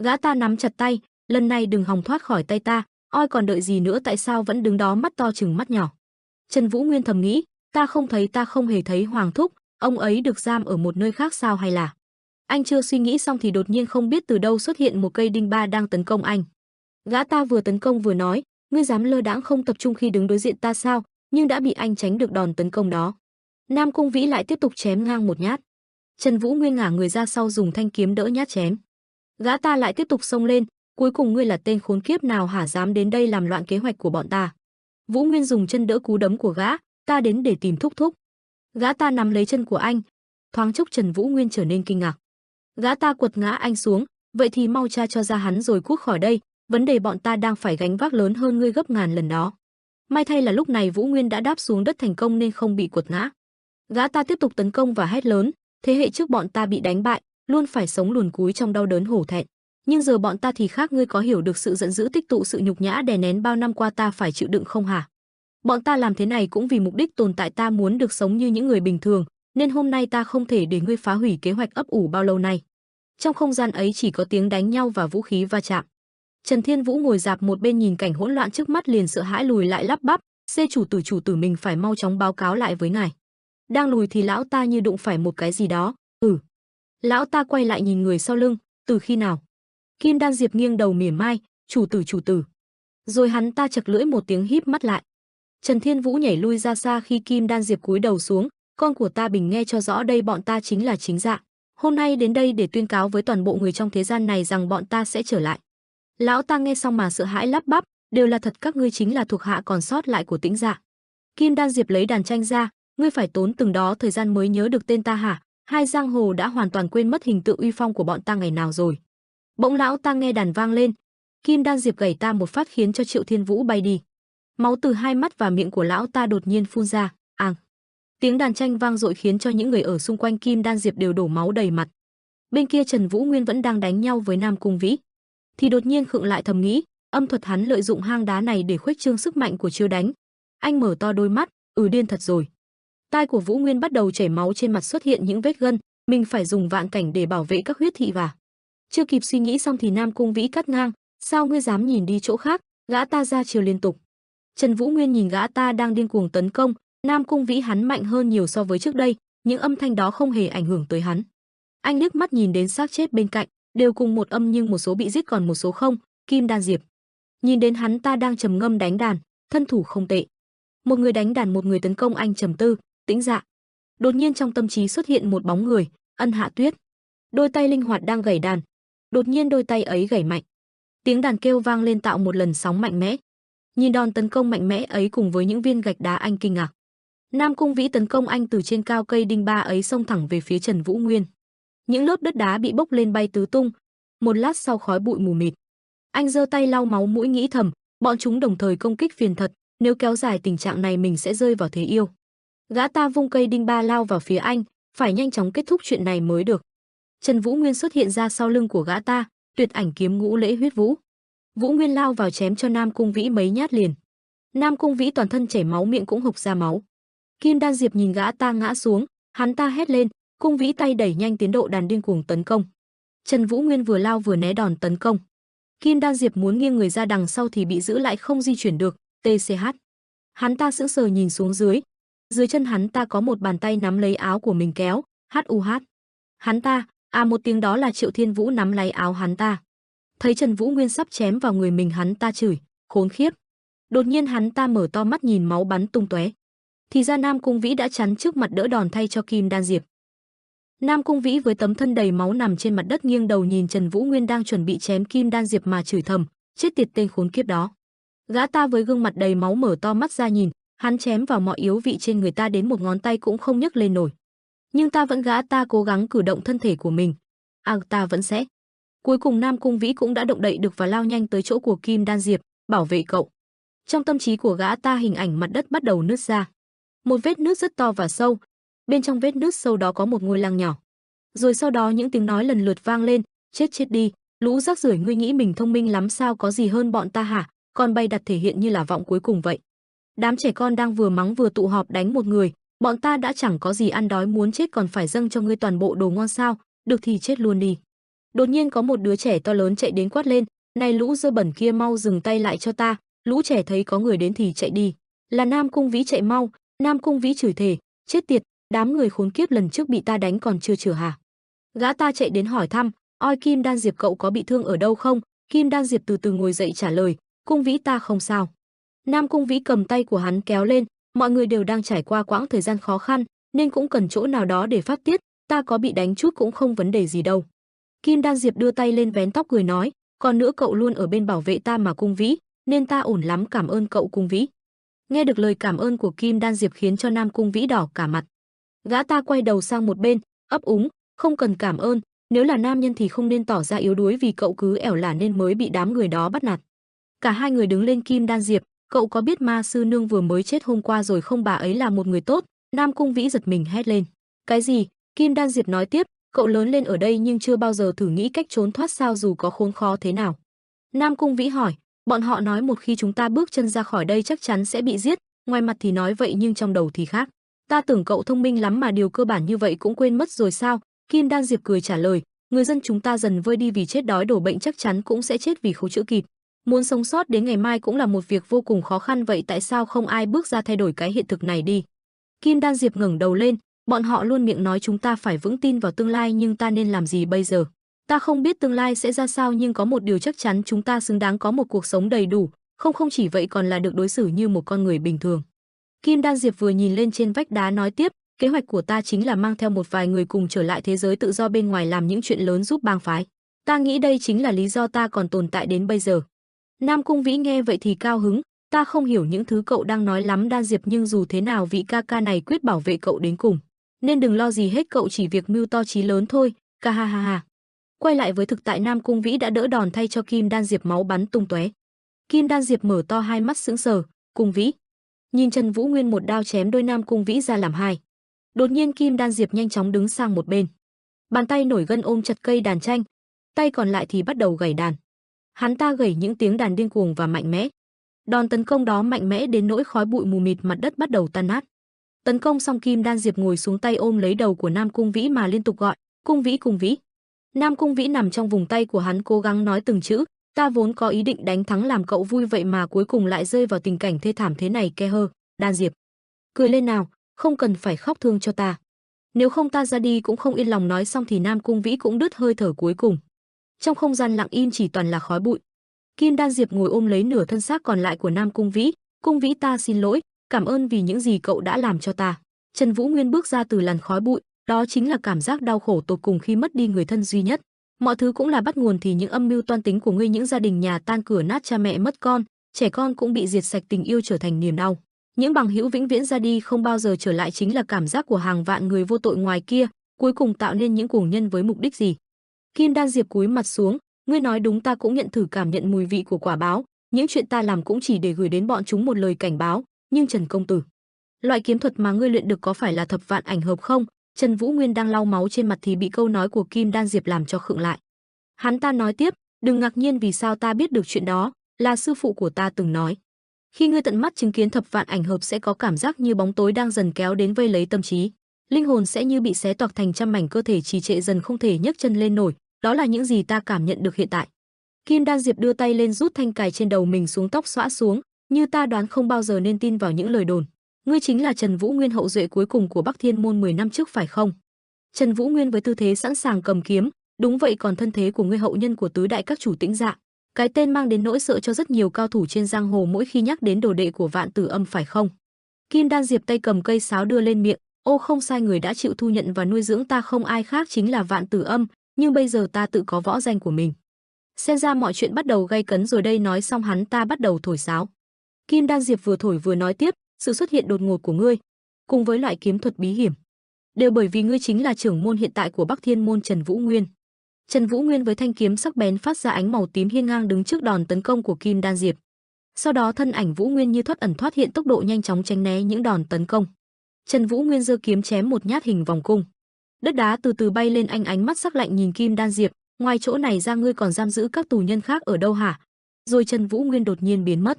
Gã ta nắm chặt tay, lần này đừng hòng thoát khỏi tay ta. Oi, còn đợi gì nữa, tại sao vẫn đứng đó mắt to chừng mắt nhỏ? Trần Vũ Nguyên thầm nghĩ, ta không hề thấy Hoàng thúc, ông ấy được giam ở một nơi khác sao, hay là... Anh chưa suy nghĩ xong thì đột nhiên không biết từ đâu xuất hiện một cây đinh ba đang tấn công anh. Gã ta vừa tấn công vừa nói, ngươi dám lơ đãng không tập trung khi đứng đối diện ta sao? Nhưng đã bị anh tránh được đòn tấn công đó. Nam Cung Vĩ lại tiếp tục chém ngang một nhát. Trần Vũ Nguyên ngả người ra sau dùng thanh kiếm đỡ nhát chém. Gã ta lại tiếp tục xông lên, cuối cùng ngươi là tên khốn kiếp nào hả, dám đến đây làm loạn kế hoạch của bọn ta? Vũ Nguyên dùng chân đỡ cú đấm của gã, ta đến để tìm thúc thúc. Gã ta nắm lấy chân của anh. Thoáng chốc Trần Vũ Nguyên trở nên kinh ngạc. Gã ta quật ngã anh xuống, vậy thì mau tra cho ra hắn rồi cút khỏi đây, vấn đề bọn ta đang phải gánh vác lớn hơn ngươi gấp ngàn lần đó. May thay là lúc này Vũ Nguyên đã đáp xuống đất thành công nên không bị quật ngã. Gã ta tiếp tục tấn công và hét lớn, thế hệ trước bọn ta bị đánh bại, luôn phải sống luồn cúi trong đau đớn hổ thẹn. Nhưng giờ bọn ta thì khác, ngươi có hiểu được sự giận dữ tích tụ, sự nhục nhã đè nén bao năm qua ta phải chịu đựng không hả? Bọn ta làm thế này cũng vì mục đích tồn tại, ta muốn được sống như những người bình thường, nên hôm nay ta không thể để ngươi phá hủy kế hoạch ấp ủ bao lâu nay. Trong không gian ấy chỉ có tiếng đánh nhau và vũ khí va chạm. Trần Thiên Vũ ngồi dạp một bên nhìn cảnh hỗn loạn trước mắt liền sợ hãi lùi lại lắp bắp, chủ tử mình phải mau chóng báo cáo lại với ngài. Đang lùi thì lão ta như đụng phải một cái gì đó. Lão ta quay lại nhìn người sau lưng, từ khi nào? Kim Đan Diệp nghiêng đầu mỉa mai, chủ tử. Rồi hắn ta chật lưỡi một tiếng, híp mắt lại. Trần Thiên Vũ nhảy lui ra xa khi Kim Đan Diệp cúi đầu xuống, con của ta Bình nghe cho rõ đây, bọn ta chính là chính dạ. Hôm nay đến đây để tuyên cáo với toàn bộ người trong thế gian này rằng bọn ta sẽ trở lại. Lão ta nghe xong mà sợ hãi lắp bắp, đều là thật, các ngươi chính là thuộc hạ còn sót lại của Tĩnh Dạ. Kim Đan Diệp lấy đàn tranh ra, ngươi phải tốn từng đó thời gian mới nhớ được tên ta hả? Hai giang hồ đã hoàn toàn quên mất hình tượng uy phong của bọn ta ngày nào rồi. Bỗng lão ta nghe đàn vang lên, Kim Đan Diệp gảy ta một phát khiến cho Triệu Thiên Vũ bay đi. Máu từ hai mắt và miệng của lão ta đột nhiên phun ra, àng. Tiếng đàn tranh vang dội khiến cho những người ở xung quanh Kim Đan Diệp đều đổ máu đầy mặt. Bên kia Trần Vũ Nguyên vẫn đang đánh nhau với Nam Cung Vĩ, thì đột nhiên khựng lại thầm nghĩ, âm thuật hắn lợi dụng hang đá này để khuếch trương sức mạnh của chiêu đánh. Anh mở to đôi mắt, điên thật rồi. Tai của Vũ Nguyên bắt đầu chảy máu, trên mặt xuất hiện những vết gân, mình phải dùng vạn cảnh để bảo vệ các huyết thị và. Chưa kịp suy nghĩ xong thì Nam Cung Vĩ cắt ngang, sao ngươi dám nhìn đi chỗ khác? Gã ta ra chiều liên tục. Trần Vũ Nguyên nhìn gã ta đang điên cuồng tấn công, Nam Cung Vĩ hắn mạnh hơn nhiều so với trước đây, những âm thanh đó không hề ảnh hưởng tới hắn. Anh liếc mắt nhìn đến xác chết bên cạnh, đều cùng một âm nhưng một số bị giết còn một số không. Kim Đan Diệp nhìn đến hắn ta đang trầm ngâm đánh đàn, thân thủ không tệ. Một người đánh đàn, một người tấn công, anh trầm tư, tĩnh dạ. Đột nhiên trong tâm trí xuất hiện một bóng người, Ân Hạ Tuyết. Đôi tay linh hoạt đang gảy đàn. Đột nhiên đôi tay ấy gảy mạnh. Tiếng đàn kêu vang lên tạo một lần sóng mạnh mẽ. Nhìn đòn tấn công mạnh mẽ ấy cùng với những viên gạch đá, anh kinh ngạc. Nam Cung Vĩ tấn công anh từ trên cao, cây đinh ba ấy xông thẳng về phía Trần Vũ Nguyên. Những lớp đất đá bị bốc lên bay tứ tung. Một lát sau khói bụi mù mịt. Anh giơ tay lau máu mũi nghĩ thầm, bọn chúng đồng thời công kích phiền thật, nếu kéo dài tình trạng này mình sẽ rơi vào thế yêu. Gã ta vung cây đinh ba lao vào phía anh, phải nhanh chóng kết thúc chuyện này mới được. Trần Vũ Nguyên xuất hiện ra sau lưng của gã ta, tuyệt ảnh kiếm ngũ lễ huyết vũ. Vũ Nguyên lao vào chém cho Nam Cung Vĩ mấy nhát liền. Nam Cung Vĩ toàn thân chảy máu, miệng cũng hộc ra máu. Kim Đan Diệp nhìn gã ta ngã xuống, hắn ta hét lên, Cung Vĩ tay đẩy nhanh tiến độ đàn điên cuồng tấn công. Trần Vũ Nguyên vừa lao vừa né đòn tấn công. Kim Đan Diệp muốn nghiêng người ra đằng sau thì bị giữ lại không di chuyển được. TCH. Hắn ta sững sờ nhìn xuống dưới. Dưới chân hắn ta có một bàn tay nắm lấy áo của mình kéo. HUH. Hắn ta, một tiếng đó là Triệu Thiên Vũ nắm lấy áo hắn ta. Thấy Trần Vũ Nguyên sắp chém vào người mình, hắn ta chửi, khốn khiếp. Đột nhiên hắn ta mở to mắt nhìn máu bắn tung tóe. Thì ra Nam Cung Vĩ đã chắn trước mặt đỡ đòn thay cho Kim Đan Diệp. Nam Cung Vĩ với tấm thân đầy máu nằm trên mặt đất, nghiêng đầu nhìn Trần Vũ Nguyên đang chuẩn bị chém Kim Đan Diệp mà chửi thầm, chết tiệt tên khốn kiếp đó. Gã ta với gương mặt đầy máu mở to mắt ra nhìn, hắn chém vào mọi yếu vị trên người ta đến một ngón tay cũng không nhấc lên nổi. Nhưng gã ta cố gắng cử động thân thể của mình. Ta vẫn sẽ. Cuối cùng Nam Cung Vĩ cũng đã động đậy được và lao nhanh tới chỗ của Kim Đan Diệp, bảo vệ cậu. Trong tâm trí của gã ta hình ảnh mặt đất bắt đầu nứt ra. Một vết nứt rất to và sâu. Bên trong vết nứt sâu đó có một ngôi làng nhỏ. Rồi sau đó những tiếng nói lần lượt vang lên, chết đi, lũ rác rưởi, ngươi nghĩ mình thông minh lắm sao, có gì hơn bọn ta hả? Còn bày đặt thể hiện như là vọng cuối cùng vậy. Đám trẻ con đang vừa mắng vừa tụ họp đánh một người, bọn ta đã chẳng có gì ăn, đói muốn chết còn phải dâng cho ngươi toàn bộ đồ ngon sao? Được thì chết luôn đi. Đột nhiên có một đứa trẻ to lớn chạy đến quát lên, này lũ dơ bẩn kia, mau dừng tay lại cho ta. Lũ trẻ thấy có người đến thì chạy đi. Là Nam Cung Vĩ, chạy mau. Nam Cung Vĩ chửi thề, chết tiệt, đám người khốn kiếp lần trước bị ta đánh còn chưa chữa hả? Gã ta chạy đến hỏi thăm, oi Kim Đan Diệp cậu có bị thương ở đâu không? Kim Đan Diệp từ từ ngồi dậy trả lời, Cung Vĩ ta không sao. Nam Cung Vĩ cầm tay của hắn kéo lên, mọi người đều đang trải qua quãng thời gian khó khăn, nên cũng cần chỗ nào đó để phát tiết, ta có bị đánh chút cũng không vấn đề gì đâu. Kim Đan Diệp đưa tay lên vén tóc cười nói, còn nữa cậu luôn ở bên bảo vệ ta mà Cung Vĩ, nên ta ổn lắm, cảm ơn cậu Cung Vĩ. Nghe được lời cảm ơn của Kim Đan Diệp khiến cho Nam Cung Vĩ đỏ cả mặt. Gã ta quay đầu sang một bên, ấp úng, không cần cảm ơn, nếu là nam nhân thì không nên tỏ ra yếu đuối vì cậu cứ ẻo lả nên mới bị đám người đó bắt nạt. Cả hai người đứng lên. Kim Đan Diệp, cậu có biết ma sư nương vừa mới chết hôm qua rồi không, bà ấy là một người tốt. Nam Cung Vĩ giật mình hét lên. Cái gì? Kim Đan Diệp nói tiếp, cậu lớn lên ở đây nhưng chưa bao giờ thử nghĩ cách trốn thoát sao, dù có khốn khó thế nào? Nam Cung Vĩ hỏi, bọn họ nói một khi chúng ta bước chân ra khỏi đây chắc chắn sẽ bị giết, ngoài mặt thì nói vậy nhưng trong đầu thì khác. Ta tưởng cậu thông minh lắm mà điều cơ bản như vậy cũng quên mất rồi sao? Kim Đan Diệp cười trả lời, người dân chúng ta dần vơi đi vì chết đói đổ bệnh, chắc chắn cũng sẽ chết vì không chữa kịp. Muốn sống sót đến ngày mai cũng là một việc vô cùng khó khăn, vậy tại sao không ai bước ra thay đổi cái hiện thực này đi? Kim Đan Diệp ngẩng đầu lên, bọn họ luôn miệng nói chúng ta phải vững tin vào tương lai, nhưng ta nên làm gì bây giờ? Ta không biết tương lai sẽ ra sao, nhưng có một điều chắc chắn, chúng ta xứng đáng có một cuộc sống đầy đủ, không chỉ vậy còn là được đối xử như một con người bình thường. Kim Đan Diệp vừa nhìn lên trên vách đá nói tiếp, kế hoạch của ta chính là mang theo một vài người cùng trở lại thế giới tự do bên ngoài, làm những chuyện lớn giúp bang phái. Ta nghĩ đây chính là lý do ta còn tồn tại đến bây giờ. Nam Cung Vĩ nghe vậy thì cao hứng, ta không hiểu những thứ cậu đang nói lắm Đan Diệp, nhưng dù thế nào vị ca ca này quyết bảo vệ cậu đến cùng, nên đừng lo gì hết, cậu chỉ việc mưu to chí lớn thôi. Ca ha ha ha. Quay lại với thực tại, Nam Cung Vĩ đã đỡ đòn thay cho Kim Đan Diệp, máu bắn tung tóe. Kim Đan Diệp mở to hai mắt sững sờ, Cung Vĩ. Nhìn Trần Vũ Nguyên một đao chém đôi Nam Cung Vĩ ra làm hai. Đột nhiên Kim Đan Diệp nhanh chóng đứng sang một bên. Bàn tay nổi gân ôm chặt cây đàn tranh, tay còn lại thì bắt đầu gảy đàn. Hắn ta gảy những tiếng đàn điên cuồng và mạnh mẽ. Đòn tấn công đó mạnh mẽ đến nỗi khói bụi mù mịt, mặt đất bắt đầu tan nát. Tấn công xong Kim Đan Diệp ngồi xuống, tay ôm lấy đầu của Nam Cung Vĩ mà liên tục gọi, Cung Vĩ, Cung Vĩ. Nam Cung Vĩ nằm trong vùng tay của hắn cố gắng nói từng chữ, ta vốn có ý định đánh thắng làm cậu vui, vậy mà cuối cùng lại rơi vào tình cảnh thê thảm thế này. Ke hơ, Đan Diệp. Cười lên nào, không cần phải khóc thương cho ta. Nếu không ta ra đi cũng không yên lòng. Nói xong thì Nam Cung Vĩ cũng đứt hơi thở cuối cùng. Trong không gian lặng im chỉ toàn là khói bụi. Kim Đan Diệp ngồi ôm lấy nửa thân xác còn lại của Nam Cung Vĩ. Cung Vĩ, ta xin lỗi, cảm ơn vì những gì cậu đã làm cho ta. Trần Vũ Nguyên bước ra từ làn khói bụi, đó chính là cảm giác đau khổ tột cùng khi mất đi người thân duy nhất. Mọi thứ cũng là bắt nguồn thì những âm mưu toan tính của ngươi, những gia đình nhà tan cửa nát, cha mẹ mất con, trẻ con cũng bị diệt sạch, tình yêu trở thành niềm đau. Những bằng hữu vĩnh viễn ra đi không bao giờ trở lại, chính là cảm giác của hàng vạn người vô tội ngoài kia, cuối cùng tạo nên những cuồng nhân với mục đích gì? Kim Đan Diệp cúi mặt xuống, ngươi nói đúng, ta cũng nhận thử cảm nhận mùi vị của quả báo, những chuyện ta làm cũng chỉ để gửi đến bọn chúng một lời cảnh báo, nhưng Trần công tử, loại kiếm thuật mà ngươi luyện được có phải là thập vạn ảnh hợp không? Trần Vũ Nguyên đang lau máu trên mặt thì bị câu nói của Kim Đan Diệp làm cho khựng lại. Hắn ta nói tiếp, đừng ngạc nhiên vì sao ta biết được chuyện đó, là sư phụ của ta từng nói. Khi ngươi tận mắt chứng kiến thập vạn ảnh hợp sẽ có cảm giác như bóng tối đang dần kéo đến vây lấy tâm trí. Linh hồn sẽ như bị xé toạc thành trăm mảnh, cơ thể trì trệ dần không thể nhấc chân lên nổi, đó là những gì ta cảm nhận được hiện tại. Kim Đan Diệp đưa tay lên rút thanh cài trên đầu mình xuống, tóc xõa xuống, như ta đoán không bao giờ nên tin vào những lời đồn. Ngươi chính là Trần Vũ Nguyên, hậu duệ cuối cùng của Bắc Thiên môn 10 năm trước phải không? Trần Vũ Nguyên với tư thế sẵn sàng cầm kiếm, đúng vậy, còn thân thế của ngươi hậu nhân của tứ đại các chủ Tĩnh Dạ. Cái tên mang đến nỗi sợ cho rất nhiều cao thủ trên giang hồ mỗi khi nhắc đến đồ đệ của Vạn Tử Âm phải không? Kim Đan Diệp tay cầm cây sáo đưa lên miệng, ô không sai, người đã chịu thu nhận và nuôi dưỡng ta không ai khác chính là Vạn Tử Âm, nhưng bây giờ ta tự có võ danh của mình. Xem ra mọi chuyện bắt đầu gay cấn rồi đây. Nói xong hắn ta bắt đầu thổi sáo. Kim Đan Diệp vừa thổi vừa nói tiếp, sự xuất hiện đột ngột của ngươi, cùng với loại kiếm thuật bí hiểm, đều bởi vì ngươi chính là trưởng môn hiện tại của Bắc Thiên môn Trần Vũ Nguyên. Trần Vũ Nguyên với thanh kiếm sắc bén phát ra ánh màu tím hiên ngang đứng trước đòn tấn công của Kim Đan Diệp. Sau đó thân ảnh Vũ Nguyên như thoát ẩn thoát hiện, tốc độ nhanh chóng tránh né những đòn tấn công. Trần Vũ Nguyên giơ kiếm chém một nhát hình vòng cung. Đất đá từ từ bay lên, anh ánh mắt sắc lạnh nhìn Kim Đan Diệp, ngoài chỗ này ra ngươi còn giam giữ các tù nhân khác ở đâu hả? Rồi Trần Vũ Nguyên đột nhiên biến mất.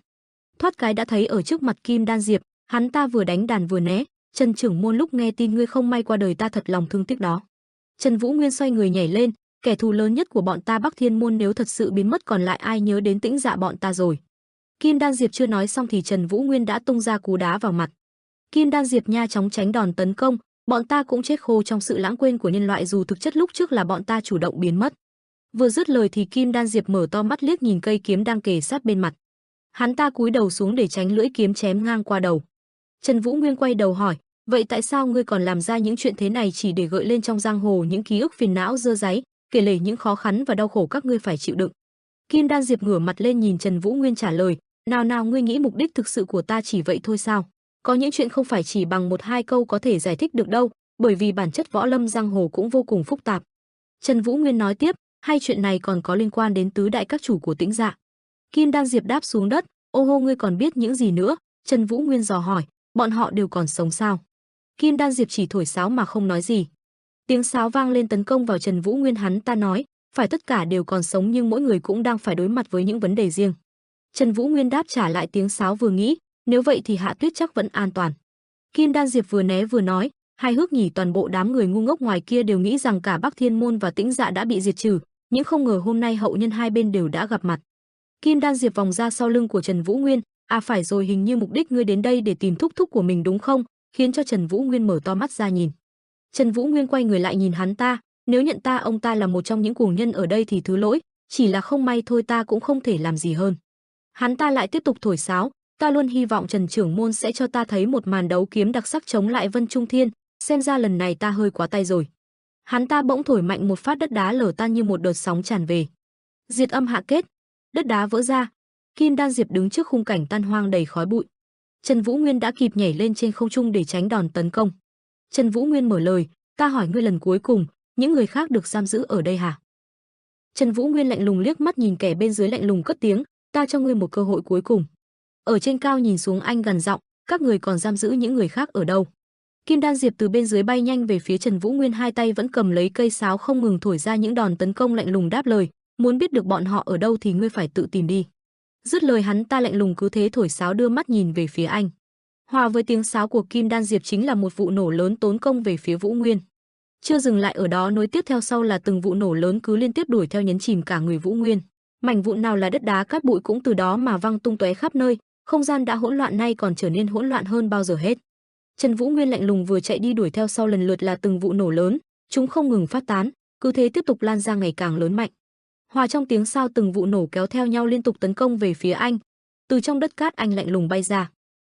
Thoát cái đã thấy ở trước mặt Kim Đan Diệp, hắn ta vừa đánh đàn vừa né, Trần trưởng môn, lúc nghe tin ngươi không may qua đời ta thật lòng thương tiếc đó. Trần Vũ Nguyên xoay người nhảy lên, kẻ thù lớn nhất của bọn ta Bắc Thiên môn nếu thật sự biến mất còn lại ai nhớ đến Tĩnh Dạ bọn ta rồi. Kim Đan Diệp chưa nói xong thì Trần Vũ Nguyên đã tung ra cú đá vào mặt. Kim Đan Diệp nha chóng tránh đòn tấn công, bọn ta cũng chết khô trong sự lãng quên của nhân loại, dù thực chất lúc trước là bọn ta chủ động biến mất. Vừa dứt lời thì Kim Đan Diệp mở to mắt liếc nhìn cây kiếm đang kề sát bên mặt. Hắn ta cúi đầu xuống để tránh lưỡi kiếm chém ngang qua đầu. Trần Vũ Nguyên quay đầu hỏi, vậy tại sao ngươi còn làm ra những chuyện thế này, chỉ để gợi lên trong giang hồ những ký ức phiền não dơ dáy, kể lể những khó khăn và đau khổ các ngươi phải chịu đựng? Kim Đan Diệp ngửa mặt lên nhìn Trần Vũ Nguyên trả lời, nào nào, ngươi nghĩ mục đích thực sự của ta chỉ vậy thôi sao? Có những chuyện không phải chỉ bằng một hai câu có thể giải thích được đâu, bởi vì bản chất võ lâm giang hồ cũng vô cùng phức tạp. Trần Vũ Nguyên nói tiếp, hay chuyện này còn có liên quan đến tứ đại các chủ của Tĩnh Dạ? Kim Đan Diệp đáp xuống đất, ô hô, ngươi còn biết những gì nữa? Trần Vũ Nguyên dò hỏi, bọn họ đều còn sống sao? Kim Đan Diệp chỉ thổi sáo mà không nói gì. Tiếng sáo vang lên tấn công vào Trần Vũ Nguyên, hắn ta nói, phải, tất cả đều còn sống nhưng mỗi người cũng đang phải đối mặt với những vấn đề riêng. Trần Vũ Nguyên đáp trả lại tiếng sáo vừa nghĩ, nếu vậy thì Hạ Tuyết chắc vẫn an toàn. Kim Đan Diệp vừa né vừa nói, hài hước nhỉ, toàn bộ đám người ngu ngốc ngoài kia đều nghĩ rằng cả Bắc Thiên môn và Tĩnh Dạ đã bị diệt trừ, nhưng không ngờ hôm nay hậu nhân hai bên đều đã gặp mặt. Kim Đan Diệp vòng ra sau lưng của Trần Vũ Nguyên, à phải rồi, hình như mục đích ngươi đến đây để tìm thúc thúc của mình đúng không? Khiến cho Trần Vũ Nguyên mở to mắt ra nhìn. Trần Vũ Nguyên quay người lại nhìn hắn ta, nếu nhận ta ông ta là một trong những cuồng nhân ở đây thì thứ lỗi, chỉ là không may thôi, ta cũng không thể làm gì hơn. Hắn ta lại tiếp tục thổi sáo, ta luôn hy vọng Trần trưởng môn sẽ cho ta thấy một màn đấu kiếm đặc sắc chống lại Vân Trung Thiên, xem ra lần này ta hơi quá tay rồi. Hắn ta bỗng thổi mạnh một phát, đất đá lở tan như một đợt sóng tràn về. Diệt âm hạ kết, đất đá vỡ ra. Kim Đan Diệp đứng trước khung cảnh tan hoang đầy khói bụi. Trần Vũ Nguyên đã kịp nhảy lên trên không trung để tránh đòn tấn công. Trần Vũ Nguyên mở lời, ta hỏi ngươi lần cuối cùng, những người khác được giam giữ ở đây hả? Trần Vũ Nguyên lạnh lùng liếc mắt nhìn kẻ bên dưới, lạnh lùng cất tiếng, ta cho ngươi một cơ hội cuối cùng. Ở trên cao nhìn xuống, anh gằn giọng, các người còn giam giữ những người khác ở đâu? Kim Đan Diệp từ bên dưới bay nhanh về phía Trần Vũ Nguyên, hai tay vẫn cầm lấy cây sáo không ngừng thổi ra những đòn tấn công, lạnh lùng đáp lời, muốn biết được bọn họ ở đâu thì ngươi phải tự tìm đi. Dứt lời hắn ta lạnh lùng cứ thế thổi sáo, đưa mắt nhìn về phía anh. Hòa với tiếng sáo của Kim Đan Diệp chính là một vụ nổ lớn tốn công về phía Vũ Nguyên. Chưa dừng lại ở đó, nối tiếp theo sau là từng vụ nổ lớn cứ liên tiếp đuổi theo nhấn chìm cả người Vũ Nguyên. Mảnh vụn nào là đất đá cát bụi cũng từ đó mà văng tung tóe khắp nơi, không gian đã hỗn loạn nay còn trở nên hỗn loạn hơn bao giờ hết. Trần Vũ Nguyên lạnh lùng vừa chạy đi đuổi theo sau lần lượt là từng vụ nổ lớn, chúng không ngừng phát tán, cứ thế tiếp tục lan ra ngày càng lớn mạnh. Hòa trong tiếng sao từng vụ nổ kéo theo nhau liên tục tấn công về phía anh. Từ trong đất cát anh lạnh lùng bay ra.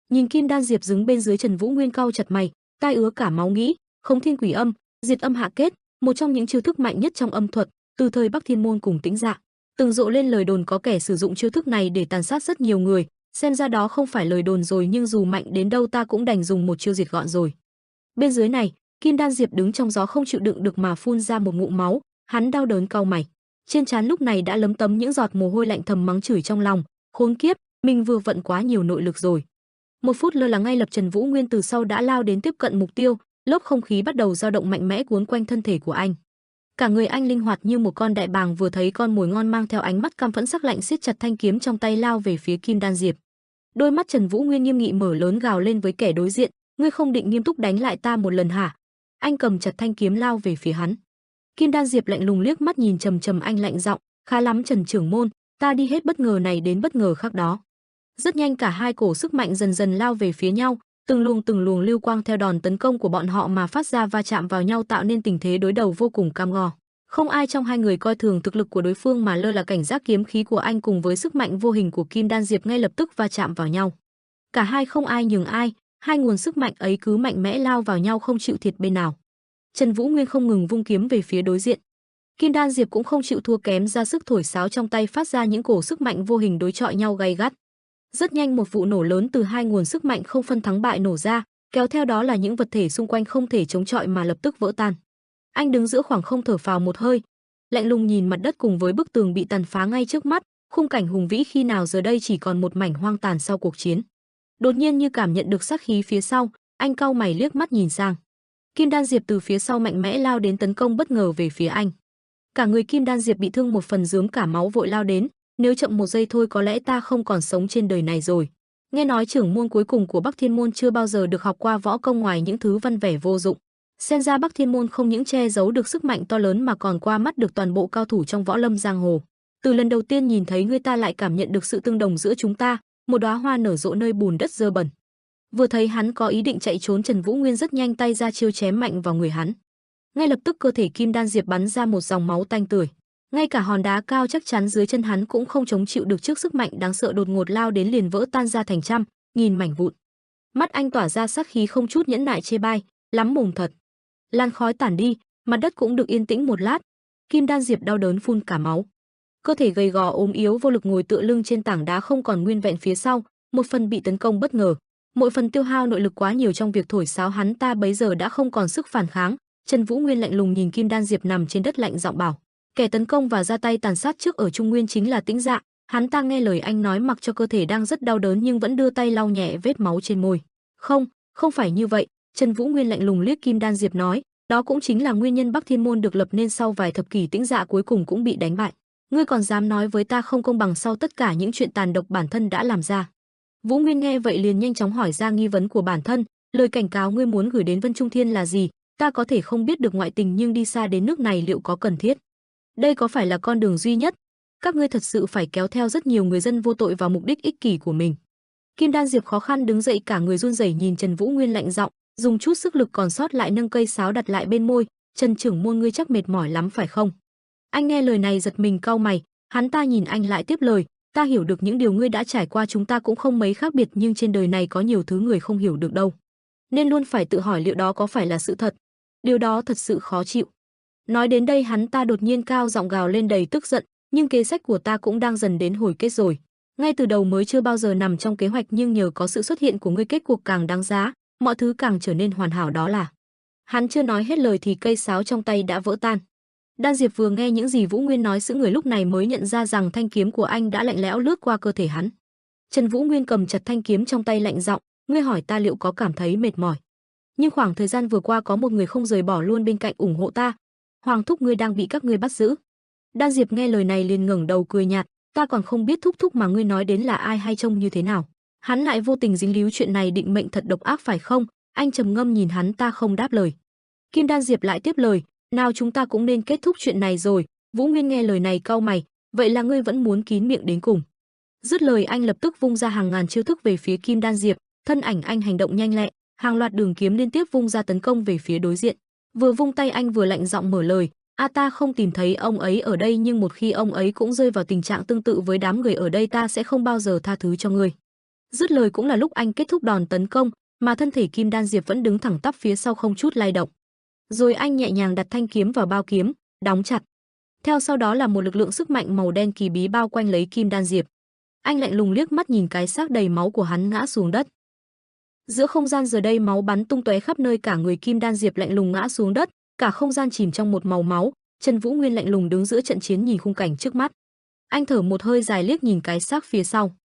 Nhìn Kim Đan Diệp đứng bên dưới, Trần Vũ Nguyên cau chặt mày, tai ứa cả máu, nghĩ, Khống Thiên Quỷ Âm, Diệt Âm Hạ Kết, một trong những chiêu thức mạnh nhất trong âm thuật, từ thời Bắc Thiên Môn cùng Tĩnh Dạ. Từng rộ lên lời đồn có kẻ sử dụng chiêu thức này để tàn sát rất nhiều người, xem ra đó không phải lời đồn rồi, nhưng dù mạnh đến đâu ta cũng đành dùng một chiêu diệt gọn rồi. Bên dưới này, Kim Đan Diệp đứng trong gió không chịu đựng được mà phun ra một ngụm máu, hắn đau đớn cau mày. Trên trán lúc này đã lấm tấm những giọt mồ hôi lạnh, thầm mắng chửi trong lòng, khốn kiếp, mình vừa vận quá nhiều nội lực rồi. Một phút lơ là ngay lập Trần Vũ Nguyên từ sau đã lao đến tiếp cận mục tiêu, lớp không khí bắt đầu dao động mạnh mẽ cuốn quanh thân thể của anh. Cả người anh linh hoạt như một con đại bàng vừa thấy con mồi ngon, mang theo ánh mắt căm phẫn sắc lạnh siết chặt thanh kiếm trong tay lao về phía Kim Đan Diệp. Đôi mắt Trần Vũ Nguyên nghiêm nghị mở lớn, gào lên với kẻ đối diện, ngươi không định nghiêm túc đánh lại ta một lần hả? Anh cầm chặt thanh kiếm lao về phía hắn. Kim Đan Diệp lạnh lùng liếc mắt nhìn trầm trầm anh, lạnh giọng, khá lắm Trần trưởng môn, ta đi hết bất ngờ này đến bất ngờ khác đó. Rất nhanh cả hai cổ sức mạnh dần dần lao về phía nhau, từng luồng lưu quang theo đòn tấn công của bọn họ mà phát ra, va chạm vào nhau tạo nên tình thế đối đầu vô cùng cam go. Không ai trong hai người coi thường thực lực của đối phương mà lơ là cảnh giác, kiếm khí của anh cùng với sức mạnh vô hình của Kim Đan Diệp ngay lập tức va chạm vào nhau. Cả hai không ai nhường ai, hai nguồn sức mạnh ấy cứ mạnh mẽ lao vào nhau không chịu thiệt bên nào. Trần Vũ Nguyên không ngừng vung kiếm về phía đối diện. Kim Đan Diệp cũng không chịu thua kém, ra sức thổi sáo trong tay, phát ra những cổ sức mạnh vô hình đối chọi nhau gay gắt. Rất nhanh một vụ nổ lớn từ hai nguồn sức mạnh không phân thắng bại nổ ra, kéo theo đó là những vật thể xung quanh không thể chống chọi mà lập tức vỡ tan. Anh đứng giữa khoảng không thở phào một hơi, lạnh lùng nhìn mặt đất cùng với bức tường bị tàn phá ngay trước mắt, khung cảnh hùng vĩ khi nào giờ đây chỉ còn một mảnh hoang tàn sau cuộc chiến. Đột nhiên như cảm nhận được sát khí phía sau, anh cau mày liếc mắt nhìn sang. Kim Đan Diệp từ phía sau mạnh mẽ lao đến tấn công bất ngờ về phía anh. Cả người Kim Đan Diệp bị thương một phần, rướm cả máu, vội lao đến, nếu chậm một giây thôi có lẽ ta không còn sống trên đời này rồi. Nghe nói trưởng môn cuối cùng của Bắc Thiên Môn chưa bao giờ được học qua võ công ngoài những thứ văn vẻ vô dụng. Xem ra Bắc Thiên Môn không những che giấu được sức mạnh to lớn mà còn qua mắt được toàn bộ cao thủ trong võ lâm giang hồ. Từ lần đầu tiên nhìn thấy ngươi ta lại cảm nhận được sự tương đồng giữa chúng ta, một đóa hoa nở rộ nơi bùn đất dơ bẩn. Vừa thấy hắn có ý định chạy trốn, Trần Vũ Nguyên rất nhanh tay ra chiêu chém mạnh vào người hắn. Ngay lập tức cơ thể Kim Đan Diệp bắn ra một dòng máu tanh tưởi. Ngay cả hòn đá cao chắc chắn dưới chân hắn cũng không chống chịu được trước sức mạnh đáng sợ đột ngột lao đến, liền vỡ tan ra thành trăm nghìn mảnh vụn. Mắt anh tỏa ra sát khí không chút nhẫn nại chê bai, lắm mồm thật. Làn khói tản đi, mặt đất cũng được yên tĩnh một lát. Kim Đan Diệp đau đớn phun cả máu. Cơ thể gầy gò ốm yếu vô lực ngồi tựa lưng trên tảng đá không còn nguyên vẹn phía sau, một phần bị tấn công bất ngờ, mỗi phần tiêu hao nội lực quá nhiều trong việc thổi sáo, hắn ta bấy giờ đã không còn sức phản kháng. Trần Vũ Nguyên lạnh lùng nhìn Kim Đan Diệp nằm trên đất, lạnh giọng bảo, kẻ tấn công và ra tay tàn sát trước ở Trung Nguyên chính là Tĩnh Dạ. Hắn ta nghe lời anh nói, mặc cho cơ thể đang rất đau đớn nhưng vẫn đưa tay lau nhẹ vết máu trên môi. Không phải như vậy. Trần Vũ Nguyên lạnh lùng liếc Kim Đan Diệp nói, đó cũng chính là nguyên nhân Bắc Thiên Môn được lập nên sau vài thập kỷ, Tĩnh Dạ cuối cùng cũng bị đánh bại. Ngươi còn dám nói với ta không công bằng sau tất cả những chuyện tàn độc bản thân đã làm ra? Vũ Nguyên nghe vậy liền nhanh chóng hỏi ra nghi vấn của bản thân, lời cảnh cáo ngươi muốn gửi đến Vân Trung Thiên là gì? Ta có thể không biết được ngoại tình, nhưng đi xa đến nước này liệu có cần thiết? Đây có phải là con đường duy nhất? Các ngươi thật sự phải kéo theo rất nhiều người dân vô tội vào mục đích ích kỷ của mình. Kim Đan Diệp khó khăn đứng dậy, cả người run rẩy nhìn Trần Vũ Nguyên lạnh giọng, dùng chút sức lực còn sót lại nâng cây sáo đặt lại bên môi, Trần trưởng môn, ngươi chắc mệt mỏi lắm phải không? Anh nghe lời này giật mình cau mày, hắn ta nhìn anh lại tiếp lời, ta hiểu được những điều ngươi đã trải qua, chúng ta cũng không mấy khác biệt, nhưng trên đời này có nhiều thứ người không hiểu được đâu. Nên luôn phải tự hỏi liệu đó có phải là sự thật. Điều đó thật sự khó chịu. Nói đến đây hắn ta đột nhiên cao giọng gào lên đầy tức giận, nhưng kế sách của ta cũng đang dần đến hồi kết rồi. Ngay từ đầu mới chưa bao giờ nằm trong kế hoạch, nhưng nhờ có sự xuất hiện của ngươi kết cuộc càng đáng giá, mọi thứ càng trở nên hoàn hảo, đó là. Hắn chưa nói hết lời thì cây sáo trong tay đã vỡ tan. Đan Diệp vừa nghe những gì Vũ Nguyên nói, sững người, lúc này mới nhận ra rằng thanh kiếm của anh đã lạnh lẽo lướt qua cơ thể hắn. Trần Vũ Nguyên cầm chặt thanh kiếm trong tay, lạnh giọng, ngươi hỏi ta liệu có cảm thấy mệt mỏi? Nhưng khoảng thời gian vừa qua có một người không rời bỏ luôn bên cạnh ủng hộ ta. Hoàng thúc ngươi đang bị các ngươi bắt giữ. Đan Diệp nghe lời này liền ngẩng đầu cười nhạt, ta còn không biết thúc thúc mà ngươi nói đến là ai hay trông như thế nào. Hắn lại vô tình dính líu chuyện này, định mệnh thật độc ác phải không? Anh trầm ngâm nhìn hắn ta không đáp lời. Kim Đan Diệp lại tiếp lời, nào chúng ta cũng nên kết thúc chuyện này rồi. Vũ Nguyên nghe lời này cau mày, vậy là ngươi vẫn muốn kín miệng đến cùng? Dứt lời anh lập tức vung ra hàng ngàn chiêu thức về phía Kim Đan Diệp, thân ảnh anh hành động nhanh lẹ, Hàng loạt đường kiếm liên tiếp vung ra tấn công về phía đối diện. Vừa vung tay anh vừa lạnh giọng mở lời, ta không tìm thấy ông ấy ở đây, nhưng một khi ông ấy cũng rơi vào tình trạng tương tự với đám người ở đây ta sẽ không bao giờ tha thứ cho ngươi. Dứt lời cũng là lúc anh kết thúc đòn tấn công, mà thân thể Kim Đan Diệp vẫn đứng thẳng tắp phía sau không chút lay động. Rồi anh nhẹ nhàng đặt thanh kiếm vào bao kiếm, đóng chặt. Theo sau đó là một lực lượng sức mạnh màu đen kỳ bí bao quanh lấy Kim Đan Diệp. Anh lạnh lùng liếc mắt nhìn cái xác đầy máu của hắn ngã xuống đất. Giữa không gian giờ đây máu bắn tung tóe khắp nơi, cả người Kim Đan Diệp lạnh lùng ngã xuống đất, cả không gian chìm trong một màu máu. Trần Vũ Nguyên lạnh lùng đứng giữa trận chiến nhìn khung cảnh trước mắt. Anh thở một hơi dài liếc nhìn cái xác phía sau.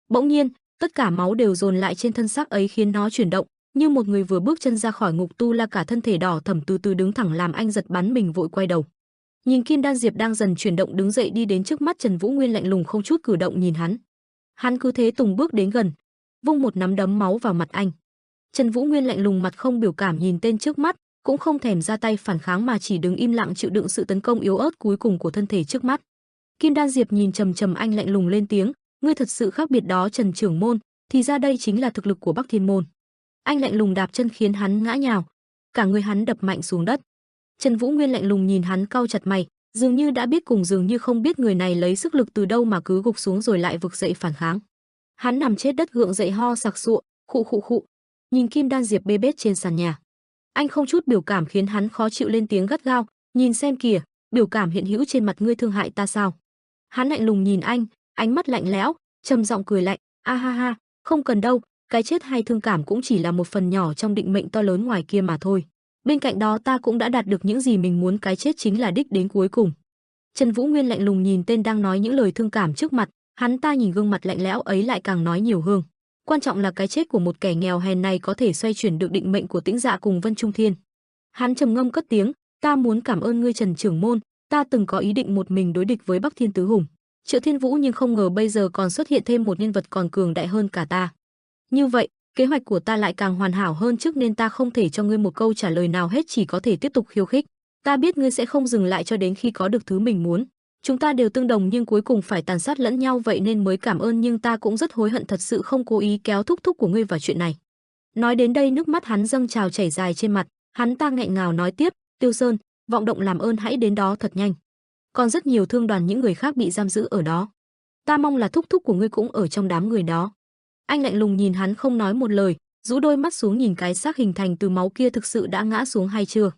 Bỗng nhiên, tất cả máu đều dồn lại trên thân xác ấy khiến nó chuyển động, như một người vừa bước chân ra khỏi ngục tu la, cả thân thể đỏ thẫm từ từ đứng thẳng làm anh giật bắn mình vội quay đầu. Nhìn Kim Đan Diệp đang dần chuyển động đứng dậy đi đến trước mắt Trần Vũ Nguyên lạnh lùng không chút cử động nhìn hắn. Hắn cứ thế từng bước đến gần, vung một nắm đấm máu vào mặt anh. Trần Vũ Nguyên lạnh lùng mặt không biểu cảm nhìn tên trước mắt, cũng không thèm ra tay phản kháng mà chỉ đứng im lặng chịu đựng sự tấn công yếu ớt cuối cùng của thân thể trước mắt. Kim Đan Diệp nhìn trầm trầm anh lạnh lùng lên tiếng, ngươi thật sự khác biệt đó Trần trưởng môn, thì ra đây chính là thực lực của Bắc Thiên môn. Anh lạnh lùng đạp chân khiến hắn ngã nhào, cả người hắn đập mạnh xuống đất. Trần Vũ Nguyên lạnh lùng nhìn hắn cau chặt mày, dường như đã biết cùng dường như không biết người này lấy sức lực từ đâu mà cứ gục xuống rồi lại vực dậy phản kháng. Hắn nằm chết đất gượng dậy ho sặc sụa, khụ khụ khụ. Nhìn Kim Đan Diệp bê bết trên sàn nhà. Anh không chút biểu cảm khiến hắn khó chịu lên tiếng gắt gao, nhìn xem kìa, biểu cảm hiện hữu trên mặt ngươi thương hại ta sao? Hắn lạnh lùng nhìn anh, ánh mắt lạnh lẽo, trầm giọng cười lạnh, a ha ha, không cần đâu, cái chết hay thương cảm cũng chỉ là một phần nhỏ trong định mệnh to lớn ngoài kia mà thôi. Bên cạnh đó ta cũng đã đạt được những gì mình muốn, cái chết chính là đích đến cuối cùng. Trần Vũ Nguyên lạnh lùng nhìn tên đang nói những lời thương cảm trước mặt, hắn ta nhìn gương mặt lạnh lẽo ấy lại càng nói nhiều hơn. Quan trọng là cái chết của một kẻ nghèo hèn này có thể xoay chuyển được định mệnh của Tĩnh Dạ cùng Vân Trung Thiên. Hắn trầm ngâm cất tiếng, ta muốn cảm ơn ngươi Trần trưởng môn, ta từng có ý định một mình đối địch với Bắc Thiên tứ hùng, Triệu Thiên Vũ, nhưng không ngờ bây giờ còn xuất hiện thêm một nhân vật còn cường đại hơn cả ta. Như vậy, kế hoạch của ta lại càng hoàn hảo hơn trước, nên ta không thể cho ngươi một câu trả lời nào hết, chỉ có thể tiếp tục khiêu khích. Ta biết ngươi sẽ không dừng lại cho đến khi có được thứ mình muốn. Chúng ta đều tương đồng nhưng cuối cùng phải tàn sát lẫn nhau, vậy nên mới cảm ơn, nhưng ta cũng rất hối hận, thật sự không cố ý kéo thúc thúc của ngươi vào chuyện này. Nói đến đây nước mắt hắn dâng trào chảy dài trên mặt, hắn ta nghẹn ngào nói tiếp, Tiêu Sơn, vọng động làm ơn hãy đến đó thật nhanh. Còn rất nhiều thương đoàn những người khác bị giam giữ ở đó. Ta mong là thúc thúc của ngươi cũng ở trong đám người đó. Anh lạnh lùng nhìn hắn không nói một lời, rũ đôi mắt xuống nhìn cái xác hình thành từ máu kia thực sự đã ngã xuống hay chưa.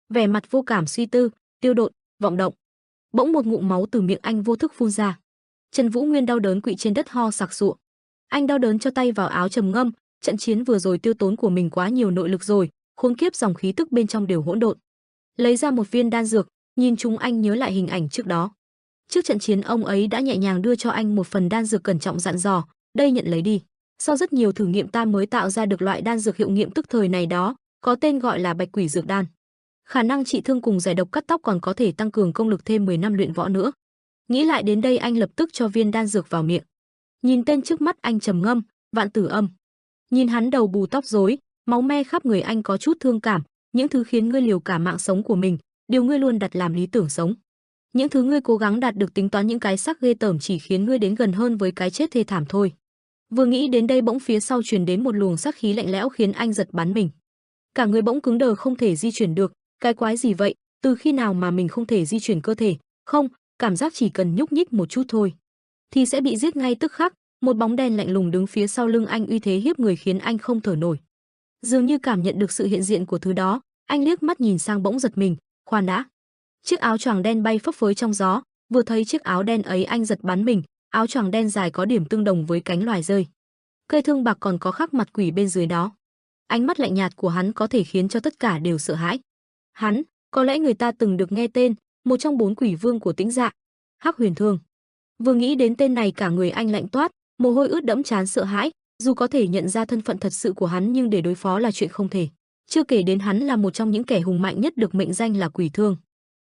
Vẻ mặt vô cảm suy tư, Tiêu Độn, vọng động. Bỗng một ngụm máu từ miệng anh vô thức phun ra. Trần Vũ Nguyên đau đớn quỵ trên đất ho sặc sụa. Anh đau đớn cho tay vào áo trầm ngâm, trận chiến vừa rồi tiêu tốn của mình quá nhiều nội lực rồi, khốn kiếp dòng khí tức bên trong đều hỗn độn. Lấy ra một viên đan dược, nhìn chúng anh nhớ lại hình ảnh trước đó. Trước trận chiến ông ấy đã nhẹ nhàng đưa cho anh một phần đan dược, cẩn trọng dặn dò, đây nhận lấy đi. Sau rất nhiều thử nghiệm ta mới tạo ra được loại đan dược hiệu nghiệm tức thời này đó, có tên gọi là Bạch Quỷ Dược Đan. Khả năng trị thương cùng giải độc cắt tóc, còn có thể tăng cường công lực thêm 10 năm luyện võ nữa. Nghĩ lại đến đây anh lập tức cho viên đan dược vào miệng. Nhìn tên trước mắt anh trầm ngâm, Vạn Tử Âm. Nhìn hắn đầu bù tóc rối, máu me khắp người, anh có chút thương cảm, những thứ khiến ngươi liều cả mạng sống của mình, điều ngươi luôn đặt làm lý tưởng sống. Những thứ ngươi cố gắng đạt được, tính toán những cái xác ghê tởm chỉ khiến ngươi đến gần hơn với cái chết thê thảm thôi. Vừa nghĩ đến đây bỗng phía sau truyền đến một luồng sát khí lạnh lẽo khiến anh giật bắn mình. Cả người bỗng cứng đờ không thể di chuyển được, cái quái gì vậy, từ khi nào mà mình không thể di chuyển cơ thể? Không, cảm giác chỉ cần nhúc nhích một chút thôi thì sẽ bị giết ngay tức khắc. Một bóng đen lạnh lùng đứng phía sau lưng anh, uy thế hiếp người khiến anh không thở nổi. Dường như cảm nhận được sự hiện diện của thứ đó, anh liếc mắt nhìn sang bỗng giật mình, khoan đã. Chiếc áo choàng đen bay phấp phới trong gió, vừa thấy chiếc áo đen ấy anh giật bắn mình, áo choàng đen dài có điểm tương đồng với cánh loài rơi. Cây thương bạc còn có khắc mặt quỷ bên dưới đó. Ánh mắt lạnh nhạt của hắn có thể khiến cho tất cả đều sợ hãi. Hắn, có lẽ người ta từng được nghe tên, một trong 4 quỷ vương của Tĩnh Dạ, Hắc Huyền Thương. Vừa nghĩ đến tên này cả người anh lạnh toát, mồ hôi ướt đẫm trán sợ hãi, dù có thể nhận ra thân phận thật sự của hắn nhưng để đối phó là chuyện không thể. Chưa kể đến hắn là một trong những kẻ hùng mạnh nhất được mệnh danh là Quỷ Thương.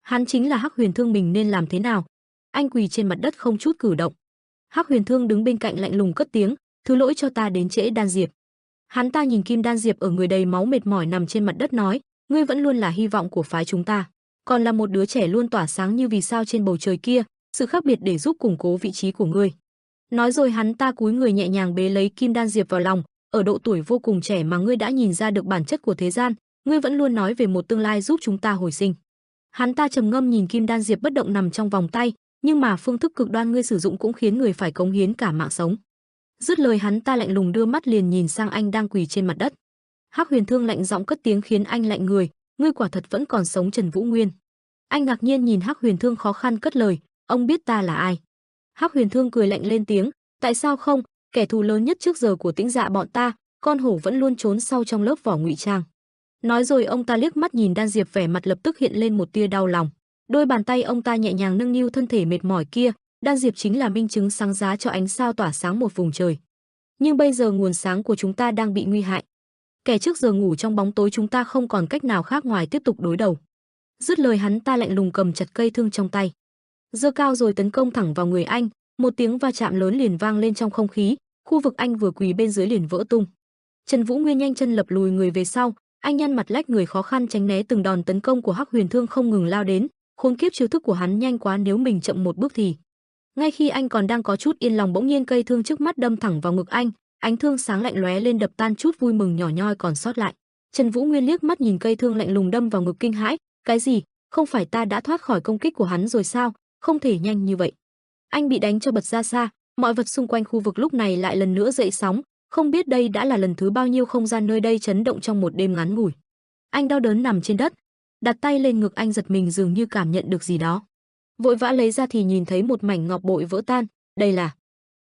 Hắn chính là Hắc Huyền Thương, mình nên làm thế nào? Anh quỳ trên mặt đất không chút cử động. Hắc Huyền Thương đứng bên cạnh lạnh lùng cất tiếng, thứ lỗi cho ta đến trễ Đan Diệp. Hắn ta nhìn Kim Đan Diệp ở người đầy máu mệt mỏi nằm trên mặt đất nói, ngươi vẫn luôn là hy vọng của phái chúng ta, còn là một đứa trẻ luôn tỏa sáng như vì sao trên bầu trời kia, sự khác biệt để giúp củng cố vị trí của ngươi. Nói rồi hắn ta cúi người nhẹ nhàng bế lấy Kim Đan Diệp vào lòng, ở độ tuổi vô cùng trẻ mà ngươi đã nhìn ra được bản chất của thế gian, ngươi vẫn luôn nói về một tương lai giúp chúng ta hồi sinh. Hắn ta trầm ngâm nhìn kim đan diệp bất động nằm trong vòng tay, nhưng mà phương thức cực đoan ngươi sử dụng cũng khiến người phải cống hiến cả mạng sống. Dứt lời hắn ta lạnh lùng đưa mắt liền nhìn sang anh đang quỳ trên mặt đất. Hắc Huyền Thương lạnh giọng cất tiếng khiến anh lạnh người, ngươi quả thật vẫn còn sống Trần Vũ Nguyên. Anh ngạc nhiên nhìn Hắc Huyền Thương khó khăn cất lời, ông biết ta là ai? Hắc Huyền Thương cười lạnh lên tiếng, tại sao không, kẻ thù lớn nhất trước giờ của Tĩnh Dạ bọn ta, con hổ vẫn luôn trốn sau trong lớp vỏ ngụy trang. Nói rồi ông ta liếc mắt nhìn Đan Diệp, vẻ mặt lập tức hiện lên một tia đau lòng. Đôi bàn tay ông ta nhẹ nhàng nâng niu thân thể mệt mỏi kia, Đan Diệp chính là minh chứng sáng giá cho ánh sao tỏa sáng một vùng trời. Nhưng bây giờ nguồn sáng của chúng ta đang bị nguy hại. Kẻ trước giờ ngủ trong bóng tối chúng ta không còn cách nào khác ngoài tiếp tục đối đầu. Dứt lời hắn ta lạnh lùng cầm chặt cây thương trong tay, giơ cao rồi tấn công thẳng vào người anh. Một tiếng va chạm lớn liền vang lên trong không khí, khu vực anh vừa quỳ bên dưới liền vỡ tung. Trần Vũ Nguyên nhanh chân lập lùi người về sau, anh nhăn mặt lách người khó khăn tránh né từng đòn tấn công của Hắc Huyền Thương không ngừng lao đến. Khốn kiếp, chiêu thức của hắn nhanh quá, nếu mình chậm một bước thì... Ngay khi anh còn đang có chút yên lòng, bỗng nhiên cây thương trước mắt đâm thẳng vào ngực anh, ánh thương sáng lạnh lóe lên đập tan chút vui mừng nhỏ nhoi còn sót lại. Trần Vũ Nguyên liếc mắt nhìn cây thương lạnh lùng đâm vào ngực kinh hãi, cái gì? Không phải ta đã thoát khỏi công kích của hắn rồi sao? Không thể nhanh như vậy. Anh bị đánh cho bật ra xa, mọi vật xung quanh khu vực lúc này lại lần nữa dậy sóng, không biết đây đã là lần thứ bao nhiêu không gian nơi đây chấn động trong một đêm ngắn ngủi. Anh đau đớn nằm trên đất, đặt tay lên ngực, anh giật mình dường như cảm nhận được gì đó. Vội vã lấy ra thì nhìn thấy một mảnh ngọc bội vỡ tan, đây là...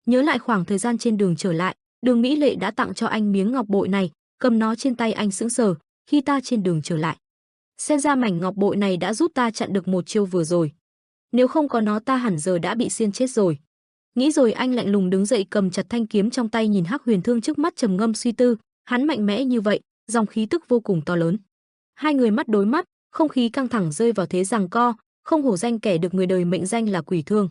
Nhớ lại khoảng thời gian trên đường trở lại, Đường Mỹ Lệ đã tặng cho anh miếng ngọc bội này, cầm nó trên tay anh sững sờ, khi ta trên đường trở lại. Xem ra mảnh ngọc bội này đã giúp ta chặn được một chiêu vừa rồi. Nếu không có nó ta hẳn giờ đã bị xiên chết rồi. Nghĩ rồi anh lạnh lùng đứng dậy cầm chặt thanh kiếm trong tay, nhìn Hắc Huyền Thương trước mắt trầm ngâm suy tư, hắn mạnh mẽ như vậy, dòng khí tức vô cùng to lớn. Hai người mắt đối mắt, không khí căng thẳng rơi vào thế giằng co, không hổ danh kẻ được người đời mệnh danh là Quỷ Thương.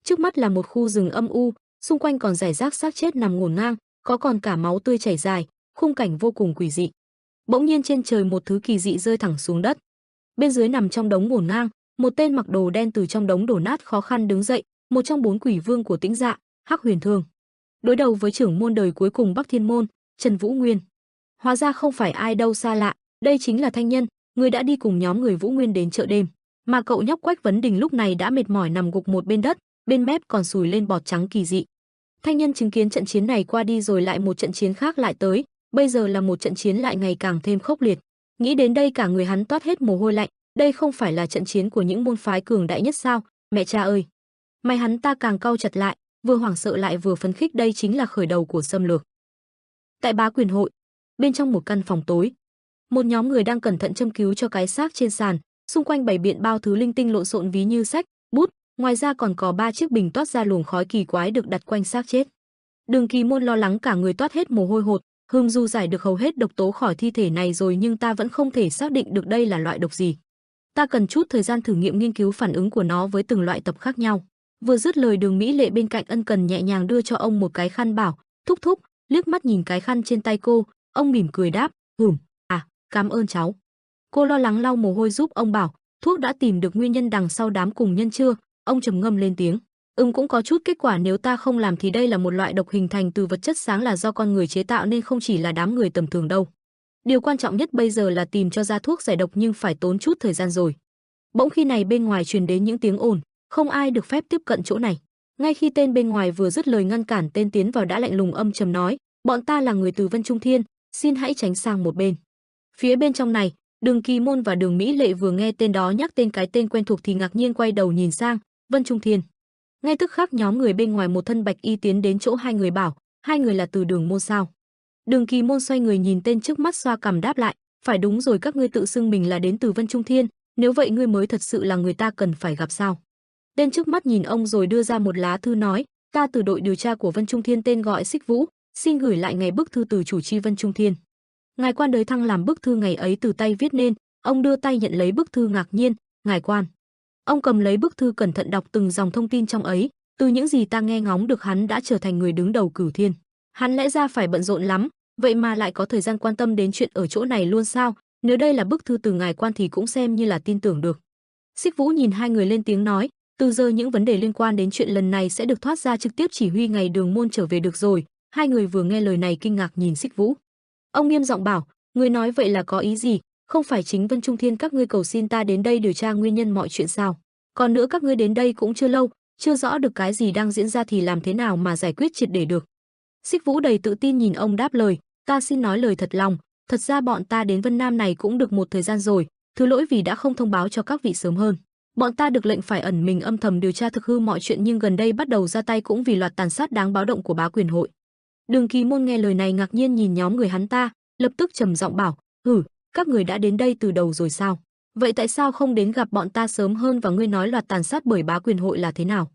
Trước mắt là một khu rừng âm u, xung quanh còn rải rác xác chết nằm ngổn ngang, có còn cả máu tươi chảy dài, khung cảnh vô cùng quỷ dị. Bỗng nhiên trên trời một thứ kỳ dị rơi thẳng xuống đất. Bên dưới nằm trong đống ngổn ngang, một tên mặc đồ đen từ trong đống đổ nát khó khăn đứng dậy, một trong 4 quỷ vương của Tĩnh Dạ, Hắc Huyền Thương. Đối đầu với trưởng môn đời cuối cùng Bắc Thiên Môn, Trần Vũ Nguyên. Hóa ra không phải ai đâu xa lạ, đây chính là Thanh Nhân, người đã đi cùng nhóm người Vũ Nguyên đến chợ đêm. Mà cậu nhóc Quách Vấn Đình lúc này đã mệt mỏi nằm gục một bên đất, bên mép còn sùi lên bọt trắng kỳ dị. Thanh Nhân chứng kiến trận chiến này qua đi rồi lại một trận chiến khác lại tới, bây giờ là một trận chiến lại ngày càng thêm khốc liệt. Nghĩ đến đây cả người hắn toát hết mồ hôi lạnh, đây không phải là trận chiến của những môn phái cường đại nhất sao? Mẹ cha ơi! Mày hắn ta càng cau chặt lại, vừa hoảng sợ lại vừa phấn khích, đây chính là khởi đầu của xâm lược. Tại Bá Quyền hội, bên trong một căn phòng tối, một nhóm người đang cẩn thận châm cứu cho cái xác trên sàn, xung quanh bày biện bao thứ linh tinh lộn xộn ví như sách, bút, ngoài ra còn có 3 chiếc bình toát ra luồng khói kỳ quái được đặt quanh xác chết. Đường Kỳ Môn lo lắng cả người toát hết mồ hôi hột, dù giải được hầu hết độc tố khỏi thi thể này rồi nhưng ta vẫn không thể xác định được đây là loại độc gì. Ta cần chút thời gian thử nghiệm nghiên cứu phản ứng của nó với từng loại tập khác nhau. Vừa dứt lời, Đường Mỹ Lệ bên cạnh ân cần nhẹ nhàng đưa cho ông một cái khăn bảo, thúc thúc, liếc mắt nhìn cái khăn trên tay cô, ông mỉm cười đáp, cảm ơn cháu. Cô lo lắng lau mồ hôi giúp ông bảo, thuốc đã tìm được nguyên nhân đằng sau đám cùng nhân chưa? Ông trầm ngâm lên tiếng, cũng có chút kết quả, nếu ta không làm thì đây là một loại độc hình thành từ vật chất sáng là do con người chế tạo nên không chỉ là đám người tầm thường đâu. Điều quan trọng nhất bây giờ là tìm cho ra thuốc giải độc, nhưng phải tốn chút thời gian rồi. Bỗng khi này bên ngoài truyền đến những tiếng ồn, không ai được phép tiếp cận chỗ này. Ngay khi tên bên ngoài vừa dứt lời ngăn cản tên tiến vào đã lạnh lùng âm trầm nói, bọn ta là người từ Vân Trung Thiên, xin hãy tránh sang một bên. Phía bên trong này, Đường Kỳ Môn và Đường Mỹ Lệ vừa nghe tên đó nhắc tên cái tên quen thuộc thì ngạc nhiên quay đầu nhìn sang, Vân Trung Thiên. Ngay tức khắc nhóm người bên ngoài một thân bạch y tiến đến chỗ hai người bảo, hai người là từ Đường môn sao? Đường Kỳ Môn xoay người nhìn tên trước mắt xoa cằm đáp lại, phải đúng rồi, các ngươi tự xưng mình là đến từ Vân Trung Thiên, nếu vậy ngươi mới thật sự là người ta cần phải gặp sao? Tên trước mắt nhìn ông rồi đưa ra một lá thư nói, ta từ đội điều tra của Vân Trung Thiên tên gọi Xích Vũ, xin gửi lại ngày bức thư từ chủ chi Vân Trung Thiên. Ngài quan đới thăng làm bức thư ngày ấy từ tay viết nên, ông đưa tay nhận lấy bức thư ngạc nhiên, ngài quan. Ông cầm lấy bức thư cẩn thận đọc từng dòng thông tin trong ấy, từ những gì ta nghe ngóng được hắn đã trở thành người đứng đầu Cửu Thiên. Hắn lẽ ra phải bận rộn lắm, vậy mà lại có thời gian quan tâm đến chuyện ở chỗ này luôn sao? Nếu đây là bức thư từ ngài quan thì cũng xem như là tin tưởng được. Xích Vũ nhìn hai người lên tiếng nói, từ giờ những vấn đề liên quan đến chuyện lần này sẽ được thoát ra trực tiếp chỉ huy ngày Đường môn trở về được rồi. Hai người vừa nghe lời này kinh ngạc nhìn Xích Vũ. Ông nghiêm giọng bảo, người nói vậy là có ý gì? Không phải chính Vân Trung Thiên các ngươi cầu xin ta đến đây điều tra nguyên nhân mọi chuyện sao? Còn nữa các ngươi đến đây cũng chưa lâu, chưa rõ được cái gì đang diễn ra thì làm thế nào mà giải quyết triệt để được? Xích Vũ đầy tự tin nhìn ông đáp lời, ta xin nói lời thật lòng, thật ra bọn ta đến Vân Nam này cũng được một thời gian rồi, thứ lỗi vì đã không thông báo cho các vị sớm hơn. Bọn ta được lệnh phải ẩn mình âm thầm điều tra thực hư mọi chuyện nhưng gần đây bắt đầu ra tay cũng vì loạt tàn sát đáng báo động của bá quyền hội. Đường Kỳ Môn nghe lời này ngạc nhiên nhìn nhóm người hắn ta, lập tức trầm giọng bảo, các người đã đến đây từ đầu rồi sao? Vậy tại sao không đến gặp bọn ta sớm hơn và ngươi nói loạt tàn sát bởi bá quyền hội là thế nào?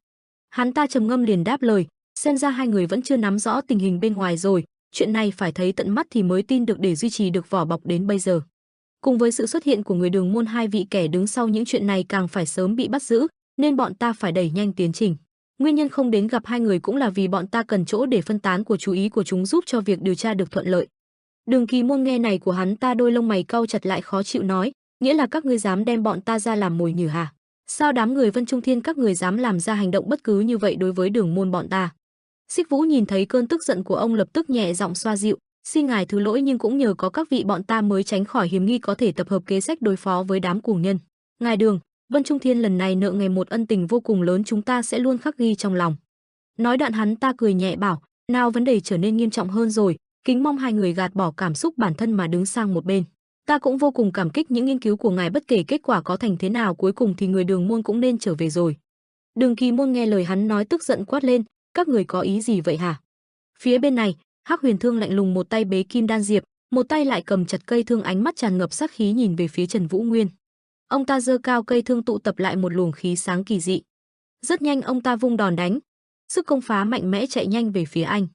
Hắn ta trầm ngâm liền đáp lời, xem ra hai người vẫn chưa nắm rõ tình hình bên ngoài rồi, chuyện này phải thấy tận mắt thì mới tin được để duy trì được vỏ bọc đến bây giờ. Cùng với sự xuất hiện của người Đường môn, hai vị kẻ đứng sau những chuyện này càng phải sớm bị bắt giữ, nên bọn ta phải đẩy nhanh tiến trình. Nguyên nhân không đến gặp hai người cũng là vì bọn ta cần chỗ để phân tán của chú ý của chúng giúp cho việc điều tra được thuận lợi. Đường Kỳ Môn nghe này của hắn ta đôi lông mày cau chặt lại khó chịu nói, nghĩa là các ngươi dám đem bọn ta ra làm mồi nhử hả? Sao đám người Vân Trung Thiên các người dám làm ra hành động bất cứ như vậy đối với Đường môn bọn ta? Xích Vũ nhìn thấy cơn tức giận của ông lập tức nhẹ giọng xoa dịu, xin ngài thứ lỗi nhưng cũng nhờ có các vị bọn ta mới tránh khỏi hiểm nghi có thể tập hợp kế sách đối phó với đám cuồng nhân. Ngài Đường, Vân Trung Thiên lần này nợ ngài một ân tình vô cùng lớn, chúng ta sẽ luôn khắc ghi trong lòng. Nói đoạn hắn ta cười nhẹ bảo, nào vấn đề trở nên nghiêm trọng hơn rồi, kính mong hai người gạt bỏ cảm xúc bản thân mà đứng sang một bên. Ta cũng vô cùng cảm kích những nghiên cứu của ngài, bất kể kết quả có thành thế nào cuối cùng thì người Đường môn cũng nên trở về rồi. Đường Kỳ Môn nghe lời hắn nói tức giận quát lên, các người có ý gì vậy hả? Phía bên này, Hắc Huyền Thương lạnh lùng một tay bế kim đan diệp, một tay lại cầm chặt cây thương, ánh mắt tràn ngập sát khí nhìn về phía Trần Vũ Nguyên. Ông ta giơ cao cây thương tụ tập lại một luồng khí sáng kỳ dị. Rất nhanh ông ta vung đòn đánh, sức công phá mạnh mẽ chạy nhanh về phía anh.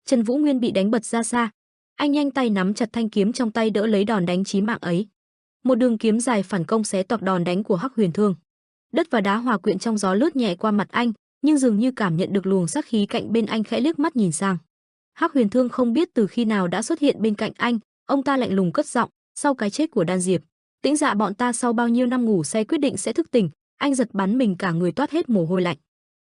Trần Vũ Nguyên bị đánh bật ra xa, anh nhanh tay nắm chặt thanh kiếm trong tay đỡ lấy đòn đánh chí mạng ấy. Một đường kiếm dài phản công xé toạc đòn đánh của Hắc Huyền Thương. Đất và đá hòa quyện trong gió lướt nhẹ qua mặt anh, nhưng dường như cảm nhận được luồng sát khí cạnh bên anh, khẽ liếc mắt nhìn sang. Hắc Huyền Thương không biết từ khi nào đã xuất hiện bên cạnh anh, ông ta lạnh lùng cất giọng, sau cái chết của Đan Diệp, Tĩnh Dạ bọn ta sau bao nhiêu năm ngủ say quyết định sẽ thức tỉnh. Anh giật bắn mình cả người toát hết mồ hôi lạnh.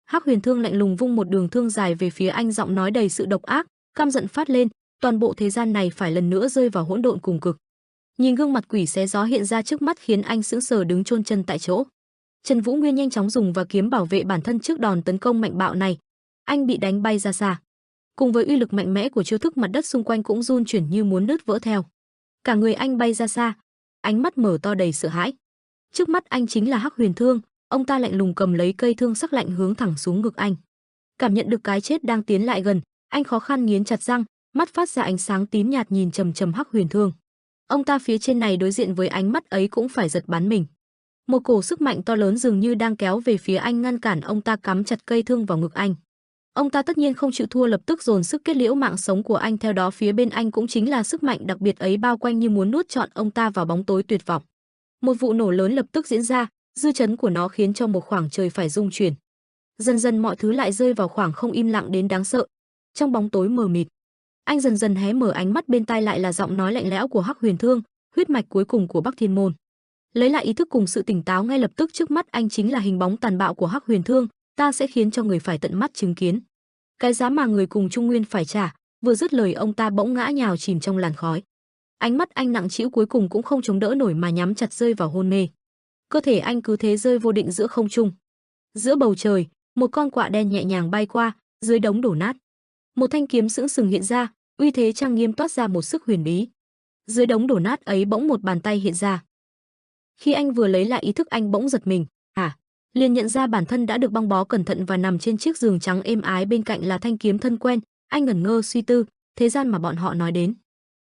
Hắc Huyền Thương lạnh lùng vung một đường thương dài về phía anh, giọng nói đầy sự độc ác, căm giận phát lên, toàn bộ thế gian này phải lần nữa rơi vào hỗn độn cùng cực. Nhìn gương mặt quỷ xé gió hiện ra trước mắt khiến anh sững sờ đứng chôn chân tại chỗ. Trần Vũ Nguyên nhanh chóng dùng và kiếm bảo vệ bản thân trước đòn tấn công mạnh bạo này. Anh bị đánh bay ra xa. Cùng với uy lực mạnh mẽ của chiêu thức, mặt đất xung quanh cũng run chuyển như muốn nứt vỡ theo. Cả người anh bay ra xa, ánh mắt mở to đầy sợ hãi. Trước mắt anh chính là Hắc Huyền Thương, ông ta lạnh lùng cầm lấy cây thương sắc lạnh hướng thẳng xuống ngực anh. Cảm nhận được cái chết đang tiến lại gần, anh khó khăn nghiến chặt răng, mắt phát ra ánh sáng tím nhạt nhìn chằm chằm Hắc Huyền Thương. Ông ta phía trên này đối diện với ánh mắt ấy cũng phải giật bắn mình. Một cổ sức mạnh to lớn dường như đang kéo về phía anh, ngăn cản ông ta, cắm chặt cây thương vào ngực anh. Ông ta tất nhiên không chịu thua, lập tức dồn sức kết liễu mạng sống của anh, theo đó phía bên anh cũng chính là sức mạnh đặc biệt ấy bao quanh như muốn nuốt trọn ông ta vào bóng tối tuyệt vọng. Một vụ nổ lớn lập tức diễn ra, dư chấn của nó khiến cho một khoảng trời phải rung chuyển. Dần dần mọi thứ lại rơi vào khoảng không im lặng đến đáng sợ. Trong bóng tối mờ mịt, anh dần dần hé mở ánh mắt, bên tai lại là giọng nói lạnh lẽo của Hắc Huyền Thương, huyết mạch cuối cùng của Bắc Thiên Môn. Lấy lại ý thức cùng sự tỉnh táo, ngay lập tức trước mắt anh chính là hình bóng tàn bạo của Hắc Huyền Thương, ta sẽ khiến cho người phải tận mắt chứng kiến cái giá mà người cùng Trung Nguyên phải trả. Vừa dứt lời, ông ta bỗng ngã nhào chìm trong làn khói. Ánh mắt anh nặng trĩu cuối cùng cũng không chống đỡ nổi mà nhắm chặt, rơi vào hôn mê. Cơ thể anh cứ thế rơi vô định giữa không trung. Giữa bầu trời, một con quạ đen nhẹ nhàng bay qua, dưới đống đổ nát. Một thanh kiếm sững sừng hiện ra, uy thế trang nghiêm, toát ra một sức huyền bí. Dưới đống đổ nát ấy bỗng một bàn tay hiện ra. Khi anh vừa lấy lại ý thức, anh bỗng giật mình, liền nhận ra bản thân đã được băng bó cẩn thận và nằm trên chiếc giường trắng êm ái, bên cạnh là thanh kiếm thân quen. Anh ngẩn ngơ suy tư, thế gian mà bọn họ nói đến.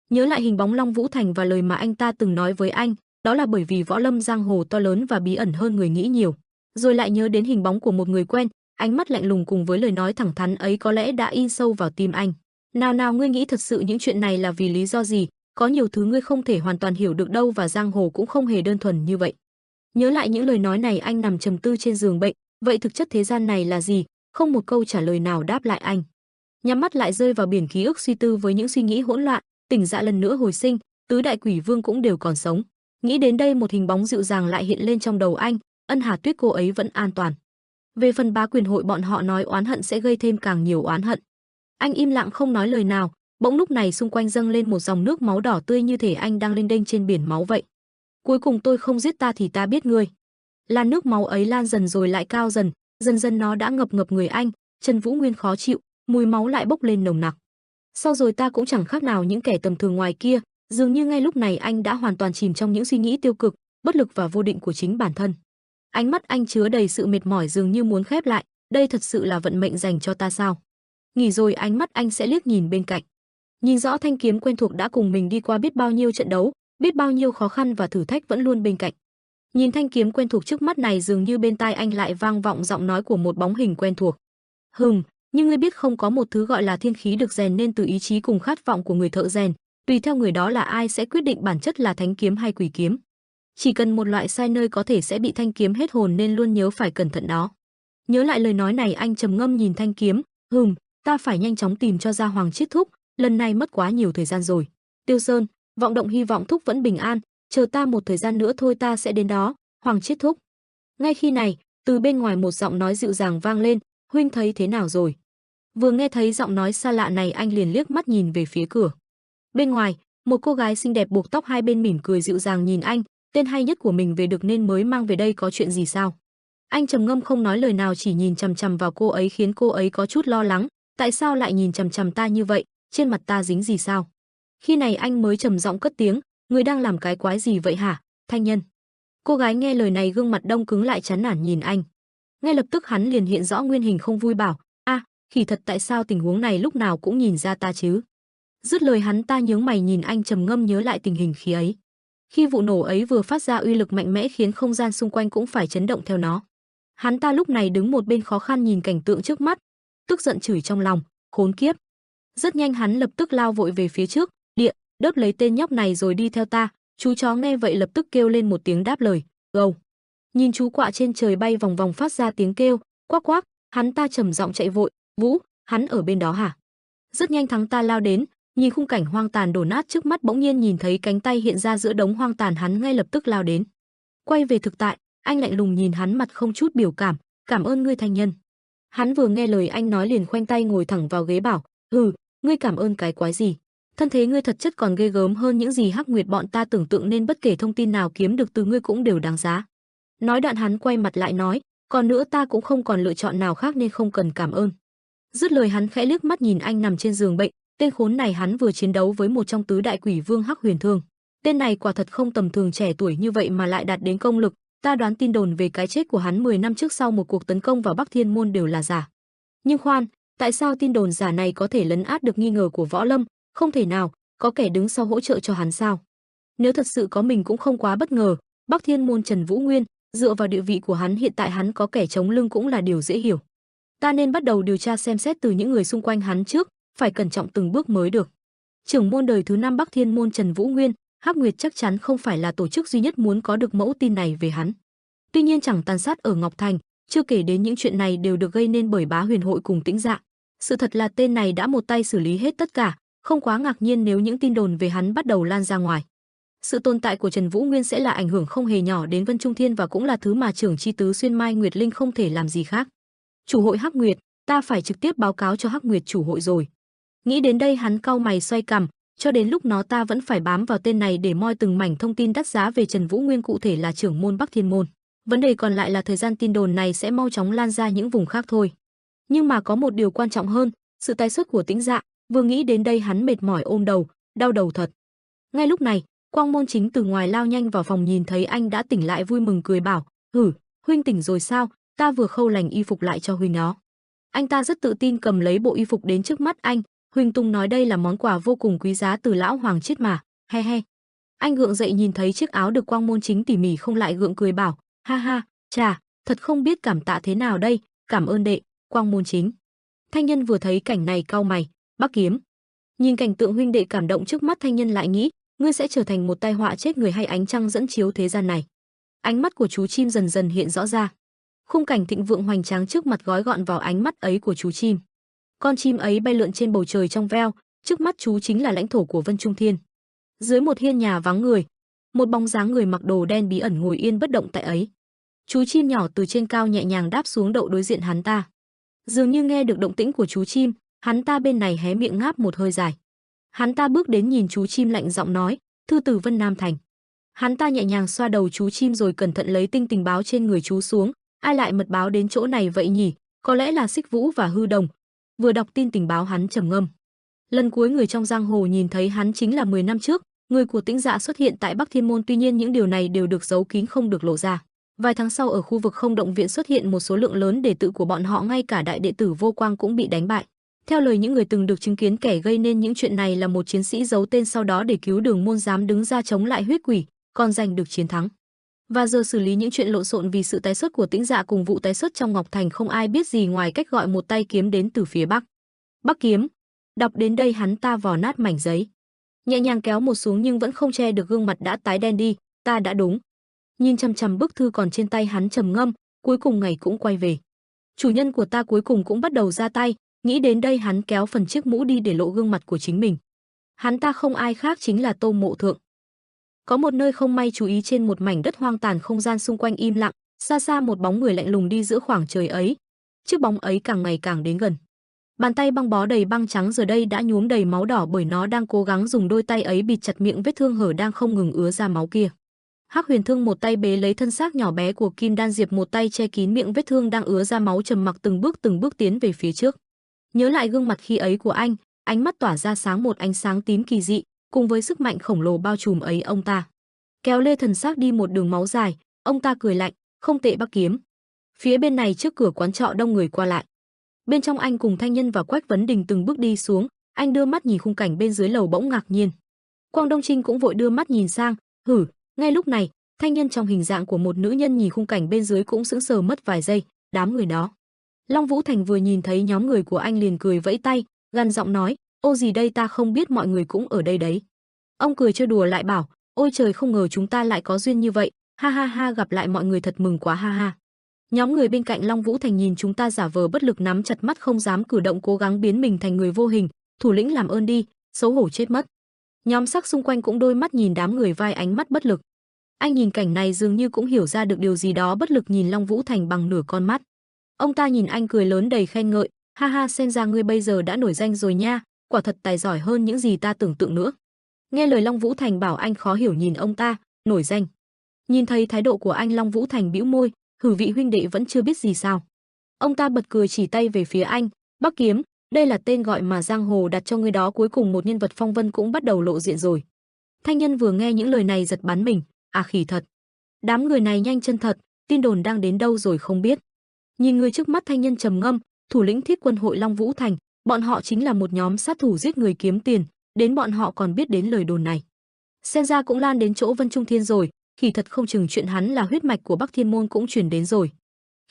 Nhớ lại hình bóng Long Vũ Thành và lời mà anh ta từng nói với anh, đó là bởi vì võ lâm giang hồ to lớn và bí ẩn hơn người nghĩ nhiều. Rồi lại nhớ đến hình bóng của một người quen, ánh mắt lạnh lùng cùng với lời nói thẳng thắn ấy có lẽ đã in sâu vào tim anh. Nào ngươi nghĩ thật sự những chuyện này là vì lý do gì? Có nhiều thứ ngươi không thể hoàn toàn hiểu được đâu, và giang hồ cũng không hề đơn thuần như vậy. Nhớ lại những lời nói này, anh nằm trầm tư trên giường bệnh. Vậy thực chất thế gian này là gì? Không một câu trả lời nào đáp lại anh. Nhắm mắt lại rơi vào biển ký ức suy tư với những suy nghĩ hỗn loạn. Tỉnh dậy lần nữa hồi sinh, tứ đại quỷ vương cũng đều còn sống. Nghĩ đến đây, một hình bóng dịu dàng lại hiện lên trong đầu anh. Ân Hà Tuyết, cô ấy vẫn an toàn. Về phần bá quyền hội, bọn họ nói oán hận sẽ gây thêm càng nhiều oán hận. Anh im lặng không nói lời nào, bỗng lúc này xung quanh dâng lên một dòng nước máu đỏ tươi như thể anh đang lênh đênh trên biển máu vậy. Cuối cùng tôi không giết ta thì ta biết ngươi. Làn nước máu ấy lan dần rồi lại cao dần, dần dần nó đã ngập ngập người anh. Trần Vũ Nguyên khó chịu, mùi máu lại bốc lên nồng nặc. Sau rồi ta cũng chẳng khác nào những kẻ tầm thường ngoài kia, dường như ngay lúc này anh đã hoàn toàn chìm trong những suy nghĩ tiêu cực, bất lực và vô định của chính bản thân. Ánh mắt anh chứa đầy sự mệt mỏi dường như muốn khép lại, đây thật sự là vận mệnh dành cho ta sao? Nghỉ rồi ánh mắt anh sẽ liếc nhìn bên cạnh. Nhìn rõ thanh kiếm quen thuộc đã cùng mình đi qua biết bao nhiêu trận đấu, biết bao nhiêu khó khăn và thử thách vẫn luôn bên cạnh. Nhìn thanh kiếm quen thuộc trước mắt này dường như bên tai anh lại vang vọng giọng nói của một bóng hình quen thuộc. Nhưng ngươi biết không, có một thứ gọi là thiên khí được rèn nên từ ý chí cùng khát vọng của người thợ rèn, tùy theo người đó là ai sẽ quyết định bản chất là thánh kiếm hay quỷ kiếm. Chỉ cần một loại sai nơi có thể sẽ bị thanh kiếm hết hồn nên luôn nhớ phải cẩn thận đó. Nhớ lại lời nói này anh trầm ngâm nhìn thanh kiếm, ta phải nhanh chóng tìm cho ra Hoàng Chiết Thúc, lần này mất quá nhiều thời gian rồi. Tiêu Sơn, vọng động hy vọng Thúc vẫn bình an, chờ ta một thời gian nữa thôi ta sẽ đến đó, Hoàng Chiết Thúc. Ngay khi này, từ bên ngoài một giọng nói dịu dàng vang lên, huynh thấy thế nào rồi? Vừa nghe thấy giọng nói xa lạ này anh liền liếc mắt nhìn về phía cửa. Bên ngoài, một cô gái xinh đẹp buộc tóc hai bên mỉm cười dịu dàng nhìn anh, tên hay nhất của mình về được nên mới mang về đây, có chuyện gì sao? Anh trầm ngâm không nói lời nào, chỉ nhìn chằm chằm vào cô ấy khiến cô ấy có chút lo lắng, tại sao lại nhìn chằm chằm ta như vậy, trên mặt ta dính gì sao? Khi này anh mới trầm giọng cất tiếng, người đang làm cái quái gì vậy hả, Thanh Nhân? Cô gái nghe lời này gương mặt đông cứng lại chán nản nhìn anh. Ngay lập tức hắn liền hiện rõ nguyên hình không vui bảo, khỉ thật, tại sao tình huống này lúc nào cũng nhìn ra ta chứ? Dứt lời hắn ta nhướng mày nhìn anh trầm ngâm nhớ lại tình hình khi ấy. Khi vụ nổ ấy vừa phát ra uy lực mạnh mẽ khiến không gian xung quanh cũng phải chấn động theo nó. Hắn ta lúc này đứng một bên khó khăn nhìn cảnh tượng trước mắt, tức giận chửi trong lòng, khốn kiếp. Rất nhanh hắn lập tức lao vội về phía trước, đớp lấy tên nhóc này rồi đi theo ta. Chú chó nghe vậy lập tức kêu lên một tiếng đáp lời, gâu. Nhìn chú quạ trên trời bay vòng vòng phát ra tiếng kêu, quắc quắc, hắn ta trầm giọng chạy vội, Vũ, hắn ở bên đó hả? Rất nhanh thắng ta lao đến, nhìn khung cảnh hoang tàn đổ nát trước mắt bỗng nhiên nhìn thấy cánh tay hiện ra giữa đống hoang tàn, hắn ngay lập tức lao đến. Quay về thực tại, anh lạnh lùng nhìn hắn mặt không chút biểu cảm, cảm ơn ngươi Thanh Nhân. Hắn vừa nghe lời anh nói liền khoanh tay ngồi thẳng vào ghế bảo, ngươi cảm ơn cái quái gì? Thân thế ngươi thật chất còn ghê gớm hơn những gì Hắc Nguyệt bọn ta tưởng tượng nên bất kể thông tin nào kiếm được từ ngươi cũng đều đáng giá. Nói đoạn hắn quay mặt lại nói, còn nữa ta cũng không còn lựa chọn nào khác nên không cần cảm ơn. Dứt lời hắn khẽ liếc mắt nhìn anh nằm trên giường bệnh, tên khốn này hắn vừa chiến đấu với một trong tứ đại quỷ vương Hắc Huyền Thương. Tên này quả thật không tầm thường, trẻ tuổi như vậy mà lại đạt đến công lực, ta đoán tin đồn về cái chết của hắn 10 năm trước sau một cuộc tấn công vào Bắc Thiên Môn đều là giả. Nhưng khoan, tại sao tin đồn giả này có thể lấn át được nghi ngờ của Võ Lâm? Không thể nào, có kẻ đứng sau hỗ trợ cho hắn sao? Nếu thật sự có mình cũng không quá bất ngờ, Bắc Thiên Môn Trần Vũ Nguyên, dựa vào địa vị của hắn hiện tại hắn có kẻ chống lưng cũng là điều dễ hiểu. Ta nên bắt đầu điều tra xem xét từ những người xung quanh hắn trước, phải cẩn trọng từng bước mới được. Trưởng môn đời thứ 5 Bắc Thiên Môn Trần Vũ Nguyên, Hắc Nguyệt chắc chắn không phải là tổ chức duy nhất muốn có được mẫu tin này về hắn. Tuy nhiên chẳng tàn sát ở Ngọc Thành, chưa kể đến những chuyện này đều được gây nên bởi Bá Huyền hội cùng Tĩnh Dạ. Sự thật là tên này đã một tay xử lý hết tất cả, không quá ngạc nhiên nếu những tin đồn về hắn bắt đầu lan ra ngoài. Sự tồn tại của Trần Vũ Nguyên sẽ là ảnh hưởng không hề nhỏ đến Vân Trung Thiên và cũng là thứ mà trưởng chi tứ Xuyên Mai Nguyệt Linh không thể làm gì khác. Chủ hội Hắc Nguyệt, ta phải trực tiếp báo cáo cho Hắc Nguyệt chủ hội rồi. Nghĩ đến đây hắn cau mày xoay cằm, cho đến lúc nó ta vẫn phải bám vào tên này để moi từng mảnh thông tin đắt giá về Trần Vũ Nguyên, cụ thể là trưởng môn Bắc Thiên Môn. Vấn đề còn lại là thời gian tin đồn này sẽ mau chóng lan ra những vùng khác thôi. Nhưng mà có một điều quan trọng hơn, sự tái xuất của Tĩnh Dạ. Vừa nghĩ đến đây hắn mệt mỏi ôm đầu, đau đầu thật. Ngay lúc này, Quang Môn Chính từ ngoài lao nhanh vào phòng, nhìn thấy anh đã tỉnh lại vui mừng cười bảo, huynh tỉnh rồi sao, ta vừa khâu lành y phục lại cho huynh nó. Anh ta rất tự tin cầm lấy bộ y phục đến trước mắt anh, Huỳnh Tùng nói đây là món quà vô cùng quý giá từ lão Hoàng Chiết mà, he he. Anh gượng dậy nhìn thấy chiếc áo được Quang Môn Chính tỉ mỉ không lại gượng cười bảo, ha ha, chà, thật không biết cảm tạ thế nào đây, cảm ơn đệ, Quang Môn Chính. Thanh Nhân vừa thấy cảnh này cau mày, Bắc Kiếm. Nhìn cảnh tượng huynh đệ cảm động trước mắt, Thanh Nhân lại nghĩ, ngươi sẽ trở thành một tai họa chết người hay ánh trăng dẫn chiếu thế gian này. Ánh mắt của chú chim dần dần hiện rõ ra. Khung cảnh thịnh vượng hoành tráng trước mặt gói gọn vào ánh mắt ấy của chú chim. Con chim ấy bay lượn trên bầu trời trong veo, trước mắt chú chính là lãnh thổ của Vân Trung Thiên. Dưới một hiên nhà vắng người, một bóng dáng người mặc đồ đen bí ẩn ngồi yên bất động tại ấy. Chú chim nhỏ từ trên cao nhẹ nhàng đáp xuống đậu đối diện hắn ta. Dường như nghe được động tĩnh của chú chim, Hắn ta bên này hé miệng ngáp một hơi dài. Hắn ta bước đến nhìn chú chim lạnh giọng nói, thư từ Vân Nam Thành. Hắn ta nhẹ nhàng xoa đầu chú chim rồi cẩn thận lấy tinh tình báo trên người chú xuống. Ai lại mật báo đến chỗ này vậy nhỉ? Có lẽ là Xích Vũ và Hư Đồng. Vừa đọc tin tình báo hắn trầm ngâm. Lần cuối người trong giang hồ nhìn thấy hắn chính là 10 năm trước, người của Tĩnh Dạ xuất hiện tại Bắc Thiên Môn, tuy nhiên những điều này đều được giấu kín không được lộ ra. Vài tháng sau ở khu vực Không Động Viện xuất hiện một số lượng lớn đệ tử của bọn họ, ngay cả đại đệ tử Vô Quang cũng bị đánh bại. Theo lời những người từng được chứng kiến, kẻ gây nên những chuyện này là một chiến sĩ giấu tên, sau đó để cứu Đường Môn dám đứng ra chống lại huyết quỷ, còn giành được chiến thắng. Và giờ xử lý những chuyện lộn xộn vì sự tái xuất của Tĩnh Dạ cùng vụ tái xuất trong Ngọc Thành, không ai biết gì ngoài cách gọi một tay kiếm đến từ phía bắc. Bắc kiếm. Đọc đến đây hắn ta vò nát mảnh giấy, nhẹ nhàng kéo một xuống nhưng vẫn không che được gương mặt đã tái đen đi. Ta đã đúng. Nhìn chằm chằm bức thư còn trên tay hắn trầm ngâm, cuối cùng ngày cũng quay về. Chủ nhân của ta cuối cùng cũng bắt đầu ra tay. Nghĩ đến đây hắn kéo phần chiếc mũ đi để lộ gương mặt của chính mình. Hắn ta không ai khác chính là Tô Mộ Thượng. Có một nơi không may chú ý, trên một mảnh đất hoang tàn, không gian xung quanh im lặng, xa xa một bóng người lạnh lùng đi giữa khoảng trời ấy. Chiếc bóng ấy càng ngày càng đến gần. Bàn tay băng bó đầy băng trắng giờ đây đã nhuốm đầy máu đỏ, bởi nó đang cố gắng dùng đôi tay ấy bịt chặt miệng vết thương hở đang không ngừng ứa ra máu kia. Hắc Huyền Thương một tay bế lấy thân xác nhỏ bé của Kim Đan Diệp, một tay che kín miệng vết thương đang ứa ra máu, trầm mặc từng bước tiến về phía trước. Nhớ lại gương mặt khi ấy của anh, ánh mắt tỏa ra sáng một ánh sáng tím kỳ dị, cùng với sức mạnh khổng lồ bao trùm ấy, ông ta kéo lê thần xác đi một đường máu dài. Ông ta cười lạnh, không tệ Bắc kiếm. Phía bên này trước cửa quán trọ đông người qua lại. Bên trong anh cùng Thanh Nhân và Quách Vấn Đình từng bước đi xuống. Anh đưa mắt nhìn khung cảnh bên dưới lầu bỗng ngạc nhiên. Quang Đông Trinh cũng vội đưa mắt nhìn sang. Hử. Ngay lúc này, Thanh Nhân trong hình dạng của một nữ nhân nhìn khung cảnh bên dưới cũng sững sờ mất vài giây. Đám người đó. Long Vũ Thành vừa nhìn thấy nhóm người của anh liền cười vẫy tay, gằn giọng nói, ô gì đây, ta không biết mọi người cũng ở đây đấy. Ông cười chơi đùa lại bảo, ôi trời, không ngờ chúng ta lại có duyên như vậy, ha ha ha, gặp lại mọi người thật mừng quá, ha ha. Nhóm người bên cạnh Long Vũ Thành nhìn chúng ta giả vờ bất lực, nắm chặt mắt không dám cử động, cố gắng biến mình thành người vô hình. Thủ lĩnh làm ơn đi, xấu hổ chết mất. Nhóm sắc xung quanh cũng đôi mắt nhìn đám người vai ánh mắt bất lực. Anh nhìn cảnh này dường như cũng hiểu ra được điều gì đó, bất lực nhìn Long Vũ Thành bằng nửa con mắt. Ông ta nhìn anh cười lớn đầy khen ngợi, ha ha, xem ra ngươi bây giờ đã nổi danh rồi nha, quả thật tài giỏi hơn những gì ta tưởng tượng nữa. Nghe lời Long Vũ Thành bảo, anh khó hiểu nhìn ông ta, nổi danh. Nhìn thấy thái độ của anh, Long Vũ Thành bĩu môi, hử, vị huynh đệ vẫn chưa biết gì sao? Ông ta bật cười chỉ tay về phía anh, Bắc kiếm, đây là tên gọi mà giang hồ đặt cho ngươi đó. Cuối cùng một nhân vật phong vân cũng bắt đầu lộ diện rồi. Thanh Nhân vừa nghe những lời này giật bắn mình, à khỉ thật. Đám người này nhanh chân thật, tin đồn đang đến đâu rồi không biết. Nhìn người trước mắt, Thanh Nhân trầm ngâm, thủ lĩnh Thiết Quân hội Long Vũ Thành, bọn họ chính là một nhóm sát thủ giết người kiếm tiền, đến bọn họ còn biết đến lời đồn này. Xem ra cũng lan đến chỗ Vân Trung Thiên rồi, khỉ thật, không chừng chuyện hắn là huyết mạch của Bắc Thiên Môn cũng truyền đến rồi.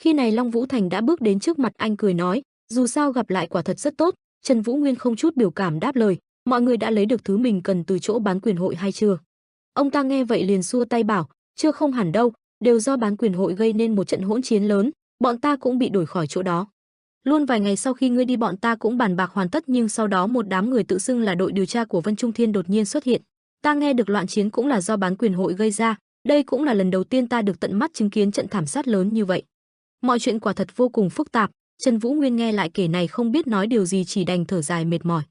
Khi này Long Vũ Thành đã bước đến trước mặt anh, cười nói, dù sao gặp lại quả thật rất tốt. Trần Vũ Nguyên không chút biểu cảm đáp lời, mọi người đã lấy được thứ mình cần từ chỗ bán quyền hội hay chưa? Ông ta nghe vậy liền xua tay bảo, chưa, không hẳn đâu, đều do bán quyền hội gây nên một trận hỗn chiến lớn, bọn ta cũng bị đuổi khỏi chỗ đó. Luôn vài ngày sau khi ngươi đi, bọn ta cũng bàn bạc hoàn tất, nhưng sau đó một đám người tự xưng là đội điều tra của Vân Trung Thiên đột nhiên xuất hiện. Ta nghe được loạn chiến cũng là do bán quyền hội gây ra, đây cũng là lần đầu tiên ta được tận mắt chứng kiến trận thảm sát lớn như vậy. Mọi chuyện quả thật vô cùng phức tạp. Trần Vũ Nguyên nghe lại kể này không biết nói điều gì, chỉ đành thở dài mệt mỏi.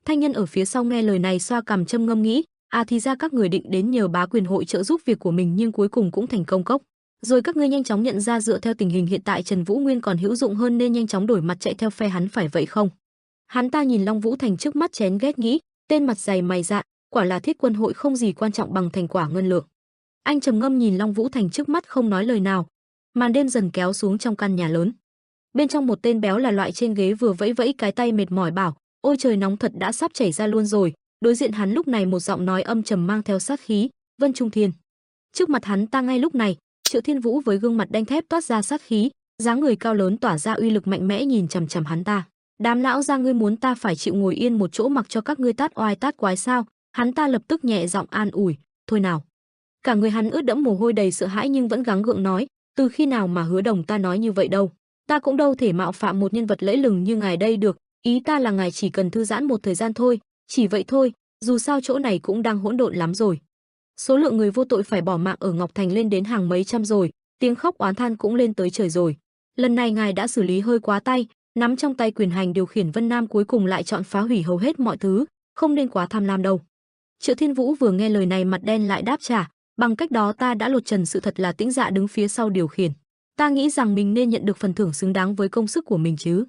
Thanh Nhân ở phía sau nghe lời này xoa cằm châm ngâm nghĩ, à thì ra các người định đến nhờ bá quyền hội trợ giúp việc của mình, nhưng cuối cùng cũng thành công cốc. Rồi các ngươi nhanh chóng nhận ra dựa theo tình hình hiện tại Trần Vũ Nguyên còn hữu dụng hơn, nên nhanh chóng đổi mặt chạy theo phe hắn, phải vậy không? Hắn ta nhìn Long Vũ Thành trước mắt chén ghét nghĩ, tên mặt dày mày dạn, quả là Thiết Quân hội không gì quan trọng bằng thành quả ngân lượng. Anh trầm ngâm nhìn Long Vũ Thành trước mắt không nói lời nào. Màn đêm dần kéo xuống trong căn nhà lớn. Bên trong một tên béo là loại trên ghế vừa vẫy vẫy cái tay mệt mỏi bảo, ôi trời nóng thật, đã sắp chảy ra luôn rồi. Đối diện hắn lúc này một giọng nói âm trầm mang theo sát khí, Vân Trung Thiên. Trước mặt hắn ta ngay lúc này, Triệu Thiên Vũ với gương mặt đanh thép toát ra sát khí, dáng người cao lớn tỏa ra uy lực mạnh mẽ nhìn chằm chằm hắn ta. Đám lão gia, ngươi muốn ta phải chịu ngồi yên một chỗ mặc cho các ngươi tát oai tát quái sao? Hắn ta lập tức nhẹ giọng an ủi, thôi nào. Cả người hắn ướt đẫm mồ hôi đầy sợ hãi nhưng vẫn gắng gượng nói, từ khi nào mà Hứa Đồng ta nói như vậy đâu. Ta cũng đâu thể mạo phạm một nhân vật lẫy lừng như ngài đây được, ý ta là ngài chỉ cần thư giãn một thời gian thôi, chỉ vậy thôi, dù sao chỗ này cũng đang hỗn độn lắm rồi. Số lượng người vô tội phải bỏ mạng ở Ngọc Thành lên đến hàng mấy trăm rồi, tiếng khóc oán than cũng lên tới trời rồi. Lần này ngài đã xử lý hơi quá tay, Nắm trong tay quyền hành điều khiển Vân Nam cuối cùng lại chọn phá hủy hầu hết mọi thứ, không nên quá tham lam đâu. Triệu Thiên Vũ vừa nghe lời này mặt đen lại đáp trả, bằng cách đó ta đã lột trần sự thật là Tĩnh Dạ đứng phía sau điều khiển. Ta nghĩ rằng mình nên nhận được phần thưởng xứng đáng với công sức của mình chứ.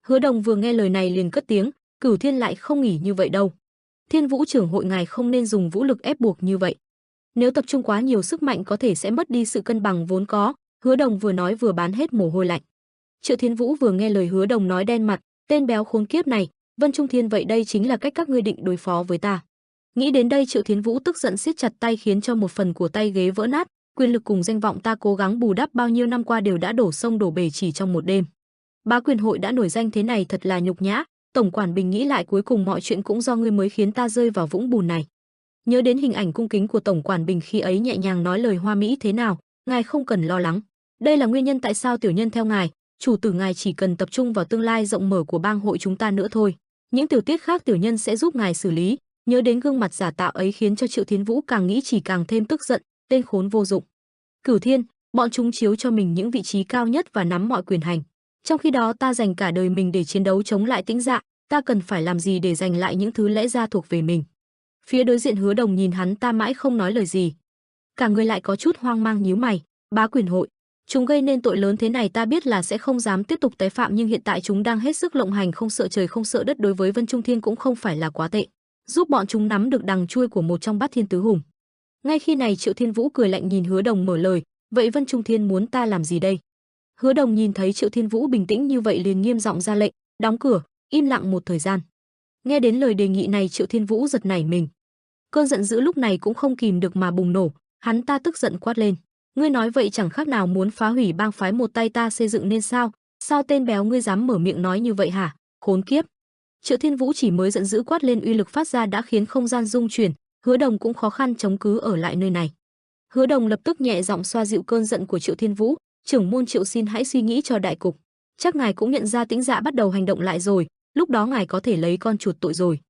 Hứa Đồng vừa nghe lời này liền cất tiếng, Cửu Thiên lại không nghĩ như vậy đâu. Thiên Vũ trưởng hội ngài không nên dùng vũ lực ép buộc như vậy. Nếu tập trung quá nhiều sức mạnh có thể sẽ mất đi sự cân bằng vốn có. Hứa Đồng vừa nói vừa bán hết mồ hôi lạnh. Triệu Thiên Vũ vừa nghe lời Hứa Đồng nói đen mặt, tên béo khốn kiếp này, Vân Trung Thiên vậy đây chính là cách các ngươi định đối phó với ta. Nghĩ đến đây Triệu Thiên Vũ tức giận siết chặt tay khiến cho một phần của tay ghế vỡ nát, quyền lực cùng danh vọng ta cố gắng bù đắp bao nhiêu năm qua đều đã đổ sông đổ bể chỉ trong một đêm. Bá quyền hội đã nổi danh thế này thật là nhục nhã, Tổng quản Bình nghĩ lại cuối cùng mọi chuyện cũng do ngươi mới khiến ta rơi vào vũng bùn này. Nhớ đến hình ảnh cung kính của Tổng quản Bình khi ấy nhẹ nhàng nói lời hoa mỹ thế nào, ngài không cần lo lắng. Đây là nguyên nhân tại sao tiểu nhân theo ngài, chủ tử ngài chỉ cần tập trung vào tương lai rộng mở của bang hội chúng ta nữa thôi. Những tiểu tiết khác tiểu nhân sẽ giúp ngài xử lý. Nhớ đến gương mặt giả tạo ấy khiến cho Triệu Thiên Vũ càng nghĩ chỉ càng thêm tức giận, tên khốn vô dụng. Cửu Thiên, bọn chúng chiếu cho mình những vị trí cao nhất và nắm mọi quyền hành. Trong khi đó ta dành cả đời mình để chiến đấu chống lại Tĩnh Dạ, ta cần phải làm gì để giành lại những thứ lẽ ra thuộc về mình. Phía đối diện Hứa Đồng nhìn hắn ta mãi không nói lời gì. Cả người lại có chút hoang mang nhíu mày, bá quyền hội. Chúng gây nên tội lớn thế này ta biết là sẽ không dám tiếp tục tái phạm nhưng hiện tại chúng đang hết sức lộng hành không sợ trời không sợ đất đối với Vân Trung Thiên cũng không phải là quá tệ. Giúp bọn chúng nắm được đằng chui của một trong Bát Thiên Tứ Hùng. Ngay khi này Triệu Thiên Vũ cười lạnh nhìn Hứa Đồng mở lời, vậy Vân Trung Thiên muốn ta làm gì đây? Hứa Đồng nhìn thấy Triệu Thiên Vũ bình tĩnh như vậy liền nghiêm giọng ra lệnh, đóng cửa, im lặng một thời gian. Nghe đến lời đề nghị này Triệu Thiên Vũ giật nảy mình. Cơn giận dữ lúc này cũng không kìm được mà bùng nổ, hắn ta tức giận quát lên, ngươi nói vậy chẳng khác nào muốn phá hủy bang phái một tay ta xây dựng nên sao? Sao tên béo ngươi dám mở miệng nói như vậy hả? Khốn kiếp! Triệu Thiên Vũ chỉ mới giận dữ quát lên uy lực phát ra đã khiến không gian rung chuyển, Hứa Đồng cũng khó khăn chống cứ ở lại nơi này. Hứa Đồng lập tức nhẹ giọng xoa dịu cơn giận của Triệu Thiên Vũ, trưởng môn Triệu xin hãy suy nghĩ cho đại cục. Chắc ngài cũng nhận ra Tĩnh Dạ bắt đầu hành động lại rồi, lúc đó ngài có thể lấy con chuột tội rồi.